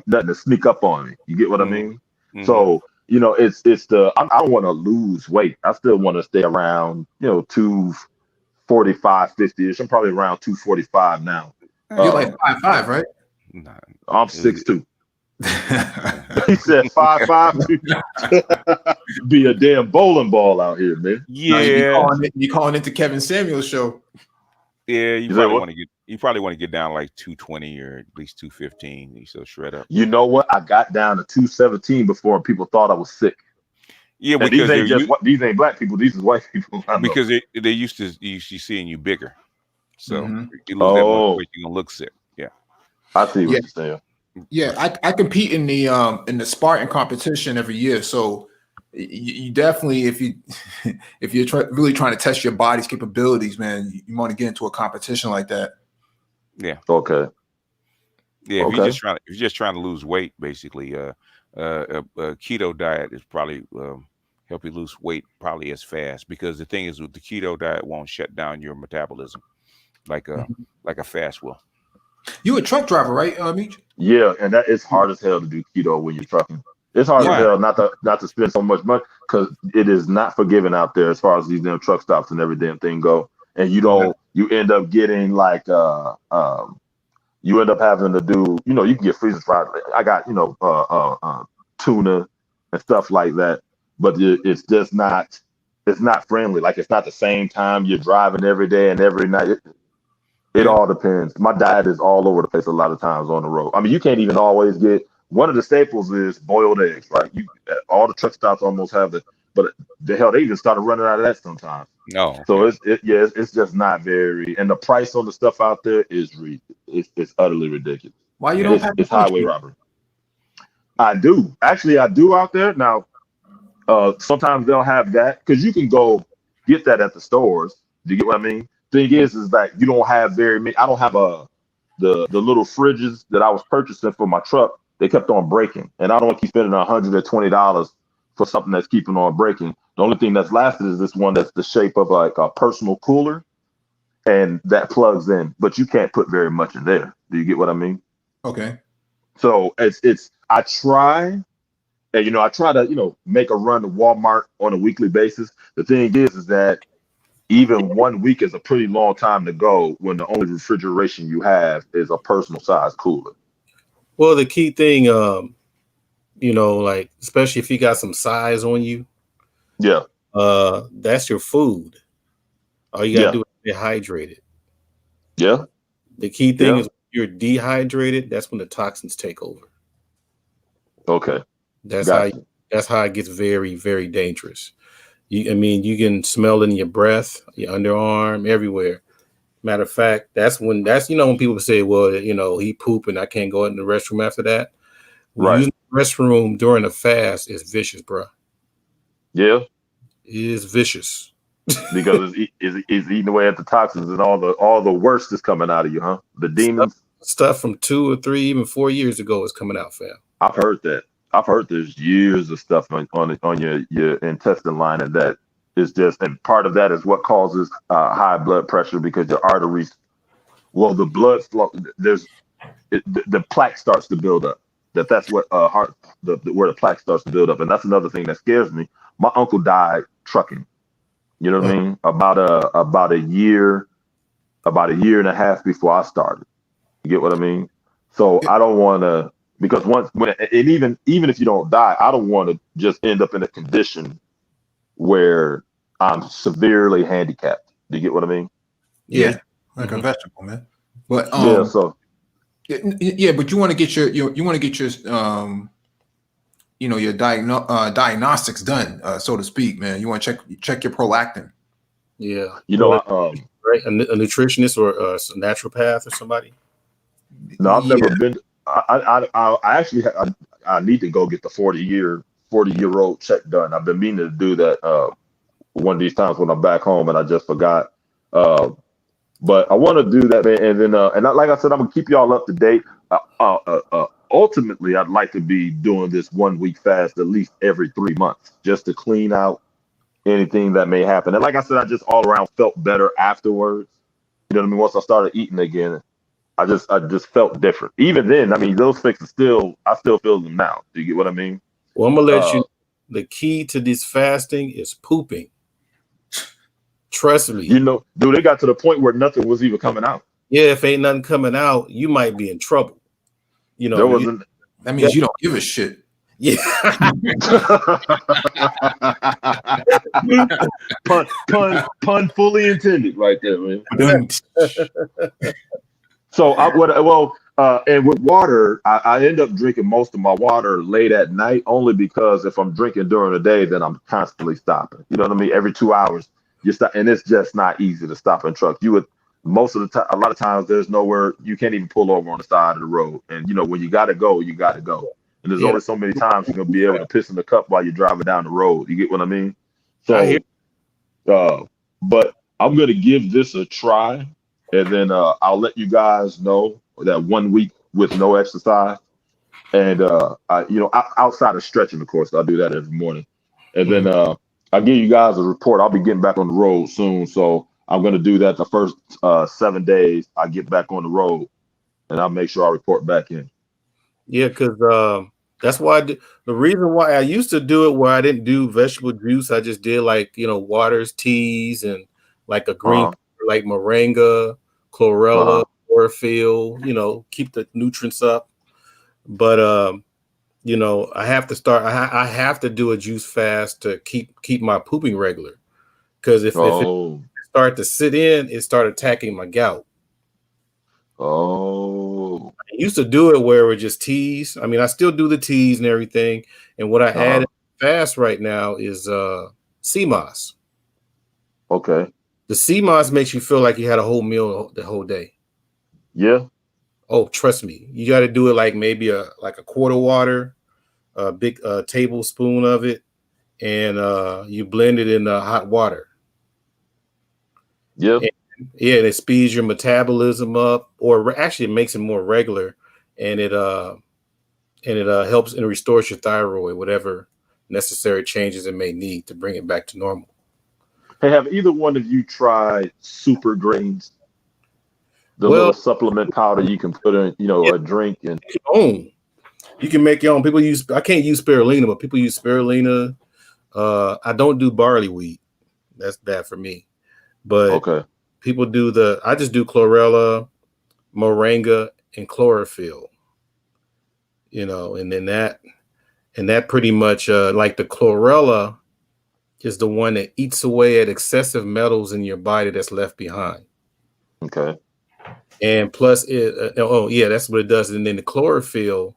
nothing to sneak up on me. You get what I mean? So it's I don't want to lose weight. I still want to stay around 245, 50ish. I'm probably around 245 now. You're like 5'5", right? Nah, I'm 6'2". He said 5'5". Be a damn bowling ball out here, man. Yeah, you calling into Kevin Samuel's show. Yeah, you probably want to get down like 220 or at least 215. You still shred up. You know what? I got down to 217 before people thought I was sick. Yeah, and because these ain't black people. These is white people. Because they used to seeing you bigger. So Mhm. if you lose that much Oh, weight, you're gonna look sick. Yeah. I see Yeah, what you're saying. yeah. I compete in the Spartan competition every year, so you definitely, if you if you're really trying to test your body's capabilities, man, you want to get into a competition like that. Yeah. Okay. Yeah. If Okay. you're just trying to lose weight, basically, a keto diet is probably help you lose weight probably as fast, because the thing is with the keto diet won't shut down your metabolism like a fast will. You a truck driver, right, Meech? Yeah, and that it's hard as hell to do keto when you're trucking. It's hard as Why? hell not to spend so much money because it is not forgiving out there as far as these damn truck stops and every damn thing go. And you end up getting like you end up having to do, you can get freezer fried. I got, tuna and stuff like that, but it's just it's not friendly. Like it's not the same time you're driving every day and every night. It all depends. My diet is all over the place a lot of times on the road. I mean, you can't even always get one of the staples is boiled eggs, right? All the truck stops almost have but the hell, they even started running out of that sometimes. No. So it's just not very, and the price on the stuff out there is it's utterly ridiculous. Why you don't have It's highway robbery. I do out there now. Sometimes they'll have that because you can go get that at the stores. Do you get what I mean? Thing is that you don't have very many. I don't have the little fridges that I was purchasing for my truck. They kept on breaking, and I don't want to keep spending $120 for something that's keeping on breaking. The only thing that's lasted is this one that's the shape of like a personal cooler, and that plugs in, but you can't put very much in there. Do you get what I mean? Okay. So I try. And I try to make a run to Walmart on a weekly basis. The thing is that even 1 week is a pretty long time to go when the only refrigeration you have is a personal size cooler. Well, the key thing, like especially if you got some size on you, that's your food. All you gotta do is get hydrated. Yeah. The key thing is when you're dehydrated, that's when the toxins take over. Okay. That's how it gets very, very dangerous. You can smell it in your breath, your underarm, everywhere. Matter of fact, that's when people say, well, he pooped and I can't go in the restroom after that. Using the restroom during a fast is vicious, bro. Yeah. It is vicious. Because it's eating away at the toxins and all the worst is coming out of you, huh? The demons. Stuff from 2 or 3, even 4 years ago is coming out, fam. I've heard that. I've heard there's years of stuff on your intestine line, and that is and part of that is what causes high blood pressure because your arteries, the blood flow, the plaque starts to build up. That's what where the plaque starts to build up, and that's another thing that scares me. My uncle died trucking. You know what I mean? About a year and a half before I started. You get what I mean? So I don't want to. Because even if you don't die, I don't want to just end up in a condition where I'm severely handicapped. Do you get what I mean? Yeah, like a vegetable, man. But but you want to get your diagnostics done, so to speak, man. You want to check your prolactin. Yeah, right? A nutritionist or a naturopath or somebody. No, I've never been. I actually I need to go get the 40-year-old check done. I've been meaning to do that one of these times when I'm back home, and I just forgot. But I want to do that, man. And then like I said, I'm gonna keep y'all up to date. Ultimately, I'd like to be doing this 1 week fast at least every 3 months, just to clean out anything that may happen. And like I said, I just all around felt better afterwards. You know what I mean? Once I started eating again. I just felt different. Even then, I mean, those fixes I still feel them now. Do you get what I mean? Well, I'm gonna let you. The key to this fasting is pooping. Trust me. Dude, they got to the point where nothing was even coming out. Yeah, if ain't nothing coming out, you might be in trouble. There wasn't. That means you don't give a shit. Yeah. pun fully intended, right there, man. So and with water, I end up drinking most of my water late at night, only because if I'm drinking during the day, then I'm constantly stopping. You know what I mean? Every 2 hours, you stop, and it's just not easy to stop in truck. most of the time, a lot of times, there's nowhere you can't even pull over on the side of the road. And when you got to go, you got to go. And there's only so many times you're gonna be able to piss in the cup while you're driving down the road. You get what I mean? So, but I'm gonna give this a try, and then I'll let you guys know that 1 week with no exercise, and outside of stretching, of course, I'll do that every morning, and then I'll give you guys a report. I'll be getting back on the road soon, so I'm gonna do that the first 7 days. I get back on the road, and I'll make sure I report back in. Yeah, because that's why the reason why I used to do it where I didn't do vegetable juice, I just did waters, teas, and like a green like moringa, chlorella, chlorophyll. Keep the nutrients up. But I have to start. I have to do a juice fast to keep my pooping regular, because if it start to sit in, it start attacking my gout. I used to do it where it was just teas. I mean, I still do the teas and everything. And what I added fast right now is sea moss. Okay. The sea moss makes you feel like you had a whole meal the whole day. Yeah. Oh, trust me. You got to do it like maybe a quart of water, a big tablespoon of it, and you blend it in hot water. Yeah. And it speeds your metabolism up, or actually it makes it more regular, and it helps and restores your thyroid, whatever necessary changes it may need to bring it back to normal. Hey, have either one of you tried Super Greens? The little supplement powder you can put in, a drink, and you can make your own. People use, I can't use spirulina, but people use spirulina. I don't do barley wheat. That's bad for me. But people do I just do chlorella, moringa, and chlorophyll. And then that pretty much like the chlorella is the one that eats away at excessive metals in your body that's left behind. Okay. And plus that's what it does. And then the chlorophyll,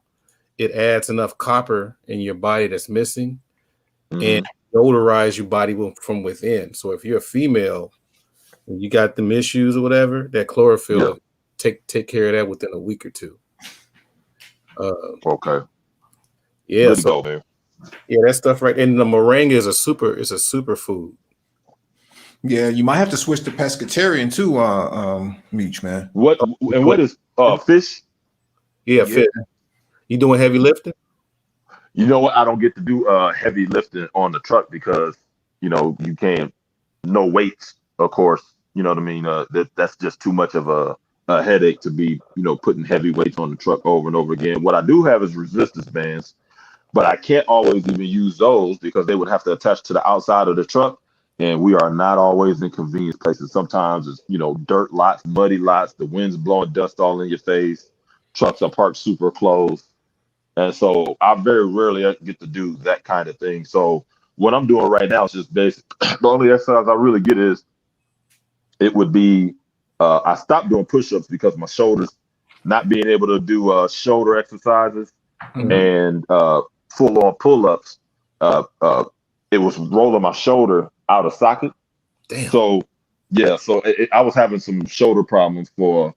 it adds enough copper in your body that's missing, and odorize your body from within. So if you're a female and you got them issues or whatever, that chlorophyll take care of that within a week or two. Okay. Yeah. Good to go, man. Yeah, that stuff right. And the moringa is a super food. Yeah, you might have to switch to pescatarian too, Meech, man. What is fish? Yeah, fish. You doing heavy lifting? You know what? I don't get to do heavy lifting on the truck because you can't, no weights, of course. You know what I mean? That's just too much of a headache to be putting heavy weights on the truck over and over again. What I do have is resistance bands, but I can't always even use those because they would have to attach to the outside of the truck. And we are not always in convenience places. Sometimes it's, dirt lots, muddy lots, the wind's blowing dust all in your face. Trucks are parked super close. And so I very rarely get to do that kind of thing. So what I'm doing right now is just basic. The only exercise I really get is, it would be, I stopped doing push-ups because my shoulders, not being able to do shoulder exercises and full-on pull-ups, it was rolling my shoulder out of socket. Damn. So I was having some shoulder problems for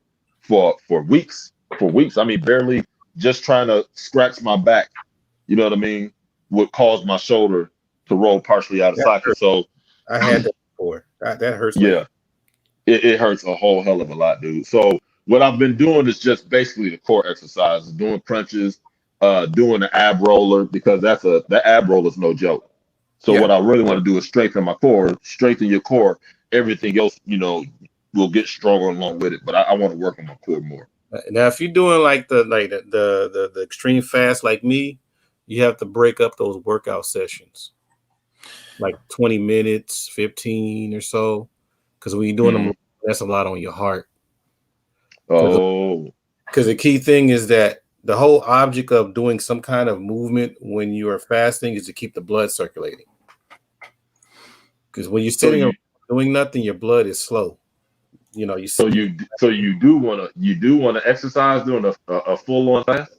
weeks. I mean, barely just trying to scratch my back, you know what I mean, would cause my shoulder to roll partially out of socket. Hurts. So I had that before. That hurts. Yeah, it hurts a whole hell of a lot, dude. So what I've been doing is just basically the core exercises, doing crunches, doing the ab roller, because the ab roller is no joke. So what I really want to do is strengthen my core, strengthen your core. Everything else, will get stronger along with it. But I want to work on my core more. Now, if you're doing like the extreme fast like me, you have to break up those workout sessions, like 20 minutes, 15 or so, because when you're doing them, that's a lot on your heart. Because the key thing is that the whole object of doing some kind of movement when you are fasting is to keep the blood circulating. Because when you're sitting around doing nothing, your blood is slow. So you do want to exercise doing a full on fast?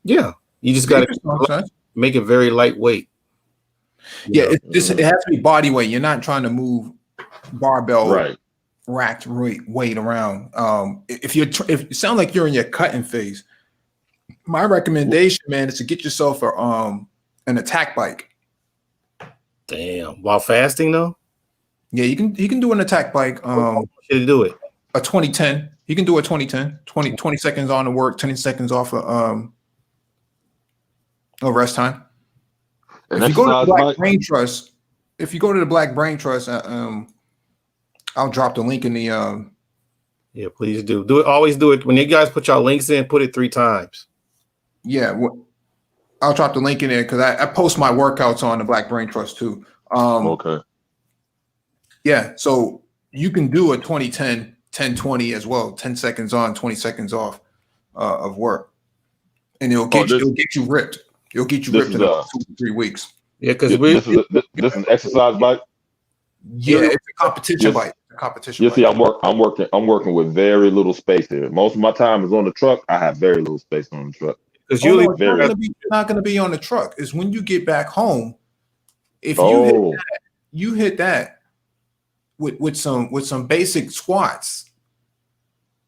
Yeah, you just got to make it very lightweight. Yeah, it has to be body weight. You're not trying to move barbell. Right. racked weight around. If if you sound like you're in your cutting phase, my recommendation, man, is to get yourself an attack bike. Damn. While fasting though? Yeah, you can do an attack bike. Should you do it? A 2010. You can do a 2010. 20 seconds on to work, 10 seconds off of rest time. And If you go to the Black Mike? Brain Trust, I'll drop the link in the Yeah, please do. Do it. Always do it. When you guys put y'all links in, put it 3 times. yeah. I'll drop the link in there because I post my workouts on the Black Brain Trust too. Okay. Yeah, so you can do a 2010, 10-20 as well, 10 seconds on, 20 seconds off of work. And it'll get you ripped. It'll get you This ripped is in about 2 to 3 weeks. Yeah, because this is an exercise bike. Yeah, it's a competition bike. A competition You bike. see, I'm working with very little space here. Most of my time is on the truck. I have very little space on the truck. Because Oh, no, it's not going to be on the truck. It's when you get back home. If you hit that with some basic squats,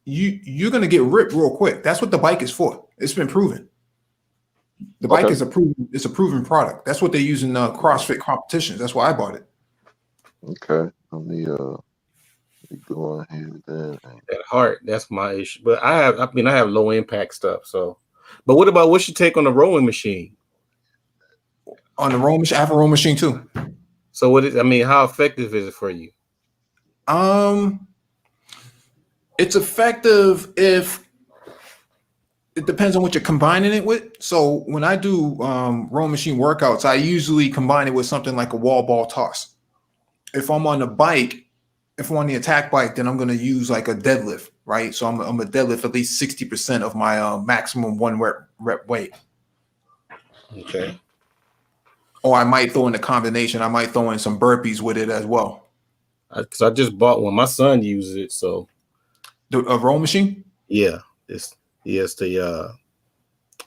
you're going to get ripped real quick. That's what the bike is for. It's been proven. The bike is a proven product. That's what they use in CrossFit competitions. That's why I bought it. Okay, let me go on here then. That heart, that's my issue. But I have low impact stuff. So, but what's your take on the rowing machine? On the rowing machine, I have a rowing machine too. So how effective is it for you? It's effective if it depends on what you're combining it with. So when I do rowing machine workouts, I usually combine it with something like a wall ball toss. If I'm on the bike, if I'm on the attack bike, then I'm going to use like a deadlift, right? So I'm a deadlift at least 60% of my maximum 1 rep weight. Okay. Or I might throw in a combination. I might throw in some burpees with it as well. Because I just bought one. My son uses it. So a row machine? Yeah. It's the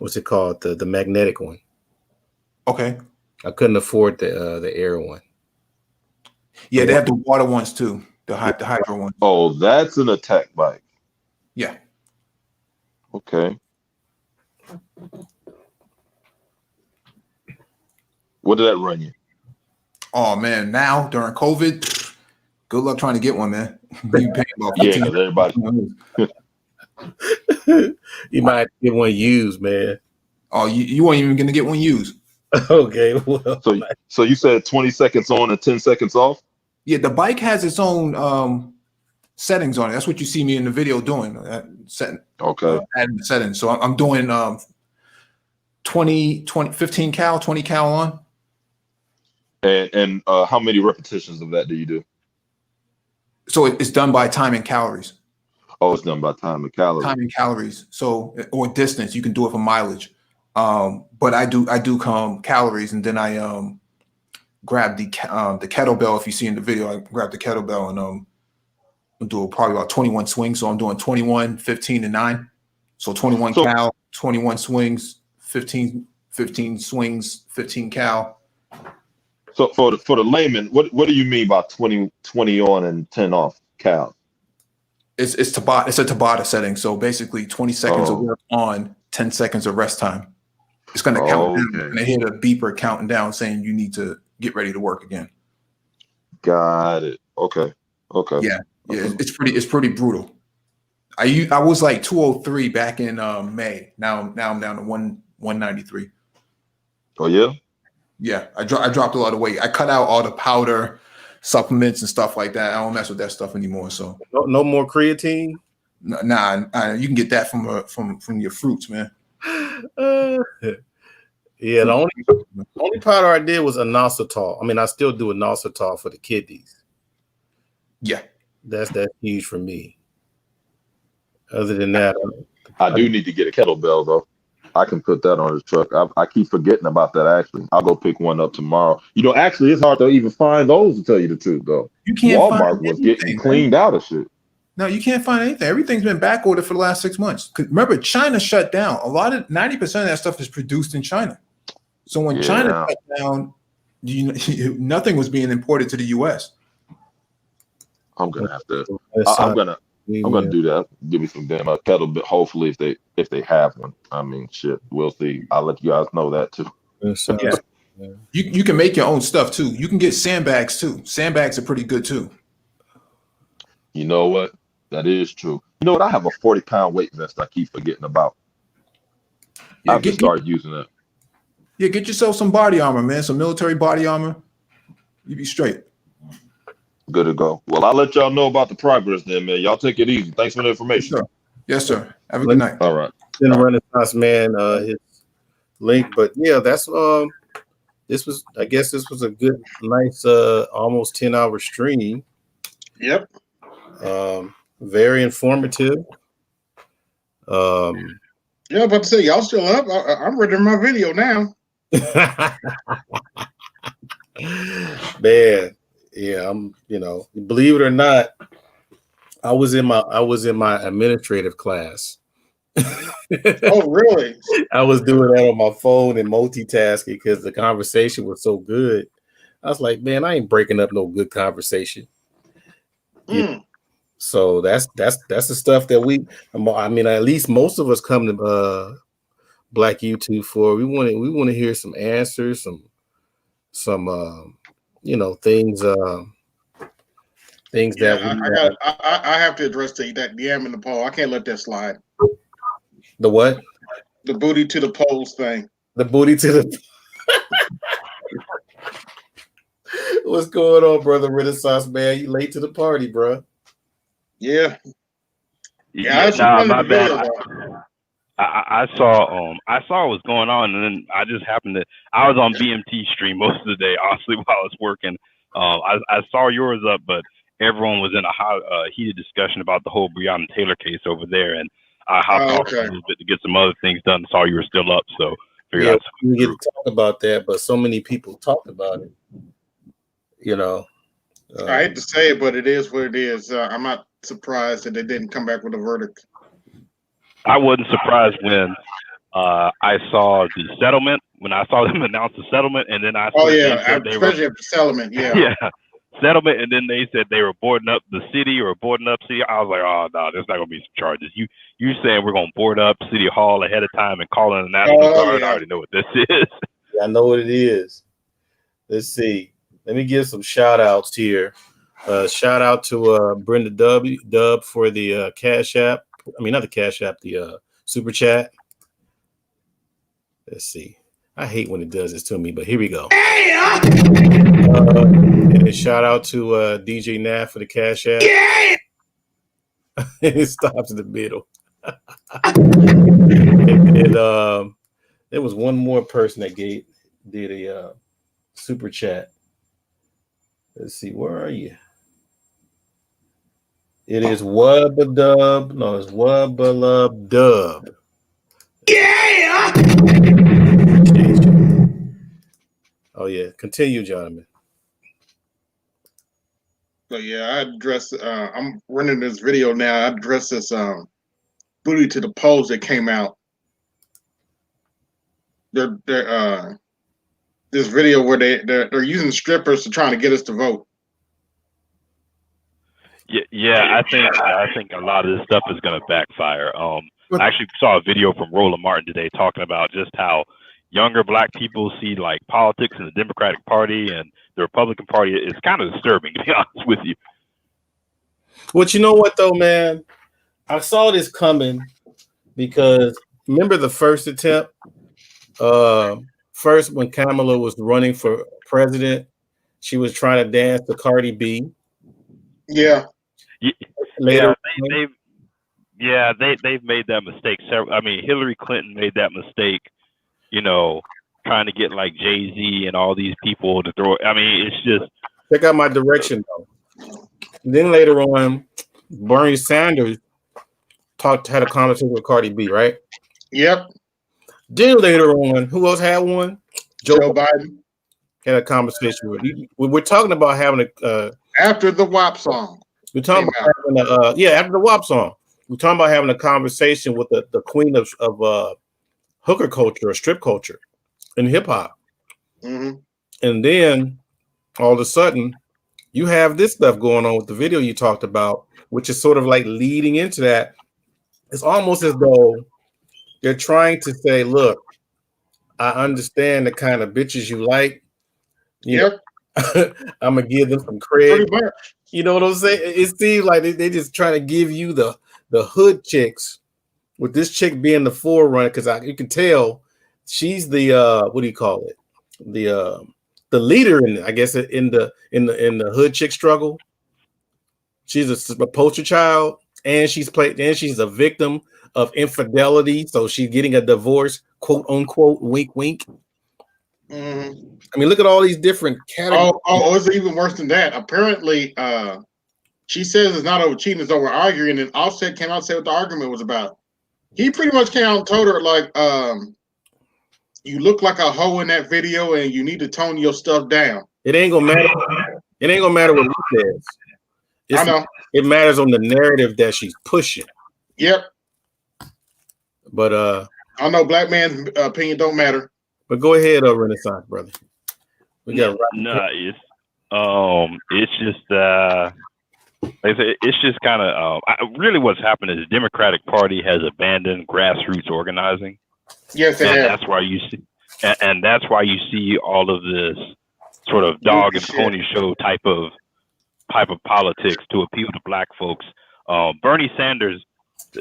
what's it called? The magnetic one. Okay. I couldn't afford the air one. Yeah, they have the water ones too. The hydro ones. Oh, that's an attack bike. Yeah. Okay. What did that run you? Oh man, now during COVID, good luck trying to get one, man. You paying about Yeah, 15 because everybody. You might get one used, man. Oh, you weren't even gonna get one used. Okay, well. So you said 20 seconds on and 10 seconds off? Yeah, the bike has its own settings on it. That's what you see me in the video doing. Okay. Adding the settings. So I'm doing 15 cal, 20 cal on. And how many repetitions of that do you do? So it's done by time and calories. Oh, it's done by time and calories. Time and calories. So or distance, you can do it for mileage. But I do come calories, and then I grab the kettlebell. If you see in the video, I grab the kettlebell and do probably about 21 swings. So I'm doing 21, 15, and 9. So 21 cal, 21 swings, 15 swings, 15 cal. So for the layman, what do you mean by 20 on and 10 off cal? It's a Tabata setting. So basically 20 seconds of work on, 10 seconds of rest time. It's going to count down, and I hear the beeper counting down saying you need to get ready to work again. Got it. Okay. Yeah. It's pretty brutal. I was like 203 back in May. Now I'm down to 193. Oh yeah. Yeah, I dropped a lot of weight. I cut out all the powder, supplements, and stuff like that. I don't mess with that stuff anymore. So no more creatine. Nah, you can get that from your fruits, man. Yeah, the only powder I did was inositol. I mean, I still do inositol for the kidneys. Yeah, that's huge for me. Other than that, I do need to get a kettlebell though. I can put that on the truck. I keep forgetting about that. Actually, I'll go pick one up tomorrow. Actually, it's hard to even find those, to tell you the truth, though. You can't. Walmart was getting cleaned out of shit. No, you can't find anything. Everything's been back ordered for the last 6 months. Remember, China shut down. 90% of that stuff is produced in China. So when China shut down, nothing was being imported to the U.S. I'm gonna have to. I'm gonna do that. Give me some damn kettle, but hopefully if they have one. I mean, shit, we'll see. I'll let you guys know that too. Yeah. You can make your own stuff too. You can get sandbags too. Sandbags are pretty good too. You know what? That is true. You know what? I have a 40-pound weight vest I keep forgetting about. Yeah, I've just started using it. Yeah, get yourself some body armor, man. Some military body armor. You be straight. Good to go. Well, I'll let y'all know about the progress then, man. Y'all take it easy. Thanks for the information. Sure. Yes, sir. Have a good night. All right. In Renaissance Man, his link, but yeah, that's this was a good, nice, almost 10-hour stream. Yep. Very informative. Yeah, about to say y'all still up. I'm ready for my video now. Man, yeah, I'm. Believe it or not, I was in my administrative class. Oh, really? I was doing that on my phone and multitasking because the conversation was so good. I was like, man, I ain't breaking up no good conversation. So that's the stuff that I mean, at least most of us come to Black YouTube for. We want to hear some answers, some things that I have to address that DM in the poll. I can't let that slide. The what? The booty to the polls thing. The booty to the. What's going on, brother Renaissance Man? You late to the party, bro? Yeah. My bad. I saw what was going on, and then I just happened to. I was on BMT stream most of the day, honestly, while I was working. I saw yours up, but everyone was in a hot, heated discussion about the whole Breonna Taylor case over there, and I hopped off a little bit to get some other things done. Saw you were still up, so figured out. We get to talk about that, but so many people talked about it. I hate to say it, but it is what it is. I'm not surprised that they didn't come back with a verdict. I wasn't surprised when I saw the settlement, when I saw them announce the settlement, and then I saw especially after settlement, yeah. Settlement, and then they said they were boarding up the city or boarding up city. I was like, oh no, there's not gonna be some charges. You saying we're gonna board up City Hall ahead of time and call in the National Guard? I already know what this is. Yeah, I know what it is. Let's see. Let me give some shout outs here. Shout out to Brenda Dub for the Cash App. I mean, not the Cash App, the Super Chat. Let's see. I hate when it does this to me, but here we go. And a shout out to DJ Nat for the Cash App. And it stops in the middle. and there was one more person that did a Super Chat. Let's see, where are you? It is Wubba-Dub. No, it's Wubba-Lub-Dub. Yeah! Oh, yeah. Continue, Jonathan. So, yeah, I address. I'm running this video now. I address this booty to the polls that came out. This video where they're using strippers to trying to get us to vote. Yeah, I think a lot of this stuff is going to backfire. I actually saw a video from Roland Martin today talking about just how younger Black people see like politics in the Democratic Party and the Republican Party. It's kind of disturbing, to be honest with you. Well, you know what though, man? I saw this coming because remember the first attempt? First, when Kamala was running for president, she was trying to dance to Cardi B. Yeah. Later, they've made that mistake. I mean, Hillary Clinton made that mistake, trying to get like Jay-Z and all these people to throw. I mean, it's just check out my direction though. And then later on, Bernie Sanders had a conversation with Cardi B, right? Yep. Then later on, who else had one? Joe Biden had a conversation with. We're talking about having a after the WAP song. We're talking about having after the WAP song. We're talking about having a conversation with the queen of hooker culture or strip culture in hip hop. Mm-hmm. And then all of a sudden, you have this stuff going on with the video you talked about, which is sort of like leading into that. It's almost as though they're trying to say, look, I understand the kind of bitches you like. You know, I'm gonna give them some credit. You know what I'm saying? It seems like they just trying to give you the hood chicks, with this chick being the forerunner, because you can tell she's the what do you call it? The leader in, I guess, in the hood chick struggle. She's a poster child, and she's a victim of infidelity, so she's getting a divorce, quote unquote, wink wink. Mm-hmm. I mean, look at all these different categories. Oh, it's even worse than that. Apparently, she says it's not over cheating, it's over arguing, and Offset came out and said what the argument was about. He pretty much came out and told her, like, you look like a hoe in that video, and you need to tone your stuff down. It ain't gonna matter. It ain't gonna matter what he says. I know. It matters on the narrative that she's pushing. Yep. But I know black man's opinion don't matter. But go ahead, Renaissance brother. We got it's just it's just kind of really what's happened is the Democratic Party has abandoned grassroots organizing. Yes, and that's why you see, and that's why you see all of this sort of dog and pony show type of politics to appeal to black folks. Bernie Sanders,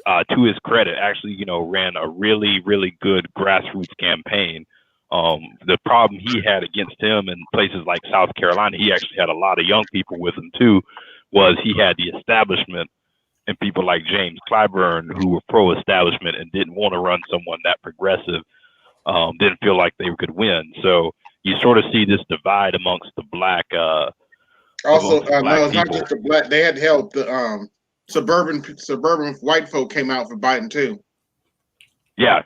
to his credit, actually, ran a really, really good grassroots campaign. The problem he had against him in places like South Carolina, he actually had a lot of young people with him too, was he had the establishment and people like James Clyburn who were pro-establishment and didn't want to run someone that progressive, didn't feel like they could win. So you sort of see this divide amongst the black. Also, no, it's not just the black. They had help. The suburban white folk came out for Biden too. Yeah,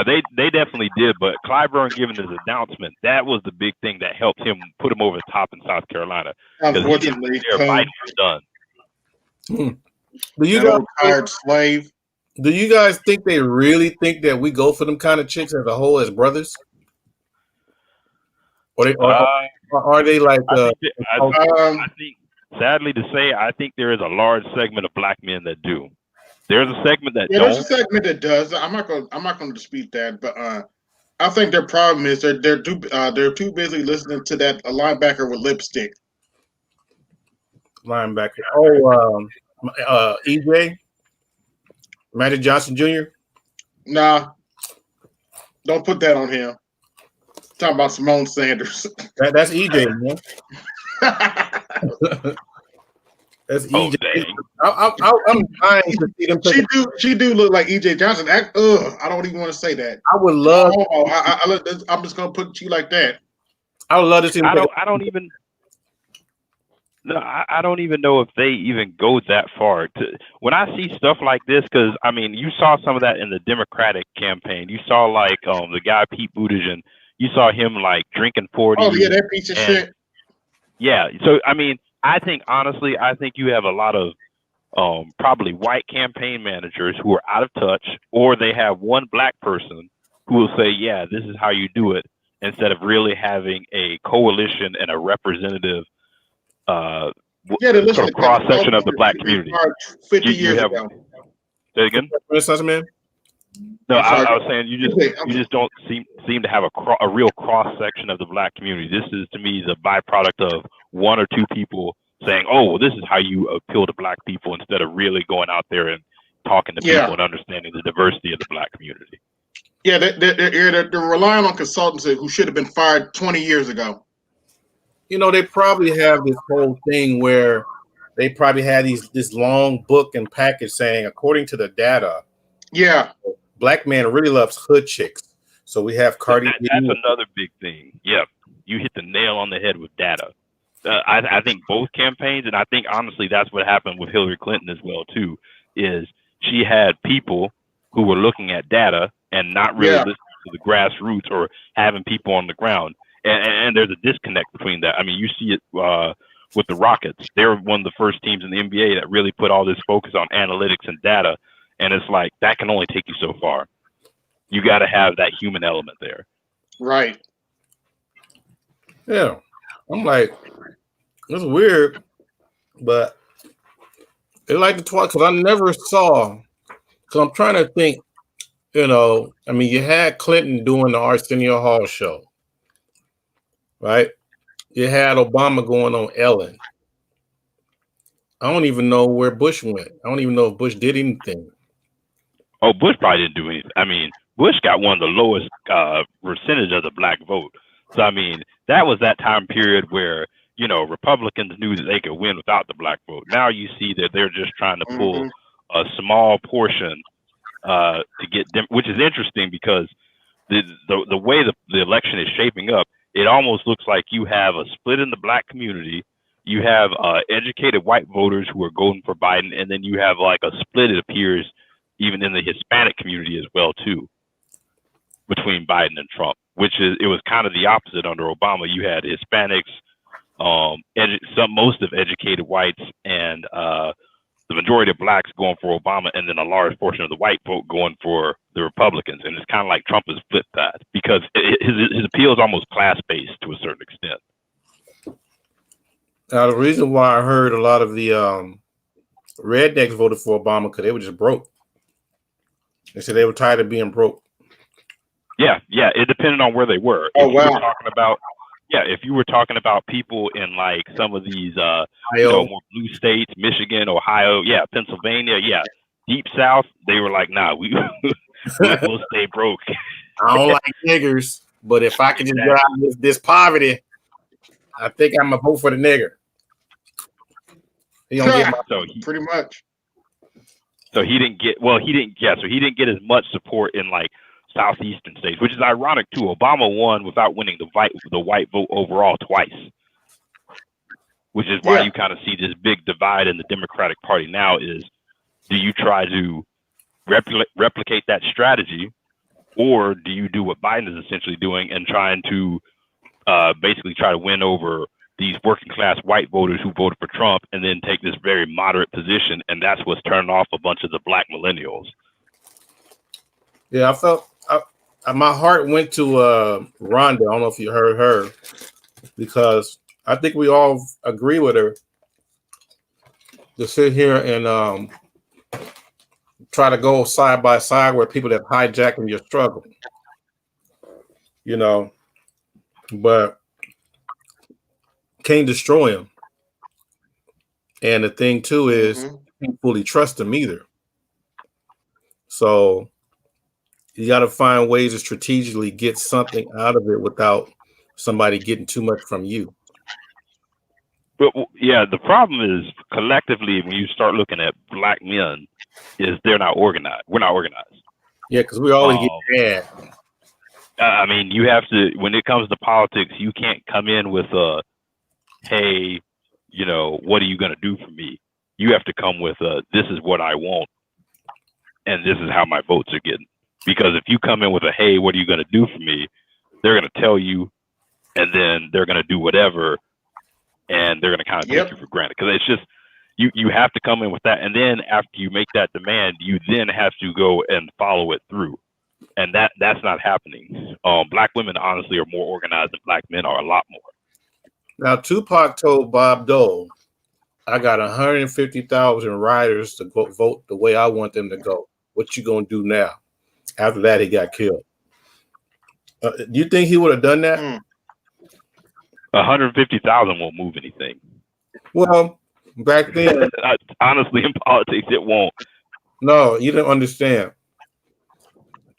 they definitely did. But Clyburn giving his announcement, that was the big thing that helped him put him over the top in South Carolina. Unfortunately, Biden was done. Do you guys think they really think that we go for them kind of chicks as a whole as brothers? Or are they like? I think, sadly to say, I think there is a large segment of black men that do. There's a segment that don't. There's a segment that does. I'm not gonna dispute that, but I think their problem is they're too busy listening to that linebacker with lipstick. Linebacker. EJ, Magic Johnson Jr. Nah, don't put that on him. Talking about Simone Sanders. That's EJ, man. That's EJ. I'm dying to see them. She do look like EJ Johnson. I don't even want to say that. I would love. I'm just gonna put you like that. I would love to see. I don't even know if they even go that far. When I see stuff like this, because I mean, you saw some of that in the Democratic campaign. You saw like the guy Pete Buttigieg. You saw him like drinking 40. Oh yeah, that piece of shit. Yeah. So I mean, I think you have a lot of probably white campaign managers who are out of touch, or they have one black person who will say, "Yeah, this is how you do it," instead of really having a coalition and a representative sort of cross section of the black community. 50 years ago. Say again? Man? No, I was saying you just don't seem to have a real cross section of the black community. This is to me the byproduct of one or two people saying, "Oh, well, this is how you appeal to black people," instead of really going out there and talking to people and understanding the diversity of the black community. Yeah, they're relying on consultants who should have been fired 20 years ago. They probably have this whole thing where they probably had this long book and package saying, according to the data, black man really loves hood chicks. So we have Cardi B. That's another big thing. Yeah, you hit the nail on the head with data. I think both campaigns, and I think honestly that's what happened with Hillary Clinton as well too, is she had people who were looking at data and not really listening to the grassroots or having people on the ground. And there's a disconnect between that. I mean, you see it with the Rockets. They're one of the first teams in the NBA that really put all this focus on analytics and data. And it's like, that can only take you so far. You got to have that human element there. Right. Yeah. I'm like, It's weird, but it like the twice because I never saw. Because I'm trying to think. You know, I mean, you had Clinton doing the Arsenio Hall show, right? You had Obama going on Ellen. I don't even know where Bush went. I don't even know if Bush did anything. Oh, Bush probably didn't do anything. I mean, Bush got one of the lowest percentage of the black vote. So, I mean, that was that time period where, you know, Republicans knew that they could win without the black vote. Now you see that they're just trying to pull a small portion to get them, which is interesting because the way the election is shaping up, it almost looks like you have a split in the black community. You have educated white voters who are voting for Biden, and then you have like a split, it appears, even in the Hispanic community as well, too, between Biden and Trump, which is, it was kind of the opposite under Obama. You had Hispanics, most of educated whites, and the majority of blacks going for Obama, and then a large portion of the white vote going for the Republicans. And it's kind of like Trump has flipped that because his appeal is almost class-based to a certain extent. Now, the reason why I heard a lot of the rednecks voted for Obama because they were just broke. They said they were tired of being broke. Yeah, it depended on where they were. Oh, if wow. You were talking about, if you were talking about people in like some of these more blue states, Michigan, Ohio, Pennsylvania, deep South, they were like, nah, we'll stay broke. I don't like niggers, but if I can just get out of this poverty, I think I'm gonna vote for the nigger. He don't get pretty much. So he didn't get as much support in like southeastern states, which is ironic too. Obama won without winning the white vote overall twice, which is why you kind of see this big divide in the Democratic Party now. Is do you try to replicate that strategy, or do you do what Biden is essentially doing and trying to basically try to win over these working class white voters who voted for Trump and then take this very moderate position, and that's what's turning off a bunch of the black millennials. Yeah, I felt my heart went to Rhonda. I don't know if you heard her, because I think we all agree with her to sit here and try to go side by side with people that hijacking your struggle. You know, but can't destroy him. And the thing too is you can't fully trust him either. So you got to find ways to strategically get something out of it without somebody getting too much from you. But yeah, the problem is collectively when you start looking at black men, is they're not organized. We're not organized. Yeah, because we always get mad. I mean, you have to, when it comes to politics, you can't come in with a, hey, you know, what are you going to do for me? You have to come with a, this is what I want, and this is how my votes are getting. Because if you come in with a, hey, what are you going to do for me? They're going to tell you, and then they're going to do whatever, and they're going to kind of take you for granted. Because it's just, you have to come in with that, and then after you make that demand, you then have to go and follow it through. And that's not happening. Black women honestly are more organized than black men are, a lot more. Now, Tupac told Bob Dole, I got 150,000 riders to go vote the way I want them to go. What you gonna do now? After that, he got killed. Do you think he would have done that? 150,000 won't move anything. Well, back then, honestly, in politics, it won't. No, you don't understand.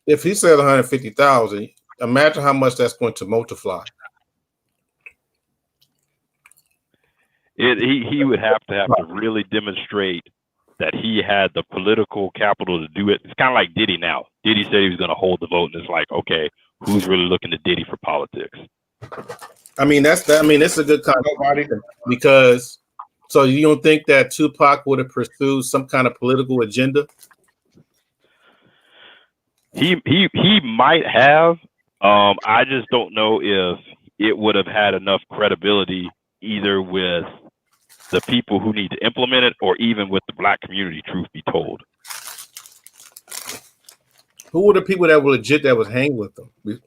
If he said 150,000, imagine how much that's going to multiply. He would have to really demonstrate that he had the political capital to do it. It's kind of like Diddy now. Diddy said he was going to hold the vote, and it's like, okay, who's really looking to Diddy for politics? I mean, it's a good kind of because. So you don't think that Tupac would have pursued some kind of political agenda? He might have. I just don't know if it would have had enough credibility either with the people who need to implement it or even with the black community, truth be told. Who were the people that were legit that was hang with them? What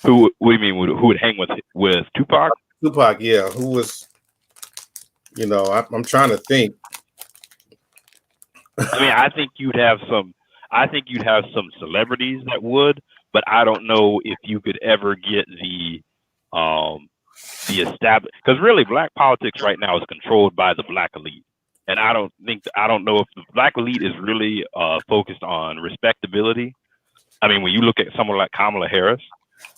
do you mean? Who would hang with Tupac? Tupac, yeah. Who was, I'm trying to think. I mean, I think you'd have some celebrities that would, but I don't know if you could ever get the established, because really black politics right now is controlled by the black elite. And I don't know if the black elite is really focused on respectability. I mean, when you look at someone like Kamala Harris,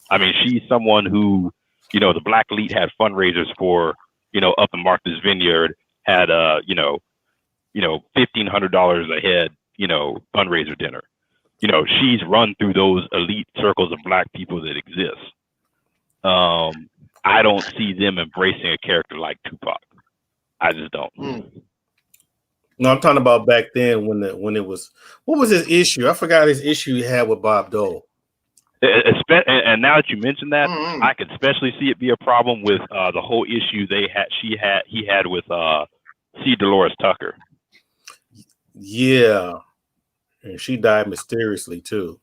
I mean, she's someone who, the black elite had fundraisers for, up in Martha's Vineyard had $1,500 a head, fundraiser dinner. She's run through those elite circles of black people that exist. I don't see them embracing a character like Tupac. I just don't. No, I'm talking about back then when it was, what was his issue? I forgot his issue he had with Bob Dole. And now that you mentioned that, I could especially see it be a problem with the whole issue he had with C. Dolores Tucker. Yeah, and she died mysteriously too.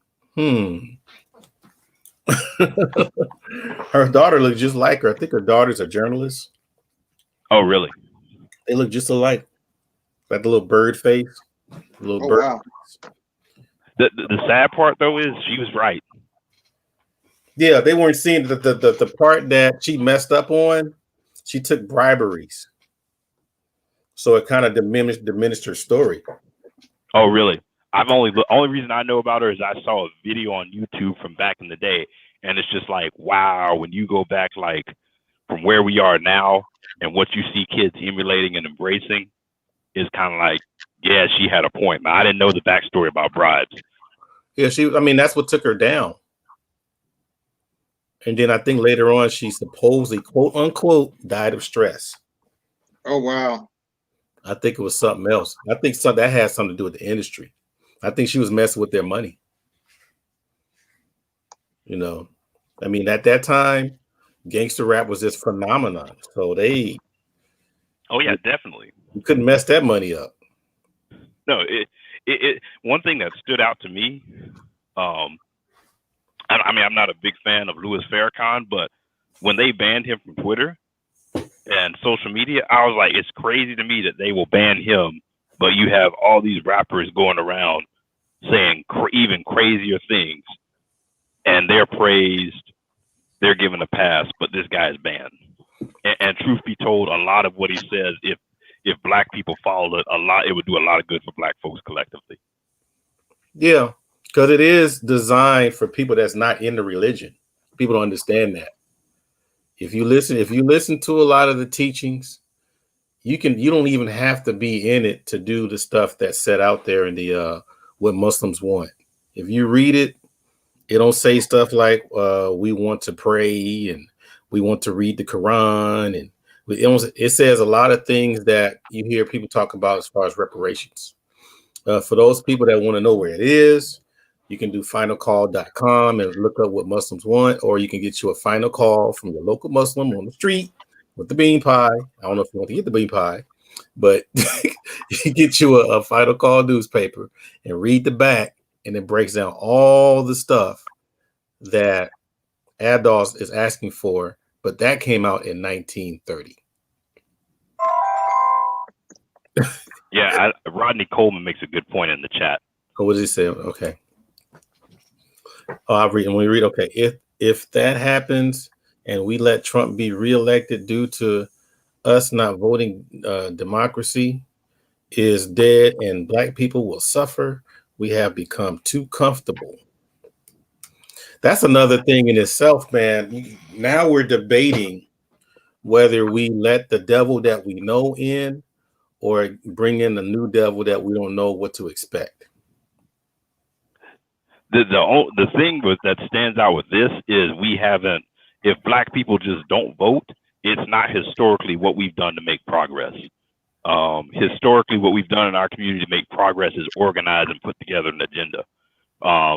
Her daughter looked just like her. I think her daughter's a journalist. Oh, really? They look just alike. Like the little bird face. Bird. Wow. The sad part though is she was right. Yeah, they weren't seeing the part that she messed up on. She took briberies, so it kind of diminished her story. Oh, really? The only reason I know about her is I saw a video on YouTube from back in the day, and it's just like, wow, when you go back like from where we are now and what you see kids emulating and embracing is kind of like, yeah, she had a point. But I didn't know the backstory about bribes. Yeah, that's what took her down. And then I think later on she supposedly, quote unquote, died of stress. Oh wow. I think it was something else. I think that had something to do with the industry. I think she was messing with their money. I mean, at that time, gangster rap was this phenomenon. So oh yeah, definitely. You couldn't mess that money up. No, it one thing that stood out to me, I mean, I'm not a big fan of Louis Farrakhan, but when they banned him from Twitter and social media, I was like, it's crazy to me that they will ban him, but you have all these rappers going around saying even crazier things, and they're praised, they're given a pass, but this guy is banned. And truth be told, a lot of what he says, if black people followed it, it would do a lot of good for black folks collectively. Yeah, because it is designed for people that's not into religion. People don't understand that. If you listen to a lot of the teachings, you don't even have to be in it to do the stuff that's set out there in the what Muslims want. If you read it, it don't say stuff like we want to pray and we want to read the Quran, and it says a lot of things that you hear people talk about as far as reparations. For those people that want to know where it is, you can do finalcall.com and look up what Muslims want, or you can get you a final call from your local Muslim on the street with the bean pie. I don't know if you want to get the bean pie, but you get you a final call newspaper and read the back, and it breaks down all the stuff that Addos is asking for, but that came out in 1930. Yeah, Rodney Coleman makes a good point in the chat. Oh, what does he say? Okay. Oh, I'll read. And we read, okay, if that happens and we let Trump be reelected due to us not voting, democracy is dead and black people will suffer, we have become too comfortable. That's another thing in itself, man. Now we're debating whether we let the devil that we know in or bring in a new devil that we don't know what to expect. The thing that stands out with this is if black people just don't vote, it's not historically what we've done to make progress. Historically, what we've done in our community to make progress is organize and put together an agenda.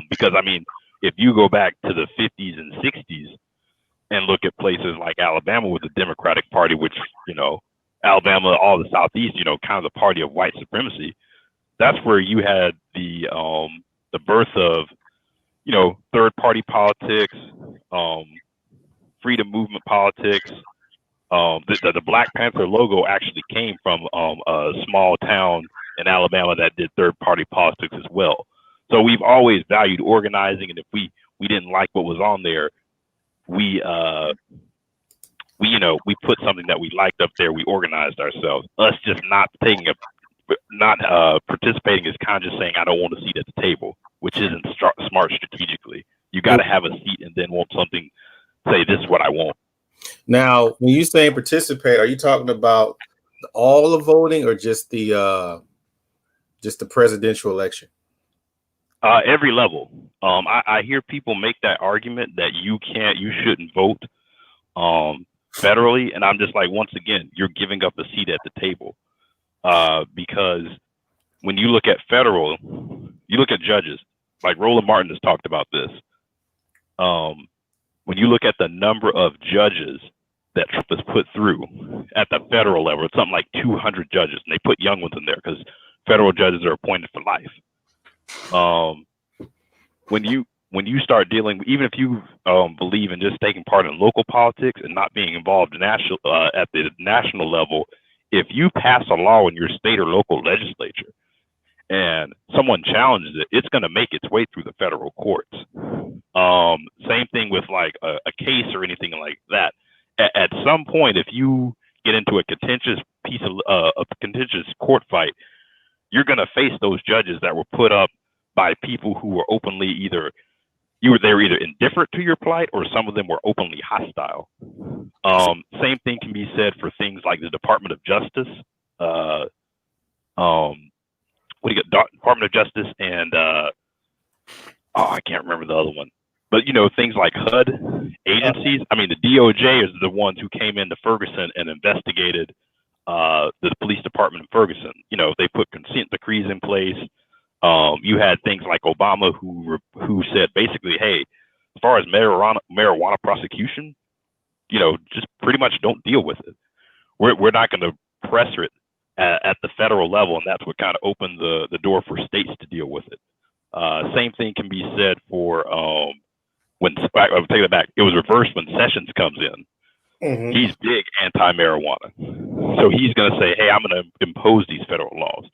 Because, I mean, if you go back to the 50s and 60s and look at places like Alabama with the Democratic Party, which, Alabama, all the Southeast, kind of the party of white supremacy, that's where you had the birth of, third party politics, freedom movement politics, The Black Panther logo actually came from a small town in Alabama that did third-party politics as well. So we've always valued organizing, and if we didn't like what was on there, we put something that we liked up there. We organized ourselves. Us just not participating is kind of just saying I don't want a seat at the table, which isn't smart strategically. You got to have a seat and then want something. Say this is what I want. Now, when you say participate, are you talking about all the voting or just the presidential election? Every level. I hear people make that argument that you shouldn't vote federally, and I'm just like, once again, you're giving up a seat at the table because when you look at federal, you look at judges. Like Roland Martin has talked about this. When you look at the number of judges that Trump has put through at the federal level, it's something like 200 judges, and they put young ones in there because federal judges are appointed for life. When you start dealing, even if you believe in just taking part in local politics and not being involved at the national level, if you pass a law in your state or local legislature and someone challenges it, it's going to make its way through the federal courts. Same thing with like a case or anything like that. At some point, if you get into a contentious contentious court fight, you're going to face those judges that were put up by people who were openly they were either indifferent to your plight or some of them were openly hostile. Same thing can be said for things like the Department of Justice. Department of Justice and I can't remember the other one. But things like HUD agencies. I mean, the DOJ is the ones who came into Ferguson and investigated the police department in Ferguson. They put consent decrees in place. You had things like Obama who said basically, hey, as far as marijuana prosecution, just pretty much don't deal with it. We're not going to press it at the federal level, and that's what kind of opened the door for states to deal with it. Same thing can be said for I'll take it back. It was reversed when Sessions comes in. Mm-hmm. He's big anti-marijuana, so he's going to say, hey, I'm going to impose these federal laws.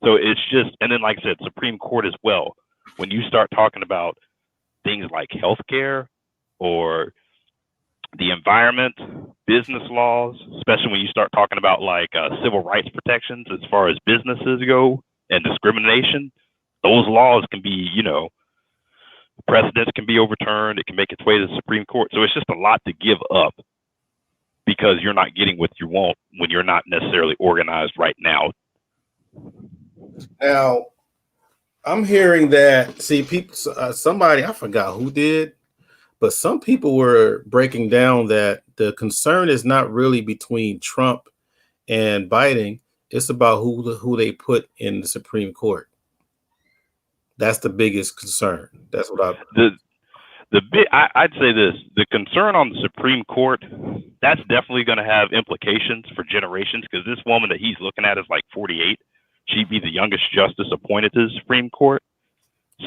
So it's just, and then like I said, Supreme Court as well. When you start talking about things like healthcare or the environment, business laws, especially when you start talking about like civil rights protections as far as businesses go and discrimination, those laws can be, precedents can be overturned. It can make its way to the Supreme Court. So it's just a lot to give up because you're not getting what you want when you're not necessarily organized right now. Now, I'm hearing that, people, somebody, I forgot who did, but some people were breaking down that the concern is not really between Trump and Biden. It's about who they put in the Supreme Court. That's the biggest concern. That's what I'd say this, the concern on the Supreme Court, that's definitely going to have implications for generations because this woman that he's looking at is like 48. She'd be the youngest justice appointed to the Supreme Court.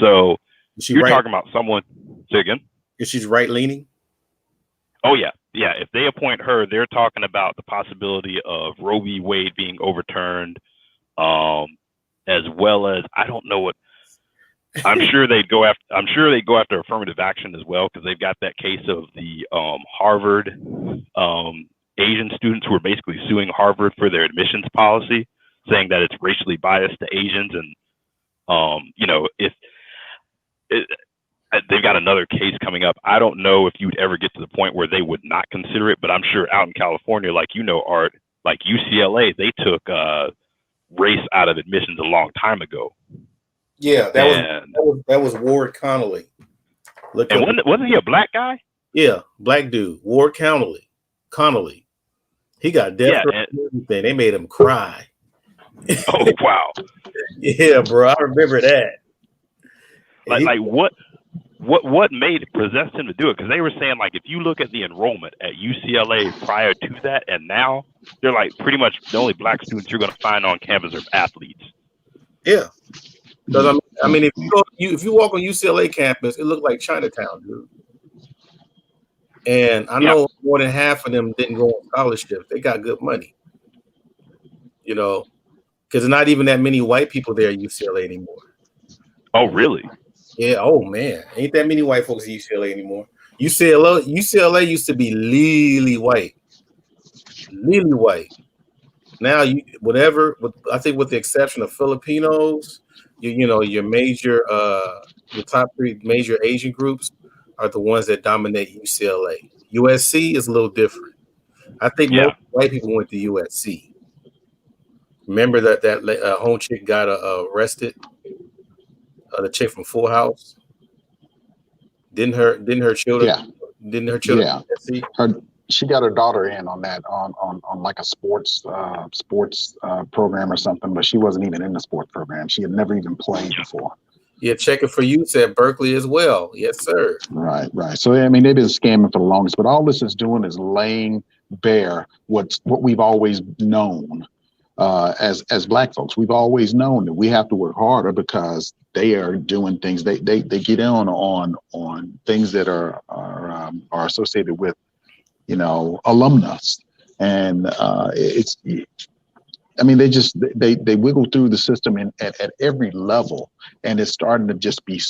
So you're talking about someone, say again? Is she right leaning? Oh, yeah. Yeah. If they appoint her, they're talking about the possibility of Roe v. Wade being overturned, as well as, I don't know what, I'm sure they'd go after affirmative action as well, because they've got that case of the Harvard Asian students who are basically suing Harvard for their admissions policy, saying that it's racially biased to Asians. And, they've got another case coming up. I don't know if you'd ever get to the point where they would not consider it, but I'm sure out in California, like, Art, like UCLA, they took race out of admissions a long time ago. Yeah, that was Ward Connolly. Wasn't he a black guy? Yeah, black dude, Ward Connolly. He got death threats and everything. They made him cry. Oh wow! Yeah, bro, I remember that. Like what possessed him to do it? Because they were saying, like, if you look at the enrollment at UCLA prior to that and now, they're like pretty much the only black students you're going to find on campus are athletes. Yeah. Because I mean, if you walk on UCLA campus, it looked like Chinatown, dude. And I know more than half of them didn't go on scholarships. They got good money, you know, because there's not even that many white people there at UCLA anymore. Oh, really? Yeah. Oh man, ain't that many white folks at UCLA anymore. UCLA used to be lily white. Now I think with the exception of Filipinos, your major your top 3 major Asian groups are the ones that dominate UCLA. USC is a little different. I think most white people went to USC. Remember that home chick got arrested? The chick from Full House. Didn't her children? Yeah. She got her daughter in on that on like a sports program or something, but she wasn't even in the sports program. She had never even played before. Yeah, checking for youth at Berkeley as well. Yes, sir. Right. So I mean, they've been scamming for the longest, but all this is doing is laying bare what we've always known as Black folks. We've always known that we have to work harder because they are doing things. They get on things that are associated with, alumnus, and they wiggle through the system at every level, and it's starting to just be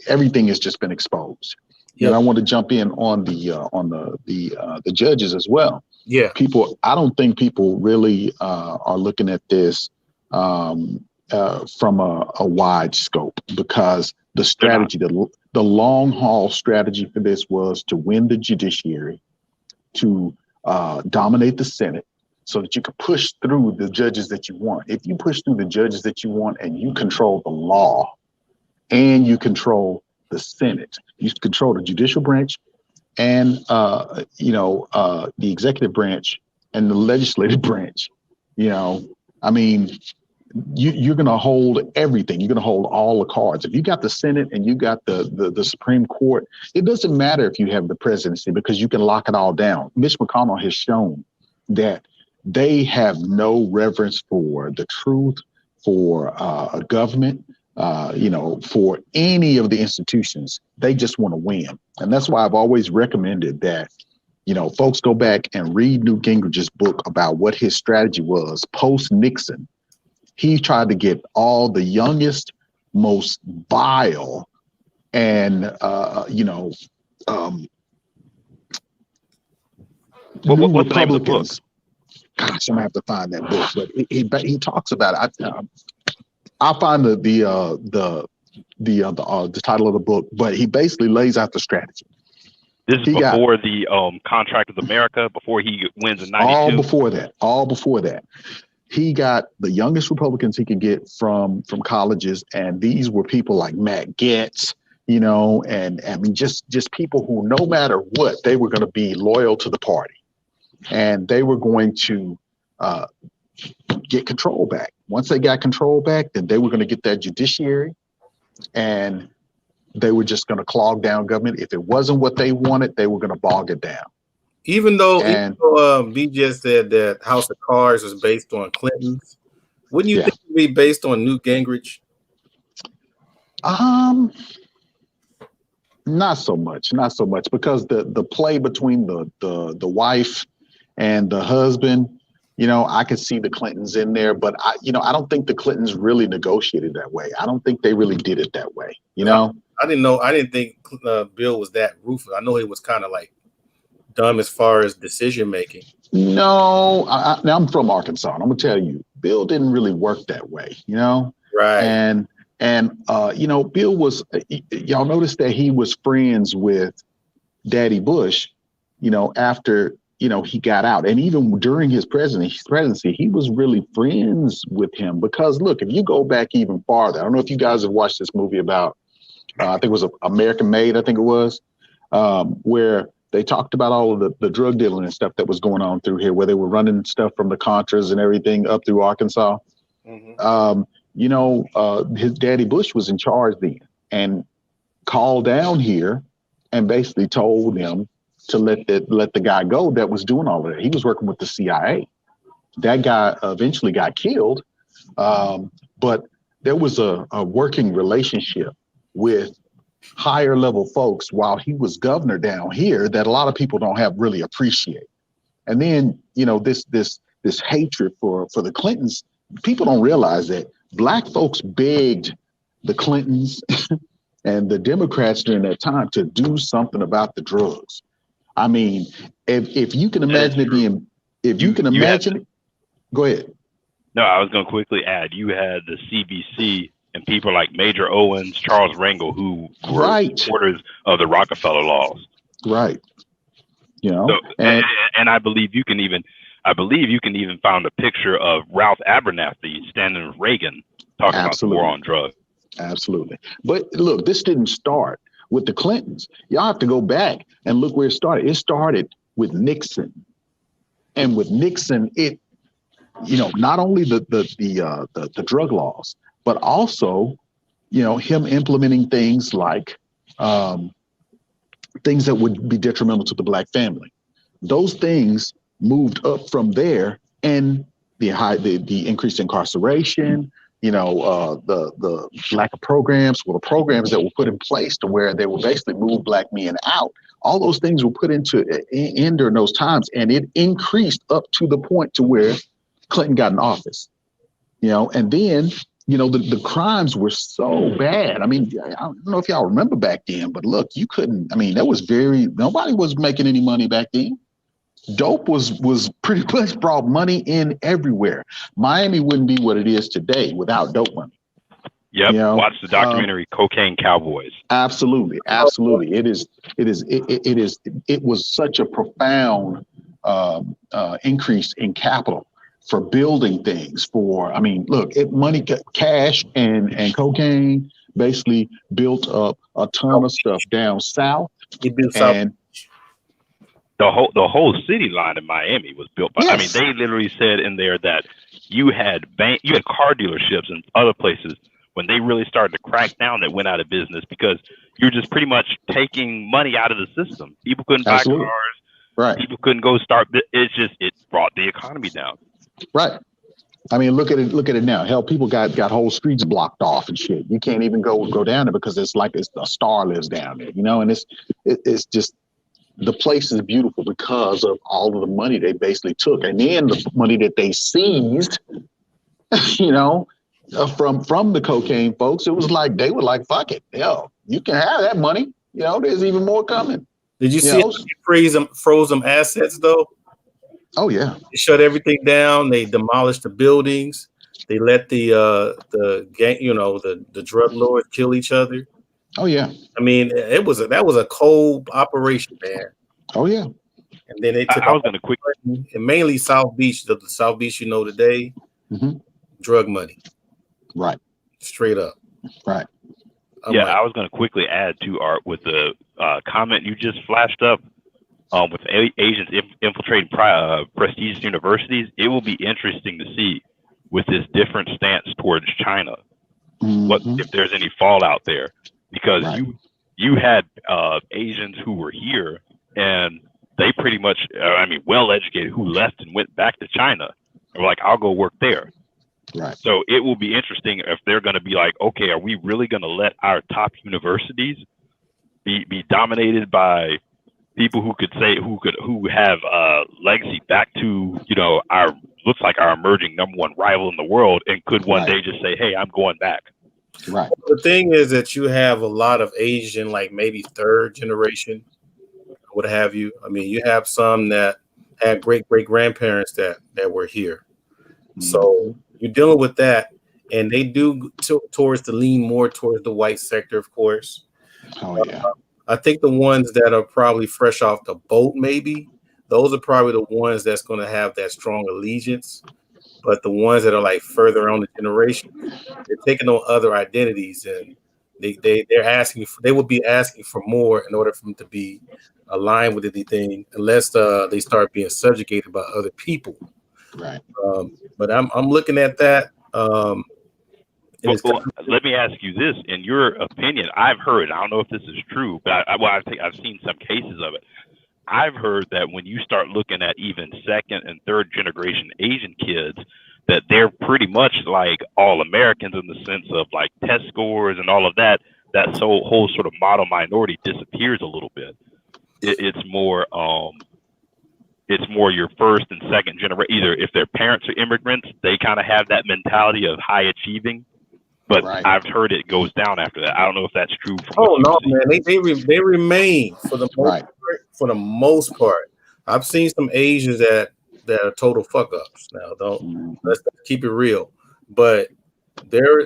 everything has just been exposed. Yep. And I want to jump in on the judges as well. Yeah, I don't think people really are looking at this from a wide scope, because the strategy, the long haul strategy for this was to win the judiciary, to dominate the Senate, so that you could push through the judges that you want. If you push through the judges that you want and you control the law and you control the Senate, you control the judicial branch and the executive branch and the legislative branch, I mean, you're going to hold everything. You're going to hold all the cards. If you got the Senate and you got the Supreme Court, it doesn't matter if you have the presidency, because you can lock it all down. Mitch McConnell has shown that they have no reverence for the truth, for a government, for any of the institutions. They just want to win. And that's why I've always recommended that, folks go back and read Newt Gingrich's book about what his strategy was post-Nixon. He tried to get all the youngest, most vile, and what's the name of the book? Gosh, I'm gonna have to find that book, but he talks about it. I'll find the title of the book, but he basically lays out the strategy. This is before the Contract with America, before he wins in 92. All before that. He got the youngest Republicans he could get from colleges, and these were people like Matt Gaetz, and I mean just people who, no matter what, they were going to be loyal to the party, and they were going to get control back. Once they got control back, then they were going to get that judiciary, and they were just going to clog down government. If it wasn't what they wanted, they were going to bog it down. Even though BJ said that House of Cards was based on Clinton's, wouldn't you think it would be based on Newt Gingrich? Not so much, because the play between the wife and the husband, I could see the Clintons in there, but I don't think the Clintons really negotiated that way. I don't think they really did it that way. I didn't think Bill was that ruthless. I know he was kind of like dumb as far as decision making. No, I'm from Arkansas, and I'm gonna tell you, Bill didn't really work that way, Right. And Bill was, y'all noticed that he was friends with Daddy Bush, after he got out, and even during his presidency, he was really friends with him, because look, if you go back even farther, I don't know if you guys have watched this movie about, I think it was American Made, I think it was, where they talked about all of the drug dealing and stuff that was going on through here, where they were running stuff from the Contras and everything up through Arkansas. Mm-hmm. His Daddy Bush was in charge then, and called down here and basically told them to let the guy go that was doing all of that. He was working with the CIA. That guy eventually got killed, but there was a working relationship with higher level folks while he was governor down here that a lot of people don't have really appreciate. And then, you know, this hatred for the Clintons, people don't realize that Black folks begged the Clintons and the Democrats during that time to do something about the drugs. I mean, if you can imagine it being, if you can imagine it, go ahead. No, I was going to quickly add, you had the CBC and people like Major Owens, Charles Rangel, who were supporters of the Rockefeller laws. Right. You know, so, and I believe you can even find a picture of Ralph Abernathy standing with Reagan talking about the war on drugs. Absolutely. But look, this didn't start with the Clintons. Y'all have to go back and look where it started. It started with Nixon. And with Nixon, it, you know, not only the drug laws, but also, you know, him implementing things like things that would be detrimental to the Black family. Those things moved up from there, and the increased incarceration, you know, the lack of programs, well, the programs that were put in place to where they would basically move Black men out. All those things were put into in during those times, and it increased up to the point to where Clinton got in office, you know, and then, you know, the crimes were so bad. I mean, I don't know if y'all remember back then, but look, you couldn't, I mean, nobody was making any money back then. Dope was pretty much brought money in everywhere. Miami wouldn't be what it is today without dope money. Yep. You know, watch the documentary Cocaine Cowboys. Absolutely. Absolutely. It was such a profound increase in capital for building things for, I mean, look, money, cash and cocaine basically built up a ton of stuff down south. It built south. The whole city line in Miami was built by, I mean, they literally said in there that you had car dealerships and other places when they really started to crack down that went out of business because you're just pretty much taking money out of the system. People couldn't buy cars. Right. People couldn't go start. It brought the economy down. Right. I mean, look at it now. Hell, people got whole streets blocked off and shit. You can't even go down there because it's like a star lives down there, you know, and it's just, the place is beautiful because of all of the money they basically took. And then the money that they seized, you know, from the cocaine folks, it was like, they were like, fuck it. Hell, you can have that money. You know, there's even more coming. Did you see how they froze them assets though? Oh yeah. They shut everything down. They demolished the buildings. They let the gang, you know, the drug lords kill each other. Oh yeah. I mean, that was a cold operation, man. Oh yeah. And then they took. I was going to quick, and mainly South Beach, the South Beach you know today, drug money. Right. Straight up. Right. I was going to quickly add to Art with the comment you just flashed up with Asians infiltrating prestigious universities. It will be interesting to see with this different stance towards China, what if there's any fallout there. Because you had Asians who were here and they pretty much, well educated, who left and went back to China. They were like, I'll go work there. Right. So it will be interesting if they're going to be like, okay, are we really going to let our top universities be dominated by people who have legacy back to, you know, looks like our emerging number one rival in the world, and could one day just say, hey, I'm going back. Right. The thing is that you have a lot of Asian, like maybe third generation, what have you. I mean, you have some that had great grandparents that were here. So you're dealing with that, and they do towards the lean more towards the white sector, of course. Oh yeah. I think the ones that are probably fresh off the boat, maybe those are probably the ones that's going to have that strong allegiance. But the ones that are like further on the generation, they're taking on other identities, and they're asking they will be asking for more in order for them to be aligned with anything, unless they start being subjugated by other people. Right. But I'm looking at that. Let me ask you this: in your opinion, I've heard, I don't know if this is true, but I've seen some cases of it. I've heard that when you start looking at even second and third generation Asian kids, that they're pretty much like all Americans in the sense of like test scores and all of that. that whole sort of model minority disappears a little bit. It's more your first and second generation. Either if their parents are immigrants, they kind of have that mentality of high achieving. But I've heard it goes down after that. I don't know if that's true. Oh no, man, they remain for the most part, for the most part. I've seen some Asians that are total fuck ups. Now, let's keep it real. But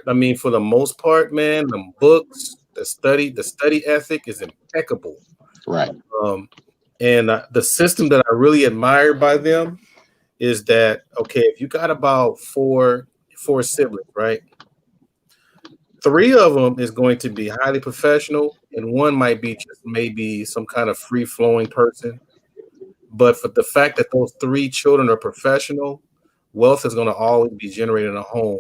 I mean, for the most part, man, the books, the study ethic is impeccable. Right. And the system that I really admire by them is that, okay, if you got about four siblings, right? 3 of them is going to be highly professional, and 1 might be just maybe some kind of free-flowing person. But for the fact that those 3 children are professional, wealth is going to always be generated in a home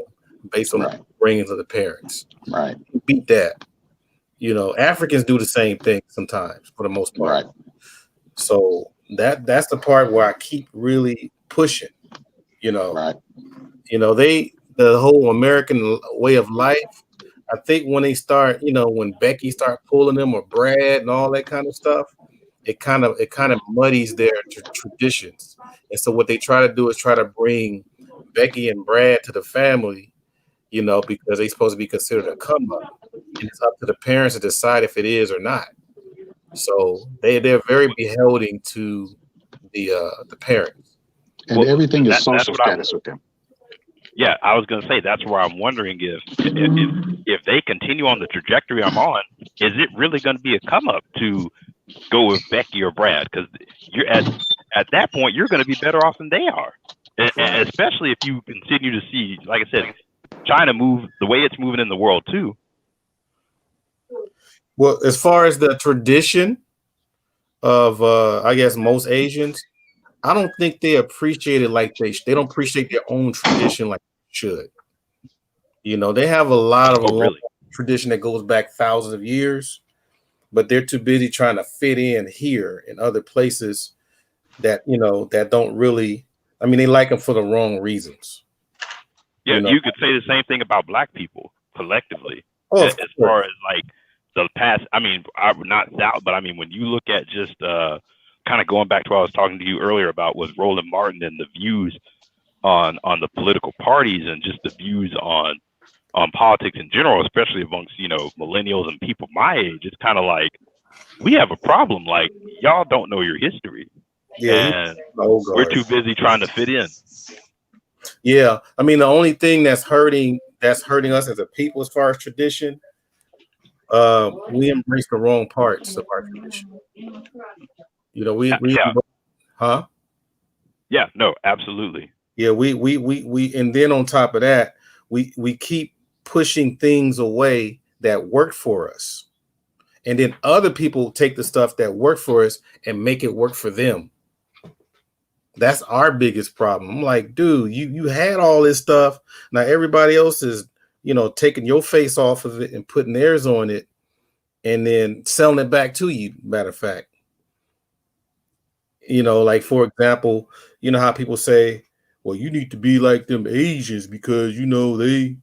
based on the bringings of the parents. Right. Beat that. You know, Africans do the same thing sometimes, for the most part. Right. So that's the part where I keep really pushing. You know, you know, the whole American way of life. I think when they start, you know, when Becky start pulling them, or Brad and all that kind of stuff, it kind of muddies their traditions. And so what they try to do is try to bring Becky and Brad to the family, you know, because they're supposed to be considered a come up. And it's up to the parents to decide if it is or not. So they're very beholden to the parents. And everything is social status with them. Yeah, I was going to say that's where I'm wondering if they continue on the trajectory I'm on, is it really going to be a come up to go with Becky or Brad? Because you're at that point, you're going to be better off than they are, and especially if you continue to see, like I said, China move the way it's moving in the world too. Well, as far as the tradition of, I guess most Asians, I don't think they appreciate it like they don't appreciate their own tradition like they should. You know, they have a lot of tradition that goes back thousands of years, but they're too busy trying to fit in here in other places that, you know, that don't really, I mean, they like them for the wrong reasons. Yeah, you know? You could say the same thing about Black people collectively. Oh, as far as like the past, I mean, I would not doubt, but I mean, when you look at just kind of going back to what I was talking to you earlier about with Roland Martin and the views on the political parties and just the views on politics in general, especially amongst, you know, millennials and people my age, it's kind of like we have a problem. Like, y'all don't know your history. Yeah, and we're too busy trying to fit in. Yeah, I mean, the only thing that's hurting us as a people as far as tradition, we embrace the wrong parts of our tradition. You know, Yeah, no, absolutely. Yeah, we and then on top of that, we keep pushing things away that work for us. And then other people take the stuff that worked for us and make it work for them. That's our biggest problem. I'm like, dude, you had all this stuff. Now everybody else is, you know, taking your face off of it and putting theirs on it and then selling it back to you, matter of fact. You know, like, for example, you know how people say, well, you need to be like them Asians because, you know, they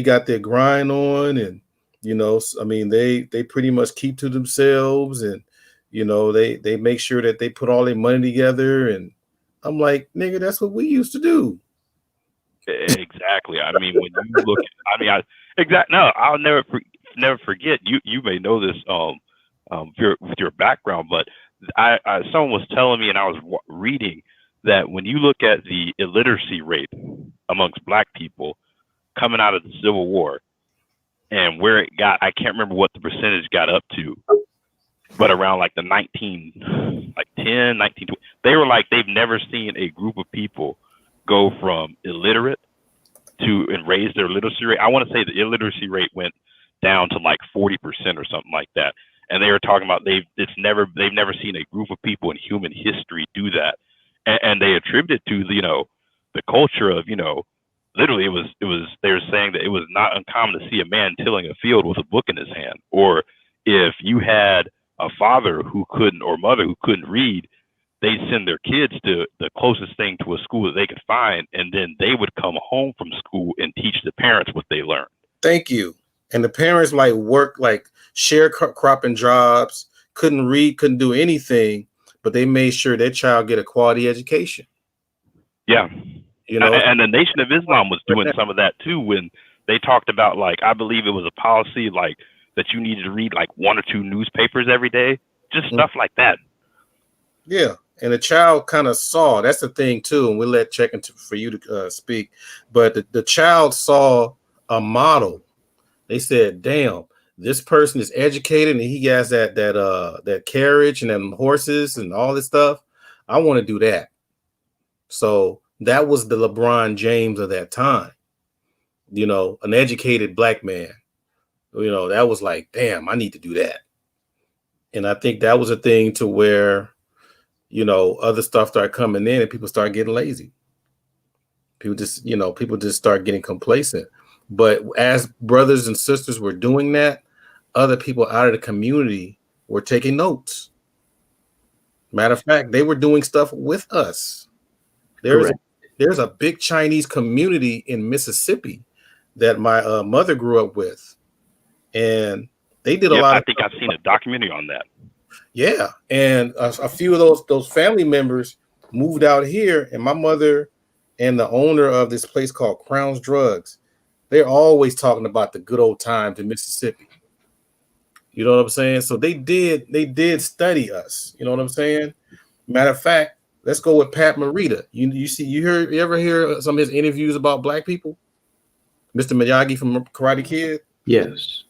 got their grind on and, you know, I mean, they pretty much keep to themselves and, you know, they make sure that they put all their money together. And I'm like, nigga, that's what we used to do. Exactly. I mean, when you look, no, I'll never forget. You may know this with your background, but someone was telling me, and I was reading that when you look at the illiteracy rate amongst Black people coming out of the Civil War and where it got, I can't remember what the percentage got up to, but around like the 1910, 1920, they were like, they've never seen a group of people go from illiterate and raise their literacy rate. I want to say the illiteracy rate went down to like 40% or something like that. And they were talking about they've never seen a group of people in human history do that. And they attribute it to, you know, the culture of, you know, literally it was they were saying that it was not uncommon to see a man tilling a field with a book in his hand. Or if you had a father who couldn't, or mother who couldn't read, they'd send their kids to the closest thing to a school that they could find. And then they would come home from school and teach the parents what they learned. Thank you. And the parents like work like sharecropping jobs, couldn't read, couldn't do anything, but they made sure their child get a quality education. Yeah. You know, And the Nation of Islam was doing some of that too when they talked about, like, I believe it was a policy like that you needed to read like 1 or 2 newspapers every day, just stuff like that. Yeah. And the child kind of saw, that's the thing too, and we'll let check into for you to speak, but the child saw a model. They said, damn, this person is educated and he has that carriage and them horses and all this stuff. I want to do that. So that was the LeBron James of that time, you know, an educated black man. You know, that was like, damn, I need to do that. And I think that was a thing to where, you know, other stuff started coming in and people start getting lazy. People just start getting complacent. But as brothers and sisters were doing that, other people out of the community were taking notes. Matter of fact, they were doing stuff with us. There's a big Chinese community in Mississippi that my mother grew up with. And they did a lot. I think I've seen a documentary on that. Yeah. And a few of those family members moved out here, and my mother and the owner of this place called Crown's Drugs, they're always talking about the good old times in Mississippi. You know what I'm saying? So they did study us. You know what I'm saying? Matter of fact, let's go with Pat Morita. You ever hear some of his interviews about black people? Mr. Miyagi from Karate Kid? Yes.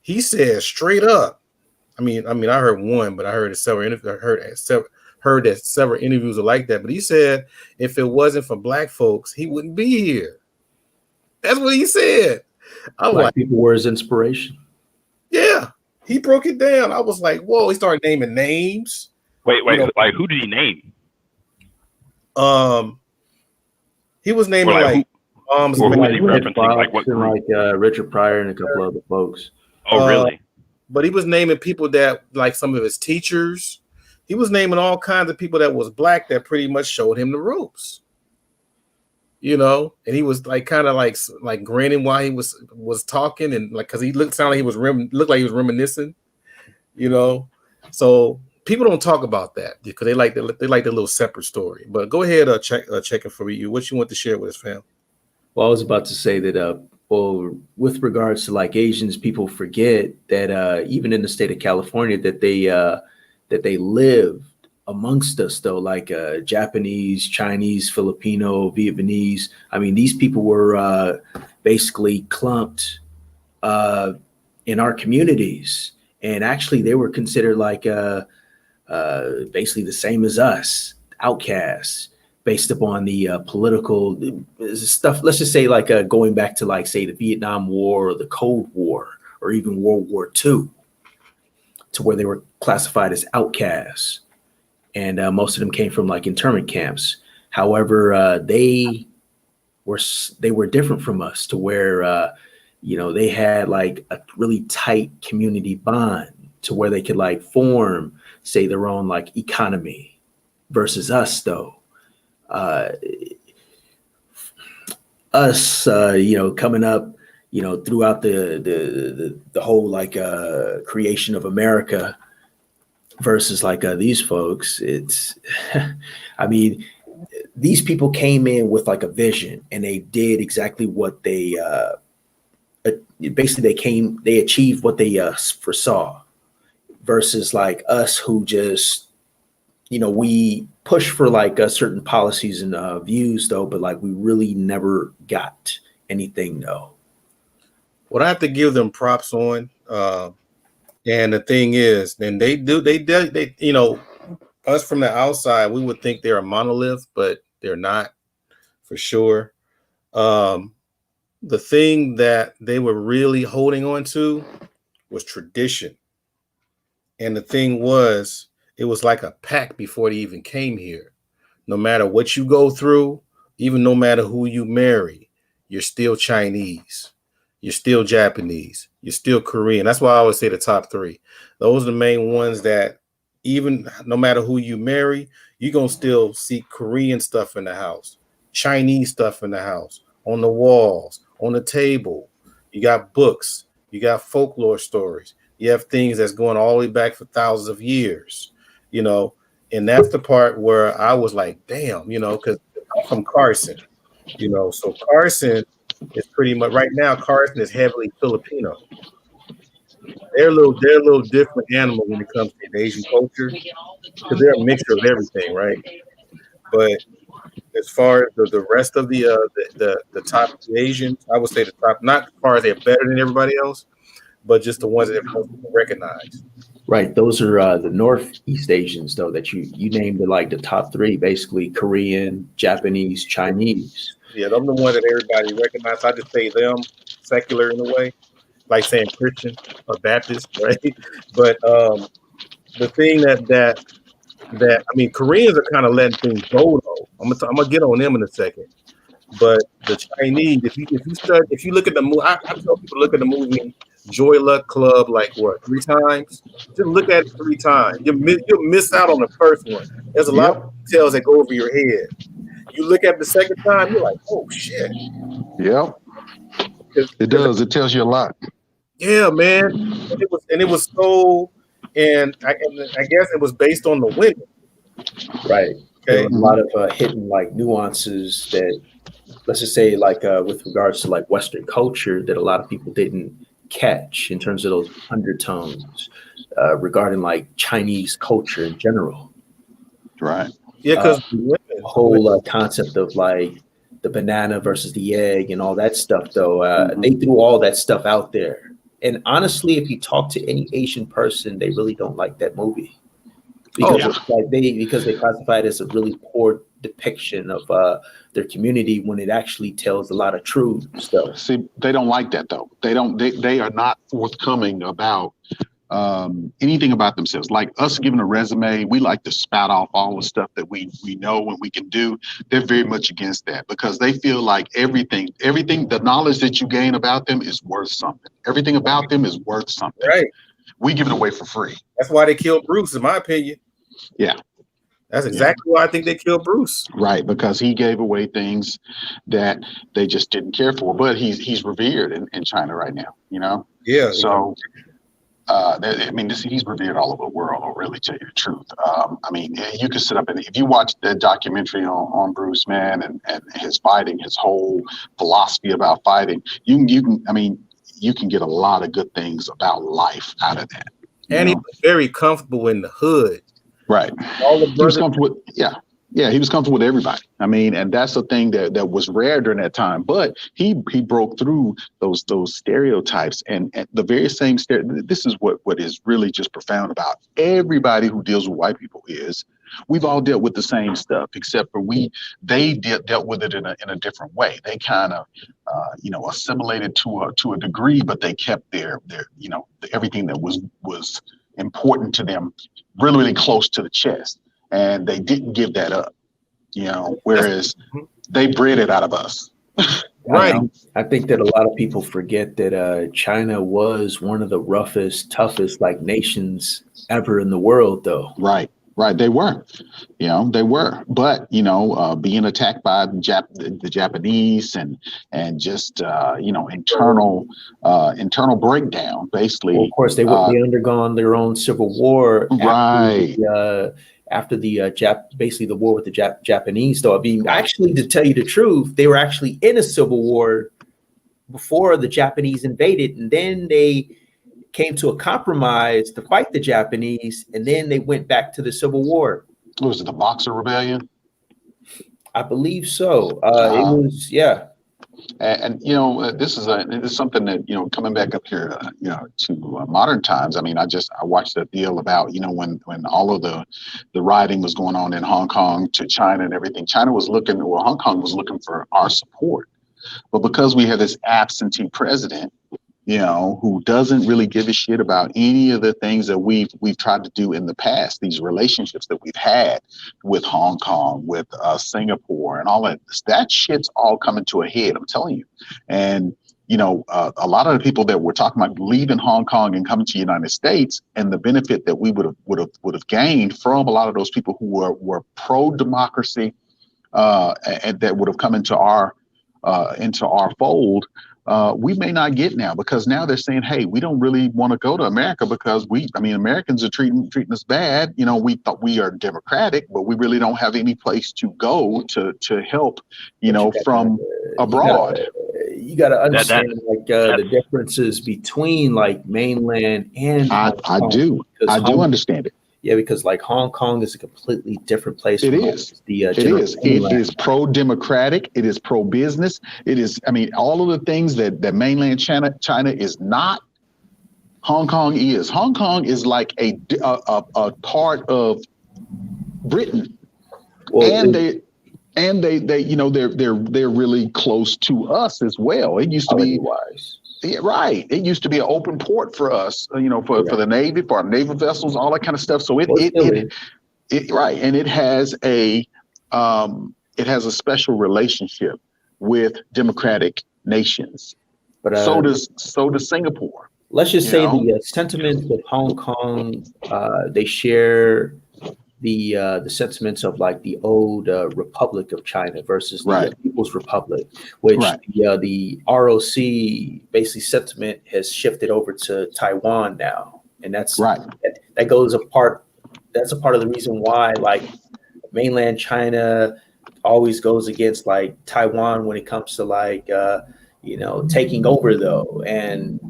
He says straight up. I mean, I heard one, but I heard several interviews are like that. But he said if it wasn't for black folks, he wouldn't be here. That's what he said. Black people were his inspiration. Yeah, he broke it down. I was like, whoa. He started naming names. Wait, like who did he name? He was naming Richard Pryor and a couple other folks. Oh, really? But he was naming people that, like some of his teachers. He was naming all kinds of people that was black that pretty much showed him the ropes. You know, and he was like kind of like grinning while he was talking, and like because he looked like he was reminiscing. You know, so people don't talk about that because they like the little separate story. But go ahead, check it for you. What you want to share with us, fam? Well, I was about to say that. Well, with regards to like Asians, people forget that even in the state of California, that they lived amongst us, though, like Japanese, Chinese, Filipino, Vietnamese. I mean, these people were basically clumped in our communities, and actually, they were considered like basically the same as us, outcasts, based upon the political stuff. Let's just say like going back to like, say, the Vietnam War or the Cold War or even World War II, to where they were classified as outcasts. And most of them came from like internment camps. However, they were different from us to where, they had like a really tight community bond to where they could like form, say, their own like economy versus us, though. Coming up, throughout the whole like creation of America versus like these folks, it's, I mean, these people came in with like a vision and they did exactly what they basically they achieved what they foresaw versus like us who just, we push for like certain policies and views though, but like we really never got anything though. What I have to give them props on, and the thing is, and they us from the outside, we would think they're a monolith, but they're not for sure. The thing that they were really holding on to was tradition. And the thing was, it was like a pact before they even came here. No matter what you go through, even no matter who you marry, you're still Chinese. You're still Japanese. You're still Korean. That's why I always say the top 3. Those are the main ones that even no matter who you marry, you're going to still see Korean stuff in the house, Chinese stuff in the house, on the walls, on the table. You got books. You got folklore stories. You have things that's going all the way back for thousands of years, you know, and that's the part where I was like, damn, you know, because I'm from Carson, you know, so Carson is pretty much right now. Carson is heavily Filipino. They're a little different animal when it comes to the Asian culture because they're a mixture of everything, right? But as far as the rest of the top of the Asians, I would say the top, not as far as they're better than everybody else, but just the ones that everyone recognized. Right. Those are the Northeast Asians, though, that you named like the top three, basically Korean, Japanese, Chinese. Yeah, those are the ones that everybody recognized. I just say them, secular in a way, like saying Christian or Baptist, right? But the thing that I mean, Koreans are kind of letting things go though. I'm gonna get on them in a second. But the Chinese, if you look at the movie, I tell people to look at the movie Joy Luck Club like what 3 times. Just look at it 3 times. You'll miss out on the first one. There's a lot of details that go over your head. You look at the second time, you're like, oh shit. Yep. It does. It tells you a lot. Yeah, man. It was so, and I guess it was based on the women. Right. Okay. A lot of hidden like nuances that, let's just say, like with regards to like Western culture, that a lot of people didn't catch in terms of those undertones regarding like Chinese culture in general. Right. Yeah, because the whole concept of like the banana versus the egg and all that stuff, though, they threw all that stuff out there. And honestly, if you talk to any Asian person, they really don't like that movie because because they classify it as a really poor depiction of their community when it actually tells a lot of true stuff. See, they don't like that though. They are not forthcoming about anything about themselves. Like us giving a resume, we like to spout off all the stuff that we know and we can do. They're very much against that because they feel like everything, the knowledge that you gain about them is worth something. Everything about them is worth something. Right. We give it away for free. That's why they killed Bruce, in my opinion. Yeah. That's exactly why I think they killed Bruce. Right, because he gave away things that they just didn't care for. But he's revered in China right now, you know? Yeah. So I mean, he's revered all over the world, I'll really tell you the truth. I mean, you can sit up and if you watch the documentary on Bruce, man, and his fighting, his whole philosophy about fighting, you can get a lot of good things about life out of that. And he was very comfortable in the hood. Right. All the he was comfortable with, he was comfortable with everybody. I mean, and that's the thing that was rare during that time. But he broke through those stereotypes and the very same this is what is really just profound about everybody who deals with white people is we've all dealt with the same stuff, except for they dealt with it in a different way. They kind of assimilated to a degree, but they kept their everything that was important to them really, really close to the chest. And they didn't give that up, whereas they bred it out of us. Right. I think that a lot of people forget that China was one of the roughest, toughest nations ever in the world, though. Right. They were, they were. But, being attacked by the Japanese and just, internal breakdown, basically. Well, of course, they undergone their own civil war. Right. After basically the war with the Japanese, though. I mean, actually, to tell you the truth, they were actually in a civil war before the Japanese invaded, and then they came to a compromise to fight the Japanese, and then they went back to the Civil War. What was it, the Boxer Rebellion? I believe so. It was, yeah. And this is something that coming back up here, to modern times. I mean, I watched a deal about when all of the rioting was going on in Hong Kong to China and everything. Hong Kong was looking for our support, but because we have this absentee president, who doesn't really give a shit about any of the things that we've tried to do in the past, these relationships that we've had with Hong Kong, with Singapore and all that shit's all coming to a head, I'm telling you. And, a lot of the people that we're talking about leaving Hong Kong and coming to the United States and the benefit that we would have gained from a lot of those people who were pro-democracy and that would have come into our into our fold, we may not get now, because now they're saying, hey, we don't really want to go to America because Americans are treating us bad. You know, we thought we are democratic, but we really don't have any place to go to help, from abroad. You got to understand the differences between like mainland and Hong Kong, I do understand it. Yeah, because like Hong Kong is a completely different place. It is. It is pro-democratic. It is pro-business. It is. All of the things that mainland China is not. Hong Kong is. Hong Kong is like a part of Britain, and they're really close to us as well. It used to be. Yeah, right. It used to be an open port for us, for the Navy, for our naval vessels, all that kind of stuff. So right, and it has a special relationship with democratic nations. But so does Singapore. Let's just say the sentiments of Hong Kong, they share the sentiments of like the old Republic of China versus the People's Republic, which the ROC basically sentiment has shifted over to Taiwan now, and that's that goes apart. That's a part of the reason why like mainland China always goes against like Taiwan when it comes to like taking over though, and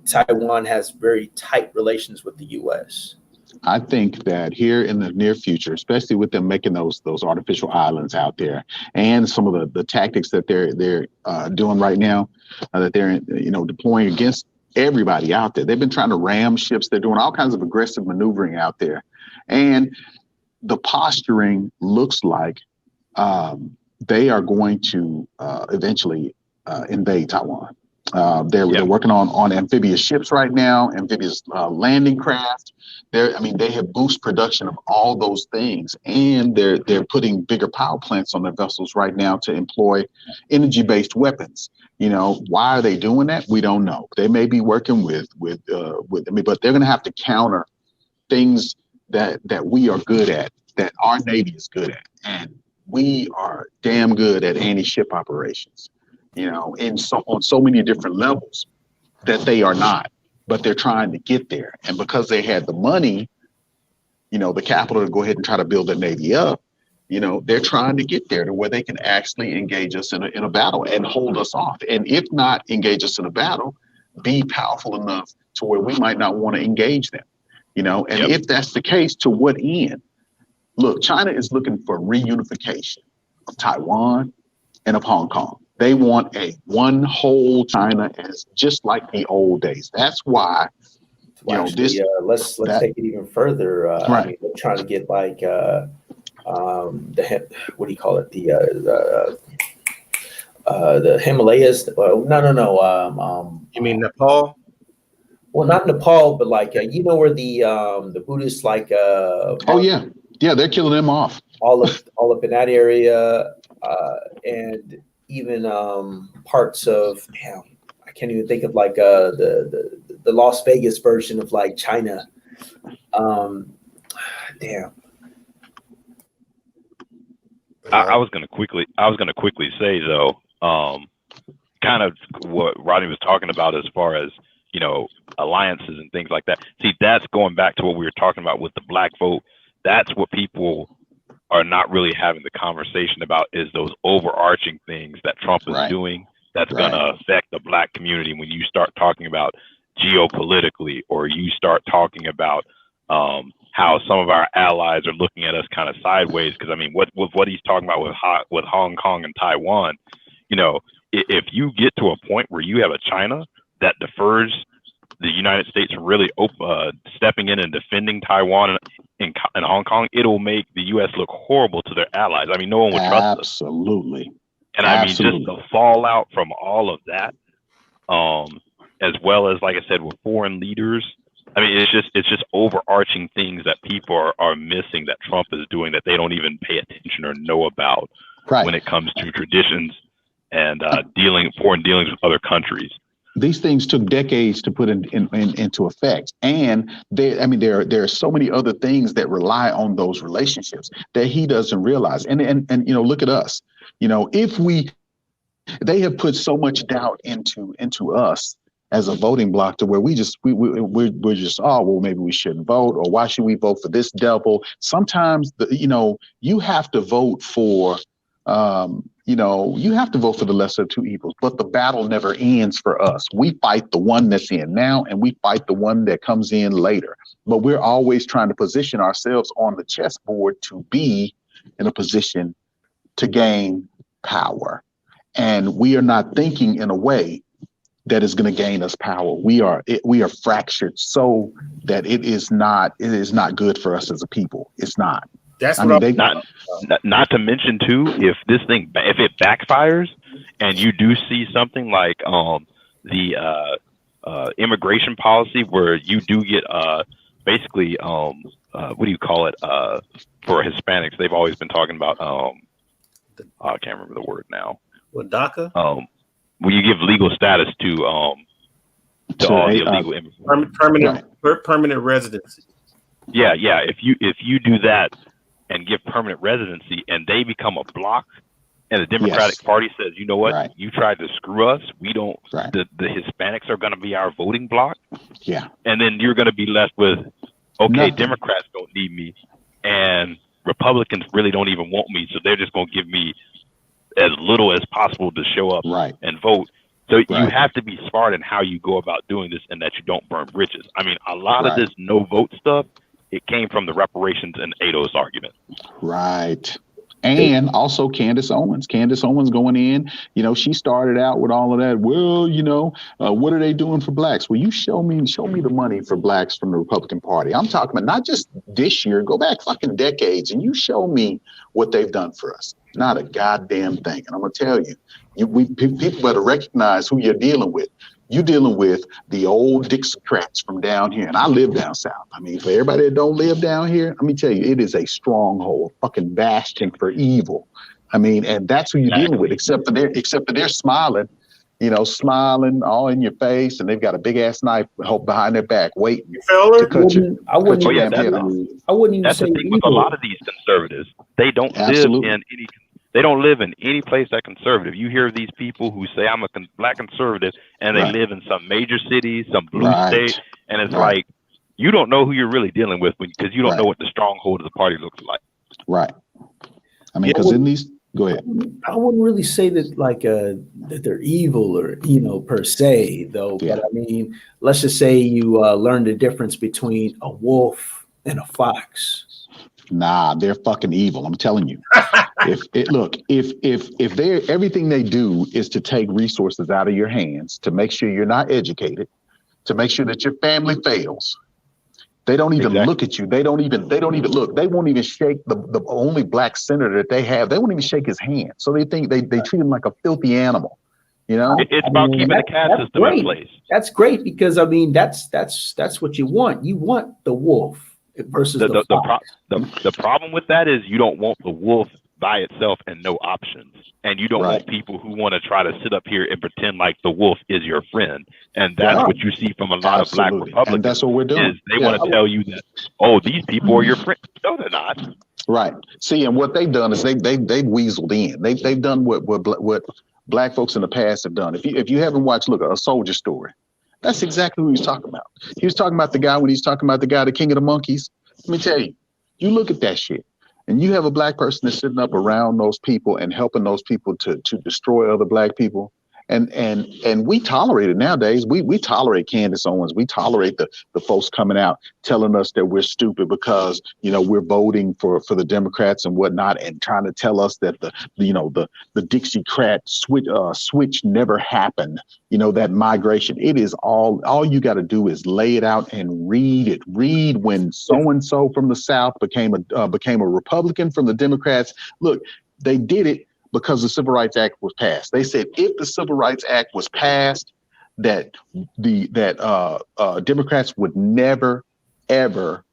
Taiwan has very tight relations with the U.S. I think that here in the near future, especially with them making those artificial islands out there, and some of the tactics that they're doing right now, that they're deploying against everybody out there. They've been trying to ram ships. They're doing all kinds of aggressive maneuvering out there, and the posturing looks like they are going to eventually invade Taiwan. They're working on amphibious ships right now, amphibious landing craft. They have boosted production of all those things, and they're putting bigger power plants on their vessels right now to employ energy-based weapons. Why are they doing that? We don't know. They may be working with but they're going to have to counter things that we are good at, that our Navy is good at, and we are damn good at anti-ship operations. On so many different levels that they are not, but they're trying to get there. And because they had the money, the capital to go ahead and try to build their Navy up, they're trying to get there to where they can actually engage us in a battle and hold us off. And if not engage us in a battle, be powerful enough to where we might not want to engage them, and if that's the case, to what end? Look, China is looking for reunification of Taiwan and of Hong Kong. They want a one whole China, as just like the old days. That's why, let's take it even further. They're trying to get like what do you call it? The Himalayas. No. You mean Nepal? Well, not Nepal, but like where the Buddhists like. They're killing them off. All up in that area, and even parts of I can't even think of like the Las Vegas version of like China. I was gonna quickly say though, kind of what Rodney was talking about as far as alliances and things like that. See, that's going back to what we were talking about with the black vote. That's what people are not really having the conversation about, is those overarching things that Trump is doing that's going to affect the black community. When you start talking about geopolitically, or you start talking about how some of our allies are looking at us kind of sideways, because what he's talking about with Hong Kong and Taiwan, if you get to a point where you have a China that defers the United States from really stepping in and defending Taiwan and Hong Kong, it'll make the U.S. look horrible to their allies. No one would trust us. Absolutely. And just the fallout from all of that, as well as, like I said, with foreign leaders. It's just overarching things that people are missing, that Trump is doing, that they don't even pay attention or know about when it comes to traditions and foreign dealings with other countries. These things took decades to put into effect, and there are so many other things that rely on those relationships that he doesn't realize. And look at us. If we They have put so much doubt into us as a voting bloc to where we're just oh well, maybe we shouldn't vote, or why should we vote for this devil? Sometimes you have to vote for you have to vote for the lesser of two evils, but the battle never ends for us. We fight the one that's in now, and we fight the one that comes in later. But we're always trying to position ourselves on the chessboard to be in a position to gain power. And we are not thinking in a way that is going to gain us power. We are fractured so that it is not good for us as a people. It's not. Not to mention too, if it backfires and you do see something like the immigration policy where you do get basically what do you call it for Hispanics? They've always been talking about I can't remember the word now. What, DACA? Where you give legal status to all the illegal immigrants. Permanent residency. Yeah. If you do that and give permanent residency, and they become a bloc, and the Democratic Party says, you know what, you tried to screw us. We don't. The Hispanics are going to be our voting bloc. Yeah. And then you're going to be left with, okay, Democrats don't need me, and Republicans really don't even want me, so they're just going to give me as little as possible to show up and vote. So you have to be smart in how you go about doing this, and that you don't burn bridges. I mean, a lot of this no vote stuff, it came from the reparations and ADOS argument. Right. And also Candace Owens. Candace Owens going in, she started out with all of that. Well, what are they doing for blacks? Well, you show me the money for blacks from the Republican Party. I'm talking about not just this year, go back fucking decades, and you show me what they've done for us. Not a goddamn thing. And I'm going to tell you, people better recognize who you're dealing with. You're dealing with the old Dixiecrats from down here. And I live down south. I mean, for everybody that don't live down here, let me tell you, it is a stronghold, fucking bastion for evil. I mean, and that's who you're dealing with, except that they're smiling, smiling all in your face, and they've got a big ass knife behind their back waiting to cut your head off. I wouldn't even That's say the thing with a lot of these conservatives. They don't live in any place that conservative. You hear these people who say I'm a black conservative, and they live in some major cities, some blue state, and it's like you don't know who you're really dealing with because you don't know what the stronghold of the party looks like. Right. I mean, because in these, go ahead. I wouldn't really say that that they're evil or per se though. Yeah. But I mean, let's just say you learn the difference between a wolf and a fox. Nah, they're fucking evil. I'm telling you. If they're everything they do is to take resources out of your hands to make sure you're not educated, to make sure that your family fails. They don't even look at you. They don't even look. They won't even shake the only black senator that they have. They won't even shake his hand. So they think they treat him like a filthy animal. It's about keeping the caste system in place. That's great because I mean that's what you want. You want the wolf versus the fox. The problem with that is you don't want the wolf by itself and no options, and you don't want people who want to try to sit up here and pretend like the wolf is your friend, and that's what you see from a lot of black Republicans. And that's what we're doing. They want to tell you that these people are your friends. No, they're not. Right. See, and what they've done is they've weaseled in. They've done what black folks in the past have done. If you haven't watched, look, A Soldier Story. That's exactly who he was talking about. He was talking about the guy when he's talking about the guy, the King of the Monkeys. Let me tell you, you look at that shit. And you have a black person that's sitting up around those people and helping those people to destroy other black people. And we tolerate it nowadays. We tolerate Candace Owens. We tolerate the folks coming out telling us that we're stupid because, we're voting for the Democrats and whatnot, and trying to tell us that the Dixiecrat switch never happened. That migration. It is all you got to do is lay it out and read it. Read when so-and-so from the South became a Republican from the Democrats. Look, they did it because the Civil Rights Act was passed. They said if the Civil Rights Act was passed, that Democrats would never, ever,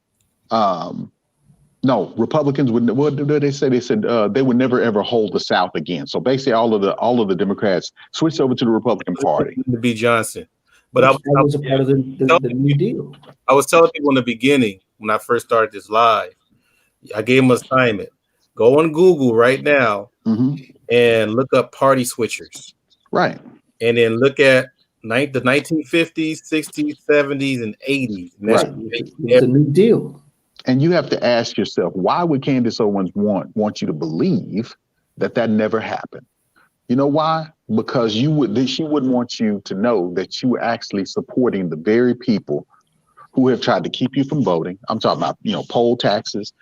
Republicans would. What did they say? They said they would never ever hold the South again. So basically, all of the Democrats switched over to the Republican Party. To be Johnson, but I was a part of the New Deal. I was telling people in the beginning when I first started this live, I gave them an assignment. Go on Google right now and look up party switchers. Right. And then look at the 1950s, 60s, 70s, and 80s. And that's It's a new deal. And you have to ask yourself, why would Candace Owens want you to believe that never happened? You know why? Because she wouldn't want you to know that you were actually supporting the very people who have tried to keep you from voting. I'm talking about, poll taxes,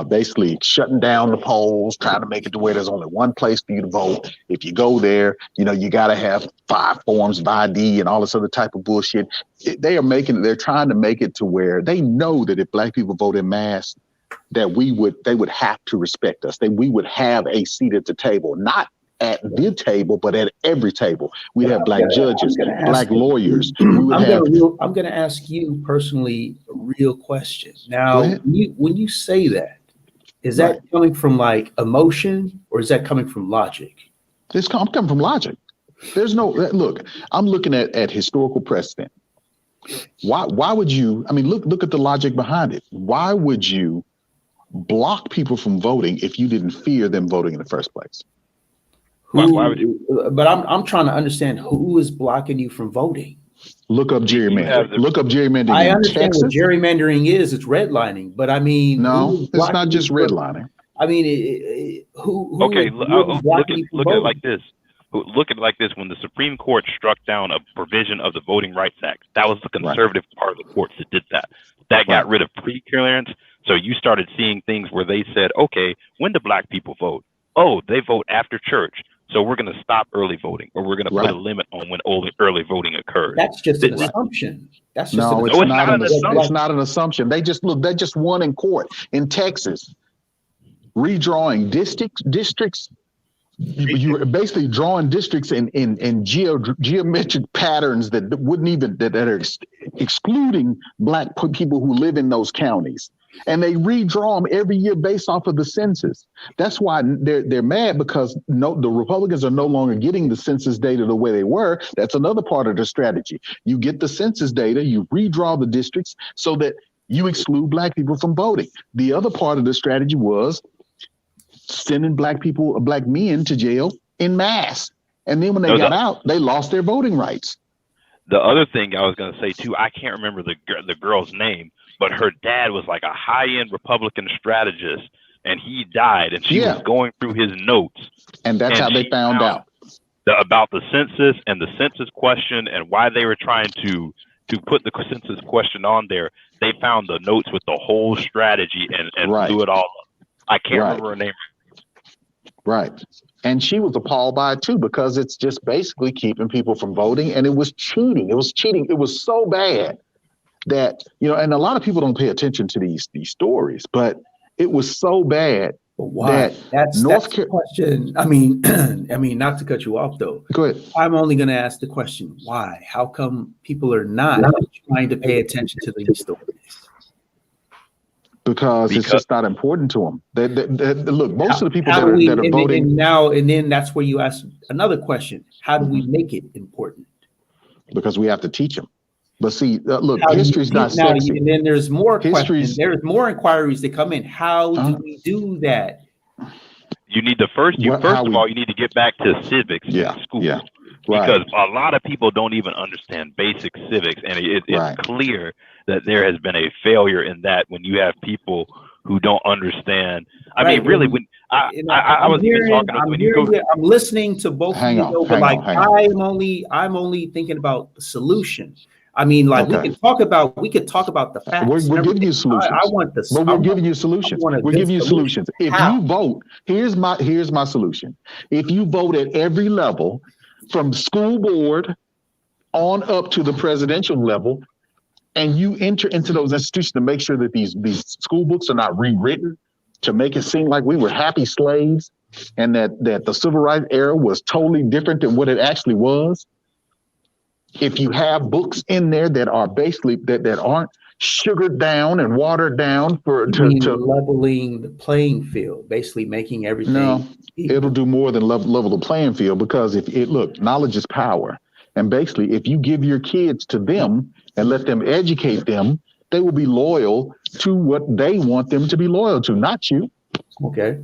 basically shutting down the polls, trying to make it to where there's only one place for you to vote. If you go there, you got to have 5 forms of ID and all this other type of bullshit. They're trying to make it to where they know that if black people vote in mass, that they would have to respect us, that we would have a seat at the table, not at the table, but at every table. We'd have black judges, black lawyers. I'm going to ask you personally a real question. Now, when you say that, is that coming from like emotion or is that coming from logic? I'm coming from logic. There's no, look, I'm looking at historical precedent. Why would you, look at the logic behind it. Why would you block people from voting if you didn't fear them voting in the first place? Why would you? But I'm trying to understand who is blocking you from voting. Look up gerrymandering. Look up gerrymandering. I understand what gerrymandering is. It's redlining, but no, it's not just redlining. Who? Okay, look at it like this. Look at it like this. When the Supreme Court struck down a provision of the Voting Rights Act, that was the conservative part of the courts that did that. That got rid of pre-clearance. So you started seeing things where they said, okay, when do black people vote? Oh, they vote after church. So we're going to stop early voting, or we're going to put a limit on when early voting occurs. That's just an assumption. That's just it's not an assumption. They just won in court in Texas, redrawing districts. You're basically drawing districts in geometric patterns that are excluding black people who live in those counties. And they redraw them every year based off of the census. That's why they're mad, because the Republicans are no longer getting the census data the way they were. That's another part of the strategy. You get the census data, you redraw the districts so that you exclude black people from voting. The other part of the strategy was sending black men to jail in mass. And then when they got out, they lost their voting rights. The other thing I was going to say too, I can't remember the girl's name, but her dad was like a high-end Republican strategist, and he died, and she was going through his notes. And that's how they found out about the census and the census question and why they were trying to put the census question on there. They found the notes with the whole strategy and blew it all up. I can't remember her name. Right. And she was appalled by it too, because it's just basically keeping people from voting, and it was cheating. It was cheating. It was so bad that, and a lot of people don't pay attention to these stories, but it was so bad. But why? That's the question. I mean, not to cut you off though. Go ahead. I'm only going to ask the question, why? How come people are not trying to pay attention to these stories? Because it's just not important to them. Look, most of the people that are voting and then that's where you ask another question: how do we make it important? Because we have to teach them. But see, look, history's not sexy. And then there's more questions. There's more inquiries that come in. How do we do that? You need first of all, you need to get back to civics in school. Yeah. Right. Because a lot of people don't even understand basic civics, and it's clear that there has been a failure in that when you have people who don't understand. I mean, really, when I was talking, I'm listening to both of you, but I'm only thinking about the solution. I mean, like we could talk about the facts. We're giving you solutions. I want this. But we're giving you solutions. We're giving you solutions. If you vote, here's my solution. If you vote at every level, from school board on up to the presidential level, and you enter into those institutions to make sure that these school books are not rewritten to make it seem like we were happy slaves and that the civil rights era was totally different than what it actually was. If you have books in there that are basically that aren't sugared down and watered down to leveling the playing field, basically making everything. No, it'll do more than level the playing field, because knowledge is power. And basically, if you give your kids to them and let them educate them, they will be loyal to what they want them to be loyal to, not you. Okay.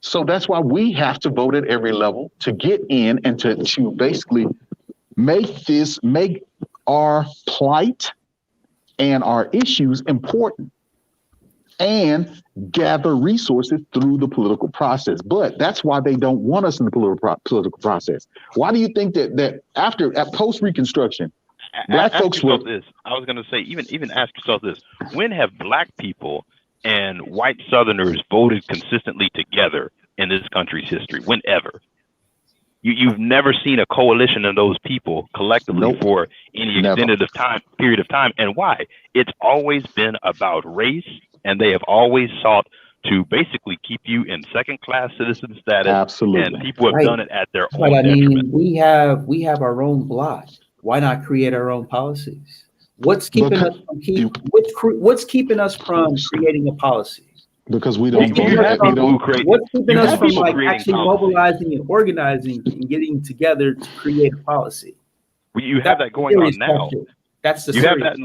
So that's why we have to vote at every level to get in and to basically make our plight and our issues important and gather resources through the political process. But that's why they don't want us in the political process. Why do you think that at post-Reconstruction, Black folks were... I was going to say, even ask yourself this. When have Black people and white Southerners voted consistently together in this country's history? Whenever? You've never seen a coalition of those people collectively for any extended period of time. And why? It's always been about race, and they have always sought to basically keep you in second-class citizen status. Absolutely. And people have done it at their own But I detriment. mean, we have our own block. Why not create our own policies? What's keeping us from what's keeping us from creating a policy? Because we don't. What's keeping us from actually mobilizing and organizing and getting together to create a policy? You have that going on now. That's the you have that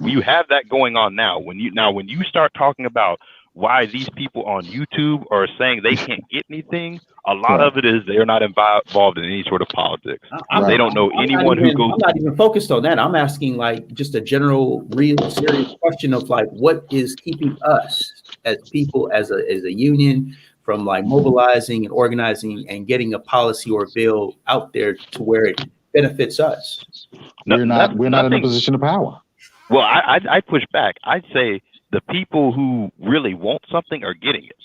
you have that going on now. When you start talking about why these people on YouTube are saying they can't get anything, a lot of it is they're not involved in any sort of politics. They don't know anyone who goes. I'm not even focused on that. I'm asking like just a general, real, serious question of like what is keeping us as people, as a union, from like mobilizing and organizing and getting a policy or bill out there to where it benefits us. We're not in a position of power. Well, I push back. I'd say the people who really want something are getting it.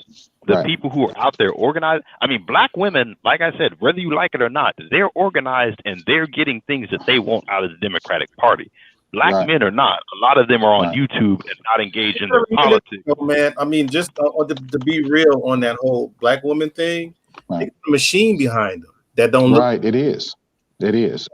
The people who are out there organized. I mean, Black women, like I said, whether you like it or not, they're organized and they're getting things that they want out of the Democratic Party. Black men are not. A lot of them are on YouTube and not engaged in their politics. Man, I mean, just to be real on that whole Black woman thing, there's a machine behind them that don't look right. It is. But here's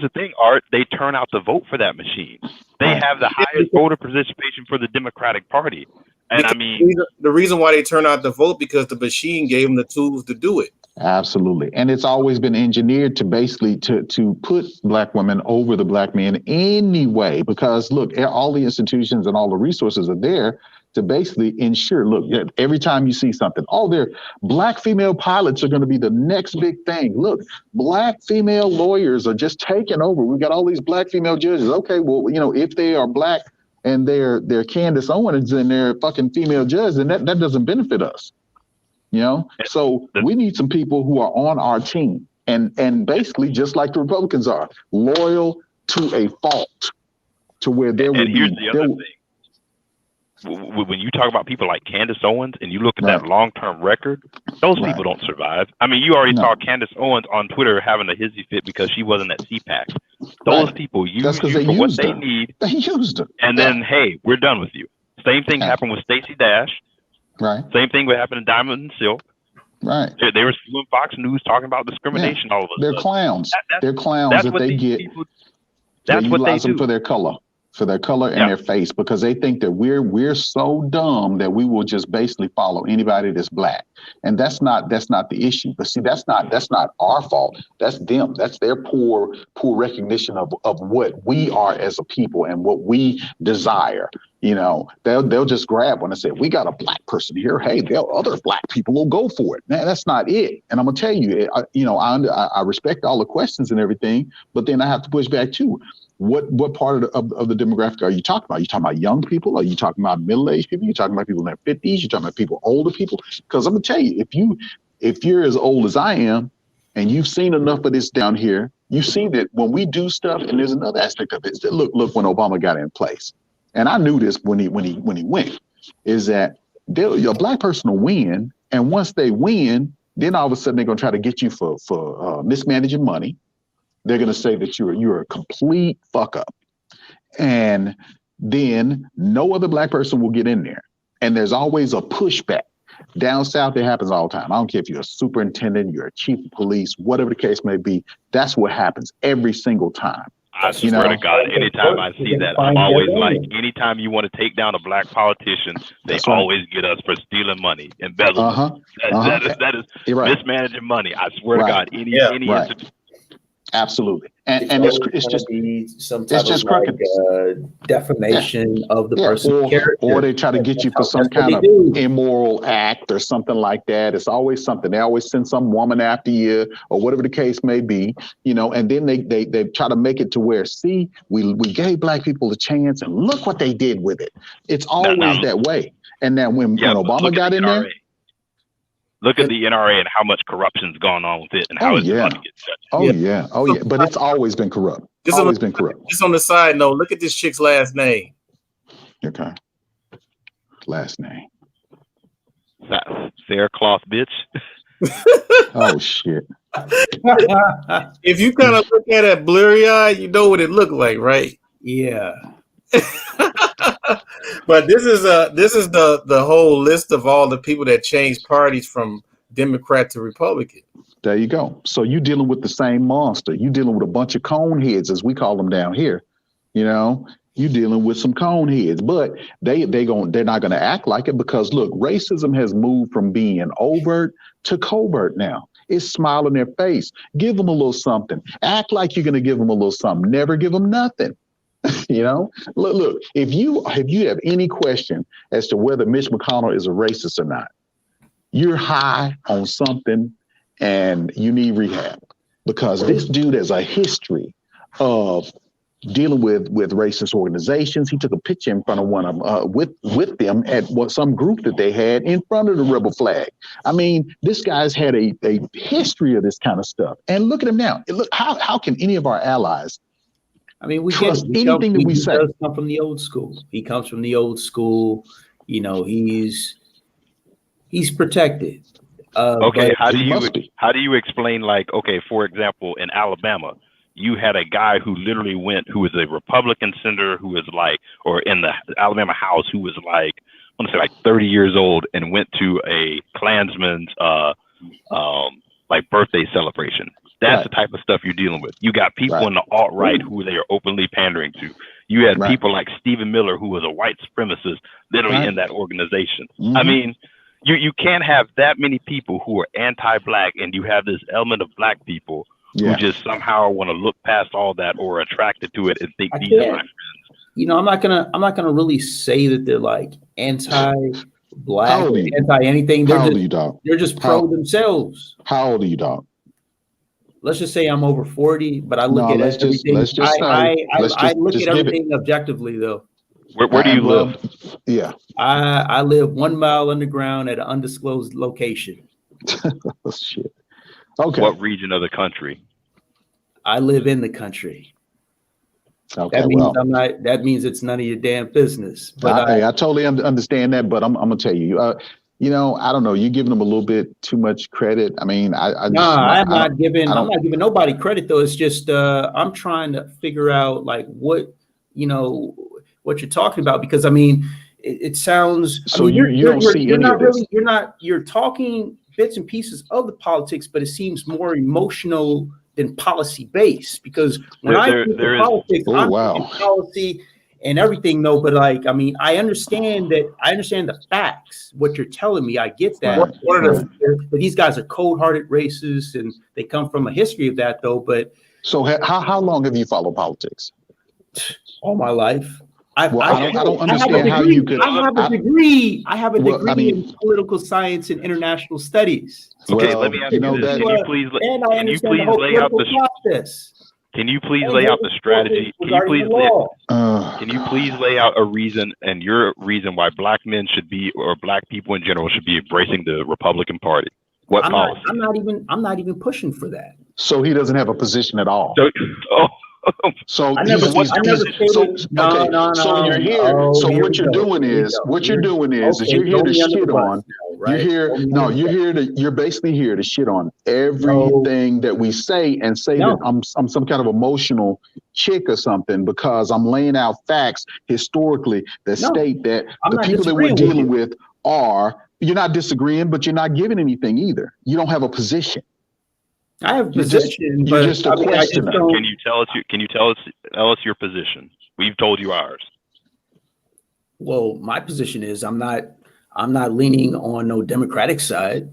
the thing, Art. They turn out to vote for that machine. They have the highest voter participation for the Democratic Party. And because I mean, the reason why they turn out to vote because the machine gave them the tools to do it. Absolutely. And it's always been engineered to basically to put Black women over the Black men anyway, because look, all the institutions and all the resources are there to basically ensure, look, every time you see something, their Black female pilots are going to be the next big thing. Look, Black female lawyers are just taking over. We've got all these Black female judges. Okay, well, if they are Black and they're Candace Owens and they're fucking female judges, then that doesn't benefit us. So we need some people who are on our team and basically just like the Republicans are, loyal to a fault, to where there would be. Here's the other thing. When you talk about people like Candace Owens and you look at that long-term record, those people don't survive. I mean, you already saw Candace Owens on Twitter having a hissy fit because she wasn't at CPAC. Those people use you for what they need. They used her. And then, hey, we're done with you. Same thing happened with Stacey Dash. Right. Same thing would happen to Diamond and Silk. Right. They were suing Fox News talking about discrimination all of a sudden. They're clowns. They're clowns that they get. That's what they do. For their color. For their color and their face, because they think that we're so dumb that we will just basically follow anybody that's Black, and that's not the issue. But see, that's not our fault. That's them. That's their poor recognition of what we are as a people and what we desire. They'll just grab one and say, we got a Black person here. Hey, other Black people will go for it. Man, that's not it. And I'm gonna tell you, I respect all the questions and everything, but then I have to push back too. What part of the demographic are you talking about? Are you talking about young people? Are you talking about middle-aged people? Are you talking about people in their 50s? You're talking about people, older people? Because I'm gonna tell you, if you're as old as I am and you've seen enough of this down here, you see that when we do stuff, and there's another aspect of it. Look when Obama got in place, and I knew this when he went, is that a Black person will win, and once they win, then all of a sudden they're gonna try to get you for mismanaging money. They're going to say that you're a complete fuck up. And then no other Black person will get in there. And there's always a pushback. Down south, it happens all the time. I don't care if you're a superintendent, you're a chief of police, whatever the case may be. That's what happens every single time. I swear to God, anytime I see that, I'm always like, anytime you want to take down a Black politician, they always get us for stealing money, embezzlement. That is mismanaging money. I swear to God, any institution. Absolutely. And it's just be some it's type of just like crooked. defamation of the person's Or character. they try to get you for That's some what kind they of do. immoral act or something like that. It's always something. They always send some woman after you or whatever the case may be, and then they try to make it to where, see, we gave black people a chance and look what they did with it. It's always that way. And now when Obama got in there, look at the NRA and how much corruption's gone on with it and how it's about to get shut. Oh yeah. But it's always been corrupt. Just Always been corrupt. Just on the side note, look at this chick's last name. Okay. Last name. Sarah Cloth, bitch. Oh shit. If you kind of look at it blurry eyed, you know what it looked like, right? Yeah. But this is the whole list of all the people that changed parties from Democrat to Republican. There you go. So you dealing with the same monster. You dealing with a bunch of cone heads, as we call them down here. You dealing with some cone heads, but they're not gonna act like it because look, racism has moved from being overt to covert now. It's smile in their face. Give them a little something. Act like you're gonna give them a little something. Never give them nothing. Look, if you have any question as to whether Mitch McConnell is a racist or not, you're high on something and you need rehab because this dude has a history of dealing with racist organizations. He took a picture in front of one of them with them at some group that they had in front of the rebel flag. I mean, this guy's had a history of this kind of stuff. And look at him now. Look, how can any of our allies trust anything that we say? He does come from the old school. He comes from the old school. He's protected. Okay, how do you explain, like, okay, for example, in Alabama, you had a guy who literally who was a Republican senator who was like, or in the Alabama House, who was like, I want to say like 30 years old and went to a Klansman's like birthday celebration. That's the type of stuff you're dealing with. You got people in the alt-right who they are openly pandering to. You had people like Stephen Miller, who was a white supremacist, literally in that organization. I mean, you can't have that many people who are anti-black, and you have this element of black people who just somehow want to look past all that or are attracted to it and think these are my friends. I'm not gonna really say that they're like anti-black, or anti-anything. How old are you, dog? They're just pro themselves. How old are you, dog? Let's just say I'm over 40, but I look at everything. I look at everything objectively, though. Where do you live? Yeah, I live 1 mile underground at an undisclosed location. Oh, shit. Okay. What region of the country? I live in the country. Okay, that means that means it's none of your damn business. But I totally understand that, but I'm gonna tell you, I don't know. You're giving them a little bit too much credit. I mean, I'm not giving nobody credit though. It's just I'm trying to figure out like what you're talking about, because I mean, it sounds. So you don't see any of this. You're talking bits and pieces of the politics, but it seems more emotional than policy based, because when I think of politics, I'm thinking policy and everything. No, but like, I mean, I understand the facts, what you're telling me. I get that. But these guys are cold-hearted racists and they come from a history of that though. But so how long have you followed politics? All my life. I don't understand how you could. I have a degree. I have a degree in political science and international studies. Okay, let me ask you this. Can you please lay out the process? Can you please lay out the strategy? Can you please lay out a reason and your reason why black men should be, or black people in general should be, embracing the Republican Party? What policy? I'm not even pushing for that. So he doesn't have a position at all. So what you're here. So what you're doing is you're here to shit on. You're basically here to shit on everything that we say and say that I'm some kind of emotional chick or something, because I'm laying out facts historically that state that the people that we're dealing with are. You're not disagreeing, but you're not giving anything either. You don't have a position. I have a position, you're just a questioner. Can you tell us your position? We've told you ours. Well, my position is I'm not leaning on no Democratic side.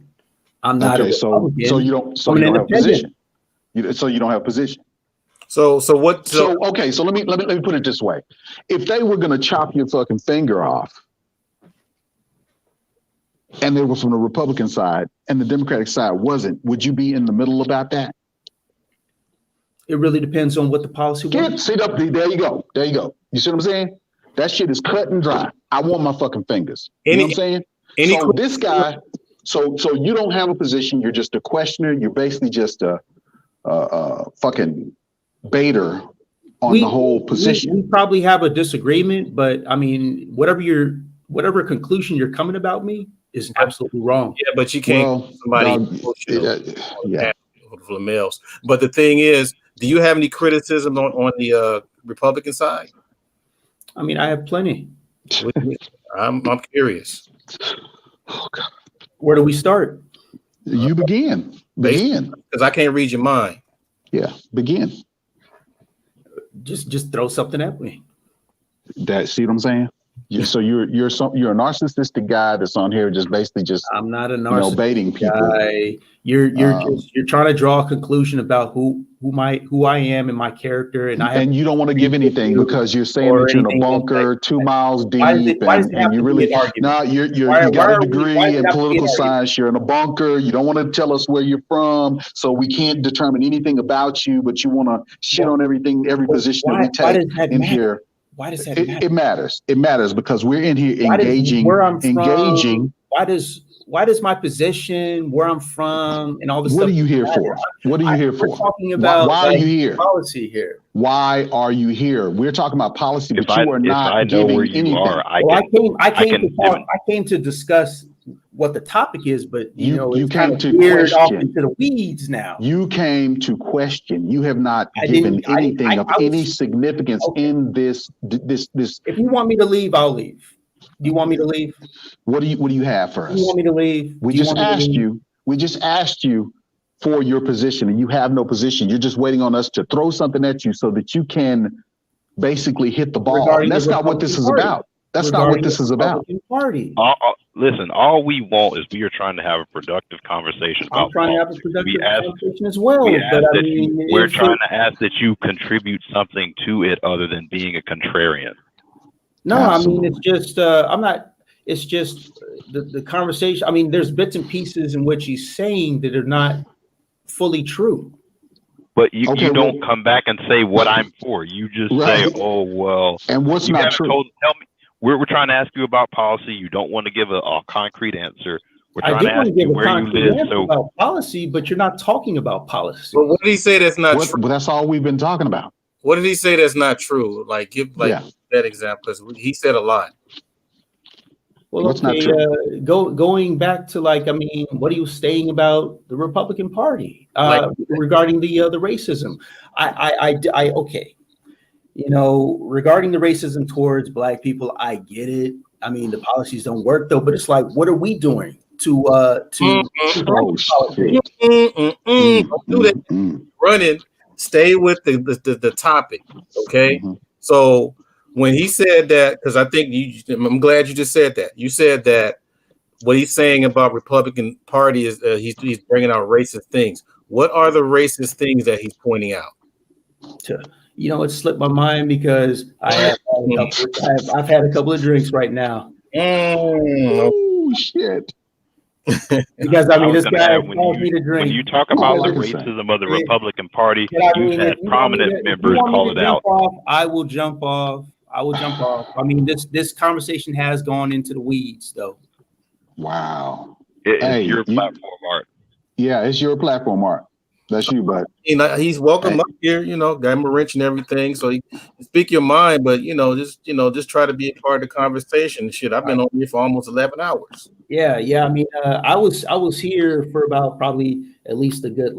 I'm not. Okay, so you don't have a position. So you don't have a position. So what? So okay, so let me put it this way: if they were going to chop your fucking finger off, and they were from the Republican side and the Democratic side wasn't, would you be in the middle about that? It really depends on what the policy was. See, there you go. There you go. You see what I'm saying? That shit is cut and dry. I want my fucking fingers. You know what I'm saying? So this guy, so you don't have a position. You're just a questioner. You're basically just a fucking baiter on the whole position. We probably have a disagreement, but I mean, whatever conclusion you're coming about me is absolutely wrong. Yeah, but you can't for males. But the thing is, do you have any criticism on the Republican side? I mean, I have plenty. I'm curious. Oh God. Where do we start? You begin. Because I can't read your mind. Yeah, begin. Just throw something at me. See what I'm saying? So you're a narcissistic guy that's on here just basically I'm not a narcissistic baiting people. guy. You're trying to draw a conclusion about who I am and my character, and you don't want to give anything because you're saying that you're in a bunker 2 miles deep, and you really you got a degree in political science. You're in a bunker. You don't want to tell us where you're from, so we can't determine anything about you. But you want to shit on every position that we take in here. Why does that matter? It matters. It matters because we're in here engaging. Why does my position, where I'm from, and all this stuff? What are you here for? What are you here for? We're talking about why are you here? Policy here. Why are you here? We're talking about policy, but you are not giving anything. I came to discuss what the topic is, but you came to question. Off into the weeds now. You came to question. You have not given anything of any significance in this. If you want me to leave, I'll leave. Do you want me to leave? What do you have for us? Do you want me to leave? We just asked you for your position, and you have no position. You're just waiting on us to throw something at you so that you can basically hit the ball. And that's not what this is about. That's not what this is about. Party. Listen, all we want is we are trying to have a productive conversation about. I'm trying to have a productive conversation as well. We're trying to ask that you contribute something to it other than being a contrarian. No, absolutely. I mean, it's just it's just the conversation. I mean, there's bits and pieces in which he's saying that are not fully true. But you don't come back and say what I'm for. You just say, oh, well. And what's not true? Tell me. We're trying to ask you about policy. You don't want to give a concrete answer. We're trying to ask you where you live. So about policy, but you're not talking about policy. Well, what did he say that's not true? Well, that's all we've been talking about. What did he say that's not true? Give that example, because he said a lot. Well, going back to what he was saying about the Republican Party regarding the racism. Okay. Regarding the racism towards Black people, I get it. I mean, the policies don't work though, but it's like, what are we doing to running? Stay with the topic, okay? So when he said that, because I think I'm glad you just said that. You said that what he's saying about Republican Party is he's bringing out racist things. What are the racist things that he's pointing out? It slipped my mind because I've had a couple of drinks right now. Oh shit! Because this guy calls me to drink. When you talk about the racism of the Republican Party, you've had prominent members call it out. I will jump off. I mean, this conversation has gone into the weeds, though. Wow. It's your platform, Art. Yeah, it's your platform, Art. That's you, bud. He's welcome up here, got him a wrench and everything. So you speak your mind, but just try to be a part of the conversation. Shit, I've been on here for almost 11 hours. Yeah. I mean, I was here for about probably at least a good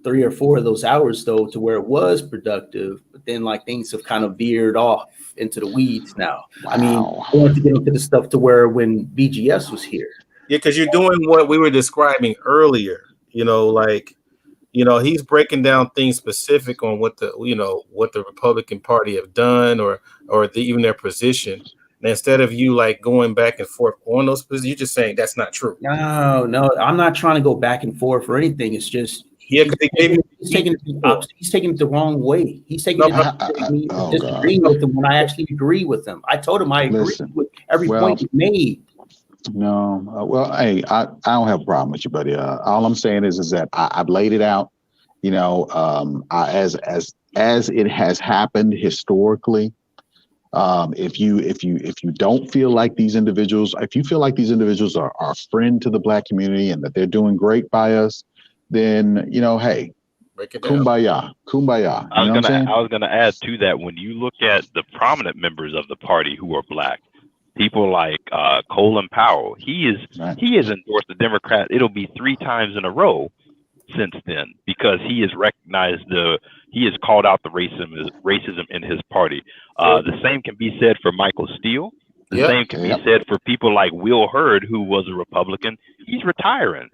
3 or 4 of those hours though, to where it was productive. But then things have kind of veered off into the weeds now. Wow. I mean, I want to get into the stuff to where when BGS was here. Yeah, because you're doing what we were describing earlier. He's breaking down things specific on what the Republican Party have done or even their position. And instead of you going back and forth on those positions, you're just saying that's not true. No, I'm not trying to go back and forth or anything. It's just Yeah, because they gave you. He's taking it the wrong way. He's taking me disagreeing with him when I actually agree with him. I told him I agree with every point he made. No, well, hey, I don't have a problem with you, buddy. All I'm saying is that I've laid it out. You know, as it has happened historically. If you don't feel like these individuals, if you feel like these individuals are a friend to the Black community and that they're doing great by us, then hey, kumbaya. I was gonna add to that, when you look at the prominent members of the party who are Black, people like Colin Powell, he has endorsed the Democrat. It'll be 3 times in a row since then, because he has recognized he has called out the racism in his party. The same can be said for Michael Steele. The same can be said for people like Will Hurd, who was a Republican. He's retiring.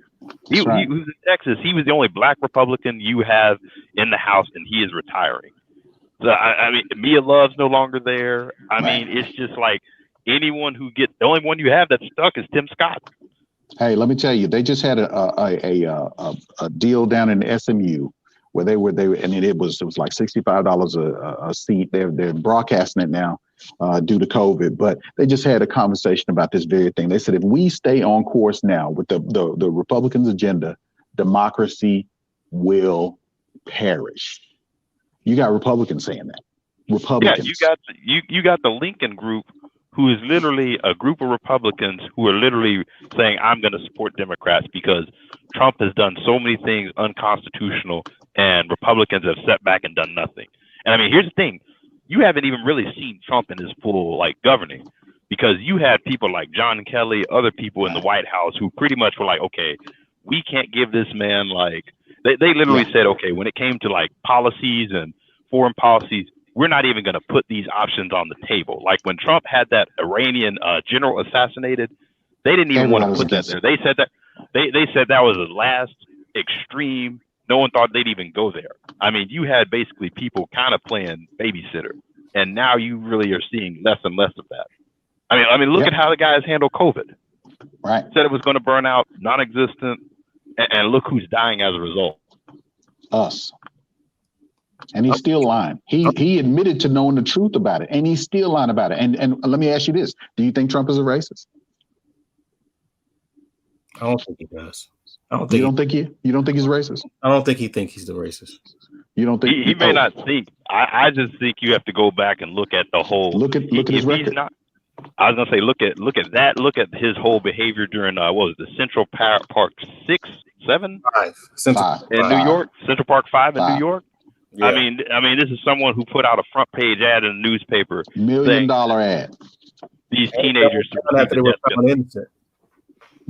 He was in Texas. He was the only Black Republican you have in the House, and he is retiring. So I mean, Mia Love's no longer there. I mean, it's just like anyone who gets, the only one you have that's stuck is Tim Scott. Hey, let me tell you, they just had a deal down in SMU where they and it was like $65 a seat. They're broadcasting it now due to COVID, but they just had a conversation about this very thing. They said, if we stay on course now with the Republicans' agenda, democracy will perish. You got Republicans saying that. Republicans. Yeah, you got the Lincoln Group, who is literally a group of Republicans who are literally saying, I'm going to support Democrats because Trump has done so many things unconstitutional and Republicans have sat back and done nothing. And I mean, here's the thing. You haven't even really seen Trump in his full governing, because you had people like John Kelly, other people in the White House who pretty much were like, okay, we can't give this man they literally said, okay, when it came to policies and foreign policies, we're not even going to put these options on the table. Like when Trump had that Iranian general assassinated, they didn't even want to put that there. They said that they said that was the last extreme. No one thought they'd even go there. I mean, you had basically people kind of playing babysitter, and now you really are seeing less and less of that. I mean, look at how the guys handle COVID. Right. Said it was going to burn out, non-existent, and look who's dying as a result. Us. And he's still lying. He admitted to knowing the truth about it, and he's still lying about it. And let me ask you this: do you think Trump is a racist? I don't think he does. You don't think he's racist? I don't think he thinks he's the racist. You don't think he may not think? I just think you have to go back and look at the whole. Look at his record. I was gonna say look at that. Look at his whole behavior during what was it, the Central Park 6, 7, 5 in New York, Central Park 5 in New York. Yeah. I mean, this is someone who put out a front page ad in a newspaper. $1 million ad. These teenagers after they were found innocent.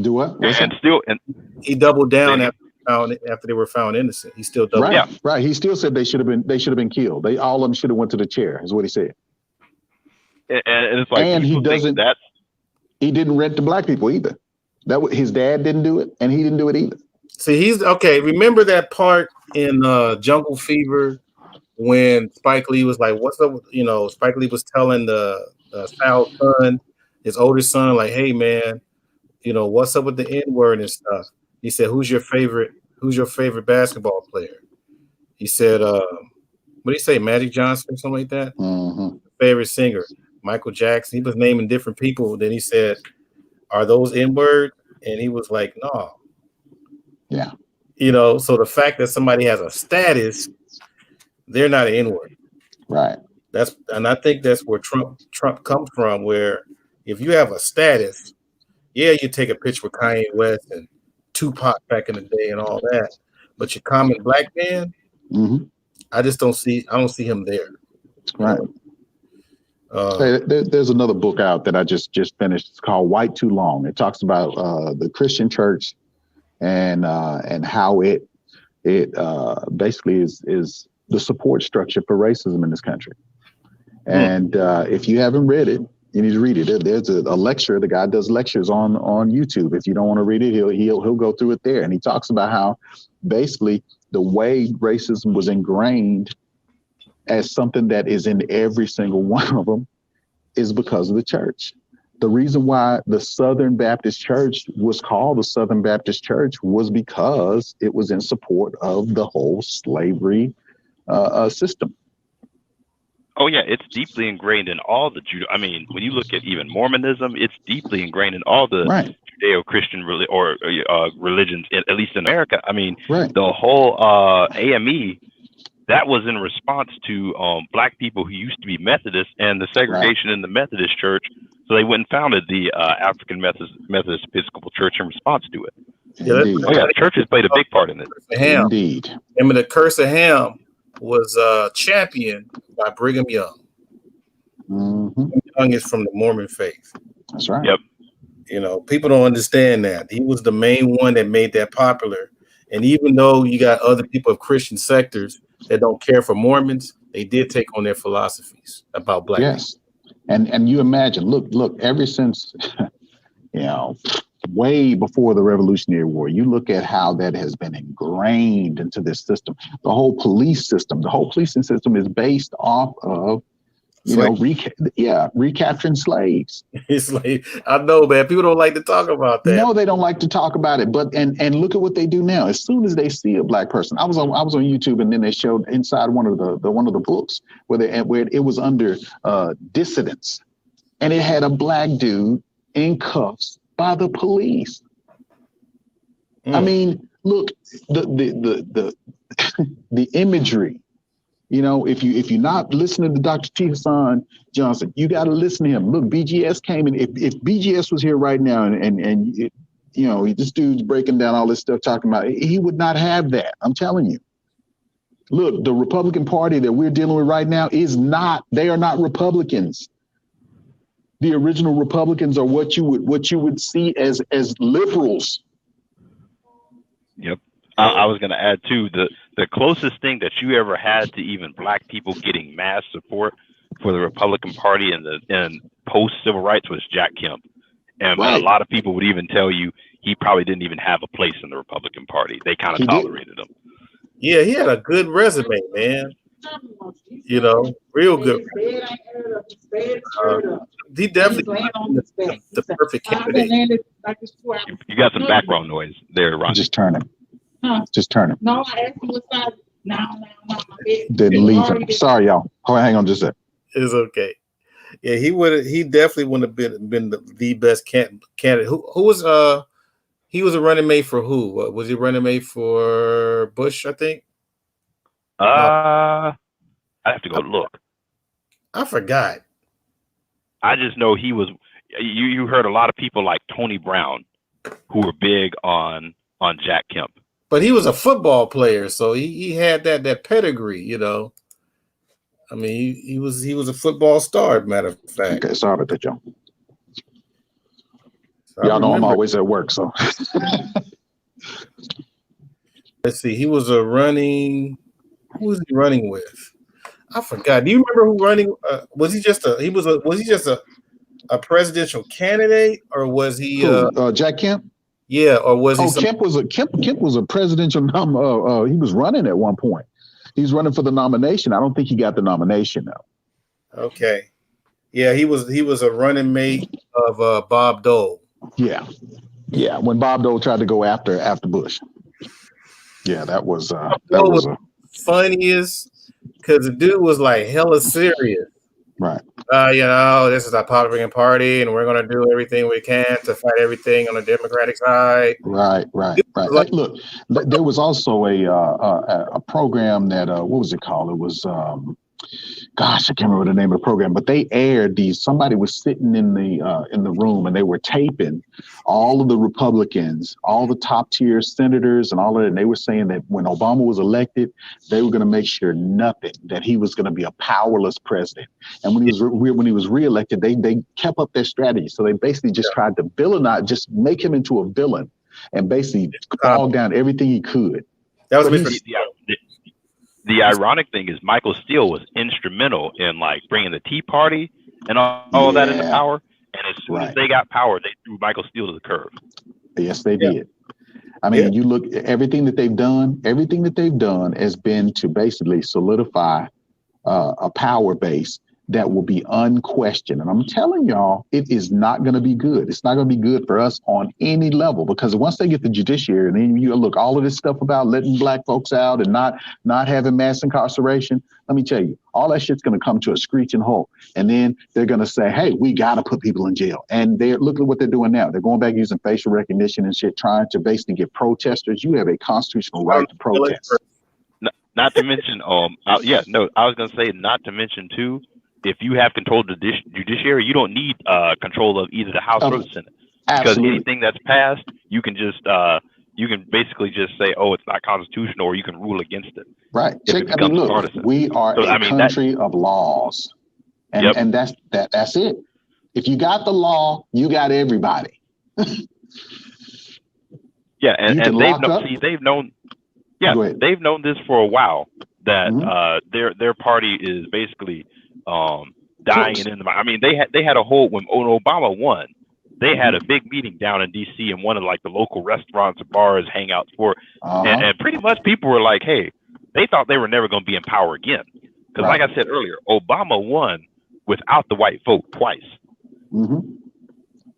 Do what? And he doubled down after they were found innocent. He still doubled down. Right. He still said they should have been killed. All of them should have went to the chair. Is what he said. And it's like, and he didn't rent to Black people either. His dad didn't do it, and he didn't do it either. See, he's okay. Remember that part in Jungle Fever when Spike Lee was like, "What's up?" Spike Lee was telling the child's son, his oldest son, like, "Hey, man, what's up with the N-word and stuff?" He said, "Who's your favorite basketball player?" He said, "What do you say, Magic Johnson or something like that?" Mm-hmm. Favorite singer, Michael Jackson. He was naming different people. Then he said, "Are those N-word?" And he was like, "No." Yeah. So the fact that somebody has a status, they're not an N-word. Right. And I think that's where Trump comes from, where if you have a status, yeah, you take a picture with Kanye West and Tupac back in the day and all that, but your common Black man, I don't see him there. Right. Hey, there's another book out that I just finished. It's called White Too Long. It talks about the Christian church and how it basically is the support structure for racism in this country. And if you haven't read it, you need to read it. There's a lecture. The guy does lectures on YouTube. If you don't want to read it, he'll go through it there. And he talks about how basically the way racism was ingrained as something that is in every single one of them is because of the church. The reason why the Southern Baptist Church was called the Southern Baptist Church was because it was in support of the whole slavery system. Oh yeah, it's deeply ingrained in all the Judo. I mean, when you look at even Mormonism, it's deeply ingrained in all the Judeo-Christian religions, at least in America. I mean, the whole AME, that was in response to black people who used to be Methodist and the segregation in the Methodist Church. So they went and founded the African Methodist Episcopal Church in response to it. Indeed. Oh yeah, churches played a big part in it. Indeed. I mean, the Curse of Ham was championed by Brigham Young. Brigham Young is from the Mormon faith. That's right. Yep. You know, people don't understand that. He was the main one that made that popular. And even though you got other people of Christian sectors that don't care for Mormons, they did take on their philosophies about black people. And you imagine, look, ever since, way before the Revolutionary War, you look at how that has been ingrained into this system. The whole police system, the whole policing system is based off of, recapturing slaves. I know, man. People don't like to talk about that. No, they don't like to talk about it. But and look at what they do now. As soon as they see a black person, I was on YouTube, and then they showed inside one of the books where it was under dissidents, and it had a black dude in cuffs by the police. I mean, look, the imagery. You know, if you're not listening to Dr. T. Hassan Johnson, you got to listen to him. Look, BGS came in. If BGS was here right now and this dude's breaking down all this stuff, talking about it, he would not have that. I'm telling you. Look, the Republican Party that we're dealing with right now they are not Republicans. The original Republicans are what you would see as liberals. Yep. I was going to add too, the closest thing that you ever had to even black people getting mass support for the Republican Party and post civil rights was Jack Kemp. And a lot of people would even tell you he probably didn't even have a place in the Republican Party. They kind of tolerated him. Yeah, he had a good resume, man. You know, real good. He definitely the perfect candidate. You got some background noise there, Ron. Just turn it. Just turn it. No, I asked you what size. No. Didn't leave him. Sorry, y'all. Hang on just a sec. It's okay. Yeah, he definitely wouldn't have been the best candidate. Who was he was a running mate for who? Was he running mate for Bush, I think? I have to go look. I forgot. I just know he was. You heard a lot of people like Tony Brown who were big on Jack Kemp. But he was a football player, so he had that pedigree, you know. I mean, he was a football star, matter of fact. Okay, sorry about that, y'all. Y'all know I'm always at work, so. Let's see. Who was he running with? I forgot. Do you remember who running? Was he just a presidential candidate, or was he Jack Kemp? Yeah, or was he? Kemp was a presidential he was running at one point. He's running for the nomination. I don't think he got the nomination though. Okay. Yeah, he was a running mate of Bob Dole. Yeah. When Bob Dole tried to go after Bush. Yeah, that was funniest because the dude was like hella serious. Right. This is our Republican Party, and we're going to do everything we can to fight everything on the Democratic side. Right. Like, look, there was also a program that what was it called? It was I can't remember the name of the program, but they aired these. Somebody was sitting in the room, and they were taping all of the Republicans, all the top tier senators, and all of it. And they were saying that when Obama was elected, they were going to make sure that he was going to be a powerless president. And when he was reelected, they kept up their strategy. So they basically just tried to villainize, just make him into a villain, and basically bog down everything he could. That was the ironic thing is Michael Steele was instrumental in like bringing the Tea Party and all of that into power. And as soon as they got power, they threw Michael Steele to the curb. Yes, they did. I mean, you look at everything that they've done has been to basically solidify a power base that will be unquestioned. And I'm telling y'all, it is not going to be good. It's not going to be good for us on any level, because once they get the judiciary, and then you look, all of this stuff about letting black folks out and not having mass incarceration, let me tell you, all that shit's going to come to a screeching halt. And then they're going to say, hey, we got to put people in jail. And look at what they're doing now. They're going back using facial recognition and shit, trying to basically get protesters. You have a constitutional right to protest. Not to mention, I was going to say, not to mention too, if you have control of the judiciary, you don't need control of either the House or the Senate. Because anything that's passed, you can basically just say, oh, it's not constitutional, or you can rule against it. Right. Look, we are a country of laws. And that's it. If you got the law, you got everybody. Yeah, and they've known this for a while, that their party is basically dying in the. I mean, they had a whole, when Obama won, they had a big meeting down in DC in one of like the local restaurants, bars, hangouts for, and pretty much people were like, hey, they thought they were never going to be in power again, because like I said earlier, Obama won without the white vote twice.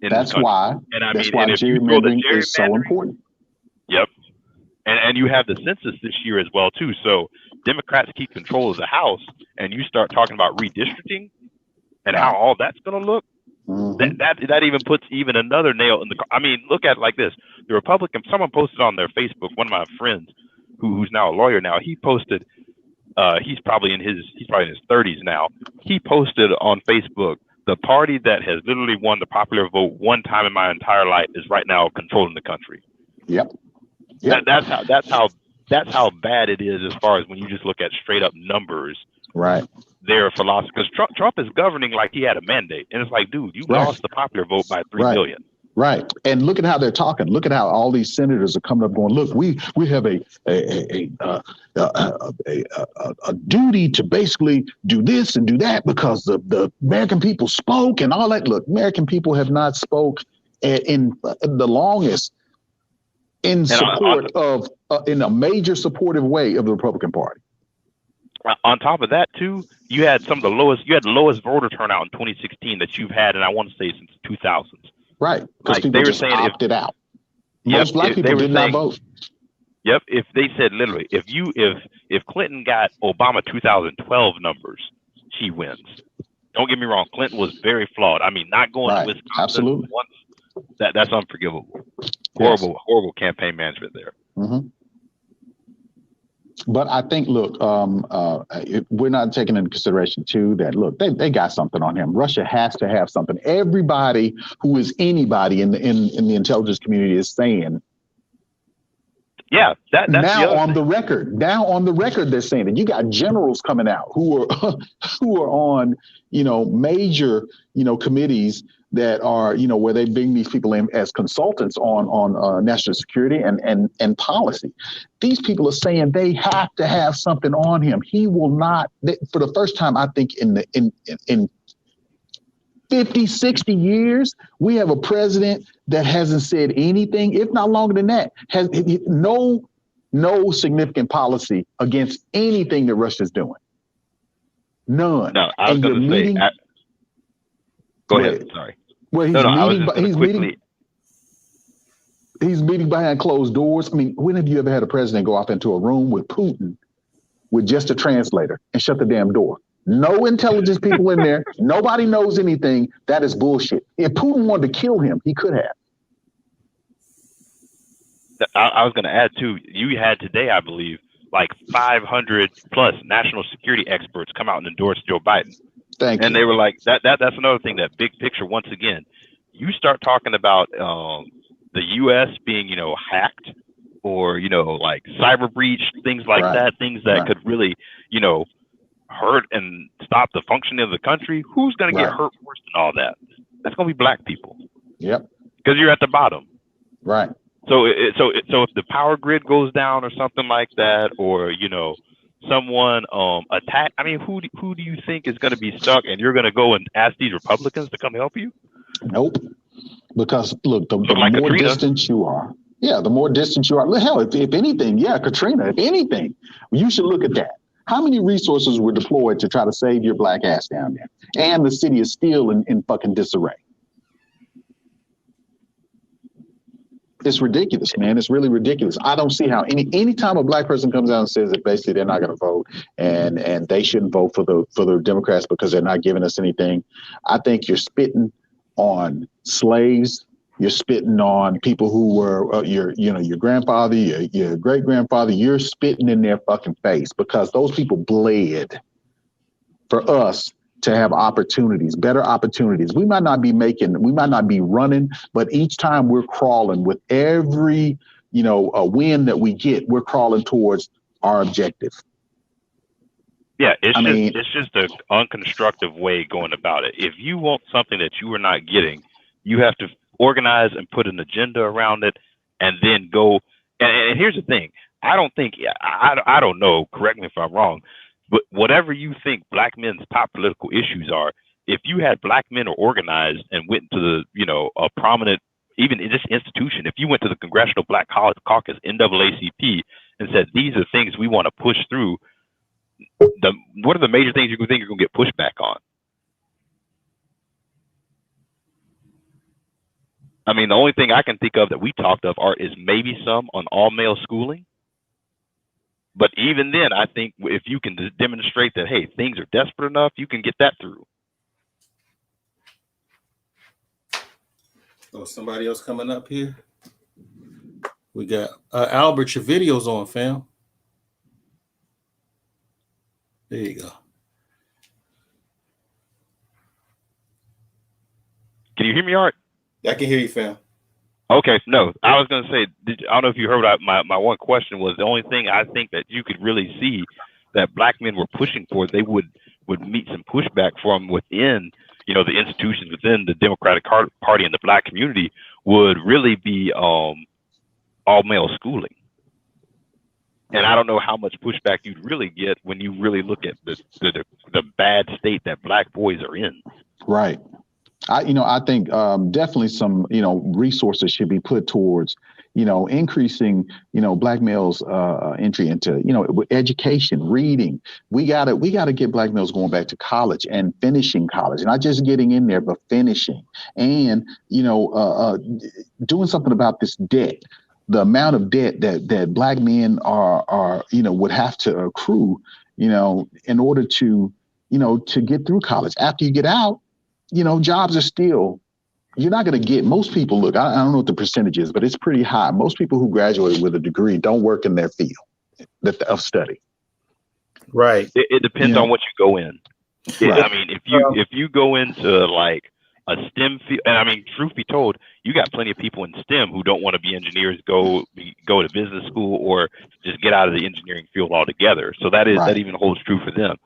That's why. And I that's mean, why and if you throw the gerrymandering is so important. Yep. And you have the census this year as well too. So Democrats keep control of the House, and you start talking about redistricting and how all that's going to look. That even puts even another nail in the. I mean, look at it like this: the Republican. Someone posted on their Facebook. One of my friends, who's now a lawyer now, he posted. He's probably in his 30s now. He posted on Facebook, the party that has literally won the popular vote one time in my entire life is right now controlling the country. Yep. That's how bad it is, as far as when you just look at straight up numbers. Right. Their philosophy, because Trump is governing like he had a mandate, and it's like, dude, you lost the popular vote by 3 million. Right. And look at how they're talking. Look at how all these senators are coming up going, look, we have a duty to basically do this and do that because the American people spoke and all that. Look, American people have not spoke in the longest in support of in a major supportive way of the Republican Party. On top of that, too, you had the lowest voter turnout in 2016 that you've had, and I want to say since 2000s. Right, because people just opted out. Most black people did not vote. Yep, if they said literally, if Clinton got Obama 2012 numbers, she wins. Don't get me wrong, Clinton was very flawed. I mean, not going to Wisconsin. Absolutely. Once, that's unforgivable. Horrible campaign management there. But I think, look, we're not taking into consideration too that, look, they got something on him. Russia has to have something. Everybody who is anybody in the intelligence community is saying. Yeah, that's now on the record. Now on the record, they're saying that you got generals coming out who are on, major, committees that are, where they bring these people in as consultants on national security and policy. These people are saying they have to have something on him. He will not, for the first time, I think in 50, 60 years, we have a president that hasn't said anything, if not longer than that, has no significant policy against anything that Russia's doing. None. No, I was going to say. Go ahead. Sorry. Well, he's meeting behind closed doors. I mean, when have you ever had a president go off into a room with Putin with just a translator and shut the damn door? No intelligence people in there. Nobody knows anything. That is bullshit. If Putin wanted to kill him, he could have. I was going to add too, you had today, I believe, like 500 plus national security experts come out and endorse Joe Biden. Thank you. And they were like, that's another thing, that big picture. Once again, you start talking about the U.S. being, hacked or, like cyber breach, things like that, things that could really, hurt and stop the functioning of the country. Who's going to get hurt worse than all that? That's going to be black people. Yep. Because you're at the bottom. Right. So if the power grid goes down or something like that, or, someone attack. I mean, who do you think is going to be stuck, and you're going to go and ask these Republicans to come help you? Nope. Because look, the more distant you are, the more distant you are. Hell, if anything, Katrina. If anything, you should look at that. How many resources were deployed to try to save your black ass down there? And the city is still in fucking disarray. It's ridiculous, man. It's really ridiculous. I don't see how anytime a black person comes out and says that basically they're not going to vote and they shouldn't vote for the Democrats because they're not giving us anything. I think you're spitting on slaves. You're spitting on people who were your grandfather, your great grandfather. You're spitting in their fucking face because those people bled for us to have opportunities, better opportunities. We might not be running, but each time we're crawling with every, a win that we get, we're crawling towards our objective. Yeah, it's just an unconstructive way going about it. If you want something that you are not getting, you have to organize and put an agenda around it, and then go. And here's the thing: I don't know. Correct me if I'm wrong. But whatever you think black men's top political issues are, if you had black men organized and went to a prominent, even in this institution, if you went to the Congressional Black Caucus, NAACP, and said, these are things we want to push through, what are the major things you think you're going to get pushback on? I mean, the only thing I can think of that we talked of is maybe some on all male schooling. But even then, I think if you can demonstrate that, hey, things are desperate enough, you can get that through. So somebody else coming up here. We got Albert, your video's on, fam. There you go. Can you hear me, Art? I can hear you, fam. Okay, no, I was going to say, I don't know if you heard my one question was the only thing I think that you could really see that black men were pushing for, they would meet some pushback from within, the institutions within the Democratic Party and the black community would really be all male schooling. And I don't know how much pushback you'd really get when you really look at the bad state that black boys are in. Right. I think definitely some, resources should be put towards, increasing, black males' entry into, education, reading. We gotta get black males going back to college and finishing college, not just getting in there, but finishing, and doing something about this debt. The amount of debt that black men are would have to accrue, in order to get through college. After you get out, jobs are still, you're not going to get, most people, look, I don't know what the percentage is, but it's pretty high. Most people who graduate with a degree don't work in their field of study. Right. It depends on what you go in. Right. I mean, if you go into like a STEM field, and I mean, truth be told, you got plenty of people in STEM who don't want to be engineers, go to business school, or just get out of the engineering field altogether. So that even holds true for them.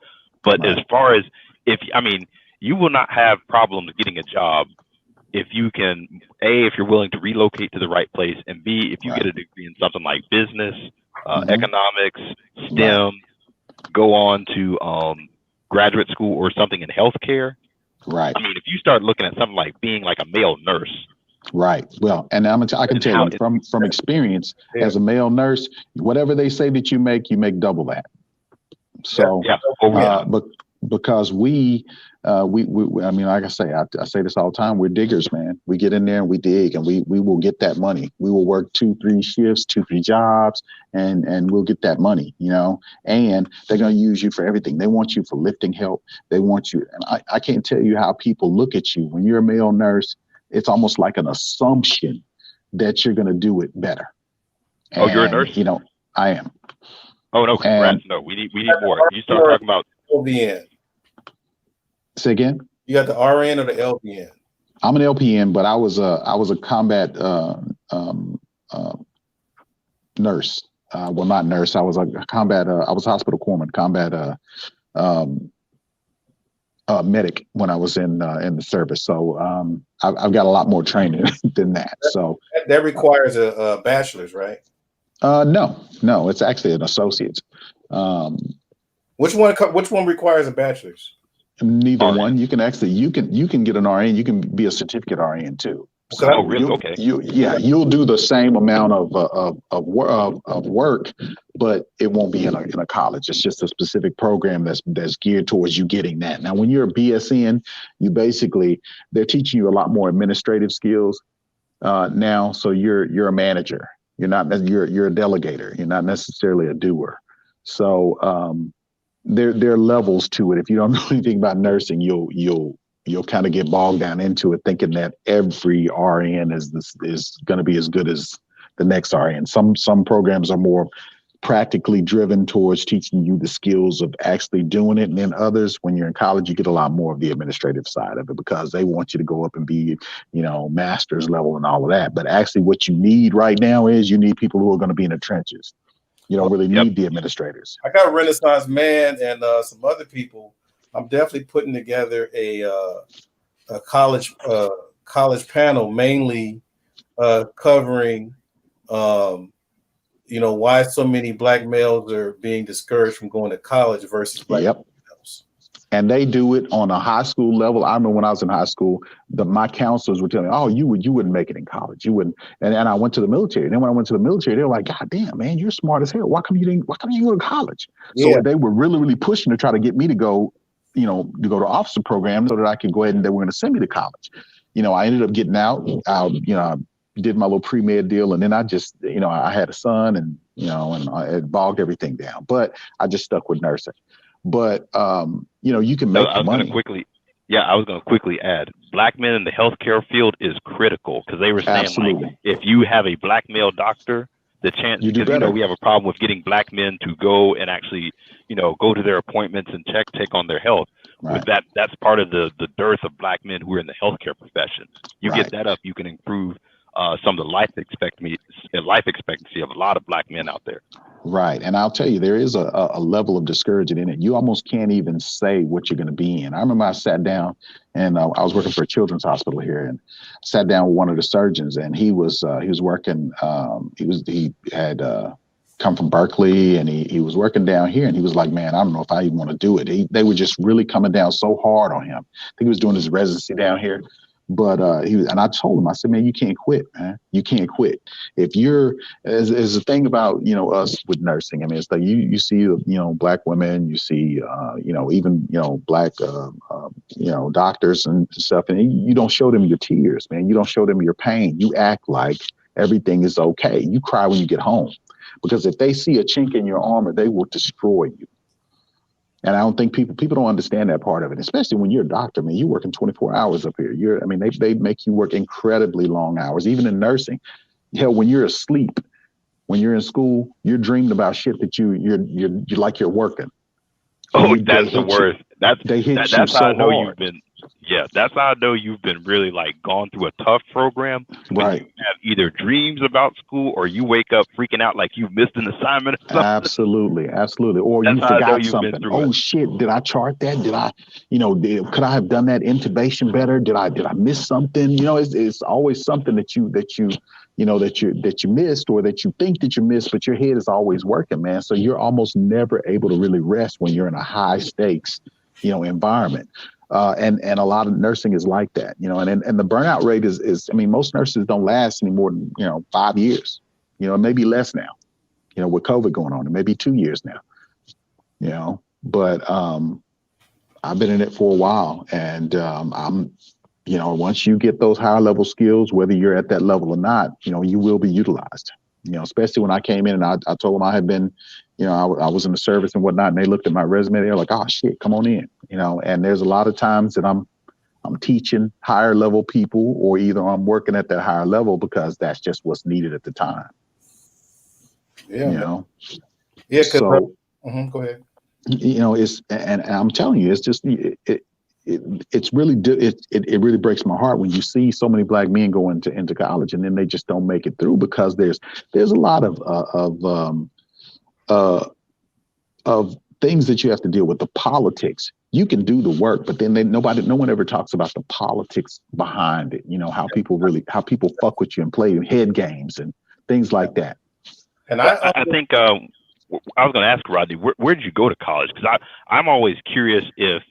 But as far as you will not have problems getting a job if you can, A, if you're willing to relocate to the right place, and B, if you get a degree in something like business, economics, STEM, go on to graduate school or something in healthcare. Right. I mean, if you start looking at something like being like a male nurse. Right. Well, and I can tell you from experience as a male nurse, whatever they say that you make double that. So, but because we I mean, like I say, I say this all the time, we're diggers, man. We get in there and we dig, and we will get that money. We will work 2-3 shifts, 2-3 jobs, and we'll get that money, and they're going to use you for everything. They want you for lifting help. They want you. And I can't tell you how people look at you when you're a male nurse. It's almost like an assumption that you're going to do it better. Oh, you're a nurse? I am. Oh, no, congrats. No, we need more. You start talking about LPN. Say again? You got the RN or the LPN? I'm an LPN, but I was a combat nurse. Well, not nurse. I was a combat. I was hospital corpsman, combat medic when I was in the service. So I've got a lot more training than that. So that requires a bachelor's, right? No, it's actually an associate's. Which one requires a bachelor's? Neither one. You can get an RN. You can be a certificate RN too. So really? Okay. You'll do the same amount of work, but it won't be in a college. It's just a specific program that's geared towards you getting that. Now, when you're a BSN, they're teaching you a lot more administrative skills now. So you're a manager. You're a delegator. You're not necessarily a doer. So there are levels to it. If you don't know anything about nursing, you'll kind of get bogged down into it, thinking that every RN is going to be as good as the next RN. Some programs are more practically driven towards teaching you the skills of actually doing it, and then others, when you're in college, you get a lot more of the administrative side of it because they want you to go up and be, master's level and all of that. But actually, what you need right now is you need people who are going to be in the trenches. You don't really need the administrators. I got Renaissance Man and some other people. I'm definitely putting together a college panel, mainly covering, why so many black males are being discouraged from going to college versus black males. And they do it on a high school level. I remember when I was in high school, my counselors were telling me, "Oh, you wouldn't make it in college. You wouldn't." And I went to the military. And then when I went to the military, they were like, "God damn, man, you're smart as hell. Why come you didn't go to college?" Yeah. So they were really, really pushing to try to get me to go, to go to officer program so that I could go ahead and they were going to send me to college. I ended up getting out. I did my little pre-med deal, and then I just, I had a son, and it bogged everything down. But I just stuck with nursing. But you can make money. I was going to quickly add, black men in the healthcare field is critical because they were saying like, if you have a black male doctor, the chance, because we have a problem with getting black men to go and actually, go to their appointments and take on their health. Right. With that's part of the dearth of black men who are in the healthcare profession. You get that up, you can improve some of the life expectancy of a lot of black men out there. Right. And I'll tell you, there is a level of discouragement in it. You almost can't even say what you're going to be in. I remember I sat down and I was working for a children's hospital here, and I sat down with one of the surgeons, and he was working. He had come from Berkeley, and he was working down here, and he was like, "Man, I don't know if I even want to do it." They were just really coming down so hard on him. I think he was doing his residency down here. But and I told him, I said, "Man, you can't quit, man. You can't quit. If you're, as the thing about, us with nursing, I mean, it's like you see, black women, you see, even, black, doctors and stuff, and you don't show them your tears, man. You don't show them your pain. You act like everything is okay. You cry when you get home, because if they see a chink in your armor, they will destroy you. And I don't think people don't understand that part of it, especially when you're a doctor. I mean, you're working 24 hours up here. They make you work incredibly long hours, even in nursing. Hell, when you're asleep, when you're in school, you're dreaming about shit that you're like you're working. Oh, that's the worst. That's how I know you've been. Yeah, that's how I know you've been really gone through a tough program. Right. You have either dreams about school, or you wake up freaking out like you missed an assignment. Absolutely. Or you forgot something. Oh shit! Did I chart that? Did I, could I have done that intubation better? Did I miss something? It's always something that you missed, or that you think that you missed, but your head is always working, man. So you're almost never able to really rest when you're in a high stakes, environment. And a lot of nursing is like that, and the burnout rate is, most nurses don't last any more than, 5 years, maybe less now, with COVID going on, it may be 2 years now, but I've been in it for a while, and I'm, once you get those higher level skills, whether you're at that level or not, you will be utilized, especially when I came in and I told them I had been, I was in the service and whatnot, and they looked at my resume. They're like, "Oh shit, come on in," And there's a lot of times that I'm teaching higher level people, or either I'm working at that higher level because that's just what's needed at the time. Yeah. Yeah. So, go ahead. It's and I'm telling you, it's just it's really it really breaks my heart when you see so many black men go into college and then they just don't make it through, because there's a lot of things that you have to deal with. The politics. You can do the work, but then no one ever talks about the politics behind it. How people fuck with you and play head games and things like that. And I think I was going to ask Rodney, where did you go to college? Because I'm always curious if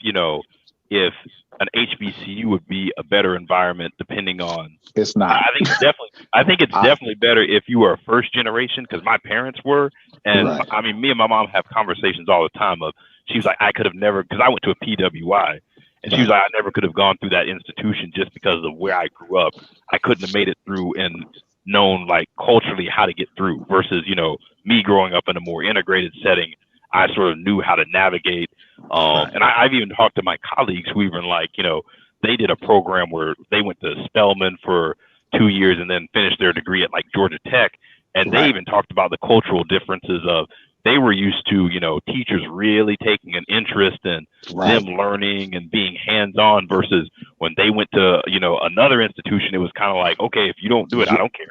if an HBCU would be a better environment depending on. It's not. I think it's definitely better if you were a first generation, because my parents were, and Right. I mean, me and my mom have conversations all the time of, she was like, I could have never, because I went to a PWI, and she was like, I never could have gone through that institution just because of where I grew up. I couldn't have made it through and known like culturally how to get through, versus, you know, me growing up in a more integrated setting. I sort of knew how to navigate. And I've even talked to my colleagues who even like, you know, they did a program where they went to Spelman for 2 years and then finished their degree at like Georgia Tech. And they even talked about the cultural differences of, they were used to, you know, teachers really taking an interest in them learning and being hands-on, versus when they went to, you know, another institution, it was kind of like, okay, if you don't do it, I don't care.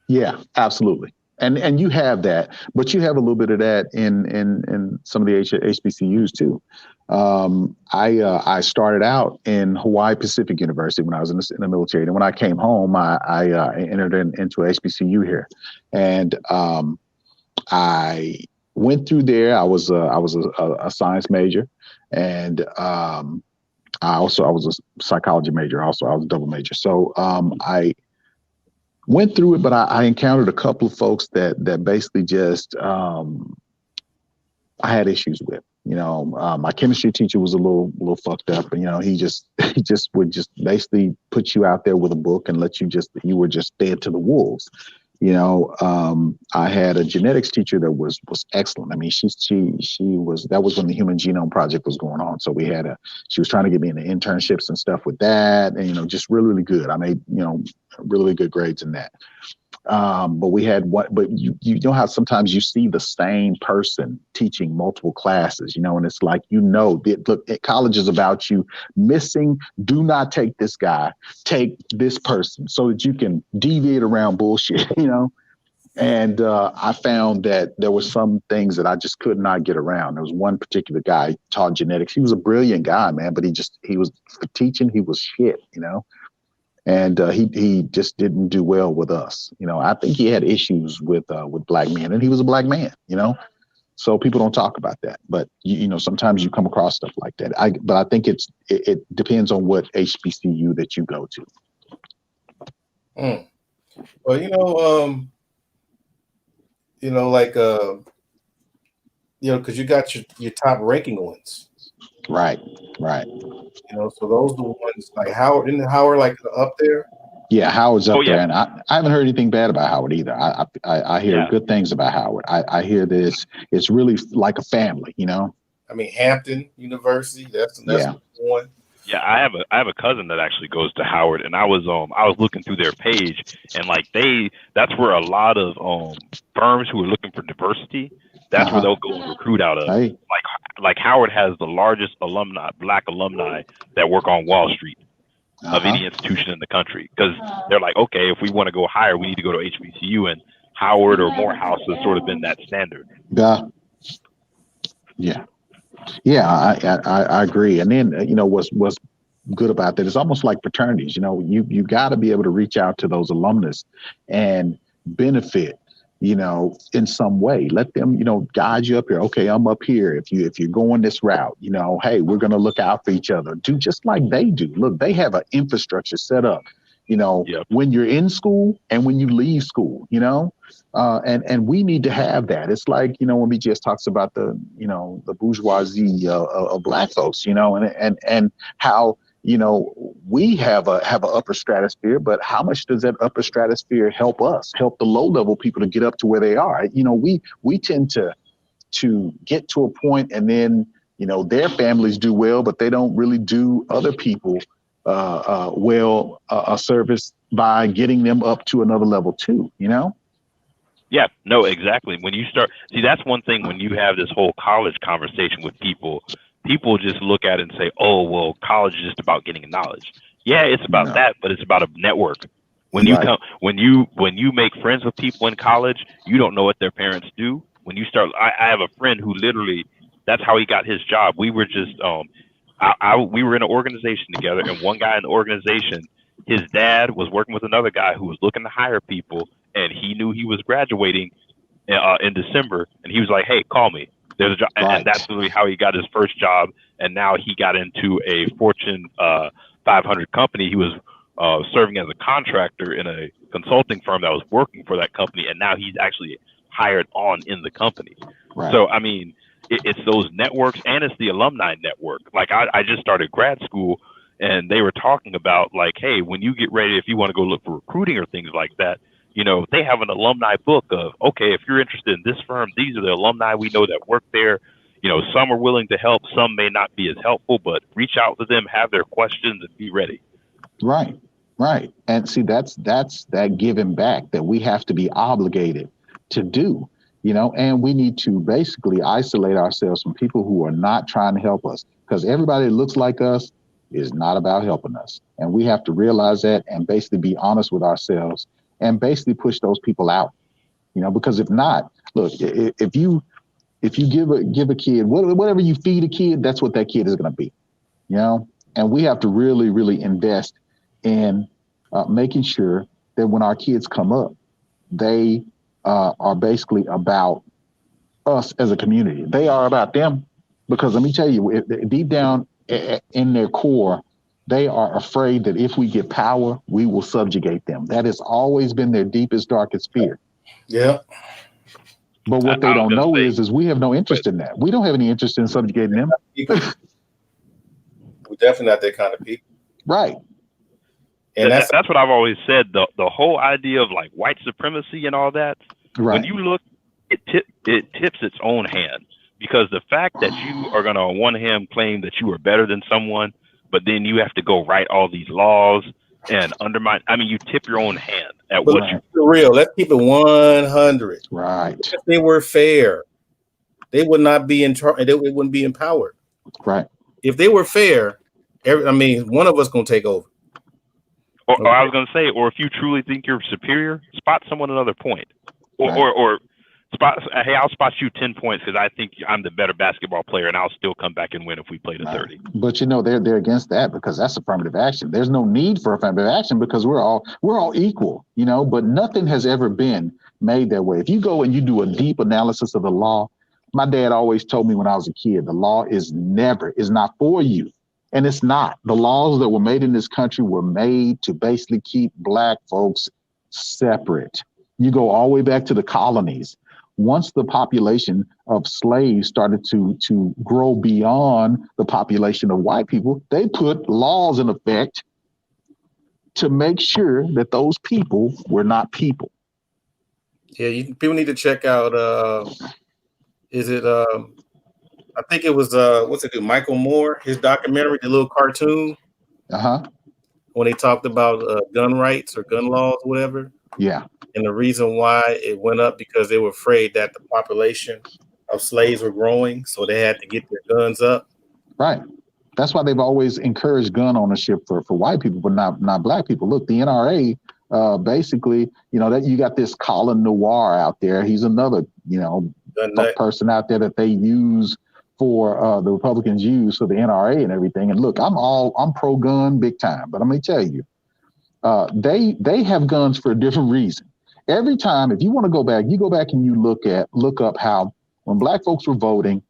Yeah, absolutely. And you have that, but you have a little bit of that in some of the HBCUs too. I started out in Hawaii Pacific University when I was in the military, and when I came home, I entered into a HBCU here, and I went through there. I was a science major, and I was a psychology major. Also, I was a double major. So I went through it, but I encountered a couple of folks that basically just I had issues with. You know, my chemistry teacher was a little fucked up, and you know, he would basically put you out there with a book and let you were just fed to the wolves. You know, I had a genetics teacher that was excellent. I mean, she was, that was when the Human Genome Project was going on. So she was trying to get me into internships and stuff with that, and you know, just really, really good. I made, you know, really good grades in that. But we had but you know how sometimes you see the same person teaching multiple classes, you know, and it's like, you know, look, college is about you missing. Do not take this guy, take this person, so that you can deviate around bullshit, you know. And I found that there were some things that I just could not get around. There was one particular guy taught genetics. He was a brilliant guy, man, but he was for teaching, he was shit, you know. And he just didn't do well with us. You know, I think he had issues with black men, and he was a black man, you know. So people don't talk about that. But, you know, sometimes you come across stuff like that. But I think it depends on what HBCU that you go to. Well, like, because you got your top ranking ones. Right. You know, so those are the ones like Howard. Isn't Howard like up there? Yeah, Howard's up there, and I haven't heard anything bad about Howard either. I hear good things about Howard. I hear that it's really like a family, you know. I mean, Hampton University. That's one. Yeah, I have a cousin that actually goes to Howard, and I was looking through their page, and like that's where a lot of firms who are looking for diversity, that's where they'll go and recruit out of. Hey. Like Howard has the largest black alumni that work on Wall Street of any institution in the country, because they're like, okay, if we want to go higher, we need to go to HBCU, and Howard or Morehouse has sort of been that standard. Yeah, I agree. And then you know what's good about that is almost like fraternities. You know, you got to be able to reach out to those alumnus and benefit, you know, in some way. Let them, you know, guide you up here. Okay, I'm up here. If you're going this route, you know, hey, we're going to look out for each other. Do just like they do. Look, they have an infrastructure set up, you know, when you're in school and when you leave school, you know, and we need to have that. It's like, you know, when BGS talks about the bourgeoisie of black folks, you know, and how, you know, we have an upper stratosphere, but how much does that upper stratosphere help us, help the low level people to get up to where they are? You know, we tend to get to a point, and then, you know, their families do well, but they don't really do other people a service by getting them up to another level too, you know? Yeah, no, exactly. When you start, see, that's one thing when you have this whole college conversation with people just look at it and say, oh, well, college is just about getting knowledge. Yeah, it's about that, but it's about a network. When you when you make friends with people in college, you don't know what their parents do. When you start, I have a friend who literally, that's how he got his job. We were just, we were in an organization together, and one guy in the organization, his dad was working with another guy who was looking to hire people, and he knew he was graduating in December, and he was like, hey, call me. There's a job, and that's literally how he got his first job. And now he got into a Fortune 500 company. He was serving as a contractor in a consulting firm that was working for that company, and now he's actually hired on in the company. Right. So I mean, it's those networks, and it's the alumni network. Like I just started grad school, and they were talking about like, hey, when you get ready, if you want to go look for recruiting or things like that, you know, they have an alumni book of, okay, if you're interested in this firm, these are the alumni we know that work there. You know, some are willing to help, some may not be as helpful, but reach out to them, have their questions, and be ready. Right, right. And see, that's that giving back that we have to be obligated to do, you know, and we need to basically isolate ourselves from people who are not trying to help us, because everybody that looks like us is not about helping us. And we have to realize that and basically be honest with ourselves and basically push those people out, you know, because if not, look, if you give a kid whatever you feed a kid, that's what that kid is going to be, you know. And we have to really, really invest in making sure that when our kids come up, they are basically about us as a community. They are about them, because let me tell you, deep down in their core, they are afraid that if we get power, we will subjugate them. That has always been their deepest, darkest fear. Yeah. But what they don't know is we have no interest in that. We don't have any interest in subjugating them. We're definitely not that kind of people. Right. And that's what I've always said. The whole idea of like white supremacy and all that, right. When you look, it tips its own hand, because the fact that you are going to on one hand claim that you are better than someone, but then you have to go write all these laws and undermine. I mean, you tip your own hand at what you. For real, let's keep it 100. Right. If they were fair, they would not be in charge. They wouldn't be empowered. Right. If they were fair, one of us gonna take over. Or I was gonna say, or if you truly think you're superior, spot someone another point, or spot. Hey, I'll spot you 10 points because I think I'm the better basketball player, and I'll still come back and win if we play to 30. But you know, they're against that because that's affirmative action. There's no need for affirmative action because we're all equal, you know. But nothing has ever been made that way. If you go and you do a deep analysis of the law, my dad always told me when I was a kid, the law is not for you. And it's not. The laws that were made in this country were made to basically keep Black folks separate. You go all the way back to the colonies. Once the population of slaves started to grow beyond the population of white people, they put laws in effect to make sure that those people were not people. Yeah, people need to check out, I think it was Michael Moore, his documentary, the little cartoon. When they talked about gun rights or gun laws, whatever. Yeah. And the reason why it went up because they were afraid that the population of slaves were growing, so they had to get their guns up. Right. That's why they've always encouraged gun ownership for white people, but not Black people. Look, the NRA basically, you know, that you got this Colin Noir out there. He's another, you know, person out there that they use for the Republicans use for the NRA and everything. And look, I'm pro-gun big time, but I'm gonna tell you, they have guns for a different reason. Every time, if you want to go back, you go back and you look up how when Black folks were voting,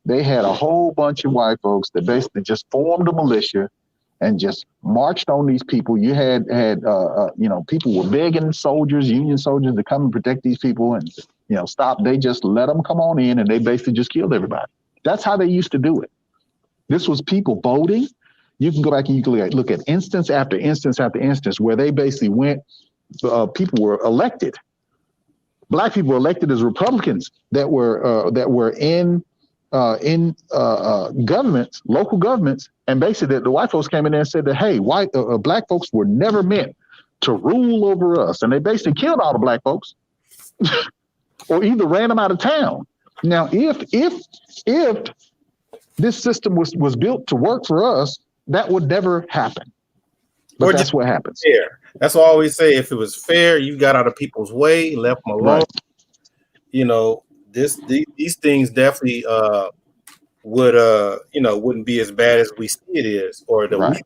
they had a whole bunch of white folks that basically just formed a militia and just marched on these people. You had you know, people were begging soldiers, Union soldiers, to come and protect these people and, you know, stop. They just let them come on in and they basically just killed everybody. That's how they used to do it. This was people voting. You can go back and you can look at instance after instance after instance where they basically went, people were elected. Black people were elected as Republicans that were in governments, local governments, and basically the white folks came in there and said that, hey, Black folks were never meant to rule over us, and they basically killed all the Black folks, or either ran them out of town. Now, if this system was built to work for us, that would never happen. But that's what happens. Fair. That's what I always say. If it was fair, you got out of people's way, left them alone. Right. You know, these things definitely wouldn't be as bad as we see it is, or the right.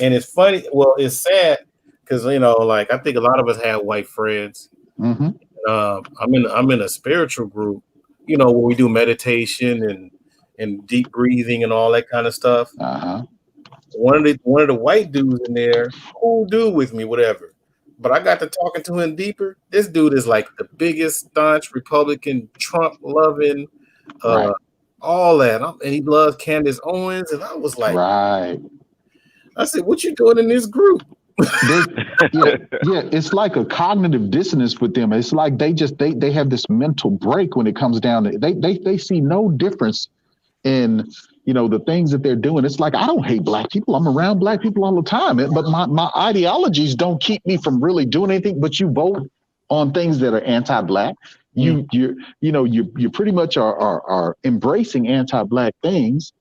And it's funny. Well, it's sad because, you know, like I think a lot of us have white friends. Mm-hmm. I'm in a spiritual group. you know, where we do meditation and deep breathing and all that kind of stuff. One of the white dudes in there, cool dude with me, whatever. But I got to talking to him deeper. This dude is like the biggest staunch Republican, Trump loving, all that, and he loves Candace Owens. And I was like, I said, "What you doing in this group?" It's like a cognitive dissonance with them. It's like they have this mental break when it comes down to they see no difference in, you know, the things that they're doing. It's like, I don't hate black people. I'm around black people all the time, but my ideologies don't keep me from really doing anything. But you vote on things that are anti-black. You pretty much are embracing anti-black things.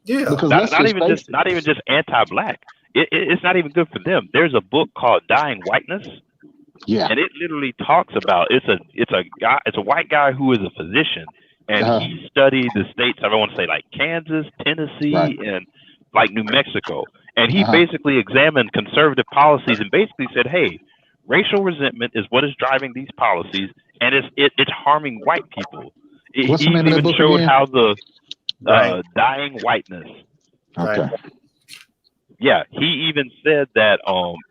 Yeah, because not even just anti-black. It's not even good for them. There's a book called Dying Whiteness. Yeah, and it literally talks about it's a white guy who is a physician, and he studied the states. I don't want to say like Kansas, Tennessee, and like New Mexico, and he basically examined conservative policies and basically said, "Hey, racial resentment is what is driving these policies, and it's harming white people." What's He the name of the even book showed again? how the Dying Whiteness. Okay. Yeah, he even said that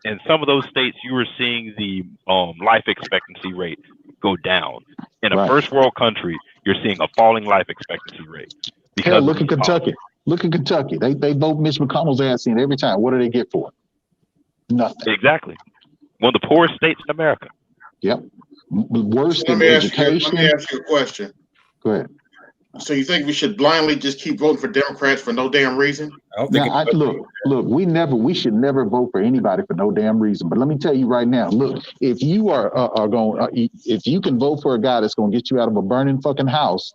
in some of those states you were seeing the life expectancy rate go down. In a first world country, you're seeing a falling life expectancy rate. Hell, look at Kentucky. Look at Kentucky. They vote Mitch McConnell's ass in every time. What do they get for it? Nothing. Exactly. One of the poorest states in America. Yep. Worse So than let education. me ask you a question. Go ahead. So you think we should blindly just keep voting for Democrats for no damn reason? We should never vote for anybody for no damn reason. But let me tell you right now, look, if you if you can vote for a guy that's going to get you out of a burning fucking house,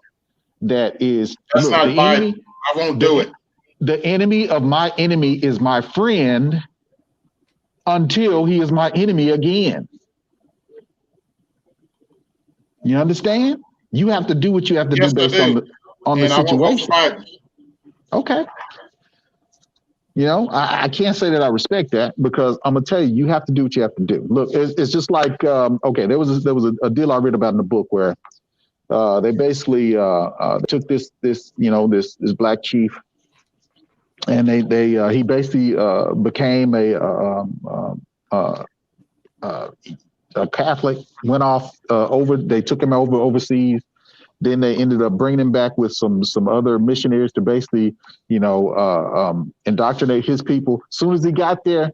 that's not Biden. I won't do it. The enemy of my enemy is my friend until he is my enemy again. You understand? You have to do what you have to do based on the situation. Okay. You know, I can't say that I respect that, because I'm gonna tell you, you have to do what you have to do. Look, it's just like there was a deal I read about in the book where they basically took this black chief, and he basically became a Catholic, went off they took him overseas. Then they ended up bringing him back with some other missionaries to basically, indoctrinate his people. As soon as he got there,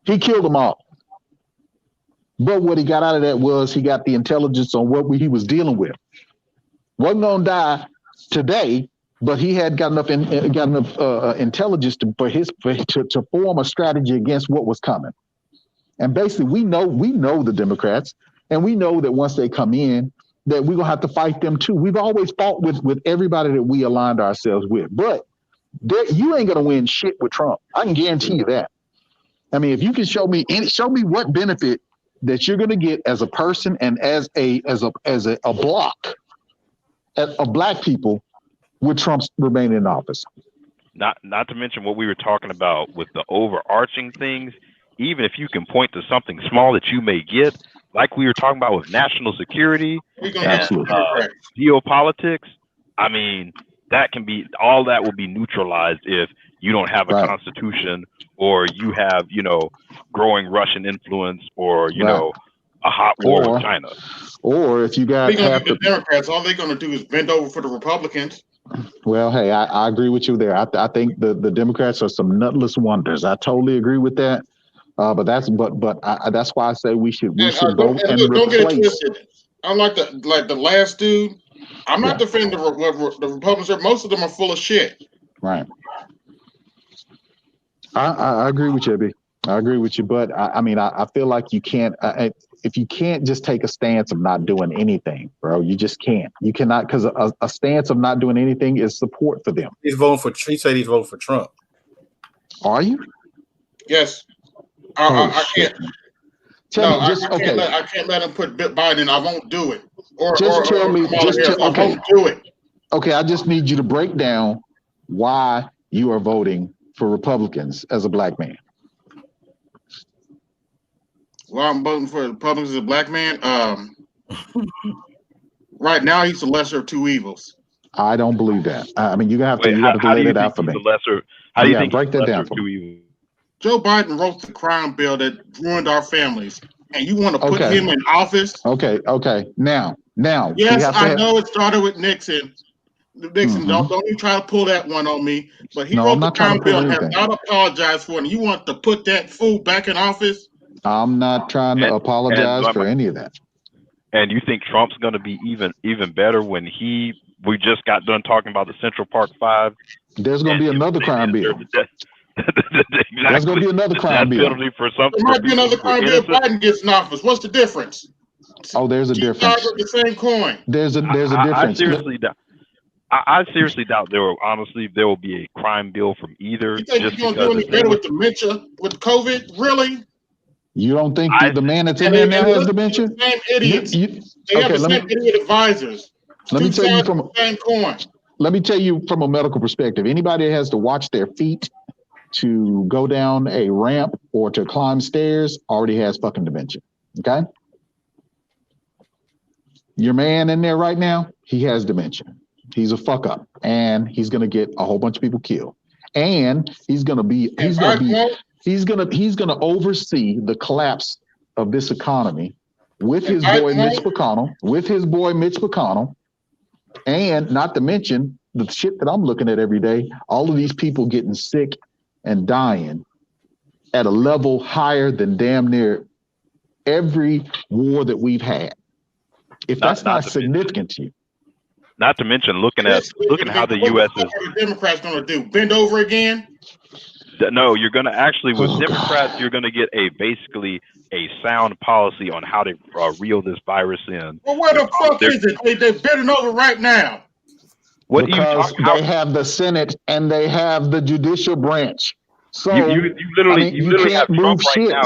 he killed them all. But what he got out of that was he got the intelligence on what he was dealing with. Wasn't gonna die today, but he had got enough intelligence to form a strategy against what was coming. And basically, we know the Democrats, and we know that once they come in, that we're gonna have to fight them too. We've always fought with everybody that we aligned ourselves with, but you ain't gonna win shit with Trump. I can guarantee you that. I mean, if you can show me what benefit that you're gonna get as a person and as a block of black people with Trump's remaining in office. Not to mention what we were talking about with the overarching things. Even if you can point to something small that you may get, like we were talking about with national security and geopolitics, I mean, all that will be neutralized if you don't have a constitution, or you have, growing Russian influence, or, a hot war with China. Or if you got the Democrats, all they're going to do is bend over for the Republicans. Well, hey, I agree with you there. I think the Democrats are some nutless wonders. I totally agree with that. But that's why I say we should vote and replace. Don't get it twisted. I'm like the last dude. I'm not defending the Republicans. Most of them are full of shit. Right. I agree with you, B. I agree with you, but I feel like you can't. If you can't just take a stance of not doing anything, bro, you just can't. You cannot, because a stance of not doing anything is support for them. He said he's voting for Trump. Are you? Yes. I can't. I can't let him put Biden. I won't do it. Tell me. I won't do it. Okay, I just need you to break down why you are voting for Republicans as a black man. Well, I'm voting for Republicans as a black man. Right now, he's the lesser of two evils. I don't believe that. I mean, you have to Wait, you have to how lay do you that out think for he's me. the lesser? How do you Yeah, think break he's the that lesser down of for two me. evils? Joe Biden wrote the crime bill that ruined our families, and you want to put Okay. him in office? Okay. Now, we Yes, have to I have. know it started with Nixon. Nixon, don't even try to pull that one on me. But he No, wrote I'm the not trying to crime bill pull and has anything. not apologized for it. And you want to put that fool back in office? I'm not trying to apologize for any of that. And you think Trump's going to be even better when we just got done talking about the Central Park Five? There's going to be another crime bill. There's going to be another crime bill. Penalty for something. There might be another crime bill if Biden gets in office. What's the difference? Oh, there's a Two difference. sides of the same coin. There's a difference. I seriously doubt there will be a crime bill from either. You think just you're going to do any better with dementia, with COVID? Really? You don't think the man that's in there now has dementia? Same idiots. They have the same idiot advisors. Let me tell you from the same coin. Let me tell you from a medical perspective. Anybody that has to watch their feet to go down a ramp or to climb stairs already has fucking dementia. Okay? Your man in there right now, he has dementia. He's a fuck up, and he's gonna get a whole bunch of people killed. And he's gonna oversee the collapse of this economy with his boy Mitch McConnell, and not to mention the shit that I'm looking at every day, all of these people getting sick and dying at a level higher than damn near every war that we've had. If that's not significant to you. Not to mention looking how the U.S. is. What are the Democrats going to do? Bend over again? No, you're going to actually, with Democrats, you're going to get basically a sound policy on how to reel this virus in. Well, where the fuck is it? They're bending over right now. Because they have the Senate and they have the judicial branch. So you literally have Trump right now.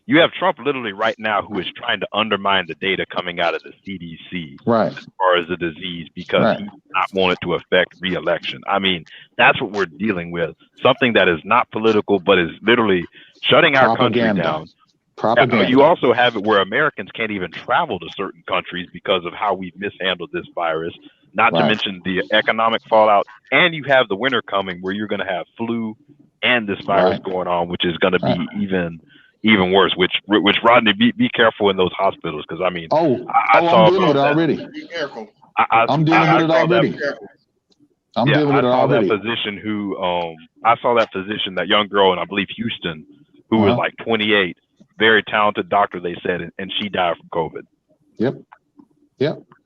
You have Trump literally right now who is trying to undermine the data coming out of the CDC as far as the disease because he does not want it to affect re-election. I mean, that's what we're dealing with. Something that is not political, but is literally shutting our country down. Propaganda. You also have it where Americans can't even travel to certain countries because of how we've mishandled this virus, not to mention the economic fallout. And you have the winter coming where you're going to have flu and this virus going on, which is going to be even worse, which Rodney, be careful in those hospitals. Cause I mean, I'm dealing with it already. Be careful. I'm dealing with it already. I'm dealing with it already. That physician who, I saw that physician, that young girl in, I believe, Houston, who was like 28, very talented doctor, they said, and she died from COVID. Yep.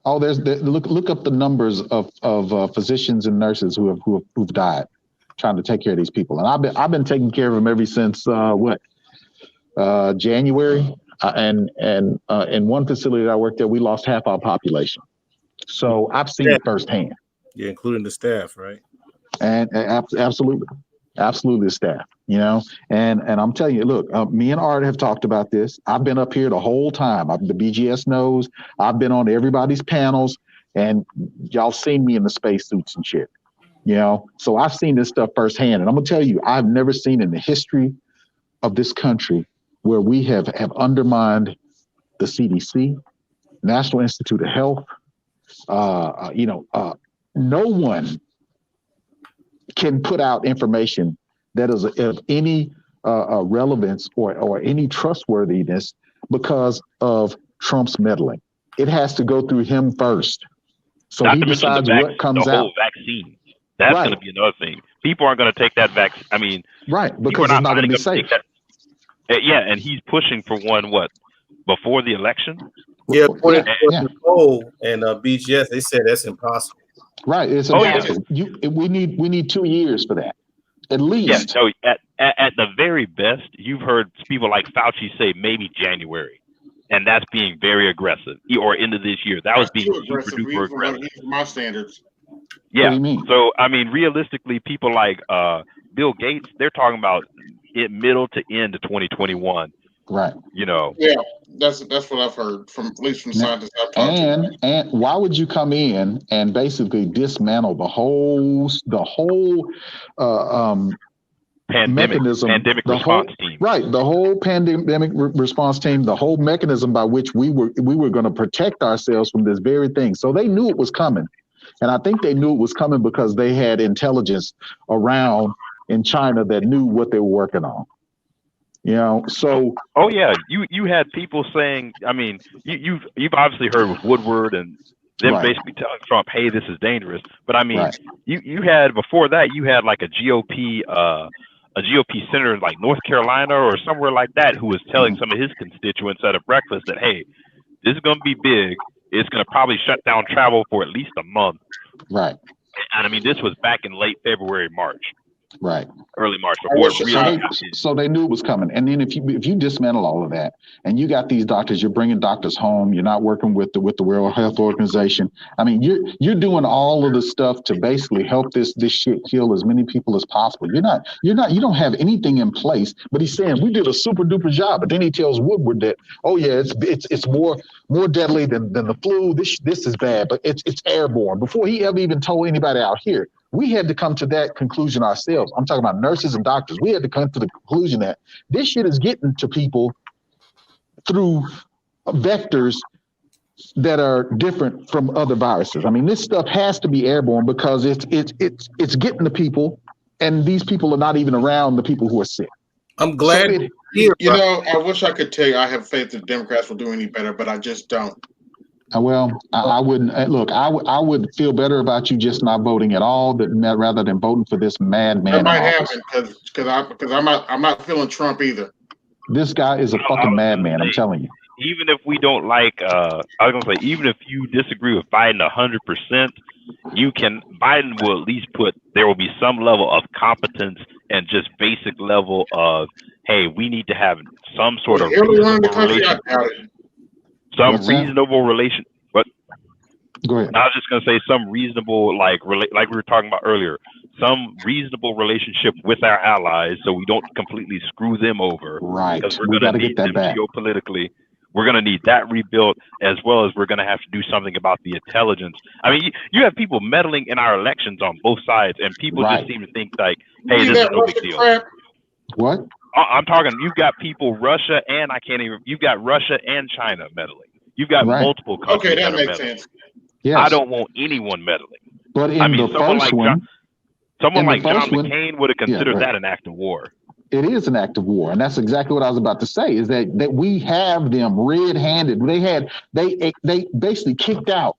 Oh, look up the numbers of physicians and nurses who've died trying to take care of these people. And I've been taking care of them ever since January, and in one facility that I worked at, we lost half our population. So I've seen it firsthand. Yeah, including the staff, right? And absolutely the staff. You know, and I'm telling you, look, me and Art have talked about this. I've been up here the whole time. The BGS knows. I've been on everybody's panels, and y'all seen me in the spacesuits and shit. You know, so I've seen this stuff firsthand, and I'm gonna tell you, I've never seen in the history of this country where we have undermined the CDC, National Institute of Health. No one can put out information that is of any relevance or any trustworthiness because of Trump's meddling. It has to go through him first. So he decides what comes out. The whole vaccine. That's going to be another thing. People aren't going to take that vaccine. I mean, because it's not going to be safe. Yeah, and he's pushing for one, before the election? Yeah, the poll and BGS, they said that's impossible. Right, it's impossible. We need 2 years for that, at least. Yeah, so at the very best, you've heard people like Fauci say maybe January, and that's being very aggressive. Or end of this year, that was being super duper aggressive. My standards. Yeah. What do you mean? So I mean, realistically, people like Bill Gates, they're talking about it middle to end of 2021. Right. You know. Yeah, that's what I've heard from at least from scientists I've talked to. And why would you come in and basically dismantle the whole pandemic response team. Right, the whole pandemic response team, the whole mechanism by which we were going to protect ourselves from this very thing. So they knew it was coming, and I think they knew it was coming because they had intelligence around in China that knew what they were working on. You know, so oh yeah, you had people saying, I mean, you've obviously heard with Woodward and them basically telling Trump, hey, this is dangerous. But I mean, you had before that, you had like a GOP senator in like North Carolina or somewhere like that who was telling some of his constituents at a breakfast that, hey, this is going to be big. It's going to probably shut down travel for at least a month. Right. And I mean, this was back in late February, March. Right. Early March. Before it really so they knew it was coming. And then if you dismantle all of that and you got these doctors, you're bringing doctors home, you're not working with the World Health Organization. I mean, you're doing all of the stuff to basically help this shit kill as many people as possible. You don't have anything in place. But he's saying we did a super duper job. But then he tells Woodward that, oh yeah, it's more deadly than the flu. This is bad, but it's airborne. Before he ever even told anybody out here, we had to come to that conclusion ourselves. I'm talking about nurses and doctors. We had to come to the conclusion that this shit is getting to people through vectors that are different from other viruses. I mean, this stuff has to be airborne because it's getting to people, and these people are not even around the people who are sick. I'm glad. You know, I wish I could tell you I have faith that Democrats will do any better, but I just don't. Well, I wouldn't look. I would feel better about you just not voting at all, rather than voting for this madman. That might happen because I'm not feeling Trump either. This guy is a fucking madman. I'm telling you. Even if we don't like, I was gonna say, even if you disagree with Biden 100%, Biden will at least there will be some level of competence and just basic level of, hey, we need to have some sort of reasonable relation. But go ahead. I was just gonna say some reasonable, like we were talking about earlier, some reasonable relationship with our allies, so we don't completely screw them over. Right. Because we're gonna need them geopolitically. We're gonna need that rebuilt, as well as we're gonna have to do something about the intelligence. I mean, you have people meddling in our elections on both sides, and people just seem to think like, hey, this is no big deal. Crap. What? I'm talking. You've got people, Russia, and you've got Russia and China meddling. You've got multiple countries. Okay, that makes meddling. sense. Yes. I don't want anyone meddling. But in the first one, someone like John McCain would have considered that an act of war. It is an act of war, and that's exactly what I was about to say. Is that we have them red-handed? They basically kicked out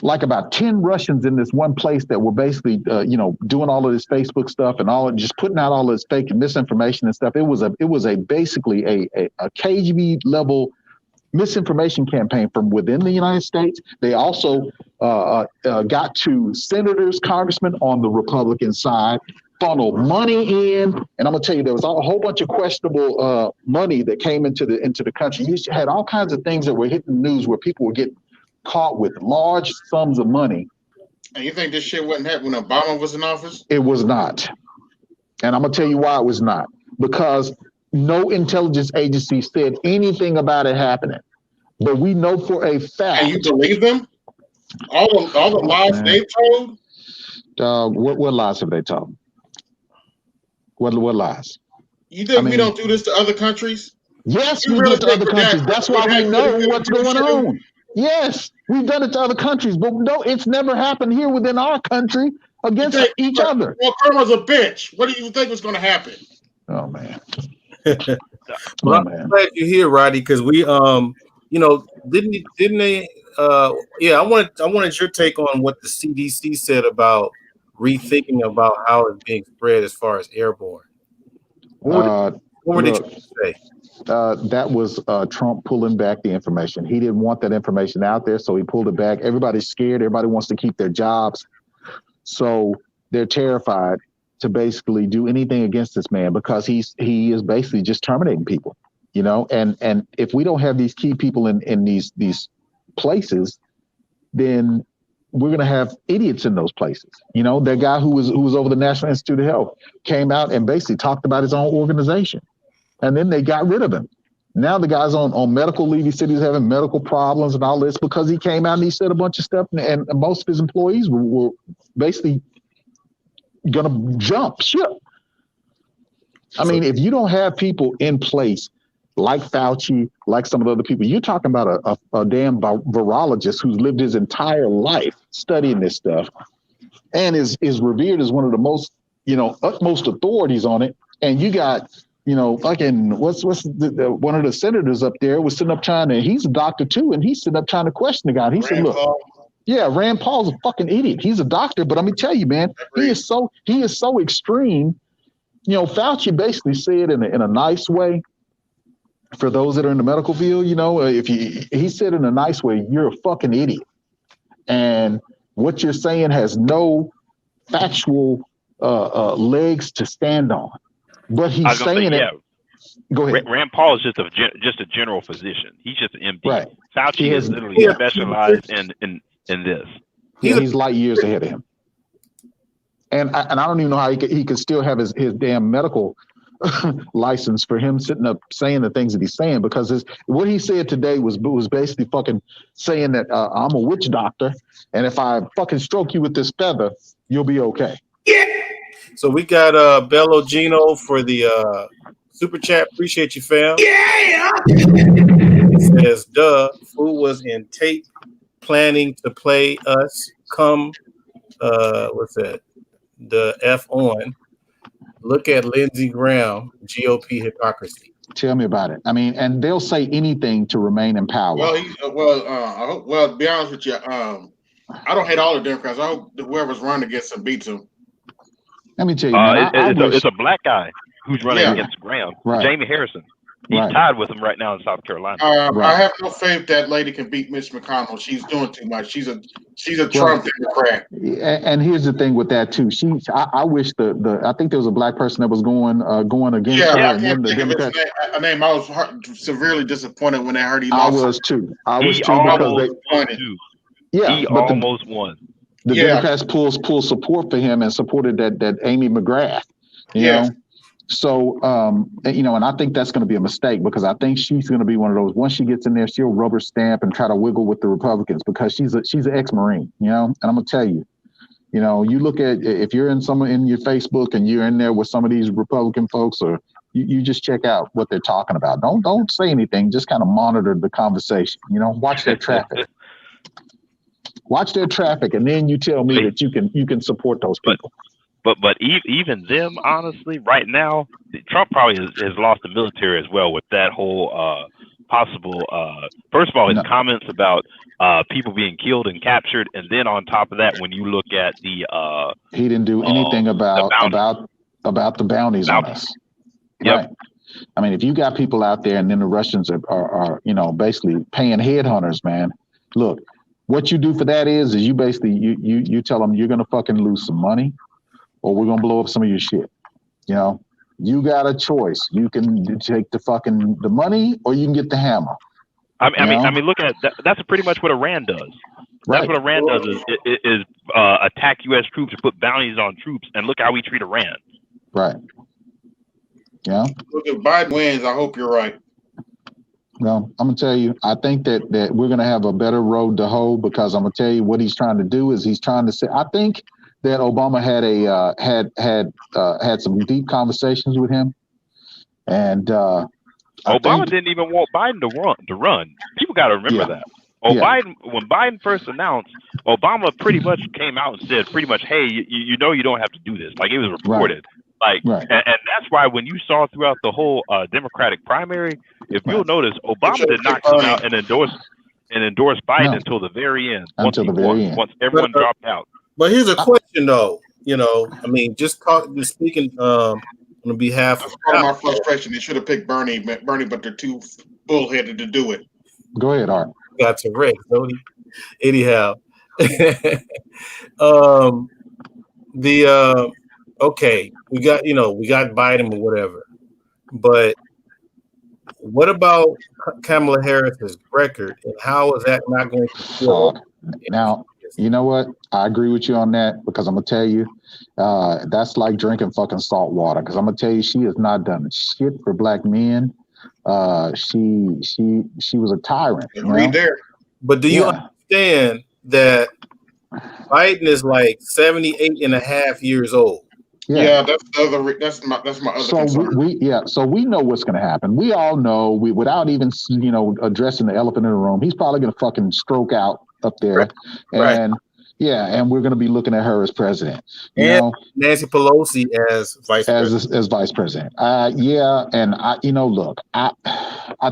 like about 10 Russians in this one place that were basically, doing all of this Facebook stuff and just putting out all this fake misinformation and stuff. It was basically a KGB level misinformation campaign from within the United States. They also got to senators, congressmen on the Republican side, funneled money in, and I'm gonna tell you, there was a whole bunch of questionable money that came into the country. You had all kinds of things that were hitting the news where people were getting caught with large sums of money. And you think this shit wasn't happening when Obama was in office? It was not. And I'm gonna tell you why it was not. Because no intelligence agency said anything about it happening. But we know for a fact. And you believe them? All the lies they told? What lies have they told? What lies? You think we don't do this to other countries? Yes, we do it to other countries. That's why we know what's going on. Yes, we've done it to other countries, but no, it's never happened here within our country against each other. Well, Irma's a bitch. What do you think was going to happen? Oh man. Well, I'm glad you're here, Roddy, because we didn't they I wanted your take on what the CDC said about rethinking about how it's being spread as far as airborne. What did you say? That was Trump pulling back the information. He didn't want that information out there, so he pulled it back. Everybody's scared. Everybody wants to keep their jobs. So they're terrified to basically do anything against this man because he is basically just terminating people, and if we don't have these key people in these places, then we're going to have idiots in those places. That guy who was over the National Institute of Health came out and basically talked about his own organization. And then they got rid of him. Now the guy's on medical leave. He said he's having medical problems and all this because he came out and he said a bunch of stuff. And most of his employees were basically going to jump ship I mean, if you don't have people in place like Fauci, like some of the other people, you're talking about a damn virologist who's lived his entire life studying this stuff and is revered as one of the most, utmost authorities on it. And you got, fucking what's one of the senators up there was sitting up he's a doctor too, and he's sitting up trying to question the guy. He said, look, Rand Paul's a fucking idiot. He's a doctor, but let me tell you, man, he is so extreme. Fauci basically said in a nice way, for those that are in the medical field, he said in a nice way, you're a fucking idiot. And what you're saying has no factual legs to stand on. But he's saying it. Go ahead. Rand Paul is just a general physician. He's just an MD. Right. Fauci is literally specialized in this. He's light years ahead of him. And I don't even know how he could still have his damn medical license for him sitting up saying the things that he's saying, because what he said today was basically fucking saying that I'm a witch doctor, and if I fucking stroke you with this feather, you'll be okay. Yeah. So we got Bello Gino for the super chat. Appreciate you, fam. Yeah. It says, duh, who was in tape planning to play us come what's that? The F on. Look at Lindsey Graham, GOP hypocrisy. Tell me about it. I mean, and they'll say anything to remain in power. Well, to be honest with you, I don't hate all the Democrats. I hope whoever's running against them beats them. Let me tell you, it's a black guy who's running against Graham, Jamie Harrison. He's tied with him right now in South Carolina. I have no faith that lady can beat Mitch McConnell. She's doing too much. She's a Trump Democrat. And here's the thing with that too. I wish I think there was a black person that was going against her. I can't think of his name. I was severely disappointed when I heard he lost. I was too because he almost won. The Democrats pulled support for him and supported that Amy McGrath. You know. So, and I think that's going to be a mistake, because I think she's going to be one of those, once she gets in there, she'll rubber stamp and try to wiggle with the Republicans, because she's an ex-Marine, and I'm going to tell you, you look at, if you're in your Facebook and you're in there with some of these Republican folks, or you just check out what they're talking about. Don't say anything. Just kind of monitor the conversation, watch their traffic. Watch their traffic, and then you tell me that you can support those people. But even them, honestly, right now, Trump probably has lost the military as well with that whole possible. First of all, his comments about people being killed and captured, and then on top of that, when you look at the he didn't do anything about the bounties on us. Yep. Right. I mean, if you got people out there, and then the Russians are basically paying headhunters, man. Look, what you do for that is you basically you tell them you're gonna fucking lose some money, or we're gonna blow up some of your shit. You got a choice. You can take the money, or you can get the hammer. I mean, look at that. That's pretty much what Iran does. That's what Iran does is attack U.S. troops, put bounties on troops, and look how we treat Iran. Right. Yeah. Look, if Biden wins, I hope you're right. Well, I'm gonna tell you, I think that we're gonna have a better road to hoe, because I'm gonna tell you what he's trying to do is he's trying to say. I think that Obama had some deep conversations with him, and Obama didn't even want Biden to run. People got to remember that. Biden, when Biden first announced, Obama pretty much came out and said, pretty much, hey, you don't have to do this. Like, it was reported. And that's why when you saw throughout the whole Democratic primary, if you'll notice, Obama did not come out and endorse Biden until the very end. Once everyone dropped out. But here's a question, though. I mean, just speaking on behalf of my frustration. They should have picked Bernie, but they're too bullheaded to do it. Go ahead, Art. Got to Rex, don't he? Anyhow, okay, we got Biden or whatever, but what about Kamala Harris's record, and how is that not going to feel? Now, you know what? I agree with you on that, because I'm gonna tell you, that's like drinking fucking salt water. Because I'm gonna tell you, she has not done shit for black men. She was a tyrant. There. But do you understand that Biden is like 78 and a half years old? Yeah, that's the other. That's my other So concern. so we know what's going to happen. We all know, without even addressing the elephant in the room, he's probably going to fucking stroke out up there, and and we're going to be looking at her as president. You know, Nancy Pelosi as vice president. As vice president. And look, I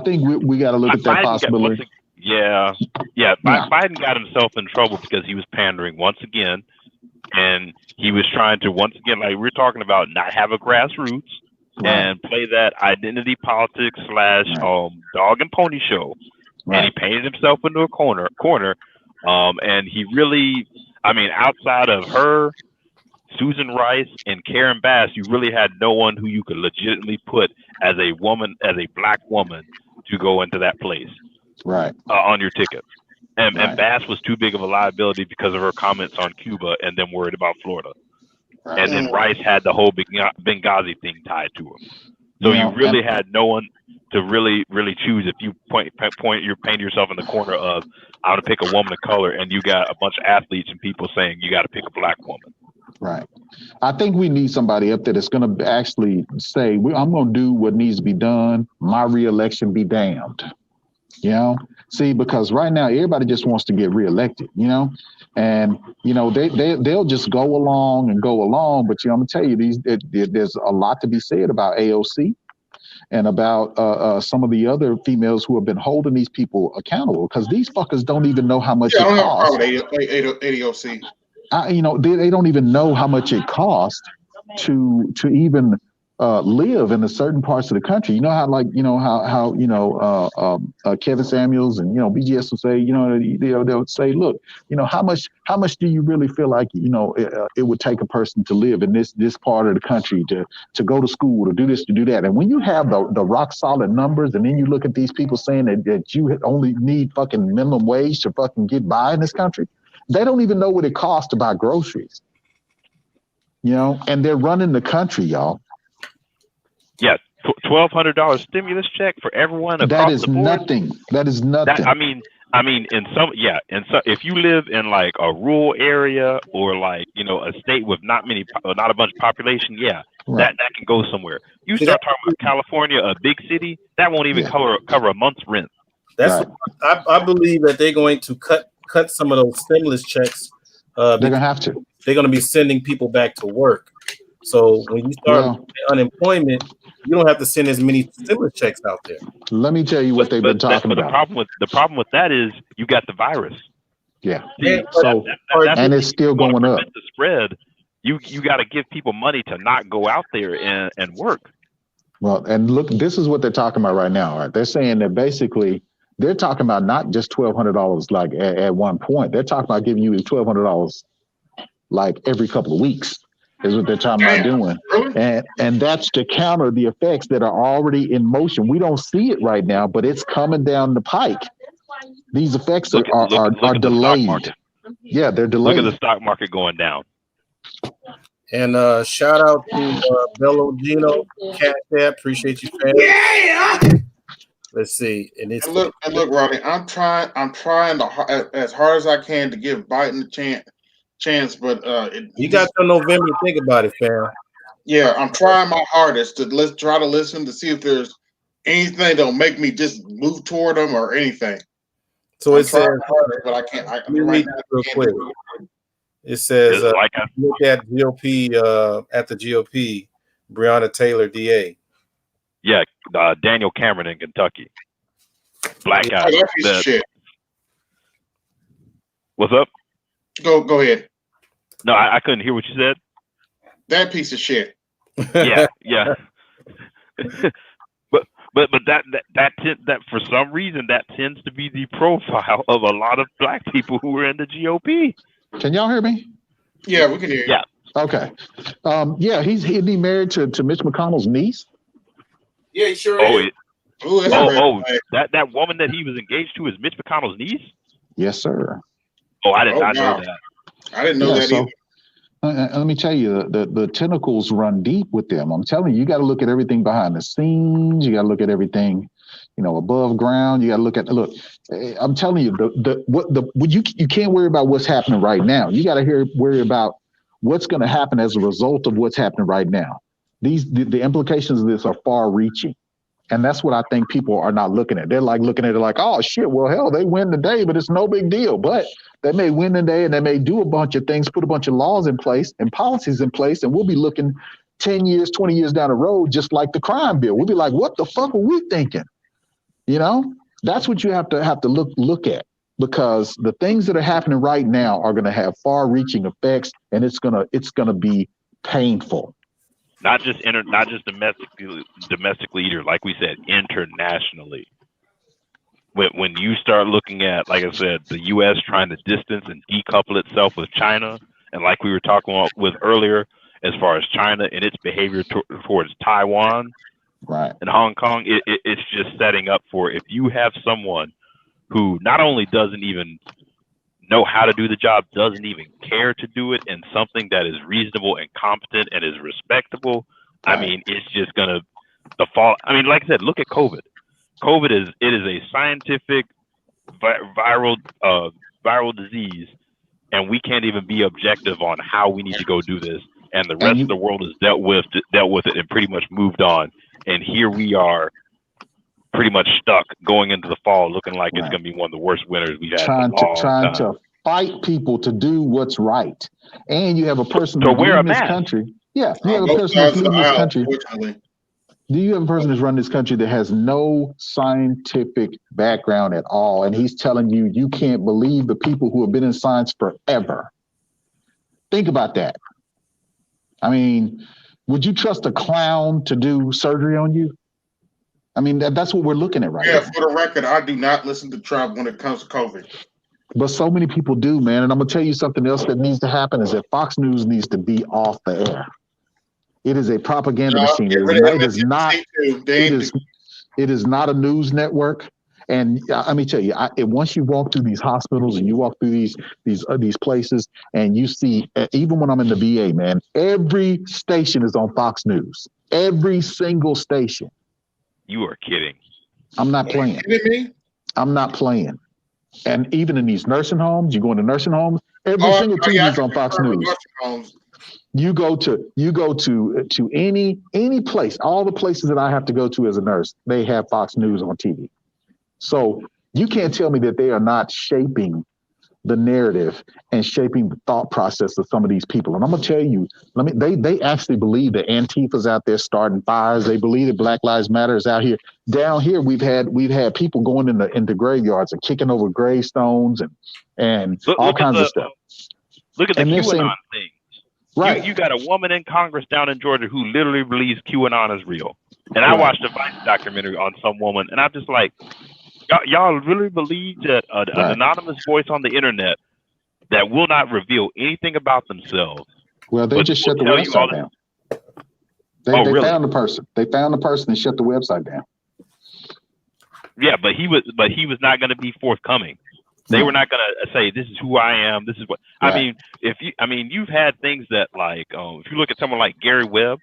think we got to look at that possibility. Biden got himself in trouble because he was pandering once again, and he was trying to once again, like we're talking about, not have a grassroots and play that identity politics / dog and pony show, and he painted himself into a corner. And he really, I mean, outside of her, Susan Rice and Karen Bass, you really had no one who you could legitimately put as a woman, as a black woman, to go into that place, on your ticket. And Bass was too big of a liability because of her comments on Cuba and then worried about Florida. And then Rice had the whole Benghazi thing tied to him. So you really had no one to really choose. If you you're painting yourself in the corner of, I want to pick a woman of color, and you got a bunch of athletes and people saying you got to pick a black woman. Right. I think we need somebody up there that's going to actually say, I'm going to do what needs to be done. My reelection be damned. You know, see, because right now everybody just wants to get reelected, and, they'll just go along. But, I'm going to tell you, there's a lot to be said about AOC and about some of the other females who have been holding these people accountable, because these fuckers don't even know how much it costs. AOC. They don't even know how much it costs to even live in the certain parts of the country. You know how, like, Kevin Samuels and BGS will say, they'll say, look, how much do you really feel like it would take a person to live in this part of the country, to go to school, to do this, to do that. And when you have the rock solid numbers, and then you look at these people saying that you only need fucking minimum wage to fucking get by in this country, they don't even know what it costs to buy groceries. And they're running the country, y'all. Yeah, $1,200 stimulus check for everyone across That is the board. nothing. That is nothing. If you live in like a rural area or like a state with not a bunch of population, that can go somewhere. You start talking about California, a big city, that won't even cover a month's rent. That's I believe that they're going to cut some of those stimulus checks. They're gonna have to. They're gonna be sending people back to work. So when you start unemployment, you don't have to send as many stimulus checks out there. Let me tell you what they've been talking about. The problem with that is you got the virus. Yeah. So and it's still going up. The spread. You got to give people money to not go out there and work. Well, and look, this is what they're talking about right now. Right? They're saying that basically they're talking about not just $1,200 like at one point. They're talking about giving you $1,200 like every couple of weeks. Is what they're talking about doing. And that's to counter the effects that are already in motion. We don't see it right now, but it's coming down the pike. These effects are delayed. Yeah, they're delayed. Look at the stock market going down. And shout out to Bello Gino, Cat Dad. Appreciate you, fam. Yeah. Let's see. And look, Rodney, I'm trying as hard as I can to give Biden a chance, but you got till November to think about it, fam. Yeah, I'm trying my hardest to try to listen to see if there's anything that'll make me just move toward them or anything. So it says, but I can't. Let me read this real quick. It says, look at GOP at the GOP, Breonna Taylor, DA. Yeah, Daniel Cameron in Kentucky. Black guy. That piece of shit. What's up? Go ahead. No, I couldn't hear what you said. That piece of shit. Yeah. but that for some reason that tends to be the profile of a lot of black people who are in the GOP. Can y'all hear me? Yeah, we can hear you. Yeah. Okay. Isn't he married to Mitch McConnell's niece? Yeah, he sure is. That woman that he was engaged to is Mitch McConnell's niece? Yes, sir. Oh, I did not know that. I didn't know that either. Let me tell you, the tentacles run deep with them. I'm telling you, you got to look at everything behind the scenes. You got to look at everything, above ground. You got to look. I'm telling you, you can't worry about what's happening right now. You got to worry about what's going to happen as a result of what's happening right now. The implications of this are far reaching. And that's what I think people are not looking at. They're like looking at it like, oh shit, well, hell, they win today, but it's no big deal. But they may win today and they may do a bunch of things, put a bunch of laws in place and policies in place, and we'll be looking 10 years, 20 years down the road, just like the crime bill. We'll be like, what the fuck were we thinking? You know, that's what you have to look at, because the things that are happening right now are going to have far-reaching effects, and it's gonna be painful. Not just domestically either, like we said, internationally. When you start looking at, like I said, the U.S. trying to distance and decouple itself with China, and like we were talking about with earlier, as far as China and its behavior towards Taiwan, right, and Hong Kong, it's just setting up for, if you have someone who not only doesn't even know how to do the job, doesn't even care to do it, and something that is reasonable and competent and is respectable, I mean, it's just gonna fall. I mean, like I said, look at COVID. COVID is a scientific viral disease, and we can't even be objective on how we need to go do this. And the rest of the world has dealt with it and pretty much moved on. And here we are, pretty much stuck going into the fall, looking like it's going to be one of the worst winters we've had in a long trying time. to fight people to do what's right. And you have a person who's leading this country. Yeah, you have a person who's leading this country. Do you have a person who's running this country that has no scientific background at all? And he's telling you, you can't believe the people who have been in science forever. Think about that. I mean, would you trust a clown to do surgery on you? I mean, that's what we're looking at right now. Yeah, for the record, I do not listen to Trump when it comes to COVID. But so many people do, man. And I'm going to tell you something else that needs to happen is that Fox News needs to be off the air. It is a propaganda machine. It is not a news network. And let me tell you, once you walk through these hospitals and you walk through these places, and you see, even when I'm in the VA, man, every station is on Fox News. Every single station. You are kidding. I'm not playing. I'm not playing. And even in these nursing homes, you go into nursing homes, every single TV is on Fox News. You go to any place, all the places that I have to go to as a nurse, they have Fox News on TV. So you can't tell me that they are not shaping the narrative and shaping the thought process of some of these people. And I'm gonna tell you, they actually believe that Antifa's out there starting fires. They believe that Black Lives Matter is out here. Down here, we've had people going into graveyards and kicking over gravestones and all kinds of stuff. Look at the And they're QAnon saying- thing. Right. You got a woman in Congress down in Georgia who literally believes QAnon is real. And I watched a Vice documentary on some woman, and I'm just like, y'all really believe that an anonymous voice on the internet that will not reveal anything about themselves? Well, they just shut the website down. They really? found the person. They found the person and shut the website down. Yeah, but he was not going to be forthcoming. They were not going to say, this is who I am. This is what I mean. You've had things that, like, if you look at someone like Gary Webb,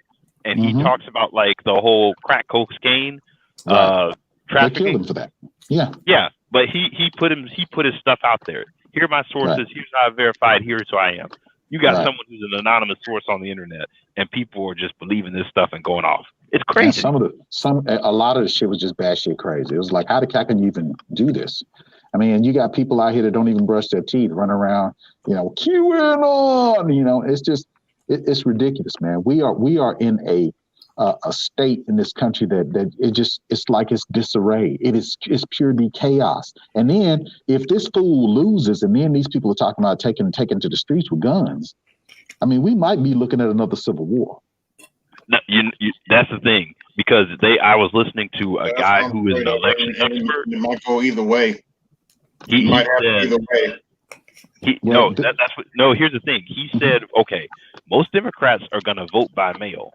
and he talks about like the whole crack cocaine They trafficking. killed him for that. Yeah. Yeah, but he put his stuff out there. Here are my sources. Here's how I verified. Here's who I am. You got someone who's an anonymous source on the internet, and people are just believing this stuff and going off. It's crazy. And a lot of the shit was just batshit crazy. It was like, how can you even do this? I mean, you got people out here that don't even brush their teeth, run around, QAnon. It's just, it's ridiculous, man. We are in a state in this country that it's like it's disarray. It's purely chaos. And then if this fool loses, and then these people are talking about taking to the streets with guns, I mean, we might be looking at another civil war. No, that's the thing, because I was listening to a guy who is an election expert. It might go either way. He might have said, either way. Here's the thing. He said, okay, most Democrats are going to vote by mail.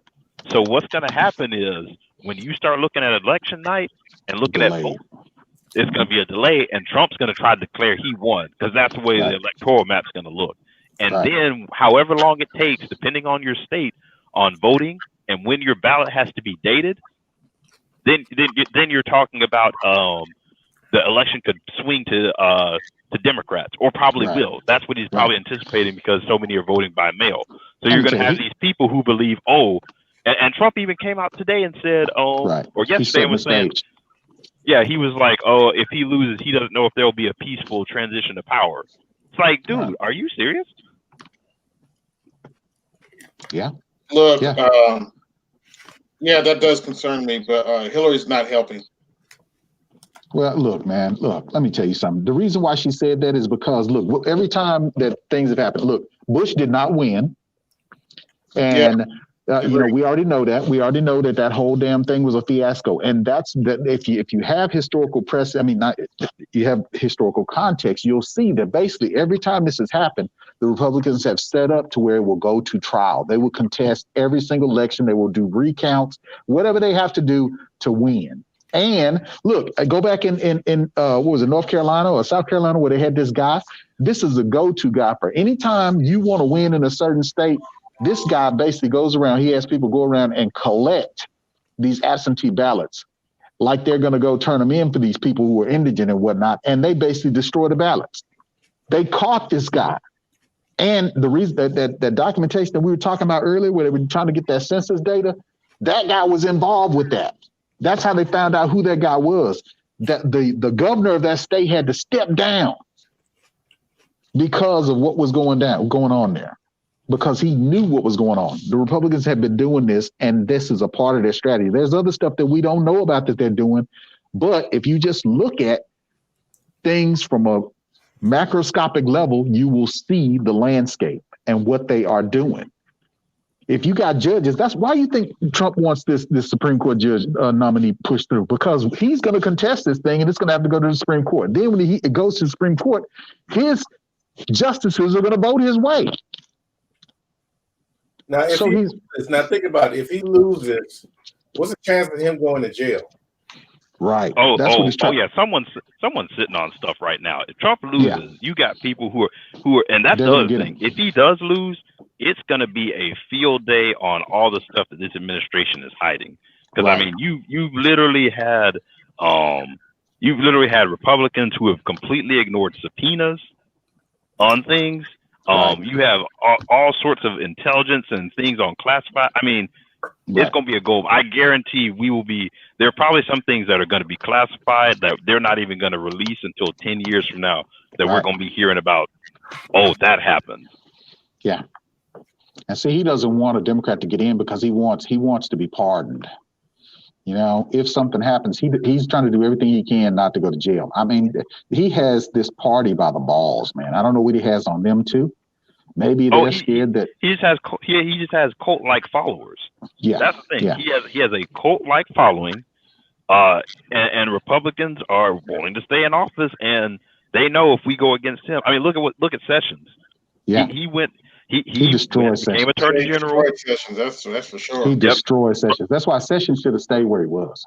So what's going to happen is when you start looking at election night and looking at vote, it's going to be a delay, and Trump's going to try to declare he won, because that's the way the electoral map's going to look. And then however long it takes, depending on your state, on voting and when your ballot has to be dated, then you're talking about the election could swing to Democrats, or probably will. That's what he's probably anticipating, because so many are voting by mail. So you're going to have these people who believe, and Trump even came out today and said, or yesterday was saying, yeah, he was like, if he loses, he doesn't know if there will be a peaceful transition to power. It's like, dude, are you serious? Yeah. Look, yeah, that does concern me, but Hillary's not helping. Well, look, man, let me tell you something. The reason why she said that is because, look, every time that things have happened, look, Bush did not win. And, we already know that. We already know that that whole damn thing was a fiasco. And that's that. If you have historical you have historical context, you'll see that basically every time this has happened, the Republicans have set up to where it will go to trial. They will contest every single election. They will do recounts, whatever they have to do to win. And look, I go back in what was it, North Carolina or South Carolina, where they had this guy. This is a go-to guy for anytime you want to win in a certain state. This guy basically goes around. He has people go around and collect these absentee ballots, like they're going to go turn them in for these people who are indigent and whatnot. And they basically destroy the ballots. They caught this guy. And the reason that documentation that we were talking about earlier, where they were trying to get that census data, that guy was involved with that. That's how they found out who that guy was. That the governor of that state had to step down because of what was going on there, because he knew what was going on. The Republicans have been doing this, and this is a part of their strategy. There's other stuff that we don't know about that they're doing, but if you just look at things from a macroscopic level, you will see the landscape and what they are doing. If you got judges, that's why you think Trump wants this Supreme Court judge nominee pushed through, because he's going to contest this thing and it's going to have to go to the Supreme Court. Then when it goes to the Supreme Court, his justices are going to vote his way. Now, now think about it. If he loses, what's the chance of him going to jail? Right. Yeah. Someone's sitting on stuff right now. If Trump loses, you got people who are, and that's the other thing. If he does lose, it's going to be a field day on all the stuff that this administration is hiding. Because I mean, you've literally had Republicans who have completely ignored subpoenas on things. You have all sorts of intelligence and things on classified. I mean, it's going to be a goal. I guarantee there are probably some things that are going to be classified that they're not even going to release until 10 years from now that we're going to be hearing about. Oh, that happened. Yeah. And see, he doesn't want a Democrat to get in because he wants to be pardoned. You know, if something happens, he's trying to do everything he can not to go to jail. I mean, he has this party by the balls, man. I don't know what he has on them too. Maybe they're scared that he just has cult-like followers. Yeah, that's the thing. Yeah. He has a cult-like following, and Republicans are willing to stay in office, and they know if we go against him. I mean, look at Sessions. Yeah, he destroyed Sessions. Became Attorney General. Sessions, that's for sure. He destroyed Sessions. That's why Sessions should have stayed where he was.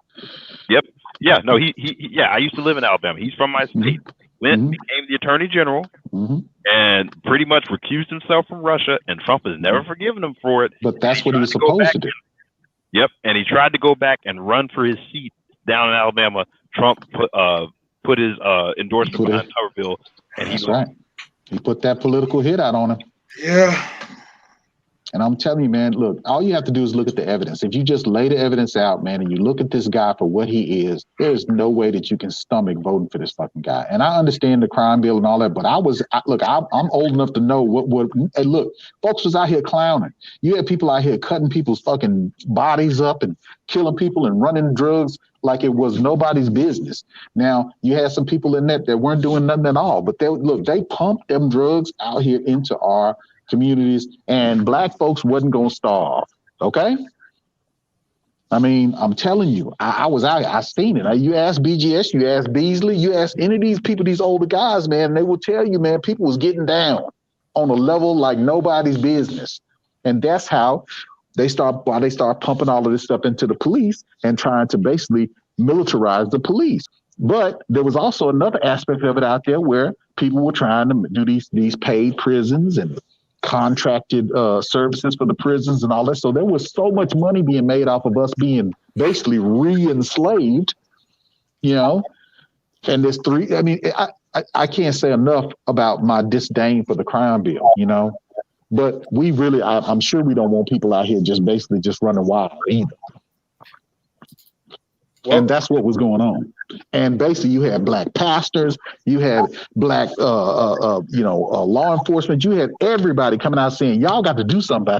Yep. Yeah. No. I used to live in Alabama. He's from my state. Became the Attorney General, and pretty much recused himself from Russia, and Trump has never forgiven him for it. But that's what he was supposed to do. Yep, and he tried to go back and run for his seat down in Alabama. Trump put his endorsement behind Tuberville, and that's right. He put that political hit out on him. Yeah. And I'm telling you, man, look, all you have to do is look at the evidence. If you just lay the evidence out, man, and you look at this guy for what he is, there's no way that you can stomach voting for this fucking guy. And I understand the crime bill and all that, but I'm old enough to know hey, look, folks was out here clowning. You had people out here cutting people's fucking bodies up and killing people and running drugs like it was nobody's business. Now, you had some people in that weren't doing nothing at all, but they pumped them drugs out here into our communities, and black folks wasn't gonna starve. Okay, I mean, I'm telling you, I was out. I seen it. You ask BGS, you ask Beasley, you ask any of these people, these older guys, man, they will tell you, man, people was getting down on a level like nobody's business, and that's how they start pumping all of this stuff into the police and trying to basically militarize the police. But there was also another aspect of it out there where people were trying to do these paid prisons and contracted services for the prisons and all that. So there was so much money being made off of us being basically re-enslaved, you know. And I can't say enough about my disdain for the crime bill, you know. But we really, I'm sure we don't want people out here just basically just running wild either. And that's what was going on. And basically, you had black pastors, you had black, law enforcement, you had everybody coming out saying, y'all got to do something about